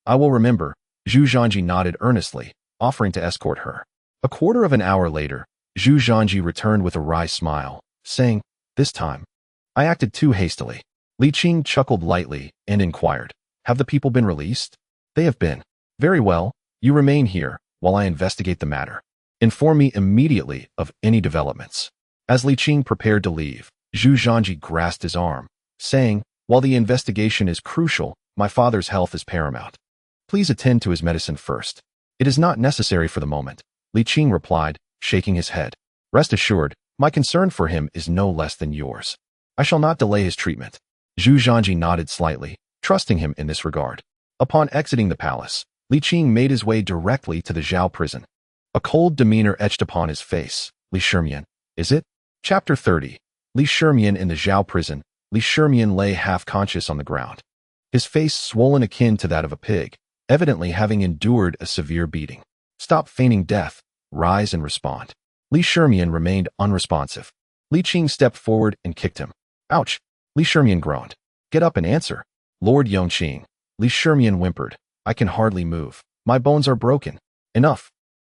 I will remember, Zhu Zhanji nodded earnestly, offering to escort her. A quarter of an hour later, Zhu Zhanji returned with a wry smile, saying, This time, I acted too hastily. Li Qing chuckled lightly and inquired, Have the people been released? They have been. Very well, you remain here while I investigate the matter. Inform me immediately of any developments. As Li Qing prepared to leave, Zhu Zhanji grasped his arm, saying, While the investigation is crucial, my father's health is paramount. Please attend to his medicine first. It is not necessary for the moment, Li Qing replied, shaking his head. Rest assured, my concern for him is no less than yours. I shall not delay his treatment. Zhu Zhanji nodded slightly, trusting him in this regard. Upon exiting the palace, Li Qing made his way directly to the Zhao prison. A cold demeanor etched upon his face. Li Shimian, is it? Chapter 30. Li Shimian in the Zhao prison. Li Shimian lay half-conscious on the ground, his face swollen akin to that of a pig, evidently having endured a severe beating. Stop feigning death. Rise and respond. Li Shimian remained unresponsive. Li Qing stepped forward and kicked him. Ouch! Li Shimian groaned. Get up and answer. Lord Yongqing. Li Shimian whimpered. I can hardly move. My bones are broken. Enough.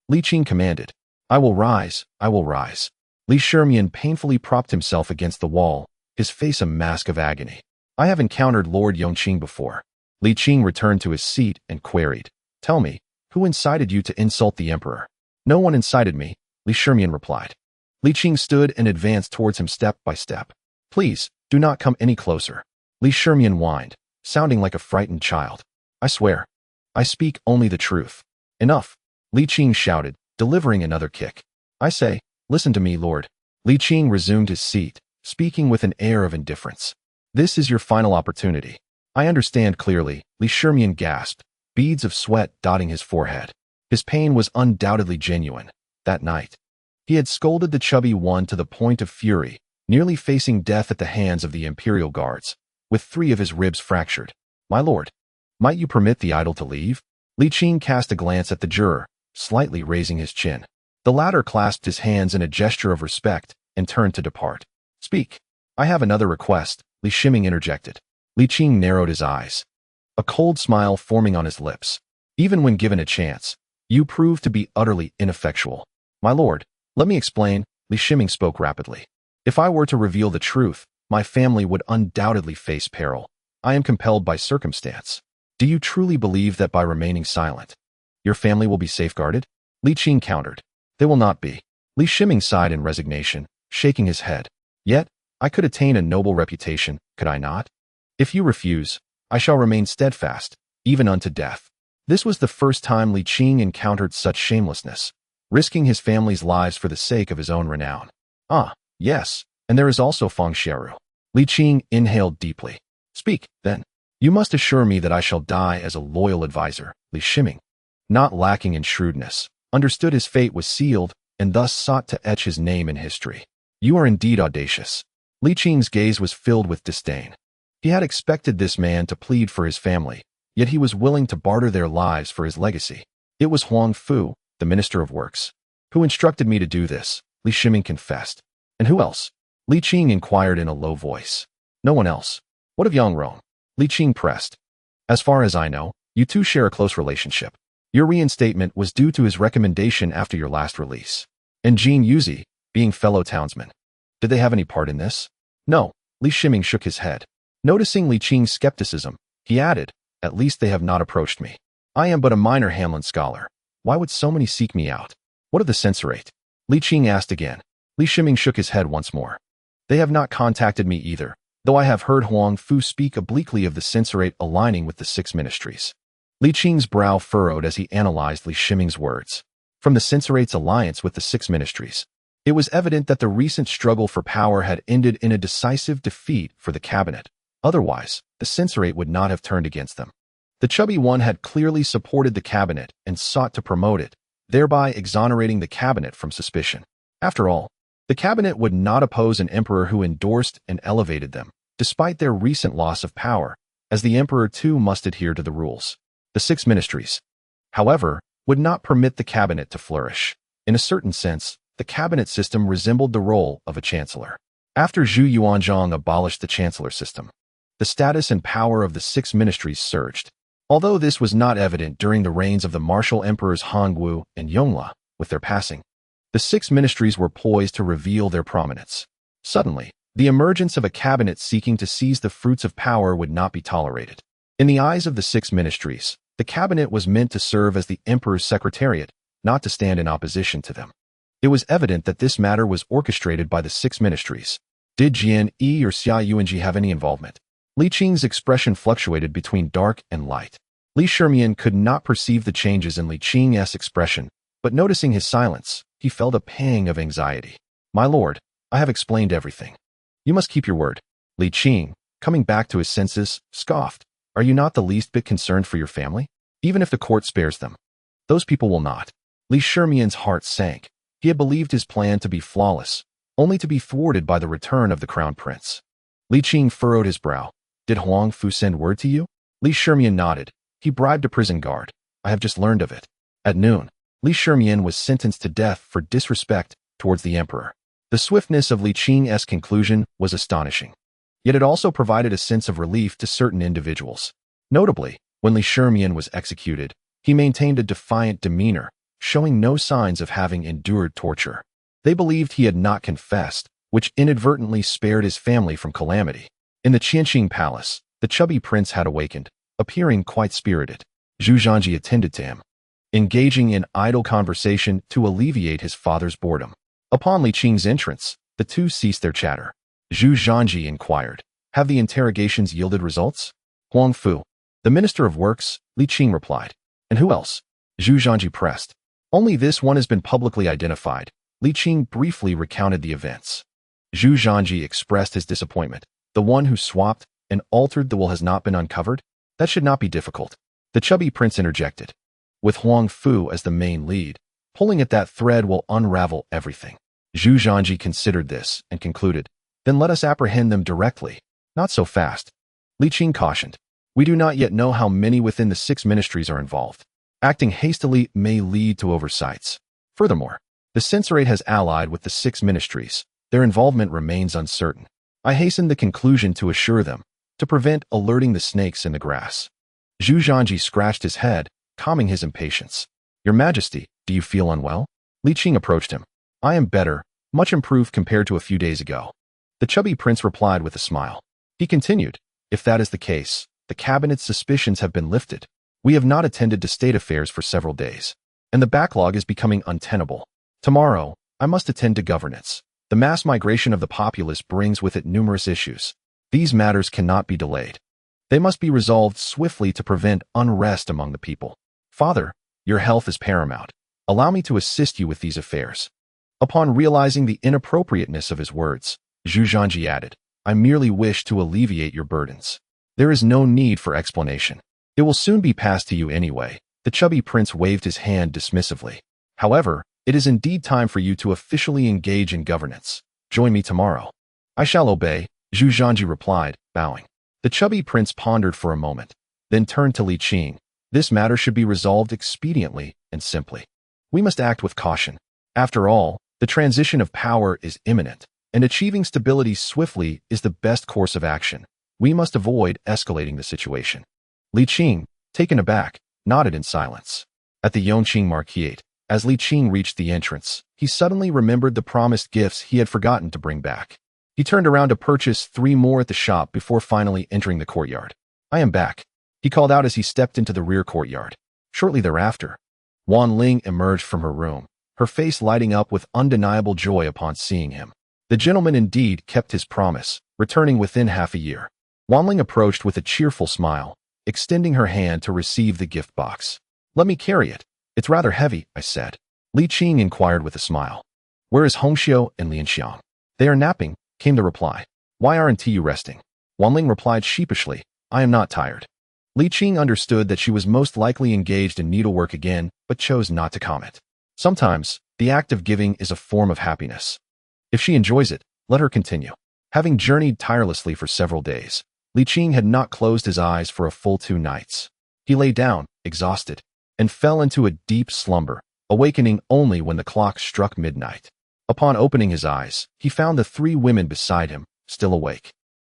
Li Qing commanded. I will rise. Li Shimian painfully propped himself against the wall, his face a mask of agony. I have encountered Lord Yongqing before. Li Qing returned to his seat and queried. Tell me, who incited you to insult the emperor? No one incited me, Li Shimian replied. Li Qing stood and advanced towards him step by step. Please, do not come any closer. Li Shimian whined, sounding like a frightened child. I swear. I speak only the truth. Enough. Li Qing shouted, delivering another kick. I say, listen to me, Lord. Li Qing resumed his seat, speaking with an air of indifference. This is your final opportunity. I understand clearly, Li Shimian gasped, beads of sweat dotting his forehead. His pain was undoubtedly genuine. That night, he had scolded the chubby one to the point of fury, nearly facing death at the hands of the imperial guards, with 3 of his ribs fractured. My lord, might you permit the idol to leave? Li Qing cast a glance at the juror, slightly raising his chin. The latter clasped his hands in a gesture of respect and turned to depart. Speak. I have another request, Li Shiming interjected. Li Qing narrowed his eyes, a cold smile forming on his lips. Even when given a chance, you prove to be utterly ineffectual. My lord, let me explain, Li Shiming spoke rapidly. If I were to reveal the truth, my family would undoubtedly face peril. I am compelled by circumstance. Do you truly believe that by remaining silent, your family will be safeguarded? Li Qing countered. They will not be. Li Shiming sighed in resignation, shaking his head. Yet, I could attain a noble reputation, could I not? If you refuse, I shall remain steadfast, even unto death. This was the first time Li Qing encountered such shamelessness, risking his family's lives for the sake of his own renown. Ah, yes, and there is also Feng Xiaoru. Li Qing inhaled deeply. Speak, then. You must assure me that I shall die as a loyal advisor. Li Qing, not lacking in shrewdness, understood his fate was sealed and thus sought to etch his name in history. You are indeed audacious. Li Qing's gaze was filled with disdain. He had expected this man to plead for his family, yet he was willing to barter their lives for his legacy. It was Huang Fu, the Minister of Works, who instructed me to do this, Li Qing confessed. And who else? Li Qing inquired in a low voice. No one else. What of Yang Rong? Li Qing pressed. As far as I know, you two share a close relationship. Your reinstatement was due to his recommendation after your last release. And Jin Yuzi, being fellow townsmen. Did they have any part in this? No, Li Qing shook his head. Noticing Li Qing's skepticism, he added, at least they have not approached me. I am but a minor Hamlin scholar. Why would so many seek me out? What of the censorate? Li Qing asked again. Li Qing shook his head once more. They have not contacted me either, though I have heard Huang Fu speak obliquely of the censorate aligning with the 6 ministries. Li Qing's brow furrowed as he analyzed Li Qing's words. From the censorate's alliance with the 6 ministries, it was evident that the recent struggle for power had ended in a decisive defeat for the cabinet. Otherwise, the censorate would not have turned against them. The chubby one had clearly supported the cabinet and sought to promote it, thereby exonerating the cabinet from suspicion. After all, the cabinet would not oppose an emperor who endorsed and elevated them, despite their recent loss of power, as the emperor too must adhere to the rules. The 6 ministries, however, would not permit the cabinet to flourish. In a certain sense, the cabinet system resembled the role of a chancellor. After Zhu Yuanzhang abolished the chancellor system, the status and power of the 6 ministries surged. Although this was not evident during the reigns of the martial emperors Hongwu and Yongle, with their passing, the 6 ministries were poised to reveal their prominence. Suddenly, the emergence of a cabinet seeking to seize the fruits of power would not be tolerated. In the eyes of the 6 ministries, the cabinet was meant to serve as the emperor's secretariat, not to stand in opposition to them. It was evident that this matter was orchestrated by the 6 ministries. Did Jian Yi or Xia Yuanji have any involvement? Li Qing's expression fluctuated between dark and light. Li Shimian could not perceive the changes in Li Qing's expression, but noticing his silence, he felt a pang of anxiety. My lord, I have explained everything. You must keep your word. Li Qing, coming back to his senses, scoffed. Are you not the least bit concerned for your family? Even if the court spares them, those people will not. Li Shimian's heart sank. He had believed his plan to be flawless, only to be thwarted by the return of the crown prince. Li Qing furrowed his brow. Did Huang Fu send word to you? Li Shimian nodded. He bribed a prison guard. I have just learned of it. At noon, Li Shimian was sentenced to death for disrespect towards the emperor. The swiftness of Li Qing's conclusion was astonishing. Yet it also provided a sense of relief to certain individuals. Notably, when Li Shimian was executed, he maintained a defiant demeanor, showing no signs of having endured torture. They believed he had not confessed, which inadvertently spared his family from calamity. In the Qianqing Palace, the chubby prince had awakened, appearing quite spirited. Zhu Zhanji attended to him, engaging in idle conversation to alleviate his father's boredom. Upon Li Qing's entrance, the two ceased their chatter. Zhu Zhanji inquired, have the interrogations yielded results? Huang Fu, the Minister of Works, Li Qing replied. And who else? Zhu Zhanji pressed. Only this one has been publicly identified. Li Qing briefly recounted the events. Zhu Zhanji expressed his disappointment. The one who swapped and altered the will has not been uncovered? That should not be difficult. The chubby prince interjected. With Huang Fu as the main lead, pulling at that thread will unravel everything. Zhu Zhanji considered this and concluded, then let us apprehend them directly. Not so fast. Li Qing cautioned. We do not yet know how many within the 6 ministries are involved. Acting hastily may lead to oversights. Furthermore, the censorate has allied with the 6 ministries. Their involvement remains uncertain. I hastened the conclusion to assure them, to prevent alerting the snakes in the grass. Zhu Zhanji scratched his head, calming his impatience. Your Majesty, do you feel unwell? Li Qing approached him. I am better, much improved compared to a few days ago. The chubby prince replied with a smile. He continued, if that is the case, the cabinet's suspicions have been lifted. We have not attended to state affairs for several days, and the backlog is becoming untenable. Tomorrow, I must attend to governance. The mass migration of the populace brings with it numerous issues. These matters cannot be delayed. They must be resolved swiftly to prevent unrest among the people. Father, your health is paramount. Allow me to assist you with these affairs. Upon realizing the inappropriateness of his words, Zhu Zhanji added, I merely wish to alleviate your burdens. There is no need for explanation. It will soon be passed to you anyway. The chubby prince waved his hand dismissively. However, it is indeed time for you to officially engage in governance. Join me tomorrow. I shall obey, Zhu Zhanji replied, bowing. The chubby prince pondered for a moment, then turned to Li Qing. This matter should be resolved expediently and simply. We must act with caution. After all, the transition of power is imminent, and achieving stability swiftly is the best course of action. We must avoid escalating the situation. Li Qing, taken aback, nodded in silence. At the Yongqing Marquis, as Li Qing reached the entrance, he suddenly remembered the promised gifts he had forgotten to bring back. He turned around to purchase 3 more at the shop before finally entering the courtyard. I am back, he called out as he stepped into the rear courtyard. Shortly thereafter, Wan Ling emerged from her room, her face lighting up with undeniable joy upon seeing him. The gentleman indeed kept his promise, returning within half a year. Wan Ling approached with a cheerful smile, extending her hand to receive the gift box. Let me carry it. It's rather heavy, I said. Li Qing inquired with a smile. Where is Hongxiu and Lianxiang? They are napping, came the reply. Why aren't you resting? Wan Ling replied sheepishly, I am not tired. Li Qing understood that she was most likely engaged in needlework again, but chose not to comment. Sometimes, the act of giving is a form of happiness. If she enjoys it, let her continue. Having journeyed tirelessly for several days, Li Qing had not closed his eyes for a full 2 nights. He lay down, exhausted, and fell into a deep slumber, awakening only when the clock struck midnight. Upon opening his eyes, he found the 3 women beside him, still awake.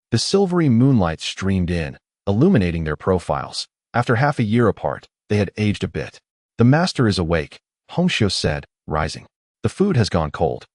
The silvery moonlight streamed in, illuminating their profiles. After half a year apart, they had aged a bit. The master is awake, Hongxiu said, rising. The food has gone cold.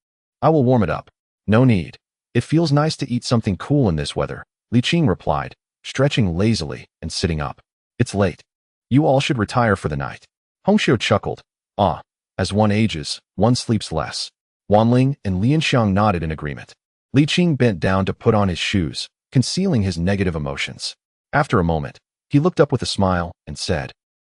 I will warm it up. No need. It feels nice to eat something cool in this weather, Li Qing replied, stretching lazily and sitting up. It's late. You all should retire for the night. Hongxiu chuckled. Ah, as one ages, one sleeps less. Wan Ling and Lianxiang nodded in agreement. Li Qing bent down to put on his shoes, concealing his negative emotions. After a moment, he looked up with a smile and said,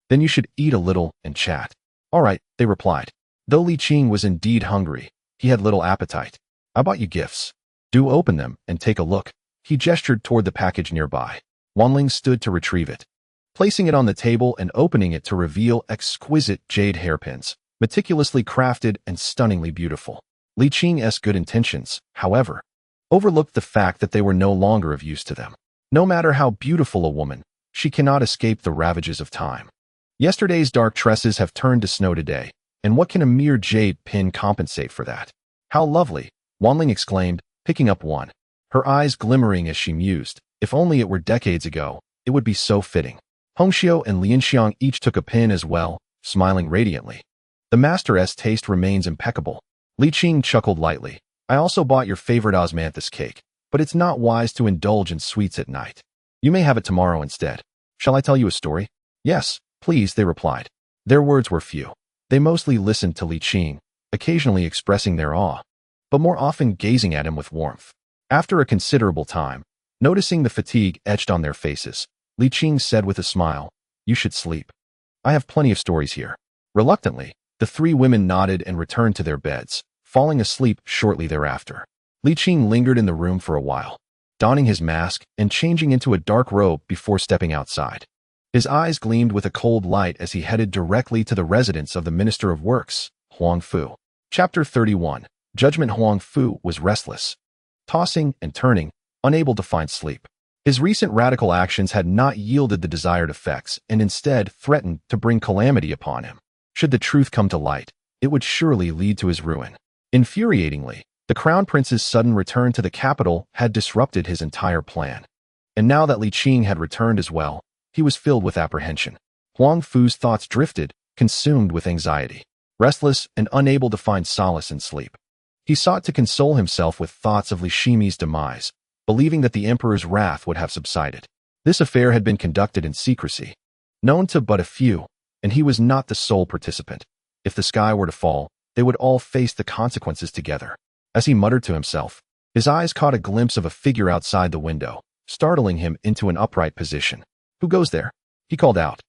Then you should eat a little and chat. All right, they replied. Though Li Qing was indeed hungry, he had little appetite. I bought you gifts. Do open them and take a look. He gestured toward the package nearby. Wan Ling stood to retrieve it, placing it on the table and opening it to reveal exquisite jade hairpins, meticulously crafted and stunningly beautiful. Li Qing's good intentions, however, overlooked the fact that they were no longer of use to them. No matter how beautiful a woman, she cannot escape the ravages of time. Yesterday's dark tresses have turned to snow today, and what can a mere jade pin compensate for that? How lovely, Wan Ling exclaimed, picking up one. Her eyes glimmering as she mused, if only it were decades ago, it would be so fitting. Hongxiu and Lianxiang each took a pin as well, smiling radiantly. The master's taste remains impeccable. Li Qing chuckled lightly. I also bought your favorite osmanthus cake, but it's not wise to indulge in sweets at night. You may have it tomorrow instead. Shall I tell you a story? Yes, please, they replied. Their words were few. They mostly listened to Li Qing, occasionally expressing their awe, but more often gazing at him with warmth. After a considerable time, noticing the fatigue etched on their faces, Li Qing said with a smile, You should sleep. I have plenty of stories here. Reluctantly, the 3 women nodded and returned to their beds, falling asleep shortly thereafter. Li Qing lingered in the room for a while, donning his mask and changing into a dark robe before stepping outside. His eyes gleamed with a cold light as he headed directly to the residence of the Minister of Works, Huang Fu. Chapter 31. Judgment. Huang Fu was restless, tossing and turning, unable to find sleep. His recent radical actions had not yielded the desired effects and instead threatened to bring calamity upon him. Should the truth come to light, it would surely lead to his ruin. Infuriatingly, the Crown Prince's sudden return to the capital had disrupted his entire plan. And now that Li Qing had returned as well, he was filled with apprehension. Huang Fu's thoughts drifted, consumed with anxiety. Restless and unable to find solace in sleep, he sought to console himself with thoughts of Li Qing's demise, believing that the emperor's wrath would have subsided. This affair had been conducted in secrecy, known to but a few, and he was not the sole participant. If the sky were to fall, they would all face the consequences together. As he muttered to himself, his eyes caught a glimpse of a figure outside the window, startling him into an upright position. "Who goes there?" he called out.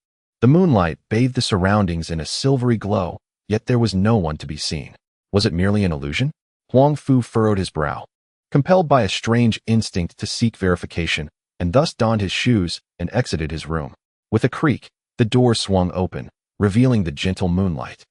The moonlight bathed the surroundings in a silvery glow, yet there was no one to be seen. Was it merely an illusion? Huang Fu furrowed his brow, compelled by a strange instinct to seek verification, and thus donned his shoes and exited his room. With a creak, the door swung open, revealing the gentle moonlight.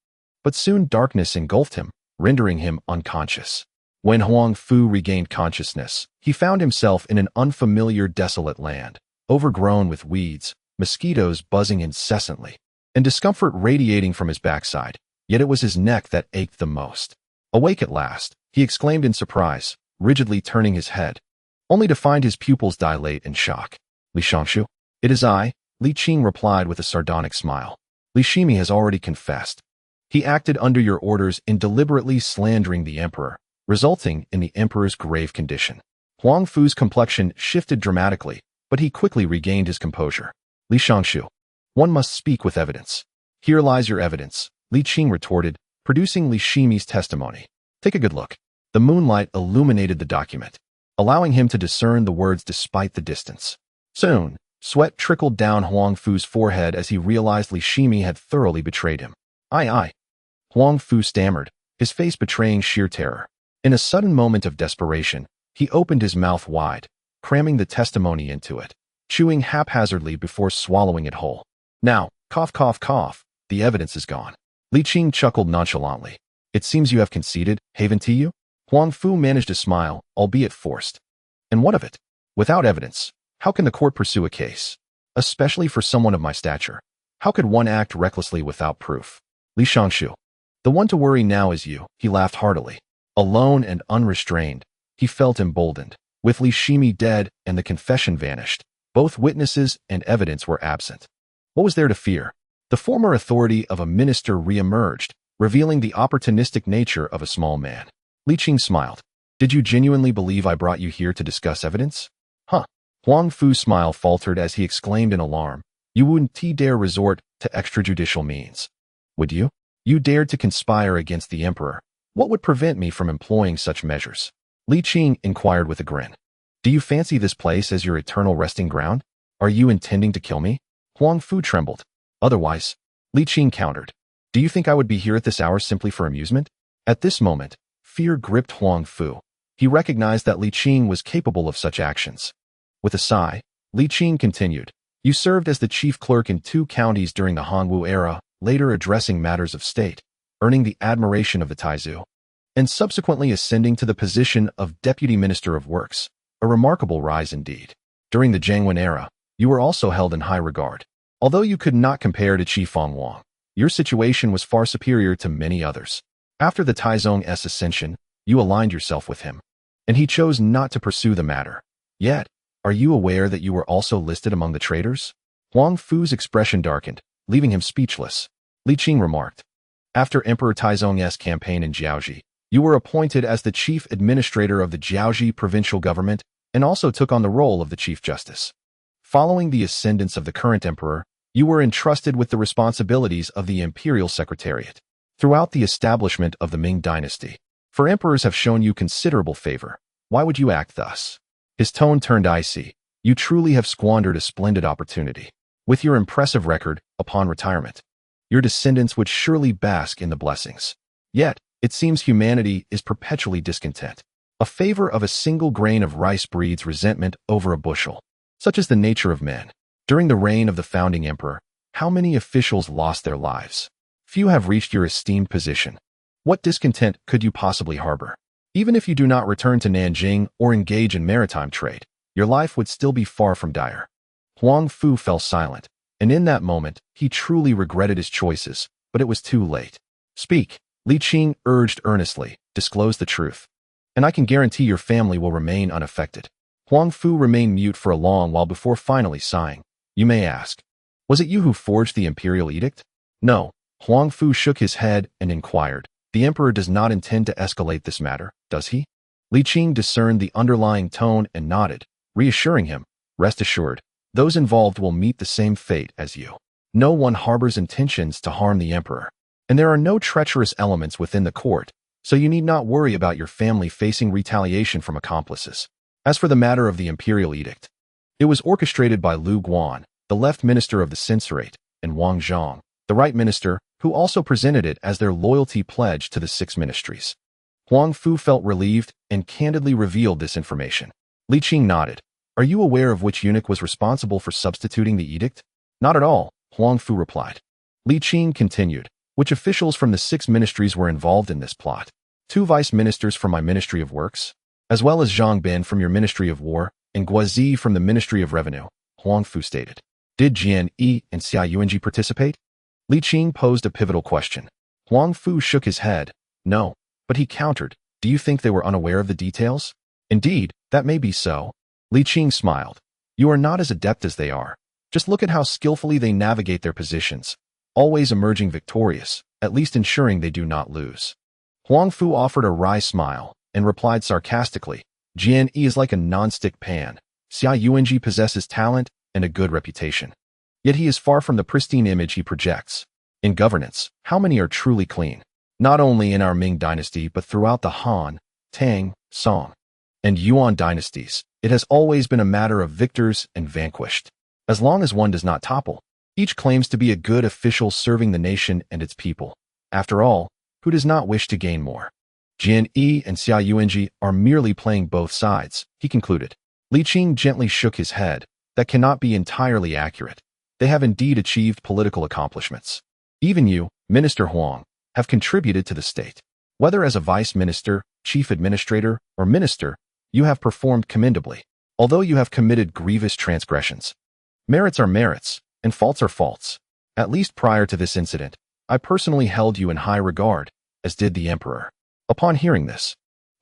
But soon darkness engulfed him, rendering him unconscious. When Huang Fu regained consciousness, he found himself in an unfamiliar, desolate land, overgrown with weeds, mosquitoes buzzing incessantly, and discomfort radiating from his backside. Yet it was his neck that ached the most. Awake at last, he exclaimed in surprise, rigidly turning his head, only to find his pupils dilate in shock. "Li Qingshu?" "It is I," Li Qing replied with a sardonic smile. "Li Shimi has already confessed. He acted under your orders in deliberately slandering the emperor, resulting in the emperor's grave condition." Huang Fu's complexion shifted dramatically, but he quickly regained his composure. "Li Qingshu, one must speak with evidence." "Here lies your evidence," Li Qing retorted, producing Li Shimi's testimony. "Take a good look." The moonlight illuminated the document, allowing him to discern the words despite the distance. Soon, sweat trickled down Huang Fu's forehead as he realized Li Shimi had thoroughly betrayed him. I. Huang Fu stammered, his face betraying sheer terror. In a sudden moment of desperation, he opened his mouth wide, cramming the testimony into it, chewing haphazardly before swallowing it whole. "Now, cough, cough, cough, the evidence is gone." Li Qing chuckled nonchalantly. "It seems you have conceded, haven't you?" Huang Fu managed a smile, albeit forced. "And what of it? Without evidence, how can the court pursue a case? Especially for someone of my stature. How could one act recklessly without proof?" "Li Qingshu, the one to worry now is you," he laughed heartily. Alone and unrestrained, he felt emboldened. With Li Shimi dead and the confession vanished, both witnesses and evidence were absent. What was there to fear? The former authority of a minister re-emerged, revealing the opportunistic nature of a small man. Li Qing smiled. "Did you genuinely believe I brought you here to discuss evidence?" "Huh." Huang Fu's smile faltered as he exclaimed in alarm. "You wouldn't dare resort to extrajudicial means, would you? You dared to conspire against the emperor. What would prevent me from employing such measures?" Li Qing inquired with a grin. "Do you fancy this place as your eternal resting ground? Are you intending to kill me?" Huang Fu trembled. "Otherwise," Li Qing countered. "Do you think I would be here at this hour simply for amusement?" At this moment, fear gripped Huang Fu. He recognized that Li Qing was capable of such actions. With a sigh, Li Qing continued, "You served as the chief clerk in 2 counties during the Hongwu era, later addressing matters of state, earning the admiration of the Taizu, and subsequently ascending to the position of Deputy Minister of Works, a remarkable rise indeed. During the Jiangwen era, you were also held in high regard. Although you could not compare to Qi Fenghuang, your situation was far superior to many others. After the Taizong's ascension, you aligned yourself with him, and he chose not to pursue the matter. Yet, are you aware that you were also listed among the traitors?" Huang Fu's expression darkened, leaving him speechless. Li Qing remarked, "After Emperor Taizong's campaign in Jiaoji, you were appointed as the chief administrator of the Jiaoji provincial government and also took on the role of the chief justice. Following the ascendance of the current emperor, you were entrusted with the responsibilities of the imperial secretariat. Throughout the establishment of the Ming dynasty, for emperors have shown you considerable favor. Why would you act thus?" His tone turned icy. "You truly have squandered a splendid opportunity. With your impressive record, upon retirement, your descendants would surely bask in the blessings. Yet, it seems humanity is perpetually discontent. A favor of a single grain of rice breeds resentment over a bushel. Such is the nature of men. During the reign of the founding emperor, how many officials lost their lives? Few have reached your esteemed position. What discontent could you possibly harbor? Even if you do not return to Nanjing or engage in maritime trade, your life would still be far from dire." Huang Fu fell silent, and in that moment, he truly regretted his choices, but it was too late. "Speak," Li Qing urged earnestly, "disclose the truth, and I can guarantee your family will remain unaffected." Huang Fu remained mute for a long while before finally sighing. "You may ask, was it you who forged the imperial edict?" "No." Huang Fu shook his head and inquired, "The emperor does not intend to escalate this matter, does he?" Li Qing discerned the underlying tone and nodded, reassuring him, "Rest assured, those involved will meet the same fate as you. No one harbors intentions to harm the emperor, and there are no treacherous elements within the court, so you need not worry about your family facing retaliation from accomplices. As for the matter of the imperial edict, It was orchestrated by Lu Guan, the left minister of the censorate, and Wang Zhang, the right minister, who also presented it as their loyalty pledge to the six ministries. Huang Fu felt relieved and candidly revealed this information. Li Qing nodded. Are you aware of which eunuch was responsible for substituting the edict? Not at all, Huang Fu replied. Li Qing continued. Which officials from the six ministries were involved in this plot? 2 vice ministers from my Ministry of Works, as well as Zhang Bin from your Ministry of War, and Guazi from the Ministry of Revenue, Huang Fu stated. Did Jian Yi and Xia Yuanji participate? Li Qing posed a pivotal question. Huang Fu shook his head. No, but he countered. Do you think they were unaware of the details? Indeed, that may be so. Li Qing smiled. You are not as adept as they are. Just look at how skillfully they navigate their positions, always emerging victorious, at least ensuring they do not lose. Huang Fu offered a wry smile and replied sarcastically, Jian Yi is like a non-stick pan. Xia Yuanji possesses talent and a good reputation. Yet he is far from the pristine image he projects. In governance, how many are truly clean? Not only in our Ming dynasty but throughout the Han, Tang, Song, and Yuan dynasties, it has always been a matter of victors and vanquished. As long as one does not topple, each claims to be a good official serving the nation and its people. After all, who does not wish to gain more? Jian Yi and Xia Yuanji are merely playing both sides, he concluded. Li Qing gently shook his head. That cannot be entirely accurate. They have indeed achieved political accomplishments. Even you, Minister Huang, have contributed to the state. Whether as a vice minister, chief administrator, or minister, you have performed commendably, although you have committed grievous transgressions. Merits are merits, and faults are faults. At least prior to this incident, I personally held you in high regard, as did the emperor. Upon hearing this,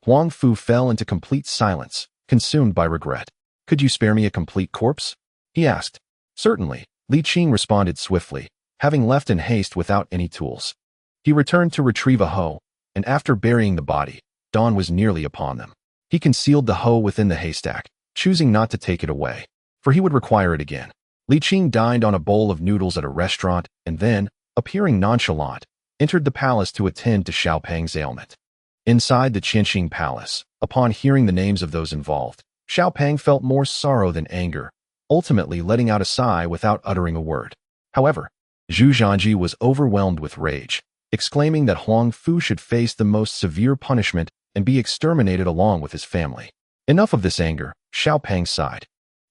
Huang Fu fell into complete silence, consumed by regret. Could you spare me a complete corpse? He asked. Certainly, Li Qing responded swiftly, having left in haste without any tools. He returned to retrieve a hoe, and after burying the body, dawn was nearly upon them. He concealed the hoe within the haystack, choosing not to take it away, for he would require it again. Li Qing dined on a bowl of noodles at a restaurant and then, appearing nonchalant, entered the palace to attend to Xiao Peng's ailment. Inside the Qianqing Palace, upon hearing the names of those involved, Xiao Peng felt more sorrow than anger, ultimately letting out a sigh without uttering a word. However, Zhu Zhanji was overwhelmed with rage, exclaiming that Huang Fu should face the most severe punishment and be exterminated along with his family. Enough of this anger, Xiao Peng sighed.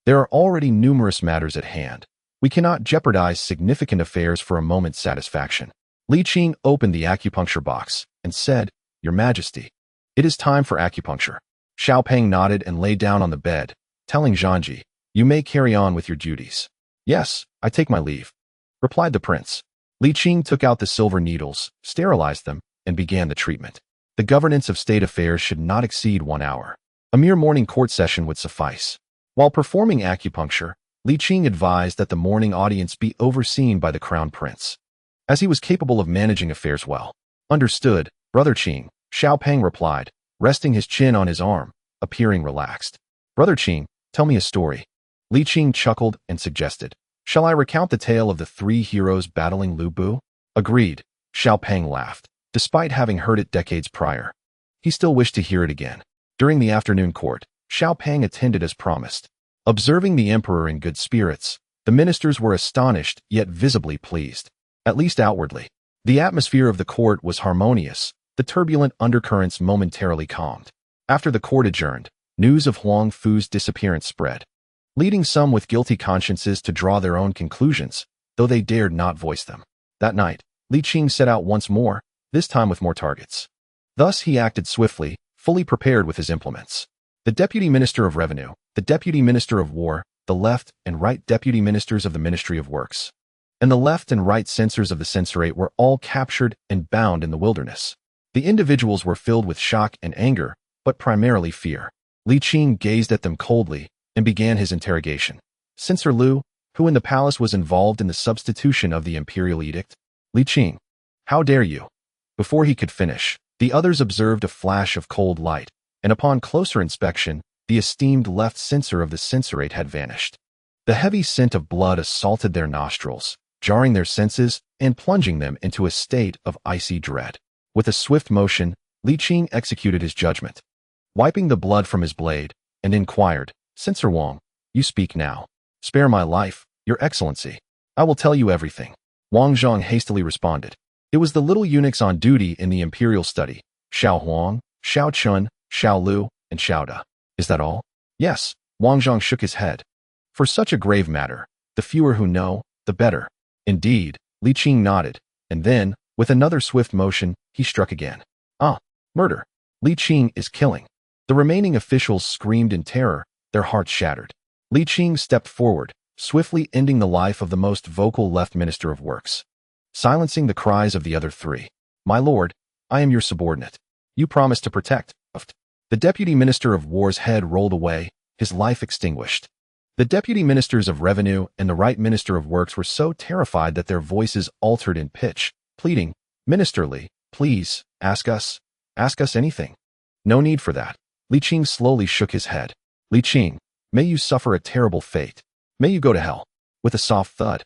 There are already numerous matters at hand. We cannot jeopardize significant affairs for a moment's satisfaction. Li Qing opened the acupuncture box and said, Your Majesty, it is time for acupuncture. Xiao Peng nodded and lay down on the bed, telling Zhanji, You may carry on with your duties. Yes, I take my leave, replied the prince. Li Qing took out the silver needles, sterilized them, and began the treatment. The governance of state affairs should not exceed 1 hour. A mere morning court session would suffice. While performing acupuncture, Li Qing advised that the morning audience be overseen by the crown prince, as he was capable of managing affairs well. Understood, Brother Qing, Xiao Peng replied, resting his chin on his arm, appearing relaxed. Brother Qing, tell me a story. Li Qing chuckled and suggested, Shall I recount the tale of the 3 heroes battling Lu Bu? Agreed, Xiao Peng laughed. Despite having heard it decades prior, he still wished to hear it again. During the afternoon court, Xiao Peng attended as promised. Observing the emperor in good spirits, the ministers were astonished yet visibly pleased, at least outwardly. The atmosphere of the court was harmonious, the turbulent undercurrents momentarily calmed. After the court adjourned, news of Huang Fu's disappearance spread, leading some with guilty consciences to draw their own conclusions, though they dared not voice them. That night, Li Qing set out once more, this time with more targets. Thus he acted swiftly, fully prepared with his implements. The Deputy Minister of Revenue, the Deputy Minister of War, the left and right Deputy Ministers of the Ministry of Works, and the left and right censors of the censorate were all captured and bound in the wilderness. The individuals were filled with shock and anger, but primarily fear. Li Qing gazed at them coldly and began his interrogation. Censor Lu, who in the palace was involved in the substitution of the imperial edict? Li Qing, how dare you? Before he could finish, the others observed a flash of cold light, and upon closer inspection, the esteemed left censor of the censorate had vanished. The heavy scent of blood assaulted their nostrils, jarring their senses and plunging them into a state of icy dread. With a swift motion, Li Qing executed his judgment, wiping the blood from his blade, and inquired, Censor Wang, You speak now. Spare my life, Your Excellency. I will tell you everything. Wang Zhang hastily responded. It was the little eunuchs on duty in the imperial study, Xiao Huang, Xiao Chun, Xiao Lu, and Xiao Da. Is that all? Yes, Wang Zhang shook his head. For such a grave matter, the fewer who know, the better. Indeed, Li Qing nodded, and then, with another swift motion, he struck again. Ah, murder. Li Qing is killing. The remaining officials screamed in terror, their hearts shattered. Li Qing stepped forward, swiftly ending the life of the most vocal left Minister of Works, silencing the cries of the other three. My lord, I am your subordinate. You promised to protect. The Deputy Minister of War's head rolled away, his life extinguished. The Deputy Ministers of Revenue and the Right Minister of Works were so terrified that their voices altered in pitch, pleading, Ministerly, please, ask us anything. No need for that. Li Qing slowly shook his head. Li Qing, may you suffer a terrible fate. May you go to hell. With a soft thud,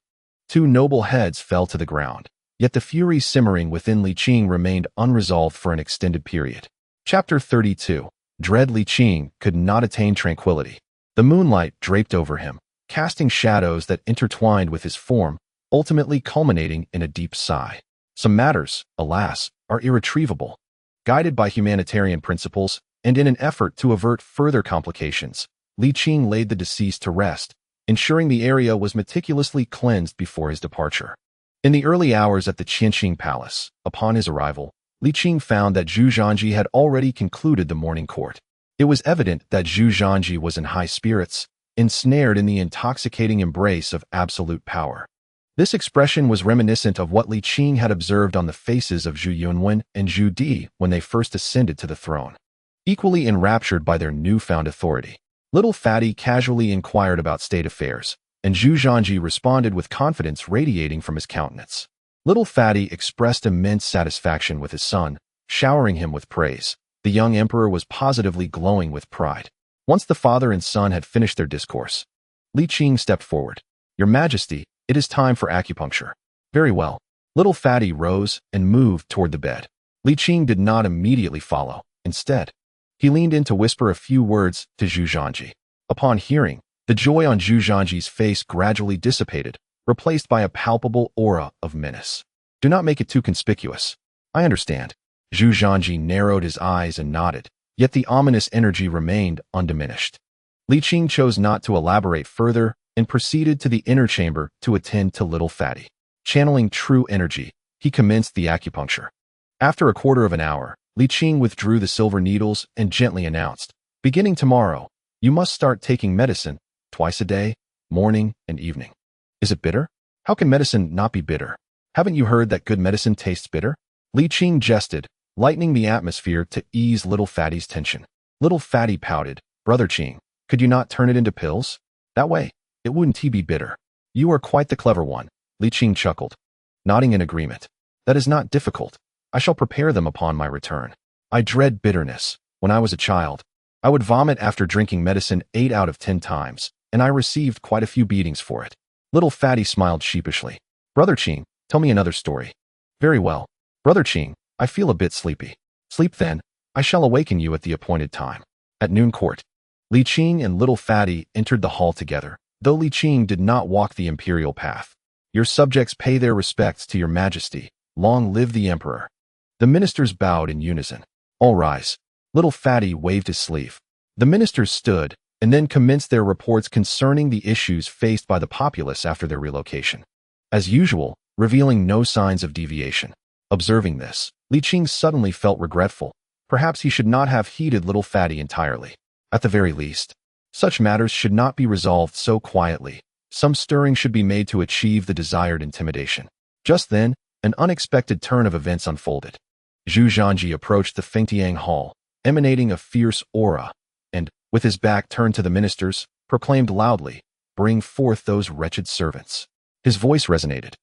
two noble heads fell to the ground. Yet the fury simmering within Li Qing remained unresolved for an extended period. Chapter 32. Dread Li Qing could not attain tranquility. The moonlight draped over him, casting shadows that intertwined with his form, ultimately culminating in a deep sigh. Some matters, alas, are irretrievable. Guided by humanitarian principles, and in an effort to avert further complications, Li Qing laid the deceased to rest, ensuring the area was meticulously cleansed before his departure. In the early hours at the Qianqing Palace, upon his arrival, Li Qing found that Zhu Zhanji had already concluded the morning court. It was evident that Zhu Zhanji was in high spirits, ensnared in the intoxicating embrace of absolute power. This expression was reminiscent of what Li Qing had observed on the faces of Zhu Yunwen and Zhu Di when they first ascended to the throne. Equally enraptured by their newfound authority, Little Fatty casually inquired about state affairs, and Zhu Zhanji responded with confidence radiating from his countenance. Little Fatty expressed immense satisfaction with his son, showering him with praise. The young emperor was positively glowing with pride. Once the father and son had finished their discourse, Li Qing stepped forward. Your Majesty, it is time for acupuncture. Very well. Little Fatty rose and moved toward the bed. Li Qing did not immediately follow. Instead, he leaned in to whisper a few words to Zhu Zhanji. Upon hearing, the joy on Zhu Zhanji's face gradually dissipated, replaced by a palpable aura of menace. Do not make it too conspicuous. I understand. Zhu Zhanji narrowed his eyes and nodded, yet the ominous energy remained undiminished. Li Qing chose not to elaborate further and proceeded to the inner chamber to attend to Little Fatty. Channeling true energy, he commenced the acupuncture. After a quarter of an hour, Li Qing withdrew the silver needles and gently announced, beginning tomorrow, you must start taking medicine, twice a day, morning and evening. Is it bitter? How can medicine not be bitter? Haven't you heard that good medicine tastes bitter? Li Qing jested, lightening the atmosphere to ease Little Fatty's tension. Little Fatty pouted, Brother Qing, could you not turn it into pills? That way, it wouldn't be bitter. You are quite the clever one, Li Qing chuckled, nodding in agreement. That is not difficult. I shall prepare them upon my return. I dread bitterness. When I was a child, I would vomit after drinking medicine 8 out of 10 times, and I received quite a few beatings for it. Little Fatty smiled sheepishly. Brother Qing, tell me another story. Very well. Brother Qing, I feel a bit sleepy. Sleep then. I shall awaken you at the appointed time. At noon court, Li Qing and Little Fatty entered the hall together, though Li Qing did not walk the imperial path. Your subjects pay their respects to your Majesty. Long live the Emperor. The ministers bowed in unison. All rise. Little Fatty waved his sleeve. The ministers stood, and then commenced their reports concerning the issues faced by the populace after their relocation. As usual, revealing no signs of deviation. Observing this, Li Qing suddenly felt regretful. Perhaps he should not have heeded Little Fatty entirely. At the very least, such matters should not be resolved so quietly. Some stirring should be made to achieve the desired intimidation. Just then, an unexpected turn of events unfolded. Zhu Zhanji approached the Fengtiang Hall, emanating a fierce aura, and, with his back turned to the ministers, proclaimed loudly, Bring forth those wretched servants. His voice resonated,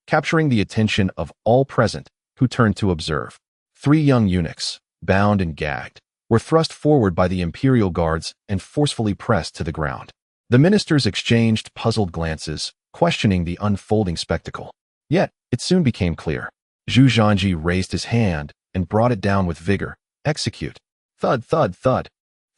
capturing the attention of all present, who turned to observe. 3 young eunuchs, bound and gagged, were thrust forward by the imperial guards and forcefully pressed to the ground. The ministers exchanged puzzled glances, questioning the unfolding spectacle. Yet, it soon became clear. Zhu Zhanji raised his hand and brought it down with vigor. Execute. Thud, thud, thud.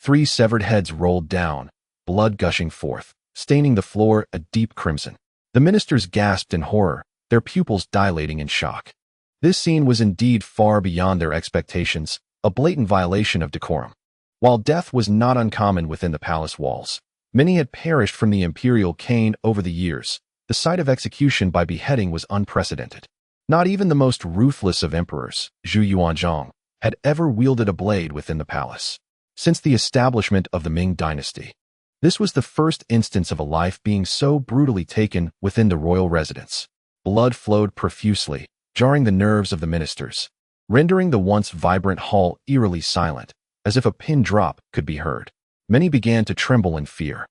3 severed heads rolled down, blood gushing forth. staining the floor a deep crimson. The ministers gasped in horror, their pupils dilating in shock. This scene was indeed far beyond their expectations, a blatant violation of decorum. While death was not uncommon within the palace walls, many had perished from the imperial cane over the years. The sight of execution by beheading was unprecedented. Not even the most ruthless of emperors, Zhu Yuanzhang, had ever wielded a blade within the palace. Since the establishment of the Ming dynasty, this was the first instance of a life being so brutally taken within the royal residence. Blood flowed profusely, jarring the nerves of the ministers, rendering the once vibrant hall eerily silent, as if a pin drop could be heard. Many began to tremble in fear.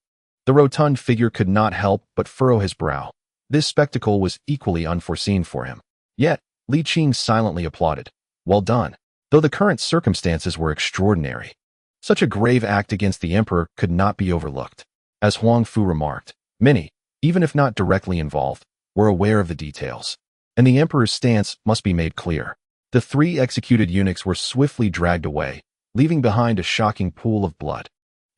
The rotund figure could not help but furrow his brow. This spectacle was equally unforeseen for him. Yet, Li Qing silently applauded. Well done. Though the current circumstances were extraordinary, such a grave act against the emperor could not be overlooked. As Huang Fu remarked, many, even if not directly involved, were aware of the details, and the emperor's stance must be made clear. The 3 executed eunuchs were swiftly dragged away, leaving behind a shocking pool of blood.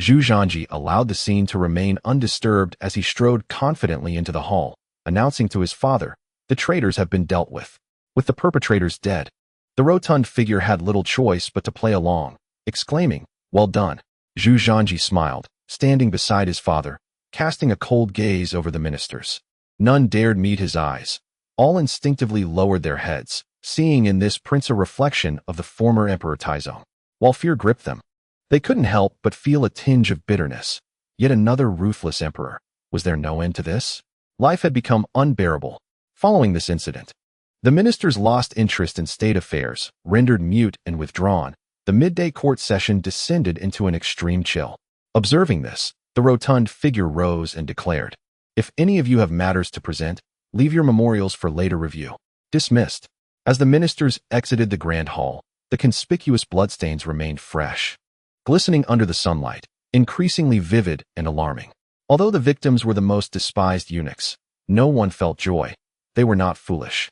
Zhu Zhanji allowed the scene to remain undisturbed as he strode confidently into the hall, announcing to his father, "The traitors have been dealt with. With the perpetrators dead." The rotund figure had little choice but to play along, exclaiming, "Well done." Zhu Zhanji smiled, standing beside his father, casting a cold gaze over the ministers. None dared meet his eyes. All instinctively lowered their heads, seeing in this prince a reflection of the former Emperor Taizong. While fear gripped them, they couldn't help but feel a tinge of bitterness. Yet another ruthless emperor. Was there no end to this? Life had become unbearable. Following this incident, the ministers lost interest in state affairs, rendered mute and withdrawn. The midday court session descended into an extreme chill. Observing this, the rotund figure rose and declared, "If any of you have matters to present, leave your memorials for later review." Dismissed. As the ministers exited the grand hall, the conspicuous bloodstains remained fresh, glistening under the sunlight, increasingly vivid and alarming. Although the victims were the most despised eunuchs, no one felt joy. They were not foolish,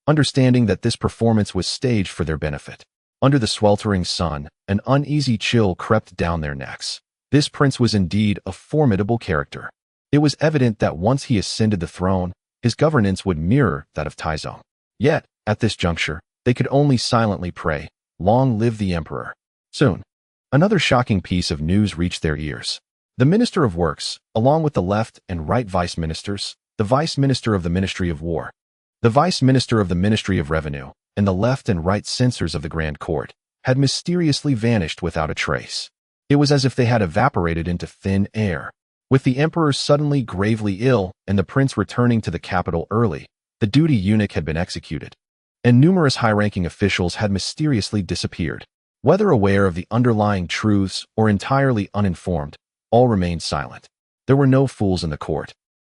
understanding that this performance was staged for their benefit. Under the sweltering sun, an uneasy chill crept down their necks. This prince was indeed a formidable character. It was evident that once he ascended the throne, his governance would mirror that of Taizong. Yet, at this juncture, they could only silently pray, "Long live the emperor." Soon, another shocking piece of news reached their ears. The Minister of Works, along with the left and right vice ministers, the vice minister of the Ministry of War, the vice minister of the Ministry of Revenue, and the left and right censors of the Grand Court, had mysteriously vanished without a trace. It was as if they had evaporated into thin air. With the emperor suddenly gravely ill and the prince returning to the capital early, the duty eunuch had been executed, and numerous high-ranking officials had mysteriously disappeared. Whether aware of the underlying truths or entirely uninformed, all remained silent. There were no fools in the court.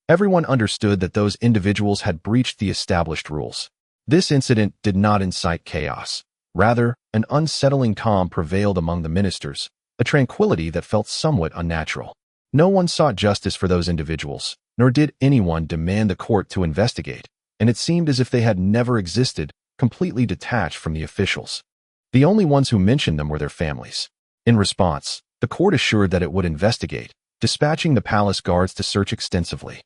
Everyone understood that those individuals had breached the established rules. This incident did not incite chaos. Rather, an unsettling calm prevailed among the ministers, a tranquility that felt somewhat unnatural. No one sought justice for those individuals, nor did anyone demand the court to investigate, and it seemed as if they had never existed, completely detached from the officials. The only ones who mentioned them were their families. In response, the court assured that it would investigate, dispatching the palace guards to search extensively,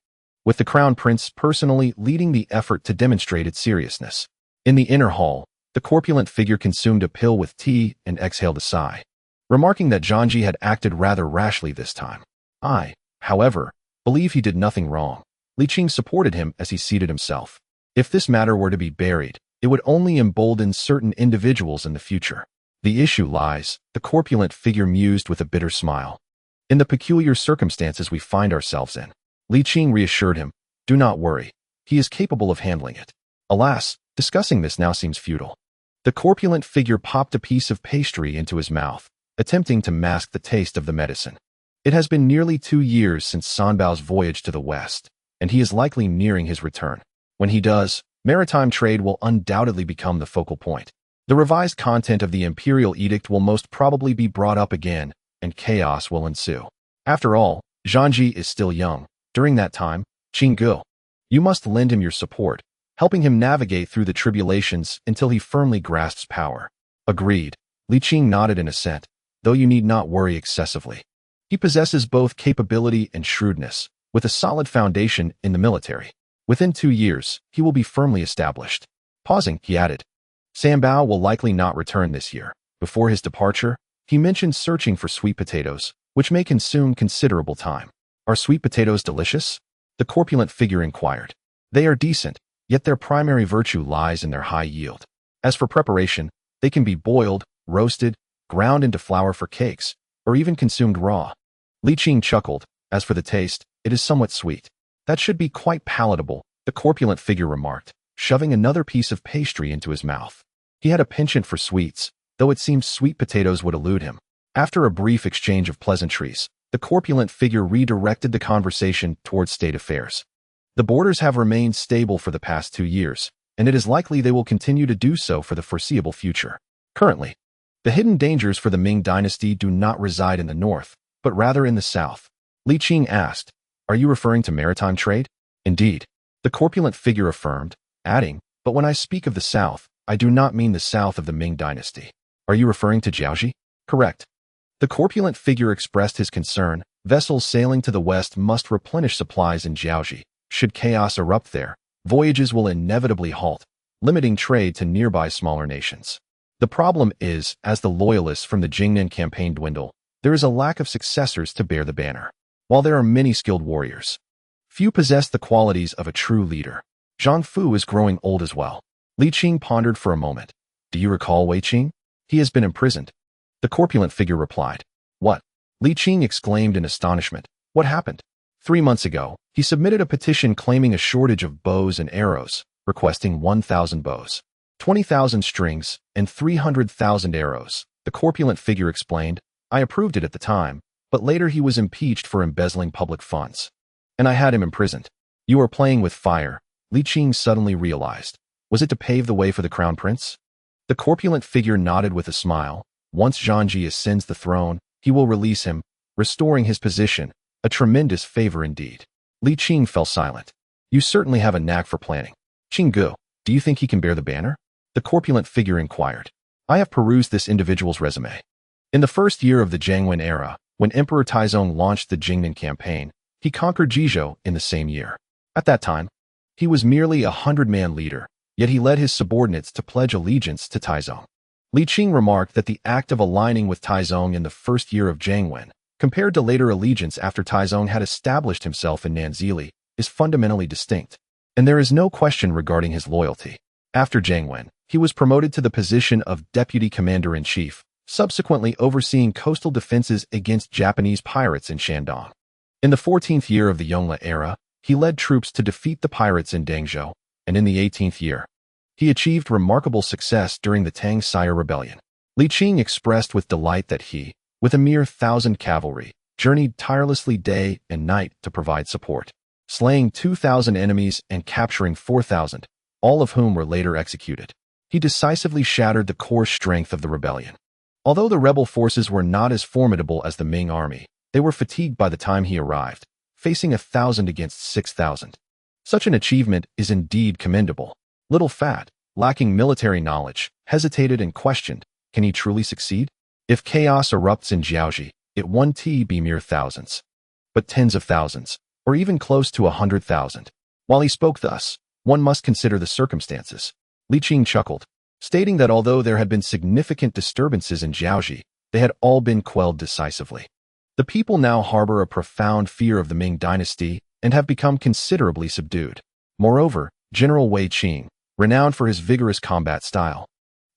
with the crown prince personally leading the effort to demonstrate its seriousness. In the inner hall, the corpulent figure consumed a pill with tea and exhaled a sigh, remarking that Zhanji had acted rather rashly this time. I, however, believe he did nothing wrong. Li Qing supported him as he seated himself. If this matter were to be buried, it would only embolden certain individuals in the future. The issue lies, the corpulent figure mused with a bitter smile, in the peculiar circumstances we find ourselves in. Li Qing reassured him, "Do not worry. He is capable of handling it." Alas, discussing this now seems futile. The corpulent figure popped a piece of pastry into his mouth, attempting to mask the taste of the medicine. It has been nearly 2 years since Sanbao's voyage to the west, and he is likely nearing his return. When he does, maritime trade will undoubtedly become the focal point. The revised content of the imperial edict will most probably be brought up again, and chaos will ensue. After all, Zhanji is still young. During that time, Qing, you must lend him your support, helping him navigate through the tribulations until he firmly grasps power. Agreed. Li Qing nodded in assent, though you need not worry excessively. He possesses both capability and shrewdness, with a solid foundation in the military. Within 2 years, he will be firmly established. Pausing, he added, Sambao will likely not return this year. Before his departure, he mentioned searching for sweet potatoes, which may consume considerable time. Are sweet potatoes delicious? The corpulent figure inquired. They are decent, yet their primary virtue lies in their high yield. As for preparation, they can be boiled, roasted, ground into flour for cakes, or even consumed raw. Li Qing chuckled. As for the taste, it is somewhat sweet. That should be quite palatable, the corpulent figure remarked, shoving another piece of pastry into his mouth. He had a penchant for sweets, though it seemed sweet potatoes would elude him. After a brief exchange of pleasantries, the corpulent figure redirected the conversation towards state affairs. The borders have remained stable for the past 2 years, and it is likely they will continue to do so for the foreseeable future. Currently, the hidden dangers for the Ming dynasty do not reside in the north, but rather in the south. Li Qing asked, Are you referring to maritime trade? Indeed, the corpulent figure affirmed, adding, But when I speak of the south, I do not mean the south of the Ming dynasty. Are you referring to Jiaoji? Correct. The corpulent figure expressed his concern. Vessels sailing to the west must replenish supplies in Jiaoji. Should chaos erupt there, voyages will inevitably halt, limiting trade to nearby smaller nations. The problem is, as the loyalists from the Jingnan campaign dwindle, there is a lack of successors to bear the banner. While there are many skilled warriors, few possess the qualities of a true leader. Zhang Fu is growing old as well. Li Qing pondered for a moment. Do you recall Wei Qing? He has been imprisoned. The corpulent figure replied. What? Li Qing exclaimed in astonishment. What happened? 3 months ago, he submitted a petition claiming a shortage of bows and arrows, requesting 1,000 bows, 20,000 strings, and 300,000 arrows. The corpulent figure explained. I approved it at the time, but later he was impeached for embezzling public funds. And I had him imprisoned. You are playing with fire, Li Qing suddenly realized. Was it to pave the way for the crown prince? The corpulent figure nodded with a smile. Once Zhanji ascends the throne, he will release him, restoring his position, a tremendous favor indeed. Li Qing fell silent. You certainly have a knack for planning. Qinggu, do you think he can bear the banner? The corpulent figure inquired. I have perused this individual's resume. In the first year of the Jiangwen era, when Emperor Taizong launched the Jingnan campaign, he conquered Jizhou in the same year. At that time, he was merely a 100-man leader, yet he led his subordinates to pledge allegiance to Taizong. Li Qing remarked that the act of aligning with Taizong in the first year of Jiangwen, compared to later allegiance after Taizong had established himself in Nanzili, is fundamentally distinct, and there is no question regarding his loyalty. After Jiangwen, he was promoted to the position of Deputy Commander-in-Chief, subsequently overseeing coastal defenses against Japanese pirates in Shandong. In the 14th year of the Yongle era, he led troops to defeat the pirates in Dangzhou, and in the 18th year, he achieved remarkable success during the Tang Sire Rebellion. Li Qing expressed with delight that he, with a mere 1,000 cavalry, journeyed tirelessly day and night to provide support, slaying 2,000 enemies and capturing 4,000, all of whom were later executed. He decisively shattered the core strength of the rebellion. Although the rebel forces were not as formidable as the Ming army, they were fatigued by the time he arrived, facing 1,000 against 6,000. Such an achievement is indeed commendable. Little Fat, lacking military knowledge, hesitated and questioned, can he truly succeed? If chaos erupts in Jiaoji, it won't be mere thousands, but tens of thousands, or even close to 100,000. While he spoke thus, one must consider the circumstances. Li Qing chuckled, stating that although there had been significant disturbances in Jiaoji, they had all been quelled decisively. The people now harbor a profound fear of the Ming dynasty and have become considerably subdued. Moreover, General Wei Qing, renowned for his vigorous combat style,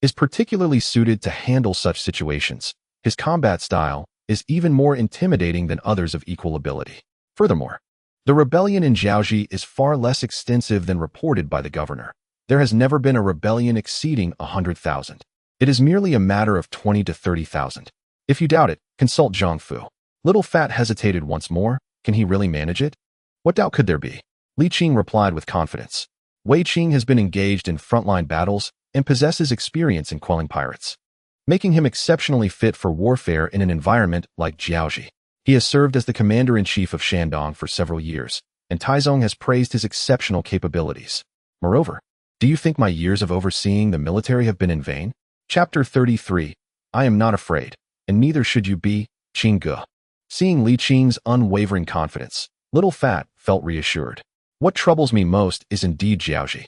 is particularly suited to handle such situations. His combat style is even more intimidating than others of equal ability. Furthermore, the rebellion in Jiaoji is far less extensive than reported by the governor. There has never been a rebellion exceeding 100,000. It is merely a matter of 20 to 30,000. If you doubt it, consult Zhang Fu. Little Fat hesitated once more. Can he really manage it? What doubt could there be? Li Qing replied with confidence. Wei Qing has been engaged in frontline battles and possesses experience in quelling pirates, making him exceptionally fit for warfare in an environment like Jiaoji. He has served as the commander-in-chief of Shandong for several years, and Taizong has praised his exceptional capabilities. Moreover, do you think my years of overseeing the military have been in vain? Chapter 33. I am not afraid, and neither should you be, Qinggu. Seeing Li Qing's unwavering confidence, Little Fat felt reassured. What troubles me most is indeed Jiaoji.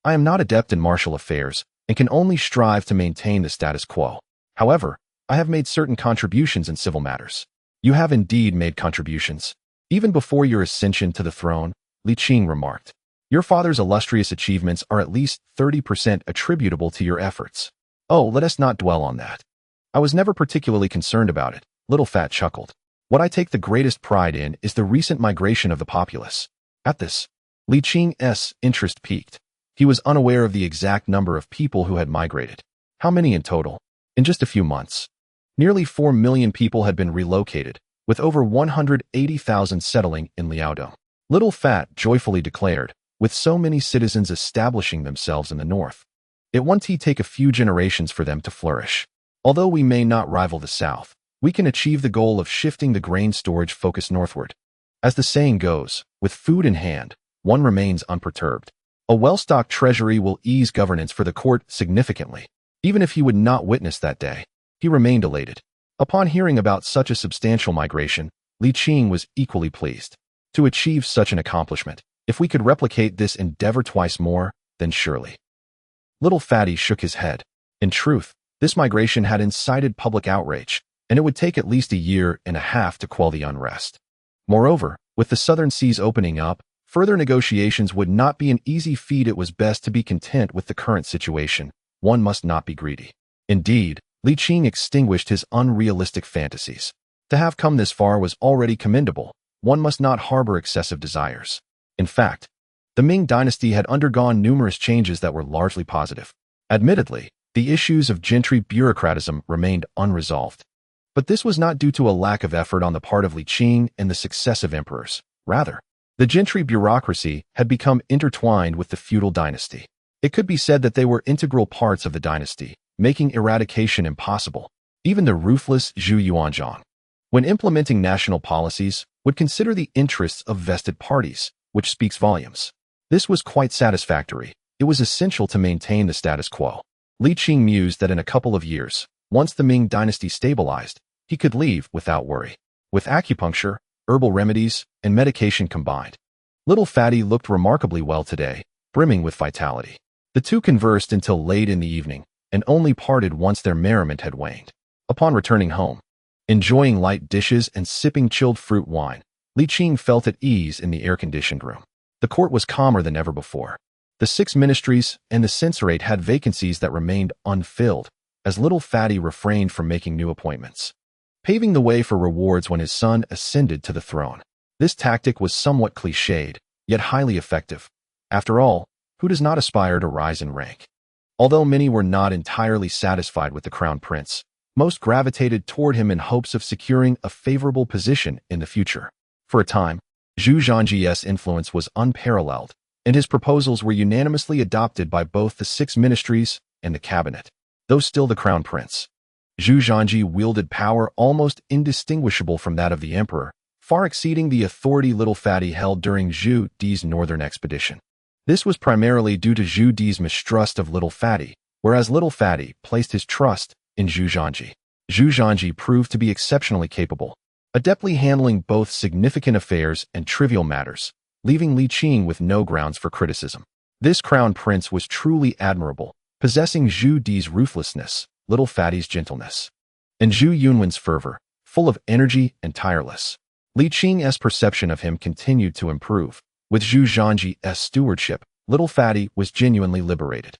I am not adept in martial affairs and can only strive to maintain the status quo. However, I have made certain contributions in civil matters. You have indeed made contributions. Even before your ascension to the throne, Li Qing remarked. Your father's illustrious achievements are at least 30% attributable to your efforts. Oh, let us not dwell on that. I was never particularly concerned about it, Little Fat chuckled. What I take the greatest pride in is the recent migration of the populace. At this, Li Qing's interest peaked. He was unaware of the exact number of people who had migrated. How many in total? In just a few months. Nearly 4 million people had been relocated, with over 180,000 settling in Liaodong. Little Fat joyfully declared, with so many citizens establishing themselves in the north. It won't take a few generations for them to flourish. Although we may not rival the south, we can achieve the goal of shifting the grain storage focus northward. As the saying goes, with food in hand, one remains unperturbed. A well-stocked treasury will ease governance for the court significantly. Even if he would not witness that day, he remained elated. Upon hearing about such a substantial migration, Li Qing was equally pleased. To achieve such an accomplishment, if we could replicate this endeavor twice more, then surely. Little Fatty shook his head. In truth, this migration had incited public outrage, and it would take at least a year and a half to quell the unrest. Moreover, with the southern seas opening up, further negotiations would not be an easy feat. It was best to be content with the current situation. One must not be greedy. Indeed, Li Qing extinguished his unrealistic fantasies. To have come this far was already commendable. One must not harbor excessive desires. In fact, the Ming dynasty had undergone numerous changes that were largely positive. Admittedly, the issues of gentry bureaucratism remained unresolved. But this was not due to a lack of effort on the part of Li Qing and the successive emperors. Rather, the gentry bureaucracy had become intertwined with the feudal dynasty. It could be said that they were integral parts of the dynasty, making eradication impossible. Even the ruthless Zhu Yuanzhang, when implementing national policies, would consider the interests of vested parties, which speaks volumes. This was quite satisfactory. It was essential to maintain the status quo. Li Qing mused that in a couple of years, once the Ming dynasty stabilized, he could leave without worry. With acupuncture, herbal remedies, and medication combined, Little Fatty looked remarkably well today, brimming with vitality. The two conversed until late in the evening, and only parted once their merriment had waned. Upon returning home, enjoying light dishes and sipping chilled fruit wine, Li Qing felt at ease in the air-conditioned room. The court was calmer than ever before. The 6 ministries and the censorate had vacancies that remained unfilled, as Little Fatty refrained from making new appointments, paving the way for rewards when his son ascended to the throne. This tactic was somewhat cliched, yet highly effective. After all, who does not aspire to rise in rank? Although many were not entirely satisfied with the crown prince, most gravitated toward him in hopes of securing a favorable position in the future. For a time, Zhu Zhanji's influence was unparalleled, and his proposals were unanimously adopted by both the 6 ministries and the cabinet. Though still the crown prince, Zhu Zhanji wielded power almost indistinguishable from that of the emperor, far exceeding the authority Little Fatty held during Zhu Di's northern expedition. This was primarily due to Zhu Di's mistrust of Little Fatty, whereas Little Fatty placed his trust in Zhu Zhanji. Zhu Zhanji proved to be exceptionally capable, adeptly handling both significant affairs and trivial matters, leaving Li Qing with no grounds for criticism. This crown prince was truly admirable, possessing Zhu Di's ruthlessness, Little Fatty's gentleness, and Zhu Yunwen's fervor, full of energy and tireless. Li Qing's perception of him continued to improve. With Zhu Zhanji's stewardship, Little Fatty was genuinely liberated.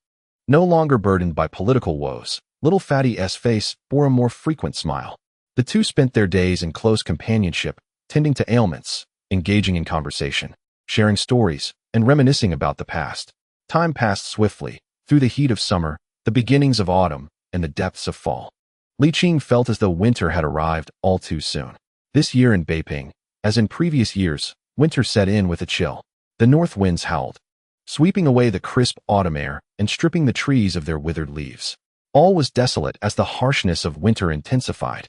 No longer burdened by political woes, Little Fatty's face bore a more frequent smile. The two spent their days in close companionship, tending to ailments, engaging in conversation, sharing stories, and reminiscing about the past. Time passed swiftly, through the heat of summer, the beginnings of autumn, and the depths of fall. Li Qing felt as though winter had arrived all too soon. This year in Beiping, as in previous years, winter set in with a chill. The north winds howled, sweeping away the crisp autumn air and stripping the trees of their withered leaves. All was desolate as the harshness of winter intensified.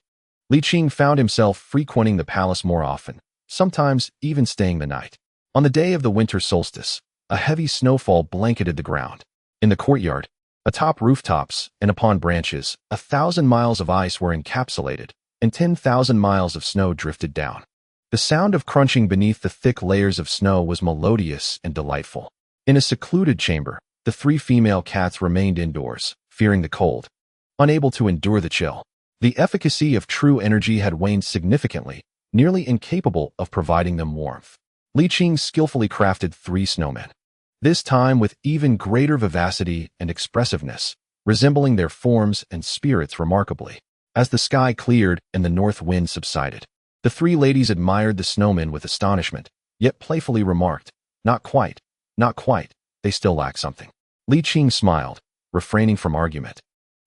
Li Qing found himself frequenting the palace more often, sometimes even staying the night. On the day of the winter solstice, a heavy snowfall blanketed the ground. In the courtyard, atop rooftops and upon branches, 1,000 miles of ice were encapsulated, and 10,000 miles of snow drifted down. The sound of crunching beneath the thick layers of snow was melodious and delightful. In a secluded chamber, the 3 female cats remained indoors, fearing the cold, unable to endure the chill. The efficacy of true energy had waned significantly, nearly incapable of providing them warmth. Li Qing skillfully crafted 3 snowmen, this time with even greater vivacity and expressiveness, resembling their forms and spirits remarkably. As the sky cleared and the north wind subsided, the 3 ladies admired the snowmen with astonishment, yet playfully remarked, "Not quite, not quite, they still lack something." Li Qing smiled, refraining from argument,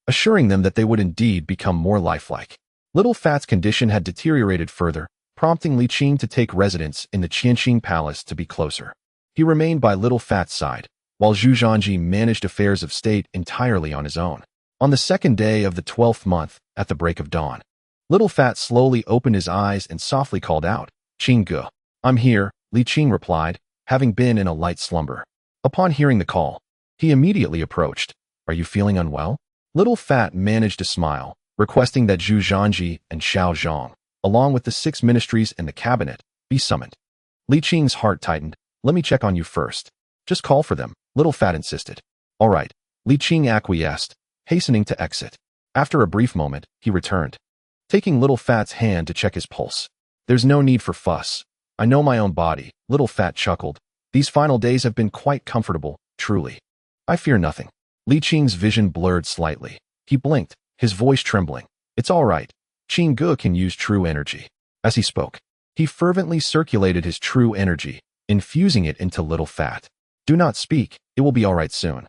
assuring them that they would indeed become more lifelike. Little Fat's condition had deteriorated further, prompting Li Qing to take residence in the Qianqing Palace to be closer. He remained by Little Fat's side, while Zhu Zhanji managed affairs of state entirely on his own. On the 2nd day of the 12th month, at the break of dawn, Little Fat slowly opened his eyes and softly called out, "Qing Ge." "I'm here," Li Qing replied, having been in a light slumber. Upon hearing the call, he immediately approached. "Are you feeling unwell?" Little Fat managed to smile, requesting that Zhu Zhanji and Xiao Zhang, along with the 6 ministries and the cabinet, be summoned. Li Qing's heart tightened. "Let me check on you first." "Just call for them," Little Fat insisted. "All right," Li Qing acquiesced, hastening to exit. After a brief moment, he returned, taking Little Fat's hand to check his pulse. "There's no need for fuss. I know my own body," Little Fat chuckled. "These final days have been quite comfortable, truly. I fear nothing." Li Qing's vision blurred slightly. He blinked, his voice trembling. "It's all right. Qing Ge can use true energy." As he spoke, he fervently circulated his true energy, infusing it into Little Fat. "Do not speak, it will be all right soon,"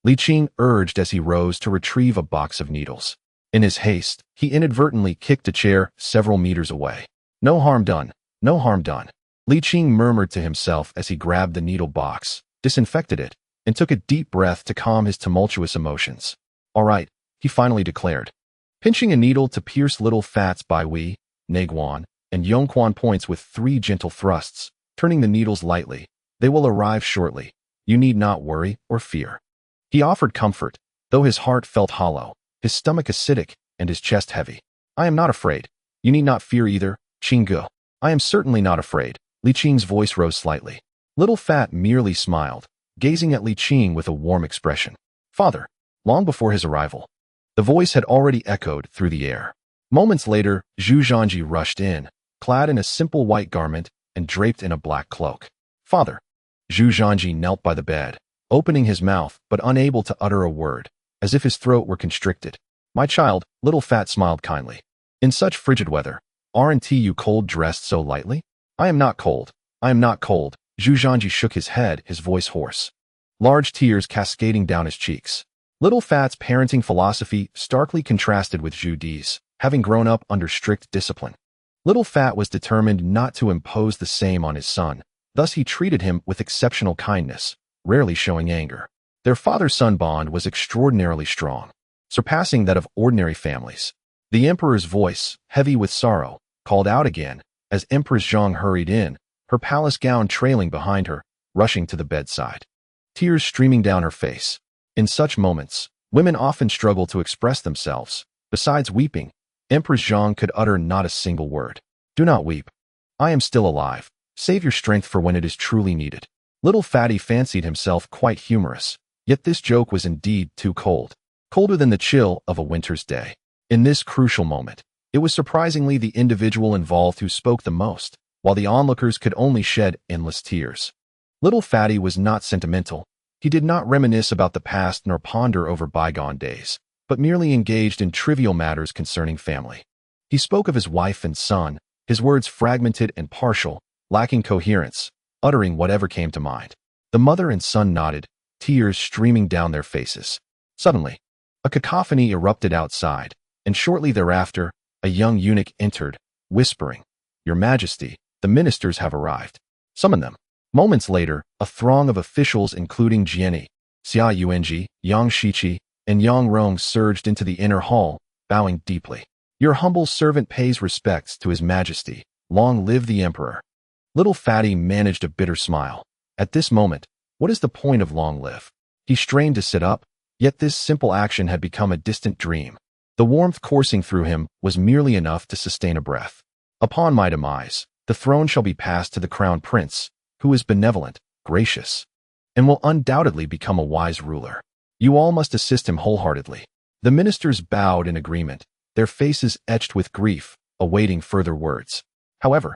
Li Qing urged as he rose to retrieve a box of needles. In his haste, he inadvertently kicked a chair several meters away. "No harm done, no harm done," Li Qing murmured to himself as he grabbed the needle box, disinfected it, and took a deep breath to calm his tumultuous emotions. "All right," he finally declared, pinching a needle to pierce Little Fat's Bai Wei, Neguan, and Yongquan points with 3 gentle thrusts, turning the needles lightly. "They will arrive shortly. You need not worry or fear." He offered comfort, though his heart felt hollow, his stomach acidic, and his chest heavy. "I am not afraid. You need not fear either, Qing Ge." "I am certainly not afraid." Li Qing's voice rose slightly. Little Fat merely smiled, gazing at Li Qing with a warm expression. "Father." Long before his arrival, the voice had already echoed through the air. Moments later, Zhu Zhanji rushed in, clad in a simple white garment and draped in a black cloak. "Father." Zhu Zhanji knelt by the bed, opening his mouth but unable to utter a word, as if his throat were constricted. "My child," Little Fat smiled kindly. "In such frigid weather, aren't you cold dressed so lightly?" "I am not cold. I am not cold." Zhu Zhanji shook his head, his voice hoarse, large tears cascading down his cheeks. Little Fat's parenting philosophy starkly contrasted with Zhu Di's, having grown up under strict discipline. Little Fat was determined not to impose the same on his son, thus he treated him with exceptional kindness, rarely showing anger. Their father-son bond was extraordinarily strong, surpassing that of ordinary families. The emperor's voice, heavy with sorrow, called out again, as Empress Zhang hurried in, her palace gown trailing behind her, rushing to the bedside, tears streaming down her face. In such moments, women often struggle to express themselves. Besides weeping, Empress Zhang could utter not a single word. "Do not weep. I am still alive. Save your strength for when it is truly needed." Little Fatty fancied himself quite humorous, yet this joke was indeed too cold, colder than the chill of a winter's day. In this crucial moment, it was surprisingly the individual involved who spoke the most, while the onlookers could only shed endless tears. Little Fatty was not sentimental. He did not reminisce about the past nor ponder over bygone days, but merely engaged in trivial matters concerning family. He spoke of his wife and son, his words fragmented and partial, lacking coherence, uttering whatever came to mind. The mother and son nodded, tears streaming down their faces. Suddenly, a cacophony erupted outside, and shortly thereafter, a young eunuch entered, whispering, "Your Majesty, the ministers have arrived. Summon them." Moments later, a throng of officials including Jiani, Xia Yuanji, Yang Shiqi, and Yang Rong surged into the inner hall, bowing deeply. "Your humble servant pays respects to His Majesty. Long live the Emperor." Little Fatty managed a bitter smile. At this moment, what is the point of long live? He strained to sit up, yet this simple action had become a distant dream. The warmth coursing through him was merely enough to sustain a breath. "Upon my demise, The throne shall be passed to the crown prince, who is benevolent, gracious, and will undoubtedly become a wise ruler. You all must assist him wholeheartedly." The ministers bowed in agreement, their faces etched with grief, awaiting further words. However,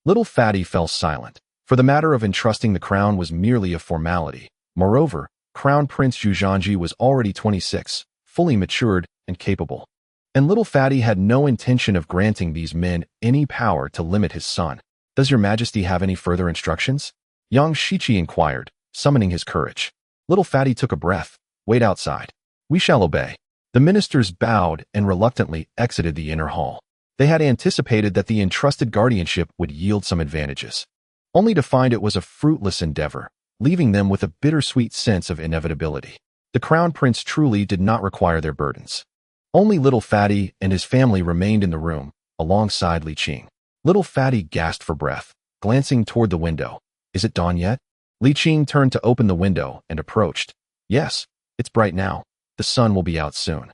little Fatty fell silent, for the matter of entrusting the crown was merely a formality. Moreover, Crown Prince Zhu Zhanji was already 26, fully matured and capable, and little Fatty had no intention of granting these men any power to limit his son. "Does your majesty have any further instructions?" Yang Shiqi inquired, summoning his courage. Little Fatty took a breath. "Wait outside. We shall obey." The ministers bowed and reluctantly exited the inner hall. They had anticipated that the entrusted guardianship would yield some advantages, only to find it was a fruitless endeavor, leaving them with a bittersweet sense of inevitability. The crown prince truly did not require their burdens. Only little Fatty and his family remained in the room, alongside Li Qing. Little Fatty gasped for breath, glancing toward the window. "Is it dawn yet?" Li Qing turned to open the window and approached. "Yes, it's bright now. The sun will be out soon."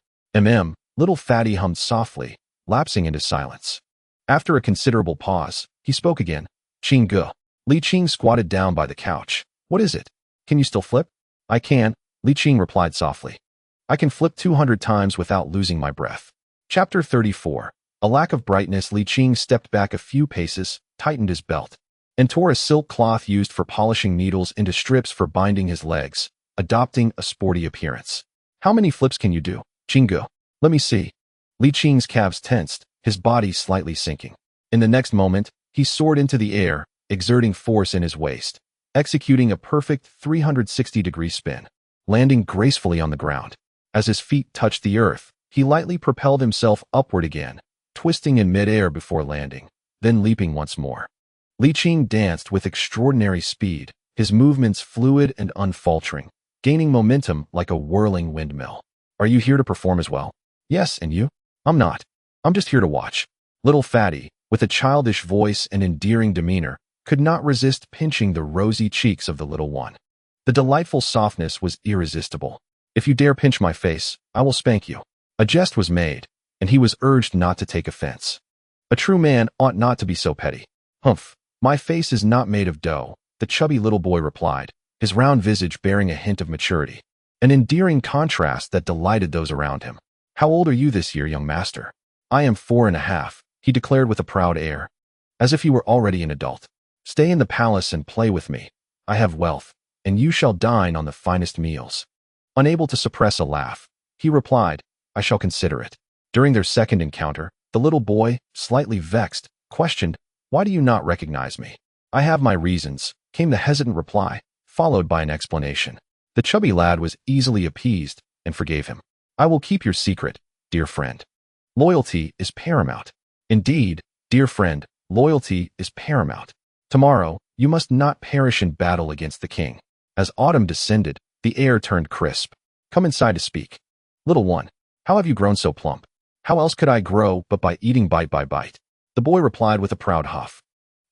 Little Fatty hummed softly, lapsing into silence. After a considerable pause, he spoke again. "Qing Go." Li Qing squatted down by the couch. "What is it? Can you still flip?" "I can," Li Qing replied softly. "I can flip 200 times without losing my breath." Chapter 34. A lack of brightness. Li Qing stepped back a few paces, tightened his belt, and tore a silk cloth used for polishing needles into strips for binding his legs, adopting a sporty appearance. "How many flips can you do, Qing Go? Let me see." Li Qing's calves tensed, his body slightly sinking. In the next moment, he soared into the air, exerting force in his waist, executing a perfect 360-degree spin, landing gracefully on the ground. As his feet touched the earth, he lightly propelled himself upward again, twisting in midair before landing, then leaping once more. Li Qing danced with extraordinary speed, his movements fluid and unfaltering, gaining momentum like a whirling windmill. "Are you here to perform as well?" "Yes, and you?" "I'm not. I'm just here to watch." Little Fatty, with a childish voice and endearing demeanor, could not resist pinching the rosy cheeks of the little one. The delightful softness was irresistible. "If you dare pinch my face, I will spank you." A jest was made, and he was urged not to take offense. A true man ought not to be so petty. "Humph, my face is not made of dough," the chubby little boy replied, his round visage bearing a hint of maturity, an endearing contrast that delighted those around him. "How old are you this year, young master?" "I am 4.5, he declared with a proud air, as if he were already an adult. "Stay in the palace and play with me. I have wealth, and you shall dine on the finest meals." Unable to suppress a laugh, he replied, "I shall consider it." During their second encounter, the little boy, slightly vexed, questioned, "Why do you not recognize me?" "I have my reasons," came the hesitant reply, followed by an explanation. The chubby lad was easily appeased and forgave him. "I will keep your secret, dear friend. Loyalty is paramount." "Indeed, dear friend, loyalty is paramount. Tomorrow, you must not perish in battle against the king." As autumn descended, the air turned crisp. "Come inside to speak." "Little one, how have you grown so plump?" "How else could I grow but by eating bite by bite?" the boy replied with a proud huff.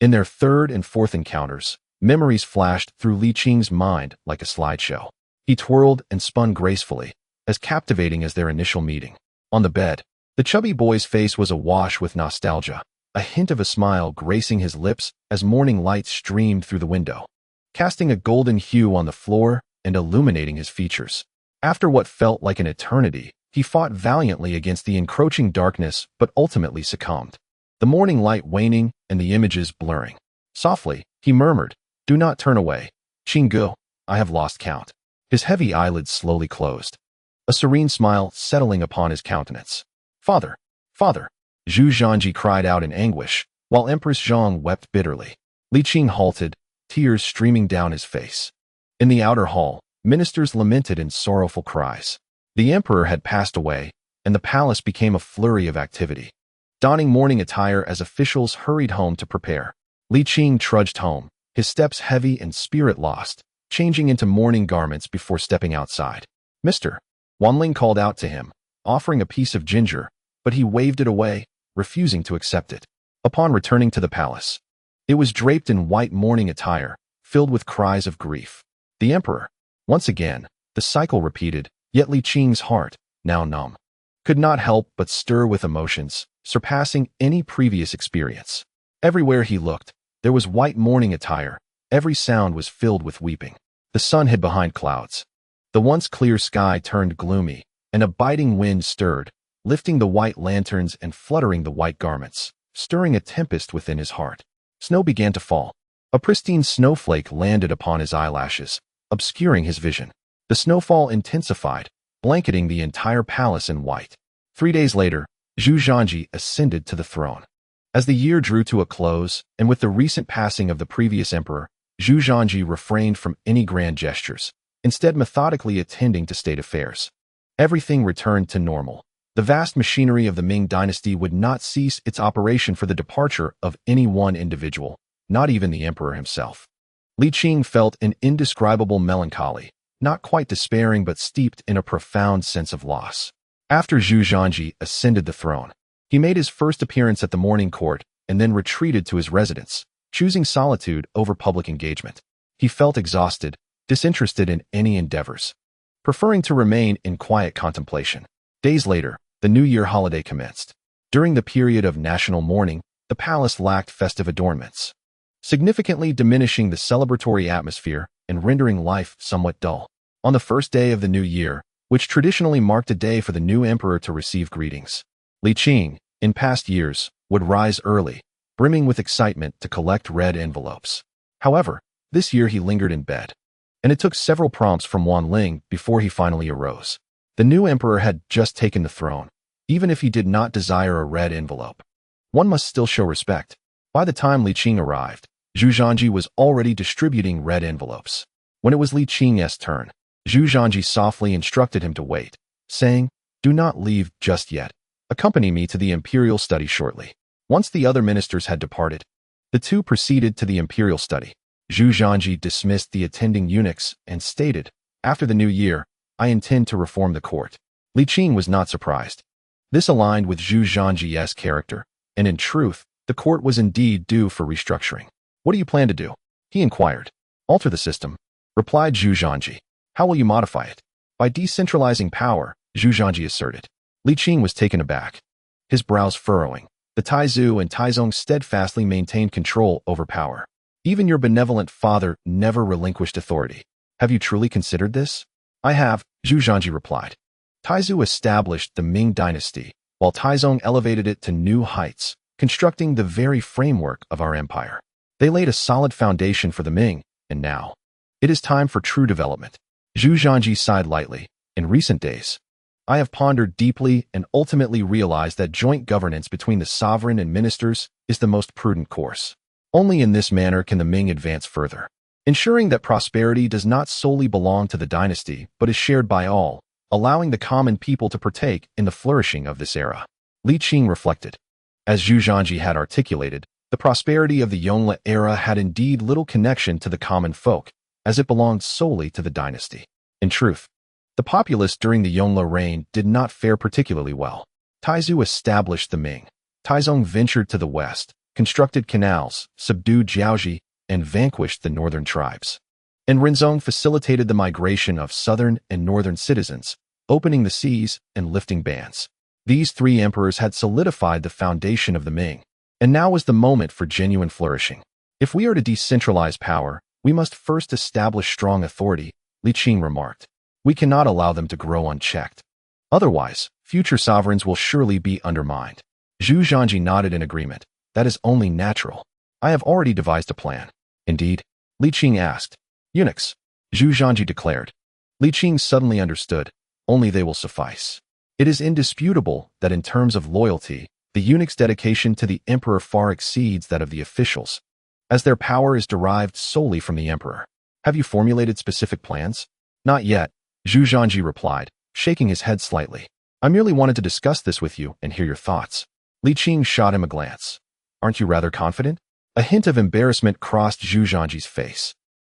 In their third and fourth encounters, memories flashed through Li Qing's mind like a slideshow. He twirled and spun gracefully, as captivating as their initial meeting. On the bed, the chubby boy's face was awash with nostalgia, a hint of a smile gracing his lips as morning light streamed through the window, casting a golden hue on the floor and illuminating his features. After what felt like an eternity, he fought valiantly against the encroaching darkness but ultimately succumbed. The morning light waning and the images blurring. Softly, he murmured, "Do not turn away, Qing Go, I have lost count." His heavy eyelids slowly closed, a serene smile settling upon his countenance. "Father, father!" Zhu Zhanji cried out in anguish, while Empress Zhang wept bitterly. Li Qing halted, tears streaming down his face. In the outer hall, ministers lamented in sorrowful cries. The emperor had passed away, and the palace became a flurry of activity. Donning mourning attire as officials hurried home to prepare, Li Qing trudged home, his steps heavy and spirit lost, changing into mourning garments before stepping outside. "Mr. Wanling called out to him, offering a piece of ginger, but he waved it away, refusing to accept it. Upon returning to the palace, it was draped in white mourning attire, filled with cries of grief. The emperor. Once again, the cycle repeated, yet Li Qing's heart, now numb, could not help but stir with emotions surpassing any previous experience. Everywhere he looked, there was white mourning attire. Every sound was filled with weeping. The sun hid behind clouds. The once clear sky turned gloomy, and a biting wind stirred, lifting the white lanterns and fluttering the white garments, stirring a tempest within his heart. Snow began to fall. A pristine snowflake landed upon his eyelashes, obscuring his vision. The snowfall intensified, blanketing the entire palace in white. 3 days later, Zhu Zhanji ascended to the throne. As the year drew to a close, and with the recent passing of the previous emperor, Zhu Zhanji refrained from any grand gestures, instead methodically attending to state affairs. Everything returned to normal. The vast machinery of the Ming dynasty would not cease its operation for the departure of any one individual, not even the emperor himself. Li Qing felt an indescribable melancholy, not quite despairing but steeped in a profound sense of loss. After Zhu Zhanji ascended the throne, he made his first appearance at the morning court and then retreated to his residence, choosing solitude over public engagement. He felt exhausted, disinterested in any endeavors, preferring to remain in quiet contemplation. Days later, the New Year holiday commenced. During the period of national mourning, the palace lacked festive adornments, significantly diminishing the celebratory atmosphere and rendering life somewhat dull. On the first day of the new year, which traditionally marked a day for the new emperor to receive greetings, Li Qing, in past years, would rise early, brimming with excitement to collect red envelopes. However, this year he lingered in bed, and it took several prompts from Wan Ling before he finally arose. The new emperor had just taken the throne. Even if he did not desire a red envelope, one must still show respect. By the time Li Qing arrived, Zhu Zhanji was already distributing red envelopes. When it was Li Qing's turn, Zhu Zhanji softly instructed him to wait, saying, "Do not leave just yet. Accompany me to the imperial study shortly." Once the other ministers had departed, the two proceeded to the imperial study. Zhu Zhanji dismissed the attending eunuchs and stated, "After the new year, I intend to reform the court." Li Qing was not surprised. This aligned with Zhu Zhanji's character, and in truth, the court was indeed due for restructuring. "What do you plan to do?" he inquired. "Alter the system," replied Zhu Zhanji. "How will you modify it?" "By decentralizing power," Zhu Zhanji asserted. Li Qing was taken aback, his brows furrowing. The Taizu and Taizong steadfastly maintained control over power. "Even your benevolent father never relinquished authority. Have you truly considered this?" "I have," Zhu Zhanji replied. Taizu established the Ming dynasty, while Taizong elevated it to new heights, constructing the very framework of our empire. They laid a solid foundation for the Ming, and now, it is time for true development. Zhu Zhanji sighed lightly. "In recent days, I have pondered deeply and ultimately realized that joint governance between the sovereign and ministers is the most prudent course. Only in this manner can the Ming advance further, ensuring that prosperity does not solely belong to the dynasty but is shared by all, allowing the common people to partake in the flourishing of this era." Li Qing reflected. As Zhu Zhanji had articulated, the prosperity of the Yongle era had indeed little connection to the common folk, as it belonged solely to the dynasty. In truth, the populace during the Yongle reign did not fare particularly well. Taizu established the Ming. Taizong ventured to the west, constructed canals, subdued Jiaoji, and vanquished the northern tribes. And Renzong facilitated the migration of southern and northern citizens, opening the seas and lifting bans. These three emperors had solidified the foundation of the Ming, and now was the moment for genuine flourishing. "If we are to decentralize power, we must first establish strong authority," Li Qing remarked. "We cannot allow them to grow unchecked. Otherwise, future sovereigns will surely be undermined." Zhu Zhanji nodded in agreement. "That is only natural. I have already devised a plan." "Indeed?" Li Qing asked. "Eunuchs," Zhu Zhanji declared. Li Qing suddenly understood. "Only they will suffice." It is indisputable that in terms of loyalty, the eunuchs' dedication to the emperor far exceeds that of the officials, as their power is derived solely from the emperor. "Have you formulated specific plans?" "Not yet," Zhu Zhanji replied, shaking his head slightly. "I merely wanted to discuss this with you and hear your thoughts." Li Qing shot him a glance. "Aren't you rather confident?" A hint of embarrassment crossed Zhu Zhanji's face.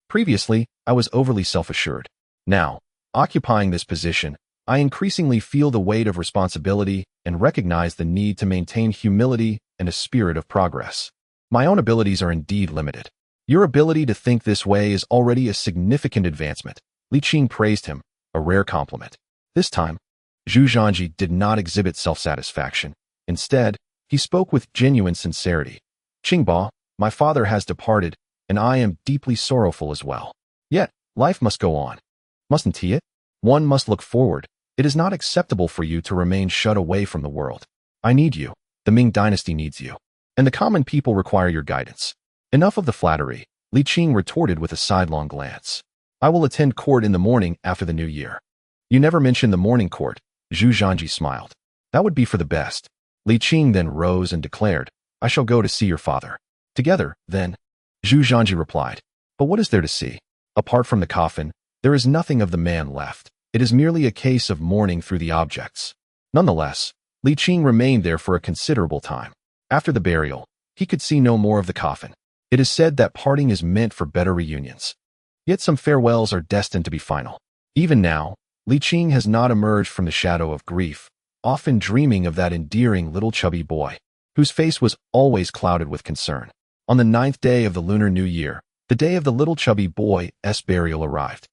"Previously, I was overly self-assured. Now, occupying this position, I increasingly feel the weight of responsibility and recognize the need to maintain humility and a spirit of progress. My own abilities are indeed limited. Your ability to think this way is already a significant advancement." Li Qing praised him, a rare compliment. This time, Zhu Zhanji did not exhibit self-satisfaction. Instead, he spoke with genuine sincerity. Qing Bo, my father has departed, and I am deeply sorrowful as well. Yet, life must go on. Mustn't it? One must look forward. It is not acceptable for you to remain shut away from the world. I need you. The Ming dynasty needs you. And the common people require your guidance. Enough of the flattery, Li Qing retorted with a sidelong glance. I will attend court in the morning after the new year. You never mentioned the morning court, Zhu Zhanji smiled. That would be for the best. Li Qing then rose and declared, I shall go to see your father. Together, then. Zhu Zhanji replied. But what is there to see? Apart from the coffin, there is nothing of the man left. It is merely a case of mourning through the objects. Nonetheless, Li Qing remained there for a considerable time. After the burial, he could see no more of the coffin. It is said that parting is meant for better reunions. Yet some farewells are destined to be final. Even now, Li Qing has not emerged from the shadow of grief, often dreaming of that endearing little chubby boy, whose face was always clouded with concern. On the 9th day of the Lunar New Year, the day of the little chubby boy's burial arrived.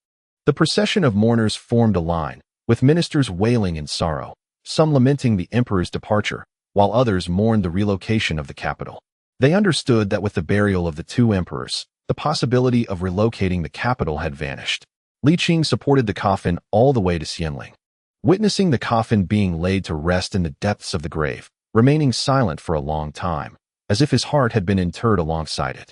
The procession of mourners formed a line, with ministers wailing in sorrow, some lamenting the emperor's departure, while others mourned the relocation of the capital. They understood that with the burial of the two emperors, the possibility of relocating the capital had vanished. Li Qing supported the coffin all the way to Qianqing. Witnessing the coffin being laid to rest in the depths of the grave, remaining silent for a long time, as if his heart had been interred alongside it.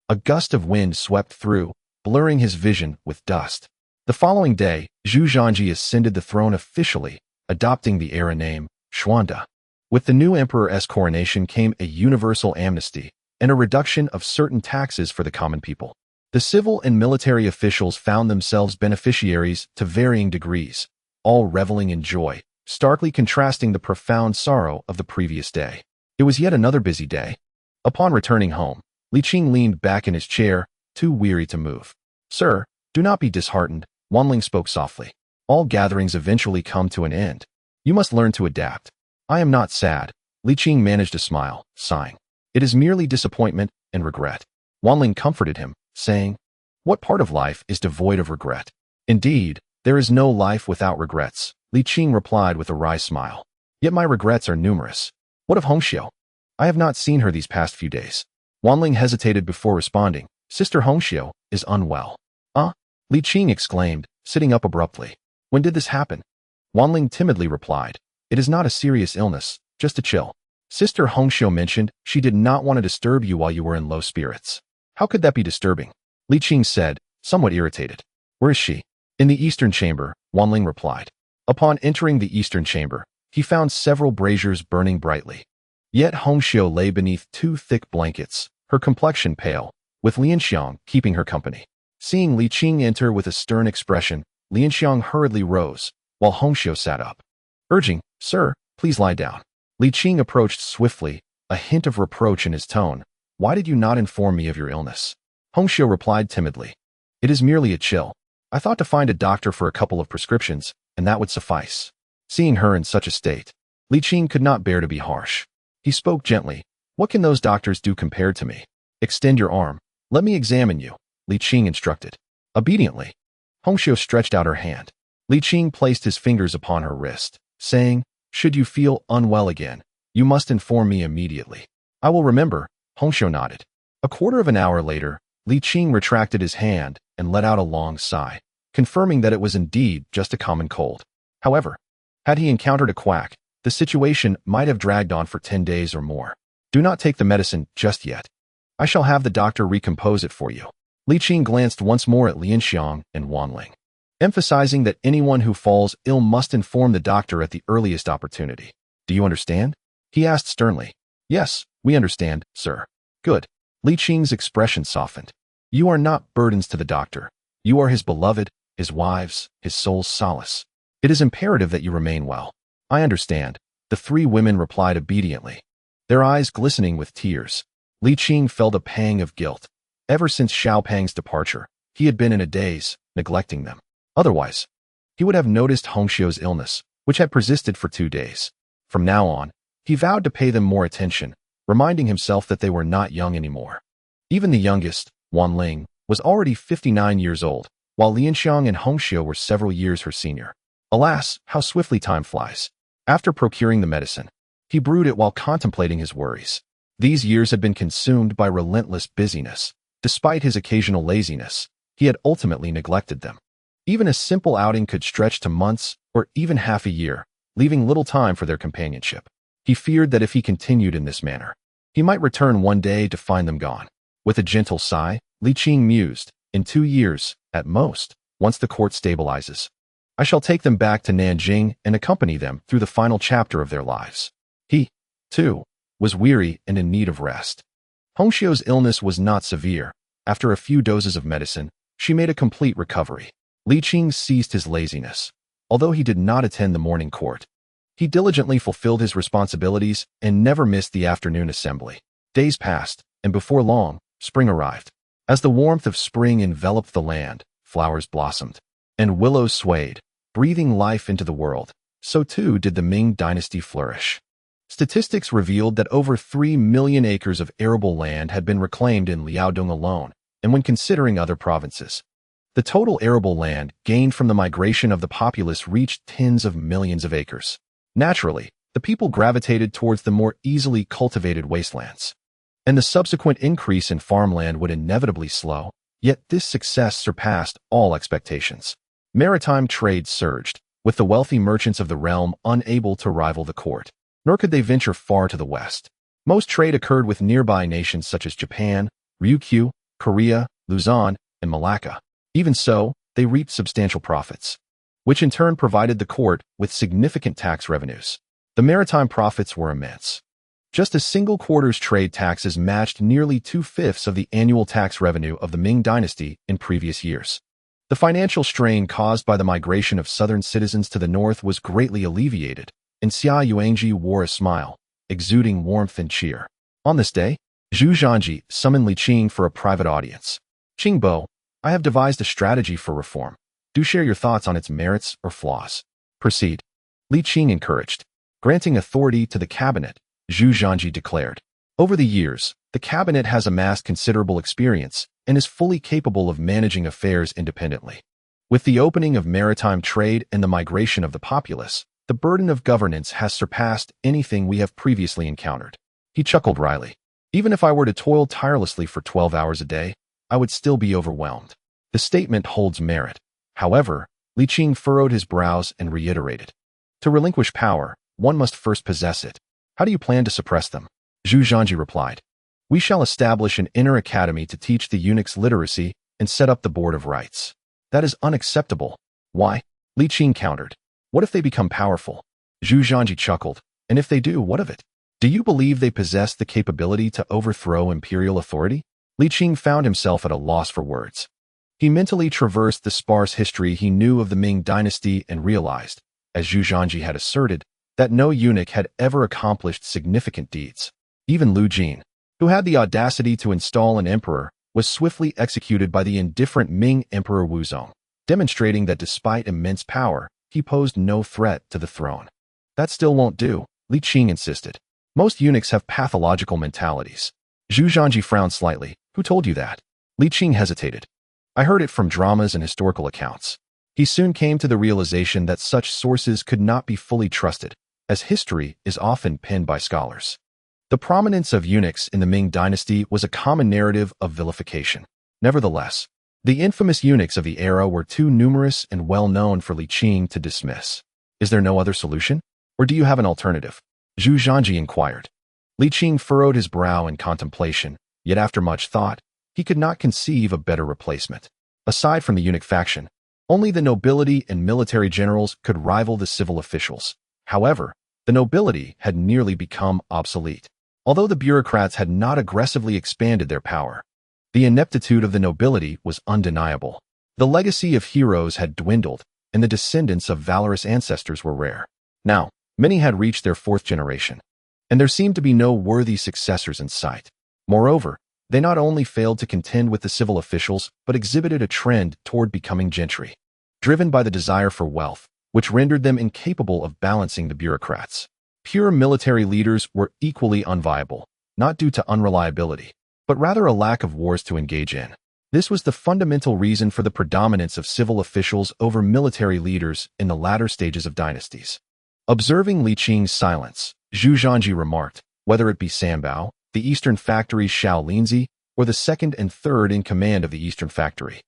A gust of wind swept through, blurring his vision with dust. The following day, Zhu Zhanji ascended the throne officially, adopting the era name, Xuanda. With the new emperor's coronation came a universal amnesty and a reduction of certain taxes for the common people. The civil and military officials found themselves beneficiaries to varying degrees, all reveling in joy, starkly contrasting the profound sorrow of the previous day. It was yet another busy day. Upon returning home, Li Qing leaned back in his chair, too weary to move. Sir, do not be disheartened, Wanling spoke softly. All gatherings eventually come to an end. You must learn to adapt. I am not sad. Li Qing managed a smile, sighing. It is merely disappointment and regret. Wanling comforted him, saying, What part of life is devoid of regret? Indeed, there is no life without regrets, Li Qing replied with a wry smile. Yet my regrets are numerous. What of Hongxiu? I have not seen her these past few days. Wanling hesitated before responding. Sister Hongxiu is unwell. Li Qing exclaimed, sitting up abruptly. When did this happen? Wanling timidly replied. It is not a serious illness, just a chill. Sister Hongxiu mentioned she did not want to disturb you while you were in low spirits. How could that be disturbing? Li Qing said, somewhat irritated. Where is she? In the eastern chamber, Wanling replied. Upon entering the eastern chamber, he found several braziers burning brightly. Yet Hongxiu lay beneath two thick blankets, her complexion pale, with Lianxiang keeping her company. Seeing Li Qing enter with a stern expression, Lianxiang hurriedly rose, while Hongxiu sat up. Urging, Sir, please lie down. Li Qing approached swiftly, a hint of reproach in his tone. Why did you not inform me of your illness? Hongxiu replied timidly. It is merely a chill. I thought to find a doctor for a couple of prescriptions, and that would suffice. Seeing her in such a state, Li Qing could not bear to be harsh. He spoke gently. What can those doctors do compared to me? Extend your arm. Let me examine you, Li Qing instructed. Obediently, Hongxiu stretched out her hand. Li Qing placed his fingers upon her wrist, saying, Should you feel unwell again, you must inform me immediately. I will remember, Hongxiu nodded. A quarter of an hour later, Li Qing retracted his hand and let out a long sigh, confirming that it was indeed just a common cold. However, had he encountered a quack, the situation might have dragged on for 10 days or more. Do not take the medicine just yet. I shall have the doctor recompose it for you. Li Qing glanced once more at Lianxiang and Wanling, emphasizing that anyone who falls ill must inform the doctor at the earliest opportunity. Do you understand? He asked sternly. Yes, we understand, sir. Good. Li Qing's expression softened. You are not burdens to the doctor. You are his beloved, his wives, his soul's solace. It is imperative that you remain well. I understand, the three women replied obediently, their eyes glistening with tears. Li Qing felt a pang of guilt. Ever since Xiaopang's departure, he had been in a daze, neglecting them. Otherwise, he would have noticed Hongxiu's illness, which had persisted for 2 days. From now on, he vowed to pay them more attention, reminding himself that they were not young anymore. Even the youngest, Wanling, was already 59 years old, while Lianxiang and Hongxiu were several years her senior. Alas, how swiftly time flies. After procuring the medicine, he brewed it while contemplating his worries. These years had been consumed by relentless busyness. Despite his occasional laziness, he had ultimately neglected them. Even a simple outing could stretch to months or even half a year, leaving little time for their companionship. He feared that if he continued in this manner, he might return one day to find them gone. With a gentle sigh, Li Qing mused, in 2 years, at most, once the court stabilizes, I shall take them back to Nanjing and accompany them through the final chapter of their lives. He, too, was weary and in need of rest. Hongxiu's illness was not severe. After a few doses of medicine, she made a complete recovery. Li Qing ceased his laziness. Although he did not attend the morning court, he diligently fulfilled his responsibilities and never missed the afternoon assembly. Days passed, and before long, spring arrived. As the warmth of spring enveloped the land, flowers blossomed, and willows swayed, breathing life into the world. So too did the Ming dynasty flourish. Statistics revealed that over 3 million acres of arable land had been reclaimed in Liaodong alone, and when considering other provinces, the total arable land gained from the migration of the populace reached tens of millions of acres. Naturally, the people gravitated towards the more easily cultivated wastelands, and the subsequent increase in farmland would inevitably slow, yet this success surpassed all expectations. Maritime trade surged, with the wealthy merchants of the realm unable to rival the court, nor could they venture far to the west. Most trade occurred with nearby nations such as Japan, Ryukyu, Korea, Luzon, and Malacca. Even so, they reaped substantial profits, which in turn provided the court with significant tax revenues. The maritime profits were immense. Just a single quarter's trade taxes matched nearly 2/5 of the annual tax revenue of the Ming dynasty in previous years. The financial strain caused by the migration of southern citizens to the north was greatly alleviated, and Xia Yuanji wore a smile, exuding warmth and cheer. On this day, Zhu Zhanji summoned Li Qing for a private audience. Qing Bo, I have devised a strategy for reform. Do share your thoughts on its merits or flaws. Proceed. Li Qing encouraged. Granting authority to the cabinet, Zhu Zhanji declared. Over the years, the cabinet has amassed considerable experience and is fully capable of managing affairs independently. With the opening of maritime trade and the migration of the populace, the burden of governance has surpassed anything we have previously encountered. He chuckled wryly. Even if I were to toil tirelessly for 12 hours a day, I would still be overwhelmed. The statement holds merit. However, Li Qing furrowed his brows and reiterated. To relinquish power, one must first possess it. How do you plan to suppress them? Zhu Zhanji replied. We shall establish an inner academy to teach the eunuchs literacy and set up the Board of Rights. That is unacceptable. Why? Li Qing countered. What if they become powerful? Zhu Zhanji chuckled. And if they do, what of it? Do you believe they possess the capability to overthrow imperial authority? Li Qing found himself at a loss for words. He mentally traversed the sparse history he knew of the Ming dynasty and realized, as Zhu Zhanji had asserted, that no eunuch had ever accomplished significant deeds. Even Lu Jin, who had the audacity to install an emperor, was swiftly executed by the indifferent Ming Emperor Wuzong, demonstrating that despite immense power, he posed no threat to the throne. That still won't do, Li Qing insisted. Most eunuchs have pathological mentalities. Zhu Zhanji frowned slightly. Who told you that? Li Qing hesitated. I heard it from dramas and historical accounts. He soon came to the realization that such sources could not be fully trusted, as history is often penned by scholars. The prominence of eunuchs in the Ming dynasty was a common narrative of vilification. Nevertheless, the infamous eunuchs of the era were too numerous and well known for Li Qing to dismiss. Is there no other solution? Or do you have an alternative? Zhu Zhanji inquired. Li Qing furrowed his brow in contemplation, yet after much thought, he could not conceive a better replacement. Aside from the eunuch faction, only the nobility and military generals could rival the civil officials. However, the nobility had nearly become obsolete. Although the bureaucrats had not aggressively expanded their power, the ineptitude of the nobility was undeniable. The legacy of heroes had dwindled, and the descendants of valorous ancestors were rare. Now, many had reached their 4th generation, and there seemed to be no worthy successors in sight. Moreover, they not only failed to contend with the civil officials, but exhibited a trend toward becoming gentry, driven by the desire for wealth, which rendered them incapable of balancing the bureaucrats. Pure military leaders were equally unviable, not due to unreliability, but rather a lack of wars to engage in. This was the fundamental reason for the predominance of civil officials over military leaders in the latter stages of dynasties. Observing Li Qing's silence, Zhu Zhanji remarked, whether it be Sanbao, the Eastern Factory's Xiao Linzi, or the second and third in command of the Eastern Factory.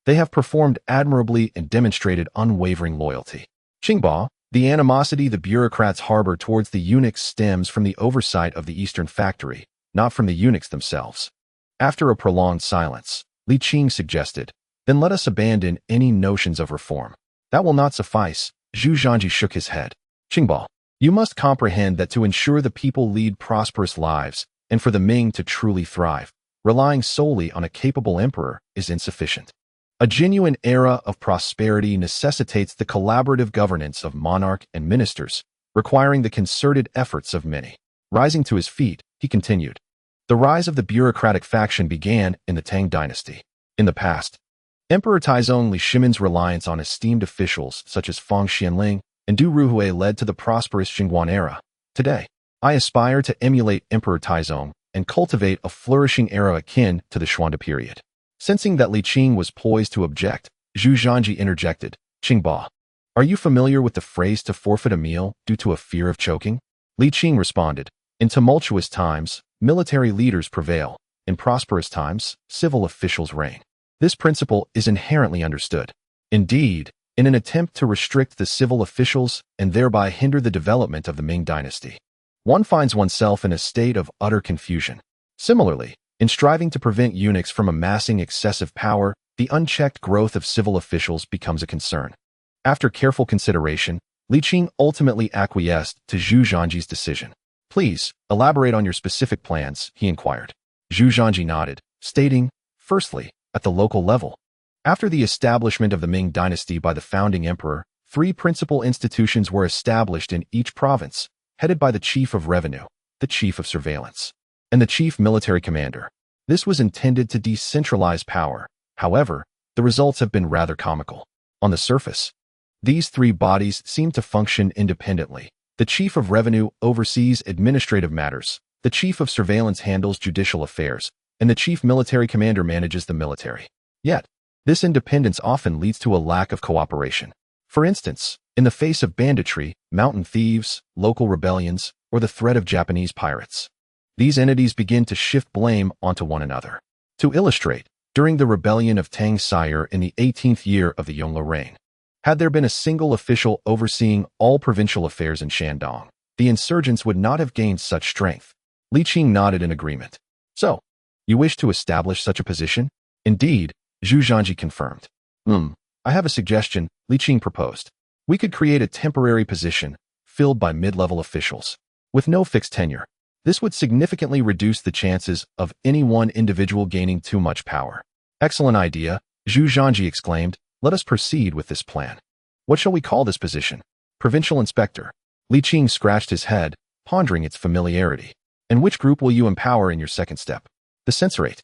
They have performed admirably and demonstrated unwavering loyalty. Qing Bo, the animosity the bureaucrats harbor towards the eunuchs stems from the oversight of the Eastern Factory, not from the eunuchs themselves. After a prolonged silence, Li Qing suggested, then let us abandon any notions of reform. That will not suffice. Zhu Zhanji shook his head. Qing Bo, you must comprehend that to ensure the people lead prosperous lives, and for the Ming to truly thrive, relying solely on a capable emperor is insufficient. A genuine era of prosperity necessitates the collaborative governance of monarch and ministers, requiring the concerted efforts of many. Rising to his feet, he continued. The rise of the bureaucratic faction began in the Tang dynasty. In the past, Emperor Taizong Li Shimin's reliance on esteemed officials such as Fang Xianling and Du Ruhui led to the prosperous Xinguan era. Today, I aspire to emulate Emperor Taizong and cultivate a flourishing era akin to the Xuande period. Sensing that Li Qing was poised to object, Zhu Zhanji interjected, Qing Bo, are you familiar with the phrase to forfeit a meal due to a fear of choking? Li Qing responded, in tumultuous times, military leaders prevail. In prosperous times, civil officials reign. This principle is inherently understood. Indeed, in an attempt to restrict the civil officials and thereby hinder the development of the Ming dynasty, one finds oneself in a state of utter confusion. Similarly, in striving to prevent eunuchs from amassing excessive power, the unchecked growth of civil officials becomes a concern. After careful consideration, Li Qing ultimately acquiesced to Zhu Zhanji's decision. Please, elaborate on your specific plans, he inquired. Zhu Zhanji nodded, stating, firstly, at the local level. After the establishment of the Ming dynasty by the founding emperor, 3 principal institutions were established in each province, headed by the chief of revenue, the chief of surveillance, and the chief military commander. This was intended to decentralize power. However, the results have been rather comical. On the surface, these 3 bodies seem to function independently. The chief of revenue oversees administrative matters, the chief of surveillance handles judicial affairs, and the chief military commander manages the military. Yet, this independence often leads to a lack of cooperation. For instance, in the face of banditry, mountain thieves, local rebellions, or the threat of Japanese pirates, these entities begin to shift blame onto one another. To illustrate, during the rebellion of Tang Sire in the 18th year of the Yongle reign, had there been a single official overseeing all provincial affairs in Shandong, the insurgents would not have gained such strength. Li Qing nodded in agreement. So, you wish to establish such a position? Indeed, Zhu Zhanji confirmed. I have a suggestion, Li Qing proposed. We could create a temporary position, filled by mid-level officials, with no fixed tenure. This would significantly reduce the chances of any one individual gaining too much power. Excellent idea, Zhu Zhanji exclaimed. Let us proceed with this plan. What shall we call this position? Provincial Inspector. Li Qing scratched his head, pondering its familiarity. And which group will you empower in your second step? The censorate.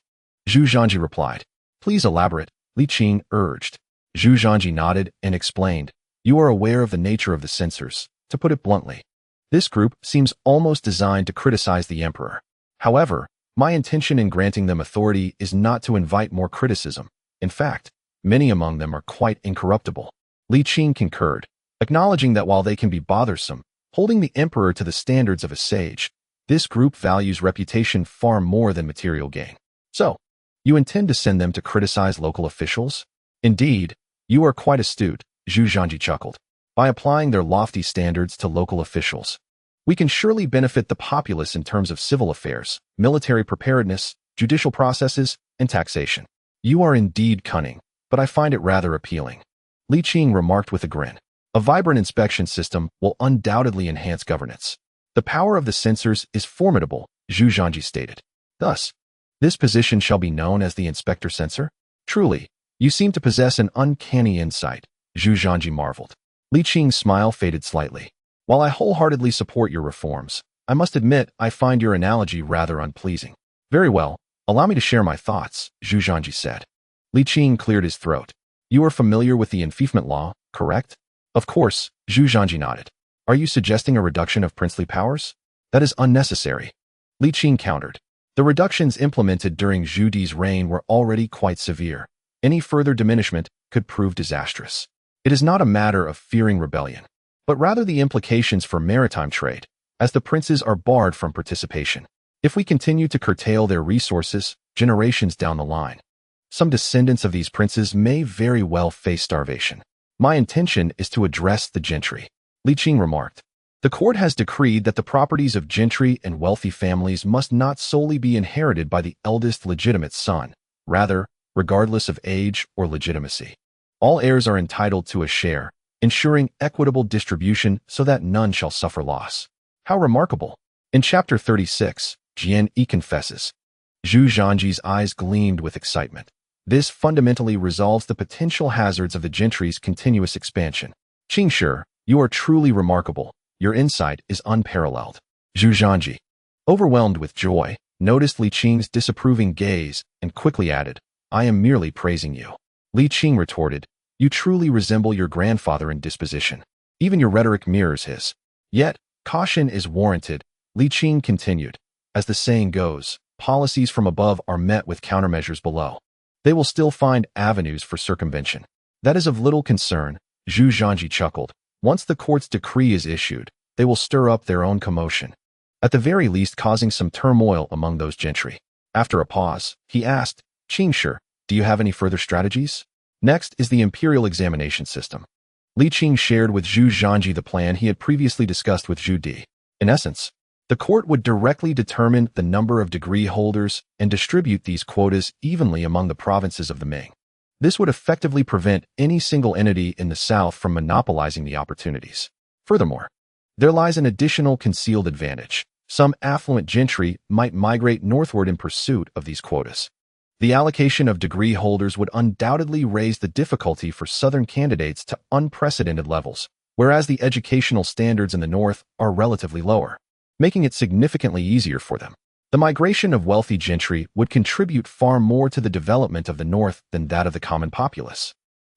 Zhu Zhanji replied. Please elaborate, Li Qing urged. Zhu Zhanji nodded and explained. You are aware of the nature of the censors. To put it bluntly, this group seems almost designed to criticize the emperor. However, my intention in granting them authority is not to invite more criticism. In fact, many among them are quite incorruptible. Li Qing concurred, acknowledging that while they can be bothersome, holding the emperor to the standards of a sage, this group values reputation far more than material gain. So, you intend to send them to criticize local officials? Indeed, you are quite astute, Zhu Zhanji chuckled. By applying their lofty standards to local officials, we can surely benefit the populace in terms of civil affairs, military preparedness, judicial processes, and taxation. You are indeed cunning, but I find it rather appealing. Li Qing remarked with a grin. A vibrant inspection system will undoubtedly enhance governance. The power of the censors is formidable, Zhu Zhanji stated. Thus, this position shall be known as the Inspector Censor? Truly, you seem to possess an uncanny insight, Zhu Zhanji marveled. Li Qing's smile faded slightly. While I wholeheartedly support your reforms, I must admit I find your analogy rather unpleasing. Very well, allow me to share my thoughts, Zhu Zhanji said. Li Qing cleared his throat. You are familiar with the enfeoffment law, correct? Of course, Zhu Zhanji nodded. Are you suggesting a reduction of princely powers? That is unnecessary. Li Qing countered. The reductions implemented during Zhu Di's reign were already quite severe. Any further diminishment could prove disastrous. It is not a matter of fearing rebellion, but rather the implications for maritime trade, as the princes are barred from participation. If we continue to curtail their resources, generations down the line, some descendants of these princes may very well face starvation. My intention is to address the gentry, Li Qing remarked. The court has decreed that the properties of gentry and wealthy families must not solely be inherited by the eldest legitimate son, rather, regardless of age or legitimacy. All heirs are entitled to a share, ensuring equitable distribution so that none shall suffer loss. How remarkable! In chapter 36, Qianqing confesses. Zhu Zhanji's eyes gleamed with excitement. This fundamentally resolves the potential hazards of the gentry's continuous expansion. Qing, you are truly remarkable. Your insight is unparalleled. Zhu Zhanji, overwhelmed with joy, noticed Li Qing's disapproving gaze and quickly added, I am merely praising you. Li Qing retorted, you truly resemble your grandfather in disposition. Even your rhetoric mirrors his. Yet, caution is warranted, Li Qing continued. As the saying goes, policies from above are met with countermeasures below. They will still find avenues for circumvention. That is of little concern, Zhu Zhanji chuckled. Once the court's decree is issued, they will stir up their own commotion, at the very least causing some turmoil among those gentry. After a pause, he asked, Qing, do you have any further strategies? Next is the imperial examination system. Li Qing shared with Zhu Zhanji the plan he had previously discussed with Zhu Di. In essence, the court would directly determine the number of degree holders and distribute these quotas evenly among the provinces of the Ming. This would effectively prevent any single entity in the south from monopolizing the opportunities. Furthermore, there lies an additional concealed advantage. Some affluent gentry might migrate northward in pursuit of these quotas. The allocation of degree holders would undoubtedly raise the difficulty for southern candidates to unprecedented levels, whereas the educational standards in the north are relatively lower, making it significantly easier for them. The migration of wealthy gentry would contribute far more to the development of the north than that of the common populace,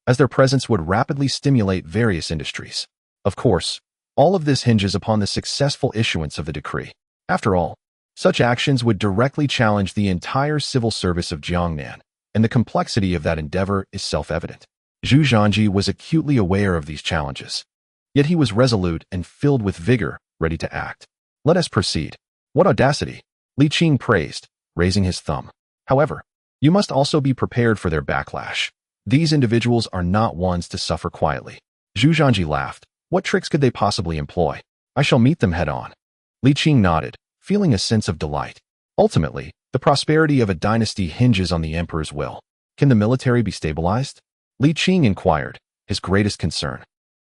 as their presence would rapidly stimulate various industries. Of course, all of this hinges upon the successful issuance of the decree. After all, such actions would directly challenge the entire civil service of Jiangnan, and the complexity of that endeavor is self-evident. Zhu Zhanji was acutely aware of these challenges. Yet he was resolute and filled with vigor, ready to act. Let us proceed. What audacity! Li Qing praised, raising his thumb. However, you must also be prepared for their backlash. These individuals are not ones to suffer quietly. Zhu Zhanji laughed. What tricks could they possibly employ? I shall meet them head-on. Li Qing nodded, feeling a sense of delight. Ultimately, the prosperity of a dynasty hinges on the emperor's will. Can the military be stabilized? Li Qing inquired, his greatest concern.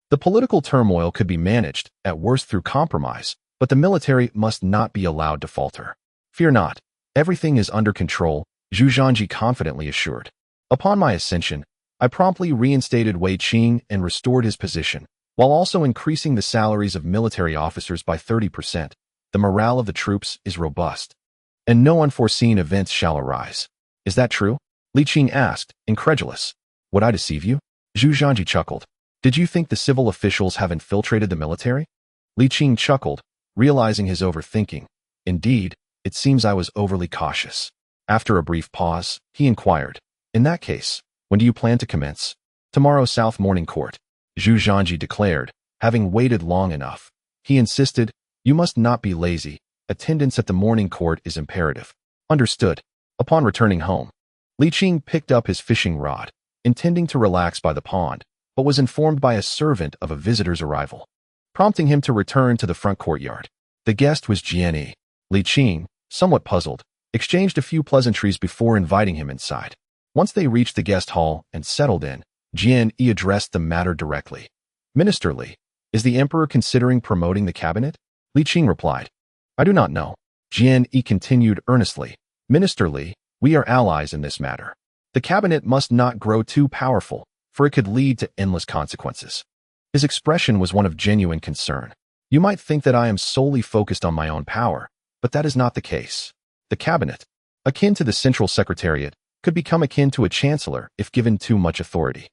The political turmoil could be managed, at worst through compromise, but the military must not be allowed to falter. Fear not, everything is under control, Zhu Zhanji confidently assured. Upon my ascension, I promptly reinstated Wei Qing and restored his position, while also increasing the salaries of military officers by 30%. The morale of the troops is robust, and no unforeseen events shall arise. Is that true? Li Qing asked, incredulous. Would I deceive you? Zhu Zhanji chuckled. Did you think the civil officials have infiltrated the military? Li Qing chuckled, realizing his overthinking. Indeed, it seems I was overly cautious. After a brief pause, he inquired, in that case, when do you plan to commence? Tomorrow South Morning Court, Zhu Zhanji declared, having waited long enough. He insisted, you must not be lazy. Attendance at the morning court is imperative. Understood. Upon returning home, Li Qing picked up his fishing rod, intending to relax by the pond, but was informed by a servant of a visitor's arrival, prompting him to return to the front courtyard. The guest was Jianyi. Li Qing, somewhat puzzled, exchanged a few pleasantries before inviting him inside. Once they reached the guest hall and settled in, Jianyi addressed the matter directly. Minister Li, is the emperor considering promoting the cabinet? Li Qing replied, I do not know. Jianyi continued earnestly, Minister Li, we are allies in this matter. The cabinet must not grow too powerful, for it could lead to endless consequences. His expression was one of genuine concern. You might think that I am solely focused on my own power, but that is not the case. The cabinet, akin to the central secretariat, could become akin to a chancellor if given too much authority.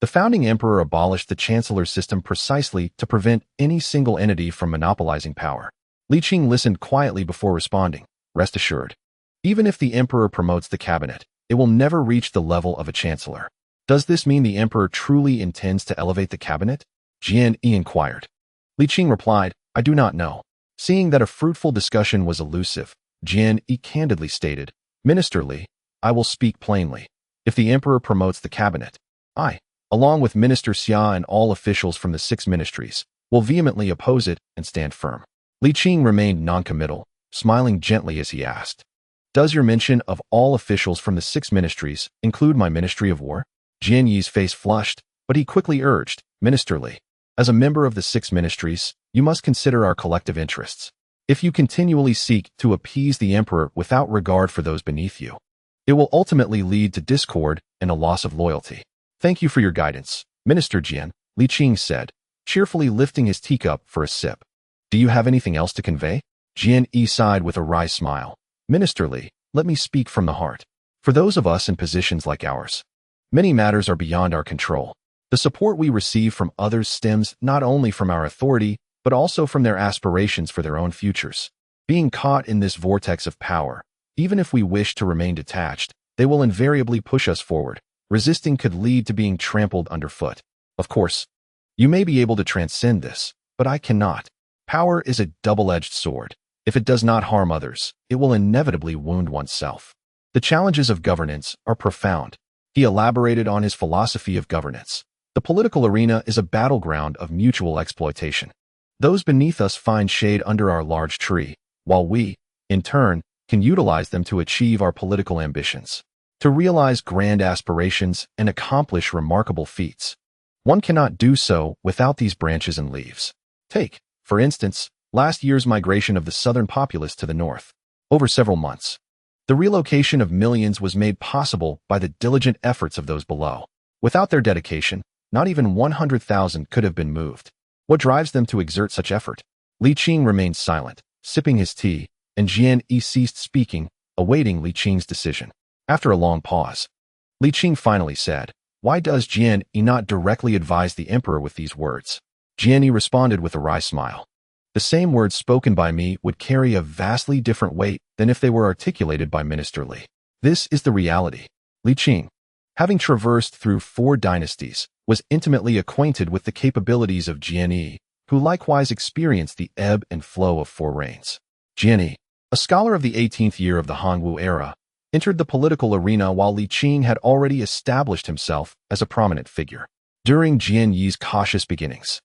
The founding emperor abolished the chancellor system precisely to prevent any single entity from monopolizing power. Li Qing listened quietly before responding, rest assured. Even if the emperor promotes the cabinet, it will never reach the level of a chancellor. Does this mean the emperor truly intends to elevate the cabinet? Jianyi inquired. Li Qing replied, I do not know. Seeing that a fruitful discussion was elusive, Jian Yi candidly stated. Minister Li, I will speak plainly. If the emperor promotes the cabinet, I, along with Minister Xia and all officials from the 6 ministries, will vehemently oppose it and stand firm. Li Qing remained noncommittal, smiling gently as he asked, Does your mention of all officials from the 6 ministries include my Ministry of War? Jian Yi's face flushed, but he quickly urged, Minister Li, as a member of the 6 ministries, you must consider our collective interests. If you continually seek to appease the emperor without regard for those beneath you, it will ultimately lead to discord and a loss of loyalty. Thank you for your guidance, Minister Jian, Li Qing said, cheerfully lifting his teacup for a sip. Do you have anything else to convey? Jian Yi sighed with a wry smile. Minister Li, let me speak from the heart. For those of us in positions like ours, many matters are beyond our control. The support we receive from others stems not only from our authority, but also from their aspirations for their own futures. Being caught in this vortex of power, even if we wish to remain detached, they will invariably push us forward. Resisting could lead to being trampled underfoot. Of course, you may be able to transcend this, but I cannot. Power is a double-edged sword. If it does not harm others, it will inevitably wound oneself. The challenges of governance are profound. He elaborated on his philosophy of governance. The political arena is a battleground of mutual exploitation. Those beneath us find shade under our large tree, while we, in turn, can utilize them to achieve our political ambitions, to realize grand aspirations and accomplish remarkable feats. One cannot do so without these branches and leaves. Take, for instance, last year's migration of the southern populace to the north. Over several months, the relocation of millions was made possible by the diligent efforts of those below. Without their dedication, not even 100,000 could have been moved. What drives them to exert such effort? Li Qing remained silent, sipping his tea, and Jian Yi ceased speaking, awaiting Li Qing's decision. After a long pause, Li Qing finally said, Why does Jian Yi not directly advise the emperor with these words? Jian Yi responded with a wry smile. The same words spoken by me would carry a vastly different weight than if they were articulated by Minister Li. This is the reality. Li Qing, having traversed through 4 dynasties, was intimately acquainted with the capabilities of Jian Yi, who likewise experienced the ebb and flow of 4 reigns. Jian Yi, a scholar of the 18th year of the Hongwu era, entered the political arena while Li Qing had already established himself as a prominent figure. During Jian Yi's cautious beginnings,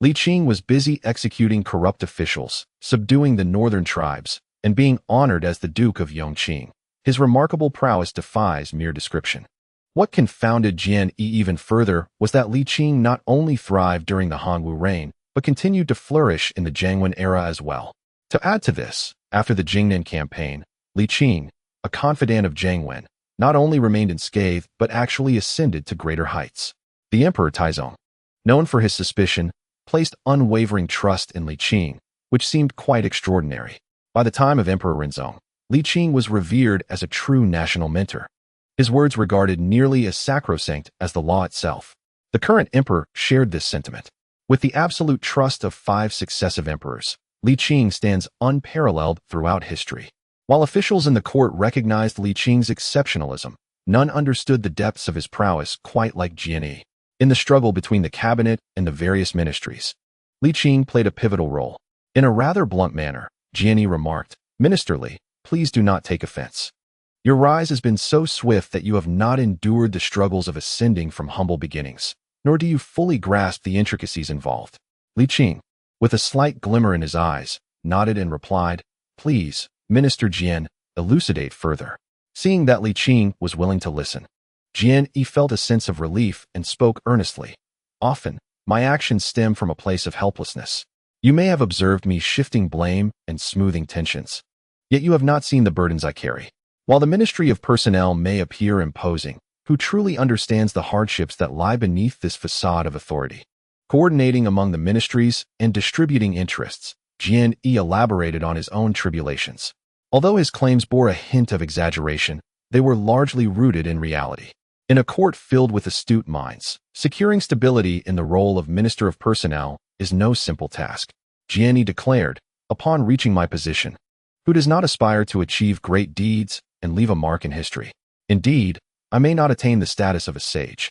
Li Qing was busy executing corrupt officials, subduing the northern tribes, and being honored as the Duke of Yongqing. His remarkable prowess defies mere description. What confounded Jian Yi even further was that Li Qing not only thrived during the Hongwu reign, but continued to flourish in the Jiangwen era as well. To add to this, after the Jingnan campaign, Li Qing, a confidant of Jiangwen, not only remained unscathed but actually ascended to greater heights. The Emperor Taizong, known for his suspicion, placed unwavering trust in Li Qing, which seemed quite extraordinary. By the time of Emperor Renzong, Li Qing was revered as a true national mentor. His words regarded nearly as sacrosanct as the law itself. The current emperor shared this sentiment. With the absolute trust of 5 successive emperors, Li Qing stands unparalleled throughout history. While officials in the court recognized Li Qing's exceptionalism, none understood the depths of his prowess quite like Jian Yi. In the struggle between the cabinet and the various ministries, Li Qing played a pivotal role. In a rather blunt manner, Jian Yi remarked, Minister Li, please do not take offense. Your rise has been so swift that you have not endured the struggles of ascending from humble beginnings, nor do you fully grasp the intricacies involved. Li Qing, with a slight glimmer in his eyes, nodded and replied, Please, Minister Jian, elucidate further. Seeing that Li Qing was willing to listen, Jian Yi felt a sense of relief and spoke earnestly. Often, my actions stem from a place of helplessness. You may have observed me shifting blame and smoothing tensions, yet you have not seen the burdens I carry. While the Ministry of Personnel may appear imposing, who truly understands the hardships that lie beneath this facade of authority? Coordinating among the ministries and distributing interests, Jian Yi elaborated on his own tribulations. Although his claims bore a hint of exaggeration, they were largely rooted in reality. In a court filled with astute minds, securing stability in the role of Minister of Personnel is no simple task. Jian Yi declared, upon reaching my position, who does not aspire to achieve great deeds and leave a mark in history? Indeed, I may not attain the status of a sage,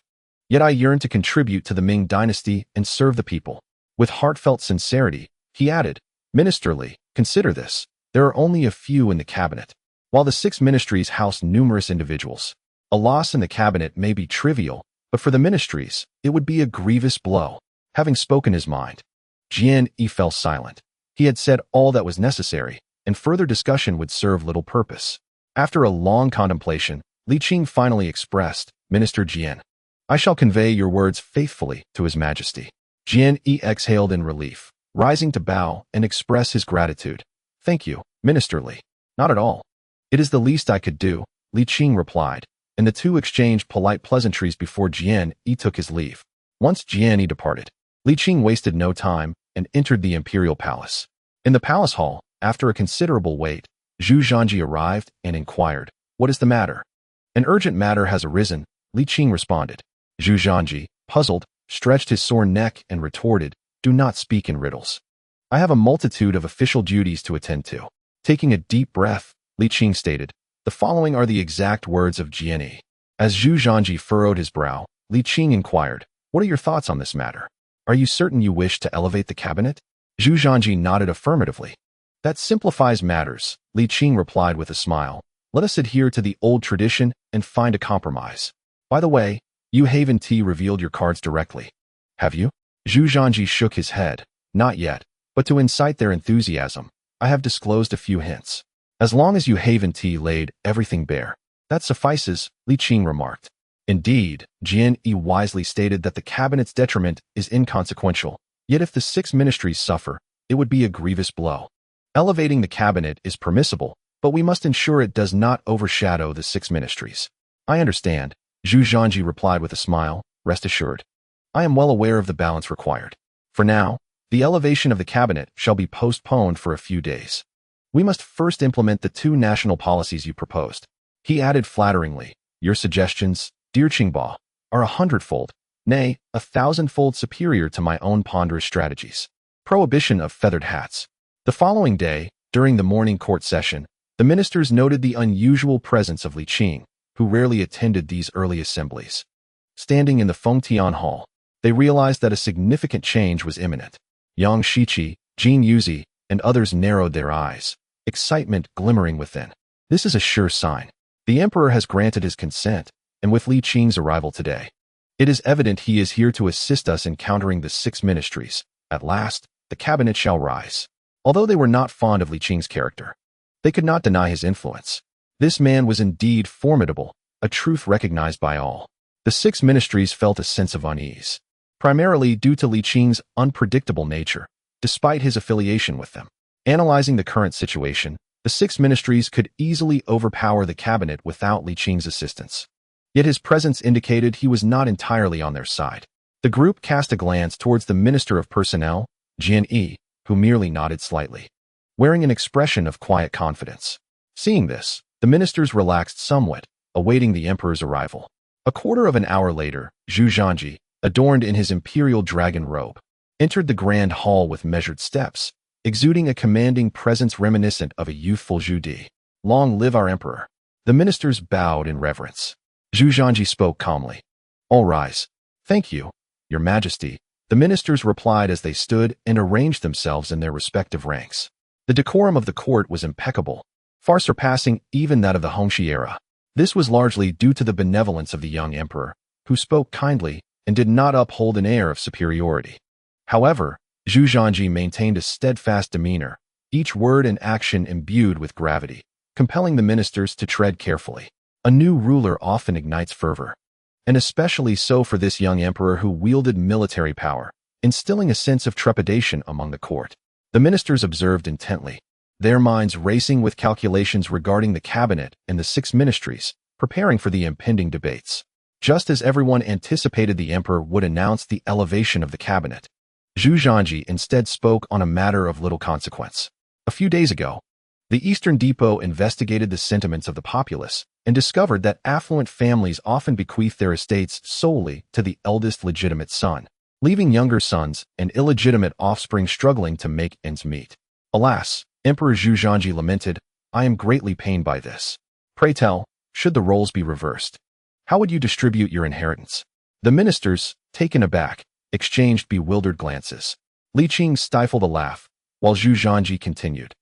yet I yearn to contribute to the Ming dynasty and serve the people. With heartfelt sincerity, he added, Minister Li, consider this. There are only a few in the cabinet. While the 6 ministries house numerous individuals, a loss in the cabinet may be trivial, but for the ministries, it would be a grievous blow. Having spoken his mind, Jian fell silent. He had said all that was necessary, and further discussion would serve little purpose. After a long contemplation, Li Qing finally expressed, Minister Jian, I shall convey your words faithfully to His Majesty. Jian exhaled in relief, rising to bow and express his gratitude. Thank you, Minister Li. Not at all. It is the least I could do, Li Qing replied, and the two exchanged polite pleasantries before Jian took his leave. Once Jian departed, Li Qing wasted no time and entered the imperial palace. In the palace hall, after a considerable wait, Zhu Zhanji arrived and inquired, What is the matter? An urgent matter has arisen, Li Qing responded. Zhu Zhanji, puzzled, stretched his sore neck and retorted, Do not speak in riddles. I have a multitude of official duties to attend to. Taking a deep breath, Li Qing stated, The following are the exact words of Jian. As Zhu Zhanji furrowed his brow, Li Qing inquired, What are your thoughts on this matter? Are you certain you wish to elevate the cabinet? Zhu Zhanji nodded affirmatively. That simplifies matters, Li Qing replied with a smile. Let us adhere to the old tradition and find a compromise. By the way, you Haven T revealed your cards directly. Have you? Zhu Zhanji shook his head. Not yet, but to incite their enthusiasm, I have disclosed a few hints. As long as you Haven T laid everything bare, that suffices, Li Qing remarked. Indeed, Jian wisely stated that the cabinet's detriment is inconsequential, yet if the 6 ministries suffer, it would be a grievous blow. Elevating the cabinet is permissible, but we must ensure it does not overshadow the 6 ministries. I understand, Zhu Zhanji replied with a smile, rest assured. I am well aware of the balance required. For now, the elevation of the cabinet shall be postponed for a few days. We must first implement the 2 national policies you proposed. He added flatteringly, Your suggestions, dear Qing Bo, are 100-fold, nay, 1,000-fold superior to my own ponderous strategies. Prohibition of feathered hats. The following day, during the morning court session, the ministers noted the unusual presence of Li Qing, who rarely attended these early assemblies. Standing in the Fengtian Hall, they realized that a significant change was imminent. Yang Shiqi, Jin Yuzi, and others narrowed their eyes, excitement glimmering within. This is a sure sign. The emperor has granted his consent, and with Li Qing's arrival today, it is evident he is here to assist us in countering the 6 ministries. At last, the cabinet shall rise. Although they were not fond of Li Qing's character, they could not deny his influence. This man was indeed formidable, a truth recognized by all. The 6 ministries felt a sense of unease, primarily due to Li Qing's unpredictable nature, despite his affiliation with them. Analyzing the current situation, the 6 ministries could easily overpower the cabinet without Li Qing's assistance. Yet his presence indicated he was not entirely on their side. The group cast a glance towards the Minister of Personnel, Jian, who merely nodded slightly, wearing an expression of quiet confidence. Seeing this, the ministers relaxed somewhat, awaiting the emperor's arrival. A quarter of an hour later, Zhu Zhanji, adorned in his imperial dragon robe, entered the grand hall with measured steps, exuding a commanding presence reminiscent of a youthful Zhu Di. Long live our emperor! The ministers bowed in reverence. Zhu Zhanji spoke calmly. All rise. Thank you, Your Majesty, the ministers replied as they stood and arranged themselves in their respective ranks. The decorum of the court was impeccable, far surpassing even that of the Hongxi era. This was largely due to the benevolence of the young emperor, who spoke kindly and did not uphold an air of superiority. However, Zhu Zhanji maintained a steadfast demeanor, each word and action imbued with gravity, compelling the ministers to tread carefully. A new ruler often ignites fervor, and especially so for this young emperor who wielded military power, instilling a sense of trepidation among the court. The ministers observed intently, their minds racing with calculations regarding the cabinet and the 6 ministries, preparing for the impending debates. Just as everyone anticipated the emperor would announce the elevation of the cabinet, Zhu Zhanji instead spoke on a matter of little consequence. A few days ago, the Eastern Depot investigated the sentiments of the populace and discovered that affluent families often bequeath their estates solely to the eldest legitimate son, leaving younger sons and illegitimate offspring struggling to make ends meet. Alas, Emperor Zhu Zhanji lamented, I am greatly pained by this. Pray tell, should the roles be reversed, how would you distribute your inheritance? The ministers, taken aback, exchanged bewildered glances. Li Qing stifled a laugh, while Zhu Zhanji continued.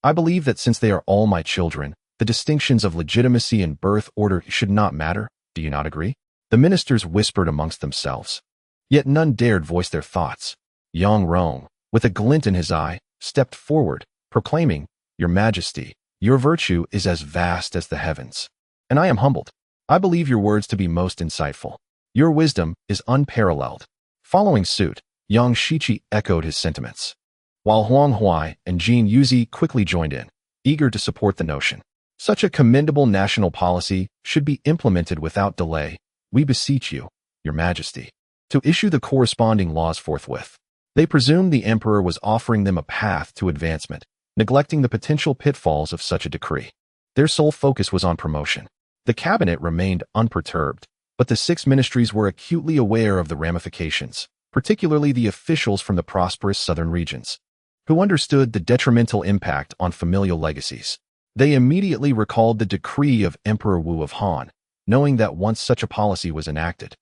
I believe that since they are all my children, the distinctions of legitimacy and birth order should not matter. Do you not agree? The ministers whispered amongst themselves. Yet none dared voice their thoughts. Yongqing, with a glint in his eye, stepped forward, proclaiming, "Your Majesty, your virtue is as vast as the heavens. And I am humbled. I believe your words to be most insightful. Your wisdom is unparalleled." Following suit, Yang Shiqi echoed his sentiments, while Huang Huai and Jin Yuzi quickly joined in, eager to support the notion. Such a commendable national policy should be implemented without delay. We beseech you, Your Majesty, to issue the corresponding laws forthwith. They presumed the emperor was offering them a path to advancement, neglecting the potential pitfalls of such a decree. Their sole focus was on promotion. The cabinet remained unperturbed, but the 6 ministries were acutely aware of the ramifications, particularly the officials from the prosperous southern regions, who understood the detrimental impact on familial legacies. They immediately recalled the decree of Emperor Wu of Han, knowing that once such a policy was enacted,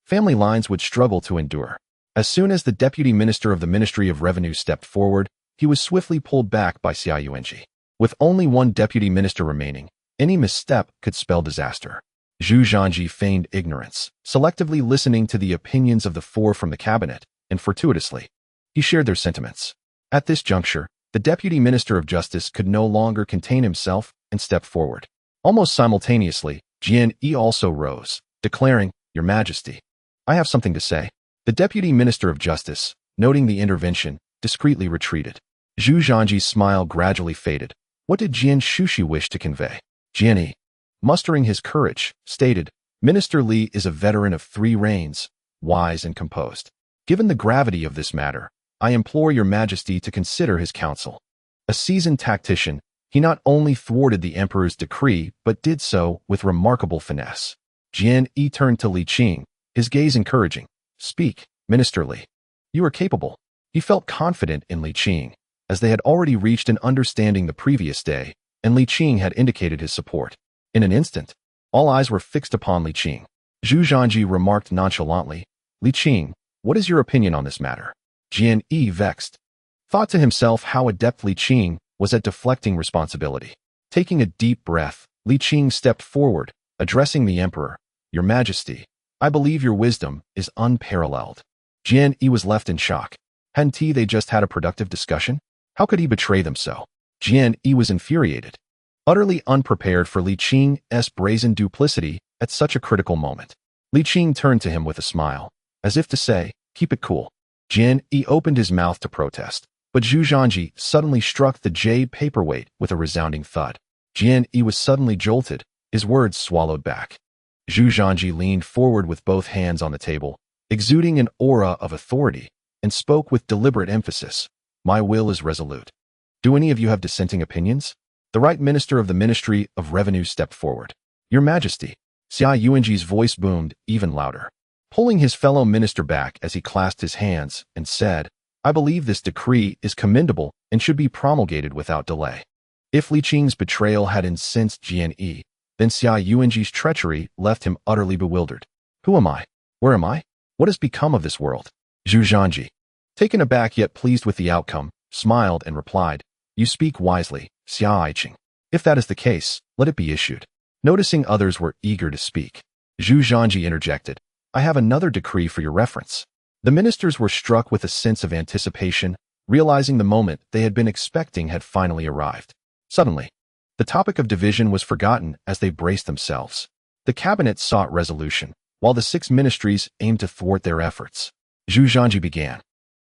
family lines would struggle to endure. As soon as the deputy minister of the Ministry of Revenue stepped forward, he was swiftly pulled back by Xia Yuanji. With only one deputy minister remaining, any misstep could spell disaster. Zhu Zhanji feigned ignorance, selectively listening to the opinions of the 4 from the cabinet, and fortuitously, he shared their sentiments. At this juncture, the deputy minister of justice could no longer contain himself and stepped forward. Almost simultaneously, Jian Yi also rose, declaring, "Your Majesty, I have something to say." The deputy minister of justice, noting the intervention, discreetly retreated. Zhu Zhanji's smile gradually faded. What did Jian Shushi wish to convey? Jian Yi, mustering his courage, stated, "Minister Li is a veteran of 3 reigns, wise and composed. Given the gravity of this matter, I implore Your Majesty to consider his counsel." A seasoned tactician, he not only thwarted the emperor's decree, but did so with remarkable finesse. Jian Yi turned to Li Qing, his gaze encouraging. "Speak, Minister Li. You are capable." He felt confident in Li Qing, as they had already reached an understanding the previous day, and Li Qing had indicated his support. In an instant, all eyes were fixed upon Li Qing. Zhu Zhanji remarked nonchalantly, "Li Qing, what is your opinion on this matter?" Jian Yi, vexed, thought to himself how adept Li Qing was at deflecting responsibility. Taking a deep breath, Li Qing stepped forward, addressing the emperor, "Your Majesty, I believe your wisdom is unparalleled." Jian Yi was left in shock. Hadn't they just had a productive discussion? How could he betray them so? Jian Yi was infuriated, utterly unprepared for Li Qing's brazen duplicity at such a critical moment. Li Qing turned to him with a smile, as if to say, "Keep it cool." Jian Yi opened his mouth to protest, but Zhu Zhanji suddenly struck the jade paperweight with a resounding thud. Jian Yi was suddenly jolted, his words swallowed back. Zhu Zhanji leaned forward with both hands on the table, exuding an aura of authority, and spoke with deliberate emphasis. "My will is resolute. Do any of you have dissenting opinions?" The right minister of the Ministry of Revenue stepped forward. "Your Majesty." Xia Yuanji's voice boomed even louder, pulling his fellow minister back as he clasped his hands and said, "I believe this decree is commendable and should be promulgated without delay." If Li Qing's betrayal had incensed Jian Yi, then Xia Yuanji's treachery left him utterly bewildered. "Who am I? Where am I? What has become of this world?" Zhu Zhanji, taken aback yet pleased with the outcome, smiled and replied, "You speak wisely, Xia Yiqing. If that is the case, let it be issued." Noticing others were eager to speak, Zhu Zhanji interjected, "I have another decree for your reference." The ministers were struck with a sense of anticipation, realizing the moment they had been expecting had finally arrived. Suddenly, the topic of division was forgotten as they braced themselves. The cabinet sought resolution, while the 6 ministries aimed to thwart their efforts. Zhu Zhanji began.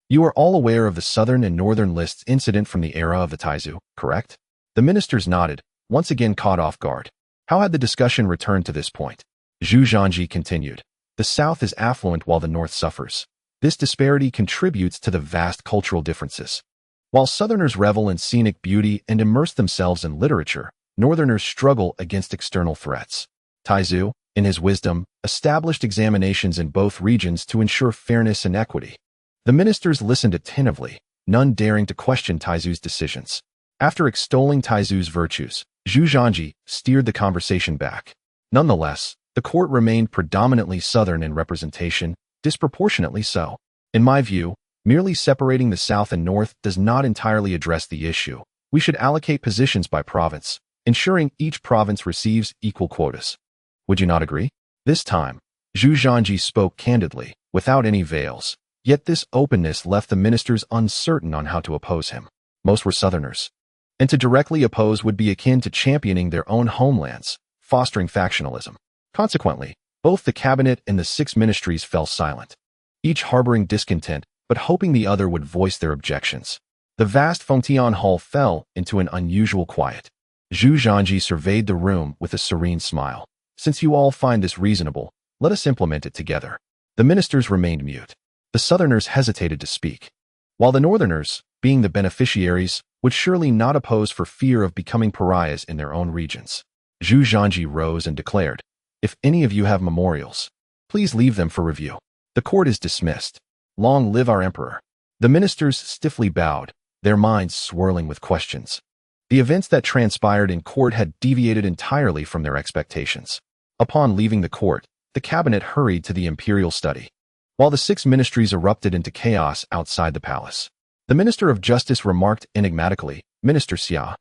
"You are all aware of the southern and northern lists incident from the era of the Taizu, correct?" The ministers nodded, once again caught off guard. How had the discussion returned to this point? Zhu Zhanji continued. "The south is affluent while the north suffers. This disparity contributes to the vast cultural differences. While southerners revel in scenic beauty and immerse themselves in literature, northerners struggle against external threats. Taizu, in his wisdom, established examinations in both regions to ensure fairness and equity." The ministers listened attentively, none daring to question Taizu's decisions. After extolling Taizu's virtues, Zhu Zhanji steered the conversation back. Nonetheless, the court remained predominantly southern in representation, disproportionately so. In my view, merely separating the south and north does not entirely address the issue. We should allocate positions by province, ensuring each province receives equal quotas. Would you not agree? This time, Zhu Zhanji spoke candidly, without any veils. Yet this openness left the ministers uncertain on how to oppose him. Most were Southerners, and to directly oppose would be akin to championing their own homelands, fostering factionalism. Consequently, both the cabinet and the 6 ministries fell silent, each harboring discontent but hoping the other would voice their objections. The vast Fengtian hall fell into an unusual quiet. Zhu Zhanji surveyed the room with a serene smile. Since you all find this reasonable, let us implement it together. The ministers remained mute. The Southerners hesitated to speak, while the Northerners, being the beneficiaries, would surely not oppose for fear of becoming pariahs in their own regions. Zhu Zhanji rose and declared, "If any of you have memorials, please leave them for review. The court is dismissed. Long live our emperor." The ministers stiffly bowed, their minds swirling with questions. The events that transpired in court had deviated entirely from their expectations. Upon leaving the court, the cabinet hurried to the imperial study, while the 6 ministries erupted into chaos outside the palace. The Minister of Justice remarked enigmatically, "Minister Xia,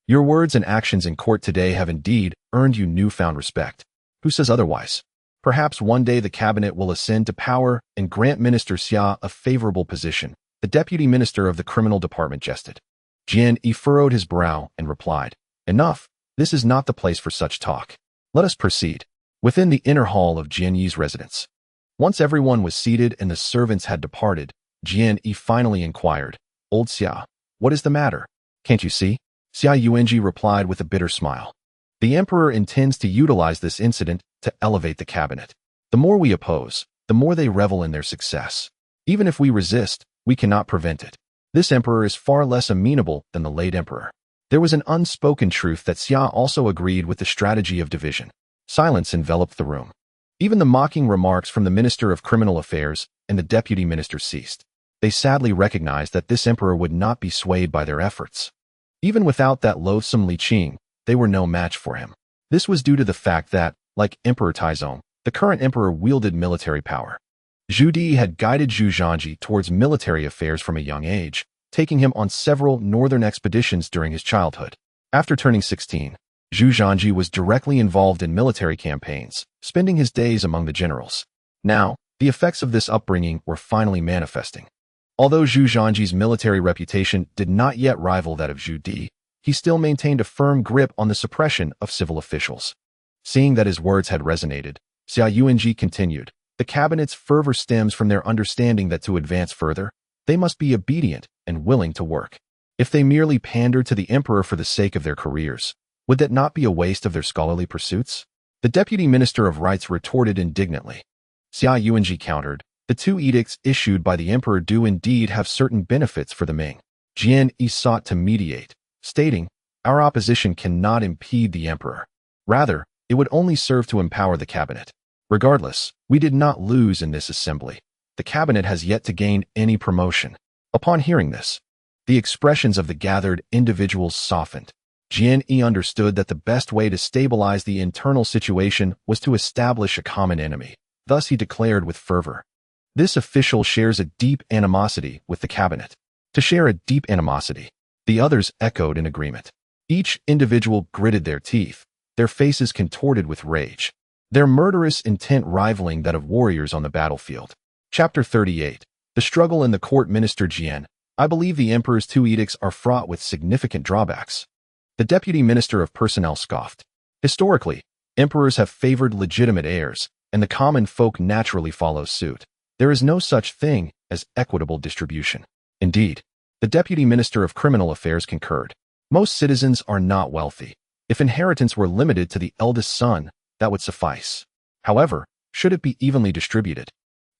your words and actions in court today have indeed earned you newfound respect. Who says otherwise? Perhaps one day the cabinet will ascend to power and grant Minister Xia a favorable position." The deputy minister of the criminal department jested. Jian furrowed his brow and replied, "Enough, this is not the place for such talk. Let us proceed." Within the inner hall of Jian Yi's residence, once everyone was seated and the servants had departed, Jian finally inquired, "Old Xia, what is the matter? Can't you see?" Xia Yuanji replied with a bitter smile. "The emperor intends to utilize this incident to elevate the cabinet. The more we oppose, the more they revel in their success. Even if we resist, we cannot prevent it. This emperor is far less amenable than the late emperor." There was an unspoken truth that Xia also agreed with the strategy of division. Silence enveloped the room. Even the mocking remarks from the Minister of Criminal Affairs and the Deputy Minister ceased. They sadly recognized that this emperor would not be swayed by their efforts. Even without that loathsome Li Qing, they were no match for him. This was due to the fact that, like Emperor Taizong, the current emperor wielded military power. Zhu Di had guided Zhu Zhanji towards military affairs from a young age, taking him on several northern expeditions during his childhood. After turning 16, Zhu Zhanji was directly involved in military campaigns, spending his days among the generals. Now, the effects of this upbringing were finally manifesting. Although Zhu Zhanji's military reputation did not yet rival that of Zhu Di, he still maintained a firm grip on the suppression of civil officials. Seeing that his words had resonated, Xia Yuanji continued, "The cabinet's fervor stems from their understanding that to advance further, they must be obedient and willing to work. If they merely pander to the emperor for the sake of their careers, would that not be a waste of their scholarly pursuits?" The deputy minister of rights retorted indignantly. Xia Yuanji countered, "The 2 edicts issued by the emperor do indeed have certain benefits for the Ming." Jian sought to mediate, stating, "Our opposition cannot impede the emperor. Rather, it would only serve to empower the cabinet. Regardless, we did not lose in this assembly. The cabinet has yet to gain any promotion." Upon hearing this, the expressions of the gathered individuals softened. Jian understood that the best way to stabilize the internal situation was to establish a common enemy. Thus he declared with fervor, "This official shares a deep animosity with the cabinet." To share a deep animosity, the others echoed in agreement. Each individual gritted their teeth, their faces contorted with rage, their murderous intent rivaling that of warriors on the battlefield. Chapter 38. The Struggle in the Court. Minister Jian, I believe the emperor's 2 edicts are fraught with significant drawbacks. The deputy minister of personnel scoffed. Historically, emperors have favored legitimate heirs, and the common folk naturally follow suit. There is no such thing as equitable distribution. Indeed, the deputy minister of criminal affairs concurred. Most citizens are not wealthy. If inheritance were limited to the eldest son, that would suffice. However, should it be evenly distributed,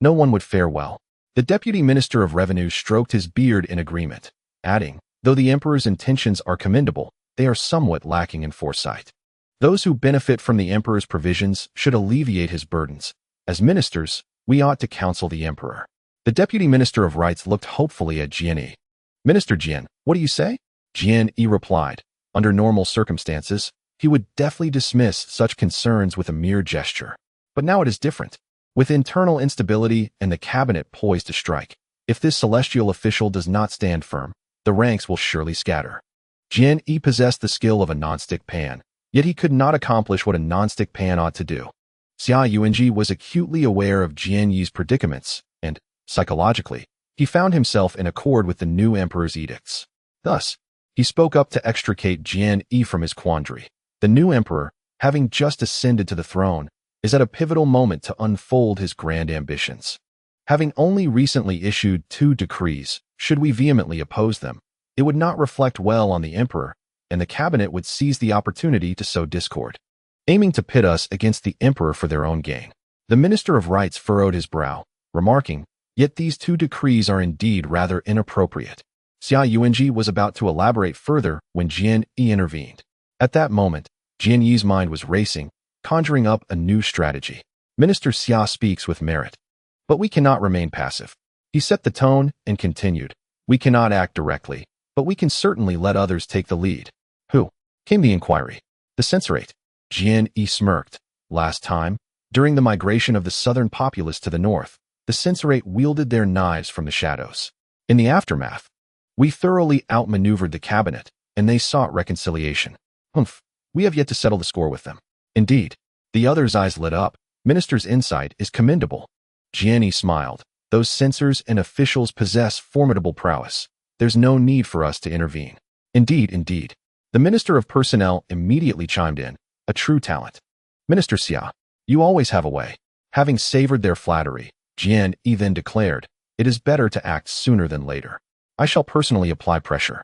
no one would fare well. The deputy minister of revenue stroked his beard in agreement, adding, "Though the emperor's intentions are commendable, they are somewhat lacking in foresight. Those who benefit from the emperor's provisions should alleviate his burdens. As ministers, we ought to counsel the emperor." The deputy minister of rights looked hopefully at Jian. "Minister Jian, what do you say?" Jian replied, "Under normal circumstances, he would deftly dismiss such concerns with a mere gesture. But now it is different. With internal instability and the cabinet poised to strike, if this celestial official does not stand firm, the ranks will surely scatter. Jian Yi possessed the skill of a nonstick pan, yet he could not accomplish what a nonstick pan ought to do. Xia Yuanji was acutely aware of Jian Yi's predicaments, and, psychologically, he found himself in accord with the new emperor's edicts. Thus, he spoke up to extricate Jian Yi from his quandary. The new emperor, having just ascended to the throne, is at a pivotal moment to unfold his grand ambitions. Having only recently issued 2 decrees, should we vehemently oppose them, it would not reflect well on the emperor, and the cabinet would seize the opportunity to sow discord, aiming to pit us against the emperor for their own gain. The Minister of Rights furrowed his brow, remarking, "Yet these 2 decrees are indeed rather inappropriate." Xia Yuanji was about to elaborate further when Jian Yi intervened. At that moment, Jian Yi's mind was racing, conjuring up a new strategy. Minister Xia speaks with merit. But we cannot remain passive. He set the tone and continued, "We cannot act directly, but we can certainly let others take the lead." Who? Came the inquiry. The censorate. Jian Yi smirked. Last time, during the migration of the southern populace to the north, the censorate wielded their knives from the shadows. In the aftermath, we thoroughly outmaneuvered the cabinet, and they sought reconciliation. Humph, we have yet to settle the score with them. Indeed, the other's eyes lit up. Minister's insight is commendable. Jian Yi smiled. Those censors and officials possess formidable prowess. There's no need for us to intervene. Indeed, indeed. The Minister of Personnel immediately chimed in. A true talent. Minister Xia, you always have a way. Having savored their flattery, Jian Yi then declared, "It is better to act sooner than later. I shall personally apply pressure.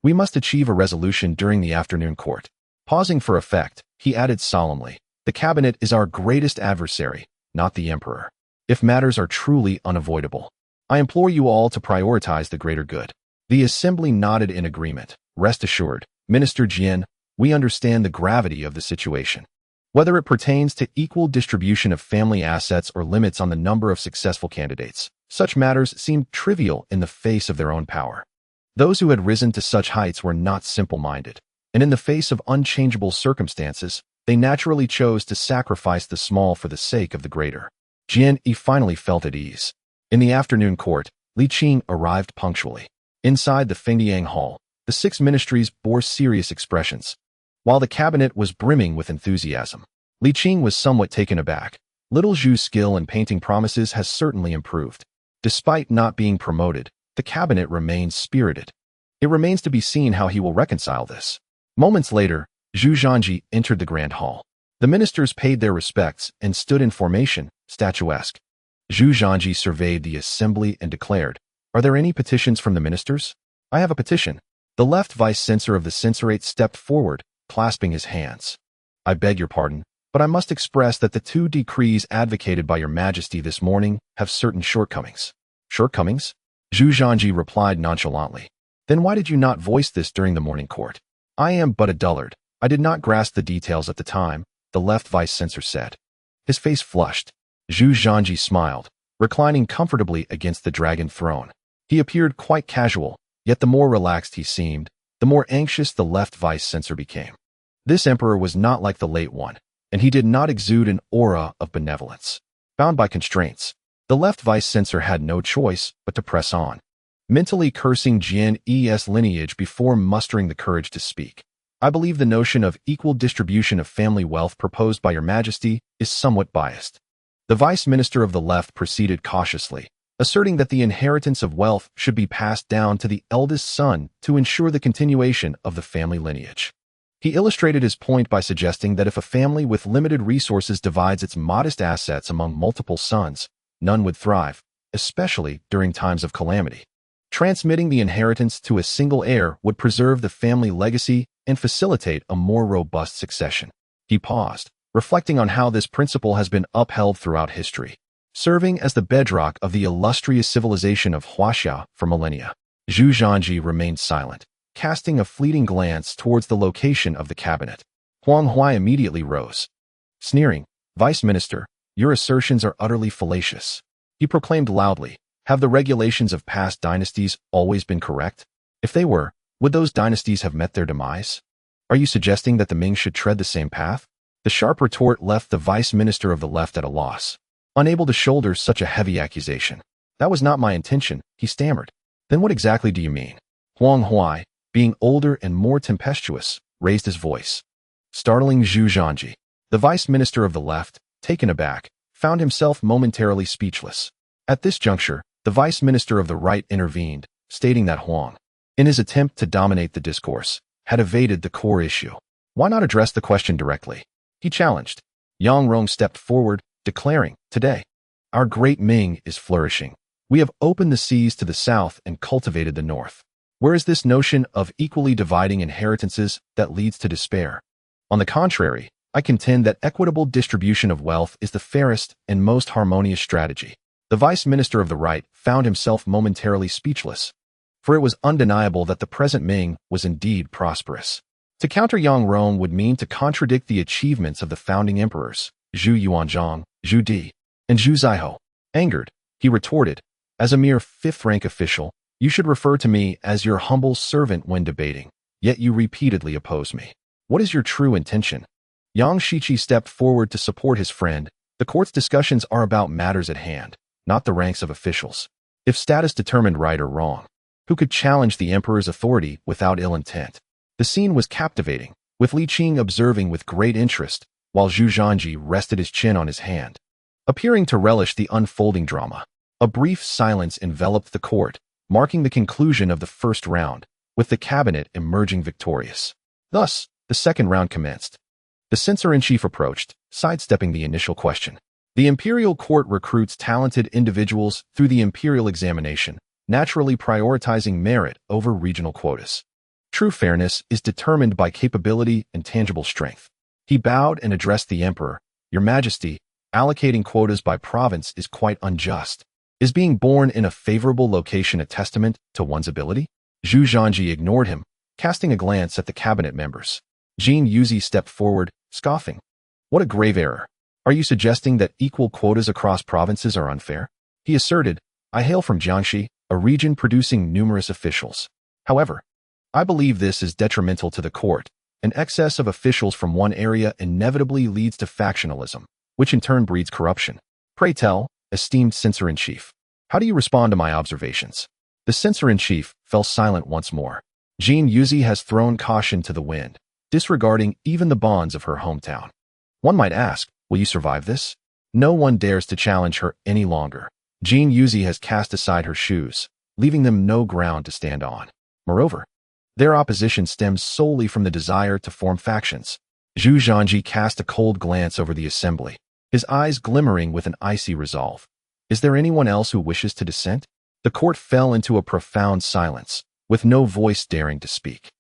We must achieve a resolution during the afternoon court." Pausing for effect, he added solemnly, "The cabinet is our greatest adversary, not the emperor. If matters are truly unavoidable, I implore you all to prioritize the greater good." The assembly nodded in agreement. "Rest assured, Minister Jian, we understand the gravity of the situation. Whether it pertains to equal distribution of family assets or limits on the number of successful candidates, such matters seemed trivial in the face of their own power. Those who had risen to such heights were not simple-minded, and in the face of unchangeable circumstances, they naturally chose to sacrifice the small for the sake of the greater." Jian Yi finally felt at ease. In the afternoon court, Li Qing arrived punctually. Inside the Fengdiang Hall, the 6 ministries bore serious expressions, while the cabinet was brimming with enthusiasm. Li Qing was somewhat taken aback. Little Zhu's skill in painting promises has certainly improved. Despite not being promoted, the cabinet remains spirited. It remains to be seen how he will reconcile this. Moments later, Zhu Zhanji entered the grand hall. The ministers paid their respects and stood in formation, statuesque. Zhu Zhanji surveyed the assembly and declared, "Are there any petitions from the ministers?" "I have a petition." The left vice-censor of the censorate stepped forward, clasping his hands. "I beg your pardon, but I must express that the 2 decrees advocated by your majesty this morning have certain shortcomings." "Shortcomings?" Zhu Zhanji replied nonchalantly. "Then why did you not voice this during the morning court?" "I am but a dullard. I did not grasp the details at the time," the left vice-censor said. His face flushed. Zhu Zhanji smiled, reclining comfortably against the dragon throne. He appeared quite casual, yet the more relaxed he seemed, the more anxious the left vice-censor became. This emperor was not like the late one, and he did not exude an aura of benevolence. Bound by constraints, the left vice-censor had no choice but to press on, mentally cursing Jian Yi's lineage before mustering the courage to speak. "I believe the notion of equal distribution of family wealth proposed by your majesty is somewhat biased." The vice minister of the left proceeded cautiously, asserting that the inheritance of wealth should be passed down to the eldest son to ensure the continuation of the family lineage. He illustrated his point by suggesting that if a family with limited resources divides its modest assets among multiple sons, none would thrive, especially during times of calamity. Transmitting the inheritance to a single heir would preserve the family legacy and facilitate a more robust succession. He paused, reflecting on how this principle has been upheld throughout history, serving as the bedrock of the illustrious civilization of Huaxia for millennia. Zhu Zhanji remained silent, casting a fleeting glance towards the location of the cabinet. Huang Huai immediately rose. Sneering, "Vice Minister, your assertions are utterly fallacious." He proclaimed loudly, "Have the regulations of past dynasties always been correct? If they were, would those dynasties have met their demise? Are you suggesting that the Ming should tread the same path?" The sharp retort left the vice minister of the left at a loss, unable to shoulder such a heavy accusation. "That was not my intention," he stammered. "Then what exactly do you mean?" Huang Huai, being older and more tempestuous, raised his voice, startling Zhu Zhanji. The vice minister of the left, taken aback, found himself momentarily speechless. At this juncture, the vice minister of the right intervened, stating that Huang, in his attempt to dominate the discourse, had evaded the core issue. Why not address the question directly? He challenged. Yang Rong stepped forward, declaring, "Today, our great Ming is flourishing. We have opened the seas to the south and cultivated the north. Where is this notion of equally dividing inheritances that leads to despair? On the contrary, I contend that equitable distribution of wealth is the fairest and most harmonious strategy." The vice minister of the right found himself momentarily speechless, for it was undeniable that the present Ming was indeed prosperous. To counter Yang Rong would mean to contradict the achievements of the founding emperors, Zhu Yuanzhang, Zhu Di, and Zhu Zaiho. Angered, he retorted, "As a mere fifth-rank official, you should refer to me as your humble servant when debating, yet you repeatedly oppose me. What is your true intention?" Yang Shiqi stepped forward to support his friend. The court's discussions are about matters at hand, not the ranks of officials. If status determined right or wrong, who could challenge the emperor's authority without ill intent? The scene was captivating, with Li Qing observing with great interest, while Zhu Zhanji rested his chin on his hand, appearing to relish the unfolding drama. A brief silence enveloped the court, marking the conclusion of the first round, with the cabinet emerging victorious. Thus, the second round commenced. The censor-in-chief approached, sidestepping the initial question. The imperial court recruits talented individuals through the imperial examination, naturally prioritizing merit over regional quotas. True fairness is determined by capability and tangible strength. He bowed and addressed the emperor. "Your Majesty, allocating quotas by province is quite unjust. Is being born in a favorable location a testament to one's ability?" Zhu Zhanji ignored him, casting a glance at the cabinet members. Jin Yuzi stepped forward, scoffing. "What a grave error. Are you suggesting that equal quotas across provinces are unfair?" He asserted, "I hail from Jiangxi, a region producing numerous officials. However, I believe this is detrimental to the court. An excess of officials from one area inevitably leads to factionalism, which in turn breeds corruption. Pray tell, esteemed censor-in-chief, how do you respond to my observations?" The censor-in-chief fell silent once more. Jin Yuzi has thrown caution to the wind, disregarding even the bonds of her hometown. One might ask, will you survive this? No one dares to challenge her any longer. Jin Yuzi has cast aside her shoes, leaving them no ground to stand on. Moreover, their opposition stems solely from the desire to form factions. Zhu Zhanji cast a cold glance over the assembly, his eyes glimmering with an icy resolve. Is there anyone else who wishes to dissent? The court fell into a profound silence, with no voice daring to speak.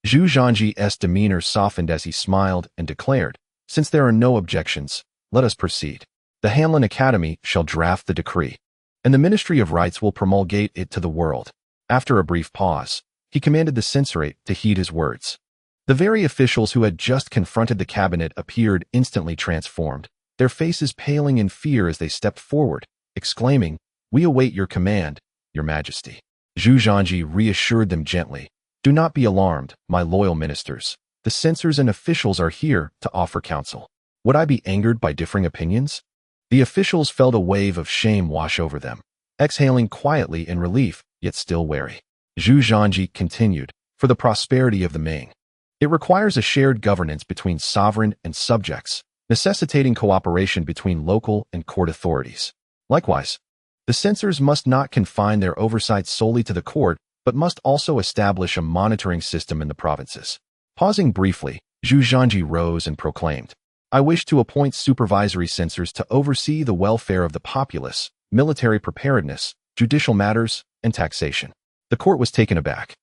Zhu Zhanji's demeanor softened as he smiled and declared, "Since there are no objections, let us proceed. The Hanlin Academy shall draft the decree, and the Ministry of Rights will promulgate it to the world." After a brief pause, he commanded the censorate to heed his words. The very officials who had just confronted the cabinet appeared instantly transformed, their faces paling in fear as they stepped forward, exclaiming, "We await your command, Your Majesty." Zhu Zhanji reassured them gently, "Do not be alarmed, my loyal ministers. The censors and officials are here to offer counsel. Would I be angered by differing opinions?" The officials felt a wave of shame wash over them, exhaling quietly in relief, yet still wary. Zhu Zhanji continued, "For the prosperity of the Ming, it requires a shared governance between sovereign and subjects, necessitating cooperation between local and court authorities. Likewise, the censors must not confine their oversight solely to the court, but must also establish a monitoring system in the provinces." Pausing briefly, Zhu Zhanji rose and proclaimed, "I wish to appoint supervisory censors to oversee the welfare of the populace, military preparedness, judicial matters, and taxation." The court was taken aback.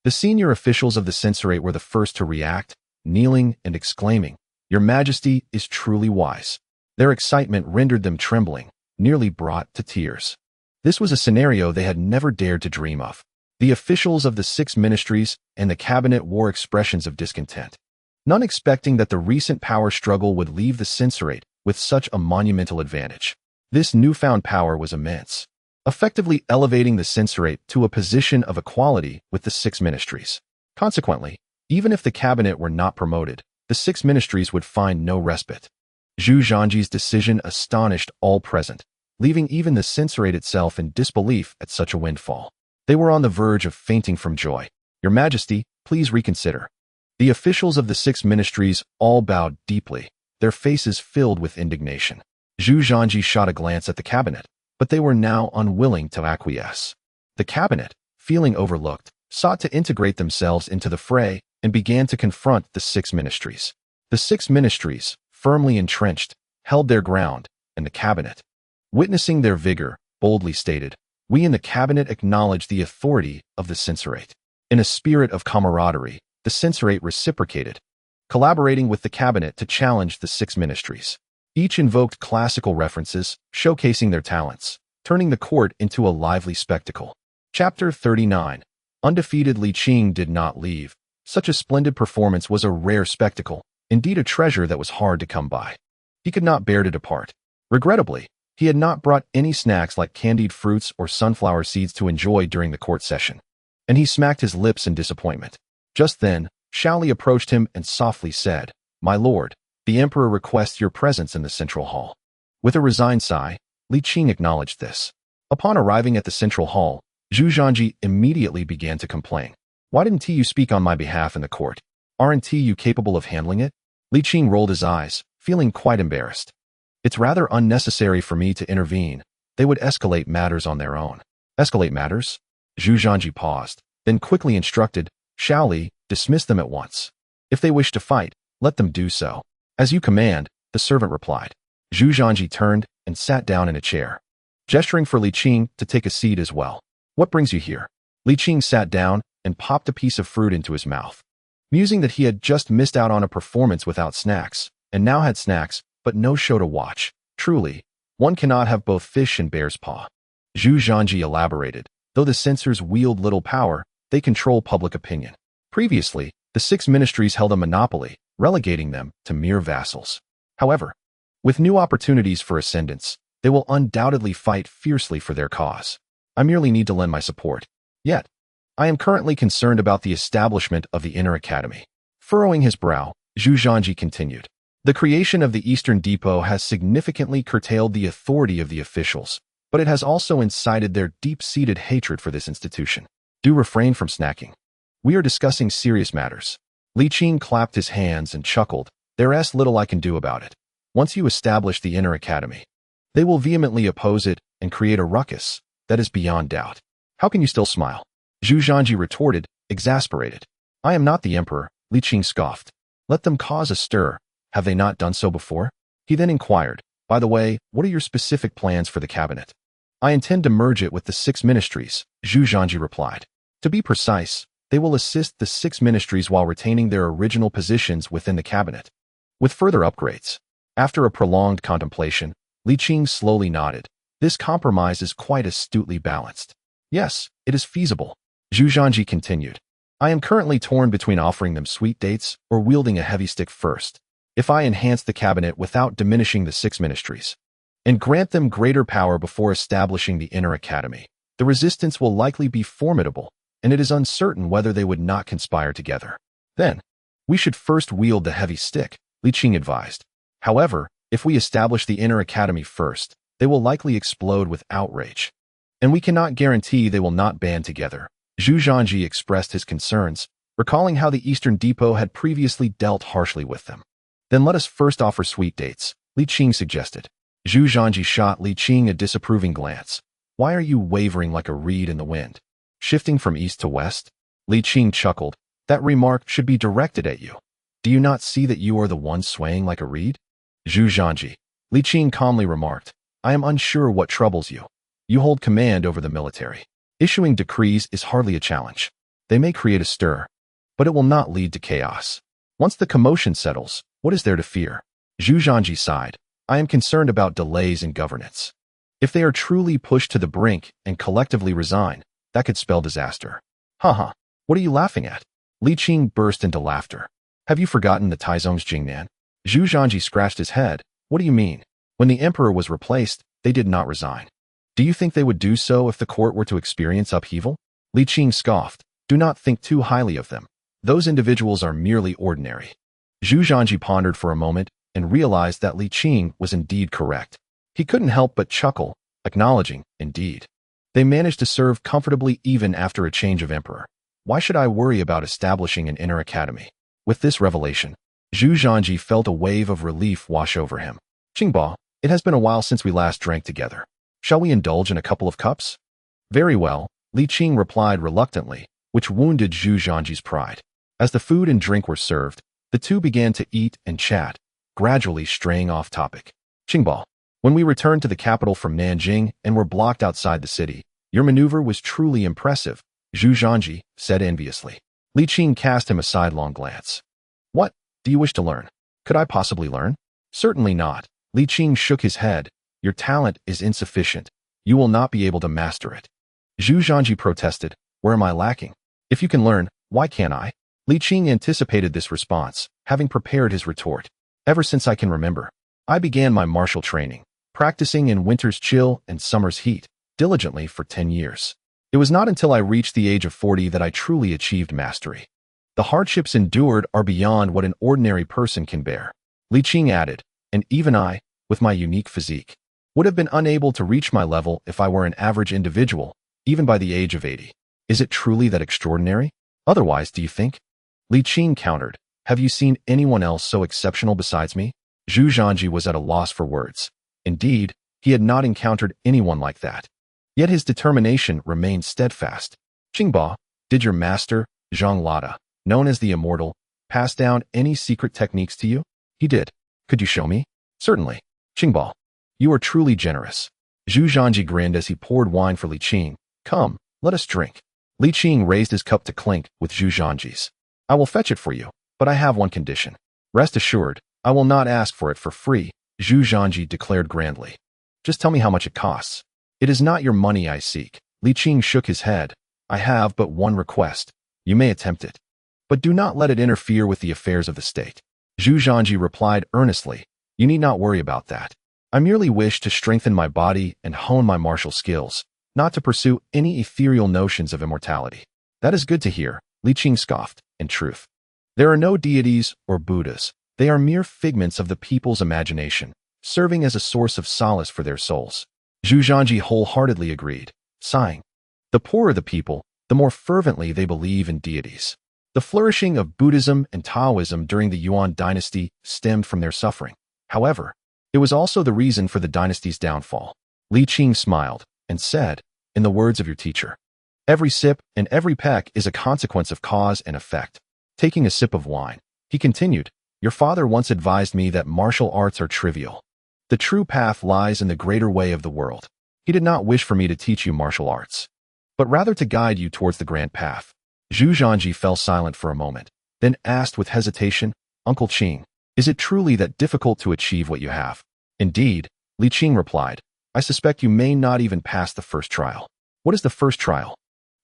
The senior officials of the censorate were the first to react, kneeling and exclaiming, "Your Majesty is truly wise." Their excitement rendered them trembling, nearly brought to tears. This was a scenario they had never dared to dream of. The officials of the 6 ministries and the cabinet wore expressions of discontent, none expecting that the recent power struggle would leave the censorate with such a monumental advantage. This newfound power was immense, effectively elevating the censorate to a position of equality with the 6 ministries. Consequently, even if the cabinet were not promoted, the 6 ministries would find no respite. Zhu Zhanji's decision astonished all present, leaving even the censorate itself in disbelief at such a windfall. They were on the verge of fainting from joy. "Your Majesty, please reconsider. The officials of the 6 ministries all bowed deeply, their faces filled with indignation. Zhu Zhanji shot a glance at the cabinet, but they were now unwilling to acquiesce. The cabinet, feeling overlooked, sought to integrate themselves into the fray and began to confront the 6 ministries. The 6 ministries, firmly entrenched, held their ground, and the cabinet, witnessing their vigor, boldly stated, "We in the cabinet acknowledge the authority of the censorate." In a spirit of camaraderie, the censorate reciprocated, collaborating with the cabinet to challenge the 6 ministries. Each invoked classical references, showcasing their talents, turning the court into a lively spectacle. Chapter 39. Undefeated Li Qing did not leave. Such a splendid performance was a rare spectacle, indeed a treasure that was hard to come by. He could not bear to depart. Regrettably, he had not brought any snacks like candied fruits or sunflower seeds to enjoy during the court session, and he smacked his lips in disappointment. Just then, Li approached him and softly said, "My lord, the emperor requests your presence in the central hall." With a resigned sigh, Li Qing acknowledged this. Upon arriving at the central hall, Zhu Zhanji immediately began to complain. "Why didn't you speak on my behalf in the court? Aren't you capable of handling it?" Li Qing rolled his eyes, feeling quite embarrassed. "It's rather unnecessary for me to intervene. They would escalate matters on their own." "Escalate matters?" Zhu Zhanji paused, then quickly instructed, "Li, dismiss them at once. If they wish to fight, let them do so." "As you command," the servant replied. Zhu Zhanji turned and sat down in a chair, gesturing for Li Qing to take a seat as well. "What brings you here?" Li Qing sat down and popped a piece of fruit into his mouth, musing that he had just missed out on a performance without snacks, and now had snacks, but no show to watch. Truly, one cannot have both fish and bear's paw. Zhu Zhanji elaborated, though the censors wield little power, they control public opinion. Previously, the 6 ministries held a monopoly, relegating them to mere vassals. However, with new opportunities for ascendance, they will undoubtedly fight fiercely for their cause. I merely need to lend my support. Yet, I am currently concerned about the establishment of the inner academy. Furrowing his brow, Zhu Zhanji continued. The creation of the Eastern Depot has significantly curtailed the authority of the officials, but it has also incited their deep-seated hatred for this institution. Do refrain from snacking. We are discussing serious matters. Li Qing clapped his hands and chuckled. There's little I can do about it. Once you establish the inner academy, they will vehemently oppose it and create a ruckus. That is beyond doubt. How can you still smile? Zhu Zhanji retorted, exasperated. I am not the emperor, Li Qing scoffed. Let them cause a stir. Have they not done so before? He then inquired, by the way, what are your specific plans for the cabinet? I intend to merge it with the 6 ministries, Zhu Zhanji replied. To be precise, they will assist the 6 ministries while retaining their original positions within the cabinet, with further upgrades. After a prolonged contemplation, Li Qing slowly nodded. This compromise is quite astutely balanced. Yes, it is feasible. Zhu Zhanji continued. I am currently torn between offering them sweet dates or wielding a heavy stick first. If I enhance the cabinet without diminishing the 6 ministries, and grant them greater power before establishing the inner academy, the resistance will likely be formidable, and it is uncertain whether they would not conspire together. Then, we should first wield the heavy stick, Li Qing advised. However, if we establish the inner academy first, they will likely explode with outrage, and we cannot guarantee they will not band together. Zhu Zhanji expressed his concerns, recalling how the Eastern Depot had previously dealt harshly with them. Then let us first offer sweet dates, Li Qing suggested. Zhu Zhanji shot Li Qing a disapproving glance. Why are you wavering like a reed in the wind? Shifting from east to west? Li Qing chuckled. That remark should be directed at you. Do you not see that you are the one swaying like a reed? Zhu Zhanji. Li Qing calmly remarked. I am unsure what troubles you. You hold command over the military. Issuing decrees is hardly a challenge. They may create a stir, but it will not lead to chaos. Once the commotion settles, what is there to fear? Zhu Zhanji sighed. I am concerned about delays in governance. If they are truly pushed to the brink and collectively resign, that could spell disaster. Haha, what are you laughing at? Li Qing burst into laughter. Have you forgotten the Taizong's Jingnan? Zhu Zhanji scratched his head. What do you mean? When the emperor was replaced, they did not resign. Do you think they would do so if the court were to experience upheaval? Li Qing scoffed. Do not think too highly of them. Those individuals are merely ordinary. Zhu Zhanji pondered for a moment and realized that Li Qing was indeed correct. He couldn't help but chuckle, acknowledging, indeed. They managed to serve comfortably even after a change of emperor. Why should I worry about establishing an inner academy? With this revelation, Zhu Zhanji felt a wave of relief wash over him. Qing Bo, it has been a while since we last drank together. Shall we indulge in a couple of cups? Very well, Li Qing replied reluctantly, which wounded Zhu Zhanji's pride. As the food and drink were served, the two began to eat and chat, gradually straying off topic. Qing Bo, when we returned to the capital from Nanjing and were blocked outside the city, your maneuver was truly impressive, Zhu Zhanji said enviously. Li Qing cast him a sidelong glance. What? Do you wish to learn? Could I possibly learn? Certainly not. Li Qing shook his head. Your talent is insufficient. You will not be able to master it. Zhu Zhanji protested. Where am I lacking? If you can learn, why can't I? Li Qing anticipated this response, having prepared his retort. Ever since I can remember, I began my martial training, practicing in winter's chill and summer's heat, diligently for 10 years. It was not until I reached the age of 40 that I truly achieved mastery. The hardships endured are beyond what an ordinary person can bear. Li Qing added, and even I, with my unique physique, would have been unable to reach my level if I were an average individual, even by the age of 80. Is it truly that extraordinary? Otherwise, do you think? Li Qing countered, have you seen anyone else so exceptional besides me? Zhu Zhanji was at a loss for words. Indeed, he had not encountered anyone like that. Yet his determination remained steadfast. Qing Bo, did your master, Zhang Lada, known as the Immortal, pass down any secret techniques to you? He did. Could you show me? Certainly. Qing Bo, you are truly generous. Zhu Zhanji grinned as he poured wine for Li Qing. Come, let us drink. Li Qing raised his cup to clink with Zhu Zhanji's. I will fetch it for you, but I have one condition. Rest assured, I will not ask for it for free, Zhu Zhanji declared grandly. Just tell me how much it costs. It is not your money I seek. Li Qing shook his head. I have but one request. You may attempt it, but do not let it interfere with the affairs of the state. Zhu Zhanji replied earnestly. You need not worry about that. I merely wish to strengthen my body and hone my martial skills, not to pursue any ethereal notions of immortality. That is good to hear, Li Qing scoffed. In truth, there are no deities or Buddhas. They are mere figments of the people's imagination, serving as a source of solace for their souls. Zhu Zhanji wholeheartedly agreed, sighing. The poorer the people, the more fervently they believe in deities. The flourishing of Buddhism and Taoism during the Yuan dynasty stemmed from their suffering. However, it was also the reason for the dynasty's downfall. Li Qing smiled and said, in the words of your teacher, every sip and every peck is a consequence of cause and effect. Taking a sip of wine, he continued, your father once advised me that martial arts are trivial. The true path lies in the greater way of the world. He did not wish for me to teach you martial arts, but rather to guide you towards the grand path. Zhu Zhanji fell silent for a moment, then asked with hesitation, Uncle Qing, is it truly that difficult to achieve what you have? Indeed, Li Qing replied, I suspect you may not even pass the first trial. What is the first trial?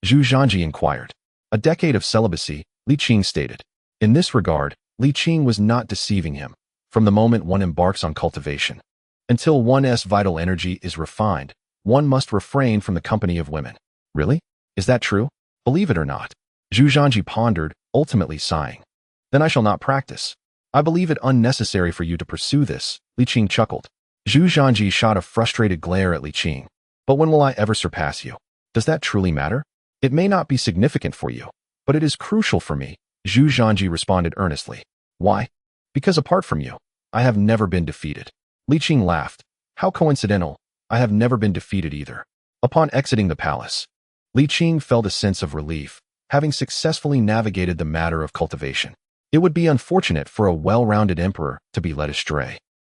Zhu Zhanji inquired. A decade of celibacy, Li Qing stated. In this regard, Li Qing was not deceiving him. From the moment one embarks on cultivation, until one's vital energy is refined, one must refrain from the company of women. Really? Is that true? Believe it or not. Zhu Zhanji pondered, ultimately sighing. Then I shall not practice. I believe it unnecessary for you to pursue this, Li Qing chuckled. Zhu Zhanji shot a frustrated glare at Li Qing. But when will I ever surpass you? Does that truly matter? It may not be significant for you, but it is crucial for me, Zhu Zhanji responded earnestly. Why? Because apart from you, I have never been defeated. Li Qing laughed. How coincidental, I have never been defeated either. Upon exiting the palace, Li Qing felt a sense of relief, having successfully navigated the matter of cultivation. It would be unfortunate for a well-rounded emperor to be led astray,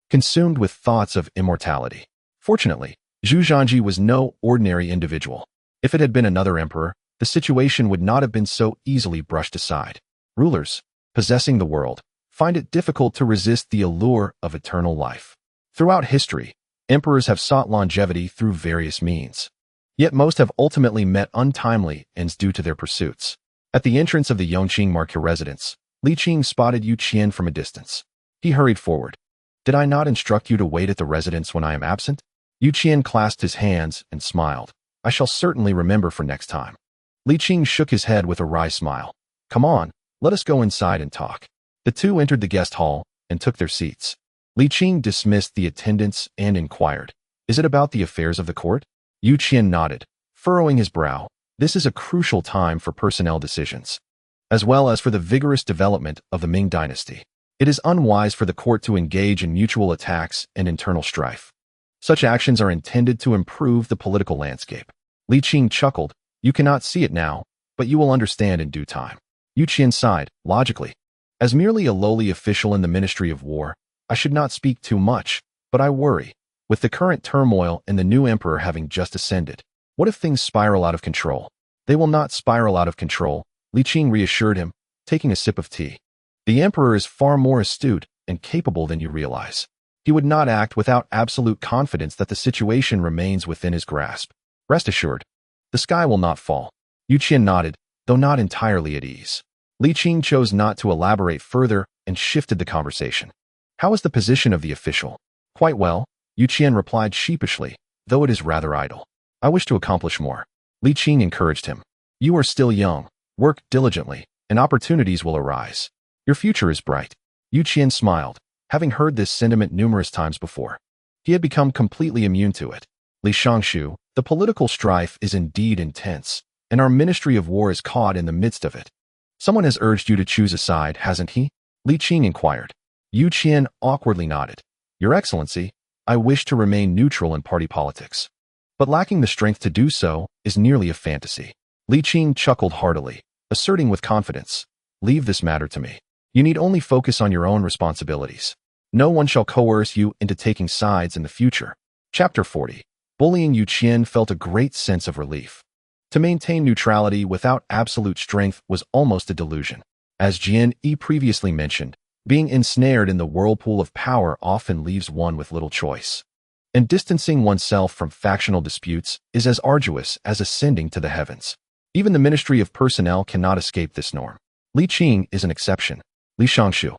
consumed with thoughts of immortality. Fortunately, Zhu Zhanji was no ordinary individual. If it had been another emperor, the situation would not have been so easily brushed aside. Rulers, possessing the world, find it difficult to resist the allure of eternal life. Throughout history, emperors have sought longevity through various means. Yet most have ultimately met untimely ends due to their pursuits. At the entrance of the Yongqing Marquis residence, Li Qing spotted Yu Qian from a distance. He hurried forward. Did I not instruct you to wait at the residence when I am absent? Yu Qian clasped his hands and smiled. I shall certainly remember for next time. Li Qing shook his head with a wry smile. Come on, let us go inside and talk. The two entered the guest hall and took their seats. Li Qing dismissed the attendants and inquired, is it about the affairs of the court? Yu Qian nodded, furrowing his brow. This is a crucial time for personnel decisions, as well as for the vigorous development of the Ming dynasty. It is unwise for the court to engage in mutual attacks and internal strife. Such actions are intended to improve the political landscape. Li Qing chuckled. You cannot see it now, but you will understand in due time. Yu Qian sighed, logically. As merely a lowly official in the Ministry of War, I should not speak too much, but I worry. With the current turmoil and the new emperor having just ascended, what if things spiral out of control? They will not spiral out of control, Li Qing reassured him, taking a sip of tea. The emperor is far more astute and capable than you realize. He would not act without absolute confidence that the situation remains within his grasp. Rest assured, the sky will not fall. Yu Qian nodded, though not entirely at ease. Li Qing chose not to elaborate further and shifted the conversation. How is the position of the official? Quite well, Yu Qian replied sheepishly, though it is rather idle. I wish to accomplish more. Li Qing encouraged him. You are still young. Work diligently, and opportunities will arise. Your future is bright. Yu Qian smiled, having heard this sentiment numerous times before. He had become completely immune to it. Li Shangshu, the political strife is indeed intense, and our Ministry of War is caught in the midst of it. Someone has urged you to choose a side, hasn't he? Li Qing inquired. Yu Qian awkwardly nodded. Your Excellency, I wish to remain neutral in party politics. But lacking the strength to do so is nearly a fantasy. Li Qing chuckled heartily, asserting with confidence, leave this matter to me. You need only focus on your own responsibilities. No one shall coerce you into taking sides in the future. Chapter 40. Bullying. Yu Qian felt a great sense of relief. To maintain neutrality without absolute strength was almost a delusion. As Jian Yi previously mentioned, being ensnared in the whirlpool of power often leaves one with little choice. And distancing oneself from factional disputes is as arduous as ascending to the heavens. Even the Ministry of Personnel cannot escape this norm. Li Qing is an exception. Li Shangshu,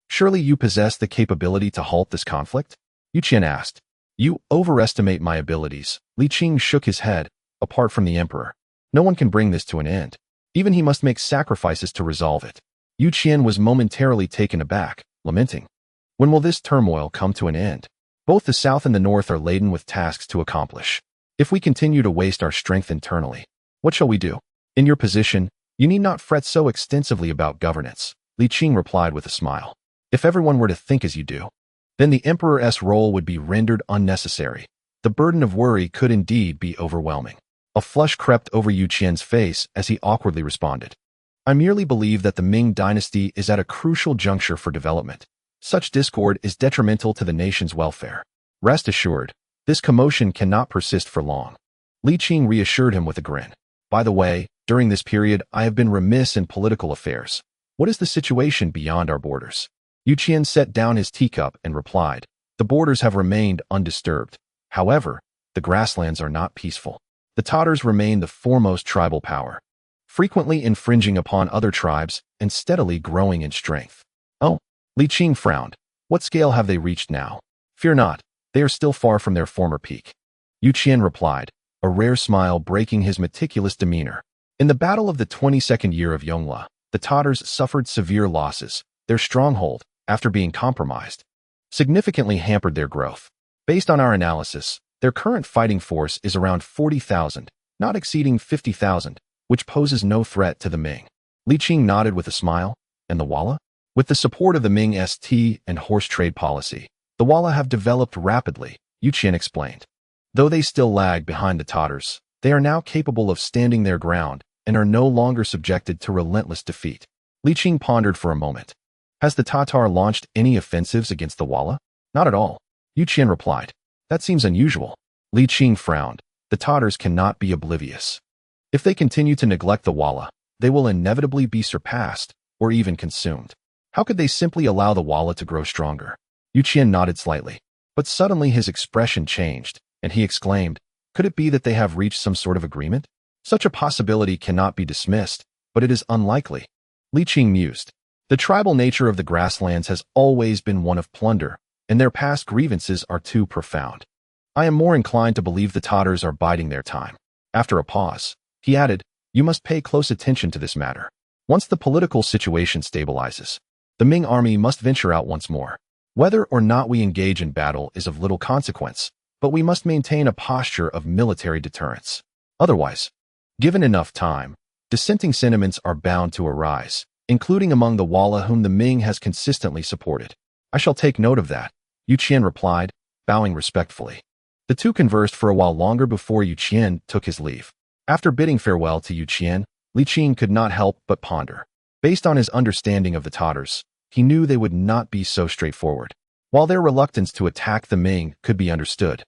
surely you possess the capability to halt this conflict? Yu Qian asked. You overestimate my abilities. Li Qing shook his head. Apart from the emperor, no one can bring this to an end. Even he must make sacrifices to resolve it. Yu Qian was momentarily taken aback, lamenting. When will this turmoil come to an end? Both the south and the north are laden with tasks to accomplish. If we continue to waste our strength internally, what shall we do? In your position, you need not fret so extensively about governance, Li Qing replied with a smile. If everyone were to think as you do, then the emperor's role would be rendered unnecessary. The burden of worry could indeed be overwhelming. A flush crept over Yu Qian's face as he awkwardly responded. I merely believe that the Ming dynasty is at a crucial juncture for development. Such discord is detrimental to the nation's welfare. Rest assured, this commotion cannot persist for long. Li Qing reassured him with a grin. By the way, during this period, I have been remiss in political affairs. What is the situation beyond our borders? Yu Qian set down his teacup and replied, the borders have remained undisturbed. However, the grasslands are not peaceful. The Tatars remain the foremost tribal power, frequently infringing upon other tribes and steadily growing in strength. Oh, Li Qing frowned. What scale have they reached now? Fear not, they are still far from their former peak. Yu Qian replied, a rare smile breaking his meticulous demeanor. In the battle of the 22nd year of Yongle, the Tatars suffered severe losses. Their stronghold, after being compromised, significantly hampered their growth. Based on our analysis, their current fighting force is around 40,000, not exceeding 50,000, which poses no threat to the Ming. Li Qing nodded with a smile. And the Walla? With the support of the Ming tea and horse trade policy, the Walla have developed rapidly, Yu Qian explained. Though they still lag behind the Tatars, they are now capable of standing their ground and are no longer subjected to relentless defeat. Li Qing pondered for a moment. Has the Tatar launched any offensives against the Walla? Not at all, Yu Qian replied. That seems unusual. Li Qing frowned. The Tatars cannot be oblivious. If they continue to neglect the Walla, they will inevitably be surpassed or even consumed. How could they simply allow the Walla to grow stronger? Yu Qian nodded slightly, but suddenly his expression changed, and he exclaimed, could it be that they have reached some sort of agreement? Such a possibility cannot be dismissed, but it is unlikely. Li Qing mused. The tribal nature of the grasslands has always been one of plunder, and their past grievances are too profound. I am more inclined to believe the Tatars are biding their time. After a pause, he added, you must pay close attention to this matter. Once the political situation stabilizes, the Ming army must venture out once more. Whether or not we engage in battle is of little consequence, but we must maintain a posture of military deterrence. Otherwise, Given enough time, dissenting sentiments are bound to arise, including among the Walla whom the Ming has consistently supported. I shall take note of that, Yu Qian replied, bowing respectfully. The two conversed for a while longer before Yu Qian took his leave. After bidding farewell to Yu Qian, Li Qing could not help but ponder. Based on his understanding of the Tatars, he knew they would not be so straightforward. While their reluctance to attack the Ming could be understood,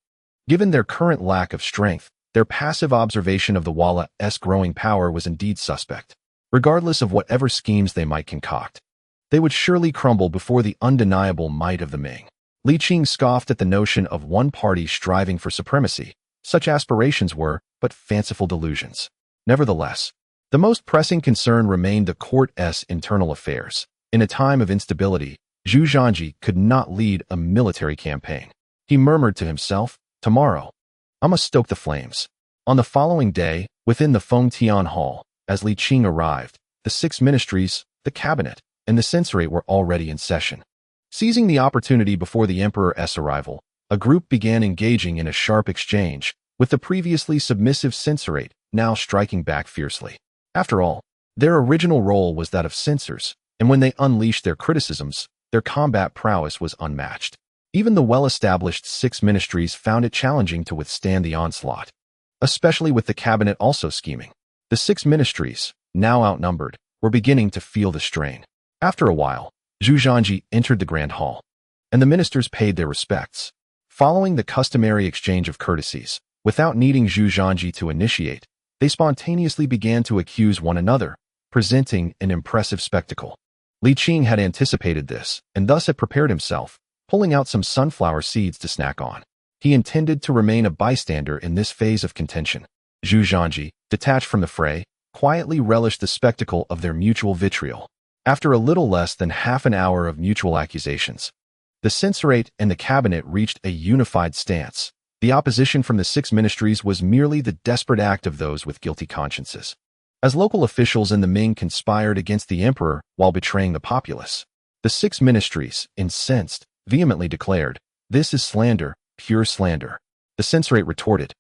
given their current lack of strength, their passive observation of the Walla's growing power was indeed suspect. Regardless of whatever schemes they might concoct, they would surely crumble before the undeniable might of the Ming. Li Qing scoffed at the notion of one party striving for supremacy. Such aspirations were but fanciful delusions. Nevertheless, the most pressing concern remained the court's internal affairs. In a time of instability, Zhu Zhanji could not lead a military campaign. He murmured to himself, "Tomorrow, I must stoke the flames." On the following day, within the Fengtian Hall, as Li Qing arrived, the 6 ministries, the cabinet, and the censorate were already in session. Seizing the opportunity before the emperor's arrival, a group began engaging in a sharp exchange, with the previously submissive censorate now striking back fiercely. After all, their original role was that of censors, and when they unleashed their criticisms, their combat prowess was unmatched. Even the well-established 6 ministries found it challenging to withstand the onslaught, especially with the cabinet also scheming. The 6 ministries, now outnumbered, were beginning to feel the strain. After a while, Zhu Zhanji entered the grand hall, and the ministers paid their respects. Following the customary exchange of courtesies, without needing Zhu Zhanji to initiate, they spontaneously began to accuse one another, presenting an impressive spectacle. Li Qing had anticipated this, and thus had prepared himself, pulling out some sunflower seeds to snack on. He intended to remain a bystander in this phase of contention. Zhu Zhanji, detached from the fray, quietly relished the spectacle of their mutual vitriol. After a little less than half an hour of mutual accusations, the censorate and the cabinet reached a unified stance. The opposition from the 6 ministries was merely the desperate act of those with guilty consciences. As local officials in the Ming conspired against the emperor while betraying the populace, the 6 ministries, incensed, vehemently declared, "This is slander, pure slander." The censorate retorted,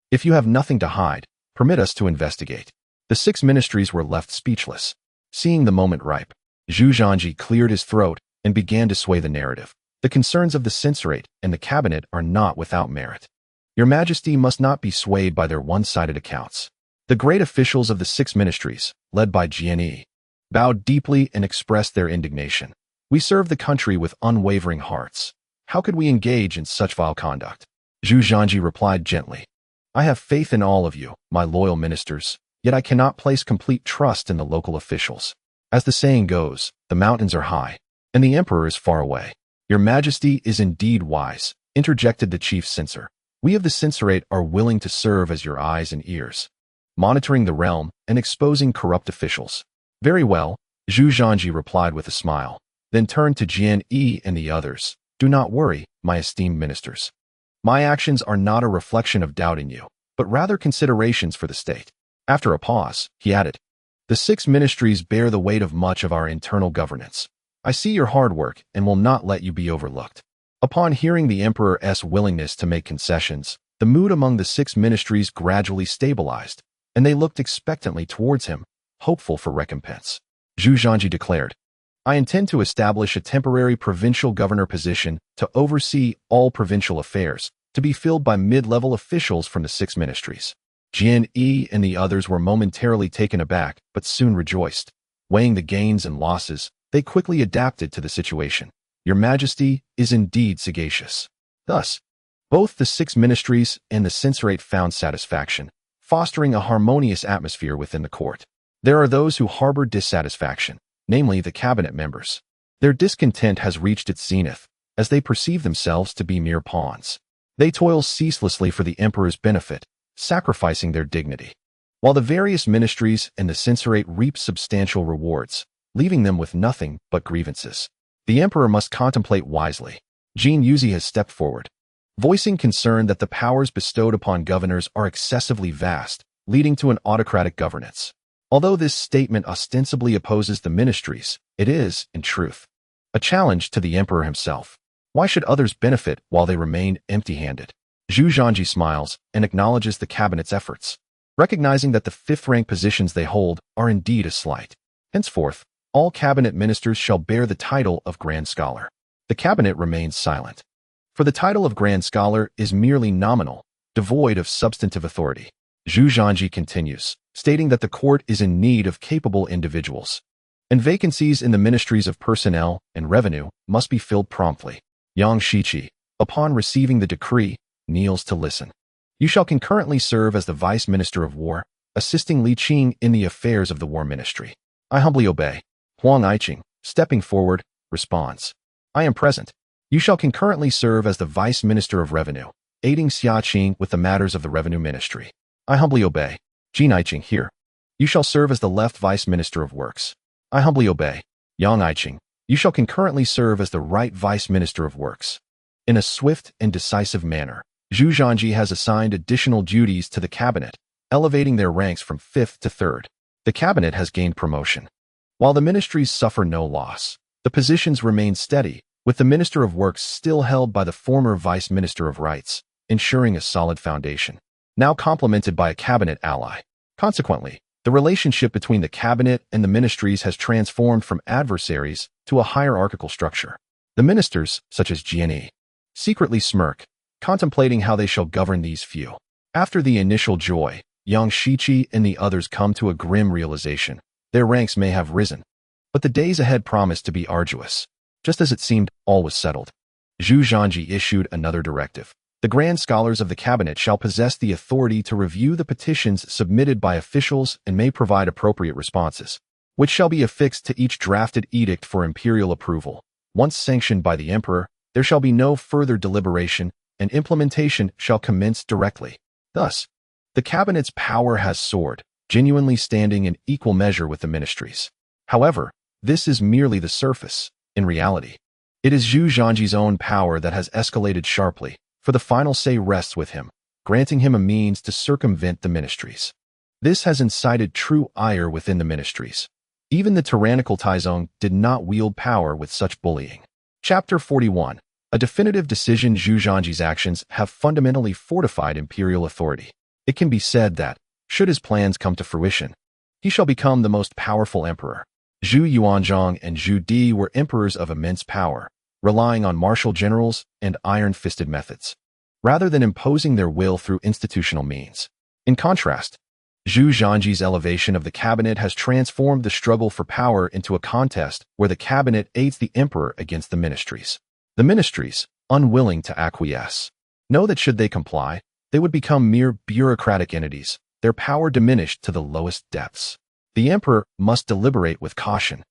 "If you have nothing to hide, permit us to investigate." The 6 ministries were left speechless. Seeing the moment ripe, Zhu Zhanji cleared his throat and began to sway the narrative. "The concerns of the censorate and the cabinet are not without merit. Your Majesty must not be swayed by their one-sided accounts." The great officials of the 6 ministries, led by Jian, bowed deeply and expressed their indignation. "We serve the country with unwavering hearts. How could we engage in such vile conduct?" Zhu Zhanji replied gently, "I have faith in all of you, my loyal ministers, yet I cannot place complete trust in the local officials. As the saying goes, the mountains are high, and the emperor is far away." "Your Majesty is indeed wise," interjected the chief censor. "We of the censorate are willing to serve as your eyes and ears, monitoring the realm and exposing corrupt officials." "Very well," Zhu Zhanji replied with a smile, then turned to Jian and the others. "Do not worry, my esteemed ministers. My actions are not a reflection of doubt in you, but rather considerations for the state." After a pause, he added, "The 6 ministries bear the weight of much of our internal governance. I see your hard work and will not let you be overlooked." Upon hearing the emperor's willingness to make concessions, the mood among the 6 ministries gradually stabilized, and they looked expectantly towards him, hopeful for recompense. Zhu Zhanji declared, "I intend to establish a temporary provincial governor position to oversee all provincial affairs, to be filled by mid-level officials from the 6 ministries." Jian and the others were momentarily taken aback, but soon rejoiced. Weighing the gains and losses, they quickly adapted to the situation. "Your Majesty is indeed sagacious." Thus, both the 6 ministries and the censorate found satisfaction, fostering a harmonious atmosphere within the court. There are those who harbor dissatisfaction, namely the cabinet members. Their discontent has reached its zenith, as they perceive themselves to be mere pawns. They toil ceaselessly for the emperor's benefit, sacrificing their dignity, while the various ministries and the censorate reap substantial rewards, leaving them with nothing but grievances. The emperor must contemplate wisely. Jin Yuzi has stepped forward, voicing concern that the powers bestowed upon governors are excessively vast, leading to an autocratic governance. Although this statement ostensibly opposes the ministries, it is, in truth, a challenge to the emperor himself. Why should others benefit while they remain empty-handed? Zhu Zhanji smiles and acknowledges the cabinet's efforts. recognizing that the fifth-rank positions they hold are indeed a slight. Henceforth, all cabinet ministers shall bear the title of Grand Scholar. The cabinet remains silent. For the title of Grand Scholar is merely nominal, devoid of substantive authority. Zhu Zhanji continues, stating that the court is in need of capable individuals, and vacancies in the ministries of personnel and revenue must be filled promptly. Yang Shiqi, upon receiving the decree, kneels to listen. You shall concurrently serve as the Vice Minister of War, assisting Li Qing in the affairs of the War Ministry. I humbly obey. Huang Aiqing, stepping forward, responds. I am present. You shall concurrently serve as the Vice Minister of Revenue, aiding Xia Qing with the matters of the Revenue Ministry. I humbly obey. Jin Aiqing here. You shall serve as the Left Vice Minister of Works. I humbly obey. Yang Aiqing, you shall concurrently serve as the Right Vice Minister of Works. In a swift and decisive manner, Zhu Zhanji has assigned additional duties to the cabinet, elevating their ranks from 5th to 3rd. The cabinet has gained promotion. While the ministries suffer no loss, the positions remain steady, with the Minister of Works still held by the former Vice Minister of Rights, ensuring a solid foundation, now complemented by a cabinet ally. Consequently, the relationship between the cabinet and the ministries has transformed from adversaries to a hierarchical structure. The ministers, such as Jian, secretly smirk, contemplating how they shall govern these few. After the initial joy, Yang Shiqi and the others come to a grim realization. Their ranks may have risen, but the days ahead promise to be arduous. Just as it seemed, all was settled. Zhu Zhanji issued another directive. The Grand Scholars of the cabinet shall possess the authority to review the petitions submitted by officials and may provide appropriate responses, which shall be affixed to each drafted edict for imperial approval. Once sanctioned by the emperor, there shall be no further deliberation, and implementation shall commence directly. Thus, the cabinet's power has soared, genuinely standing in equal measure with the ministries. However, this is merely the surface. In reality, it is Zhu Zhanji's own power that has escalated sharply, for the final say rests with him, granting him a means to circumvent the ministries. This has incited true ire within the ministries. Even the tyrannical Taizong did not wield power with such bullying. Chapter 41. A definitive decision. Zhu Zhanji's actions have fundamentally fortified imperial authority. It can be said that, should his plans come to fruition, he shall become the most powerful emperor. Zhu Yuanzhang and Zhu Di were emperors of immense power, relying on martial generals and iron-fisted methods, rather than imposing their will through institutional means. In contrast, Zhu Zhanji's elevation of the cabinet has transformed the struggle for power into a contest where the cabinet aids the emperor against the ministries. The ministries, unwilling to acquiesce, know that should they comply, they would become mere bureaucratic entities, their power diminished to the lowest depths. The emperor must deliberate with caution.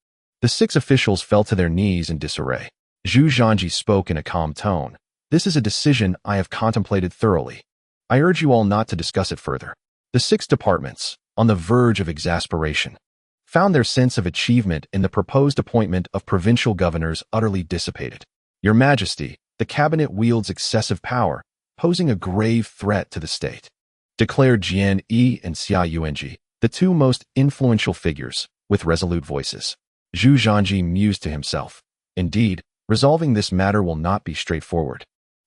The 6 officials fell to their knees in disarray. Zhu Zhanji spoke in a calm tone. This is a decision I have contemplated thoroughly. I urge you all not to discuss it further. The 6 departments, on the verge of exasperation, found their sense of achievement in the proposed appointment of provincial governors utterly dissipated. Your Majesty, the cabinet wields excessive power, posing a grave threat to the state, declared Jian Yi and Xia Yuanji, the 2 most influential figures, with resolute voices. Zhu Zhanji mused to himself. Indeed, resolving this matter will not be straightforward.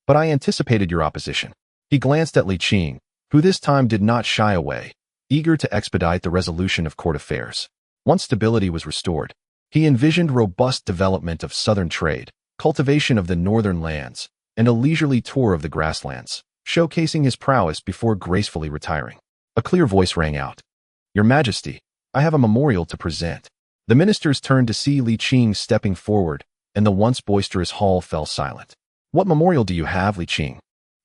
But I anticipated your opposition. He glanced at Li Qing, who this time did not shy away, eager to expedite the resolution of court affairs. Once stability was restored, he envisioned robust development of southern trade, cultivation of the northern lands, and a leisurely tour of the grasslands, showcasing his prowess before gracefully retiring. A clear voice rang out. Your Majesty, I have a memorial to present. The ministers turned to see Li Qing stepping forward, and the once boisterous hall fell silent. What memorial do you have, Li Qing?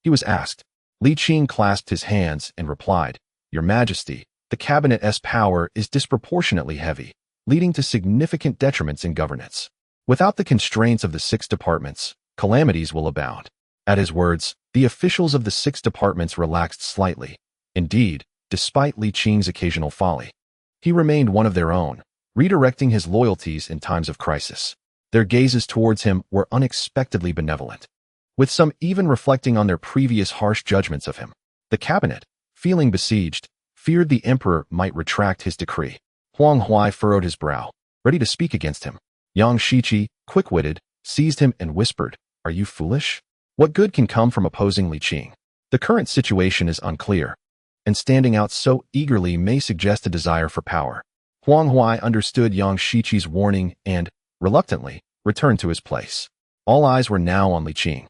He was asked. Li Qing clasped his hands and replied, Your Majesty, the cabinet's power is disproportionately heavy, leading to significant detriments in governance. Without the constraints of the 6 departments, calamities will abound. At his words, the officials of the 6 departments relaxed slightly. Indeed, despite Li Qing's occasional folly, he remained one of their own, redirecting his loyalties in times of crisis. Their gazes towards him were unexpectedly benevolent, with some even reflecting on their previous harsh judgments of him. The cabinet, feeling besieged, feared the emperor might retract his decree. Huang Hui furrowed his brow, ready to speak against him. Yang Shiqi, quick-witted, seized him and whispered, Are you foolish? What good can come from opposing Li Qing? The current situation is unclear, and standing out so eagerly may suggest a desire for power. Huang Huai understood Yang Shiqi's warning and, reluctantly, returned to his place. All eyes were now on Li Qing.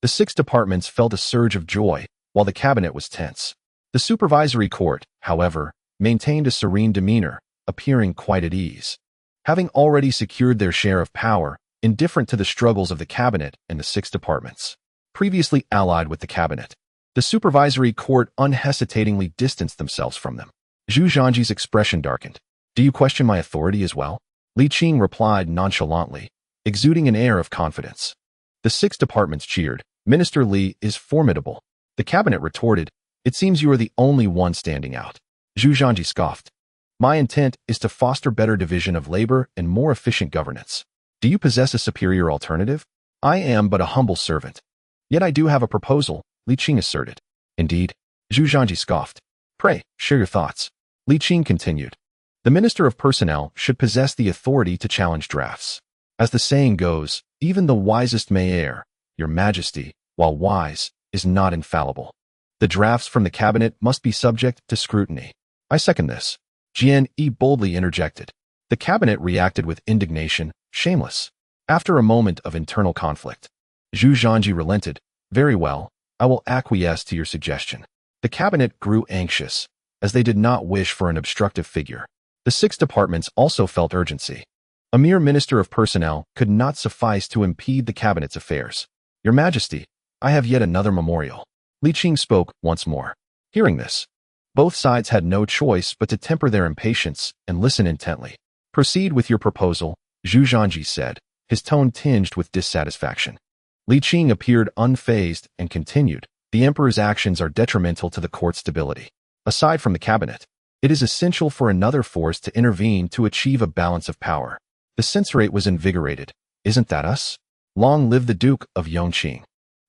The 6 departments felt a surge of joy, while the cabinet was tense. The supervisory court, however, maintained a serene demeanor, appearing quite at ease. Having already secured their share of power, indifferent to the struggles of the cabinet and the 6 departments, previously allied with the cabinet, the supervisory court unhesitatingly distanced themselves from them. Zhu Zhanji's expression darkened. Do you question my authority as well? Li Qing replied nonchalantly, exuding an air of confidence. The 6 departments cheered. Minister Li is formidable. The cabinet retorted, it seems you are the only one standing out. Zhu Zhanji scoffed. My intent is to foster better division of labor and more efficient governance. Do you possess a superior alternative? I am but a humble servant. Yet I do have a proposal, Li Qing asserted. Indeed? Zhu Zhanji scoffed. Pray, share your thoughts. Li Qing continued. The Minister of Personnel should possess the authority to challenge drafts. As the saying goes, even the wisest may err. Your Majesty, while wise, is not infallible. The drafts from the cabinet must be subject to scrutiny. I second this. Jian Yi boldly interjected. The cabinet reacted with indignation, shameless. After a moment of internal conflict, Zhu Zhanji relented. Very well, I will acquiesce to your suggestion. The cabinet grew anxious, as they did not wish for an obstructive figure. The 6 departments also felt urgency. A mere Minister of Personnel could not suffice to impede the cabinet's affairs. Your Majesty, I have yet another memorial. Li Qing spoke once more. Hearing this, both sides had no choice but to temper their impatience and listen intently. Proceed with your proposal, Zhu Zhanji said, his tone tinged with dissatisfaction. Li Qing appeared unfazed and continued, the emperor's actions are detrimental to the court's stability. Aside from the cabinet, it is essential for another force to intervene to achieve a balance of power. The censorate was invigorated. Isn't that us? Long live the Duke of Yongqing.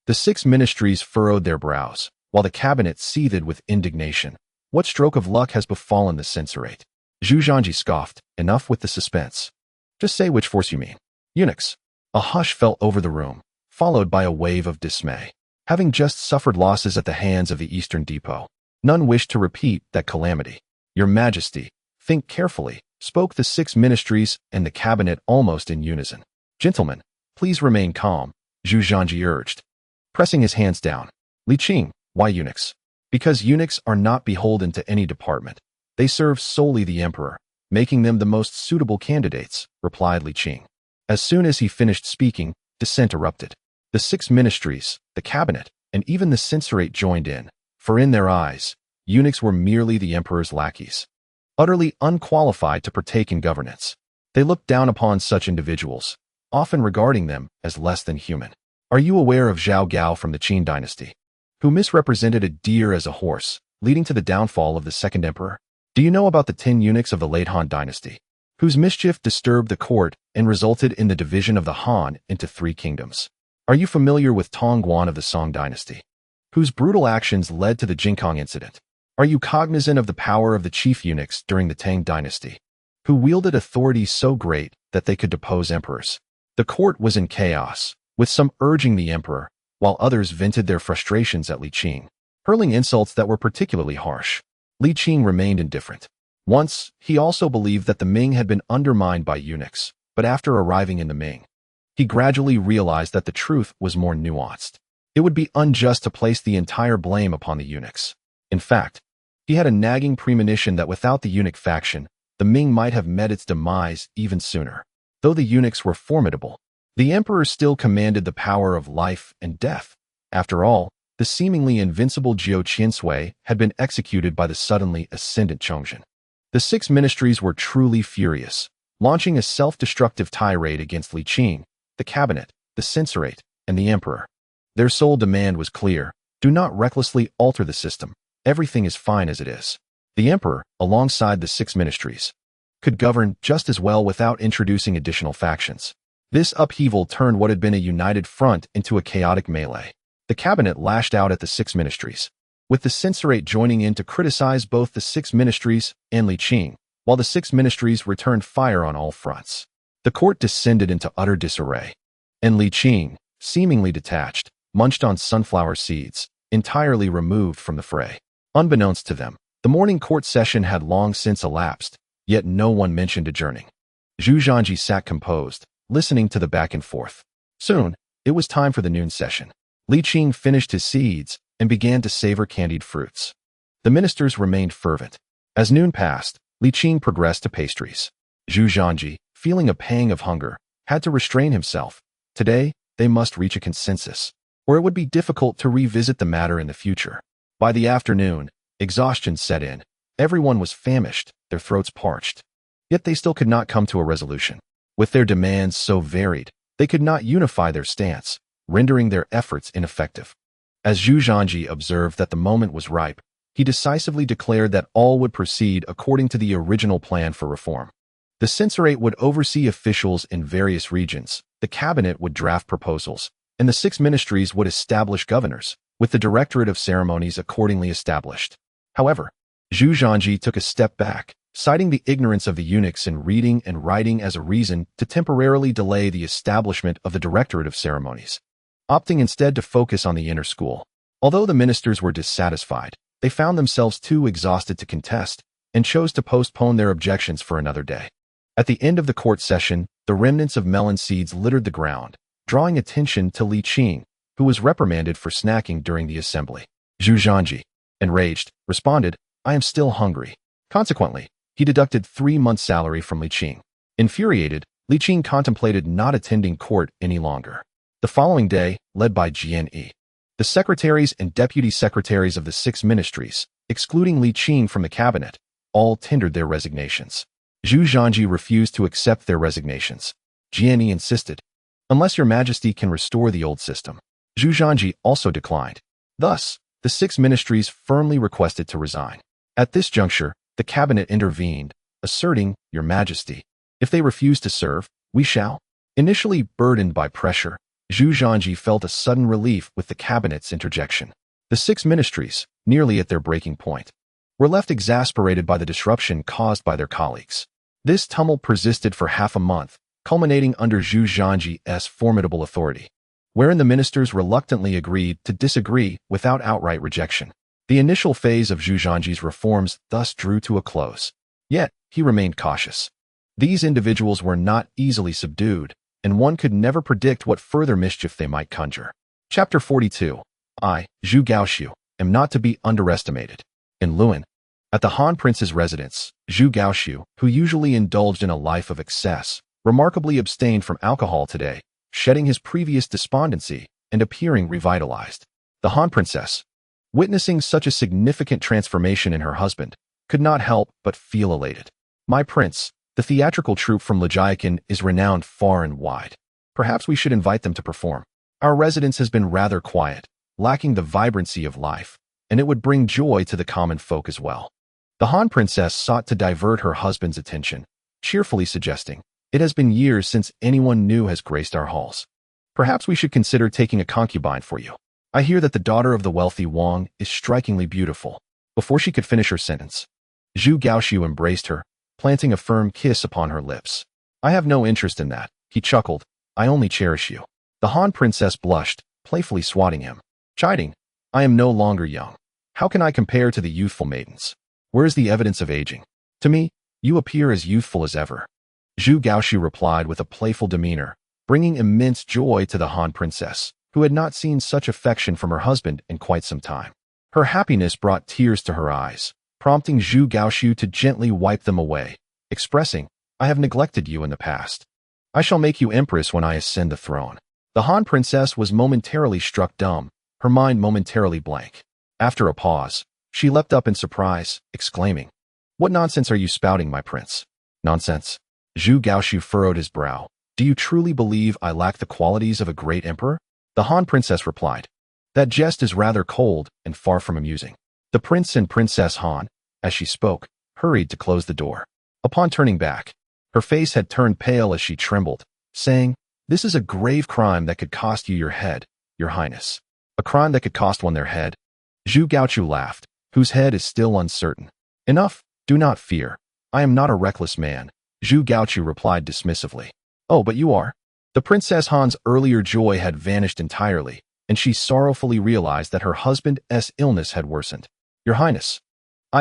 The 6 ministries furrowed their brows, while the cabinet seethed with indignation. What stroke of luck has befallen the censorate? Zhu Zhanji scoffed. Enough with the suspense. Just say which force you mean. Eunuchs. A hush fell over the room, followed by a wave of dismay. Having just suffered losses at the hands of the Eastern Depot, none wished to repeat that calamity. Your Majesty, think carefully, spoke the 6 ministries and the cabinet almost in unison. Gentlemen, please remain calm, Zhu Zhanji urged, pressing his hands down. Li Qing, why eunuchs? Because eunuchs are not beholden to any department. They serve solely the emperor, making them the most suitable candidates, replied Li Qing. As soon as he finished speaking, dissent erupted. The 6 ministries, the cabinet, and even the censorate joined in, for in their eyes, eunuchs were merely the emperor's lackeys, utterly unqualified to partake in governance. They looked down upon such individuals, often regarding them as less than human. Are you aware of Zhao Gao from the Qin dynasty, who misrepresented a deer as a horse, leading to the downfall of the second emperor? Do you know about the 10 eunuchs of the late Han dynasty, whose mischief disturbed the court and resulted in the division of the Han into 3 kingdoms? Are you familiar with Tong Guan of the Song dynasty, whose brutal actions led to the Jinkong incident? Are you cognizant of the power of the chief eunuchs during the Tang dynasty, who wielded authority so great that they could depose emperors? The court was in chaos, with some urging the emperor, while others vented their frustrations at Li Qing, hurling insults that were particularly harsh. Li Qing remained indifferent. Once, he also believed that the Ming had been undermined by eunuchs, but after arriving in the Ming, he gradually realized that the truth was more nuanced. It would be unjust to place the entire blame upon the eunuchs. In fact, he had a nagging premonition that without the eunuch faction, the Ming might have met its demise even sooner. Though the eunuchs were formidable, the emperor still commanded the power of life and death. After all, the seemingly invincible Jiao Qiansui had been executed by the suddenly ascendant Chongzhen. The 6 ministries were truly furious, launching a self-destructive tirade against Li Qing, the cabinet, the censorate, and the emperor. Their sole demand was clear: do not recklessly alter the system. Everything is fine as it is. The emperor, alongside the 6 ministries, could govern just as well without introducing additional factions. This upheaval turned what had been a united front into a chaotic melee. The cabinet lashed out at the 6 ministries, with the censorate joining in to criticize both the 6 ministries and Li Qing, while the 6 ministries returned fire on all fronts. The court descended into utter disarray, and Li Qing, seemingly detached, munched on sunflower seeds, entirely removed from the fray. Unbeknownst to them, The morning court session had long since elapsed, yet no one mentioned adjourning. Zhu Zhanji sat composed, listening to the back and forth. Soon, it was time for the noon session. Li Qing finished his seeds and began to savor candied fruits. The ministers remained fervent. As noon passed, Li Qing progressed to pastries. Zhu Zhanji, feeling a pang of hunger, had to restrain himself. Today, they must reach a consensus, or it would be difficult to revisit the matter in the future. By the afternoon, exhaustion set in. Everyone was famished, their throats parched. Yet they still could not come to a resolution. With their demands so varied, they could not unify their stance, rendering their efforts ineffective. As Zhu Zhanji observed that the moment was ripe, he decisively declared that all would proceed according to the original plan for reform. The censorate would oversee officials in various regions, the cabinet would draft proposals, and the 6 ministries would establish governors, with the Directorate of Ceremonies accordingly established. However, Zhu Zhanji took a step back, citing the ignorance of the eunuchs in reading and writing as a reason to temporarily delay the establishment of the Directorate of Ceremonies, opting instead to focus on the inner school. Although the ministers were dissatisfied, they found themselves too exhausted to contest and chose to postpone their objections for another day. At the end of the court session, the remnants of melon seeds littered the ground, drawing attention to Li Qing, who was reprimanded for snacking during the assembly. Zhu Zhanji, enraged, responded, "I am still hungry." Consequently, he deducted 3 months' salary from Li Qing. Infuriated, Li Qing contemplated not attending court any longer. The following day, led by Jian, the secretaries and deputy secretaries of the 6 ministries, excluding Li Qing from the cabinet, all tendered their resignations. Zhu Zhanji refused to accept their resignations. Jian insisted, "Unless your majesty can restore the old system." Zhu Zhanji also declined. Thus, the 6 ministries firmly requested to resign. At this juncture, the cabinet intervened, asserting, "Your majesty, if they refuse to serve, we shall." Initially burdened by pressure, Zhu Zhanji felt a sudden relief with the cabinet's interjection. The 6 ministries, nearly at their breaking point, were left exasperated by the disruption caused by their colleagues. This tumult persisted for half a month, culminating under Zhu Zhanji's formidable authority, wherein the ministers reluctantly agreed to disagree without outright rejection. The initial phase of Zhu Zhanji's reforms thus drew to a close. Yet, he remained cautious. These individuals were not easily subdued, and one could never predict what further mischief they might conjure. Chapter 42. I, Zhu Gaoxiu, am not to be underestimated. In Luan, at the Han Prince's residence, Zhu Gaoxiu, who usually indulged in a life of excess, remarkably abstained from alcohol today, shedding his previous despondency and appearing revitalized. The Han Princess, witnessing such a significant transformation in her husband, could not help but feel elated. "My prince, the theatrical troupe from Qianqing is renowned far and wide. Perhaps we should invite them to perform. Our residence has been rather quiet, lacking the vibrancy of life, and it would bring joy to the common folk as well." The Han Princess sought to divert her husband's attention, cheerfully suggesting, "It has been years since anyone new has graced our halls. Perhaps we should consider taking a concubine for you. I hear that the daughter of the wealthy Wang is strikingly beautiful." Before she could finish her sentence, Zhu Gaoxiu embraced her, planting a firm kiss upon her lips. "I have no interest in that," he chuckled. "I only cherish you." The Han Princess blushed, playfully swatting him, chiding, "I am no longer young. How can I compare to the youthful maidens? Where is the evidence of aging? To me, you appear as youthful as ever." Zhu Gaoxiu replied with a playful demeanor, bringing immense joy to the Han Princess, who had not seen such affection from her husband in quite some time. Her happiness brought tears to her eyes, prompting Zhu Gaoxiu to gently wipe them away, expressing, "I have neglected you in the past. I shall make you empress when I ascend the throne." The Han Princess was momentarily struck dumb, her mind momentarily blank. After a pause, she leapt up in surprise, exclaiming, "What nonsense are you spouting, my prince?" "Nonsense?" Zhu Gaoxiu furrowed his brow. "Do you truly believe I lack the qualities of a great emperor?" The Han Princess replied, "That jest is rather cold and far from amusing." The Prince and Princess Han, as she spoke, hurried to close the door. Upon turning back, her face had turned pale as she trembled, saying, "This is a grave crime that could cost you your head, your highness." "A crime that could cost one their head?" Zhu Gaoxiu laughed, "Whose head is still uncertain." "Enough, do not fear. I am not a reckless man," Zhu Gaoxiu replied dismissively. "Oh, but you are." The Princess Han's earlier joy had vanished entirely, and she sorrowfully realized that her husband's illness had worsened. "Your highness,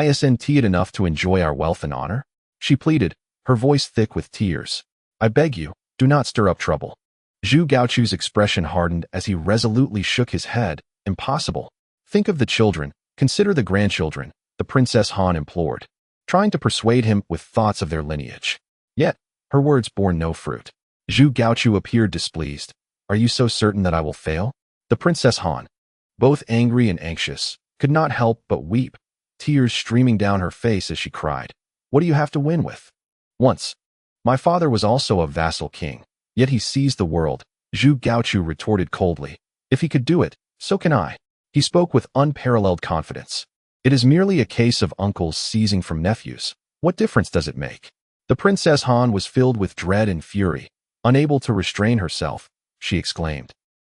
Isn't it enough to enjoy our wealth and honor? She pleaded, her voice thick with tears. I beg you, do not stir up trouble. Zhu Gaochu's expression hardened as he resolutely shook his head. Impossible. Think of the children, consider the grandchildren, the Princess Han implored, trying to persuade him with thoughts of their lineage. Yet, her words bore no fruit. Zhu Gaochu appeared displeased. Are you so certain that I will fail? The Princess Han, both angry and anxious, could not help but weep, tears streaming down her face as she cried. What do you have to win with? Once, my father was also a vassal king, yet he seized the world, Zhu Gaochu retorted coldly. If he could do it, so can I. He spoke with unparalleled confidence. It is merely a case of uncles seizing from nephews. What difference does it make? The Princess Han was filled with dread and fury. Unable to restrain herself, she exclaimed.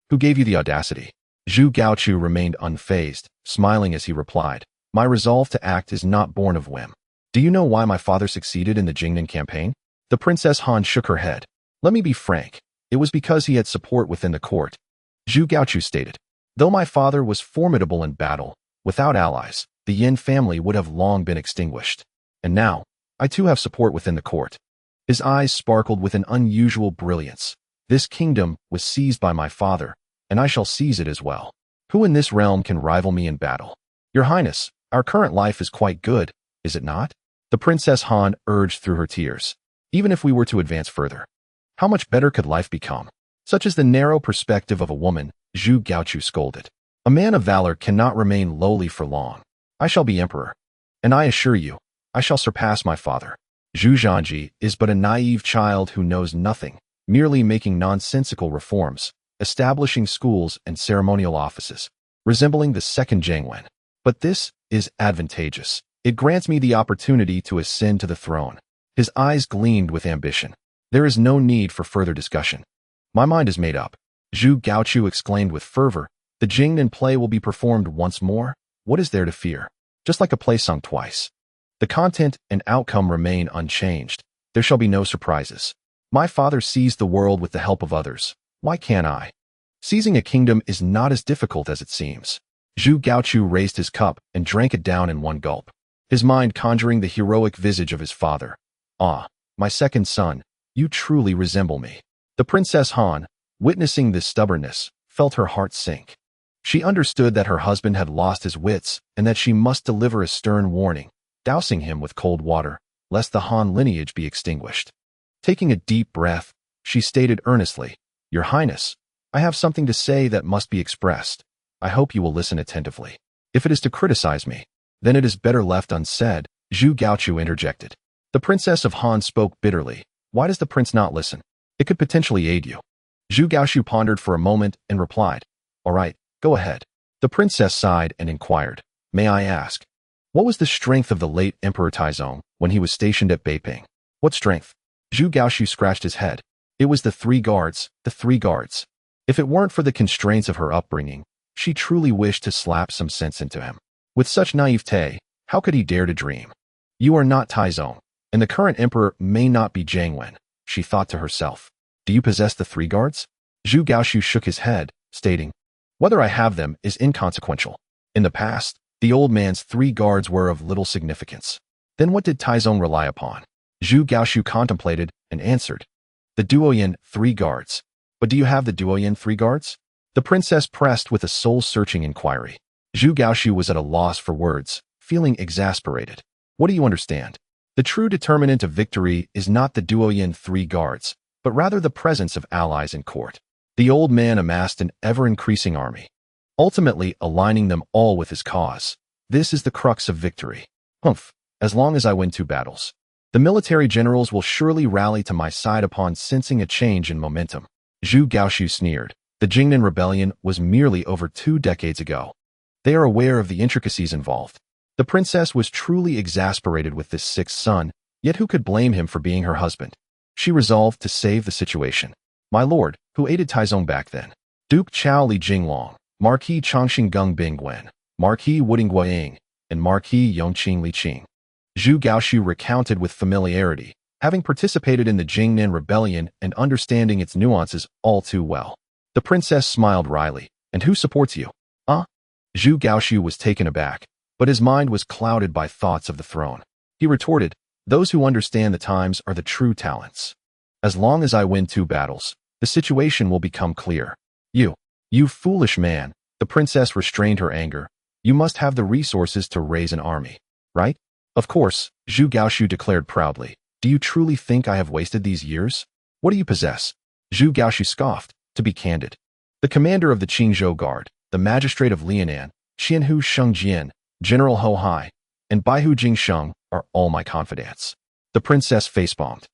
Who gave you the audacity? Zhu Gaochu remained unfazed, smiling as he replied. My resolve to act is not born of whim. Do you know why my father succeeded in the Jingnan campaign? The Princess Han shook her head. Let me be frank. It was because he had support within the court. Zhu Gaochu stated. Though my father was formidable in battle, without allies, the Yin family would have long been extinguished. And now, I too have support within the court. His eyes sparkled with an unusual brilliance. This kingdom was seized by my father, and I shall seize it as well. Who in this realm can rival me in battle? Your Highness, our current life is quite good, is it not? The Princess Han urged through her tears. Even if we were to advance further, how much better could life become? Such is the narrow perspective of a woman, Zhu Gaochu scolded. A man of valor cannot remain lowly for long. I shall be emperor. And I assure you, I shall surpass my father. Zhu Zhanji is but a naive child who knows nothing, merely making nonsensical reforms, establishing schools and ceremonial offices, resembling the second Zhengwen. But this is advantageous. It grants me the opportunity to ascend to the throne. His eyes gleamed with ambition. There is no need for further discussion. My mind is made up. Zhu Gaochu exclaimed with fervor. The Jingnan play will be performed once more. What is there to fear? Just like a play sung twice. The content and outcome remain unchanged. There shall be no surprises. My father seized the world with the help of others. Why can't I? Seizing a kingdom is not as difficult as it seems. Zhu Gaochu raised his cup and drank it down in one gulp, his mind conjuring the heroic visage of his father. Ah, my second son, you truly resemble me. The Princess Han, witnessing this stubbornness, felt her heart sink. She understood that her husband had lost his wits and that she must deliver a stern warning, dousing him with cold water, lest the Han lineage be extinguished. Taking a deep breath, she stated earnestly, Your Highness, I have something to say that must be expressed. I hope you will listen attentively. If it is to criticize me, then it is better left unsaid, Zhu Gaochu interjected. The Princess of Han spoke bitterly. Why does the prince not listen? It could potentially aid you. Zhu Gaochu pondered for a moment and replied, All right, go ahead. The princess sighed and inquired, May I ask, what was the strength of the late Emperor Taizong when he was stationed at Beiping? What strength? Zhu Gaochu scratched his head. It was the 3 guards, the 3 guards. If it weren't for the constraints of her upbringing, she truly wished to slap some sense into him. With such naivete, how could he dare to dream? You are not Taizong, and the current emperor may not be Zhengwen, she thought to herself. Do you possess the 3 guards? Zhu Gaochu shook his head, stating, Whether I have them is inconsequential. In the past, the old man's 3 guards were of little significance. Then what did Taizong rely upon? Zhu Gaochu contemplated and answered, The Duoyan 3 guards. But do you have the Duoyan 3 guards? The princess pressed with a soul-searching inquiry. Zhu Gaochu was at a loss for words, feeling exasperated. What do you understand? The true determinant of victory is not the Duoyan 3 guards, but rather the presence of allies in court. The old man amassed an ever-increasing army, ultimately aligning them all with his cause. This is the crux of victory. Humph, as long as I win 2 battles. The military generals will surely rally to my side upon sensing a change in momentum. Zhu Gaochu sneered. The Jingnan rebellion was merely over 2 decades ago. They are aware of the intricacies involved. The princess was truly exasperated with this 6th son, yet who could blame him for being her husband? She resolved to save the situation. My lord, who aided Taizong back then? Duke Chao Li Jinglong, Marquis Changxing Bingguan, Marquis Wudingguaying, and Marquis Yongqing Li Qing. Zhu Gaochu recounted with familiarity, having participated in the Jingnan rebellion and understanding its nuances all too well. The princess smiled wryly. And who supports you? Zhu Gaochu was taken aback, but his mind was clouded by thoughts of the throne. He retorted, "Those who understand the times are the true talents. As long as I win 2 battles, the situation will become clear." You foolish man, the princess restrained her anger. "You must have the resources to raise an army, right?" "Of course," Zhu Gaoxiu declared proudly. "Do you truly think I have wasted these years? What do you possess?" Zhu Gaoxiu scoffed. "To be candid, the commander of the Qingzhou Guard, the magistrate of Lianan, Qianhu Shengjian, General Hou Hai, and Baihu Jingsheng are all my confidants." The princess facepalmed.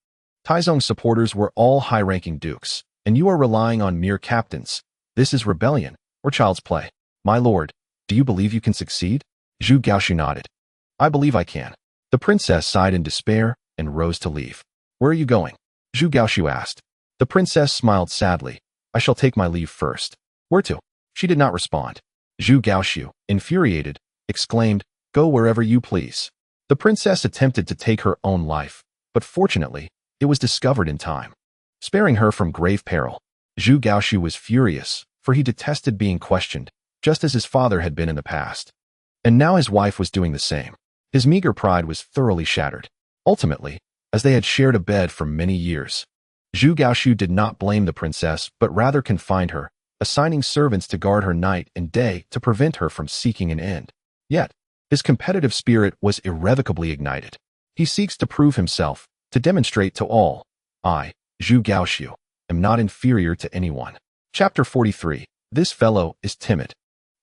"Taizong's supporters were all high-ranking dukes, and you are relying on mere captains. This is rebellion, or child's play. My lord, do you believe you can succeed?" Zhu Gaoxiu nodded. "I believe I can." The princess sighed in despair and rose to leave. "Where are you going?" Zhu Gaoxiu asked. The princess smiled sadly. "I shall take my leave first." "Where to?" She did not respond. Zhu Gaoxiu, infuriated, exclaimed, "Go wherever you please." The princess attempted to take her own life, but fortunately, it was discovered in time, sparing her from grave peril. Zhu Gaoxiu was furious, for he detested being questioned, just as his father had been in the past. And now his wife was doing the same. His meager pride was thoroughly shattered. Ultimately, as they had shared a bed for many years, Zhu Gaoxiu did not blame the princess, but rather confined her, assigning servants to guard her night and day to prevent her from seeking an end. Yet, his competitive spirit was irrevocably ignited. He seeks to prove himself, to demonstrate to all, "I, Zhu Gaoxiu, am not inferior to anyone." Chapter 43. This fellow is timid.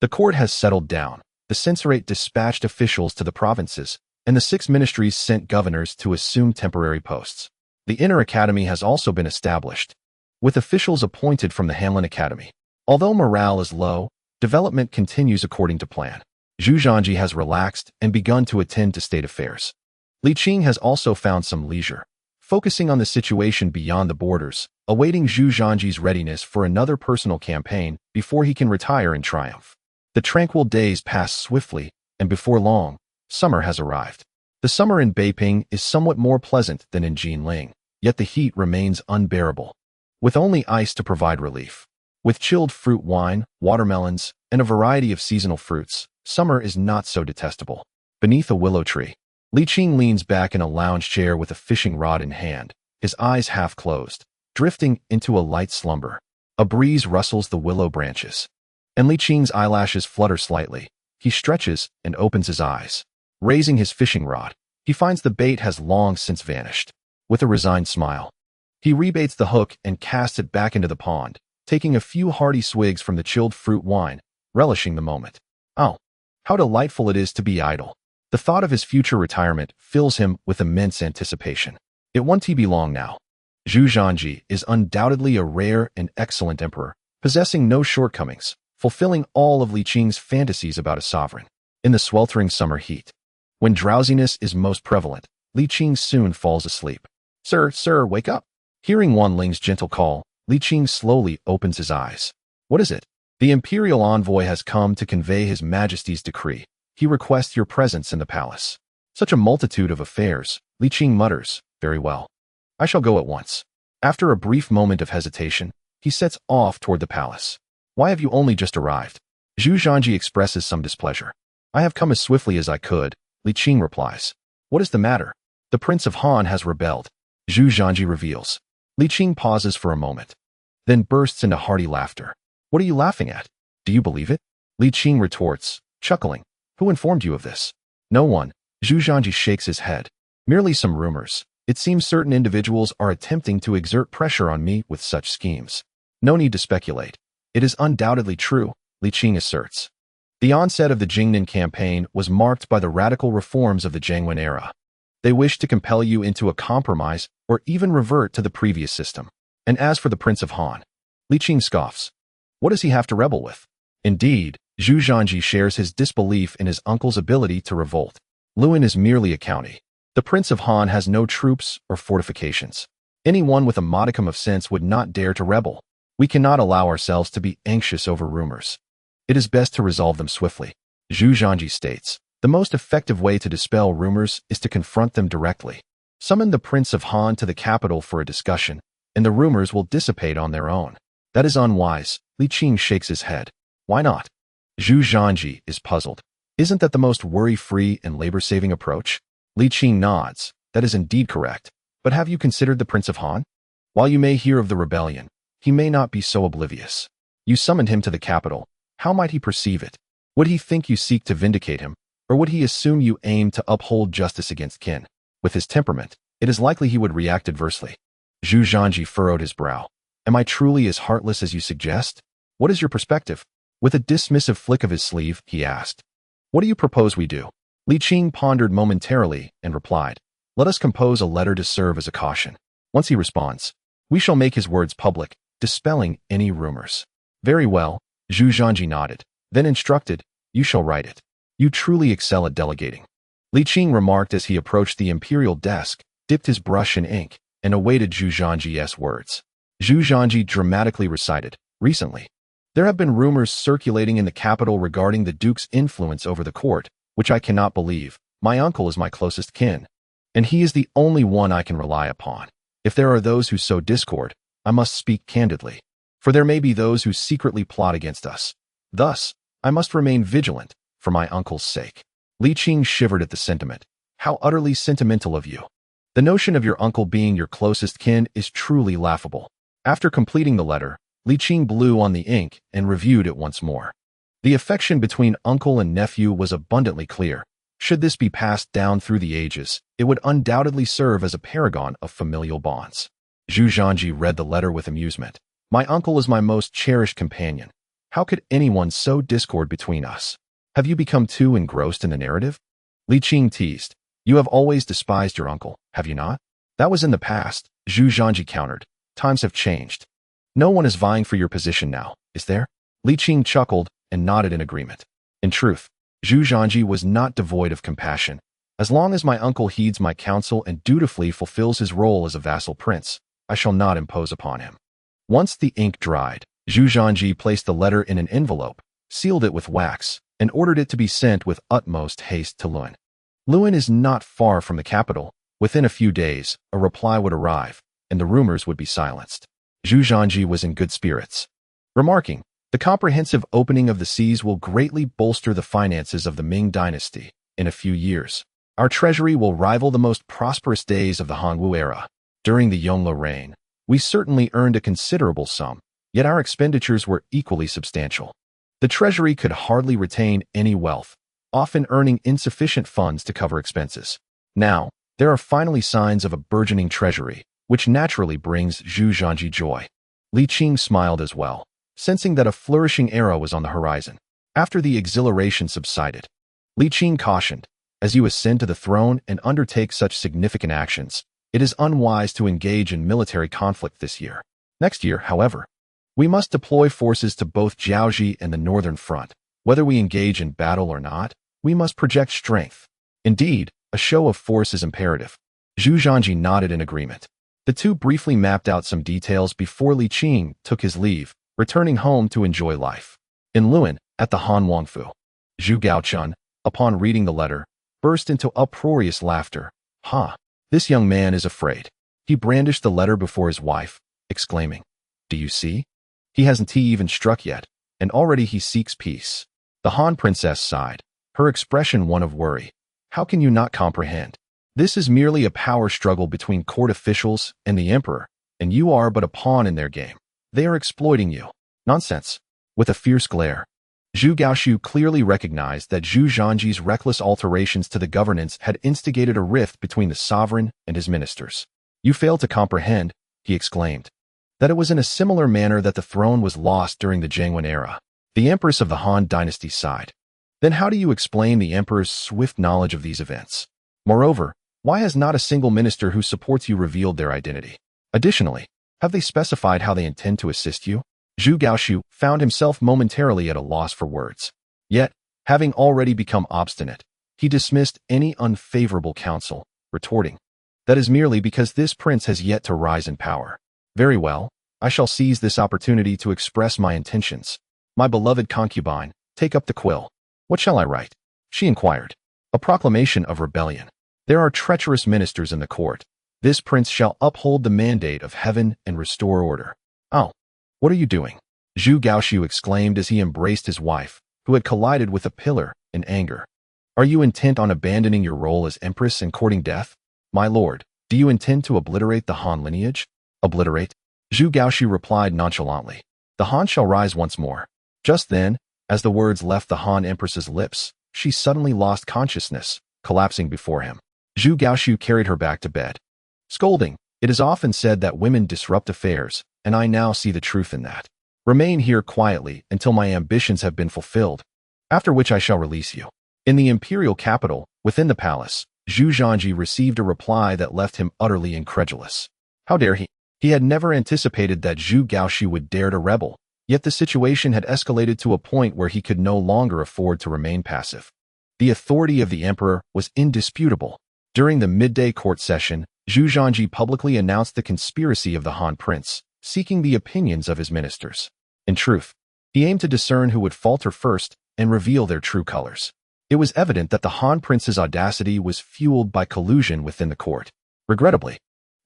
The court has settled down. The censorate dispatched officials to the provinces, and the 6 ministries sent governors to assume temporary posts. The Inner Academy has also been established, with officials appointed from the Hanlin Academy. Although morale is low, development continues according to plan. Zhu Zhanji has relaxed and begun to attend to state affairs. Li Qing has also found some leisure, focusing on the situation beyond the borders, awaiting Zhu Zhanji's readiness for another personal campaign before he can retire in triumph. The tranquil days pass swiftly, and before long, summer has arrived. The summer in Beiping is somewhat more pleasant than in Jinling, yet the heat remains unbearable, with only ice to provide relief. With chilled fruit wine, watermelons, and a variety of seasonal fruits, summer is not so detestable. Beneath a willow tree, Li Qing leans back in a lounge chair with a fishing rod in hand, his eyes half closed, drifting into a light slumber. A breeze rustles the willow branches, and Li Qing's eyelashes flutter slightly. He stretches and opens his eyes. Raising his fishing rod, he finds the bait has long since vanished. With a resigned smile, he rebaits the hook and casts it back into the pond, taking a few hearty swigs from the chilled fruit wine, relishing the moment. Oh, how delightful it is to be idle. The thought of his future retirement fills him with immense anticipation. It won't be long now. Zhu Zhanji is undoubtedly a rare and excellent emperor, possessing no shortcomings, fulfilling all of Li Qing's fantasies about a sovereign. In the sweltering summer heat, when drowsiness is most prevalent, Li Qing soon falls asleep. Sir, wake up." Hearing Wan Ling's gentle call, Li Qing slowly opens his eyes. "What is it?" "The imperial envoy has come to convey his majesty's decree. He requests your presence in the palace." Such a multitude of affairs, Li Qing mutters, "Very well. I shall go at once." After a brief moment of hesitation, he sets off toward the palace. "Why have you only just arrived?" Zhu Zhanji expresses some displeasure. "I have come as swiftly as I could," Li Qing replies. "What is the matter?" "The Prince of Han has rebelled," Zhu Zhanji reveals. Li Qing pauses for a moment, then bursts into hearty laughter. "What are you laughing at? Do you believe it?" Li Qing retorts, chuckling. "Who informed you of this?" "No one." Zhu Zhanji shakes his head. "Merely some rumors. It seems certain individuals are attempting to exert pressure on me with such schemes." "No need to speculate. It is undoubtedly true," Li Qing asserts. The onset of the Jingnan campaign was marked by the radical reforms of the Zhengwen era. They wished to compel you into a compromise or even revert to the previous system. And as for the Prince of Han, Li Qing scoffs. What does he have to rebel with? Indeed, Zhu Zhanji shares his disbelief in his uncle's ability to revolt. Luan is merely a county. The Prince of Han has no troops or fortifications. Anyone with a modicum of sense would not dare to rebel. We cannot allow ourselves to be anxious over rumors. It is best to resolve them swiftly. Zhu Zhanji states, the most effective way to dispel rumors is to confront them directly. Summon the Prince of Han to the capital for a discussion, and the rumors will dissipate on their own. That is unwise. Li Qing shakes his head. Why not? Zhu Zhanji is puzzled. Isn't that the most worry-free and labor-saving approach? Li Qing nods. That is indeed correct. But have you considered the Prince of Han? While you may hear of the rebellion, he may not be so oblivious. You summoned him to the capital. How might he perceive it? Would he think you seek to vindicate him, or would he assume you aim to uphold justice against Qin? With his temperament, it is likely he would react adversely. Zhu Zhanji furrowed his brow. Am I truly as heartless as you suggest? What is your perspective? With a dismissive flick of his sleeve, he asked. What do you propose we do? Li Qing pondered momentarily and replied, let us compose a letter to serve as a caution. Once he responds, we shall make his words public, dispelling any rumors. Very well, Zhu Zhanji nodded, then instructed, you shall write it. You truly excel at delegating. Li Qing remarked as he approached the imperial desk, dipped his brush in ink, and awaited Zhu Zhanji's words. Zhu Zhanji dramatically recited, recently, there have been rumors circulating in the capital regarding the Duke's influence over the court, which I cannot believe. My uncle is my closest kin, and he is the only one I can rely upon. If there are those who sow discord, I must speak candidly, for there may be those who secretly plot against us. Thus, I must remain vigilant, for my uncle's sake. Li Qing shivered at the sentiment. How utterly sentimental of you. The notion of your uncle being your closest kin is truly laughable. After completing the letter, Li Qing blew on the ink and reviewed it once more. The affection between uncle and nephew was abundantly clear. Should this be passed down through the ages, it would undoubtedly serve as a paragon of familial bonds. Zhu Zhanji read the letter with amusement. My uncle is my most cherished companion. How could anyone sow discord between us? Have you become too engrossed in the narrative? Li Qing teased. You have always despised your uncle, have you not? That was in the past, Zhu Zhanji countered. Times have changed. No one is vying for your position now, is there? Li Qing chuckled and nodded in agreement. In truth, Zhu Zhanji was not devoid of compassion. As long as my uncle heeds my counsel and dutifully fulfills his role as a vassal prince, I shall not impose upon him. Once the ink dried, Zhu Zhanji placed the letter in an envelope, sealed it with wax, and ordered it to be sent with utmost haste to Luyện. Luyện is not far from the capital. Within a few days, a reply would arrive, and the rumors would be silenced. Zhu Zhanji was in good spirits, remarking, the comprehensive opening of the seas will greatly bolster the finances of the Ming dynasty. In a few years, our treasury will rival the most prosperous days of the Hongwu era. During the Yongle reign, we certainly earned a considerable sum, yet our expenditures were equally substantial. The treasury could hardly retain any wealth, often earning insufficient funds to cover expenses. Now, there are finally signs of a burgeoning treasury, which naturally brings Zhu Zhanji joy. Li Qing smiled as well, sensing that a flourishing era was on the horizon. After the exhilaration subsided, Li Qing cautioned, as you ascend to the throne and undertake such significant actions, it is unwise to engage in military conflict this year. Next year, however, we must deploy forces to both Jiaoji and the northern front. Whether we engage in battle or not, we must project strength. Indeed, a show of force is imperative. Zhu Zhanji nodded in agreement. The two briefly mapped out some details before Li Qing took his leave, returning home to enjoy life. In Luyện, at the Han Wangfu, Zhu Gaochun, upon reading the letter, burst into uproarious laughter. Ha! This young man is afraid. He brandished the letter before his wife, exclaiming, do you see? He hasn't even struck yet, and already he seeks peace. The Han princess sighed, her expression one of worry. How can you not comprehend? This is merely a power struggle between court officials and the emperor, and you are but a pawn in their game. They are exploiting you. Nonsense. With a fierce glare, Zhu Gaoshu clearly recognized that Zhu Zhanji's reckless alterations to the governance had instigated a rift between the sovereign and his ministers. You fail to comprehend, he exclaimed, that it was in a similar manner that the throne was lost during the Zhengwen era. The empress of the Han dynasty sighed. Then how do you explain the emperor's swift knowledge of these events? Moreover, why has not a single minister who supports you revealed their identity? Additionally, have they specified how they intend to assist you? Zhu Gaoshu found himself momentarily at a loss for words. Yet, having already become obstinate, he dismissed any unfavorable counsel, retorting, that is merely because this prince has yet to rise in power. Very well, I shall seize this opportunity to express my intentions. My beloved concubine, take up the quill. What shall I write? She inquired. A proclamation of rebellion. There are treacherous ministers in the court. This prince shall uphold the mandate of heaven and restore order. Oh, what are you doing? Zhu Gaoshu exclaimed as he embraced his wife, who had collided with a pillar in anger. Are you intent on abandoning your role as empress and courting death? My lord, do you intend to obliterate the Han lineage? Obliterate? Zhu Gaoxu replied nonchalantly. The Han shall rise once more. Just then, as the words left the Han Empress's lips, she suddenly lost consciousness, collapsing before him. Zhu Gaoxu carried her back to bed. Scolding, it is often said that women disrupt affairs, and I now see the truth in that. Remain here quietly until my ambitions have been fulfilled, after which I shall release you. In the imperial capital, within the palace, Zhu Zhanji received a reply that left him utterly incredulous. How dare he? He had never anticipated that Zhu Gaoxu would dare to rebel, yet the situation had escalated to a point where he could no longer afford to remain passive. The authority of the emperor was indisputable. During the midday court session, Zhu Zhanji publicly announced the conspiracy of the Han prince, seeking the opinions of his ministers. In truth, he aimed to discern who would falter first and reveal their true colors. It was evident that the Han prince's audacity was fueled by collusion within the court. Regrettably,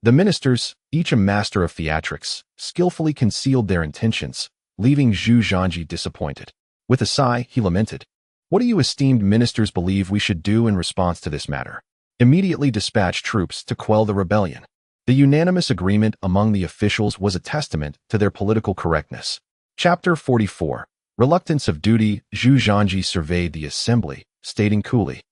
the ministers, each a master of theatrics, skillfully concealed their intentions, leaving Zhu Zhanji disappointed. With a sigh, he lamented, "What do you esteemed ministers believe we should do in response to this matter? Immediately dispatch troops to quell the rebellion." The unanimous agreement among the officials was a testament to their political correctness. Chapter 44. Reluctance of Duty. Zhu Zhanji surveyed the assembly, stating coolly,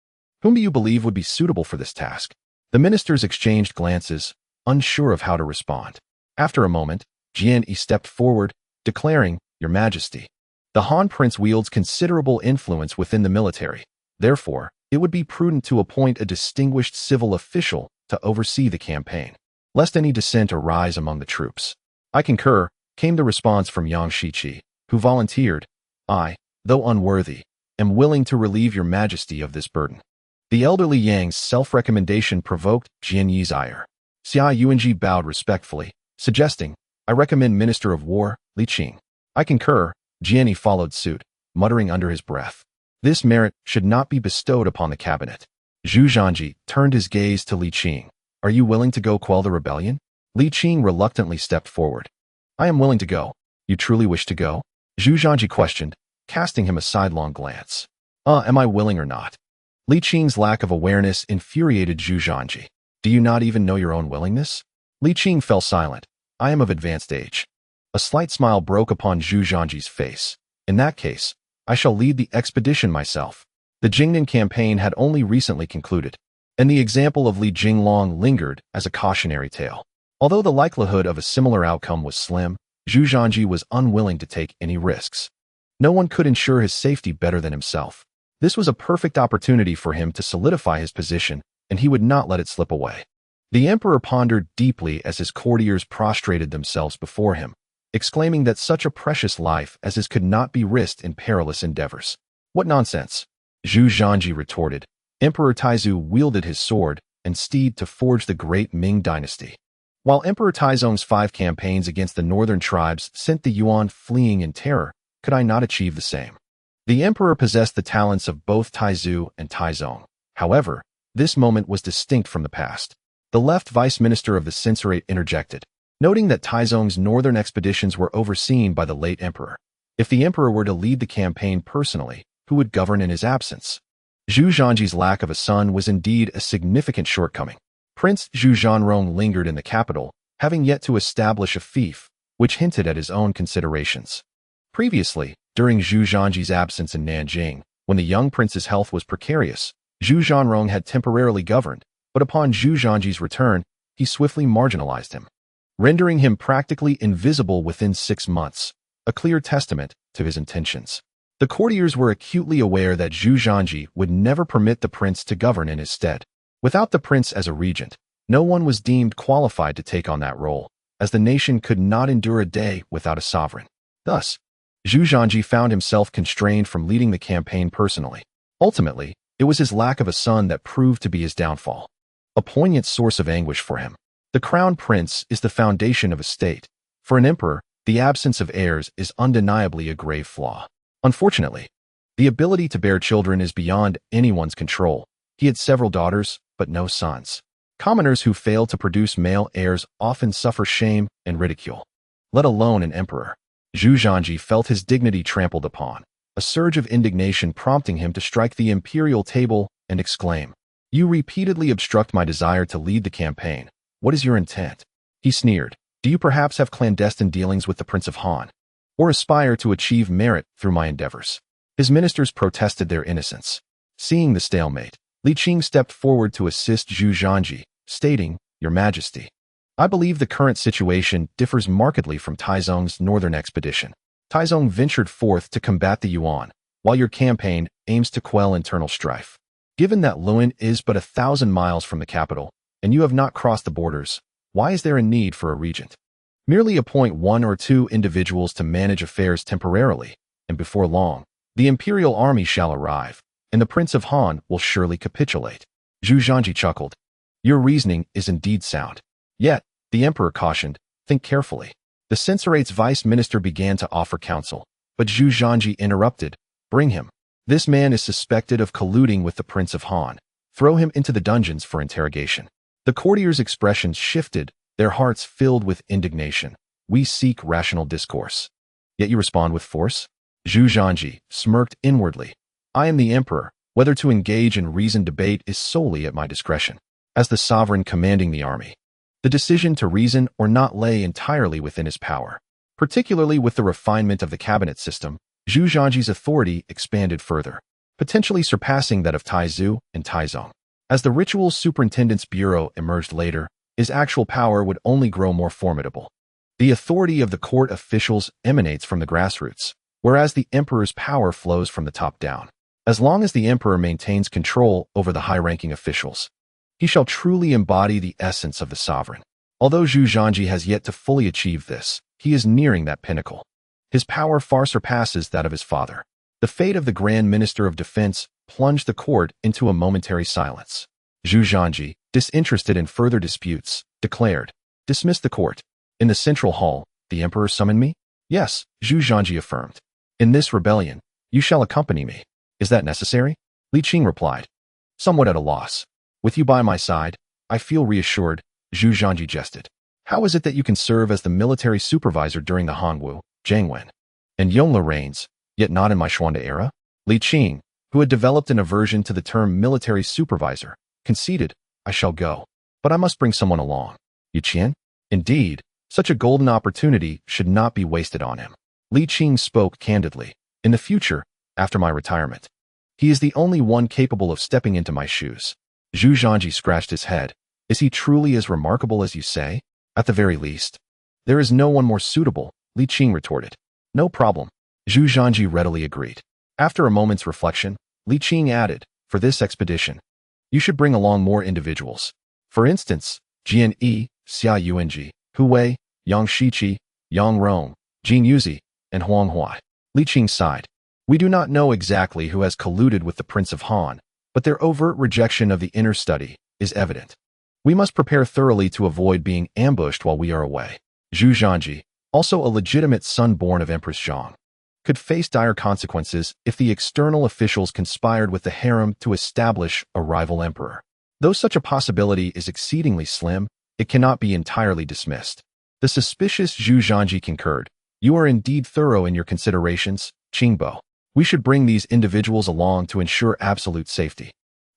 "Whom do you believe would be suitable for this task?" The ministers exchanged glances, unsure of how to respond. After a moment, Jian stepped forward, declaring, "Your Majesty, the Han prince wields considerable influence within the military. Therefore, it would be prudent to appoint a distinguished civil official to oversee the campaign, lest any dissent arise among the troops." "I concur," came the response from Yang Shiqi, who volunteered, "I, though unworthy, am willing to relieve your Majesty of this burden." The elderly Yang's self-recommendation provoked Jian Yi's ire. Xia Yuanji bowed respectfully, suggesting, "I recommend Minister of War, Li Qing." "I concur," Jian Yi followed suit, muttering under his breath. This merit should not be bestowed upon the cabinet. Zhu Zhanji turned his gaze to Li Qing. "Are you willing to go quell the rebellion?" Li Qing reluctantly stepped forward. "I am willing to go." "You truly wish to go?" Zhu Zhanji questioned, casting him a sidelong glance. Am I willing or not?" Li Qing's lack of awareness infuriated Zhu Zhanji. "Do you not even know your own willingness?" Li Qing fell silent. "I am of advanced age." A slight smile broke upon Zhu Zhanji's face. "In that case, I shall lead the expedition myself." The Jingnan campaign had only recently concluded, and the example of Li Jinglong lingered as a cautionary tale. Although the likelihood of a similar outcome was slim, Zhu Zhanji was unwilling to take any risks. No one could ensure his safety better than himself. This was a perfect opportunity for him to solidify his position, and he would not let it slip away. The emperor pondered deeply as his courtiers prostrated themselves before him, exclaiming that such a precious life as his could not be risked in perilous endeavors. "What nonsense!" Zhu Zhanji retorted. Emperor Taizu wielded his sword and steed to forge the great Ming dynasty. While Emperor Taizong's 5 campaigns against the northern tribes sent the Yuan fleeing in terror, could I not achieve the same? The emperor possessed the talents of both Taizu and Taizong. However, this moment was distinct from the past. The left vice minister of the censorate interjected, noting that Taizong's northern expeditions were overseen by the late emperor. If the emperor were to lead the campaign personally, who would govern in his absence? Zhu Zhanji's lack of a son was indeed a significant shortcoming. Prince Zhu Zhanrong lingered in the capital, having yet to establish a fief, which hinted at his own considerations. Previously, during Zhu Zhanji's absence in Nanjing, when the young prince's health was precarious, Zhu Zhanrong had temporarily governed, but upon Zhu Zhanji's return, he swiftly marginalized him, rendering him practically invisible within 6 months, a clear testament to his intentions. The courtiers were acutely aware that Zhu Zhanji would never permit the prince to govern in his stead. Without the prince as a regent, no one was deemed qualified to take on that role, as the nation could not endure a day without a sovereign. Thus, Zhu Zhanji found himself constrained from leading the campaign personally. Ultimately, it was his lack of a son that proved to be his downfall, a poignant source of anguish for him. The crown prince is the foundation of a state. For an emperor, the absence of heirs is undeniably a grave flaw. Unfortunately, the ability to bear children is beyond anyone's control. He had several daughters, but no sons. Commoners who fail to produce male heirs often suffer shame and ridicule, let alone an emperor. Zhu Zhanji felt his dignity trampled upon. a surge of indignation prompting him to strike the imperial table and exclaim, "You repeatedly obstruct my desire to lead the campaign. What is your intent?" He sneered. "Do you perhaps have clandestine dealings with the Prince of Han? Or aspire to achieve merit through my endeavors?" His ministers protested their innocence. Seeing the stalemate, Li Qing stepped forward to assist Zhu Zhanji, stating, "Your Majesty, I believe the current situation differs markedly from Taizong's northern expedition. Taizong ventured forth to combat the Yuan, while your campaign aims to quell internal strife. Given that Luan is but 1,000 miles from the capital, and you have not crossed the borders, why is there a need for a regent? Merely appoint 1 or 2 individuals to manage affairs temporarily, and before long, the imperial army shall arrive, and the Prince of Han will surely capitulate." Zhu Zhanji chuckled. "Your reasoning is indeed sound. Yet, the emperor cautioned, think carefully." The censorate's vice minister began to offer counsel, but Zhu Zhanji interrupted, "Bring him. This man is suspected of colluding with the Prince of Han. Throw him into the dungeons for interrogation." The courtiers' expressions shifted, their hearts filled with indignation. "We seek rational discourse. Yet you respond with force?" Zhu Zhanji smirked inwardly. "I am the emperor. Whether to engage in reasoned debate is solely at my discretion. As the sovereign commanding the army, the decision to reason or not lay entirely within his power." Particularly with the refinement of the cabinet system, Zhu Zhanji's authority expanded further, potentially surpassing that of Taizu and Taizong. As the Ritual Superintendent's Bureau emerged later, his actual power would only grow more formidable. The authority of the court officials emanates from the grassroots, whereas the emperor's power flows from the top down. As long as the emperor maintains control over the high-ranking officials, he shall truly embody the essence of the sovereign. Although Zhu Zhanji has yet to fully achieve this, he is nearing that pinnacle. His power far surpasses that of his father. The fate of the Grand Minister of Defense plunged the court into a momentary silence. Zhu Zhanji, disinterested in further disputes, declared, "Dismiss the court." In the central hall, "The emperor summoned me?" "Yes," Zhu Zhanji affirmed. "In this rebellion, you shall accompany me." "Is that necessary?" Li Qing replied. "Somewhat at a loss. With you by my side, I feel reassured," Zhu Zhanji jested. "How is it that you can serve as the military supervisor during the Hongwu, Jiangwen, and Yongle reigns, yet not in my Xuande era?" Li Qing, who had developed an aversion to the term military supervisor, conceded, "I shall go, but I must bring someone along." "Yu Qian?" "Indeed, such a golden opportunity should not be wasted on him." Li Qing spoke candidly. "In the future, after my retirement, he is the only one capable of stepping into my shoes." Zhu Zhanji scratched his head. "Is he truly as remarkable as you say?" "At the very least, there is no one more suitable," Li Qing retorted. "No problem." Zhu Zhanji readily agreed. After a moment's reflection, Li Qing added, "For this expedition, you should bring along more individuals. For instance, Jian Yi, Xia Yuanji, Hu Wei, Yang Shiqi, Yang Rong, Jin Yuzi, and Huang Huai." Li Qing sighed. "We do not know exactly who has colluded with the Prince of Han, but their overt rejection of the inner study is evident. We must prepare thoroughly to avoid being ambushed while we are away." Zhu Zhanji, also a legitimate son born of Empress Zhang, could face dire consequences if the external officials conspired with the harem to establish a rival emperor. Though such a possibility is exceedingly slim, it cannot be entirely dismissed. The suspicious Zhu Zhanji concurred. "You are indeed thorough in your considerations, Qing Bo. We should bring these individuals along to ensure absolute safety.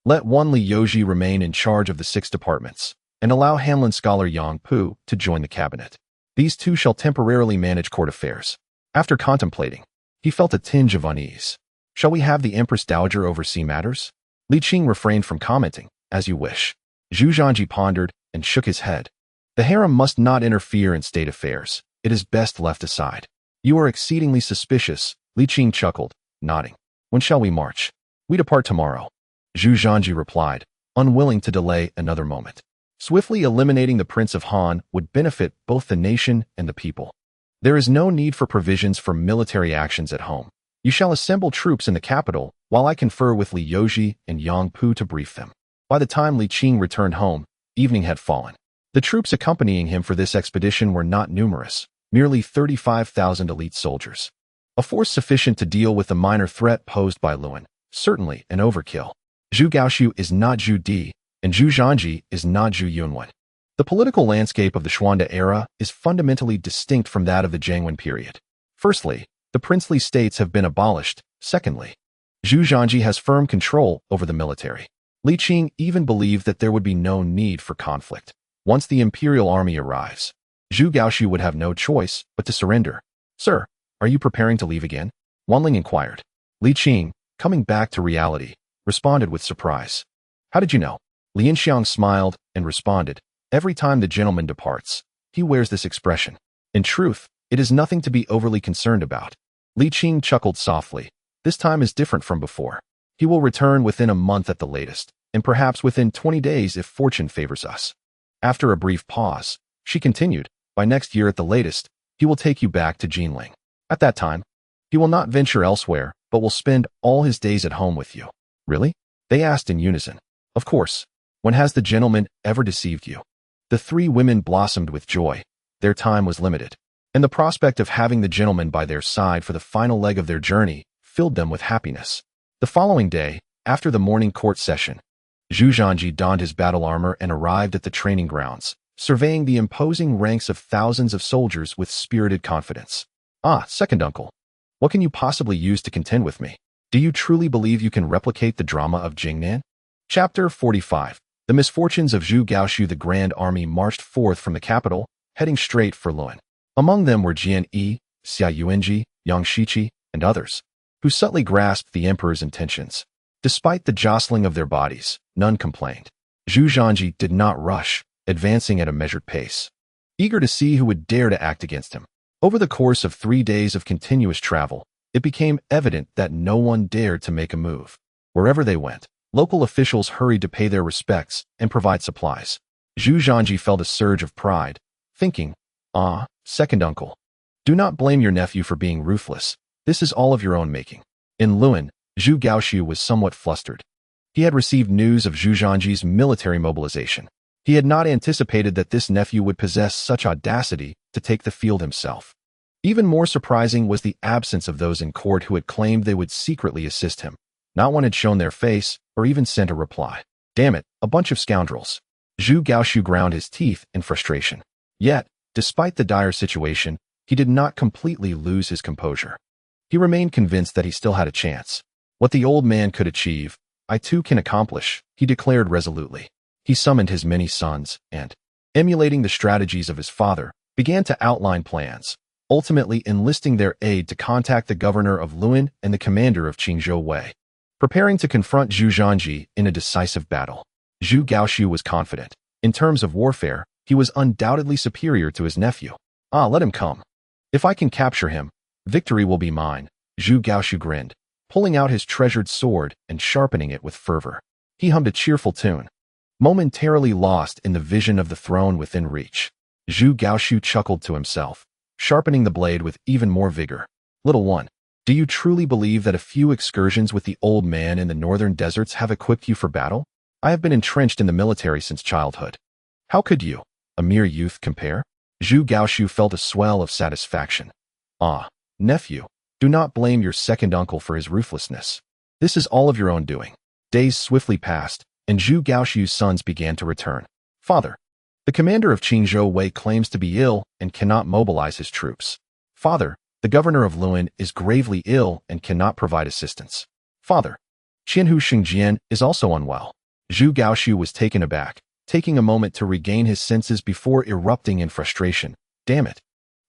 Let one Li Yoji remain in charge of the 6 departments, and allow Hanlin scholar Yang Pu to join the cabinet. These 2 shall temporarily manage court affairs." After contemplating, he felt a tinge of unease. "Shall we have the Empress Dowager oversee matters?" Li Qing refrained from commenting. "As you wish." Zhu Zhanji pondered and shook his head. "The harem must not interfere in state affairs. It is best left aside." "You are exceedingly suspicious," Li Qing chuckled, nodding. "When shall we march?" "We depart tomorrow," Zhu Zhanji replied, unwilling to delay another moment. Swiftly eliminating the Prince of Han would benefit both the nation and the people. "There is no need for provisions for military actions at home. You shall assemble troops in the capital while I confer with Li Yoji and Yang Pu to brief them." By the time Li Qing returned home, evening had fallen. The troops accompanying him for this expedition were not numerous, merely 35,000 elite soldiers. A force sufficient to deal with the minor threat posed by Luan, certainly an overkill. Zhu Gaoxiu is not Zhu Di, and Zhu Zhanji is not Zhu Yunwen. The political landscape of the Xuande era is fundamentally distinct from that of the Jiangwen period. Firstly, the princely states have been abolished, Secondly, Zhu Zhanji has firm control over the military. Li Qing even believed that there would be no need for conflict. Once the imperial army arrives, Zhu Gaoxiu would have no choice but to surrender. Sir, are you preparing to leave again? Wanling inquired. Li Qing, coming back to reality, responded with surprise. How did you know? Lian Xiang smiled and responded. Every time the gentleman departs, he wears this expression. In truth, it is nothing to be overly concerned about. Li Qing chuckled softly. This time is different from before. He will return within a month at the latest, and perhaps within 20 days if fortune favors us. After a brief pause, she continued, by next year at the latest, he will take you back to Jinling. At that time, he will not venture elsewhere, but will spend all his days at home with you. Really? They asked in unison. Of course. When has the gentleman ever deceived you? The three women blossomed with joy. Their time was limited, and the prospect of having the gentleman by their side for the final leg of their journey filled them with happiness. The following day, after the morning court session, Zhu Zhanji donned his battle armor and arrived at the training grounds, surveying the imposing ranks of thousands of soldiers with spirited confidence. Ah, second uncle, what can you possibly use to contend with me? Do you truly believe you can replicate the drama of Jingnan? Chapter 45. The misfortunes of Zhu Gaoxiu. The grand army marched forth from the capital, heading straight for Luan. Among them were Jian Yi, Xia Yuanji, Yang Shiqi, and others, who subtly grasped the emperor's intentions. Despite the jostling of their bodies, none complained. Zhu Zhanji did not rush, advancing at a measured pace, eager to see who would dare to act against him. Over the course of 3 days of continuous travel, it became evident that no one dared to make a move. Wherever they went, local officials hurried to pay their respects and provide supplies. Zhu Zhanji felt a surge of pride, thinking, ah, second uncle, do not blame your nephew for being ruthless. This is all of your own making. In Luan, Zhu Gaoxiu was somewhat flustered. He had received news of Zhu Zhanji's military mobilization. He had not anticipated that this nephew would possess such audacity to take the field himself. Even more surprising was the absence of those in court who had claimed they would secretly assist him. Not one had shown their face or even sent a reply. Damn it, a bunch of scoundrels. Zhu Gaoxiu ground his teeth in frustration. Yet, despite the dire situation, he did not completely lose his composure. He remained convinced that he still had a chance. What the old man could achieve, I too can accomplish, he declared resolutely. He summoned his many sons and, emulating the strategies of his father, began to outline plans, ultimately enlisting their aid to contact the governor of Luan and the commander of Qingzhou Wei. Preparing to confront Zhu Zhanji in a decisive battle, Zhu Gaoxiu was confident. In terms of warfare, he was undoubtedly superior to his nephew. Ah, let him come. If I can capture him, victory will be mine. Zhu Gaoxiu grinned, pulling out his treasured sword and sharpening it with fervor. He hummed a cheerful tune, momentarily lost in the vision of the throne within reach. Zhu Gaoxiu chuckled to himself, sharpening the blade with even more vigor. Little one, do you truly believe that a few excursions with the old man in the northern deserts have equipped you for battle? I have been entrenched in the military since childhood. How could you, a mere youth, compare? Zhu Gaoxiu felt a swell of satisfaction. Ah, nephew, do not blame your second uncle for his ruthlessness. This is all of your own doing. Days swiftly passed, and Zhu Gaoxiu's sons began to return. Father, the commander of Qingzhou Wei claims to be ill and cannot mobilize his troops. Father, the governor of Luan is gravely ill and cannot provide assistance. Father, Qianhu Xingjian is also unwell. Zhu Gaoxiu was taken aback, taking a moment to regain his senses before erupting in frustration. Damn it.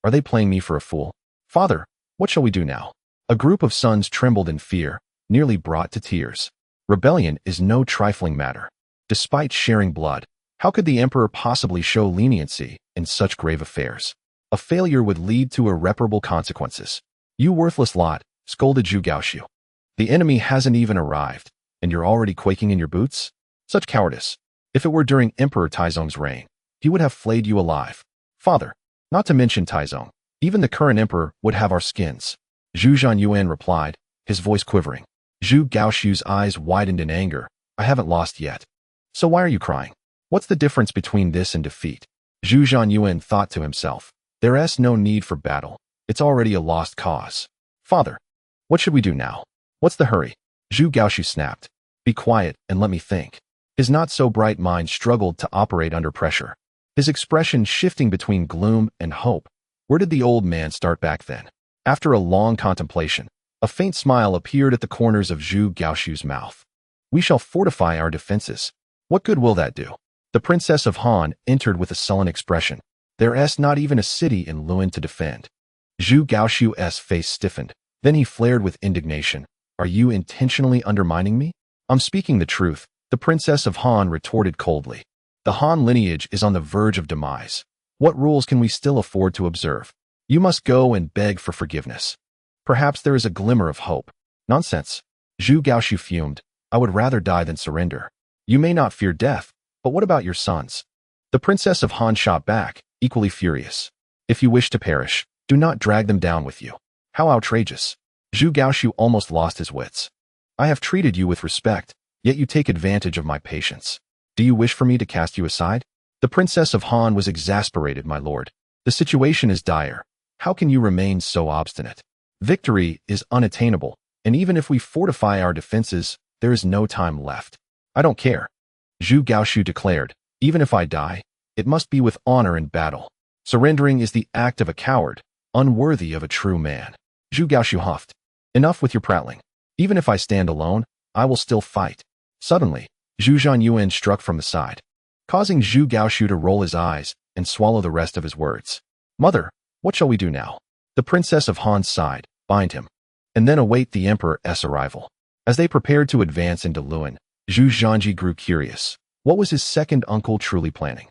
Are they playing me for a fool? Father, what shall we do now? A group of sons trembled in fear, nearly brought to tears. Rebellion is no trifling matter. Despite sharing blood, how could the emperor possibly show leniency in such grave affairs? A failure would lead to irreparable consequences. You worthless lot, scolded Zhu Gaoxiu. The enemy hasn't even arrived, and you're already quaking in your boots? Such cowardice. If it were during Emperor Taizong's reign, he would have flayed you alive. Father, not to mention Taizong, even the current emperor would have our skins. Zhu Zhanyuan replied, his voice quivering. Zhu Gaoxiu's eyes widened in anger. I haven't lost yet. So why are you crying? What's the difference between this and defeat? Zhu Zhanyuan thought to himself. There's no need for battle. It's already a lost cause. Father, what should we do now? What's the hurry? Zhu Gaoxiu snapped. Be quiet and let me think. His not-so-bright mind struggled to operate under pressure, his expression shifting between gloom and hope. Where did the old man start back then? After a long contemplation, A faint smile appeared at the corners of Zhu Gaoxiu's mouth. We shall fortify our defenses. What good will that do? The Princess of Han entered with a sullen expression. There is not even a city in Luyện to defend. Zhu Gaoxiu's face stiffened. Then he flared with indignation. Are you intentionally undermining me? I'm speaking the truth, the Princess of Han retorted coldly. The Han lineage is on the verge of demise. What rules can we still afford to observe? You must go and beg for forgiveness. Perhaps there is a glimmer of hope. Nonsense. Zhu Gaoxiu fumed. I would rather die than surrender. You may not fear death, but what about your sons? The Princess of Han shot back, equally furious. If you wish to perish, do not drag them down with you. How outrageous. Zhu Gaoxiu almost lost his wits. I have treated you with respect, yet you take advantage of my patience. Do you wish for me to cast you aside? The Princess of Han was exasperated, my lord. The situation is dire. How can you remain so obstinate? Victory is unattainable, and even if we fortify our defenses, there is no time left. I don't care. Zhu Gaoxiu declared, even if I die, it must be with honor in battle. Surrendering is the act of a coward, unworthy of a true man. Zhu Gaoxiu huffed. Enough with your prattling. Even if I stand alone, I will still fight. Suddenly, Zhu Zhanji struck from the side, causing Zhu Gaoxiu to roll his eyes and swallow the rest of his words. Mother, what shall we do now? The Princess of Han sighed. Bind him, and then await the Emperor's arrival. As they prepared to advance into Luyện, Zhu Zhanji grew curious. What was his second uncle truly planning?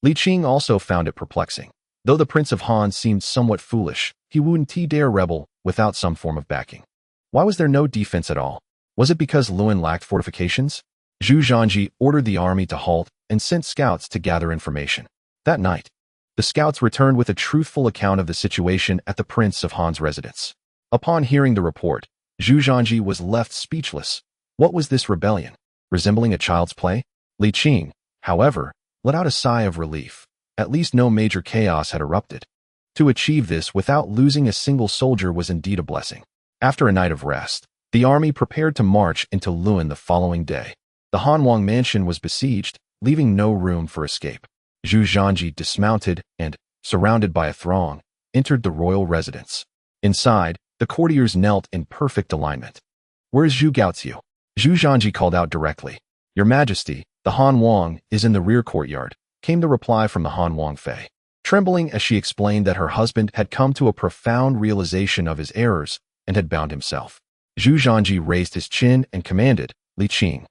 Li Qing also found it perplexing. Though the Prince of Han seemed somewhat foolish, he wouldn't dare rebel without some form of backing. Why was there no defense at all? Was it because Luyện lacked fortifications? Zhu Zhanji ordered the army to halt and sent scouts to gather information. That night, the scouts returned with a truthful account of the situation at the Prince of Han's residence. Upon hearing the report, Zhu Zhanji was left speechless. What was this rebellion? Resembling a child's play? Li Qing, however, let out a sigh of relief. At least no major chaos had erupted. To achieve this without losing a single soldier was indeed a blessing. After a night of rest, the army prepared to march into Luyện the following day. The Hanwang mansion was besieged, leaving no room for escape. Zhu Zhanji dismounted and, surrounded by a throng, entered the royal residence. Inside, the courtiers knelt in perfect alignment. Where is Zhu Gaoxiu? Zhu Zhanji called out directly. Your Majesty, the Hanwang is in the rear courtyard, came the reply from the Hanwang Fei. Trembling as she explained that her husband had come to a profound realization of his errors and had bound himself. Zhu Zhanji raised his chin and commanded, Li Qing,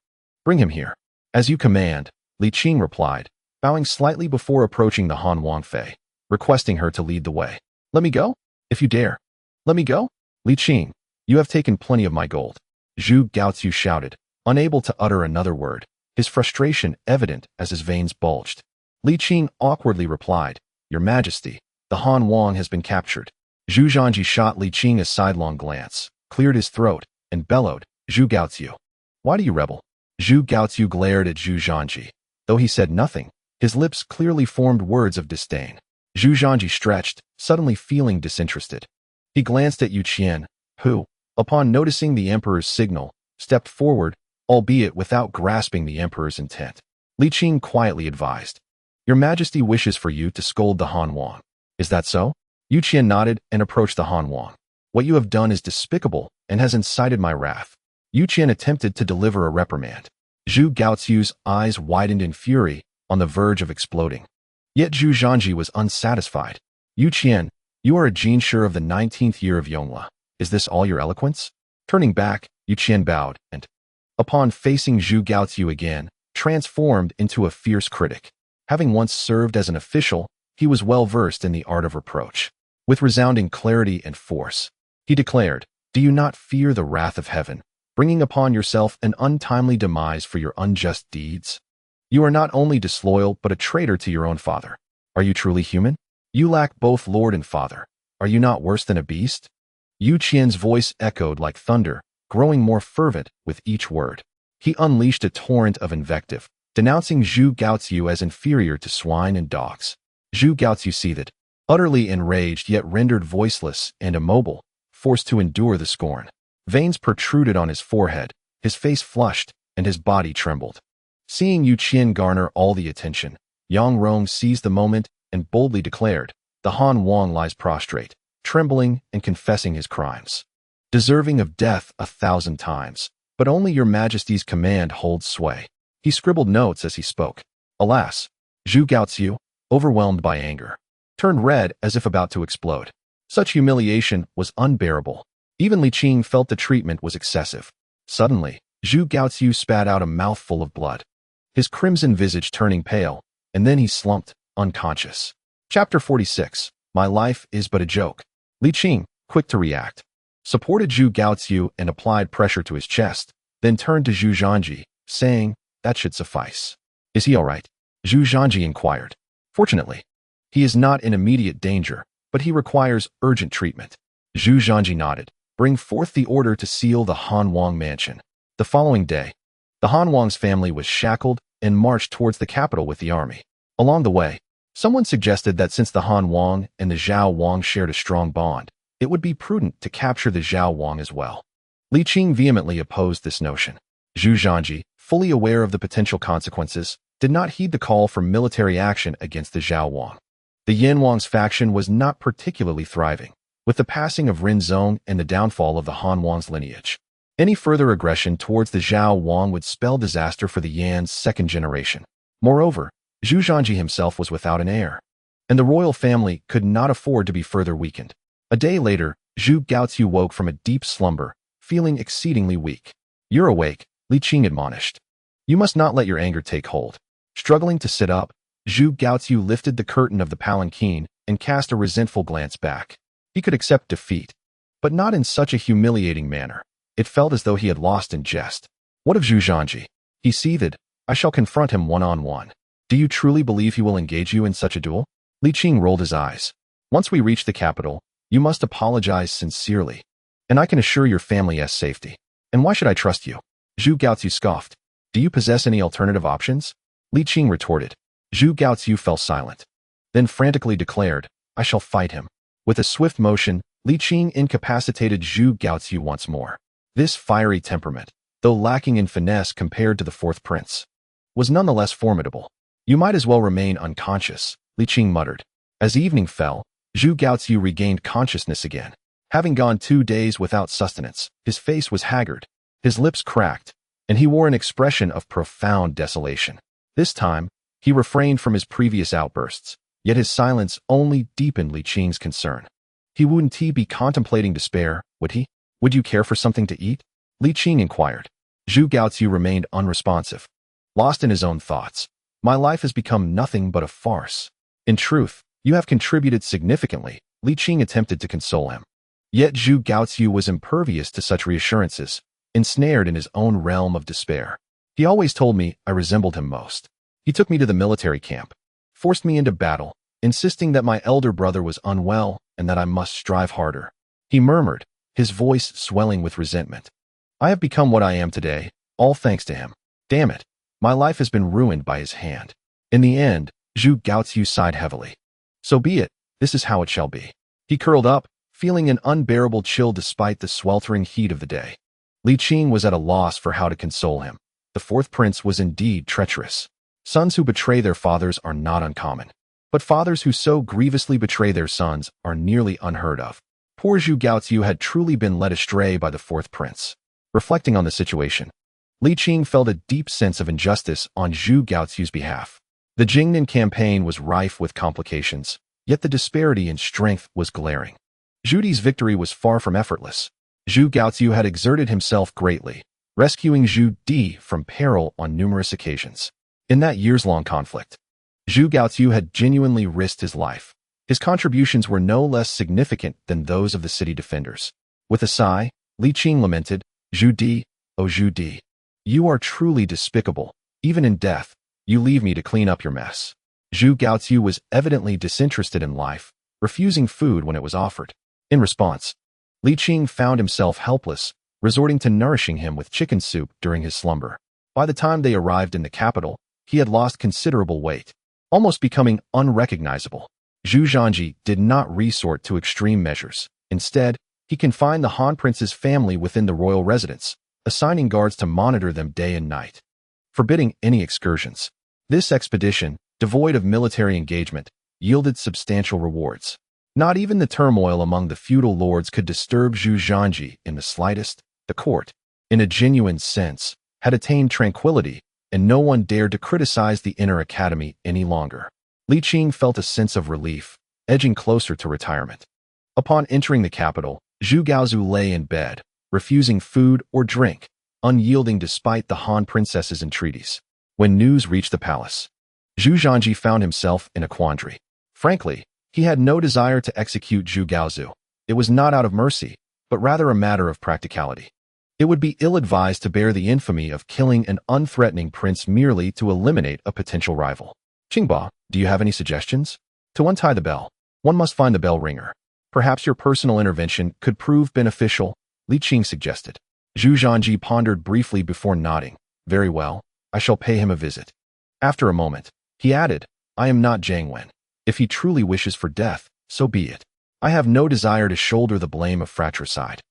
bring him here. As you command, Li Qing replied, bowing slightly before approaching the Hanwang Fei, requesting her to lead the way. Let me go? If you dare. Let me go? Li Qing, you have taken plenty of my gold. Zhu Gaoxiu shouted, unable to utter another word, his frustration evident as his veins bulged. Li Qing awkwardly replied, Your Majesty, the Hanwang has been captured. Zhu Zhanji shot Li Qing a sidelong glance, cleared his throat, and bellowed, Zhu Gaoxiu, why do you rebel? Zhu Gaoxiu glared at Zhu Zhanji. Though he said nothing, his lips clearly formed words of disdain. Zhu Zhanji stretched, suddenly feeling disinterested. He glanced at Yu Qian, who, upon noticing the Emperor's signal, stepped forward, albeit without grasping the Emperor's intent. Li Qing quietly advised, Your Majesty wishes for you to scold the Hanwang. Is that so? Yu Qian nodded and approached the Hanwang. What you have done is despicable and has incited my wrath. Yu Qian attempted to deliver a reprimand. Zhu Gaoxiu's eyes widened in fury, on the verge of exploding. Yet Zhu Zhanji was unsatisfied. Yu Qian, you are a jinshi of the 19th year of Yongla. Is this all your eloquence? Turning back, Yu Qian bowed and, upon facing Zhu Gaoxiu again, transformed into a fierce critic. Having once served as an official, he was well versed in the art of reproach. With resounding clarity and force, he declared, Do you not fear the wrath of heaven, bringing upon yourself an untimely demise for your unjust deeds? You are not only disloyal but a traitor to your own father. Are you truly human? You lack both lord and father. Are you not worse than a beast? Yu Qian's voice echoed like thunder, growing more fervent with each word. He unleashed a torrent of invective, denouncing Zhu Gaoxiu as inferior to swine and dogs. Zhu Gaoxiu seethed, utterly enraged yet rendered voiceless and immobile, forced to endure the scorn. Veins protruded on his forehead, his face flushed, and his body trembled. Seeing Yu Qian garner all the attention, Yang Rong seized the moment and boldly declared, The Hanwang lies prostrate, trembling and confessing his crimes. deserving of death 1,000 times, but only your majesty's command holds sway. He scribbled notes as he spoke. Alas, Zhu Gaoziu, overwhelmed by anger, turned red as if about to explode. Such humiliation was unbearable. Even Li Qing felt the treatment was excessive. Suddenly, Zhu Gaoziu spat out a mouthful of blood, his crimson visage turning pale, and then he slumped, unconscious. Chapter 46. My life is but a joke. Li Qing, quick to react, supported Zhu Gaoziu and applied pressure to his chest, then turned to Zhu Zhanji, saying, "That should suffice." "Is he all right?" Zhu Zhanji inquired. "Fortunately, he is not in immediate danger, but he requires urgent treatment." Zhu Zhanji nodded. "Bring forth the order to seal the Han Wang mansion." The following day, the Han Wang's family was shackled and marched towards the capital with the army. Along the way, someone suggested that since the Han Wang and the Zhao Wang shared a strong bond, it would be prudent to capture the Zhao Wang as well. Li Qing vehemently opposed this notion. Zhu Zhanji, fully aware of the potential consequences, did not heed the call for military action against the Zhao Wang. The Yan Wang's faction was not particularly thriving, with the passing of Ren Zong and the downfall of the Han Wang's lineage. Any further aggression towards the Zhao Wang would spell disaster for the Yan's second generation. Moreover, Zhu Zhanji himself was without an heir, and the royal family could not afford to be further weakened. A day later, Zhu Gaoziu woke from a deep slumber, feeling exceedingly weak. "You're awake," Li Qing admonished. "You must not let your anger take hold." Struggling to sit up, Zhu Gaoziu lifted the curtain of the palanquin and cast a resentful glance back. He could accept defeat, but not in such a humiliating manner. It felt as though he had lost in jest. "What of Zhu Zhanji?" He seethed. "I shall confront him one-on-one." "Do you truly believe he will engage you in such a duel?" Li Qing rolled his eyes. "Once we reach the capital, you must apologize sincerely, and I can assure your family's safety." "And why should I trust you?" Zhu Gaoziu scoffed. "Do you possess any alternative options?" Li Qing retorted. Zhu Gaoziu fell silent, then frantically declared, "I shall fight him." With a swift motion, Li Qing incapacitated Zhu Gaoziu once more. This fiery temperament, though lacking in finesse compared to the fourth prince, was nonetheless formidable. "You might as well remain unconscious," Li Qing muttered. As evening fell, Zhu Gaoziu regained consciousness again. Having gone 2 days without sustenance, his face was haggard, his lips cracked, and he wore an expression of profound desolation. This time, he refrained from his previous outbursts, yet his silence only deepened Li Qing's concern. Wouldn't he be contemplating despair, would he? "Would you care for something to eat?" Li Qing inquired. Zhu Gaoziu remained unresponsive, lost in his own thoughts. "My life has become nothing but a farce." "In truth, you have contributed significantly," Li Qing attempted to console him. Yet Zhu Gaoziu was impervious to such reassurances, ensnared in his own realm of despair. "He always told me I resembled him most. He took me to the military camp, forced me into battle, insisting that my elder brother was unwell and that I must strive harder." He murmured, his voice swelling with resentment. "I have become what I am today, all thanks to him. Damn it, my life has been ruined by his hand." In the end, Zhu Gaoziu sighed heavily. "So be it, this is how it shall be." He curled up, feeling an unbearable chill despite the sweltering heat of the day. Li Qing was at a loss for how to console him. The fourth prince was indeed treacherous. Sons who betray their fathers are not uncommon, but fathers who so grievously betray their sons are nearly unheard of. Poor Zhu Gaoziu had truly been led astray by the fourth prince. Reflecting on the situation, Li Qing felt a deep sense of injustice on Zhu Gaoziu's behalf. The Jingnan campaign was rife with complications, yet the disparity in strength was glaring. Zhu Di's victory was far from effortless. Zhu Gaoziu had exerted himself greatly, rescuing Zhu Di from peril on numerous occasions. In that years-long conflict, Zhu Gaoziu had genuinely risked his life. His contributions were no less significant than those of the city defenders. With a sigh, Li Qing lamented, "Zhu Di, oh Zhu Di, you are truly despicable. Even in death, you leave me to clean up your mess." Zhu Gaoziu was evidently disinterested in life, refusing food when it was offered. In response, Li Qing found himself helpless, resorting to nourishing him with chicken soup during his slumber. By the time they arrived in the capital, he had lost considerable weight, almost becoming unrecognizable. Zhu Zhanji did not resort to extreme measures. Instead, he confined the Han prince's family within the royal residence, assigning guards to monitor them day and night, forbidding any excursions. This expedition, devoid of military engagement, yielded substantial rewards. Not even the turmoil among the feudal lords could disturb Zhu Zhanji in the slightest. The court, in a genuine sense, had attained tranquility, and no one dared to criticize the inner academy any longer. Li Qing felt a sense of relief, edging closer to retirement. Upon entering the capital, Zhu Gaozu lay in bed, refusing food or drink, unyielding despite the Han princess's entreaties. When news reached the palace, Zhu Zhanji found himself in a quandary. Frankly, he had no desire to execute Zhu Gaozu. It was not out of mercy, but rather a matter of practicality. It would be ill-advised to bear the infamy of killing an unthreatening prince merely to eliminate a potential rival. Qing Bo, do you have any suggestions? To untie the bell, one must find the bell ringer. Perhaps your personal intervention could prove beneficial, Li Qing suggested. Zhu Zhanji pondered briefly before nodding. Very well, I shall pay him a visit. After a moment, he added, I am not Jiang Wen. If he truly wishes for death, so be it. I have no desire to shoulder the blame of fratricide.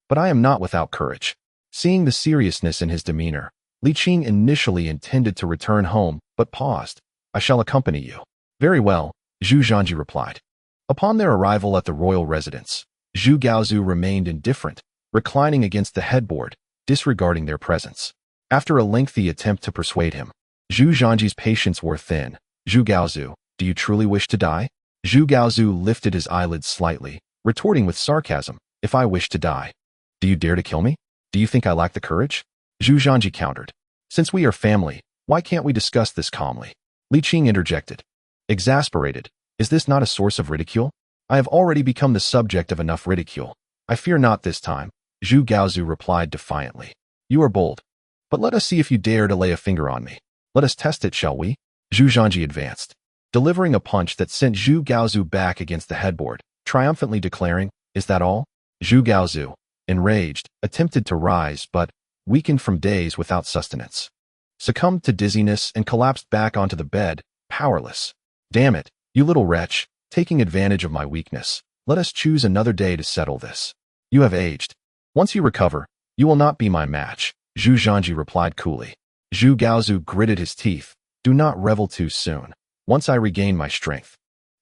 But I am not without courage. Seeing the seriousness in his demeanor, Li Qing initially intended to return home, but paused. I shall accompany you. Very well, Zhu Zhanji replied. Upon their arrival at the royal residence, Zhu Gaozu remained indifferent, reclining against the headboard, disregarding their presence. After a lengthy attempt to persuade him, Zhu Zhanji's patience wore thin. Zhu Gaozu, do you truly wish to die? Zhu Gaozu lifted his eyelids slightly, retorting with sarcasm, if I wish to die. Do you dare to kill me? Do you think I lack the courage? Zhu Zhanji countered. Since we are family, why can't we discuss this calmly? Li Qing interjected. Exasperated, is this not a source of ridicule? I have already become the subject of enough ridicule. I fear not this time, Zhu Gaozu replied defiantly. You are bold. But let us see if you dare to lay a finger on me. Let us test it, shall we? Zhu Zhanji advanced, delivering a punch that sent Zhu Gaozu back against the headboard, triumphantly declaring, is that all? Zhu Gaozu, enraged, attempted to rise but, weakened from days without sustenance, succumbed to dizziness and collapsed back onto the bed, powerless. Damn it, you little wretch, taking advantage of my weakness. Let us choose another day to settle this. You have aged. Once you recover, you will not be my match, Zhu Zhanji replied coolly. Zhu Gaozu gritted his teeth. Do not revel too soon. Once I regain my strength,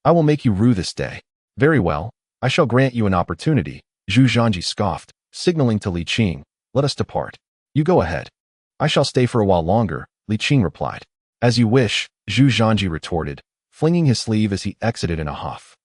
I will make you rue this day. Very well, I shall grant you an opportunity, Zhu Zhanji scoffed, signaling to Li Qing, let us depart. You go ahead. I shall stay for a while longer, Li Qing replied. As you wish, Zhu Zhanji retorted, flinging his sleeve as he exited in a huff.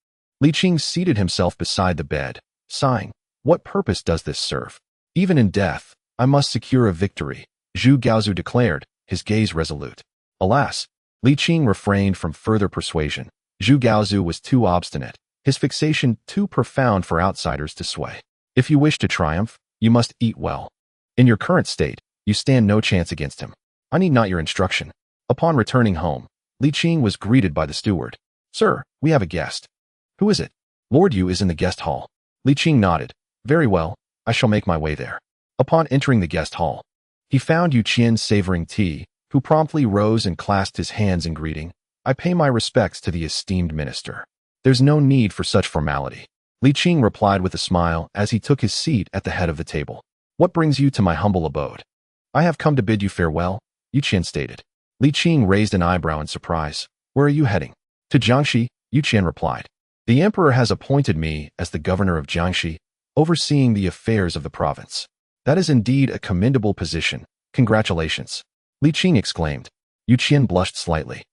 Li Qing seated himself beside the bed, sighing, what purpose does this serve? Even in death, I must secure a victory, Zhu Gaozu declared, his gaze resolute. Alas, Li Qing refrained from further persuasion. Zhu Gaozu was too obstinate, his fixation too profound for outsiders to sway. If you wish to triumph, you must eat well. In your current state, you stand no chance against him. I need not your instruction. Upon returning home, Li Qing was greeted by the steward. Sir, we have a guest. Who is it? Lord Yu is in the guest hall. Li Qing nodded. Very well, I shall make my way there. Upon entering the guest hall, he found Yu Qian savoring tea, who promptly rose and clasped his hands in greeting. I pay my respects to the esteemed minister. There's no need for such formality. Li Qing replied with a smile as he took his seat at the head of the table. What brings you to my humble abode? I have come to bid you farewell, Yu Qian stated. Li Qing raised an eyebrow in surprise. Where are you heading? To Jiangxi, Yu Qian replied. The emperor has appointed me as the governor of Jiangxi, overseeing the affairs of the province. That is indeed a commendable position. Congratulations. Li Qing exclaimed. Yu Qian blushed slightly.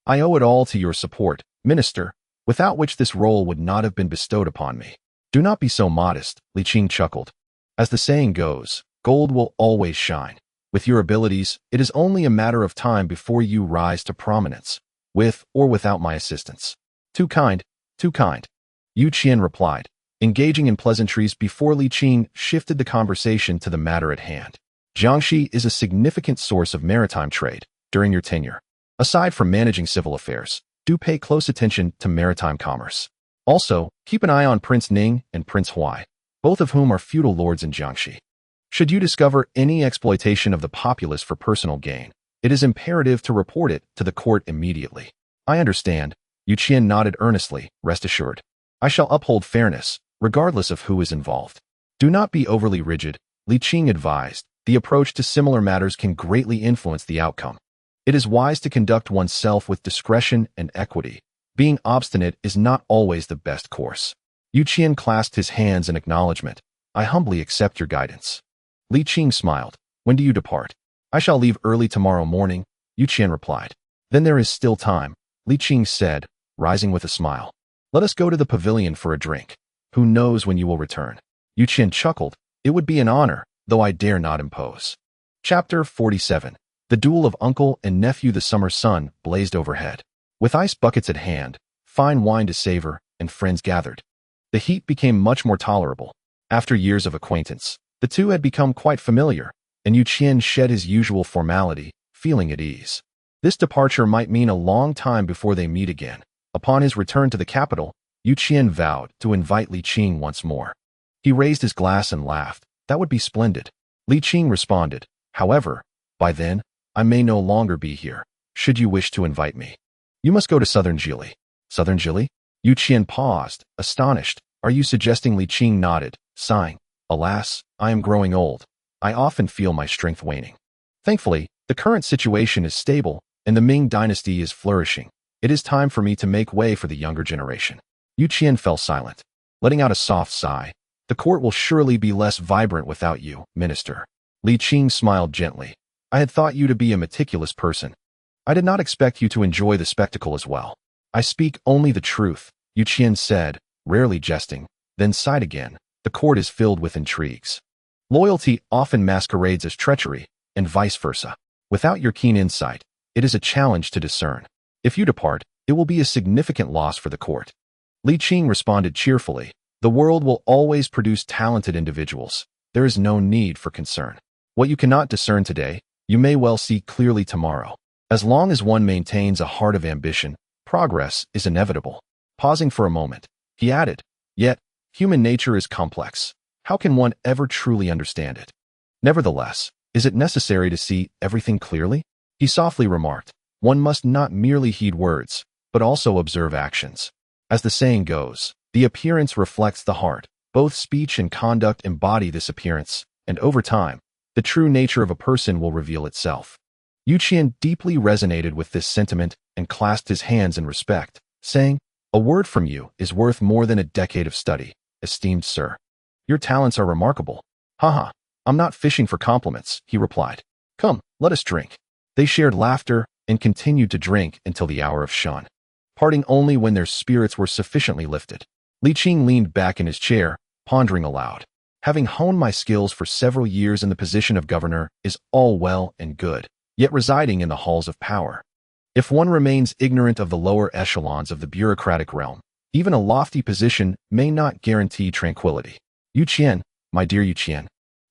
I owe it all to your support, minister, without which this role would not have been bestowed upon me. Do not be so modest, Li Qing chuckled. As the saying goes, gold will always shine. With your abilities, it is only a matter of time before you rise to prominence, with or without my assistance. Too kind, too kind. Yu Qian replied, engaging in pleasantries before Li Qing shifted the conversation to the matter at hand. Jiangxi is a significant source of maritime trade during your tenure. Aside from managing civil affairs, do pay close attention to maritime commerce. Also, keep an eye on Prince Ning and Prince Huai, both of whom are feudal lords in Jiangxi. Should you discover any exploitation of the populace for personal gain, it is imperative to report it to the court immediately. I understand, Yu Qian nodded earnestly, rest assured. I shall uphold fairness, regardless of who is involved. Do not be overly rigid, Li Qing advised. The approach to similar matters can greatly influence the outcome. It is wise to conduct oneself with discretion and equity. Being obstinate is not always the best course. Yu Qian clasped his hands in acknowledgement. I humbly accept your guidance. Li Qing smiled. When do you depart? I shall leave early tomorrow morning, Yu Qian replied. Then there is still time, Li Qing said, rising with a smile. Let us go to the pavilion for a drink. Who knows when you will return? Yu Qian chuckled. It would be an honor, though I dare not impose. Chapter 47. The duel of uncle and nephew. The summer sun blazed overhead. With ice buckets at hand, fine wine to savor, and friends gathered. The heat became much more tolerable. After years of acquaintance, the two had become quite familiar, and Yu Qian shed his usual formality, feeling at ease. This departure might mean a long time before they meet again. Upon his return to the capital, Yu Qian vowed to invite Li Qing once more. He raised his glass and laughed. That would be splendid. Li Qing responded. However, by then, I may no longer be here. Should you wish to invite me, you must go to Southern Jili. Southern Jili? Yu Qian paused, astonished. Are you suggesting? Li Qing nodded, sighing. Alas, I am growing old. I often feel my strength waning. Thankfully, the current situation is stable, and the Ming dynasty is flourishing. It is time for me to make way for the younger generation. Yu Qian fell silent, letting out a soft sigh. The court will surely be less vibrant without you, minister. Li Qing smiled gently. I had thought you to be a meticulous person. I did not expect you to enjoy the spectacle as well. I speak only the truth, Yu Qian said, rarely jesting, then sighed again. The court is filled with intrigues. Loyalty often masquerades as treachery, and vice versa. Without your keen insight, it is a challenge to discern. If you depart, it will be a significant loss for the court. Li Qing responded cheerfully. The world will always produce talented individuals. There is no need for concern. What you cannot discern today, you may well see clearly tomorrow. As long as one maintains a heart of ambition, progress is inevitable. Pausing for a moment, he added, yet, human nature is complex. How can one ever truly understand it? Nevertheless, is it necessary to see everything clearly? He softly remarked, one must not merely heed words, but also observe actions. As the saying goes, the appearance reflects the heart. Both speech and conduct embody this appearance, and over time, the true nature of a person will reveal itself. Yu Qian deeply resonated with this sentiment and clasped his hands in respect, saying, a word from you is worth more than a decade of study, esteemed sir. Your talents are remarkable. Haha, I'm not fishing for compliments, he replied. Come, let us drink. They shared laughter and continued to drink until the hour of shun, parting only when their spirits were sufficiently lifted. Li Qing leaned back in his chair, pondering aloud. Having honed my skills for several years in the position of governor is all well and good, yet residing in the halls of power. If one remains ignorant of the lower echelons of the bureaucratic realm, even a lofty position may not guarantee tranquility. Yu Qian, my dear Yu Qian,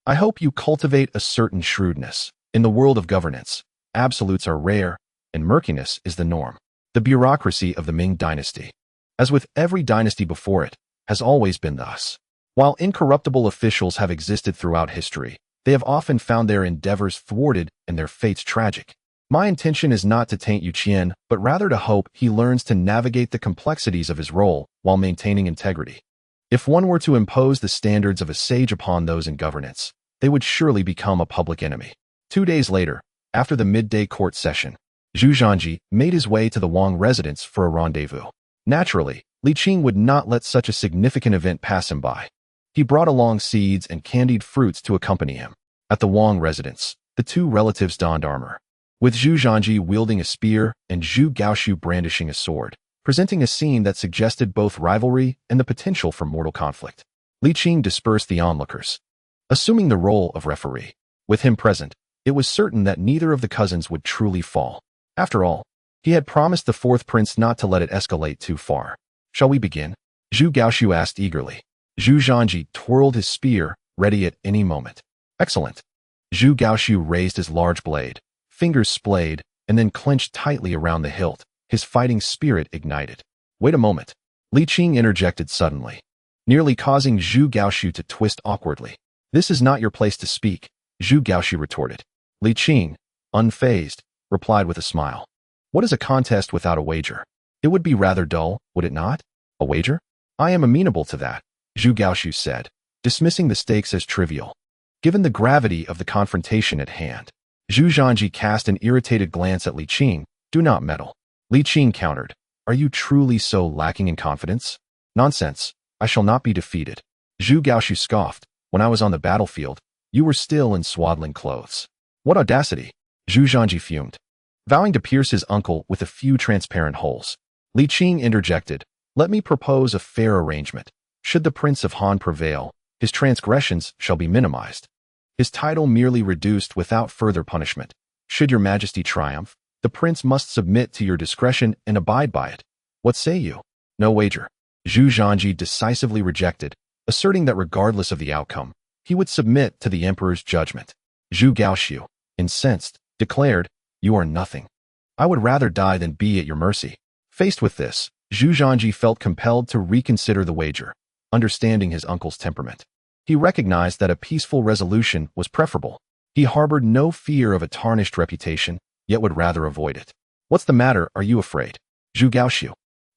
I hope you cultivate a certain shrewdness. In the world of governance, absolutes are rare, and murkiness is the norm. The bureaucracy of the Ming dynasty, as with every dynasty before it, has always been thus. While incorruptible officials have existed throughout history, they have often found their endeavors thwarted and their fates tragic. My intention is not to taint Yu Qian, but rather to hope he learns to navigate the complexities of his role while maintaining integrity. If one were to impose the standards of a sage upon those in governance, they would surely become a public enemy. 2 days later, after the midday court session, Zhu Zhanji made his way to the Wang residence for a rendezvous. Naturally, Li Qing would not let such a significant event pass him by. He brought along seeds and candied fruits to accompany him. At the Wang residence, the two relatives donned armor, with Zhu Zhanji wielding a spear and Zhu Gaoshu brandishing a sword, presenting a scene that suggested both rivalry and the potential for mortal conflict. Li Qing dispersed the onlookers, assuming the role of referee. With him present, it was certain that neither of the cousins would truly fall. After all, he had promised the fourth prince not to let it escalate too far. Shall we begin? Zhu Gaoshu asked eagerly. Zhu Zhanji twirled his spear, ready at any moment. Excellent. Zhu Gaoshu raised his large blade, fingers splayed, and then clenched tightly around the hilt, his fighting spirit ignited. Wait a moment. Li Qing interjected suddenly, nearly causing Zhu Gaoshu to twist awkwardly. This is not your place to speak, Zhu Gaoshu retorted. Li Qing, unfazed, replied with a smile. What is a contest without a wager? It would be rather dull, would it not? A wager? I am amenable to that, Zhu Gaoshu said, dismissing the stakes as trivial. Given the gravity of the confrontation at hand, Zhu Zhanji cast an irritated glance at Li Qing. Do not meddle. Li Qing countered. Are you truly so lacking in confidence? Nonsense. I shall not be defeated. Zhu Gaoxiu scoffed. When I was on the battlefield, you were still in swaddling clothes. What audacity! Zhu Zhanji fumed. Vowing to pierce his uncle with a few transparent holes, Li Qing interjected, let me propose a fair arrangement. Should the Prince of Han prevail, his transgressions shall be minimized. His title merely reduced without further punishment. Should your majesty triumph, the prince must submit to your discretion and abide by it. What say you? No wager. Zhu Zhanji decisively rejected, asserting that regardless of the outcome, he would submit to the emperor's judgment. Zhu Gaoxiu, incensed, declared, you are nothing. I would rather die than be at your mercy. Faced with this, Zhu Zhanji felt compelled to reconsider the wager, understanding his uncle's temperament. He recognized that a peaceful resolution was preferable. He harbored no fear of a tarnished reputation, yet would rather avoid it. What's the matter, are you afraid? Zhu Gaoxiu,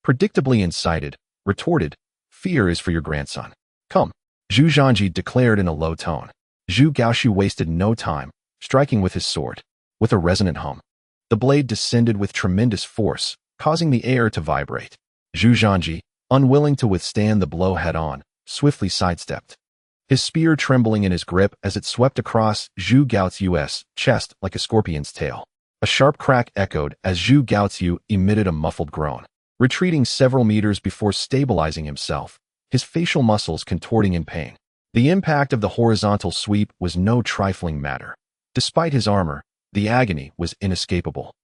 predictably incited, retorted, fear is for your grandson. Come. Zhu Zhanji declared in a low tone. Zhu Gaoxiu wasted no time, striking with his sword. With a resonant hum, the blade descended with tremendous force, causing the air to vibrate. Zhu Zhanji, unwilling to withstand the blow head-on, swiftly sidestepped, his spear trembling in his grip as it swept across Zhu Gaoxiu's chest like a scorpion's tail. A sharp crack echoed as Zhu Gaoxiu emitted a muffled groan, retreating several meters before stabilizing himself, his facial muscles contorting in pain. The impact of the horizontal sweep was no trifling matter. Despite his armor, the agony was inescapable.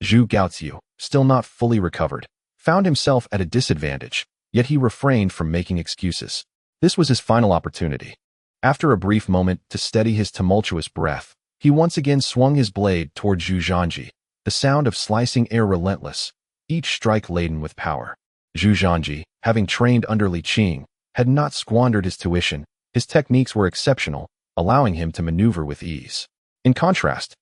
Zhu Gaoxiu, still not fully recovered, found himself at a disadvantage, yet he refrained from making excuses. This was his final opportunity. After a brief moment to steady his tumultuous breath, he once again swung his blade toward Zhu Zhanji, the sound of slicing air relentless, each strike laden with power. Zhu Zhanji, having trained under Li Qing, had not squandered his tuition. His techniques were exceptional, allowing him to maneuver with ease. In contrast,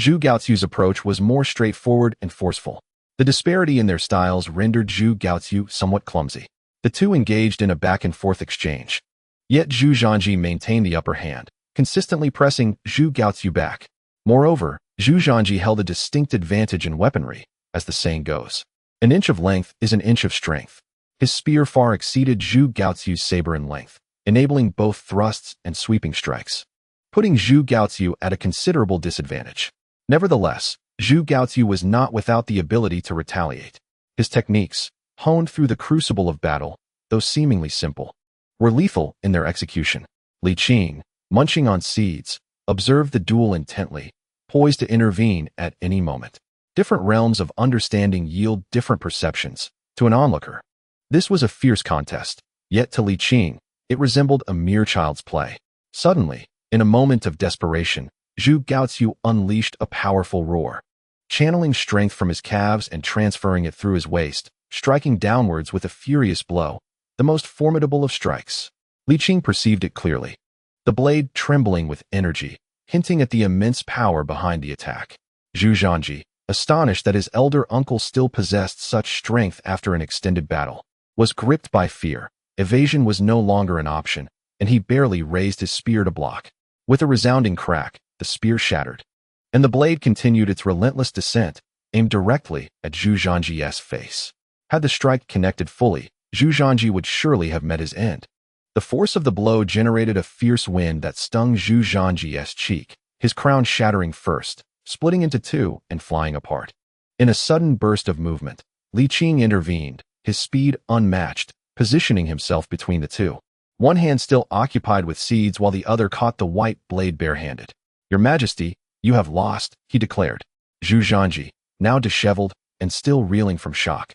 Zhu Gaoxiu's approach was more straightforward and forceful. The disparity in their styles rendered Zhu Gaoxiu somewhat clumsy. The two engaged in a back-and-forth exchange. Yet Zhu Zhanji maintained the upper hand, consistently pressing Zhu Gaoxiu back. Moreover, Zhu Zhanji held a distinct advantage in weaponry, as the saying goes. An inch of length is an inch of strength. His spear far exceeded Zhu Gaoxiu's saber in length, enabling both thrusts and sweeping strikes, putting Zhu Gaoxiu at a considerable disadvantage. Nevertheless, Zhu Gaoxiu was not without the ability to retaliate. His techniques, honed through the crucible of battle, though seemingly simple, were lethal in their execution. Li Qing, munching on seeds, observed the duel intently, poised to intervene at any moment. Different realms of understanding yield different perceptions to an onlooker. This was a fierce contest, yet to Li Qing, it resembled a mere child's play. Suddenly, in a moment of desperation, Zhu Gaoxiu unleashed a powerful roar, channeling strength from his calves and transferring it through his waist, striking downwards with a furious blow, the most formidable of strikes. Li Qing perceived it clearly, the blade trembling with energy, hinting at the immense power behind the attack. Zhu Zhanji, astonished that his elder uncle still possessed such strength after an extended battle, was gripped by fear. Evasion was no longer an option, and he barely raised his spear to block. With a resounding crack, the spear shattered, and the blade continued its relentless descent, aimed directly at Zhu Zhanji's face. Had the strike connected fully, Zhu Zhanji would surely have met his end. The force of the blow generated a fierce wind that stung Zhu Zhanji's cheek, his crown shattering first, splitting into two and flying apart. In a sudden burst of movement, Li Qing intervened, his speed unmatched, positioning himself between the two. One hand still occupied with seeds while the other caught the white blade barehanded. Your Majesty, you have lost, he declared. Zhu Zhanji, now disheveled and still reeling from shock,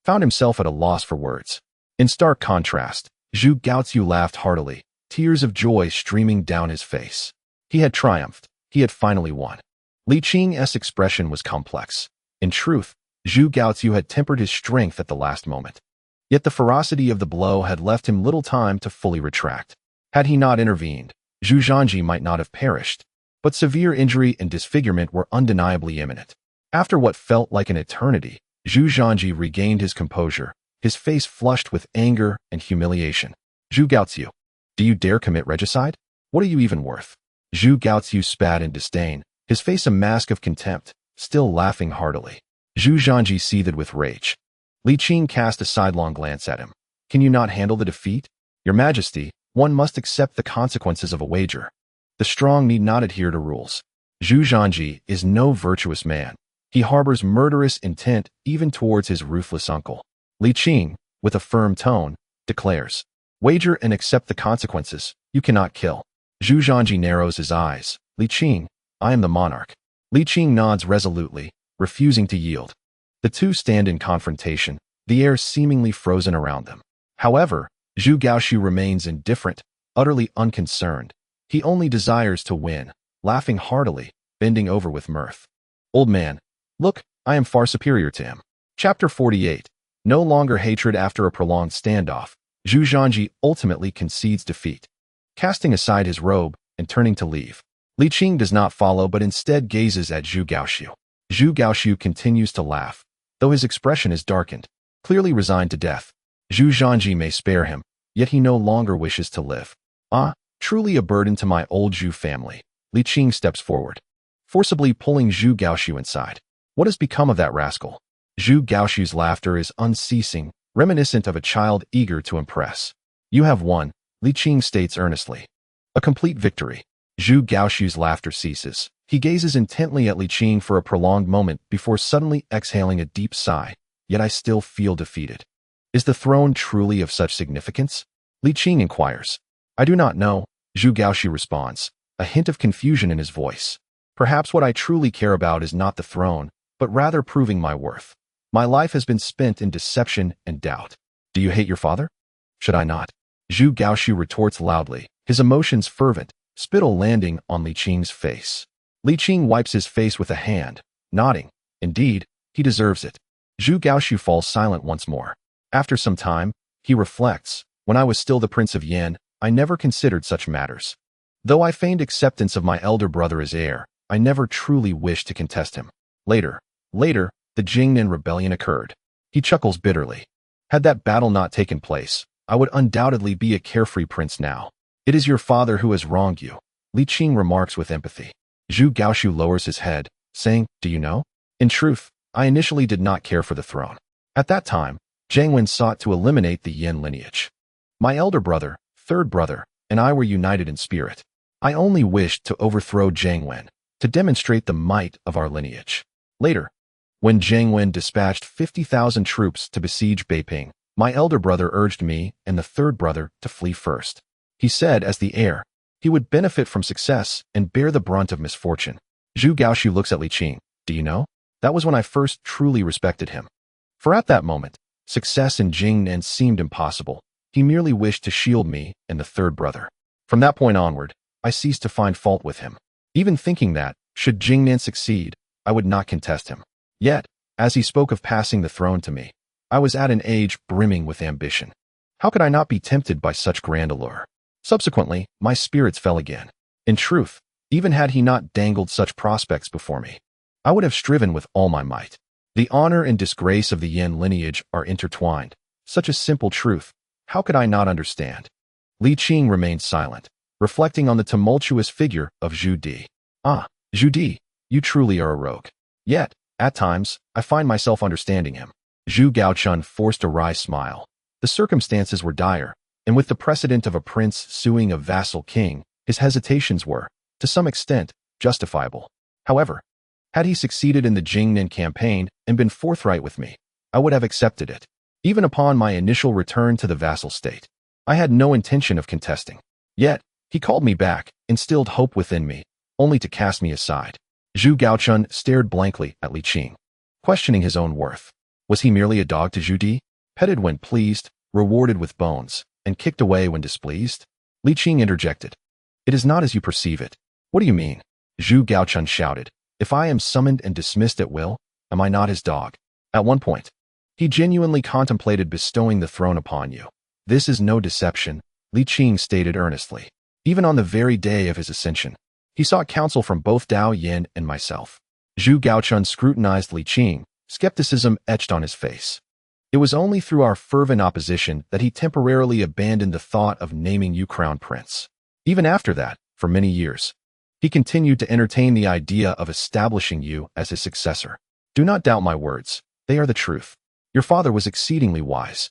found himself at a loss for words. In stark contrast, Zhu Gaoxiu laughed heartily, tears of joy streaming down his face. He had triumphed. He had finally won. Li Qing's expression was complex. In truth, Zhu Gaoxiu had tempered his strength at the last moment. Yet the ferocity of the blow had left him little time to fully retract. Had he not intervened, Zhu Zhanji might not have perished. But severe injury and disfigurement were undeniably imminent. After what felt like an eternity, Zhu Zhanji regained his composure, his face flushed with anger and humiliation. Zhu Gaoxiu, do you dare commit regicide? What are you even worth? Zhu Gaoxiu spat in disdain, his face a mask of contempt, still laughing heartily. Zhu Zhanji seethed with rage. Li Qing cast a sidelong glance at him. Can you not handle the defeat? Your Majesty, one must accept the consequences of a wager. The strong need not adhere to rules. Zhu Zhanji is no virtuous man. He harbors murderous intent even towards his ruthless uncle. Li Qing, with a firm tone, declares, "Wager and accept the consequences. You cannot kill." Zhu Zhanji narrows his eyes. "Li Qing, I am the monarch." Li Qing nods resolutely, refusing to yield. The two stand in confrontation, the air seemingly frozen around them. However, Zhu Gaoxiu remains indifferent, utterly unconcerned. He only desires to win, laughing heartily, bending over with mirth. "Old man, look, I am far superior to him." Chapter 48. No longer hatred after a prolonged standoff, Zhu Zhanji ultimately concedes defeat. Casting aside his robe and turning to leave, Li Qing does not follow but instead gazes at Zhu Gaoxiu. Zhu Gaoxiu continues to laugh, though his expression is darkened, clearly resigned to death. Zhu Zhanji may spare him, yet he no longer wishes to live. "Ah, truly a burden to my old Zhu family." Li Qing steps forward, forcibly pulling Zhu Gaoxiu inside. "What has become of that rascal?" Zhu Gaoxiu's laughter is unceasing, reminiscent of a child eager to impress. "You have won," Li Qing states earnestly. "A complete victory." Zhu Gaoxiu's laughter ceases. He gazes intently at Li Qing for a prolonged moment before suddenly exhaling a deep sigh. "Yet I still feel defeated. Is the throne truly of such significance?" Li Qing inquires. "I do not know," Zhu Gaoxiu responds, a hint of confusion in his voice. "Perhaps what I truly care about is not the throne, but rather proving my worth. My life has been spent in deception and doubt." "Do you hate your father?" "Should I not?" Zhu Gaoxiu retorts loudly, his emotions fervent, spittle landing on Li Qing's face. Li Qing wipes his face with a hand, nodding. Indeed, he deserves it. Zhu Gaoxiu falls silent once more. After some time, he reflects, "When I was still the Prince of Yan, I never considered such matters. Though I feigned acceptance of my elder brother as heir, I never truly wished to contest him. Later, the Jingnan rebellion occurred." He chuckles bitterly. "Had that battle not taken place, I would undoubtedly be a carefree prince now." "It is your father who has wronged you," Li Qing remarks with empathy. Zhu Gaoxiu lowers his head, saying, "Do you know? In truth, I initially did not care for the throne. At that time, Zhang Wen sought to eliminate the Yan lineage. My elder brother, third brother, and I were united in spirit. I only wished to overthrow Zhang Wen, to demonstrate the might of our lineage. Later, when Zhang Wen dispatched 50,000 troops to besiege Beiping, my elder brother urged me and the third brother to flee first. He said as the heir, he would benefit from success and bear the brunt of misfortune." Zhu Gaoxiu looks at Li Qing. "Do you know? That was when I first truly respected him. For at that moment, success in Jingnan seemed impossible. He merely wished to shield me and the third brother. From that point onward, I ceased to find fault with him, even thinking that, should Jingnan succeed, I would not contest him. Yet, as he spoke of passing the throne to me, I was at an age brimming with ambition. How could I not be tempted by such grand allure? Subsequently, my spirits fell again. In truth, even had he not dangled such prospects before me, I would have striven with all my might. The honor and disgrace of the Yan lineage are intertwined. Such a simple truth, how could I not understand?" Li Qing remained silent, reflecting on the tumultuous figure of Zhu Di. "Ah, Zhu Di, you truly are a rogue. Yet, at times, I find myself understanding him." Zhu Gaochun forced a wry smile. The circumstances were dire, and with the precedent of a prince suing a vassal king, his hesitations were, to some extent, justifiable. However, had he succeeded in the Jingnan campaign and been forthright with me, I would have accepted it. Even upon my initial return to the vassal state, I had no intention of contesting. Yet, he called me back, instilled hope within me, only to cast me aside. Zhu Gaochun stared blankly at Li Qing, questioning his own worth. Was he merely a dog to Zhu Di, petted when pleased, rewarded with bones, and kicked away when displeased? Li Qing interjected. "It is not as you perceive it." "What do you mean?" Zhu Gaochun shouted. "If I am summoned and dismissed at will, am I not his dog? At one point, he genuinely contemplated bestowing the throne upon you. This is no deception," Li Qing stated earnestly. "Even on the very day of his ascension, he sought counsel from both Dao Yan and myself." Zhu Gaochun scrutinized Li Qing, skepticism etched on his face. "It was only through our fervent opposition that he temporarily abandoned the thought of naming you crown prince. Even after that, for many years, he continued to entertain the idea of establishing you as his successor. Do not doubt my words. They are the truth. Your father was exceedingly wise.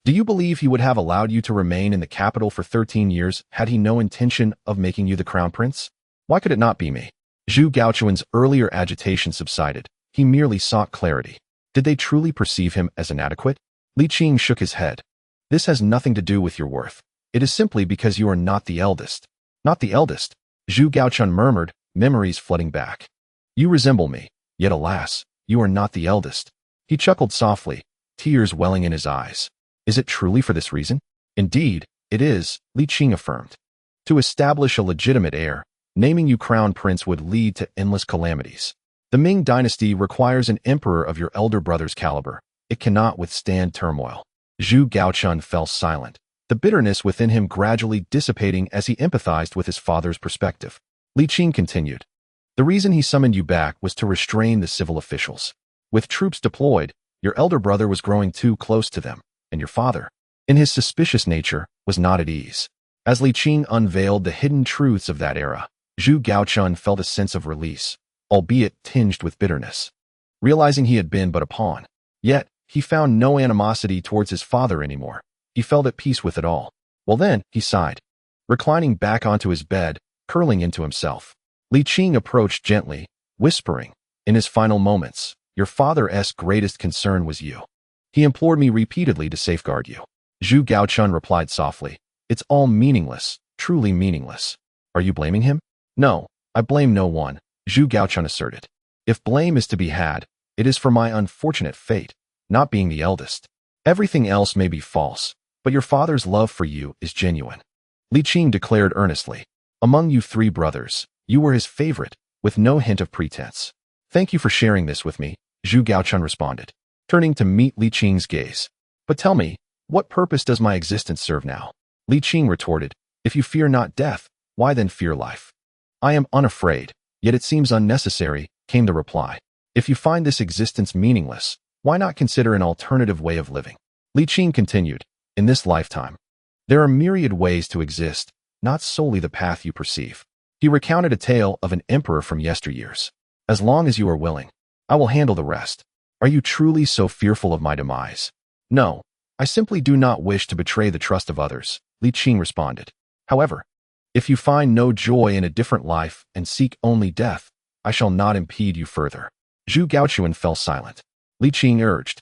Do you believe he would have allowed you to remain in the capital for 13 years had he no intention of making you the crown prince? Why could it not be me? Zhu Gaochuan's earlier agitation subsided. He merely sought clarity. Did they truly perceive him as inadequate? Li Qing shook his head. This has nothing to do with your worth. It is simply because you are not the eldest. Not the eldest, Zhu Gaochun murmured, memories flooding back. You resemble me, yet alas, you are not the eldest. He chuckled softly, tears welling in his eyes. Is it truly for this reason? Indeed, it is, Li Qing affirmed. To establish a legitimate heir, naming you crown prince would lead to endless calamities. The Ming dynasty requires an emperor of your elder brother's caliber. It cannot withstand turmoil. Zhu Gaochun fell silent, the bitterness within him gradually dissipating as he empathized with his father's perspective. Li Qing continued. The reason he summoned you back was to restrain the civil officials. With troops deployed, your elder brother was growing too close to them, and your father, in his suspicious nature, was not at ease. As Li Qing unveiled the hidden truths of that era, Zhu Gaochun felt a sense of release, albeit tinged with bitterness. Realizing he had been but a pawn, yet he found no animosity towards his father anymore. He felt at peace with it all. Well then, he sighed. Reclining back onto his bed, curling into himself, Li Qing approached gently, whispering, in his final moments, your father's greatest concern was you. He implored me repeatedly to safeguard you. Zhu Gaochun replied softly, it's all meaningless, truly meaningless. Are you blaming him? No, I blame no one, Zhu Gaochun asserted. If blame is to be had, it is for my unfortunate fate, not being the eldest. Everything else may be false, but your father's love for you is genuine. Li Qing declared earnestly. Among you 3 brothers, you were his favorite, with no hint of pretense. Thank you for sharing this with me, Zhu Gaochun responded, turning to meet Li Qing's gaze. But tell me, what purpose does my existence serve now? Li Qing retorted, if you fear not death, why then fear life? I am unafraid, yet it seems unnecessary, came the reply. If you find this existence meaningless, why not consider an alternative way of living? Li Qing continued, in this lifetime, there are myriad ways to exist, not solely the path you perceive. He recounted a tale of an emperor from yesteryears. As long as you are willing, I will handle the rest. Are you truly so fearful of my demise? No, I simply do not wish to betray the trust of others, Li Qing responded. However, if you find no joy in a different life and seek only death, I shall not impede you further. Zhu Gaochuan fell silent. Li Qing urged,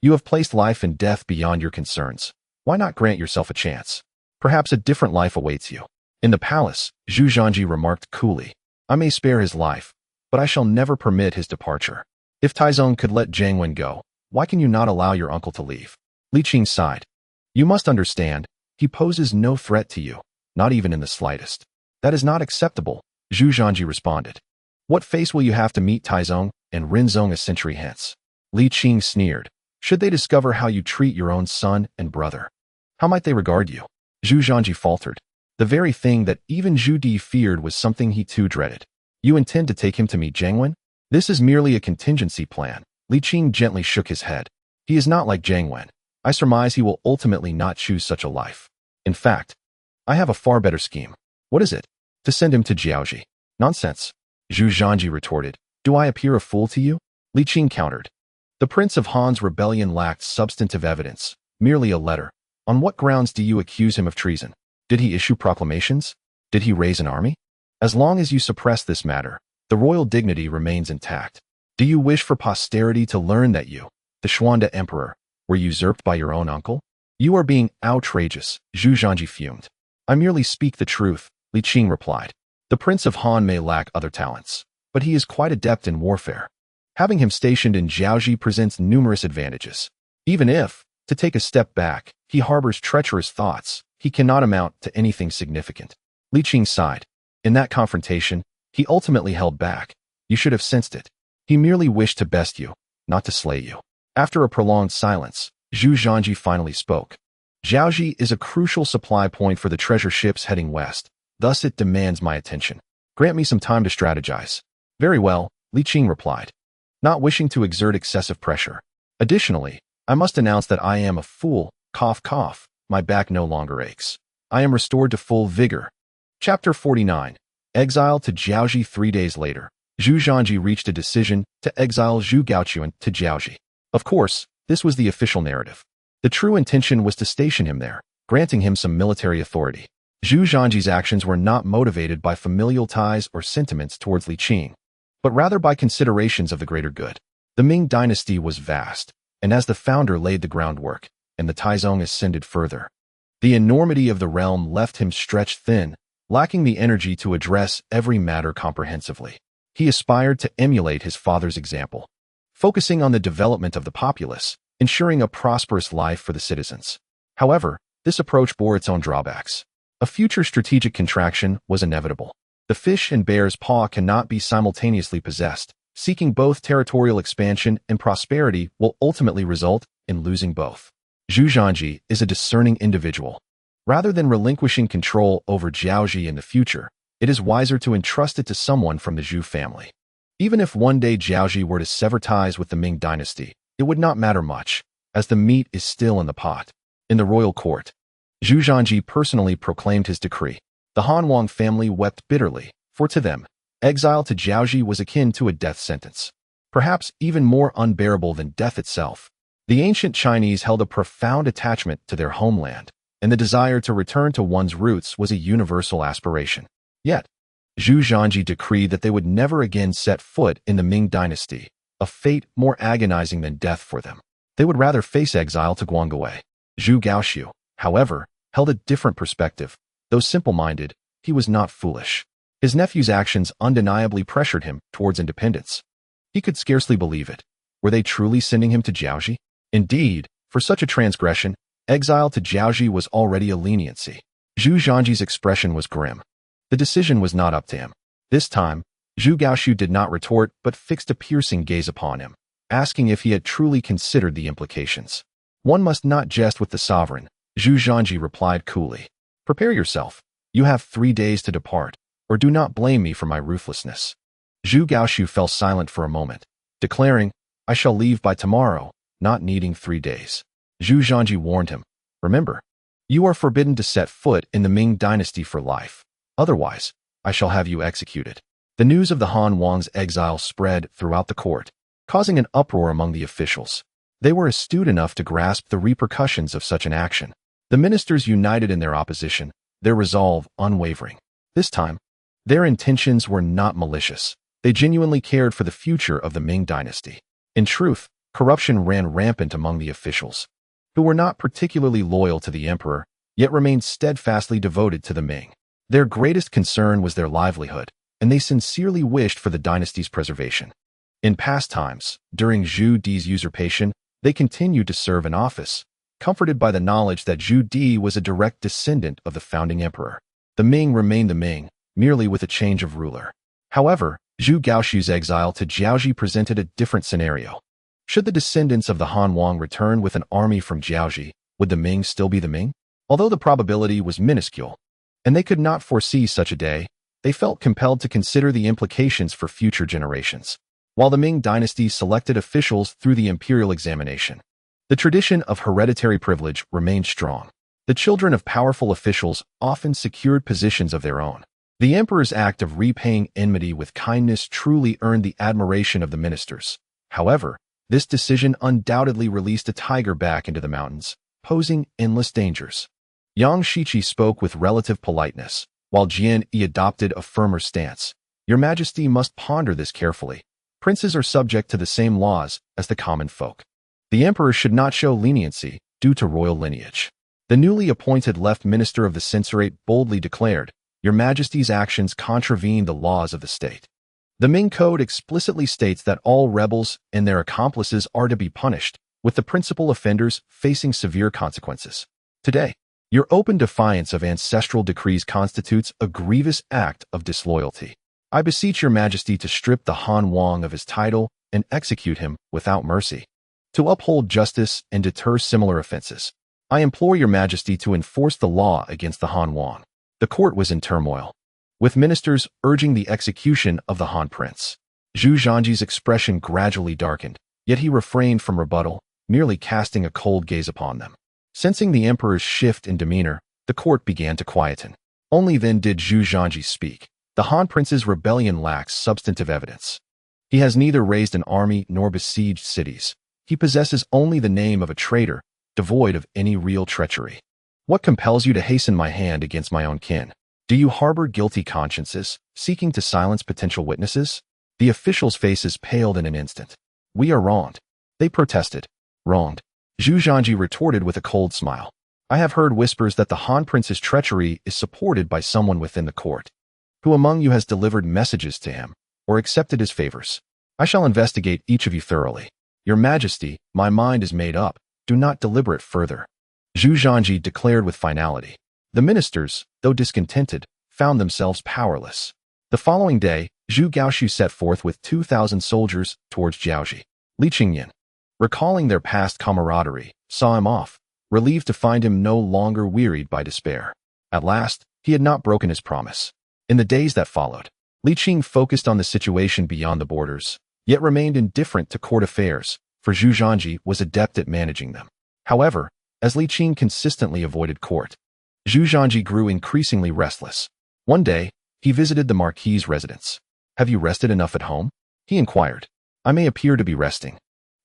you have placed life and death beyond your concerns. Why not grant yourself a chance? Perhaps a different life awaits you. In the palace, Zhu Zhanji remarked coolly, I may spare his life, but I shall never permit his departure. If Taizong could let Jiang Wen go, why can you not allow your uncle to leave? Li Qing sighed. You must understand, he poses no threat to you, not even in the slightest. That is not acceptable, Zhu Zhanji responded. What face will you have to meet Taizong and Rinzong a century hence? Li Qing sneered. Should they discover how you treat your own son and brother? How might they regard you? Zhu Zhanji faltered. The very thing that even Zhu Di feared was something he too dreaded. You intend to take him to meet Jiang Wen? This is merely a contingency plan. Li Qing gently shook his head. He is not like Jiang Wen. I surmise he will ultimately not choose such a life. In fact, I have a far better scheme. What is it? To send him to Jiaoji. Nonsense. Zhu Zhanji retorted. Do I appear a fool to you? Li Qing countered. The Prince of Han's rebellion lacked substantive evidence, merely a letter. On what grounds do you accuse him of treason? Did he issue proclamations? Did he raise an army? As long as you suppress this matter, the royal dignity remains intact. Do you wish for posterity to learn that you, the Xuande Emperor, were usurped by your own uncle? You are being outrageous, Zhu Zhanji fumed. I merely speak the truth, Li Qing replied. The Prince of Han may lack other talents, but he is quite adept in warfare. Having him stationed in Jiaoji presents numerous advantages. Even if, to take a step back, he harbors treacherous thoughts, he cannot amount to anything significant. Li Qing sighed. In that confrontation, he ultimately held back. You should have sensed it. He merely wished to best you, not to slay you. After a prolonged silence, Zhu Zhanji finally spoke. Jiaoji is a crucial supply point for the treasure ships heading west, thus it demands my attention. Grant me some time to strategize. Very well, Li Qing replied, not wishing to exert excessive pressure. Additionally, I must announce that I am a fool, cough cough, my back no longer aches. I am restored to full vigor. Chapter 49. Exile to Jiaoji 3 days later. Zhu Zhanji reached a decision to exile Zhu Gaochuan to Jiaoji. Of course, this was the official narrative. The true intention was to station him there, granting him some military authority. Zhu Zhanji's actions were not motivated by familial ties or sentiments towards Li Qing, but rather by considerations of the greater good. The Ming dynasty was vast, and as the founder laid the groundwork, and the Taizong ascended further, the enormity of the realm left him stretched thin, lacking the energy to address every matter comprehensively. He aspired to emulate his father's example, focusing on the development of the populace, ensuring a prosperous life for the citizens. However, this approach bore its own drawbacks. A future strategic contraction was inevitable. The fish and bear's paw cannot be simultaneously possessed. Seeking both territorial expansion and prosperity will ultimately result in losing both. Zhu Zhanji is a discerning individual. Rather than relinquishing control over Jiaoji in the future, it is wiser to entrust it to someone from the Zhu family. Even if one day Jiaoji were to sever ties with the Ming dynasty, it would not matter much, as the meat is still in the pot. In the royal court, Zhu Zhanji personally proclaimed his decree. The Han family wept bitterly, for to them, exile to Jiaoji was akin to a death sentence, perhaps even more unbearable than death itself. The ancient Chinese held a profound attachment to their homeland, and the desire to return to one's roots was a universal aspiration. Yet, Zhu Zhanji decreed that they would never again set foot in the Ming dynasty, a fate more agonizing than death for them. They would rather face exile to Guangwei. Zhu Gaoxiu, however, held a different perspective. Though simple-minded, he was not foolish. His nephew's actions undeniably pressured him towards independence. He could scarcely believe it. Were they truly sending him to Jiaoji? Indeed, for such a transgression, exile to Jiaoji was already a leniency. Zhu Zhanji's expression was grim. The decision was not up to him. This time, Zhu Gaoxiu did not retort but fixed a piercing gaze upon him, asking if he had truly considered the implications. One must not jest with the sovereign, Zhu Zhanji replied coolly. Prepare yourself. You have 3 days to depart, or do not blame me for my ruthlessness. Zhu Gaoxiu fell silent for a moment, declaring, I shall leave by tomorrow, not needing 3 days. Zhu Zhanji warned him, remember, you are forbidden to set foot in the Ming dynasty for life. Otherwise, I shall have you executed. The news of the Han Wang's exile spread throughout the court, causing an uproar among the officials. They were astute enough to grasp the repercussions of such an action. The ministers united in their opposition, their resolve unwavering. This time, their intentions were not malicious. They genuinely cared for the future of the Ming dynasty. In truth, corruption ran rampant among the officials, who were not particularly loyal to the emperor, yet remained steadfastly devoted to the Ming. Their greatest concern was their livelihood, and they sincerely wished for the dynasty's preservation. In past times, during Zhu Di's usurpation, they continued to serve in office, comforted by the knowledge that Zhu Di was a direct descendant of the founding emperor. The Ming remained the Ming, merely with a change of ruler. However, Zhu Gaoxiu's exile to Jiaoji presented a different scenario. Should the descendants of the Han Wang return with an army from Jiaoji, would the Ming still be the Ming? Although the probability was minuscule, and they could not foresee such a day, they felt compelled to consider the implications for future generations. While the Ming dynasty selected officials through the imperial examination, the tradition of hereditary privilege remained strong. The children of powerful officials often secured positions of their own. The emperor's act of repaying enmity with kindness truly earned the admiration of the ministers. However, this decision undoubtedly released a tiger back into the mountains, posing endless dangers. Yang Shiqi spoke with relative politeness, while Jian Yi adopted a firmer stance. Your Majesty must ponder this carefully. Princes are subject to the same laws as the common folk. The emperor should not show leniency due to royal lineage. The newly appointed left minister of the censorate boldly declared, Your Majesty's actions contravene the laws of the state. The Ming Code explicitly states that all rebels and their accomplices are to be punished, with the principal offenders facing severe consequences. Today, your open defiance of ancestral decrees constitutes a grievous act of disloyalty. I beseech your Majesty to strip the Han Wang of his title and execute him without mercy. To uphold justice and deter similar offenses, I implore your Majesty to enforce the law against the Han Wang. The court was in turmoil, with ministers urging the execution of the Han prince. Zhu Zhanji's expression gradually darkened, yet he refrained from rebuttal, merely casting a cold gaze upon them. Sensing the emperor's shift in demeanor, the court began to quieten. Only then did Zhu Zhanji speak. The Han prince's rebellion lacks substantive evidence. He has neither raised an army nor besieged cities. He possesses only the name of a traitor, devoid of any real treachery. What compels you to hasten my hand against my own kin? Do you harbor guilty consciences, seeking to silence potential witnesses? The officials' faces paled in an instant. We are wronged. They protested. Wronged. Zhu Zhanji retorted with a cold smile. I have heard whispers that the Han Prince's treachery is supported by someone within the court. Who among you has delivered messages to him, or accepted his favors? I shall investigate each of you thoroughly. Your Majesty, my mind is made up. Do not deliberate further. Zhu Zhanji declared with finality. The ministers, though discontented, found themselves powerless. The following day, Zhu Gaoxu set forth with 2,000 soldiers towards Jiaoji. Li Qing, recalling their past camaraderie, saw him off, relieved to find him no longer wearied by despair. At last, he had not broken his promise. In the days that followed, Li Qing focused on the situation beyond the borders, yet remained indifferent to court affairs, for Zhu Zhanji was adept at managing them. However, as Li Qing consistently avoided court, Zhu Zhanji grew increasingly restless. One day, he visited the Marquis' residence. Have you rested enough at home? He inquired. I may appear to be resting.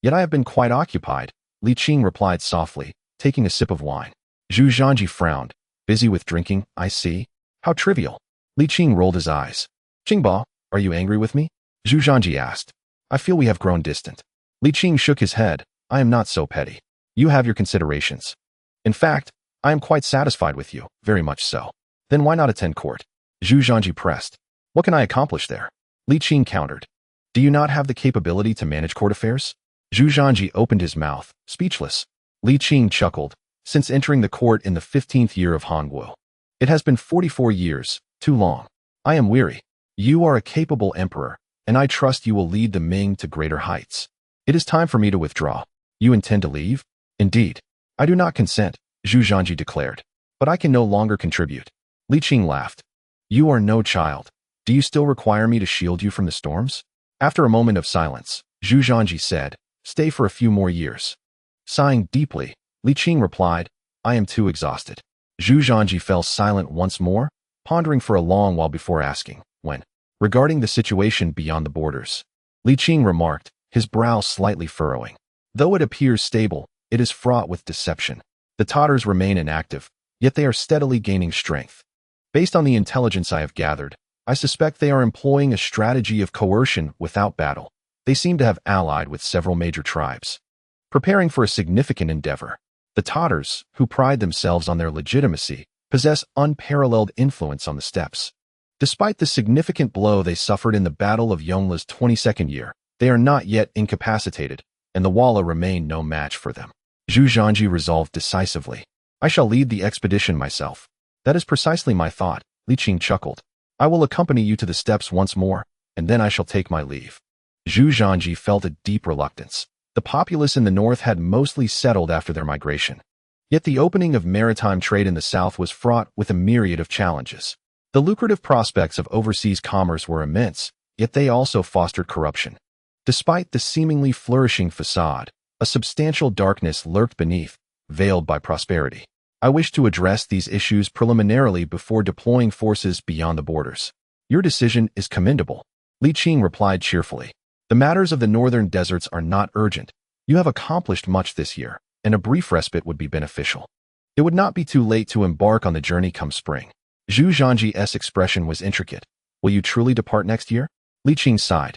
Yet I have been quite occupied, Li Qing replied softly, taking a sip of wine. Zhu Zhanji frowned. Busy with drinking, I see. How trivial. Li Qing rolled his eyes. Qing Bo, are you angry with me? Zhu Zhanji asked. I feel we have grown distant. Li Qing shook his head. I am not so petty. You have your considerations. In fact, I am quite satisfied with you, very much so. Then why not attend court? Zhu Zhanji pressed. What can I accomplish there? Li Qing countered. Do you not have the capability to manage court affairs? Zhu Zhanji opened his mouth, speechless. Li Qing chuckled. Since entering the court in the 15th year of Hangguo. It has been 44 years, too long. I am weary. You are a capable emperor, and I trust you will lead the Ming to greater heights. It is time for me to withdraw. You intend to leave? Indeed. I do not consent, Zhu Zhanji declared. But I can no longer contribute. Li Qing laughed. You are no child. Do you still require me to shield you from the storms? After a moment of silence, Zhu Zhanji said, Stay for a few more years. Sighing deeply, Li Qing replied, I am too exhausted. Zhu Zhanji fell silent once more, pondering for a long while before asking, when? Regarding the situation beyond the borders. Li Qing remarked, his brow slightly furrowing. Though it appears stable, it is fraught with deception. The Tatars remain inactive, yet they are steadily gaining strength. Based on the intelligence I have gathered, I suspect they are employing a strategy of coercion without battle. They seem to have allied with several major tribes, preparing for a significant endeavor. The Tatars, who pride themselves on their legitimacy, possess unparalleled influence on the steppes. Despite the significant blow they suffered in the Battle of Yongling's 22nd year, they are not yet incapacitated, and the Walla remain no match for them. Zhu Zhanji resolved decisively. I shall lead the expedition myself. That is precisely my thought, Li Qing chuckled. I will accompany you to the steppes once more, and then I shall take my leave. Zhu Zhanji felt a deep reluctance. The populace in the north had mostly settled after their migration. Yet the opening of maritime trade in the south was fraught with a myriad of challenges. The lucrative prospects of overseas commerce were immense, yet they also fostered corruption. Despite the seemingly flourishing facade, a substantial darkness lurked beneath, veiled by prosperity. I wish to address these issues preliminarily before deploying forces beyond the borders. Your decision is commendable, Li Qing replied cheerfully. The matters of the northern deserts are not urgent. You have accomplished much this year, and a brief respite would be beneficial. It would not be too late to embark on the journey come spring. Zhu Zhanji's expression was intricate. Will you truly depart next year? Li Qing sighed.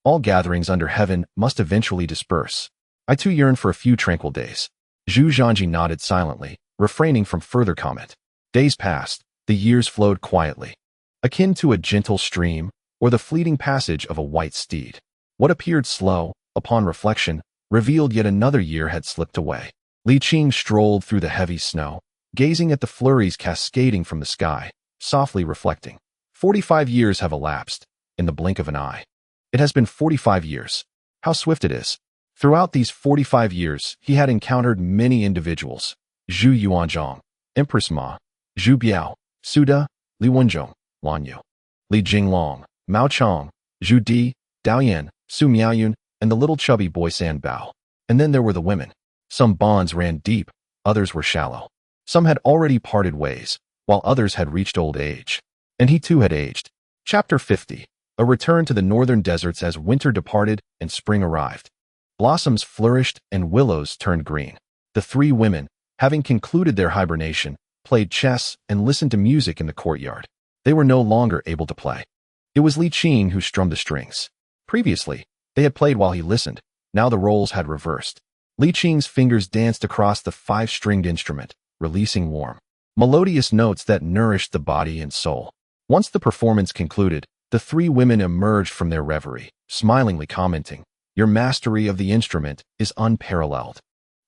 All gatherings under heaven must eventually disperse. I too yearn for a few tranquil days. Zhu Zhanji nodded silently, refraining from further comment. Days passed, the years flowed quietly, akin to a gentle stream or the fleeting passage of a white steed. What appeared slow, upon reflection, revealed yet another year had slipped away. Li Qing strolled through the heavy snow, gazing at the flurries cascading from the sky, softly reflecting. 45 years have elapsed, in the blink of an eye. It has been 45 years. How swift it is. Throughout these 45 years, he had encountered many individuals. Zhu Yuanzhang, Empress Ma, Zhu Biao, Suda, Li Wenzhong, Wan Yu, Li Jinglong, Mao Chang, Zhu Di, Dao Yan, Su Miaoyun, and the little chubby boy San Bao. And then there were the women. Some bonds ran deep, others were shallow. Some had already parted ways, while others had reached old age. And he too had aged. Chapter 50. A return to the northern deserts as winter departed and spring arrived. Blossoms flourished and willows turned green. The The three women, having concluded their hibernation, played chess and listened to music in the courtyard. They were no longer able to play. It was Li Qing who strummed the strings. Previously, they had played while he listened. Now the roles had reversed. Li Qing's fingers danced across the five-stringed instrument, releasing warm, melodious notes that nourished the body and soul. Once the performance concluded, the three women emerged from their reverie, smilingly commenting, "Your mastery of the instrument is unparalleled.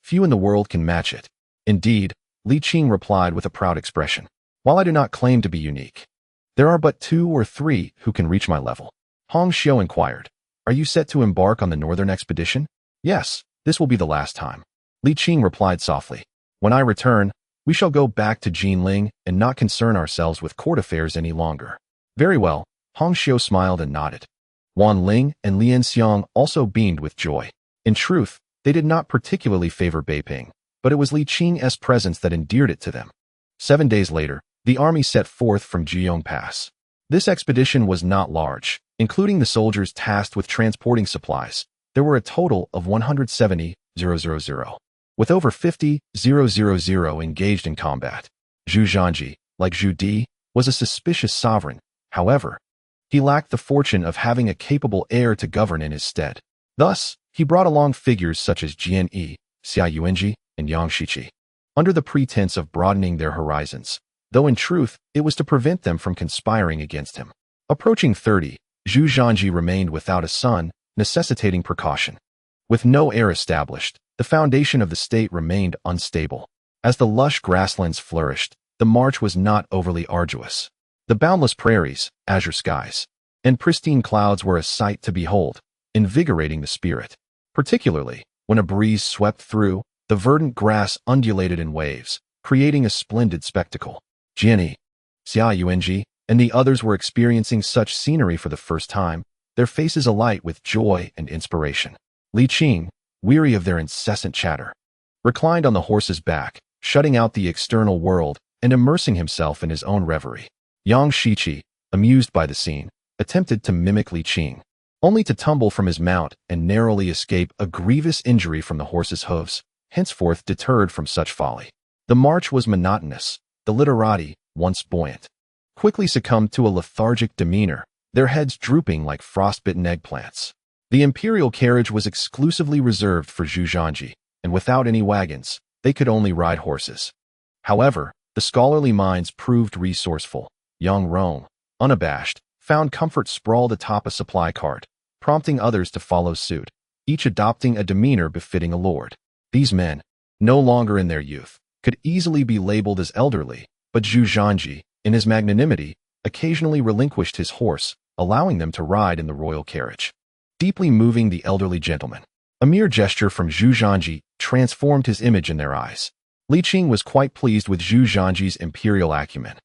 Few in the world can match it." "Indeed," Li Qing replied with a proud expression. "While I do not claim to be unique, there are but 2 or 3 who can reach my level." Hong Xiu inquired, "Are you set to embark on the northern expedition?" "Yes, this will be the last time." Li Qing replied softly. "When I return, we shall go back to Jinling and not concern ourselves with court affairs any longer." "Very well," Hong Xiu smiled and nodded. Wan Ling and Lian Xiang also beamed with joy. In truth, they did not particularly favor Beiping, but it was Li Qing's presence that endeared it to them. 7 days later, the army set forth from Qianqing Pass. This expedition was not large, including the soldiers tasked with transporting supplies. There were a total of 170,000, with over 50,000 engaged in combat. Zhu Zhanji, like Zhu Di, was a suspicious sovereign. However, he lacked the fortune of having a capable heir to govern in his stead. Thus, he brought along figures such as Jian Yi, Xia Yuanji, and Yang Shiqi, under the pretense of broadening their horizons, though in truth, it was to prevent them from conspiring against him. Approaching 30, Zhu Zhanji remained without a son, necessitating precaution. With no heir established, the foundation of the state remained unstable. As the lush grasslands flourished, the march was not overly arduous. The boundless prairies, azure skies, and pristine clouds were a sight to behold, invigorating the spirit. Particularly, when a breeze swept through, the verdant grass undulated in waves, creating a splendid spectacle. Jian Yi, Xia Yuanji, and the others were experiencing such scenery for the first time, their faces alight with joy and inspiration. Li Qing, weary of their incessant chatter, reclined on the horse's back, shutting out the external world and immersing himself in his own reverie. Yang Shiqi, amused by the scene, attempted to mimic Li Qing, only to tumble from his mount and narrowly escape a grievous injury from the horse's hooves, henceforth deterred from such folly. The march was monotonous. The literati, once buoyant, quickly succumbed to a lethargic demeanor, their heads drooping like frostbitten eggplants. The imperial carriage was exclusively reserved for Zhu Zhanji, and without any wagons, they could only ride horses. However, the scholarly minds proved resourceful. Young Rome, unabashed, found comfort sprawled atop a supply cart, prompting others to follow suit, each adopting a demeanor befitting a lord. These men, no longer in their youth, could easily be labeled as elderly, but Zhu Zhanji, in his magnanimity, occasionally relinquished his horse, allowing them to ride in the royal carriage, deeply moving the elderly gentleman. A mere gesture from Zhu Zhanji transformed his image in their eyes. Li Qing was quite pleased with Zhu Zhanji's imperial acumen,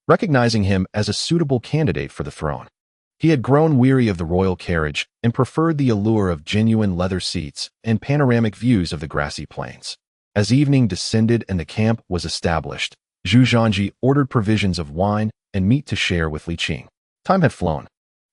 recognizing him as a suitable candidate for the throne. He had grown weary of the royal carriage and preferred the allure of genuine leather seats and panoramic views of the grassy plains. As evening descended and the camp was established, Zhu Zhanji ordered provisions of wine and meat to share with Li Qing. Time had flown.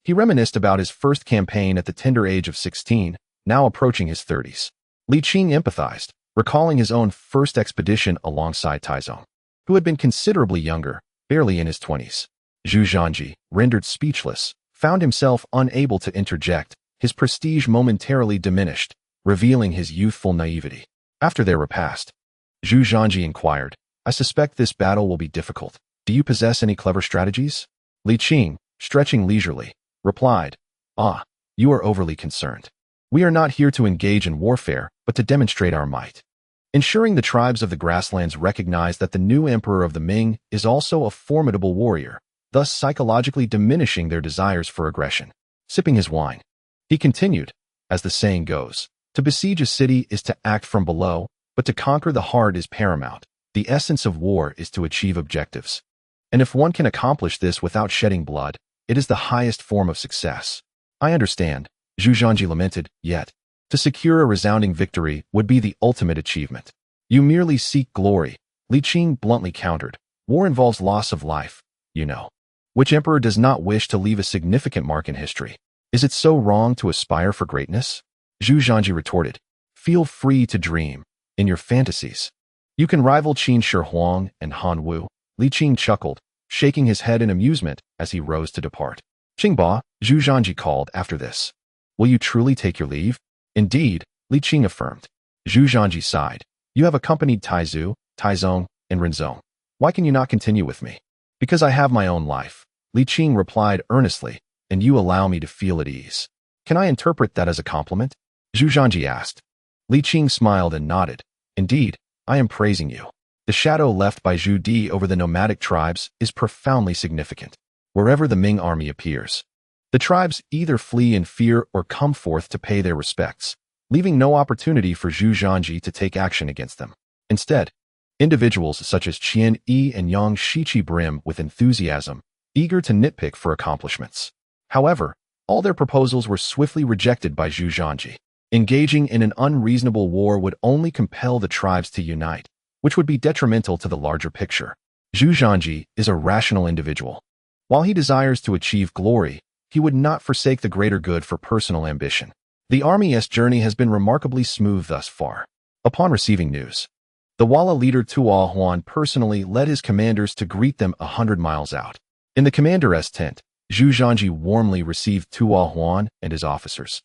He reminisced about his first campaign at the tender age of 16, now approaching his 30s. Li Qing empathized, recalling his own first expedition alongside Taizong, who had been considerably younger, barely in his 20s. Zhu Zhanji, rendered speechless, found himself unable to interject, his prestige momentarily diminished, revealing his youthful naivety. After their repast, Zhu Zhanji inquired, "I suspect this battle will be difficult. Do you possess any clever strategies?" Li Qing, stretching leisurely, replied, "You are overly concerned. We are not here to engage in warfare, but to demonstrate our might. Ensuring the tribes of the grasslands recognize that the new emperor of the Ming is also a formidable warrior, thus psychologically diminishing their desires for aggression." Sipping his wine, he continued, "As the saying goes, to besiege a city is to act from below, but to conquer the heart is paramount. The essence of war is to achieve objectives. And if one can accomplish this without shedding blood, it is the highest form of success." "I understand," Zhu Zhanji lamented, "yet, to secure a resounding victory would be the ultimate achievement." "You merely seek glory," Li Qing bluntly countered. "War involves loss of life, you know. Which emperor does not wish to leave a significant mark in history? Is it so wrong to aspire for greatness?" Zhu Zhanji retorted, "Feel free to dream. in your fantasies. You can rival Qin Shi Huang and Han Wu. Li Qing chuckled, shaking his head in amusement as he rose to depart. Qing Bo, Zhu Zhanji called after this. Will you truly take your leave? Indeed, Li Qing affirmed. Zhu Zhanji sighed. You have accompanied Taizu, Taizong, and Renzong. Why can you not continue with me? Because I have my own life, Li Qing replied earnestly, and you allow me to feel at ease. Can I interpret that as a compliment? Zhu Zhanji asked. Li Qing smiled and nodded. Indeed, I am praising you. The shadow left by Zhu Di over the nomadic tribes is profoundly significant. Wherever the Ming army appears, the tribes either flee in fear or come forth to pay their respects, leaving no opportunity for Zhu Zhanji to take action against them. Instead, individuals such as Qian Yi and Yang Shiqi brim with enthusiasm, eager to nitpick for accomplishments. However, all their proposals were swiftly rejected by Zhu Zhanji. Engaging in an unreasonable war would only compel the tribes to unite, which would be detrimental to the larger picture. Zhu Zhanji is a rational individual. While he desires to achieve glory, he would not forsake the greater good for personal ambition. The army's journey has been remarkably smooth thus far. Upon receiving news, the Walla leader Tuo Huan personally led his commanders to greet them 100 miles out. In the commander's tent, Zhu Zhanji warmly received Tuo Huan and his officers.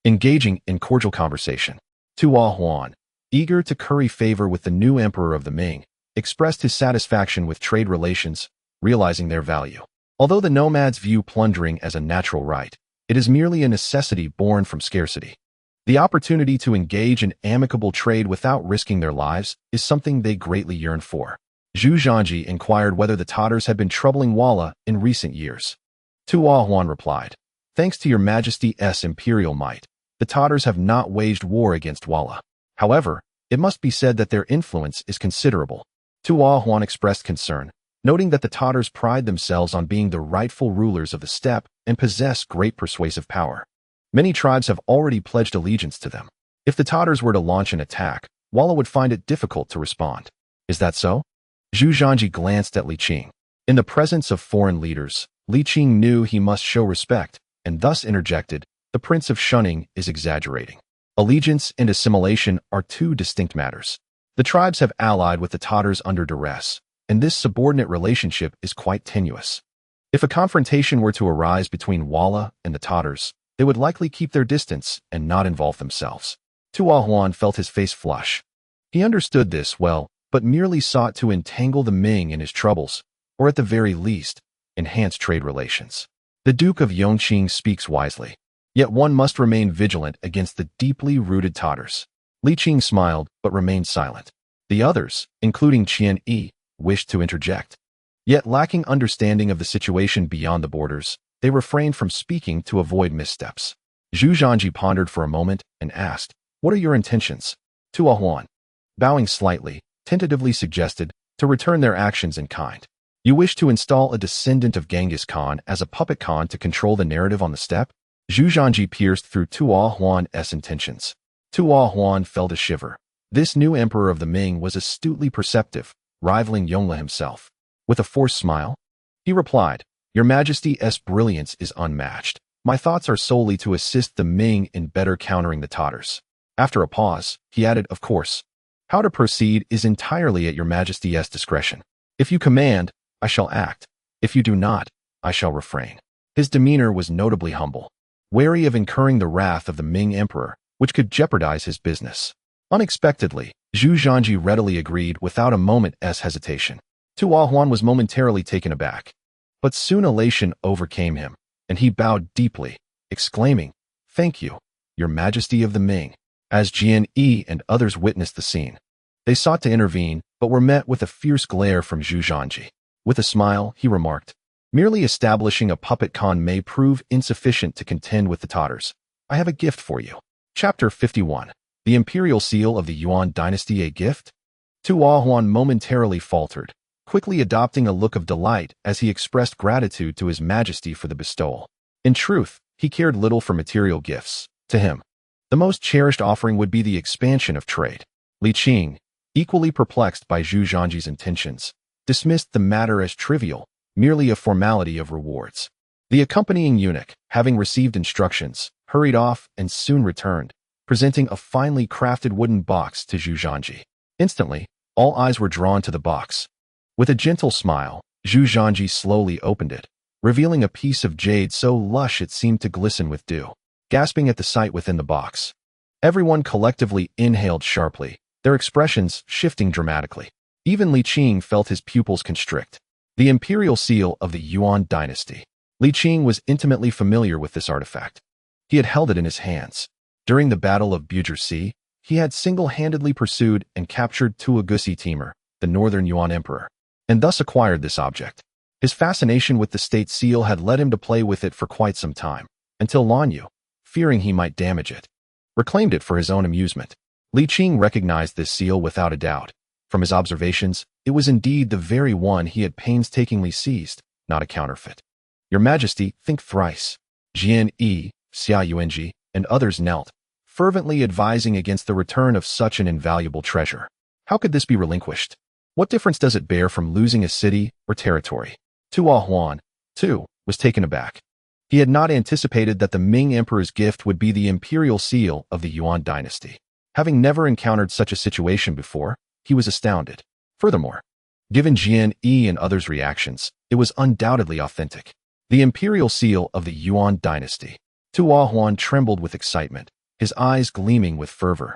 Engaging in cordial conversation, Tuo Huan, eager to curry favor with the new emperor of the Ming, expressed his satisfaction with trade relations, realizing their value. Although the nomads view plundering as a natural right, it is merely a necessity born from scarcity. The opportunity to engage in amicable trade without risking their lives is something they greatly yearn for. Zhu Zhanji inquired whether the Tatars had been troubling Walla in recent years. Tuo Huan replied, "Thanks to your Majesty's imperial might, the Tatars have not waged war against Walla. However, it must be said that their influence is considerable." Tuo Huan expressed concern, noting that the Tatars pride themselves on being the rightful rulers of the steppe and possess great persuasive power. Many tribes have already pledged allegiance to them. If the Tatars were to launch an attack, Walla would find it difficult to respond. Is that so? Zhu Zhanji glanced at Li Qing. In the presence of foreign leaders, Li Qing knew he must show respect, and thus interjected, "The Prince of Shunning is exaggerating. Allegiance and assimilation are two distinct matters. The tribes have allied with the Tatars under duress, and this subordinate relationship is quite tenuous. If a confrontation were to arise between Walla and the Tatars, they would likely keep their distance and not involve themselves." Tuo Huan felt his face flush. He understood this well, but merely sought to entangle the Ming in his troubles, or at the very least, enhance trade relations. The Duke of Yongqing speaks wisely. Yet one must remain vigilant against the deeply rooted Tatars. Li Qing smiled, but remained silent. The others, including Qian Yi, wished to interject. Yet lacking understanding of the situation beyond the borders, they refrained from speaking to avoid missteps. Zhu Zhanji pondered for a moment and asked, "What are your intentions?" Tuo Huan, bowing slightly, tentatively suggested, to return their actions in kind. "You wish to install a descendant of Genghis Khan as a puppet Khan to control the narrative on the steppe?" Zhu Zhanji pierced through Tuo Huan's intentions. Tuo Huan felt a shiver. This new emperor of the Ming was astutely perceptive, rivaling Yongle himself. With a forced smile, he replied, "Your Majesty's brilliance is unmatched. My thoughts are solely to assist the Ming in better countering the Tatars." After a pause, he added, "Of course, how to proceed is entirely at your Majesty's discretion. If you command, I shall act. If you do not, I shall refrain." His demeanor was notably humble, wary of incurring the wrath of the Ming emperor, which could jeopardize his business. Unexpectedly, Zhu Zhanji readily agreed without a moment's hesitation. Tuo Huan was momentarily taken aback, but soon elation overcame him, and he bowed deeply, exclaiming, "Thank you, your Majesty of the Ming." As Jian Yi and others witnessed the scene, they sought to intervene, but were met with a fierce glare from Zhu Zhanji. With a smile, he remarked, "Merely establishing a puppet Khan may prove insufficient to contend with the Tatars. I have a gift for you." Chapter 51. The Imperial Seal of the Yuan Dynasty, a gift? Tuo Huan momentarily faltered, quickly adopting a look of delight as he expressed gratitude to His Majesty for the bestowal. In truth, he cared little for material gifts. To him, the most cherished offering would be the expansion of trade. Li Qing, equally perplexed by Zhu Zhanji's intentions, dismissed the matter as trivial, merely a formality of rewards. The accompanying eunuch, having received instructions, hurried off and soon returned, presenting a finely crafted wooden box to Zhu Zhanji. Instantly, all eyes were drawn to the box. With a gentle smile, Zhu Zhanji slowly opened it, revealing a piece of jade so lush it seemed to glisten with dew. Gasping at the sight within the box, everyone collectively inhaled sharply, their expressions shifting dramatically. Even Li Qing felt his pupils constrict. The imperial seal of the Yuan dynasty. Li Qing was intimately familiar with this artifact. He had held it in his hands. During the Battle of Bujersi, he had single-handedly pursued and captured Tuagusi Timur, the northern Yuan emperor, and thus acquired this object. His fascination with the state seal had led him to play with it for quite some time, until Lan Yu, fearing he might damage it, reclaimed it for his own amusement. Li Qing recognized this seal without a doubt. From his observations, it was indeed the very one he had painstakingly seized, not a counterfeit. Your Majesty, think thrice. Jian Yi, Xia Yuanji, and others knelt, fervently advising against the return of such an invaluable treasure. How could this be relinquished? What difference does it bear from losing a city or territory? Tua Huan, too, was taken aback. He had not anticipated that the Ming Emperor's gift would be the imperial seal of the Yuan dynasty. Having never encountered such a situation before, he was astounded. Furthermore, given Jian Yi and others' reactions, it was undoubtedly authentic. The imperial seal of the Yuan dynasty. Tua Huan trembled with excitement, his eyes gleaming with fervor,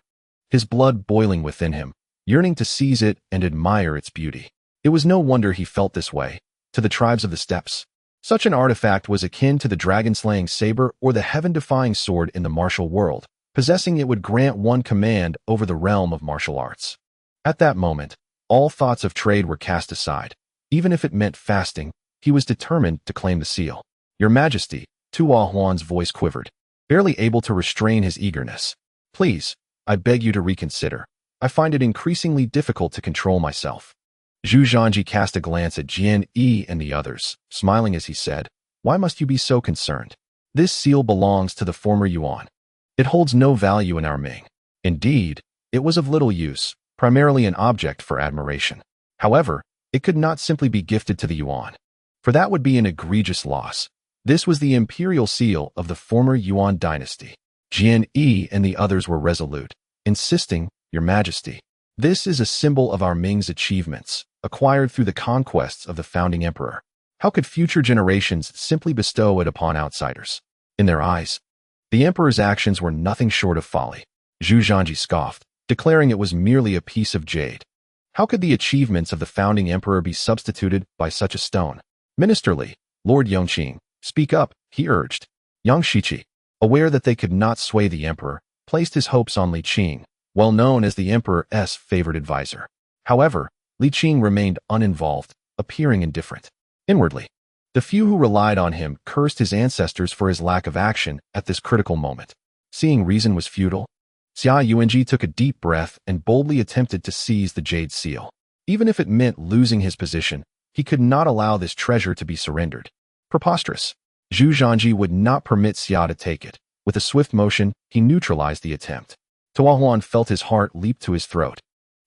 his blood boiling within him, yearning to seize it and admire its beauty. It was no wonder he felt this way. To the tribes of the steppes, such an artifact was akin to the dragon-slaying saber or the heaven-defying sword in the martial world. Possessing it would grant one command over the realm of martial arts. At that moment, all thoughts of trade were cast aside. Even if it meant fasting, he was determined to claim the seal. Your Majesty, Tua Huan's voice quivered, barely able to restrain his eagerness. Please, I beg you to reconsider. I find it increasingly difficult to control myself. Zhu Zhanji cast a glance at Jian Yi and the others, smiling as he said, Why must you be so concerned? This seal belongs to the former Yuan. It holds no value in our Ming. Indeed, it was of little use, primarily an object for admiration. However, it could not simply be gifted to the Yuan, for that would be an egregious loss. This was the imperial seal of the former Yuan dynasty. Jian Yi and the others were resolute, insisting, Your Majesty, this is a symbol of our Ming's achievements, acquired through the conquests of the founding emperor. How could future generations simply bestow it upon outsiders? In their eyes, the emperor's actions were nothing short of folly. Zhu Zhanji scoffed, declaring it was merely a piece of jade. How could the achievements of the founding emperor be substituted by such a stone? Minister Li, Lord Yongqing, speak up, he urged. Yang Shiqi, aware that they could not sway the emperor, placed his hopes on Li Qing, well known as the emperor's favored advisor. However, Li Qing remained uninvolved, appearing indifferent. Inwardly, the few who relied on him cursed his ancestors for his lack of action at this critical moment. Seeing reason was futile, Xia Yuanji took a deep breath and boldly attempted to seize the jade seal. Even if it meant losing his position, he could not allow this treasure to be surrendered. Preposterous. Zhu Zhanji would not permit Xia to take it. With a swift motion, he neutralized the attempt. Tua Huan felt his heart leap to his throat.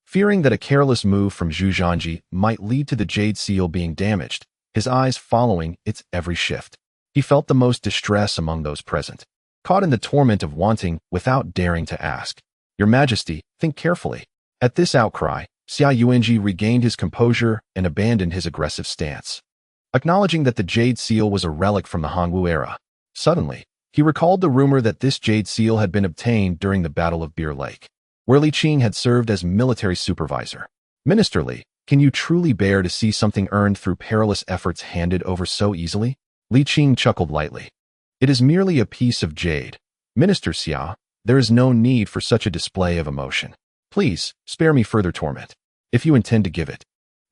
Fearing that a careless move from Zhu Zhanji might lead to the jade seal being damaged, his eyes following its every shift, he felt the most distress among those present, caught in the torment of wanting without daring to ask. Your Majesty, think carefully. At this outcry, Xia Yuanji regained his composure and abandoned his aggressive stance. Acknowledging that the jade seal was a relic from the Hongwu era, suddenly, he recalled the rumor that this jade seal had been obtained during the Battle of Beer Lake, where Li Qing had served as military supervisor. Minister Li, can you truly bear to see something earned through perilous efforts handed over so easily? Li Qing chuckled lightly. It is merely a piece of jade. Minister Xia, there is no need for such a display of emotion. Please, spare me further torment. If you intend to give it,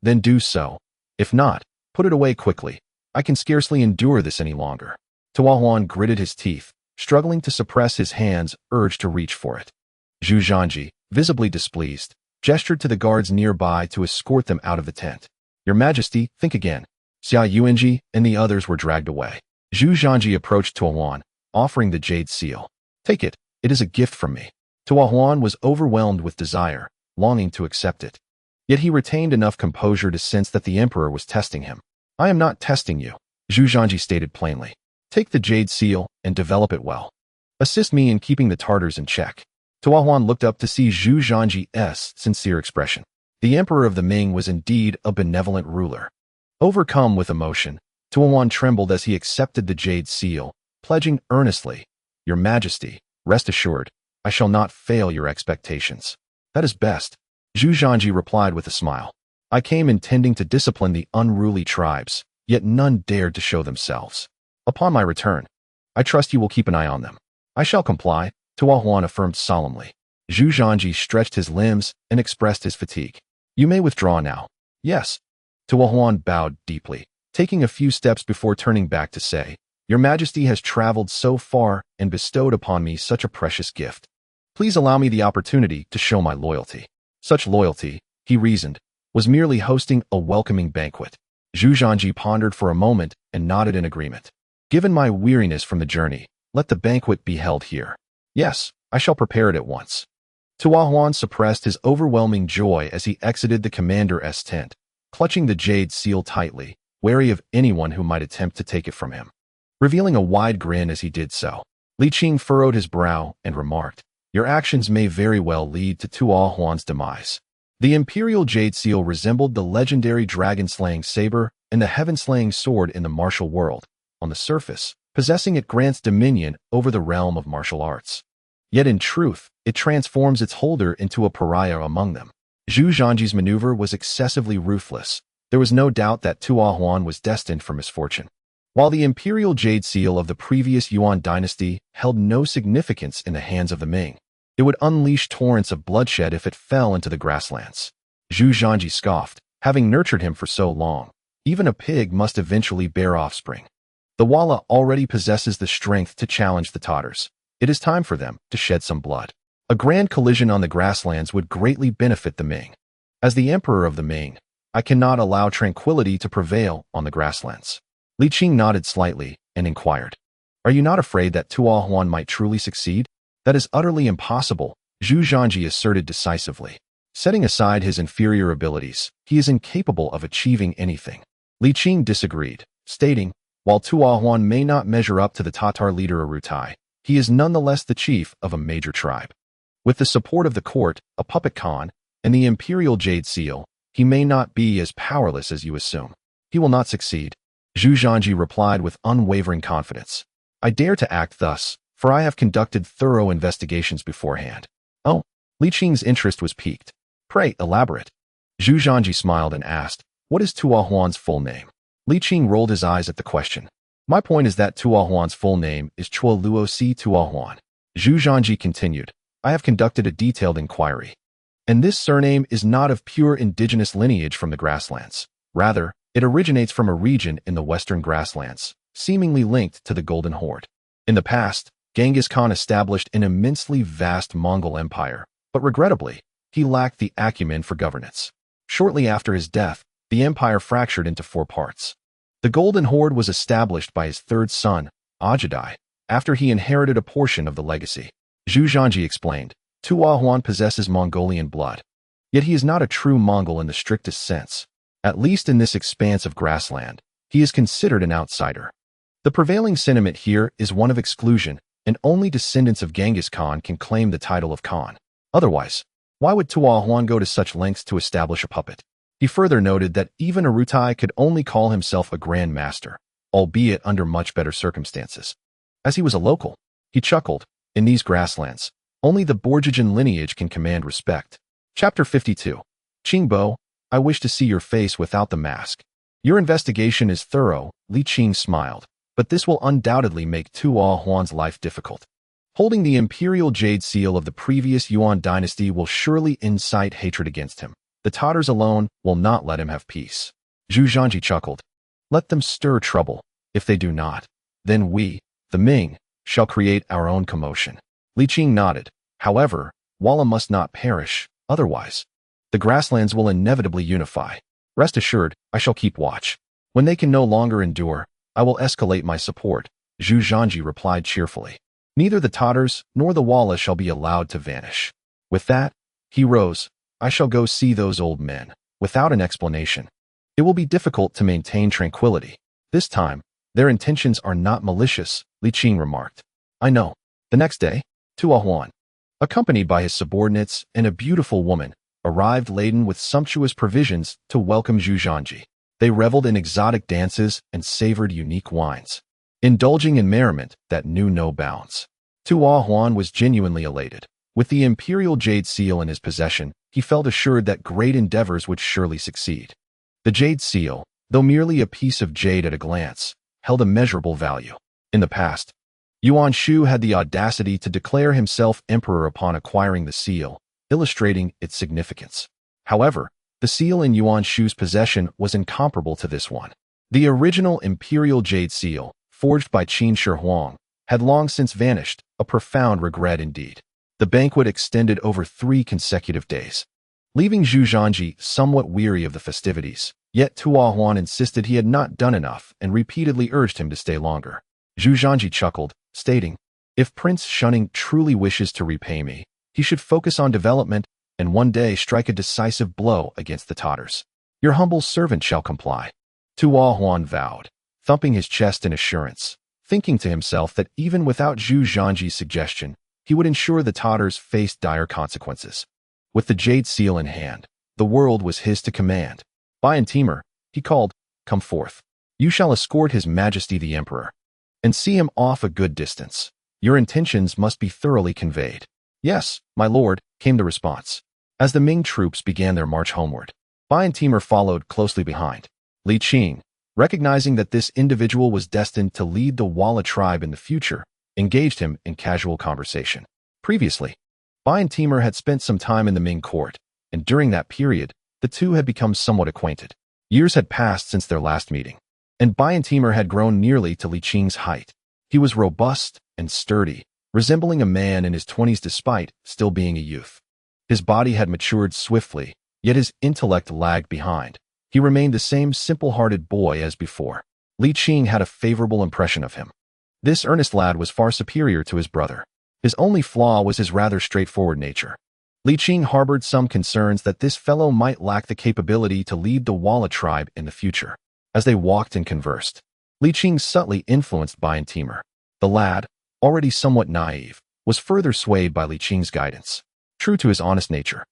then do so. If not, put it away quickly. I can scarcely endure this any longer. Tua Huan gritted his teeth, struggling to suppress his hand's urge to reach for it. Zhu Zhanji, visibly displeased, gestured to the guards nearby to escort them out of the tent. Your Majesty, think again. Xia Yuanji and the others were dragged away. Zhu Zhanji approached Tua Huan, offering the jade seal. Take it, it is a gift from me. Tua Huan was overwhelmed with desire, longing to accept it. Yet he retained enough composure to sense that the emperor was testing him. I am not testing you, Zhu Zhanji stated plainly. Take the jade seal and develop it well. Assist me in keeping the Tartars in check. Tuo Huan looked up to see Zhu Zhanji's sincere expression. The emperor of the Ming was indeed a benevolent ruler. Overcome with emotion, Tuo Huan trembled as he accepted the jade seal, pledging earnestly, "Your Majesty, rest assured, I shall not fail your expectations." "That is best," Zhu Zhanji replied with a smile. "I came intending to discipline the unruly tribes, yet none dared to show themselves. Upon my return, I trust you will keep an eye on them." "I shall comply," Tuo Huan affirmed solemnly. Zhu Zhanji stretched his limbs and expressed his fatigue. "You may withdraw now." "Yes." Tuo Huan bowed deeply, taking a few steps before turning back to say, "Your Majesty has traveled so far and bestowed upon me such a precious gift. Please allow me the opportunity to show my loyalty." Such loyalty, he reasoned, was merely hosting a welcoming banquet. Zhu Zhanji pondered for a moment and nodded in agreement. "Given my weariness from the journey, let the banquet be held here." "Yes, I shall prepare it at once." Tuo Huan suppressed his overwhelming joy as he exited the commander's tent, clutching the jade seal tightly, wary of anyone who might attempt to take it from him. Revealing a wide grin as he did so, Li Qing furrowed his brow and remarked, "Your actions may very well lead to Tuo Huan's demise." The imperial jade seal resembled the legendary dragon-slaying saber and the heaven-slaying sword in the martial world. On the surface, possessing it grants dominion over the realm of martial arts. Yet in truth, it transforms its holder into a pariah among them. Zhu Zhanji's maneuver was excessively ruthless. There was no doubt that Tuo Huan was destined for misfortune. While the imperial jade seal of the previous Yuan dynasty held no significance in the hands of the Ming, it would unleash torrents of bloodshed if it fell into the grasslands. Zhu Zhanji scoffed, having nurtured him for so long. Even a pig must eventually bear offspring. The Walla already possesses the strength to challenge the Tatars. It is time for them to shed some blood. A grand collision on the grasslands would greatly benefit the Ming. As the emperor of the Ming, I cannot allow tranquility to prevail on the grasslands. Li Qing nodded slightly and inquired, "Are you not afraid that Tuo Huan might truly succeed?" "That is utterly impossible," Zhu Zhanji asserted decisively. Setting aside his inferior abilities, he is incapable of achieving anything. Li Qing disagreed, stating, "While Tuo Huan may not measure up to the Tatar leader Arutai, he is nonetheless the chief of a major tribe. With the support of the court, a puppet Khan, and the imperial jade seal, he may not be as powerless as you assume." "He will not succeed," Zhu Zhanji replied with unwavering confidence. "I dare to act thus, for I have conducted thorough investigations beforehand." "Oh," Li Qing's interest was piqued. "Pray, elaborate." Zhu Zhanji smiled and asked, "What is Tuo Huan's full name?" Li Qing rolled his eyes at the question. "My point is that Tuo Huan's full name is Chuo Luo Si Tuo Huan." Zhu Zhanji continued, "I have conducted a detailed inquiry. And this surname is not of pure indigenous lineage from the grasslands. Rather, it originates from a region in the western grasslands, seemingly linked to the Golden Horde. In the past, Genghis Khan established an immensely vast Mongol empire, but regrettably, he lacked the acumen for governance. Shortly after his death, the empire fractured into 4 parts. The Golden Horde was established by his third son, Ajadai, after he inherited a portion of the legacy. Zhu Zhanji explained, "Tuo Huan possesses Mongolian blood, yet he is not a true Mongol in the strictest sense. At least in this expanse of grassland, he is considered an outsider. The prevailing sentiment here is one of exclusion, and only descendants of Genghis Khan can claim the title of Khan. Otherwise, why would Tuo Huan go to such lengths to establish a puppet?" He further noted that even Arutai could only call himself a Grand Master, albeit under much better circumstances. As he was a local, he chuckled, "In these grasslands, only the Borgigian lineage can command respect." Chapter 52. Qing Bo, I wish to see your face without the mask. "Your investigation is thorough," Li Qing smiled, "but this will undoubtedly make Tuo Huan's life difficult. Holding the imperial jade seal of the previous Yuan dynasty will surely incite hatred against him. The Tatars alone will not let him have peace." Zhu Zhanji chuckled. "Let them stir trouble. If they do not, then we, the Ming, shall create our own commotion." Li Qing nodded. "However, Walla must not perish, otherwise, the grasslands will inevitably unify. Rest assured, I shall keep watch. When they can no longer endure, I will escalate my support," Zhu Zhanji replied cheerfully. "Neither the Tatars nor the Walla shall be allowed to vanish." With that, he rose. "I shall go see those old men." Without an explanation, it will be difficult to maintain tranquility. This time, their intentions are not malicious, Li Qing remarked. "I know." The next day, Tuo Huan, accompanied by his subordinates and a beautiful woman, arrived laden with sumptuous provisions to welcome Zhu Zhanji. They reveled in exotic dances and savored unique wines, indulging in merriment that knew no bounds. Tuo Huan was genuinely elated. With the imperial jade seal in his possession, he felt assured that great endeavors would surely succeed. The jade seal, though merely a piece of jade at a glance, held immeasurable value. In the past, Yuan Shu had the audacity to declare himself emperor upon acquiring the seal, illustrating its significance. However, the seal in Yuan Shu's possession was incomparable to this one. The original imperial jade seal, forged by Qin Shi Huang, had long since vanished, a profound regret indeed. The banquet extended over 3 consecutive days, leaving Zhu Zhanji somewhat weary of the festivities. Yet Tuo Huan insisted he had not done enough and repeatedly urged him to stay longer. Zhu Zhanji chuckled, stating, "If Prince Shunning truly wishes to repay me, he should focus on development and one day strike a decisive blow against the Tatars. Your humble servant shall comply." Tuo Huan vowed, thumping his chest in assurance, thinking to himself that even without Zhu Zhanji's suggestion, he would ensure the Tatars faced dire consequences. With the jade seal in hand, the world was his to command. "Bayan Timur," he called, "come forth. You shall escort His Majesty the Emperor, and see him off a good distance. Your intentions must be thoroughly conveyed." "Yes, my lord," came the response. As the Ming troops began their march homeward, Bayan Timur followed closely behind. Li Qing, recognizing that this individual was destined to lead the Walla tribe in the future, engaged him in casual conversation. Previously, Bayan Timur had spent some time in the Ming court, and during that period, the two had become somewhat acquainted. Years had passed since their last meeting, and Bayan Timur had grown nearly to Li Qing's height. He was robust and sturdy, resembling a man in his 20s despite still being a youth. His body had matured swiftly, yet his intellect lagged behind. He remained the same simple-hearted boy as before. Li Qing had a favorable impression of him. This earnest lad was far superior to his brother. His only flaw was his rather straightforward nature. Li Qing harbored some concerns that this fellow might lack the capability to lead the Walla tribe in the future. As they walked and conversed, Li Qing subtly influenced Bayan Timur. The lad, already somewhat naive, was further swayed by Li Qing's guidance. True to his honest nature,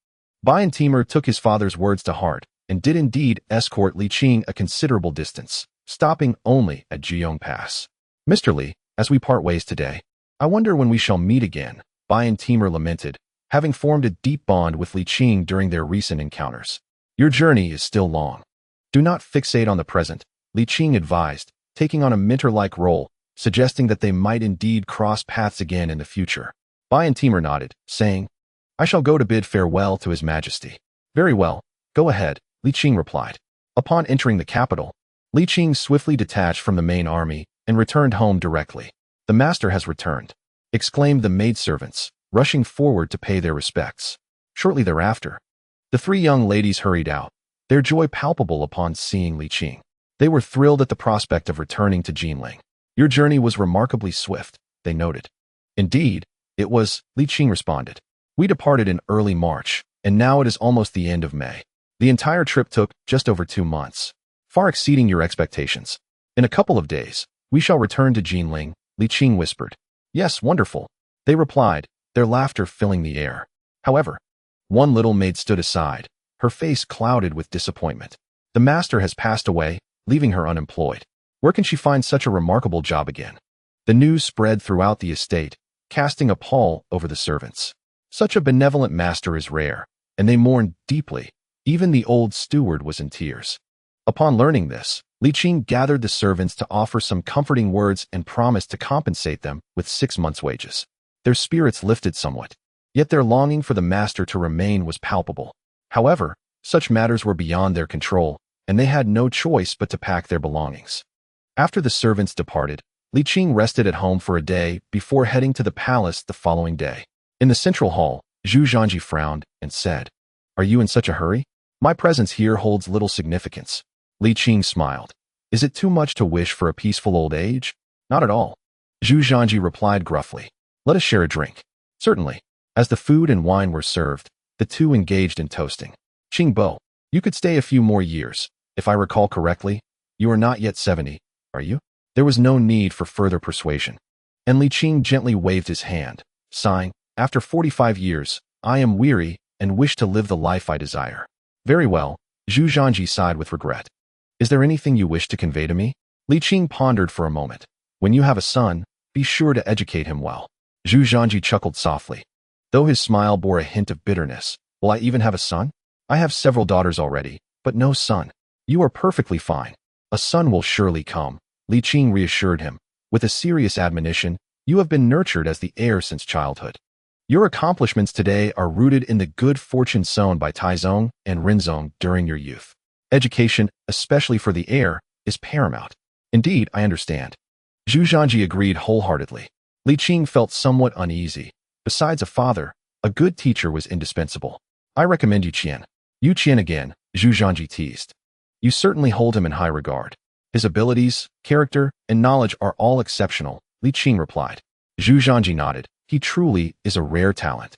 Bayan Timur took his father's words to heart and did indeed escort Li Qing a considerable distance, stopping only at Qianqing Pass. "Mr. Li, as we part ways today, I wonder when we shall meet again," Bayan Timur lamented, having formed a deep bond with Li Qing during their recent encounters. "Your journey is still long. Do not fixate on the present," Li Qing advised, taking on a mentor-like role, suggesting that they might indeed cross paths again in the future. Bayan Timur nodded, saying, "I shall go to bid farewell to His Majesty." "Very well, go ahead," Li Qing replied. Upon entering the capital, Li Qing swiftly detached from the main army and returned home directly. "The master has returned," exclaimed the maidservants, rushing forward to pay their respects. Shortly thereafter, the 3 young ladies hurried out, their joy palpable upon seeing Li Qing. They were thrilled at the prospect of returning to Jinling. "Your journey was remarkably swift," they noted. "Indeed, it was," Li Qing responded. "We departed in early March, and now it is almost the end of May. The entire trip took just over 2 months, far exceeding your expectations. In a couple of days, we shall return to Jinling," Li Qing whispered. "Yes, wonderful," they replied, their laughter filling the air. However, one little maid stood aside, her face clouded with disappointment. "The master has passed away, leaving her unemployed. Where can she find such a remarkable job again?" The news spread throughout the estate, casting a pall over the servants. Such a benevolent master is rare, and they mourned deeply. Even the old steward was in tears. Upon learning this, Li Qing gathered the servants to offer some comforting words and promised to compensate them with 6 months' wages. Their spirits lifted somewhat, yet their longing for the master to remain was palpable. However, such matters were beyond their control, and they had no choice but to pack their belongings. After the servants departed, Li Qing rested at home for a day before heading to the palace the following day. In the central hall, Zhu Zhanji frowned and said, "Are you in such a hurry? My presence here holds little significance." Li Qing smiled. "Is it too much to wish for a peaceful old age?" "Not at all," Zhu Zhanji replied gruffly. "Let us share a drink." "Certainly." As the food and wine were served, the two engaged in toasting. "Qing Bo, you could stay a few more years. If I recall correctly, you are not yet 70, are you?" There was no need for further persuasion, and Li Qing gently waved his hand, sighing, After 45 years, I am weary and wish to live the life I desire. Very well, Zhu Zhanji sighed with regret. Is there anything you wish to convey to me? Li Qing pondered for a moment. When you have a son, be sure to educate him well. Zhu Zhanji chuckled softly. Though his smile bore a hint of bitterness, will I even have a son? I have several daughters already, but no son. You are perfectly fine. A son will surely come, Li Qing reassured him. With a serious admonition, you have been nurtured as the heir since childhood. Your accomplishments today are rooted in the good fortune sown by Taizong and Rinzong during your youth. Education, especially for the heir, is paramount. Indeed, I understand. Zhu Zhanji agreed wholeheartedly. Li Qing felt somewhat uneasy. Besides a father, a good teacher was indispensable. I recommend you Qian. You Qian again, Zhu Zhanji teased. You certainly hold him in high regard. His abilities, character, and knowledge are all exceptional, Li Qing replied. Zhu Zhanji nodded. He truly is a rare talent.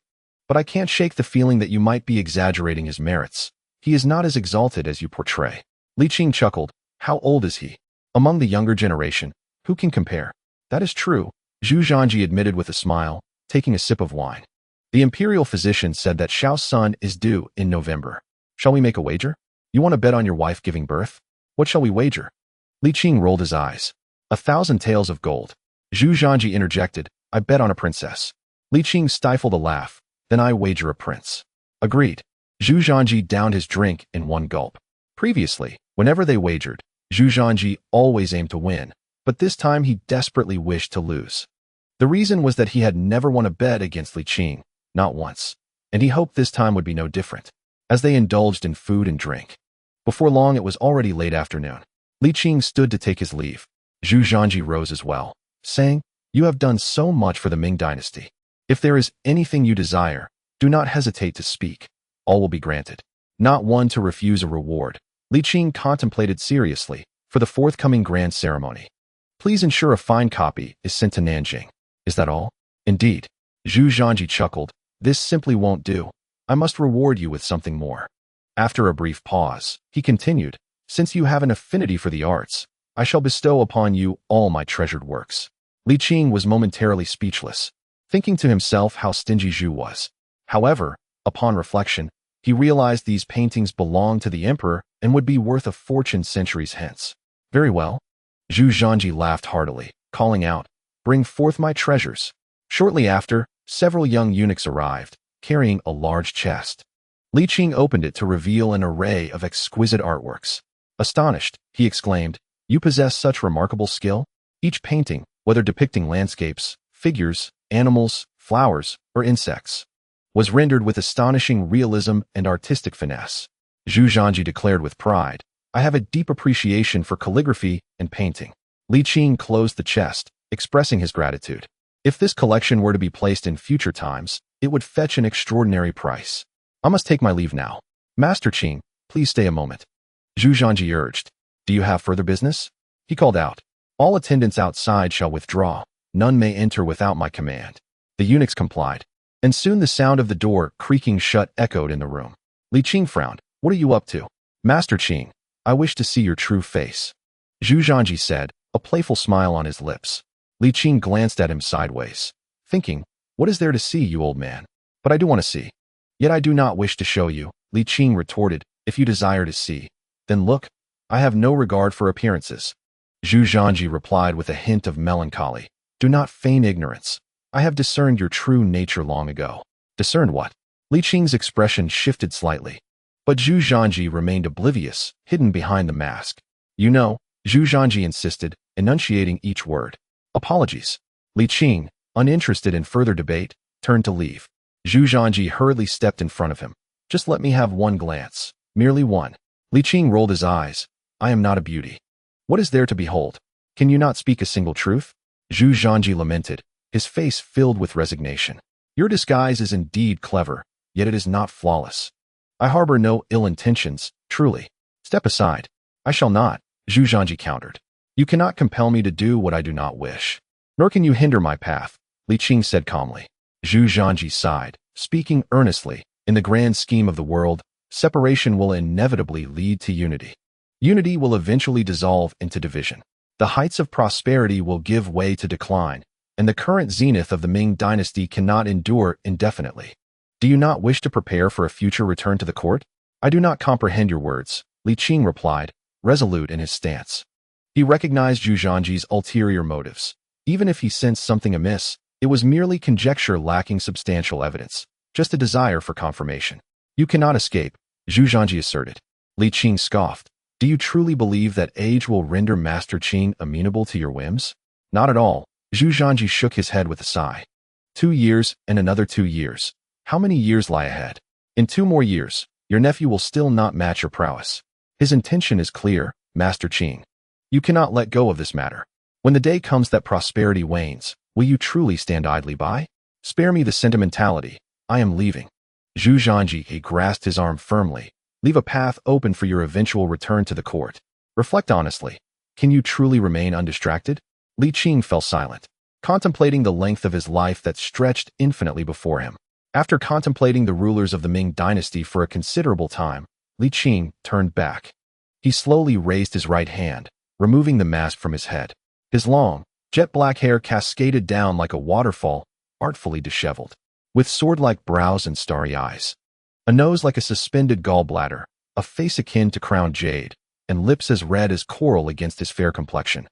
But I can't shake the feeling that you might be exaggerating his merits. He is not as exalted as you portray. Li Qing chuckled. How old is he? Among the younger generation, who can compare? That is true, Zhu Zhanji admitted with a smile, taking a sip of wine. The imperial physician said that Xiao's son is due in November. Shall we make a wager? You want to bet on your wife giving birth? What shall we wager? Li Qing rolled his eyes. 1,000 taels of gold. Zhu Zhanji interjected. I bet on a princess. Li Qing stifled a laugh. Then I wager a prince. Agreed. Zhu Zhanji downed his drink in one gulp. Previously, whenever they wagered, Zhu Zhanji always aimed to win, but this time he desperately wished to lose. The reason was that he had never won a bet against Li Qing, not once, and he hoped this time would be no different. As they indulged in food and drink. Before long it was already late afternoon. Li Qing stood to take his leave. Zhu Zhanji rose as well, saying, You have done so much for the Ming dynasty. If there is anything you desire, do not hesitate to speak. All will be granted. Not one to refuse a reward. Li Qing contemplated seriously for the forthcoming grand ceremony. Please ensure a fine copy is sent to Nanjing. Is that all? Indeed. Zhu Zhanji chuckled. This simply won't do. I must reward you with something more. After a brief pause, he continued, Since you have an affinity for the arts, I shall bestow upon you all my treasured works. Li Qing was momentarily speechless, thinking to himself how stingy Zhu was. However, upon reflection, he realized these paintings belonged to the emperor and would be worth a fortune centuries hence. Very well. Zhu Zhanji laughed heartily, calling out, Bring forth my treasures. Shortly after, several young eunuchs arrived, carrying a large chest. Li Qing opened it to reveal an array of exquisite artworks. Astonished, he exclaimed, You possess such remarkable skill? Each painting, whether depicting landscapes, figures, animals, flowers, or insects, was rendered with astonishing realism and artistic finesse. Zhu Zhanji declared with pride, I have a deep appreciation for calligraphy and painting. Li Qing closed the chest, expressing his gratitude. If this collection were to be placed in future times, it would fetch an extraordinary price. I must take my leave now. Master Qing, please stay a moment. Zhu Zhanji urged. Do you have further business? He called out. All attendants outside shall withdraw. None may enter without my command. The eunuchs complied. And soon the sound of the door creaking shut echoed in the room. Li Qing frowned. What are you up to? Master Qing, I wish to see your true face. Zhu Zhanji said, a playful smile on his lips. Li Qing glanced at him sideways, thinking, What is there to see, you old man? But I do want to see. Yet I do not wish to show you, Li Qing retorted. If you desire to see, then look. I have no regard for appearances. Zhu Zhanji replied with a hint of melancholy. Do not feign ignorance. I have discerned your true nature long ago. Discerned what? Li Qing's expression shifted slightly. But Zhu Zhanji remained oblivious, hidden behind the mask. You know, Zhu Zhanji insisted, enunciating each word. Apologies. Li Qing, uninterested in further debate, turned to leave. Zhu Zhanji hurriedly stepped in front of him. Just let me have one glance. Merely one. Li Qing rolled his eyes. I am not a beauty. What is there to behold? Can you not speak a single truth? Zhu Zhanji lamented, his face filled with resignation. Your disguise is indeed clever, yet it is not flawless. I harbor no ill intentions, truly. Step aside. I shall not, Zhu Zhanji countered. You cannot compel me to do what I do not wish. Nor can you hinder my path, Li Qing said calmly. Zhu Zhanji sighed, speaking earnestly. In the grand scheme of the world, separation will inevitably lead to unity. Unity will eventually dissolve into division. The heights of prosperity will give way to decline, and the current zenith of the Ming dynasty cannot endure indefinitely. Do you not wish to prepare for a future return to the court? I do not comprehend your words, Li Qing replied, resolute in his stance. He recognized Zhu Zhanji's ulterior motives. Even if he sensed something amiss, it was merely conjecture lacking substantial evidence, just a desire for confirmation. You cannot escape, Zhu Zhanji asserted. Li Qing scoffed. Do you truly believe that age will render Master Qing amenable to your whims? Not at all. Zhu Zhanji shook his head with a sigh. 2 years and another 2 years. How many years lie ahead? In 2 more years, your nephew will still not match your prowess. His intention is clear, Master Qing. You cannot let go of this matter. When the day comes that prosperity wanes, will you truly stand idly by? Spare me the sentimentality. I am leaving. Zhu Zhanji grasped his arm firmly. Leave a path open for your eventual return to the court. Reflect honestly. Can you truly remain undistracted? Li Qing fell silent, contemplating the length of his life that stretched infinitely before him. After contemplating the rulers of the Ming dynasty for a considerable time, Li Qing turned back. He slowly raised his right hand, removing the mask from his head. His long, jet-black hair cascaded down like a waterfall, artfully disheveled, with sword-like brows and starry eyes. A nose like a suspended gallbladder, a face akin to crowned jade, and lips as red as coral against his fair complexion.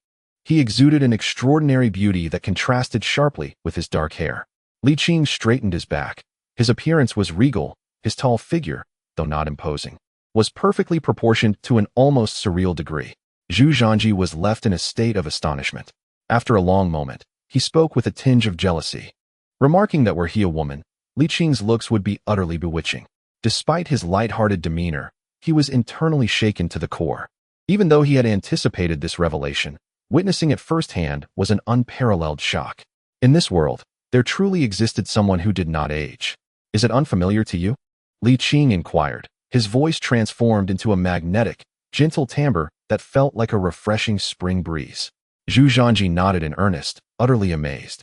He exuded an extraordinary beauty that contrasted sharply with his dark hair. Li Qing straightened his back. His appearance was regal, his tall figure, though not imposing, was perfectly proportioned to an almost surreal degree. Zhu Zhanji was left in a state of astonishment. After a long moment, he spoke with a tinge of jealousy. Remarking that were he a woman, Li Qing's looks would be utterly bewitching. Despite his light-hearted demeanor, he was internally shaken to the core. Even though he had anticipated this revelation, witnessing it firsthand was an unparalleled shock. In this world, there truly existed someone who did not age. Is it unfamiliar to you? Li Qing inquired, his voice transformed into a magnetic, gentle timbre that felt like a refreshing spring breeze. Zhu Zhanji nodded in earnest, utterly amazed,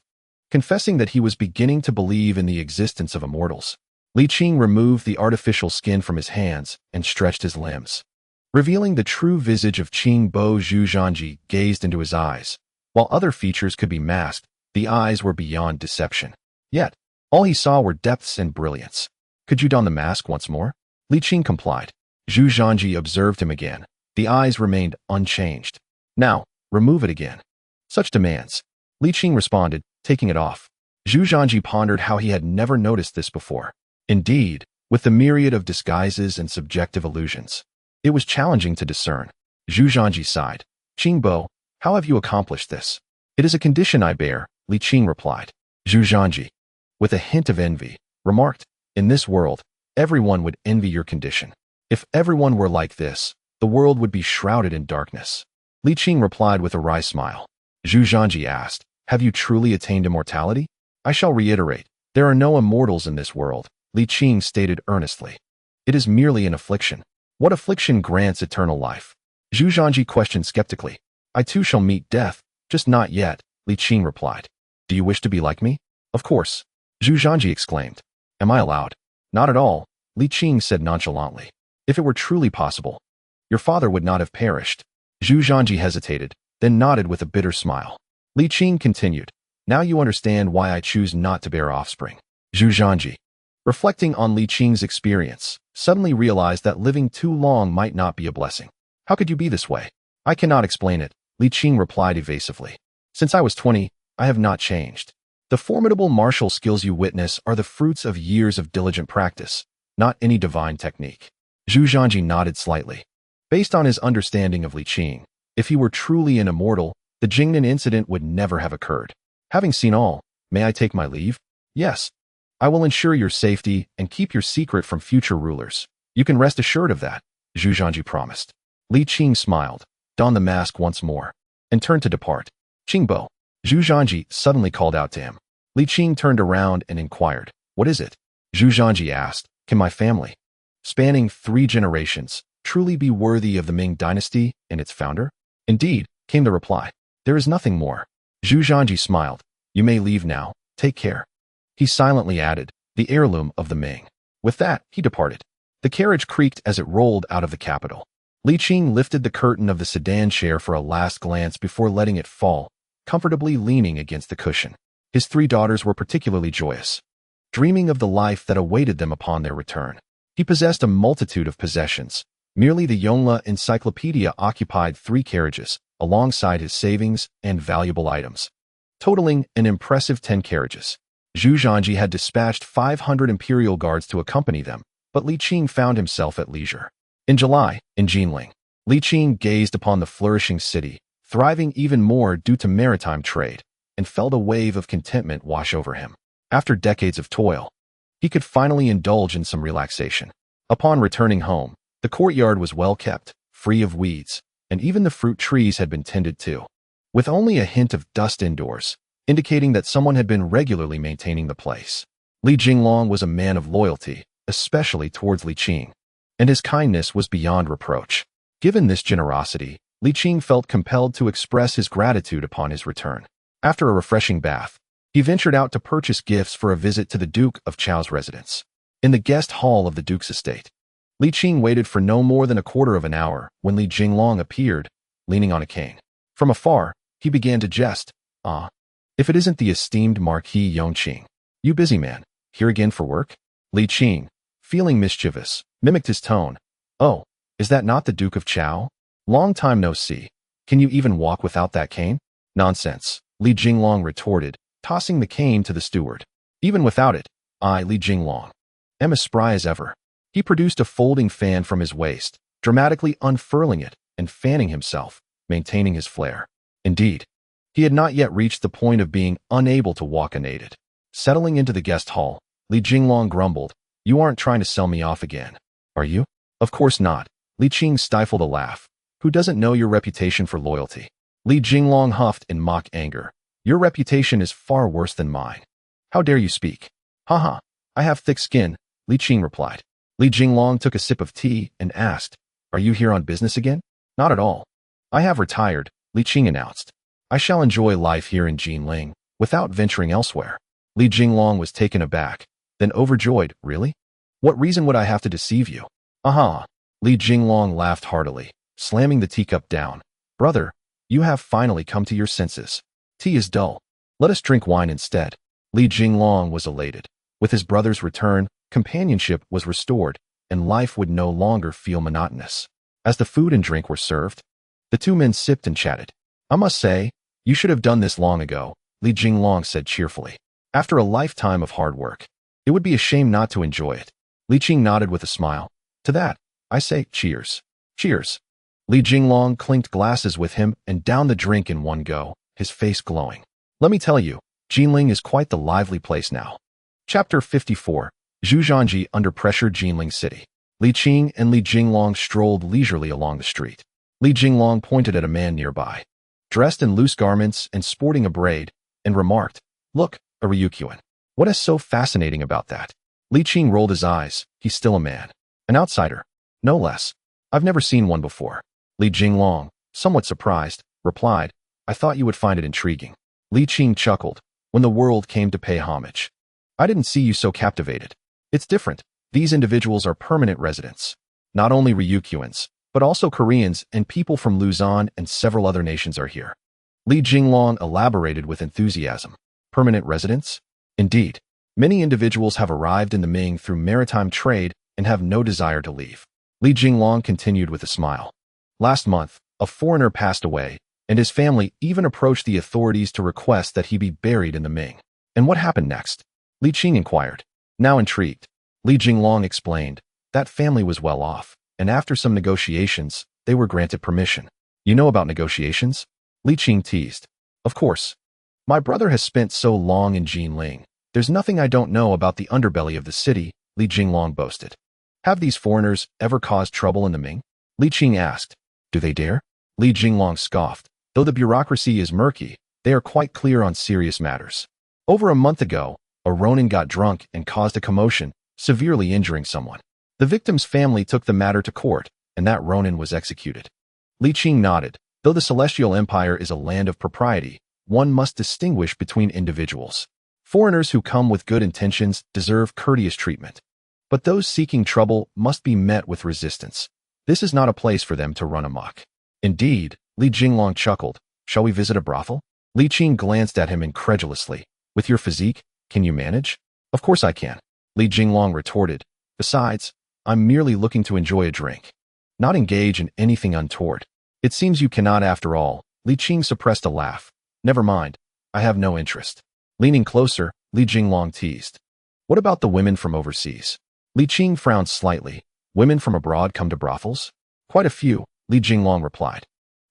confessing that he was beginning to believe in the existence of immortals. Li Qing removed the artificial skin from his hands and stretched his limbs. Revealing the true visage of Qing Bo, Zhu Zhanji gazed into his eyes. While other features could be masked, the eyes were beyond deception. Yet, all he saw were depths and brilliance. Could you don the mask once more? Li Qing complied. Zhu Zhanji observed him again. The eyes remained unchanged. Now, remove it again. Such demands. Li Qing responded, taking it off. Zhu Zhanji pondered how he had never noticed this before. Indeed, with the myriad of disguises and subjective illusions, it was challenging to discern. Zhu Zhanji sighed. Qing Bo, how have you accomplished this? It is a condition I bear, Li Qing replied. Zhu Zhanji, with a hint of envy, remarked, in this world, everyone would envy your condition. If everyone were like this, the world would be shrouded in darkness. Li Qing replied with a wry smile. Zhu Zhanji asked, have you truly attained immortality? I shall reiterate, there are no immortals in this world, Li Qing stated earnestly. It is merely an affliction. What affliction grants eternal life? Zhu Zhanji questioned skeptically. I too shall meet death, just not yet, Li Qing replied. Do you wish to be like me? Of course. Zhu Zhanji exclaimed. Am I allowed? Not at all, Li Qing said nonchalantly. If it were truly possible, your father would not have perished. Zhu Zhanji hesitated, then nodded with a bitter smile. Li Qing continued. Now you understand why I choose not to bear offspring. Zhu Zhanji, reflecting on Li Qing's experience, suddenly realized that living too long might not be a blessing. How could you be this way? I cannot explain it, Li Qing replied evasively. Since I was 20, I have not changed. The formidable martial skills you witness are the fruits of years of diligent practice, not any divine technique. Zhu Zhanji nodded slightly. Based on his understanding of Li Qing, if he were truly an immortal, the Jingnan incident would never have occurred. Having seen all, may I take my leave? Yes. I will ensure your safety and keep your secret from future rulers. You can rest assured of that, Zhu Zhanji promised. Li Qing smiled, donned the mask once more, and turned to depart. Qing Bo, Zhu Zhanji suddenly called out to him. Li Qing turned around and inquired, what is it? Zhu Zhanji asked, can my family, spanning 3 generations, truly be worthy of the Ming dynasty and its founder? Indeed, came the reply. There is nothing more. Zhu Zhanji smiled. You may leave now. Take care. He silently added, the heirloom of the Ming. With that, he departed. The carriage creaked as it rolled out of the capital. Li Qing lifted the curtain of the sedan chair for a last glance before letting it fall, comfortably leaning against the cushion. His 3 daughters were particularly joyous, dreaming of the life that awaited them upon their return. He possessed a multitude of possessions. Merely the Yongle Encyclopedia occupied 3 carriages, alongside his savings and valuable items, totaling an impressive 10 carriages. Zhu Zhanji had dispatched 500 imperial guards to accompany them, but Li Qing found himself at leisure. In July, in Qianqing, Li Qing gazed upon the flourishing city, thriving even more due to maritime trade, and felt a wave of contentment wash over him. After decades of toil, he could finally indulge in some relaxation. Upon returning home, the courtyard was well kept, free of weeds, and even the fruit trees had been tended to, with only a hint of dust indoors, indicating that someone had been regularly maintaining the place. Li Jinglong was a man of loyalty, especially towards Li Qing, and his kindness was beyond reproach. Given this generosity, Li Qing felt compelled to express his gratitude upon his return. After a refreshing bath, he ventured out to purchase gifts for a visit to the Duke of Chao's residence. In the guest hall of the Duke's estate, Li Qing waited for no more than a quarter of an hour when Li Jinglong appeared, leaning on a cane. From afar, he began to jest. "Ah, if it isn't the esteemed Marquis Yongqing. You busy man, here again for work?" Li Qing, feeling mischievous, mimicked his tone. "Oh, is that not the Duke of Chao? Long time no see. Can you even walk without that cane?" "Nonsense," Li Jinglong retorted, tossing the cane to the steward. "Even without it, I, Li Jinglong, am as spry as ever." He produced a folding fan from his waist, dramatically unfurling it and fanning himself, maintaining his flair. Indeed, he had not yet reached the point of being unable to walk unaided. Settling into the guest hall, Li Jinglong grumbled, "You aren't trying to sell me off again, are you?" "Of course not." Li Qing stifled a laugh. "Who doesn't know your reputation for loyalty?" Li Jinglong huffed in mock anger. "Your reputation is far worse than mine. How dare you speak?" "Haha, I have thick skin," Li Qing replied. Li Jinglong took a sip of tea and asked, "Are you here on business again?" "Not at all. I have retired," Li Qing announced. "I shall enjoy life here in Qianqing, without venturing elsewhere." Li Jinglong was taken aback, then overjoyed. "Really? What reason would I have to deceive you?" "Aha!" Li Jinglong laughed heartily, slamming the teacup down. "Brother, you have finally come to your senses. Tea is dull. Let us drink wine instead." Li Jinglong was elated. With his brother's return, companionship was restored, and life would no longer feel monotonous. As the food and drink were served, the 2 men sipped and chatted. "I must say, you should have done this long ago," Li Jinglong said cheerfully. "After a lifetime of hard work, it would be a shame not to enjoy it." Li Qing nodded with a smile. "To that, I say cheers." "Cheers." Li Jinglong clinked glasses with him and downed the drink in one go, his face glowing. "Let me tell you, Qianqing is quite the lively place now." Chapter 54. Zhu Zhanji under pressure. Qianqing City. Li Qing and Li Jinglong strolled leisurely along the street. Li Jinglong pointed at a man nearby, dressed in loose garments and sporting a braid, and remarked, "Look, a Ryukyuan. What is so fascinating about that?" Li Qing rolled his eyes. "He's still a man. An outsider. No less. I've never seen one before." Li Jinglong, somewhat surprised, replied, "I thought you would find it intriguing." Li Qing chuckled. "When the world came to pay homage, I didn't see you so captivated. It's different. These individuals are permanent residents. Not only Ryukyuans, but also Koreans and people from Luzon and several other nations are here." Li Jinglong elaborated with enthusiasm. "Permanent residents?" "Indeed. Many individuals have arrived in the Ming through maritime trade and have no desire to leave." Li Jinglong continued with a smile. "Last month, a foreigner passed away, and his family even approached the authorities to request that he be buried in the Ming." "And what happened next?" Li Qing inquired. Now intrigued, Li Jinglong explained, "That family was well off, and after some negotiations, they were granted permission." "You know about negotiations?" Li Qing teased. "Of course. My brother has spent so long in Qianqing. There's nothing I don't know about the underbelly of the city," Li Jinglong boasted. "Have these foreigners ever caused trouble in the Ming?" Li Qing asked. "Do they dare?" Li Jinglong scoffed. "Though the bureaucracy is murky, they are quite clear on serious matters. Over a month ago, a Ronin got drunk and caused a commotion, severely injuring someone. The victim's family took the matter to court, and that Ronin was executed." Li Qing nodded. "Though the Celestial Empire is a land of propriety, one must distinguish between individuals. Foreigners who come with good intentions deserve courteous treatment, but those seeking trouble must be met with resistance. This is not a place for them to run amok." "Indeed," Li Jinglong chuckled. "Shall we visit a brothel?" Li Qing glanced at him incredulously. With your physique, can you manage? Of course I can, Li Jinglong retorted. Besides, I'm merely looking to enjoy a drink, not engage in anything untoward. It seems you cannot after all. Li Qing suppressed a laugh. Never mind, I have no interest. Leaning closer, Li Jinglong teased. What about the women from overseas? Li Qing frowned slightly. Women from abroad come to brothels? Quite a few, Li Jinglong replied.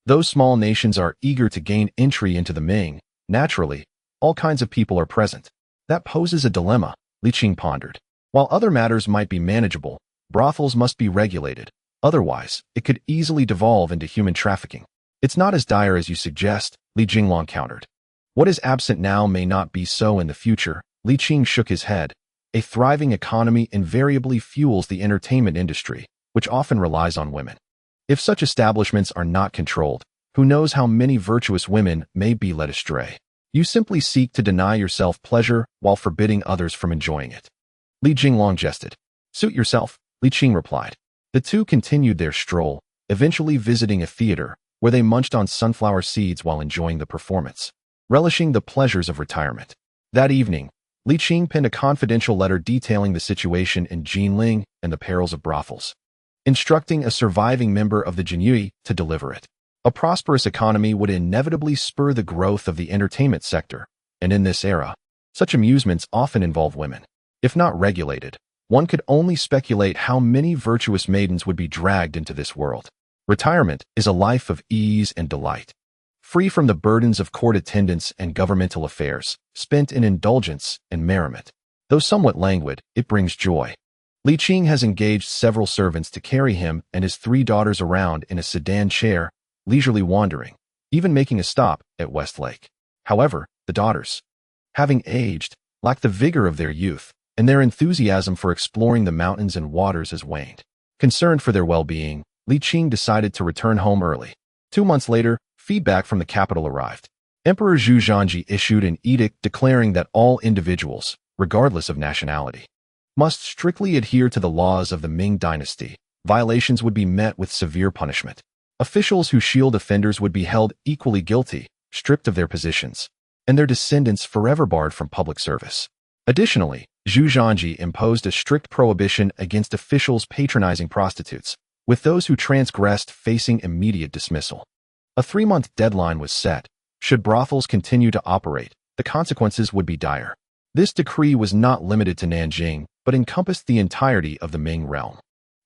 Those small nations are eager to gain entry into the Ming. Naturally, all kinds of people are present. That poses a dilemma, Li Qing pondered. While other matters might be manageable, brothels must be regulated. Otherwise, it could easily devolve into human trafficking. It's not as dire as you suggest, Li Jinglong countered. What is absent now may not be so in the future. Li Qing shook his head. A thriving economy invariably fuels the entertainment industry, which often relies on women. If such establishments are not controlled, who knows how many virtuous women may be led astray. You simply seek to deny yourself pleasure while forbidding others from enjoying it. Li Jinglong jested. Suit yourself, Li Qing replied. The two continued their stroll, eventually visiting a theater, where they munched on sunflower seeds while enjoying the performance, relishing the pleasures of retirement. That evening, Li Qing penned a confidential letter detailing the situation in Qianqing and the perils of brothels, instructing a surviving member of the Jinyue to deliver it. A prosperous economy would inevitably spur the growth of the entertainment sector, and in this era, such amusements often involve women. If not regulated, one could only speculate how many virtuous maidens would be dragged into this world. Retirement is a life of ease and delight, free from the burdens of court attendance and governmental affairs, spent in indulgence and merriment. Though somewhat languid, it brings joy. Li Qing has engaged several servants to carry him and his 3 daughters around in a sedan chair, leisurely wandering, even making a stop at Westlake. However, the daughters, having aged, lack the vigor of their youth, and their enthusiasm for exploring the mountains and waters has waned. Concerned for their well-being, Li Qing decided to return home early. 2 months later, feedback from the capital arrived. Emperor Zhu Zhanji issued an edict declaring that all individuals, regardless of nationality, must strictly adhere to the laws of the Ming dynasty. Violations would be met with severe punishment. Officials who shield offenders would be held equally guilty, stripped of their positions, and their descendants forever barred from public service. Additionally, Zhu Zhanji imposed a strict prohibition against officials patronizing prostitutes, with those who transgressed facing immediate dismissal. A 3-month deadline was set. Should brothels continue to operate, the consequences would be dire. This decree was not limited to Nanjing, but encompassed the entirety of the Ming realm.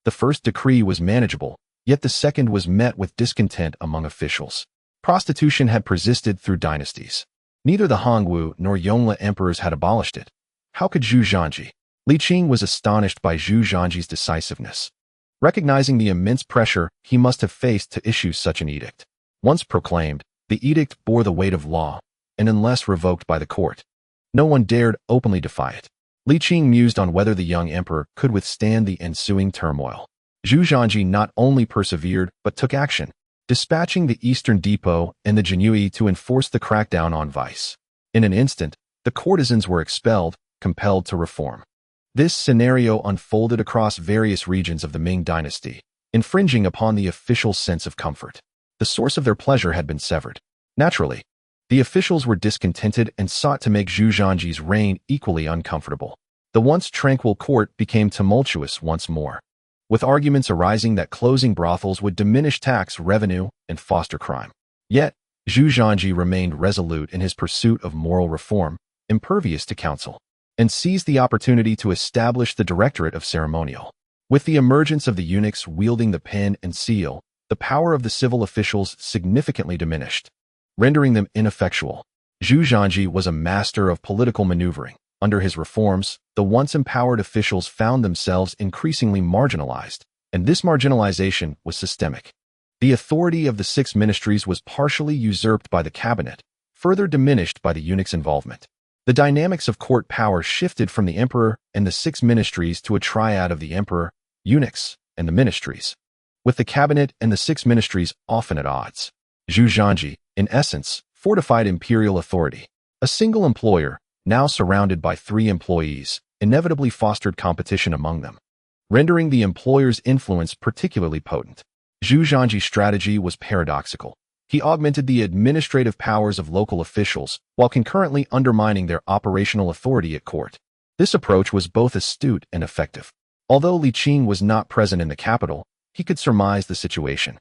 The first decree was manageable, yet the second was met with discontent among officials. Prostitution had persisted through dynasties. Neither the Hongwu nor Yongle emperors had abolished it. How could Zhu Zhanji? Li Qing was astonished by Zhu Zhanji's decisiveness. Recognizing the immense pressure he must have faced to issue such an edict. Once proclaimed, the edict bore the weight of law, and unless revoked by the court, no one dared openly defy it. Li Qing mused on whether the young emperor could withstand the ensuing turmoil. Zhu Zhanji not only persevered but took action, dispatching the Eastern Depot and the Jinyue to enforce the crackdown on vice. In an instant, the courtesans were expelled, compelled to reform. This scenario unfolded across various regions of the Ming dynasty, infringing upon the officials' sense of comfort. The source of their pleasure had been severed. Naturally, the officials were discontented and sought to make Zhu Zhanji's reign equally uncomfortable. The once tranquil court became tumultuous once more, with arguments arising that closing brothels would diminish tax revenue and foster crime. Yet, Zhu Zhanji remained resolute in his pursuit of moral reform, impervious to counsel, and seized the opportunity to establish the Directorate of Ceremonial. With the emergence of the eunuchs wielding the pen and seal, the power of the civil officials significantly diminished, rendering them ineffectual. Zhu Zhanji was a master of political maneuvering. Under his reforms, the once empowered officials found themselves increasingly marginalized, and this marginalization was systemic. The authority of the 6 ministries was partially usurped by the cabinet, further diminished by the eunuchs' involvement. The dynamics of court power shifted from the emperor and the 6 ministries to a triad of the emperor, eunuchs, and the ministries, with the cabinet and the 6 ministries often at odds. Zhu Zhanji, in essence, fortified imperial authority. A single employer, now surrounded by 3 employees, inevitably fostered competition among them, rendering the employer's influence particularly potent. Zhu Zhanji's strategy was paradoxical. He augmented the administrative powers of local officials while concurrently undermining their operational authority at court. This approach was both astute and effective. Although Li Qing was not present in the capital, he could surmise the situation.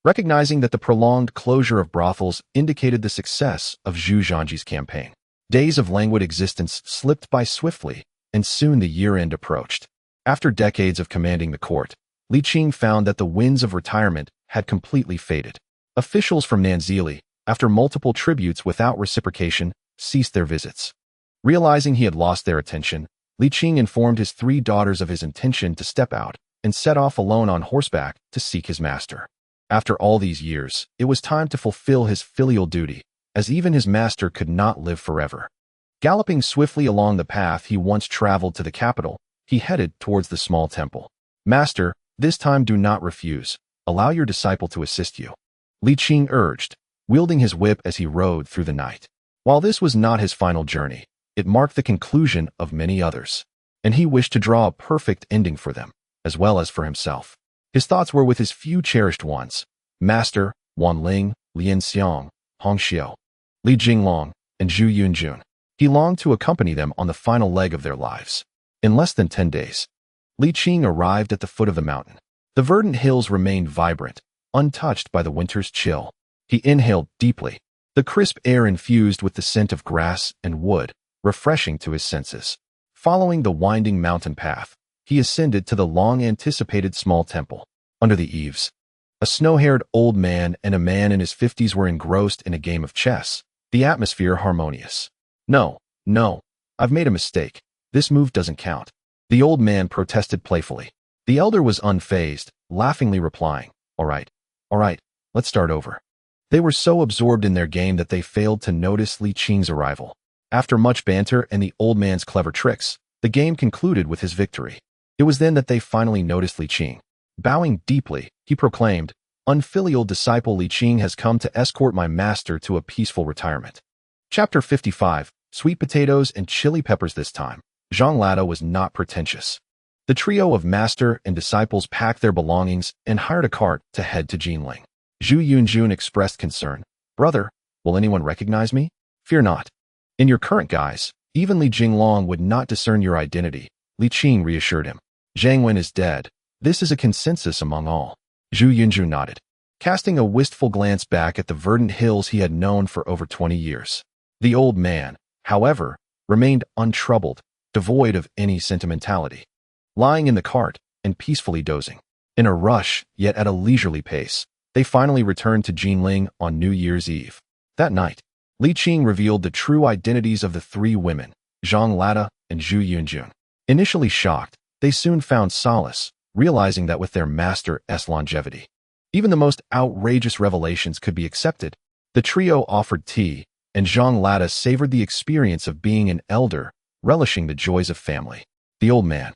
Recognizing that the prolonged closure of brothels indicated the success of Zhu Zhanji's campaign, days of languid existence slipped by swiftly, and soon the year-end approached. After decades of commanding the court, Li Qing found that the winds of retirement had completely faded. Officials from Nanzili, after multiple tributes without reciprocation, ceased their visits. Realizing he had lost their attention, Li Qing informed his 3 daughters of his intention to step out and set off alone on horseback to seek his master. After all these years, it was time to fulfill his filial duty, as even his master could not live forever. Galloping swiftly along the path he once traveled to the capital, he headed towards the small temple. "Master, this time do not refuse. Allow your disciple to assist you," Li Qing urged, wielding his whip as he rode through the night. While this was not his final journey, it marked the conclusion of many others, and he wished to draw a perfect ending for them, as well as for himself. His thoughts were with his few cherished ones: Master, Wan Ling, Lian Xiang, Hong Xiu, Li Jinglong, and Zhu Yunjun. He longed to accompany them on the final leg of their lives. In less than 10 days, Li Qing arrived at the foot of the mountain. The verdant hills remained vibrant, untouched by the winter's chill. He inhaled deeply, the crisp air infused with the scent of grass and wood, refreshing to his senses. Following the winding mountain path, he ascended to the long-anticipated small temple. Under the eaves, a snow-haired old man and a man in his 50s were engrossed in a game of chess, the atmosphere harmonious. No, I've made a mistake. This move doesn't count," the old man protested playfully. The elder was unfazed, laughingly replying, all right, let's start over." They were so absorbed in their game that they failed to notice Li Qing's arrival. After much banter and the old man's clever tricks, the game concluded with his victory. It was then that they finally noticed Li Qing. Bowing deeply, he proclaimed, "Unfilial disciple Li Qing has come to escort my master to a peaceful retirement." Chapter 55, Sweet Potatoes and Chili Peppers. This time, Zhang Lada was not pretentious. The trio of master and disciples packed their belongings and hired a cart to head to Jinling. Zhu Yunjun expressed concern. "Brother, will anyone recognize me?" "Fear not. In your current guise, even Li Jinglong would not discern your identity," Li Qing reassured him. "Zhang Wen is dead. This is a consensus among all." Zhu Yunjun nodded, casting a wistful glance back at the verdant hills he had known for over 20 years. The old man, however, remained untroubled, devoid of any sentimentality, lying in the cart and peacefully dozing. In a rush, yet at a leisurely pace, they finally returned to Jinling on New Year's Eve. That night, Li Qing revealed the true identities of the 3 women, Zhang Lada and Zhu Yunjun. Initially shocked, they soon found solace, realizing that with their master's longevity, even the most outrageous revelations could be accepted. The trio offered tea, and Zhang Lada savored the experience of being an elder, relishing the joys of family. The old man,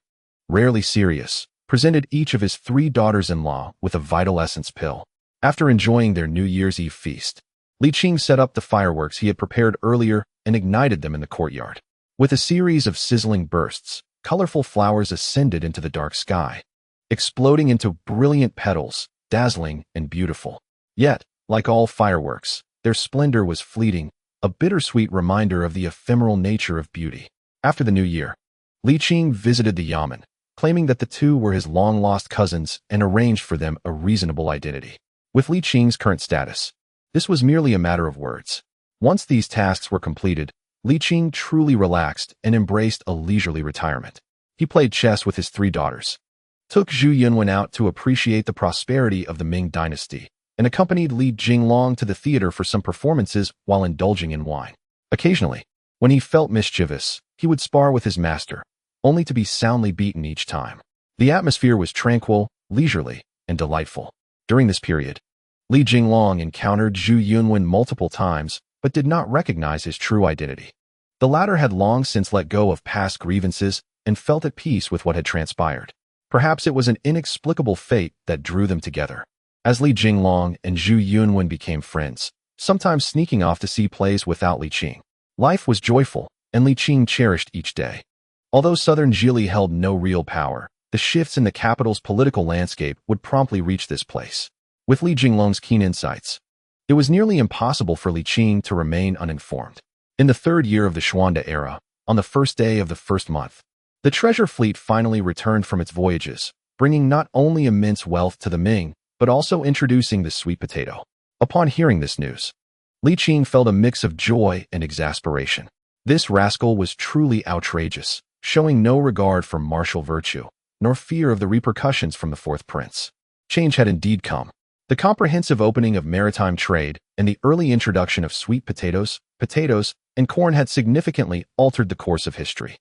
rarely serious, presented each of his 3 daughters-in-law with a vital essence pill. After enjoying their New Year's Eve feast, Li Qing set up the fireworks he had prepared earlier and ignited them in the courtyard. With a series of sizzling bursts, colorful flowers ascended into the dark sky, exploding into brilliant petals, dazzling and beautiful. Yet, like all fireworks, their splendor was fleeting, a bittersweet reminder of the ephemeral nature of beauty. After the new year, Li Qing visited the yamen, claiming that the 2 were his long-lost cousins and arranged for them a reasonable identity. With Li Qing's current status, this was merely a matter of words. Once these tasks were completed, Li Qing truly relaxed and embraced a leisurely retirement. He played chess with his 3 daughters, took Zhu Yunwen out to appreciate the prosperity of the Ming dynasty, and accompanied Li Jinglong to the theater for some performances while indulging in wine. Occasionally, when he felt mischievous, he would spar with his master, only to be soundly beaten each time. The atmosphere was tranquil, leisurely, and delightful. During this period, Li Jinglong encountered Zhu Yunwen multiple times, but did not recognize his true identity. The latter had long since let go of past grievances and felt at peace with what had transpired. Perhaps it was an inexplicable fate that drew them together. As Li Jinglong and Zhu Yunwen became friends, sometimes sneaking off to see plays without Li Qing, life was joyful, and Li Qing cherished each day. Although southern Jili held no real power, the shifts in the capital's political landscape would promptly reach this place. With Li Jinglong's keen insights, It was nearly impossible for Li Qing to remain uninformed. In the third year of the Xuande era, on the first day of the first month, the treasure fleet finally returned from its voyages, bringing not only immense wealth to the Ming, but also introducing the sweet potato. Upon hearing this news, Li Qing felt a mix of joy and exasperation. This rascal was truly outrageous, showing no regard for martial virtue, nor fear of the repercussions from the fourth prince. Change had indeed come. The comprehensive opening of maritime trade and the early introduction of sweet potatoes, and corn had significantly altered the course of history.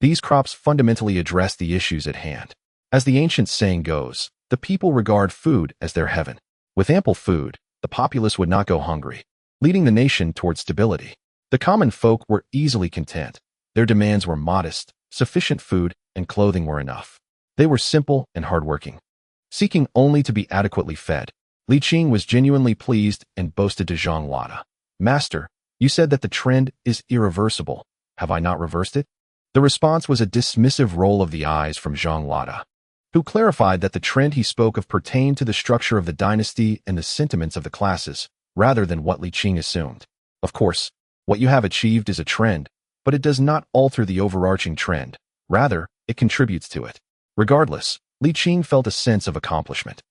These crops fundamentally addressed the issues at hand. As the ancient saying goes, the people regard food as their heaven. With ample food, the populace would not go hungry, leading the nation toward stability. The common folk were easily content. Their demands were modest, sufficient food and clothing were enough. They were simple and hardworking, seeking only to be adequately fed. Li Qing was genuinely pleased and boasted to Zhang Lada, "Master, you said that the trend is irreversible. Have I not reversed it?" The response was a dismissive roll of the eyes from Zhang Lada, who clarified that the trend he spoke of pertained to the structure of the dynasty and the sentiments of the classes, rather than what Li Qing assumed. Of course, what you have achieved is a trend, but it does not alter the overarching trend. Rather, it contributes to it. Regardless, Li Qing felt a sense of accomplishment.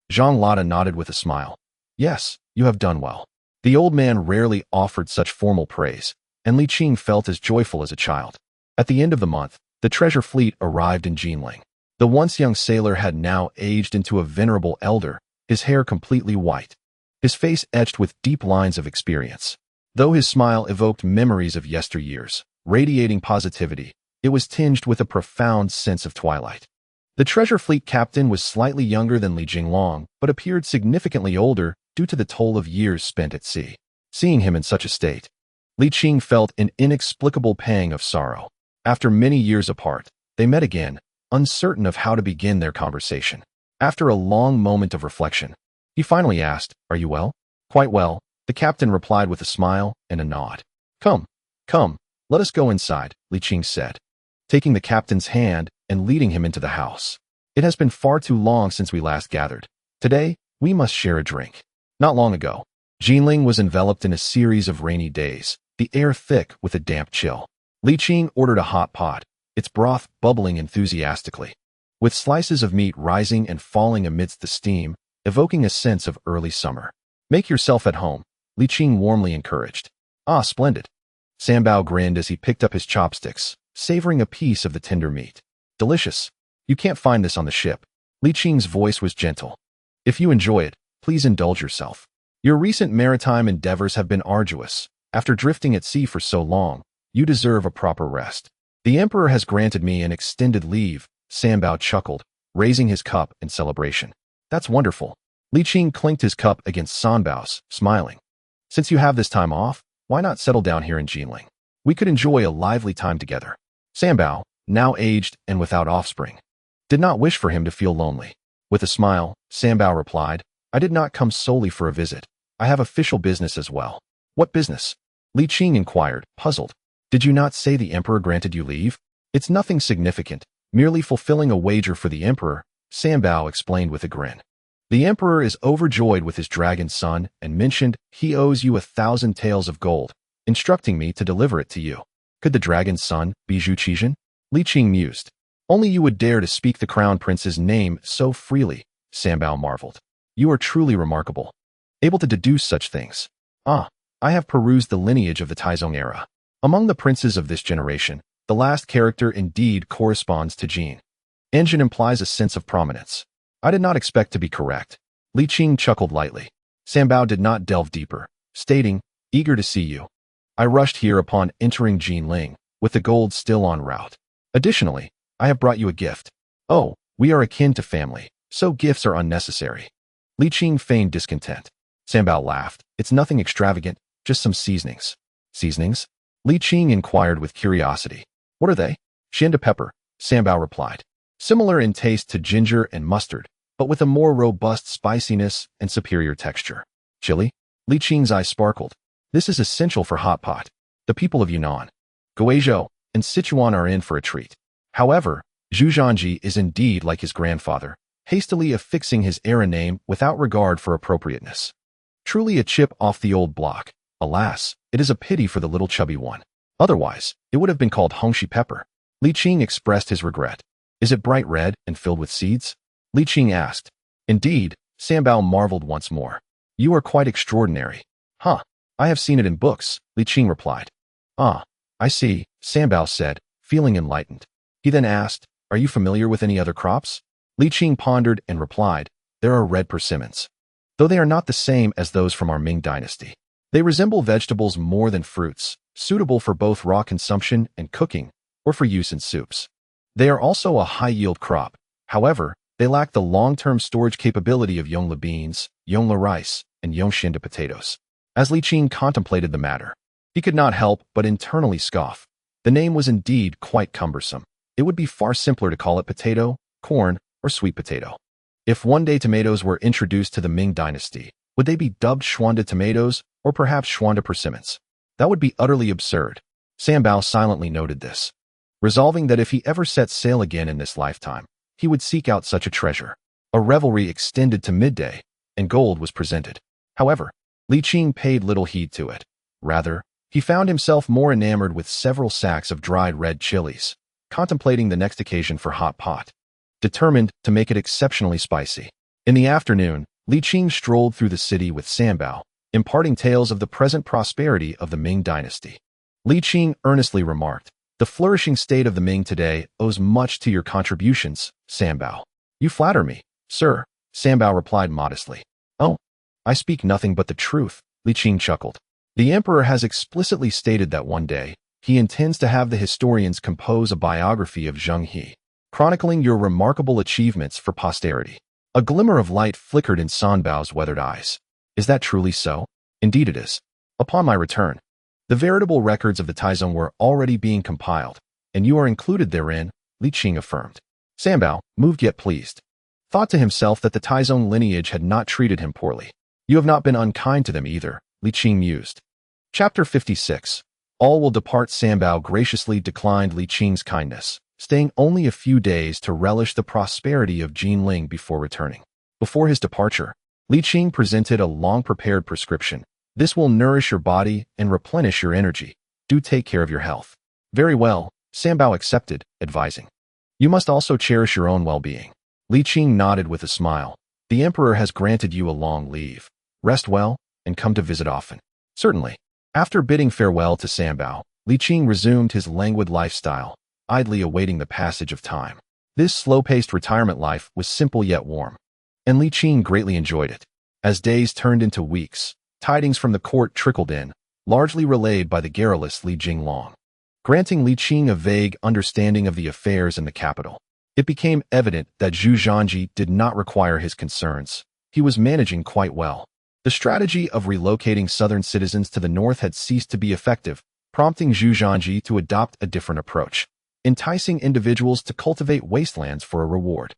Zhang Lada nodded with a smile. "Yes, you have done well." The old man rarely offered such formal praise, and Li Qing felt as joyful as a child. At the end of the month, the treasure fleet arrived in Qianqing. The once young sailor had now aged into a venerable elder, his hair completely white, his face etched with deep lines of experience. Though his smile evoked memories of yesteryears, radiating positivity, it was tinged with a profound sense of twilight. The treasure fleet captain was slightly younger than Li Jinglong, but appeared significantly older due to the toll of years spent at sea. Seeing him in such a state, Li Qing felt an inexplicable pang of sorrow. After many years apart, they met again, uncertain of how to begin their conversation. After a long moment of reflection, he finally asked, "Are you well?" "Quite well," the captain replied with a smile and a nod. Come, let us go inside," Li Qing said, taking the captain's hand and leading him into the house. "It has been far too long since we last gathered. Today, we must share a drink." Not long ago, Qianqing was enveloped in a series of rainy days, the air thick with a damp chill. Li Qing ordered a hot pot, its broth bubbling enthusiastically, with slices of meat rising and falling amidst the steam, evoking a sense of early summer. "Make yourself at home," Li Qing warmly encouraged. "Ah, splendid." Sanbao grinned as he picked up his chopsticks, savoring a piece of the tender meat. "Delicious. You can't find this on the ship." Li Qing's voice was gentle. "If you enjoy it, please indulge yourself. Your recent maritime endeavors have been arduous. After drifting at sea for so long, you deserve a proper rest." "The emperor has granted me an extended leave," Sanbao chuckled, raising his cup in celebration. "That's wonderful." Li Qing clinked his cup against Sanbao's, smiling. "Since you have this time off, why not settle down here in Qianqing? We could enjoy a lively time together." Sanbao, now aged and without offspring, did not wish for him to feel lonely. With a smile, Sanbao replied, "I did not come solely for a visit. I have official business as well." "What business?" Li Qing inquired, puzzled. "Did you not say the emperor granted you leave?" "It's nothing significant, merely fulfilling a wager for the emperor," Sanbao explained with a grin. "The emperor is overjoyed with his dragon son and mentioned he owes you 1,000 taels of gold, instructing me to deliver it to you." "Could the dragon's son be Zhu Zhanji?" Li Qing mused. "Only you would dare to speak the crown prince's name so freely," Sanbao marveled. "You are truly remarkable, able to deduce such things." "Ah, I have perused the lineage of the Taizong era. Among the princes of this generation, the last character indeed corresponds to Jin. Engine implies a sense of prominence." "I did not expect to be correct." Li Qing chuckled lightly. Sanbao did not delve deeper, stating, "Eager to see you. I rushed here upon entering Qianqing, with the gold still en route. Additionally, I have brought you a gift." "Oh, we are akin to family, so gifts are unnecessary." Li Qing feigned discontent. Sanbao laughed. "It's nothing extravagant, just some seasonings." "Seasonings?" Li Qing inquired with curiosity. "What are they?" "Shinda pepper," Sanbao replied. "Similar in taste to ginger and mustard, but with a more robust spiciness and superior texture." "Chili?" Li Qing's eyes sparkled. "This is essential for hot pot. The people of Yunnan, Guizhou, and Sichuan are in for a treat." However, Zhu Zhanji is indeed like his grandfather, hastily affixing his era name without regard for appropriateness. Truly a chip off the old block. Alas, it is a pity for the little chubby one. Otherwise, it would have been called Hongxi pepper. Li Qing expressed his regret. Is it bright red and filled with seeds? Li Qing asked. Indeed, Sanbao marveled once more. You are quite extraordinary. Huh, I have seen it in books, Li Qing replied. Ah, I see, Sanbao said, feeling enlightened. He then asked, are you familiar with any other crops? Li Qing pondered and replied, there are red persimmons. Though they are not the same as those from our Ming dynasty. They resemble vegetables more than fruits, suitable for both raw consumption and cooking, or for use in soups. They are also a high-yield crop. However, they lack the long-term storage capability of Yongla beans, Yongla rice, and Yongxinda potatoes. As Li Qing contemplated the matter, he could not help but internally scoff. The name was indeed quite cumbersome. It would be far simpler to call it potato, corn, or sweet potato. If one day tomatoes were introduced to the Ming dynasty, would they be dubbed Xuanda tomatoes or perhaps Xuanda persimmons? That would be utterly absurd. Sanbao silently noted this, resolving that if he ever set sail again in this lifetime, he would seek out such a treasure. A revelry extended to midday, and gold was presented. However, Li Qing paid little heed to it. Rather, he found himself more enamored with several sacks of dried red chilies, contemplating the next occasion for hot pot, determined to make it exceptionally spicy. In the afternoon, Li Qing strolled through the city with Sanbao, imparting tales of the present prosperity of the Ming dynasty. Li Qing earnestly remarked, the flourishing state of the Ming today owes much to your contributions, Sanbao. You flatter me, sir, Sanbao replied modestly. Oh, I speak nothing but the truth, Li Qing chuckled. The emperor has explicitly stated that one day, he intends to have the historians compose a biography of Zheng He, chronicling your remarkable achievements for posterity. A glimmer of light flickered in Sanbao's weathered eyes. Is that truly so? Indeed it is. Upon my return, the veritable records of the teasing were already being compiled, and you are included therein, Li Qing affirmed. Sanbao, moved yet pleased, thought to himself that the teasing lineage had not treated him poorly. You have not been unkind to them either, Li Qing mused. Chapter 56. All will depart. Sanbao graciously declined Li Qing's kindness, staying only a few days to relish the prosperity of Qianqing before returning. Before his departure, Li Qing presented a long-prepared prescription. This will nourish your body and replenish your energy. Do take care of your health. Very well, Sanbao accepted, advising. You must also cherish your own well-being. Li Qing nodded with a smile. The emperor has granted you a long leave. Rest well, and come to visit often. Certainly. After bidding farewell to Sanbao, Li Qing resumed his languid lifestyle, idly awaiting the passage of time. This slow-paced retirement life was simple yet warm, and Li Qing greatly enjoyed it. As days turned into weeks, tidings from the court trickled in, largely relayed by the garrulous Li Jinglong, granting Li Qing a vague understanding of the affairs in the capital. It became evident that Zhu Zhanji did not require his concerns. He was managing quite well. The strategy of relocating southern citizens to the north had ceased to be effective, prompting Zhu Zhanji to adopt a different approach, enticing individuals to cultivate wastelands for a reward.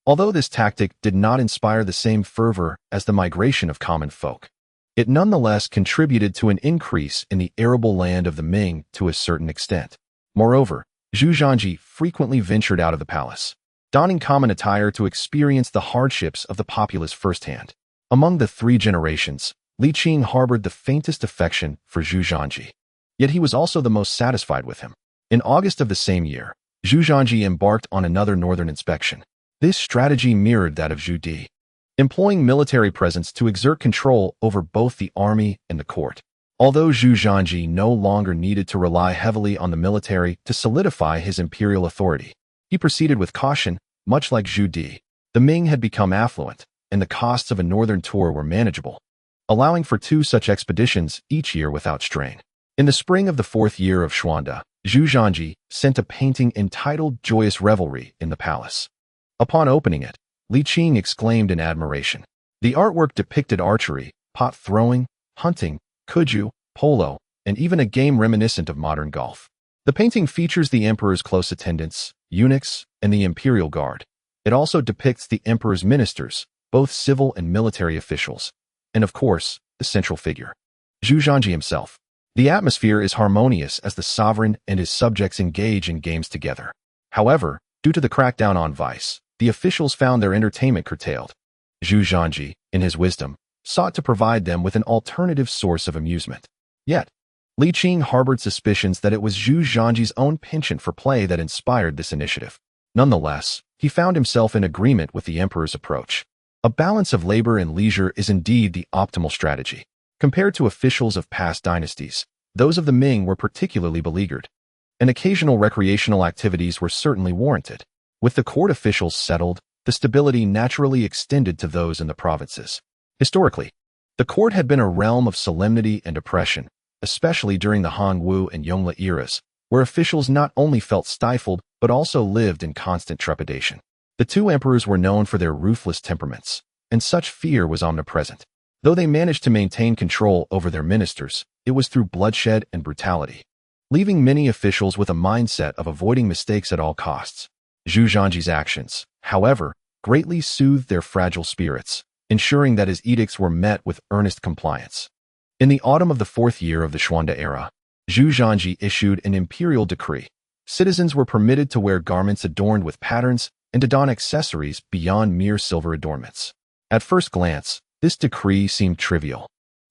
Although this tactic did not inspire the same fervor as the migration of common folk, it nonetheless contributed to an increase in the arable land of the Ming to a certain extent. Moreover, Zhu Zhanji frequently ventured out of the palace, donning common attire to experience the hardships of the populace firsthand. Among the three generations, Li Qing harbored the faintest affection for Zhu Zhanji. Yet he was also the most satisfied with him. In August of the same year, Zhu Zhanji embarked on another northern inspection. This strategy mirrored that of Zhu Di, employing military presence to exert control over both the army and the court. Although Zhu Zhanji no longer needed to rely heavily on the military to solidify his imperial authority, he proceeded with caution, much like Zhu Di. The Ming had become affluent, and the costs of a northern tour were manageable, allowing for 2 such expeditions each year without strain. In the spring of the 4th year of Xuanda, Zhu Zhanji sent a painting entitled Joyous Revelry in the palace. Upon opening it, Li Qing exclaimed in admiration. The artwork depicted archery, pot throwing, hunting, kuju, polo, and even a game reminiscent of modern golf. The painting features the emperor's close attendants, eunuchs, and the imperial guard. It also depicts the emperor's ministers, both civil and military officials, and of course, the central figure, Zhu Zhanji himself. The atmosphere is harmonious as the sovereign and his subjects engage in games together. However, due to the crackdown on vice, the officials found their entertainment curtailed. Zhu Zhanji, in his wisdom, sought to provide them with an alternative source of amusement. Yet, Li Qing harbored suspicions that it was Zhu Zhanji's own penchant for play that inspired this initiative. Nonetheless, he found himself in agreement with the emperor's approach. A balance of labor and leisure is indeed the optimal strategy. Compared to officials of past dynasties, those of the Ming were particularly beleaguered, and occasional recreational activities were certainly warranted. With the court officials settled, the stability naturally extended to those in the provinces. Historically, the court had been a realm of solemnity and oppression, especially during the Han Wu and Yongle eras, where officials not only felt stifled but also lived in constant trepidation. The two emperors were known for their ruthless temperaments, and such fear was omnipresent. Though they managed to maintain control over their ministers, it was through bloodshed and brutality, leaving many officials with a mindset of avoiding mistakes at all costs. Zhu Zhanji's actions, however, greatly soothed their fragile spirits, ensuring that his edicts were met with earnest compliance. In the autumn of the fourth year of the Xuande era, Zhu Zhanji issued an imperial decree. Citizens were permitted to wear garments adorned with patterns and to don accessories beyond mere silver adornments. At first glance, this decree seemed trivial,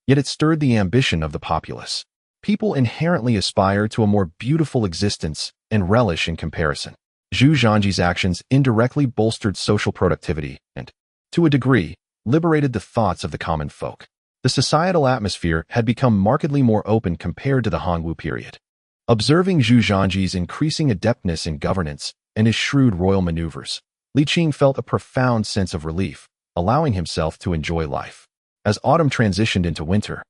yet it stirred the ambition of the populace. People inherently aspire to a more beautiful existence and relish in comparison. Zhu Zhanji's actions indirectly bolstered social productivity and, to a degree, liberated the thoughts of the common folk. The societal atmosphere had become markedly more open compared to the Han Wu period. Observing Zhu Zhanji's increasing adeptness in governance and his shrewd royal maneuvers, Li Qing felt a profound sense of relief, allowing himself to enjoy life. As autumn transitioned into winter,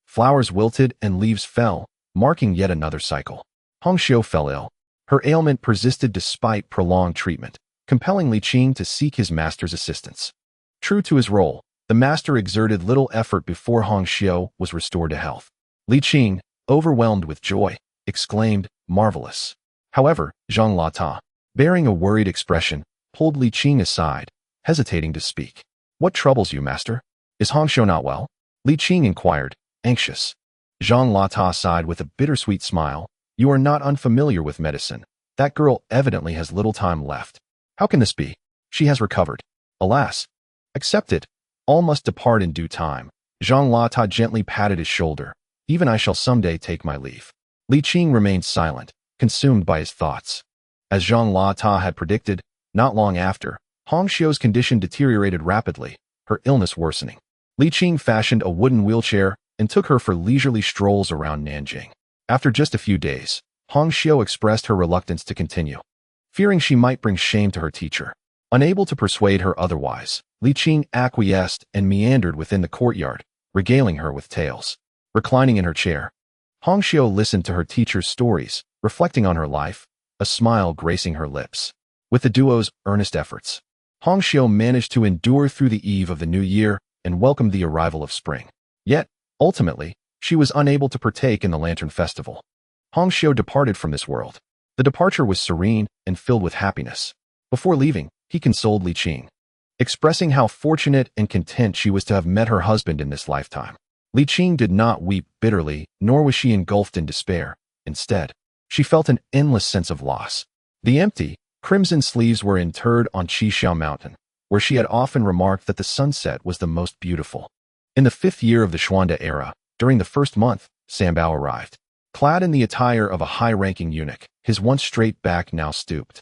flowers wilted and leaves fell, marking yet another cycle. Hong Xiu fell ill. Her ailment persisted despite prolonged treatment, compelling Li Qing to seek his master's assistance. True to his role, the master exerted little effort before Hong Xiu was restored to health. Li Qing, overwhelmed with joy, exclaimed, "Marvelous." However, Zhang Lata, bearing a worried expression, pulled Li Qing aside, hesitating to speak. "What troubles you, master? Is Hong Xiu not well?" Li Qing inquired, anxious. Zhang Lata sighed with a bittersweet smile. "You are not unfamiliar with medicine. That girl evidently has little time left. How can this be? She has recovered. Alas. Accept it. All must depart in due time." Zhang Lata gently patted his shoulder. "Even I shall someday take my leave." Li Qing remained silent, consumed by his thoughts. As Zhang Lata had predicted, not long after, Hong Xiu's condition deteriorated rapidly, her illness worsening. Li Qing fashioned a wooden wheelchair and took her for leisurely strolls around Nanjing. After just a few days, Hong Xiu expressed her reluctance to continue, fearing she might bring shame to her teacher. Unable to persuade her otherwise, Li Qing acquiesced and meandered within the courtyard, regaling her with tales. Reclining in her chair, Hong Xiu listened to her teacher's stories, reflecting on her life, a smile gracing her lips. With the duo's earnest efforts, Hong Xiu managed to endure through the eve of the new year and welcomed the arrival of spring. Yet, ultimately, she was unable to partake in the Lantern Festival. Hong Xiu departed from this world. The departure was serene and filled with happiness. Before leaving, he consoled Li Qing, expressing how fortunate and content she was to have met her husband in this lifetime. Li Qing did not weep bitterly, nor was she engulfed in despair. Instead, she felt an endless sense of loss. The empty, crimson sleeves were interred on Qixiao Mountain, where she had often remarked that the sunset was the most beautiful. In the 5th year of the Xuande era, during the first month, Sanbao arrived. Clad in the attire of a high-ranking eunuch, his once straight back now stooped.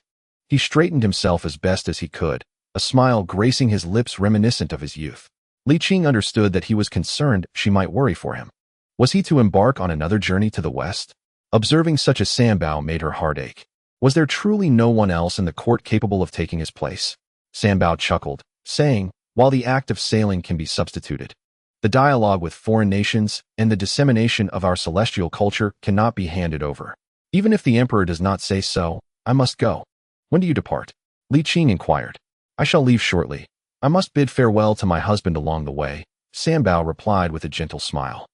He straightened himself as best as he could, a smile gracing his lips reminiscent of his youth. Li Qing understood that he was concerned she might worry for him. Was he to embark on another journey to the west? Observing such a Sanbao made her heart ache. Was there truly no one else in the court capable of taking his place? Sanbao chuckled, saying, "While the act of sailing can be substituted, the dialogue with foreign nations and the dissemination of our celestial culture cannot be handed over. Even if the emperor does not say so, I must go." "When do you depart?" Li Qing inquired. "I shall leave shortly. I must bid farewell to my husband along the way," Sanbao replied with a gentle smile.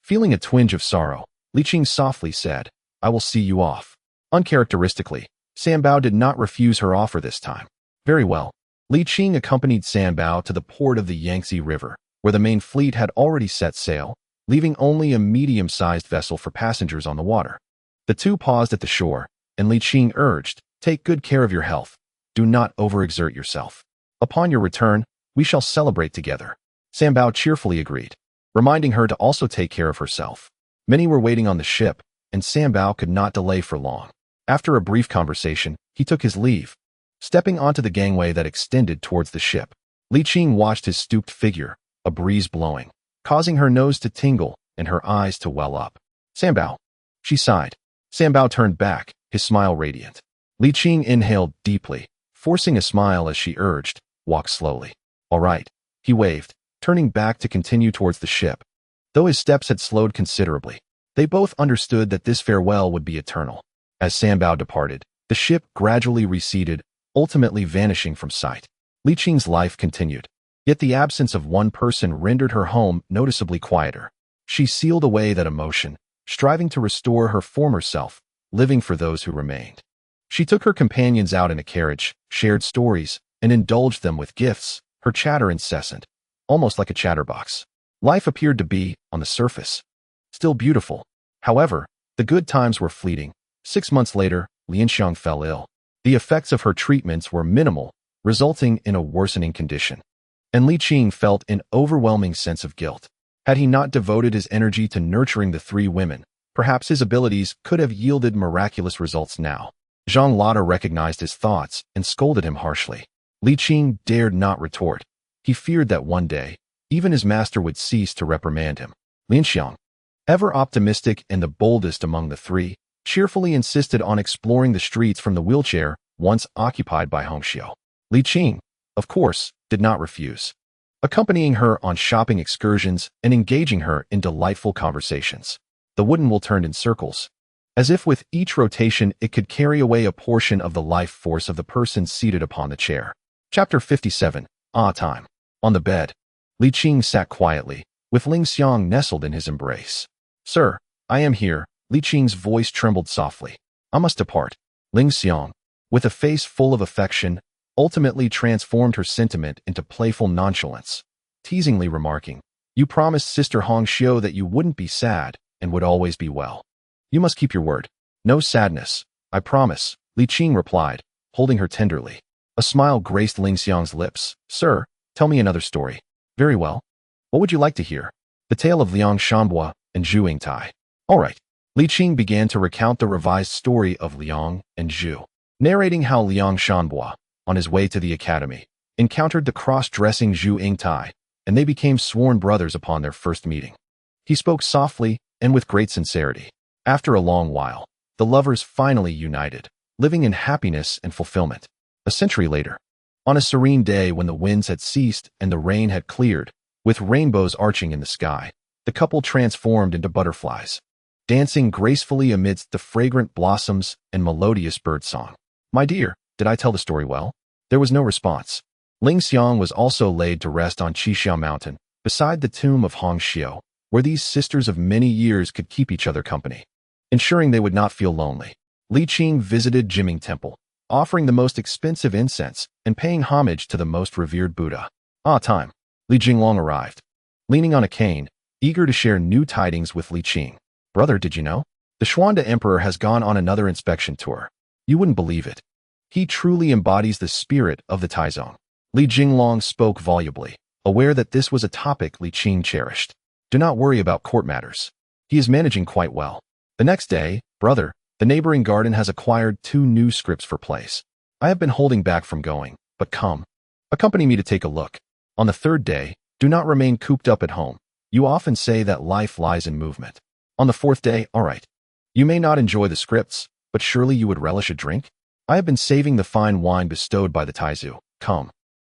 Feeling a twinge of sorrow, Li Qing softly said, "I will see you off." Uncharacteristically, Sanbao did not refuse her offer this time. Very well. Li Qing accompanied Sanbao to the port of the Yangtze River, where the main fleet had already set sail, leaving only a medium-sized vessel for passengers on the water. The two paused at the shore, and Li Qing urged, "Take good care of your health. Do not overexert yourself. Upon your return, we shall celebrate together." Bao cheerfully agreed, reminding her to also take care of herself. Many were waiting on the ship, and Bao could not delay for long. After a brief conversation, he took his leave, stepping onto the gangway that extended towards the ship. Li Qing watched his stooped figure, a breeze blowing, causing her nose to tingle and her eyes to well up. Bao. She sighed. Bao turned back, his smile radiant. Li Qing inhaled deeply, forcing a smile as she urged, walk slowly. All right, he waved, turning back to continue towards the ship. Though his steps had slowed considerably, they both understood that this farewell would be eternal. As Bao departed, the ship gradually receded, ultimately vanishing from sight. Li Qing's life continued, yet the absence of one person rendered her home noticeably quieter. She sealed away that emotion, striving to restore her former self, living for those who remained. She took her companions out in a carriage, shared stories, and indulged them with gifts, her chatter incessant, almost like a chatterbox. Life appeared to be, on the surface, still beautiful. However, the good times were fleeting. 6 months later, Lianxiang fell ill. The effects of her treatments were minimal, resulting in a worsening condition. And Li Qing felt an overwhelming sense of guilt. Had he not devoted his energy to nurturing the 3 women, perhaps his abilities could have yielded miraculous results now. Zhang Lada recognized his thoughts and scolded him harshly. Li Qing dared not retort. He feared that one day, even his master would cease to reprimand him. Lianxiang, ever optimistic and the boldest among the 3, cheerfully insisted on exploring the streets from the wheelchair once occupied by Hongxiu. Li Qing, of course, did not refuse, accompanying her on shopping excursions and engaging her in delightful conversations. The wooden wheel turned in circles, as if with each rotation it could carry away a portion of the life force of the person seated upon the chair. Chapter 57. Time. On the bed, Li Qing sat quietly, with Lianxiang nestled in his embrace. Sir, I am here. Li Qing's voice trembled softly. I must depart. Lianxiang, with a face full of affection, ultimately transformed her sentiment into playful nonchalance, teasingly remarking, You promised Sister Hongxiu that you wouldn't be sad and would always be well. You must keep your word. No sadness, I promise, Li Qing replied, holding her tenderly. A smile graced Lianxiang's lips. Sir, tell me another story. Very well. What would you like to hear? The tale of Liang Shanbo and Zhu Yingtai. All right. Li Qing began to recount the revised story of Liang and Zhu, narrating how Liang Shanbo, on his way to the academy, encountered the cross-dressing Zhu Yingtai, and they became sworn brothers upon their first meeting. He spoke softly and with great sincerity. After a long while, the lovers finally united, living in happiness and fulfillment. A century later, on a serene day when the winds had ceased and the rain had cleared, with rainbows arching in the sky, the couple transformed into butterflies, dancing gracefully amidst the fragrant blossoms and melodious birdsong. My dear, did I tell the story well? There was no response. Lianxiang was also laid to rest on Qixiao Mountain, beside the tomb of Hongxiu, where these sisters of many years could keep each other company, ensuring they would not feel lonely. Li Qing visited Jiming Temple, offering the most expensive incense and paying homage to the most revered Buddha. Time. Li Jinglong arrived, leaning on a cane, eager to share new tidings with Li Qing. Brother, did you know? The Xuande Emperor has gone on another inspection tour. You wouldn't believe it. He truly embodies the spirit of the Taizong. Li Jinglong spoke volubly, aware that this was a topic Li Qing cherished. Do not worry about court matters. He is managing quite well. The next day, brother, the neighboring garden has acquired 2 new scripts for plays. I have been holding back from going, but come. Accompany me to take a look. On the 3rd day, do not remain cooped up at home. You often say that life lies in movement. On the 4th day, all right. You may not enjoy the scripts, but surely you would relish a drink? I have been saving the fine wine bestowed by the Taizu. Come.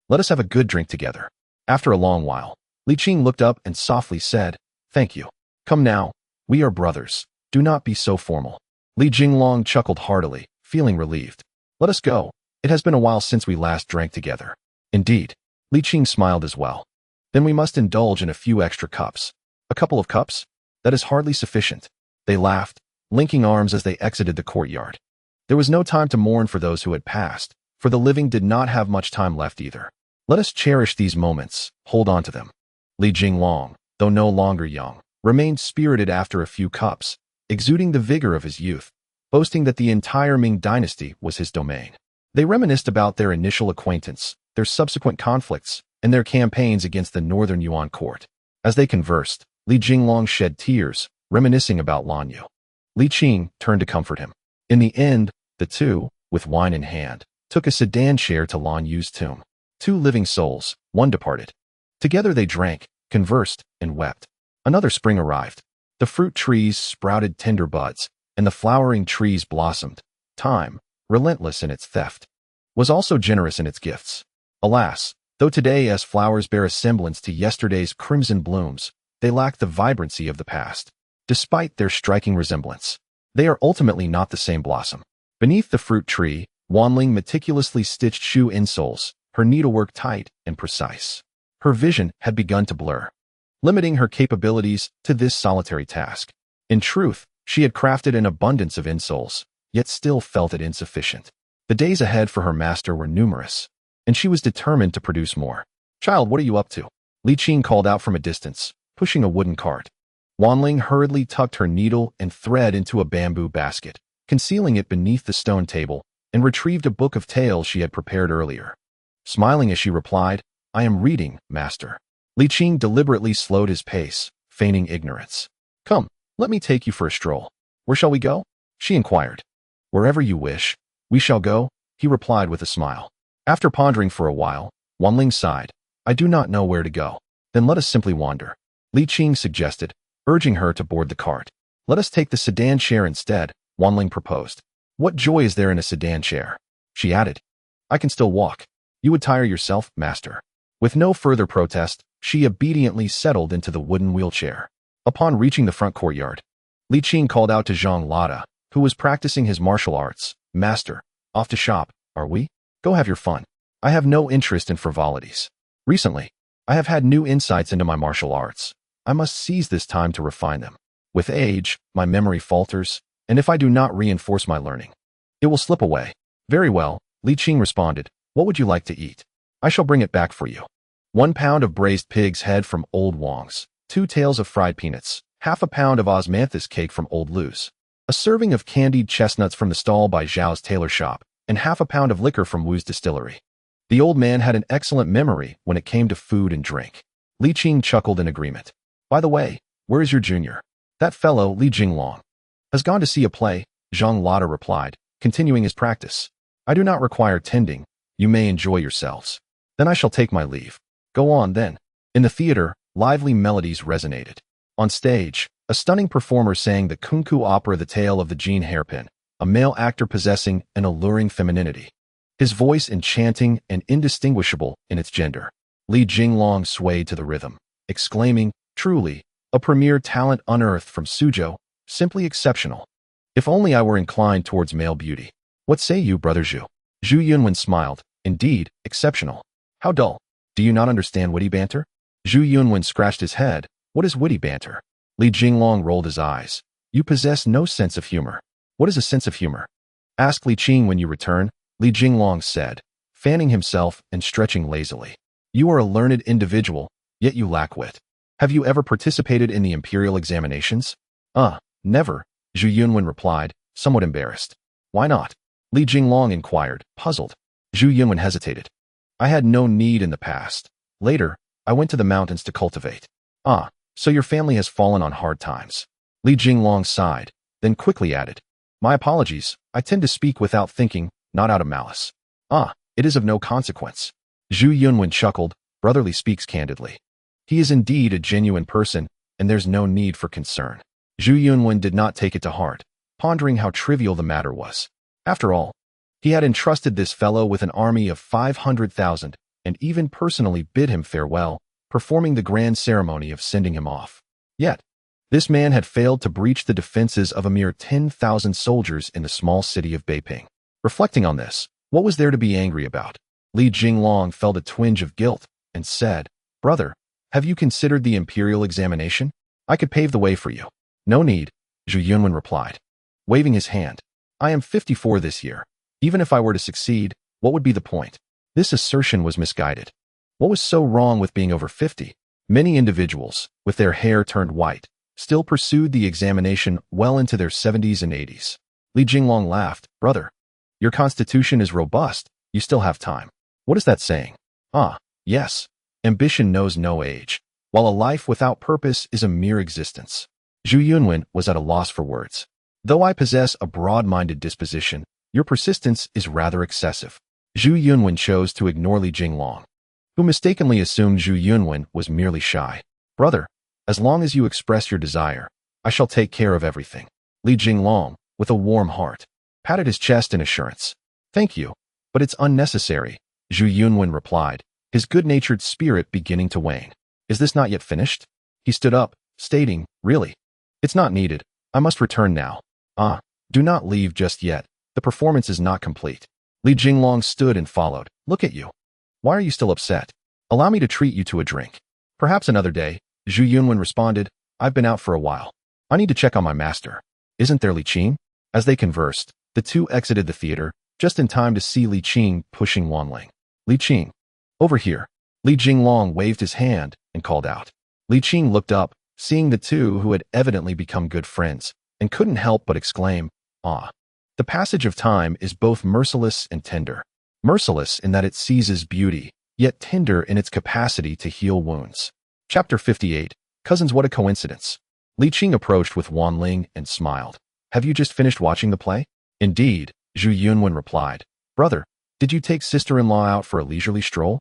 Let us have a good drink together. After a long while, Li Qing looked up and softly said, Thank you. Come now. We are brothers. Do not be so formal. Li Jinglong chuckled heartily, feeling relieved. Let us go. It has been a while since we last drank together. Indeed. Li Qing smiled as well. Then we must indulge in a few extra cups. A couple of cups? That is hardly sufficient. They laughed, linking arms as they exited the courtyard. There was no time to mourn for those who had passed, for the living did not have much time left either. Let us cherish these moments, hold on to them. Li Jinglong, though no longer young, remained spirited after a few cups, exuding the vigor of his youth, boasting that the entire Ming dynasty was his domain. They reminisced about their initial acquaintance, their subsequent conflicts, and their campaigns against the northern Yuan court. As they conversed, Li Jinglong shed tears, reminiscing about Lan Yu. Li Qing turned to comfort him. In the end, the two, with wine in hand, took a sedan chair to Lan Yu's tomb. Two living souls, one departed. Together they drank, conversed, and wept. Another spring arrived. The fruit trees sprouted tender buds, and the flowering trees blossomed. Time, relentless in its theft, was also generous in its gifts. Alas, though today's flowers bear a semblance to yesterday's crimson blooms, they lack the vibrancy of the past. Despite their striking resemblance, they are ultimately not the same blossom. Beneath the fruit tree, Wanling meticulously stitched shoe insoles, her needlework tight and precise. Her vision had begun to blur, limiting her capabilities to this solitary task. In truth, she had crafted an abundance of insoles, yet still felt it insufficient. The days ahead for her master were numerous, and she was determined to produce more. "Child, what are you up to?" Li Qing called out from a distance, pushing a wooden cart. Wanling hurriedly tucked her needle and thread into a bamboo basket, concealing it beneath the stone table, and retrieved a book of tales she had prepared earlier. Smiling as she replied, "I am reading, master." Li Qing deliberately slowed his pace, feigning ignorance. "Come, let me take you for a stroll." "Where shall we go?" she inquired. "Wherever you wish, we shall go," he replied with a smile. After pondering for a while, Wanling sighed. "I do not know where to go." "Then let us simply wander," Li Qing suggested, urging her to board the cart. "Let us take the sedan chair instead," Wanling proposed. "What joy is there in a sedan chair?" she added. "I can still walk." "You would tire yourself, master." With no further protest, she obediently settled into the wooden wheelchair. Upon reaching the front courtyard, Li Qing called out to Zhang Lada, who was practicing his martial arts. "Master, off to shop, are we? Go have your fun. I have no interest in frivolities. Recently, I have had new insights into my martial arts. I must seize this time to refine them. With age, my memory falters, and if I do not reinforce my learning, it will slip away." "Very well," Li Qing responded. "What would you like to eat? I shall bring it back for you." 1 pound of braised pig's head from Old Wong's, 2 tails of fried peanuts, half a pound of osmanthus cake from Old Lou's, a serving of candied chestnuts from the stall by Zhao's tailor shop, and half a pound of liquor from Wu's distillery. The old man had an excellent memory when it came to food and drink. Li Qing chuckled in agreement. "By the way, where is your junior?" "That fellow, Li Jinglong, has gone to see a play," Zhang Lada replied, continuing his practice. "I do not require tending. You may enjoy yourselves." "Then I shall take my leave." "Go on, then." In the theater, lively melodies resonated. On stage, a stunning performer sang the Kunku opera The Tale of the Jean Hairpin, a male actor possessing an alluring femininity, his voice enchanting and indistinguishable in its gender. Li Jinglong swayed to the rhythm, exclaiming, "Truly, a premier talent unearthed from Suzhou, simply exceptional. If only I were inclined towards male beauty." "What say you, brother Zhu?" Zhu Yunwen smiled. "Indeed, exceptional. How dull. Do you not understand witty banter?" Zhu Yunwen scratched his head. "What is witty banter?" Li Jinglong rolled his eyes. "You possess no sense of humor." "What is a sense of humor?" "Ask Li Qing when you return," Li Jinglong said, fanning himself and stretching lazily. "You are a learned individual, yet you lack wit. Have you ever participated in the imperial examinations?" Never," Zhu Yunwen replied, somewhat embarrassed. "Why not?" Li Jinglong inquired, puzzled. Zhu Yunwen hesitated. "I had no need in the past. Later, I went to the mountains to cultivate." "Ah, so your family has fallen on hard times." Li Jinglong sighed, then quickly added, "My apologies, I tend to speak without thinking, not out of malice." "Ah, it is of no consequence." Zhu Yunwen chuckled. "Brotherly speaks candidly. He is indeed a genuine person, and there's no need for concern." Zhu Yunwen did not take it to heart, pondering how trivial the matter was. After all, he had entrusted this fellow with an army of 500,000, and even personally bid him farewell, performing the grand ceremony of sending him off. Yet, this man had failed to breach the defenses of a mere 10,000 soldiers in the small city of Beiping. Reflecting on this, what was there to be angry about? Li Jinglong felt a twinge of guilt and said, "Brother, have you considered the imperial examination? I could pave the way for you." "No need," Zhu Yunwen replied, waving his hand. "I am 54 this year. Even if I were to succeed, what would be the point?" This assertion was misguided. What was so wrong with being over 50? Many individuals, with their hair turned white, still pursued the examination well into their 70s and 80s. Li Jinglong laughed. "Brother, your constitution is robust. You still have time." "What is that saying?" "Ah, yes. Ambition knows no age, while a life without purpose is a mere existence. Zhu Yunwen was at a loss for words. Though I possess a broad-minded disposition, your persistence is rather excessive. Zhu Yunwen chose to ignore Li Jinglong, who mistakenly assumed Zhu Yunwen was merely shy. Brother, as long as you express your desire, I shall take care of everything. Li Jinglong, with a warm heart, patted his chest in assurance. Thank you, but it's unnecessary, Zhu Yunwen replied, his good-natured spirit beginning to wane. Is this not yet finished? He stood up, stating, Really? It's not needed. I must return now. Ah, do not leave just yet. The performance is not complete. Li Jinglong stood and followed. Look at you. Why are you still upset? Allow me to treat you to a drink. Perhaps another day, Zhu Yunwen responded. I've been out for a while. I need to check on my master. Isn't there Li Qing? As they conversed, the two exited the theater, just in time to see Li Qing pushing Wanling. Li Qing. Over here. Li Jinglong waved his hand and called out. Li Qing looked up, seeing the two who had evidently become good friends, and couldn't help but exclaim, Ah. The passage of time is both merciless and tender. Merciless in that it seizes beauty, yet tender in its capacity to heal wounds. Chapter 58. Cousins, what a coincidence. Li Qing approached with Wanling and smiled. Have you just finished watching the play? Indeed, Zhu Yunwen replied. Brother, did you take sister-in-law out for a leisurely stroll?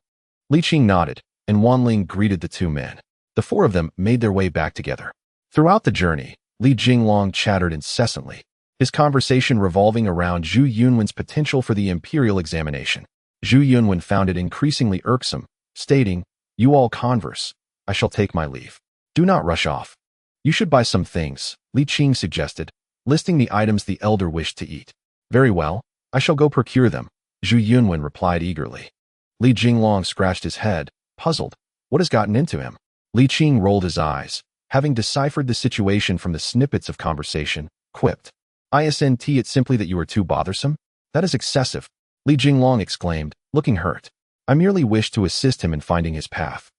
Li Qing nodded, and Wanling greeted the two men. The four of them made their way back together. Throughout the journey, Li Jinglong chattered incessantly, his conversation revolving around Zhu Yunwen's potential for the imperial examination. Zhu Yunwen found it increasingly irksome, stating, You all converse. I shall take my leave. Do not rush off. You should buy some things, Li Qing suggested, listing the items the elder wished to eat. Very well, I shall go procure them, Zhu Yunwen replied eagerly. Li Jinglong scratched his head, puzzled. What has gotten into him? Li Qing rolled his eyes, having deciphered the situation from the snippets of conversation, quipped. Isn't it simply that you are too bothersome? That is excessive, Li Jinglong exclaimed, looking hurt. I merely wish to assist him in finding his path.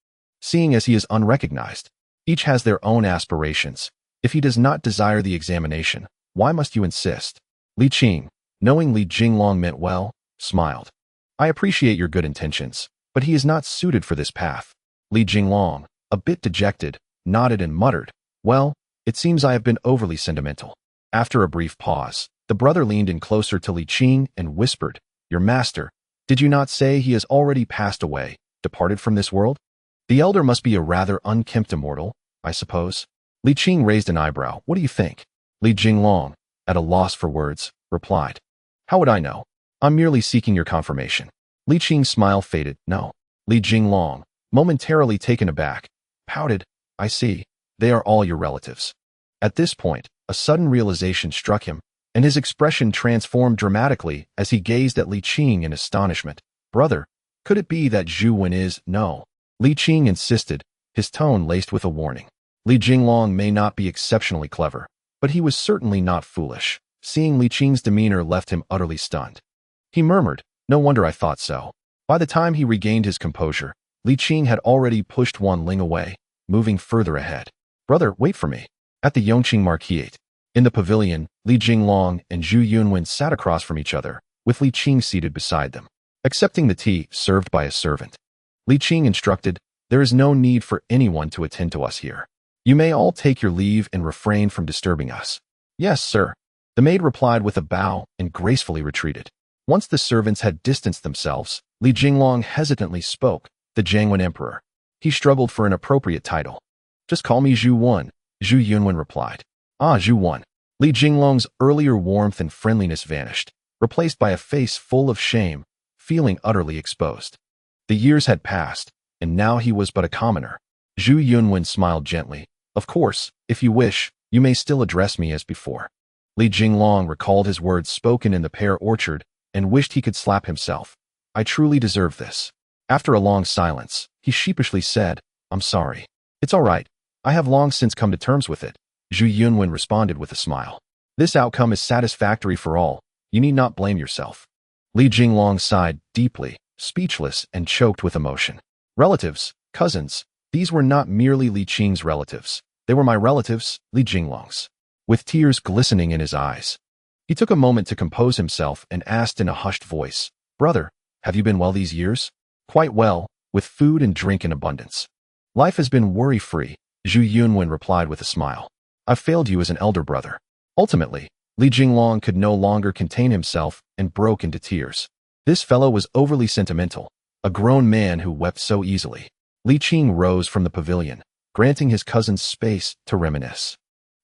Seeing as he is unrecognized, each has their own aspirations. If he does not desire the examination, why must you insist? Li Qing, knowing Li Jinglong meant well, smiled. I appreciate your good intentions, but he is not suited for this path. Li Jinglong, a bit dejected, nodded and muttered, Well, it seems I have been overly sentimental. After a brief pause, the brother leaned in closer to Li Qing and whispered, Your master, did you not say he has already passed away, departed from this world? The elder must be a rather unkempt immortal, I suppose. Li Qing raised an eyebrow. What do you think? Li Jinglong, at a loss for words, replied. How would I know? I'm merely seeking your confirmation. Li Qing's smile faded. No. Li Jinglong, momentarily taken aback, pouted. I see. They are all your relatives. At this point, a sudden realization struck him, and his expression transformed dramatically as he gazed at Li Qing in astonishment. Brother, could it be that Zhu Wen is? No. Li Qing insisted, his tone laced with a warning. Li Jinglong may not be exceptionally clever, but he was certainly not foolish. Seeing Li Qing's demeanor left him utterly stunned. He murmured, No wonder I thought so. By the time he regained his composure, Li Qing had already pushed Wanling away, moving further ahead. Brother, wait for me. At the Yongqing Marquis. In the pavilion, Li Jinglong and Zhu Yunwen sat across from each other, with Li Qing seated beside them, accepting the tea served by a servant. Li Qing instructed, There is no need for anyone to attend to us here. You may all take your leave and refrain from disturbing us. Yes, sir. The maid replied with a bow and gracefully retreated. Once the servants had distanced themselves, Li Jinglong hesitantly spoke, the Jiangwen Emperor. He struggled for an appropriate title. Just call me Zhu Wen, Zhu Yunwen replied. Ah, Zhu Wen. Li Jinglong's earlier warmth and friendliness vanished, replaced by a face full of shame, feeling utterly exposed. The years had passed, and now he was but a commoner. Zhu Yunwen smiled gently. Of course, if you wish, you may still address me as before. Li Jinglong recalled his words spoken in the pear orchard and wished he could slap himself. I truly deserve this. After a long silence, he sheepishly said, I'm sorry. It's all right. I have long since come to terms with it. Zhu Yunwen responded with a smile. This outcome is satisfactory for all. You need not blame yourself. Li Jinglong sighed deeply, speechless and choked with emotion. Relatives, cousins, these were not merely Li Qing's relatives. They were my relatives, Li Jinglong's. With tears glistening in his eyes, he took a moment to compose himself and asked in a hushed voice, Brother, have you been well these years? Quite well, with food and drink in abundance. Life has been worry-free, Zhu Yunwen replied with a smile. I've failed you as an elder brother. Ultimately, Li Jinglong could no longer contain himself and broke into tears. This fellow was overly sentimental, a grown man who wept so easily. Li Qing rose from the pavilion, granting his cousins space to reminisce.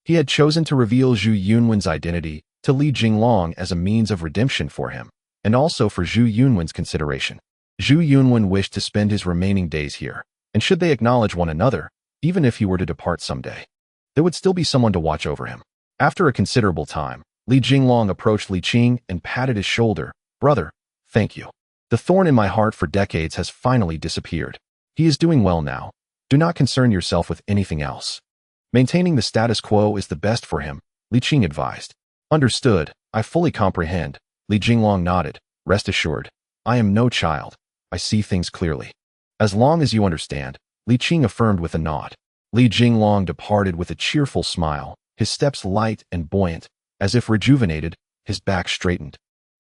He had chosen to reveal Zhu Yunwen's identity to Li Jinglong as a means of redemption for him, and also for Zhu Yunwen's consideration. Zhu Yunwen wished to spend his remaining days here, and should they acknowledge one another, even if he were to depart someday, there would still be someone to watch over him. After a considerable time, Li Jinglong approached Li Qing and patted his shoulder. Brother, thank you. The thorn in my heart for decades has finally disappeared. He is doing well now. Do not concern yourself with anything else. Maintaining the status quo is the best for him, Li Qing advised. Understood, I fully comprehend, Li Jinglong nodded. Rest assured, I am no child. I see things clearly. As long as you understand, Li Qing affirmed with a nod. Li Jinglong departed with a cheerful smile, his steps light and buoyant, as if rejuvenated, his back straightened,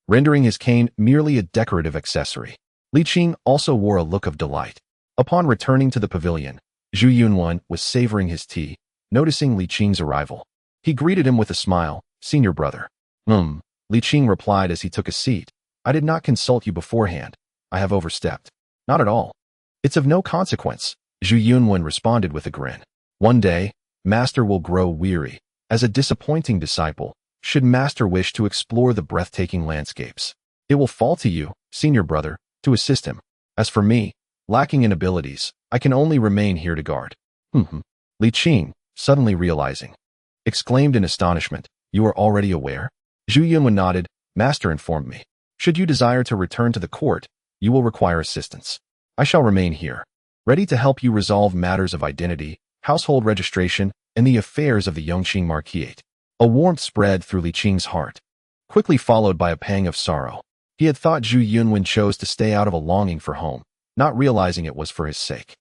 rendering his cane merely a decorative accessory. Li Qing also wore a look of delight. Upon returning to the pavilion, Zhu Yunwen was savoring his tea, noticing Li Qing's arrival. He greeted him with a smile. Senior brother. Li Qing replied as he took a seat. I did not consult you beforehand. I have overstepped. Not at all. It's of no consequence, Zhu Yunwen responded with a grin. One day, Master will grow weary. As a disappointing disciple, should Master wish to explore the breathtaking landscapes, it will fall to you, senior brother, to assist him. As for me, lacking in abilities, I can only remain here to guard. Li Qing, suddenly realizing, exclaimed in astonishment. You are already aware? Zhu Yunwen nodded. Master informed me. Should you desire to return to the court, you will require assistance. I shall remain here, ready to help you resolve matters of identity, household registration, and the affairs of the Yongqing Marquis. A warmth spread through Li Qing's heart, quickly followed by a pang of sorrow. He had thought Zhu Yunwen chose to stay out of a longing for home, not realizing it was for his sake.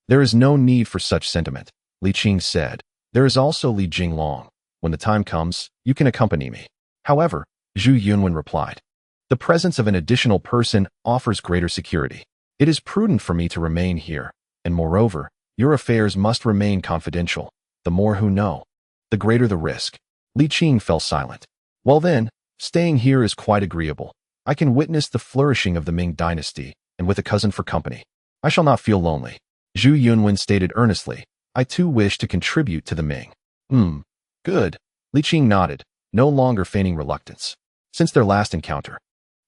There is no need for such sentiment, Li Qing said. There is also Li Jinglong. When the time comes, you can accompany me. However, Zhu Yunwen replied, the presence of an additional person offers greater security. It is prudent for me to remain here, and moreover, your affairs must remain confidential. The more who know, the greater the risk. Li Qing fell silent. Well then, staying here is quite agreeable. I can witness the flourishing of the Ming dynasty, and with a cousin for company, I shall not feel lonely. Zhu Yunwen stated earnestly, I too wish to contribute to the Ming. Good. Li Qing nodded, no longer feigning reluctance. Since their last encounter,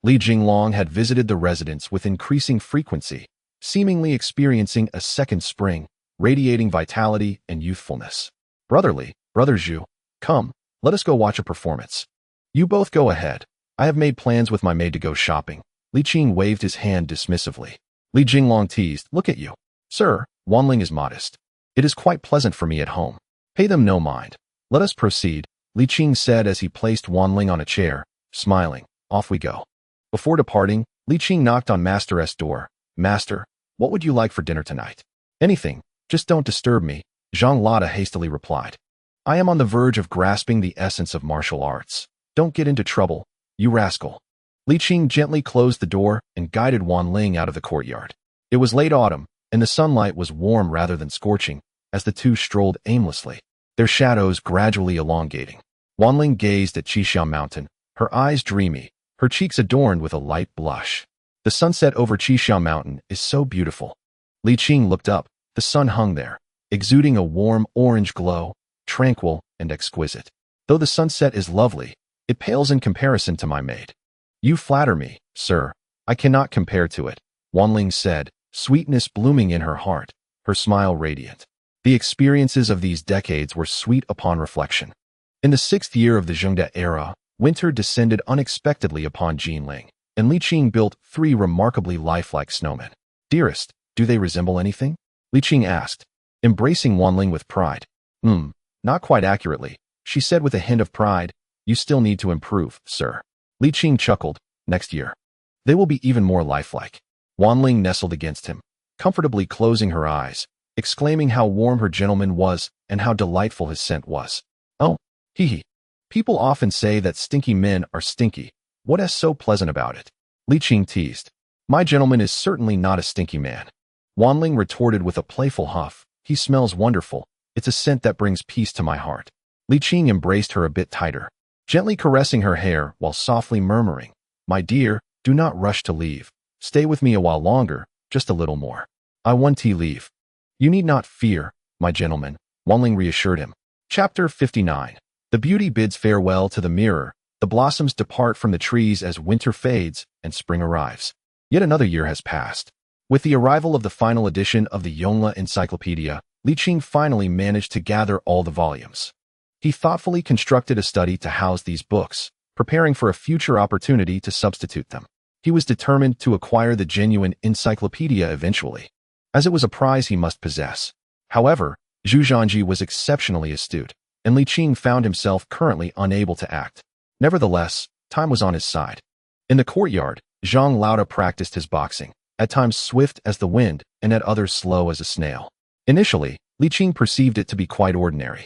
Li Jinglong had visited the residence with increasing frequency, seemingly experiencing a second spring, radiating vitality and youthfulness. Brother Zhu, come, let us go watch a performance. You both go ahead. I have made plans with my maid to go shopping. Li Qing waved his hand dismissively. Li Jinglong teased, look at you. Sir, Wanling is modest. It is quite pleasant for me at home. Pay them no mind. Let us proceed, Li Qing said as he placed Wanling on a chair, smiling. Off we go. Before departing, Li Qing knocked on Master's door. Master, what would you like for dinner tonight? Anything, just don't disturb me, Zhang Lada hastily replied. I am on the verge of grasping the essence of martial arts. Don't get into trouble, you rascal. Li Qing gently closed the door and guided Wanling out of the courtyard. It was late autumn, and the sunlight was warm rather than scorching, as the two strolled aimlessly, their shadows gradually elongating. Wanling gazed at Qishan Mountain, her eyes dreamy, her cheeks adorned with a light blush. The sunset over Qishan Mountain is so beautiful. Li Qing looked up. The sun hung there, exuding a warm orange glow, tranquil and exquisite. Though the sunset is lovely, it pales in comparison to my maid. You flatter me, sir. I cannot compare to it, Wanling said, sweetness blooming in her heart, her smile radiant. The experiences of these decades were sweet upon reflection. In the 6th year of the Zhengde era, winter descended unexpectedly upon Jinling, and Li Qing built 3 remarkably lifelike snowmen. Dearest, do they resemble anything? Li Qing asked, embracing Wanling with pride. Not quite accurately, she said with a hint of pride. You still need to improve, sir. Li Qing chuckled. Next year, they will be even more lifelike. Wanling nestled against him, comfortably closing her eyes, exclaiming how warm her gentleman was and how delightful his scent was. Oh, hee. People often say that stinky men are stinky. What is so pleasant about it? Li Qing teased. My gentleman is certainly not a stinky man. Wanling retorted with a playful huff. He smells wonderful. It's a scent that brings peace to my heart. Li Qing embraced her a bit tighter, gently caressing her hair while softly murmuring, "My dear, do not rush to leave. Stay with me a while longer, just a little more. I want to leave." "You need not fear, my gentleman," Wanling reassured him. Chapter 59. The beauty bids farewell to the mirror. The blossoms depart from the trees as winter fades and spring arrives. Yet another year has passed. With the arrival of the final edition of the Yongle Encyclopedia, Li Qing finally managed to gather all the volumes. He thoughtfully constructed a study to house these books, preparing for a future opportunity to substitute them. He was determined to acquire the genuine encyclopedia eventually, as it was a prize he must possess. However, Zhu Zhanji was exceptionally astute, and Li Qing found himself currently unable to act. Nevertheless, time was on his side. In the courtyard, Zhang Lauda practiced his boxing, at times swift as the wind and at others slow as a snail. Initially, Li Qing perceived it to be quite ordinary.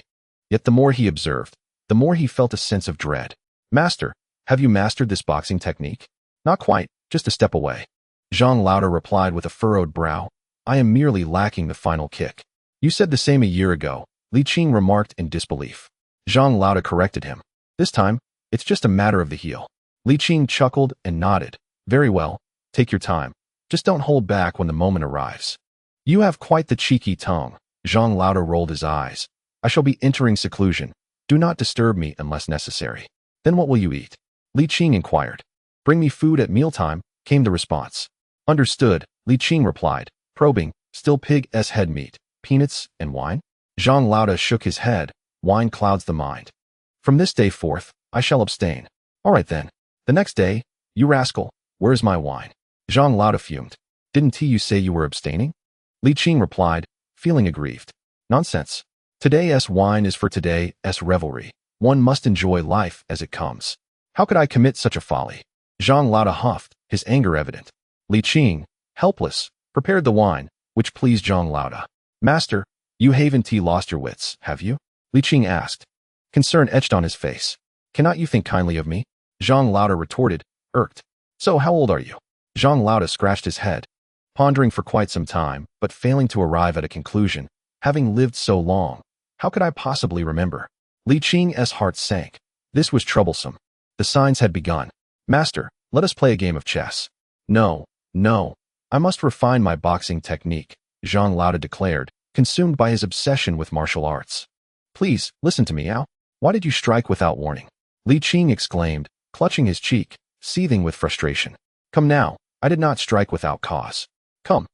Yet the more he observed, the more he felt a sense of dread. "Master, have you mastered this boxing technique?" "Not quite, just a step away." Zhang Lauda replied with a furrowed brow. "I am merely lacking the final kick." "You said the same a year ago," Li Qing remarked in disbelief. Zhang Lauda corrected him. "This time, it's just a matter of the heel." Li Qing chuckled and nodded. "Very well, take your time. Just don't hold back when the moment arrives." "You have quite the cheeky tongue." Zhang Lauda rolled his eyes. "I shall be entering seclusion. Do not disturb me unless necessary." "Then what will you eat?" Li Qing inquired. "Bring me food at mealtime," came the response. "Understood," Li Qing replied, probing. "Still pig's head meat, peanuts, and wine?" Zhang Lauda shook his head. "Wine clouds the mind. From this day forth, I shall abstain." "All right then." The next day, "You rascal, where is my wine?" Zhang Lauda fumed. "Didn't you say you were abstaining?" Li Qing replied, feeling aggrieved. "Nonsense. Today's wine is for today's revelry. One must enjoy life as it comes. How could I commit such a folly?" Zhang Lauda huffed, his anger evident. Li Qing, helpless, prepared the wine, which pleased Zhang Lauda. "Master, you haven't lost your wits, have you?" Li Qing asked. Concern etched on his face. "Cannot you think kindly of me?" Zhang Lauda retorted, irked. "So how old are you?" Zhang Lauda scratched his head, pondering for quite some time, but failing to arrive at a conclusion. Having lived so long, how could I possibly remember? Li Qing's heart sank. This was troublesome. The signs had begun. "Master, let us play a game of chess." No, I must refine my boxing technique," Zhang Lauda declared, consumed by his obsession with martial arts. "Please, listen to me, Ao. Why did you strike without warning?" Li Qing exclaimed, clutching his cheek, seething with frustration. "Come now, I did not strike without cause. Come."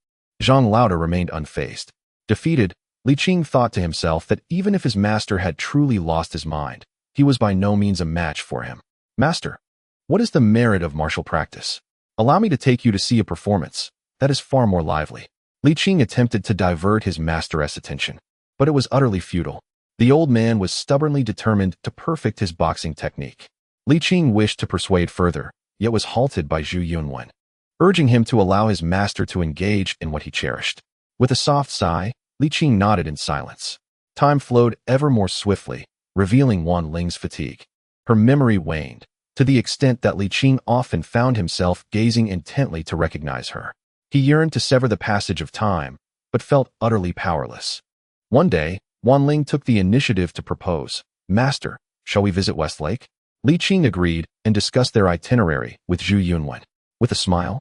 Zhang Lauda remained unfazed. Defeated, Li Qing thought to himself that even if his master had truly lost his mind, he was by no means a match for him. "Master, what is the merit of martial practice? Allow me to take you to see a performance. That is far more lively." Li Qing attempted to divert his master's attention, but it was utterly futile. The old man was stubbornly determined to perfect his boxing technique. Li Qing wished to persuade further, yet was halted by Zhu Yunwen, urging him to allow his master to engage in what he cherished. With a soft sigh, Li Qing nodded in silence. Time flowed ever more swiftly, revealing Wanling's fatigue. Her memory waned, to the extent that Li Qing often found himself gazing intently to recognize her. He yearned to sever the passage of time, but felt utterly powerless. One day, Wanling took the initiative to propose. "Master, shall we visit Westlake?" Li Qing agreed and discussed their itinerary with Zhu Yunwen. With a smile,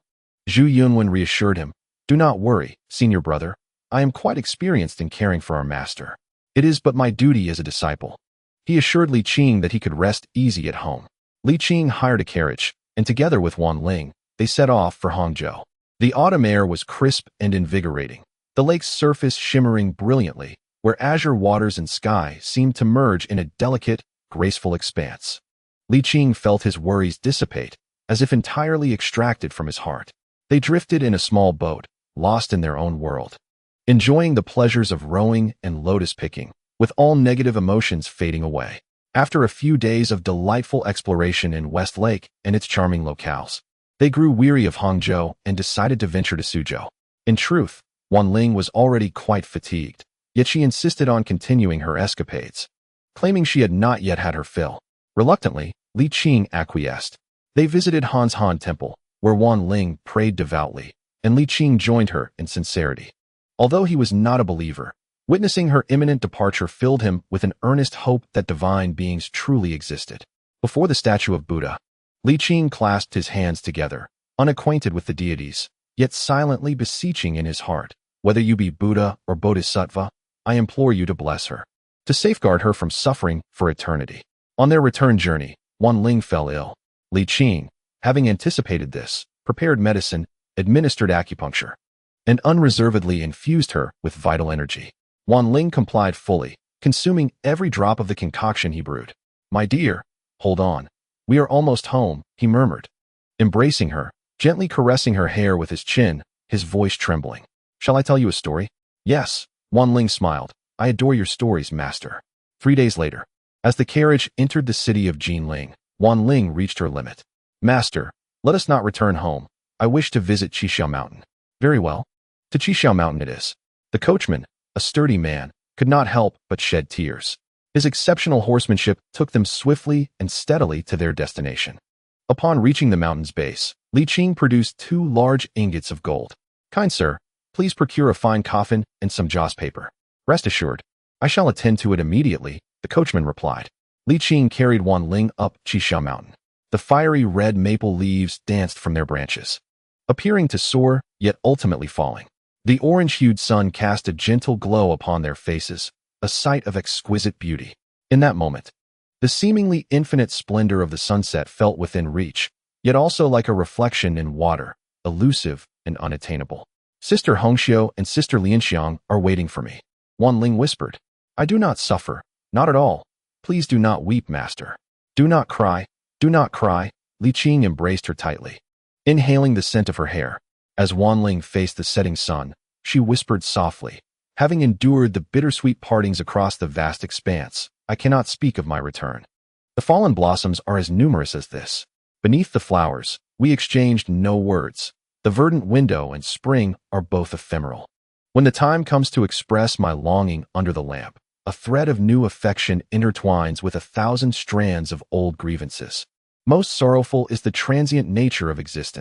Zhu Yunwen reassured him, "Do not worry, senior brother. I am quite experienced in caring for our master. It is but my duty as a disciple." He assured Li Qing that he could rest easy at home. Li Qing hired a carriage, and together with Wanling, they set off for Hangzhou. The autumn air was crisp and invigorating, the lake's surface shimmering brilliantly, where azure waters and sky seemed to merge in a delicate, graceful expanse. Li Qing felt his worries dissipate, as if entirely extracted from his heart. They drifted in a small boat, lost in their own world, enjoying the pleasures of rowing and lotus picking, with all negative emotions fading away. After a few days of delightful exploration in West Lake and its charming locales, they grew weary of Hangzhou and decided to venture to Suzhou. In truth, Wanling was already quite fatigued, yet she insisted on continuing her escapades, claiming she had not yet had her fill. Reluctantly, Li Qing acquiesced. They visited Han's Han Temple, where Wanling prayed devoutly, and Li Qing joined her in sincerity. Although he was not a believer, witnessing her imminent departure filled him with an earnest hope that divine beings truly existed. Before the statue of Buddha, Li Qing clasped his hands together, unacquainted with the deities, yet silently beseeching in his heart, "Whether you be Buddha or Bodhisattva, I implore you to bless her, to safeguard her from suffering for eternity." On their return journey, Ling fell ill. Li Qing, having anticipated this, prepared medicine, administered acupuncture, and unreservedly infused her with vital energy. Ling complied fully, consuming every drop of the concoction he brewed. "My dear, hold on. We are almost home," he murmured, embracing her, gently caressing her hair with his chin, his voice trembling. "Shall I tell you a story?" "Yes," Ling smiled. "I adore your stories, master." 3 days later, as the carriage entered the city of Jinling, Ling reached her limit. "Master, let us not return home. I wish to visit Qixiao Mountain." "Very well. To Qixiao Mountain it is." The coachman, a sturdy man, could not help but shed tears. His exceptional horsemanship took them swiftly and steadily to their destination. Upon reaching the mountain's base, Li Qing produced 2 large ingots of gold. "Kind sir, please procure a fine coffin and some joss paper." "Rest assured, I shall attend to it immediately," the coachman replied. Li Qing carried Ling up Qixiao Mountain. The fiery red maple leaves danced from their branches, appearing to soar, yet ultimately falling. The orange-hued sun cast a gentle glow upon their faces, a sight of exquisite beauty. In that moment, the seemingly infinite splendor of the sunset felt within reach, yet also like a reflection in water, elusive and unattainable. "Sister Hongxiu and Sister Lianxiang are waiting for me," Ling whispered. "I do not suffer, not at all. Please do not weep, master. Do not cry, do not cry." Li Qing embraced her tightly, inhaling the scent of her hair. As Ling faced the setting sun, she whispered softly, "Having endured the bittersweet partings across the vast expanse, I cannot speak of my return. The fallen blossoms are as numerous as this. Beneath the flowers, we exchanged no words. The verdant window and spring are both ephemeral. When the time comes to express my longing under the lamp, a thread of new affection intertwines with 1,000 strands of old grievances. Most sorrowful is the transient nature of existence.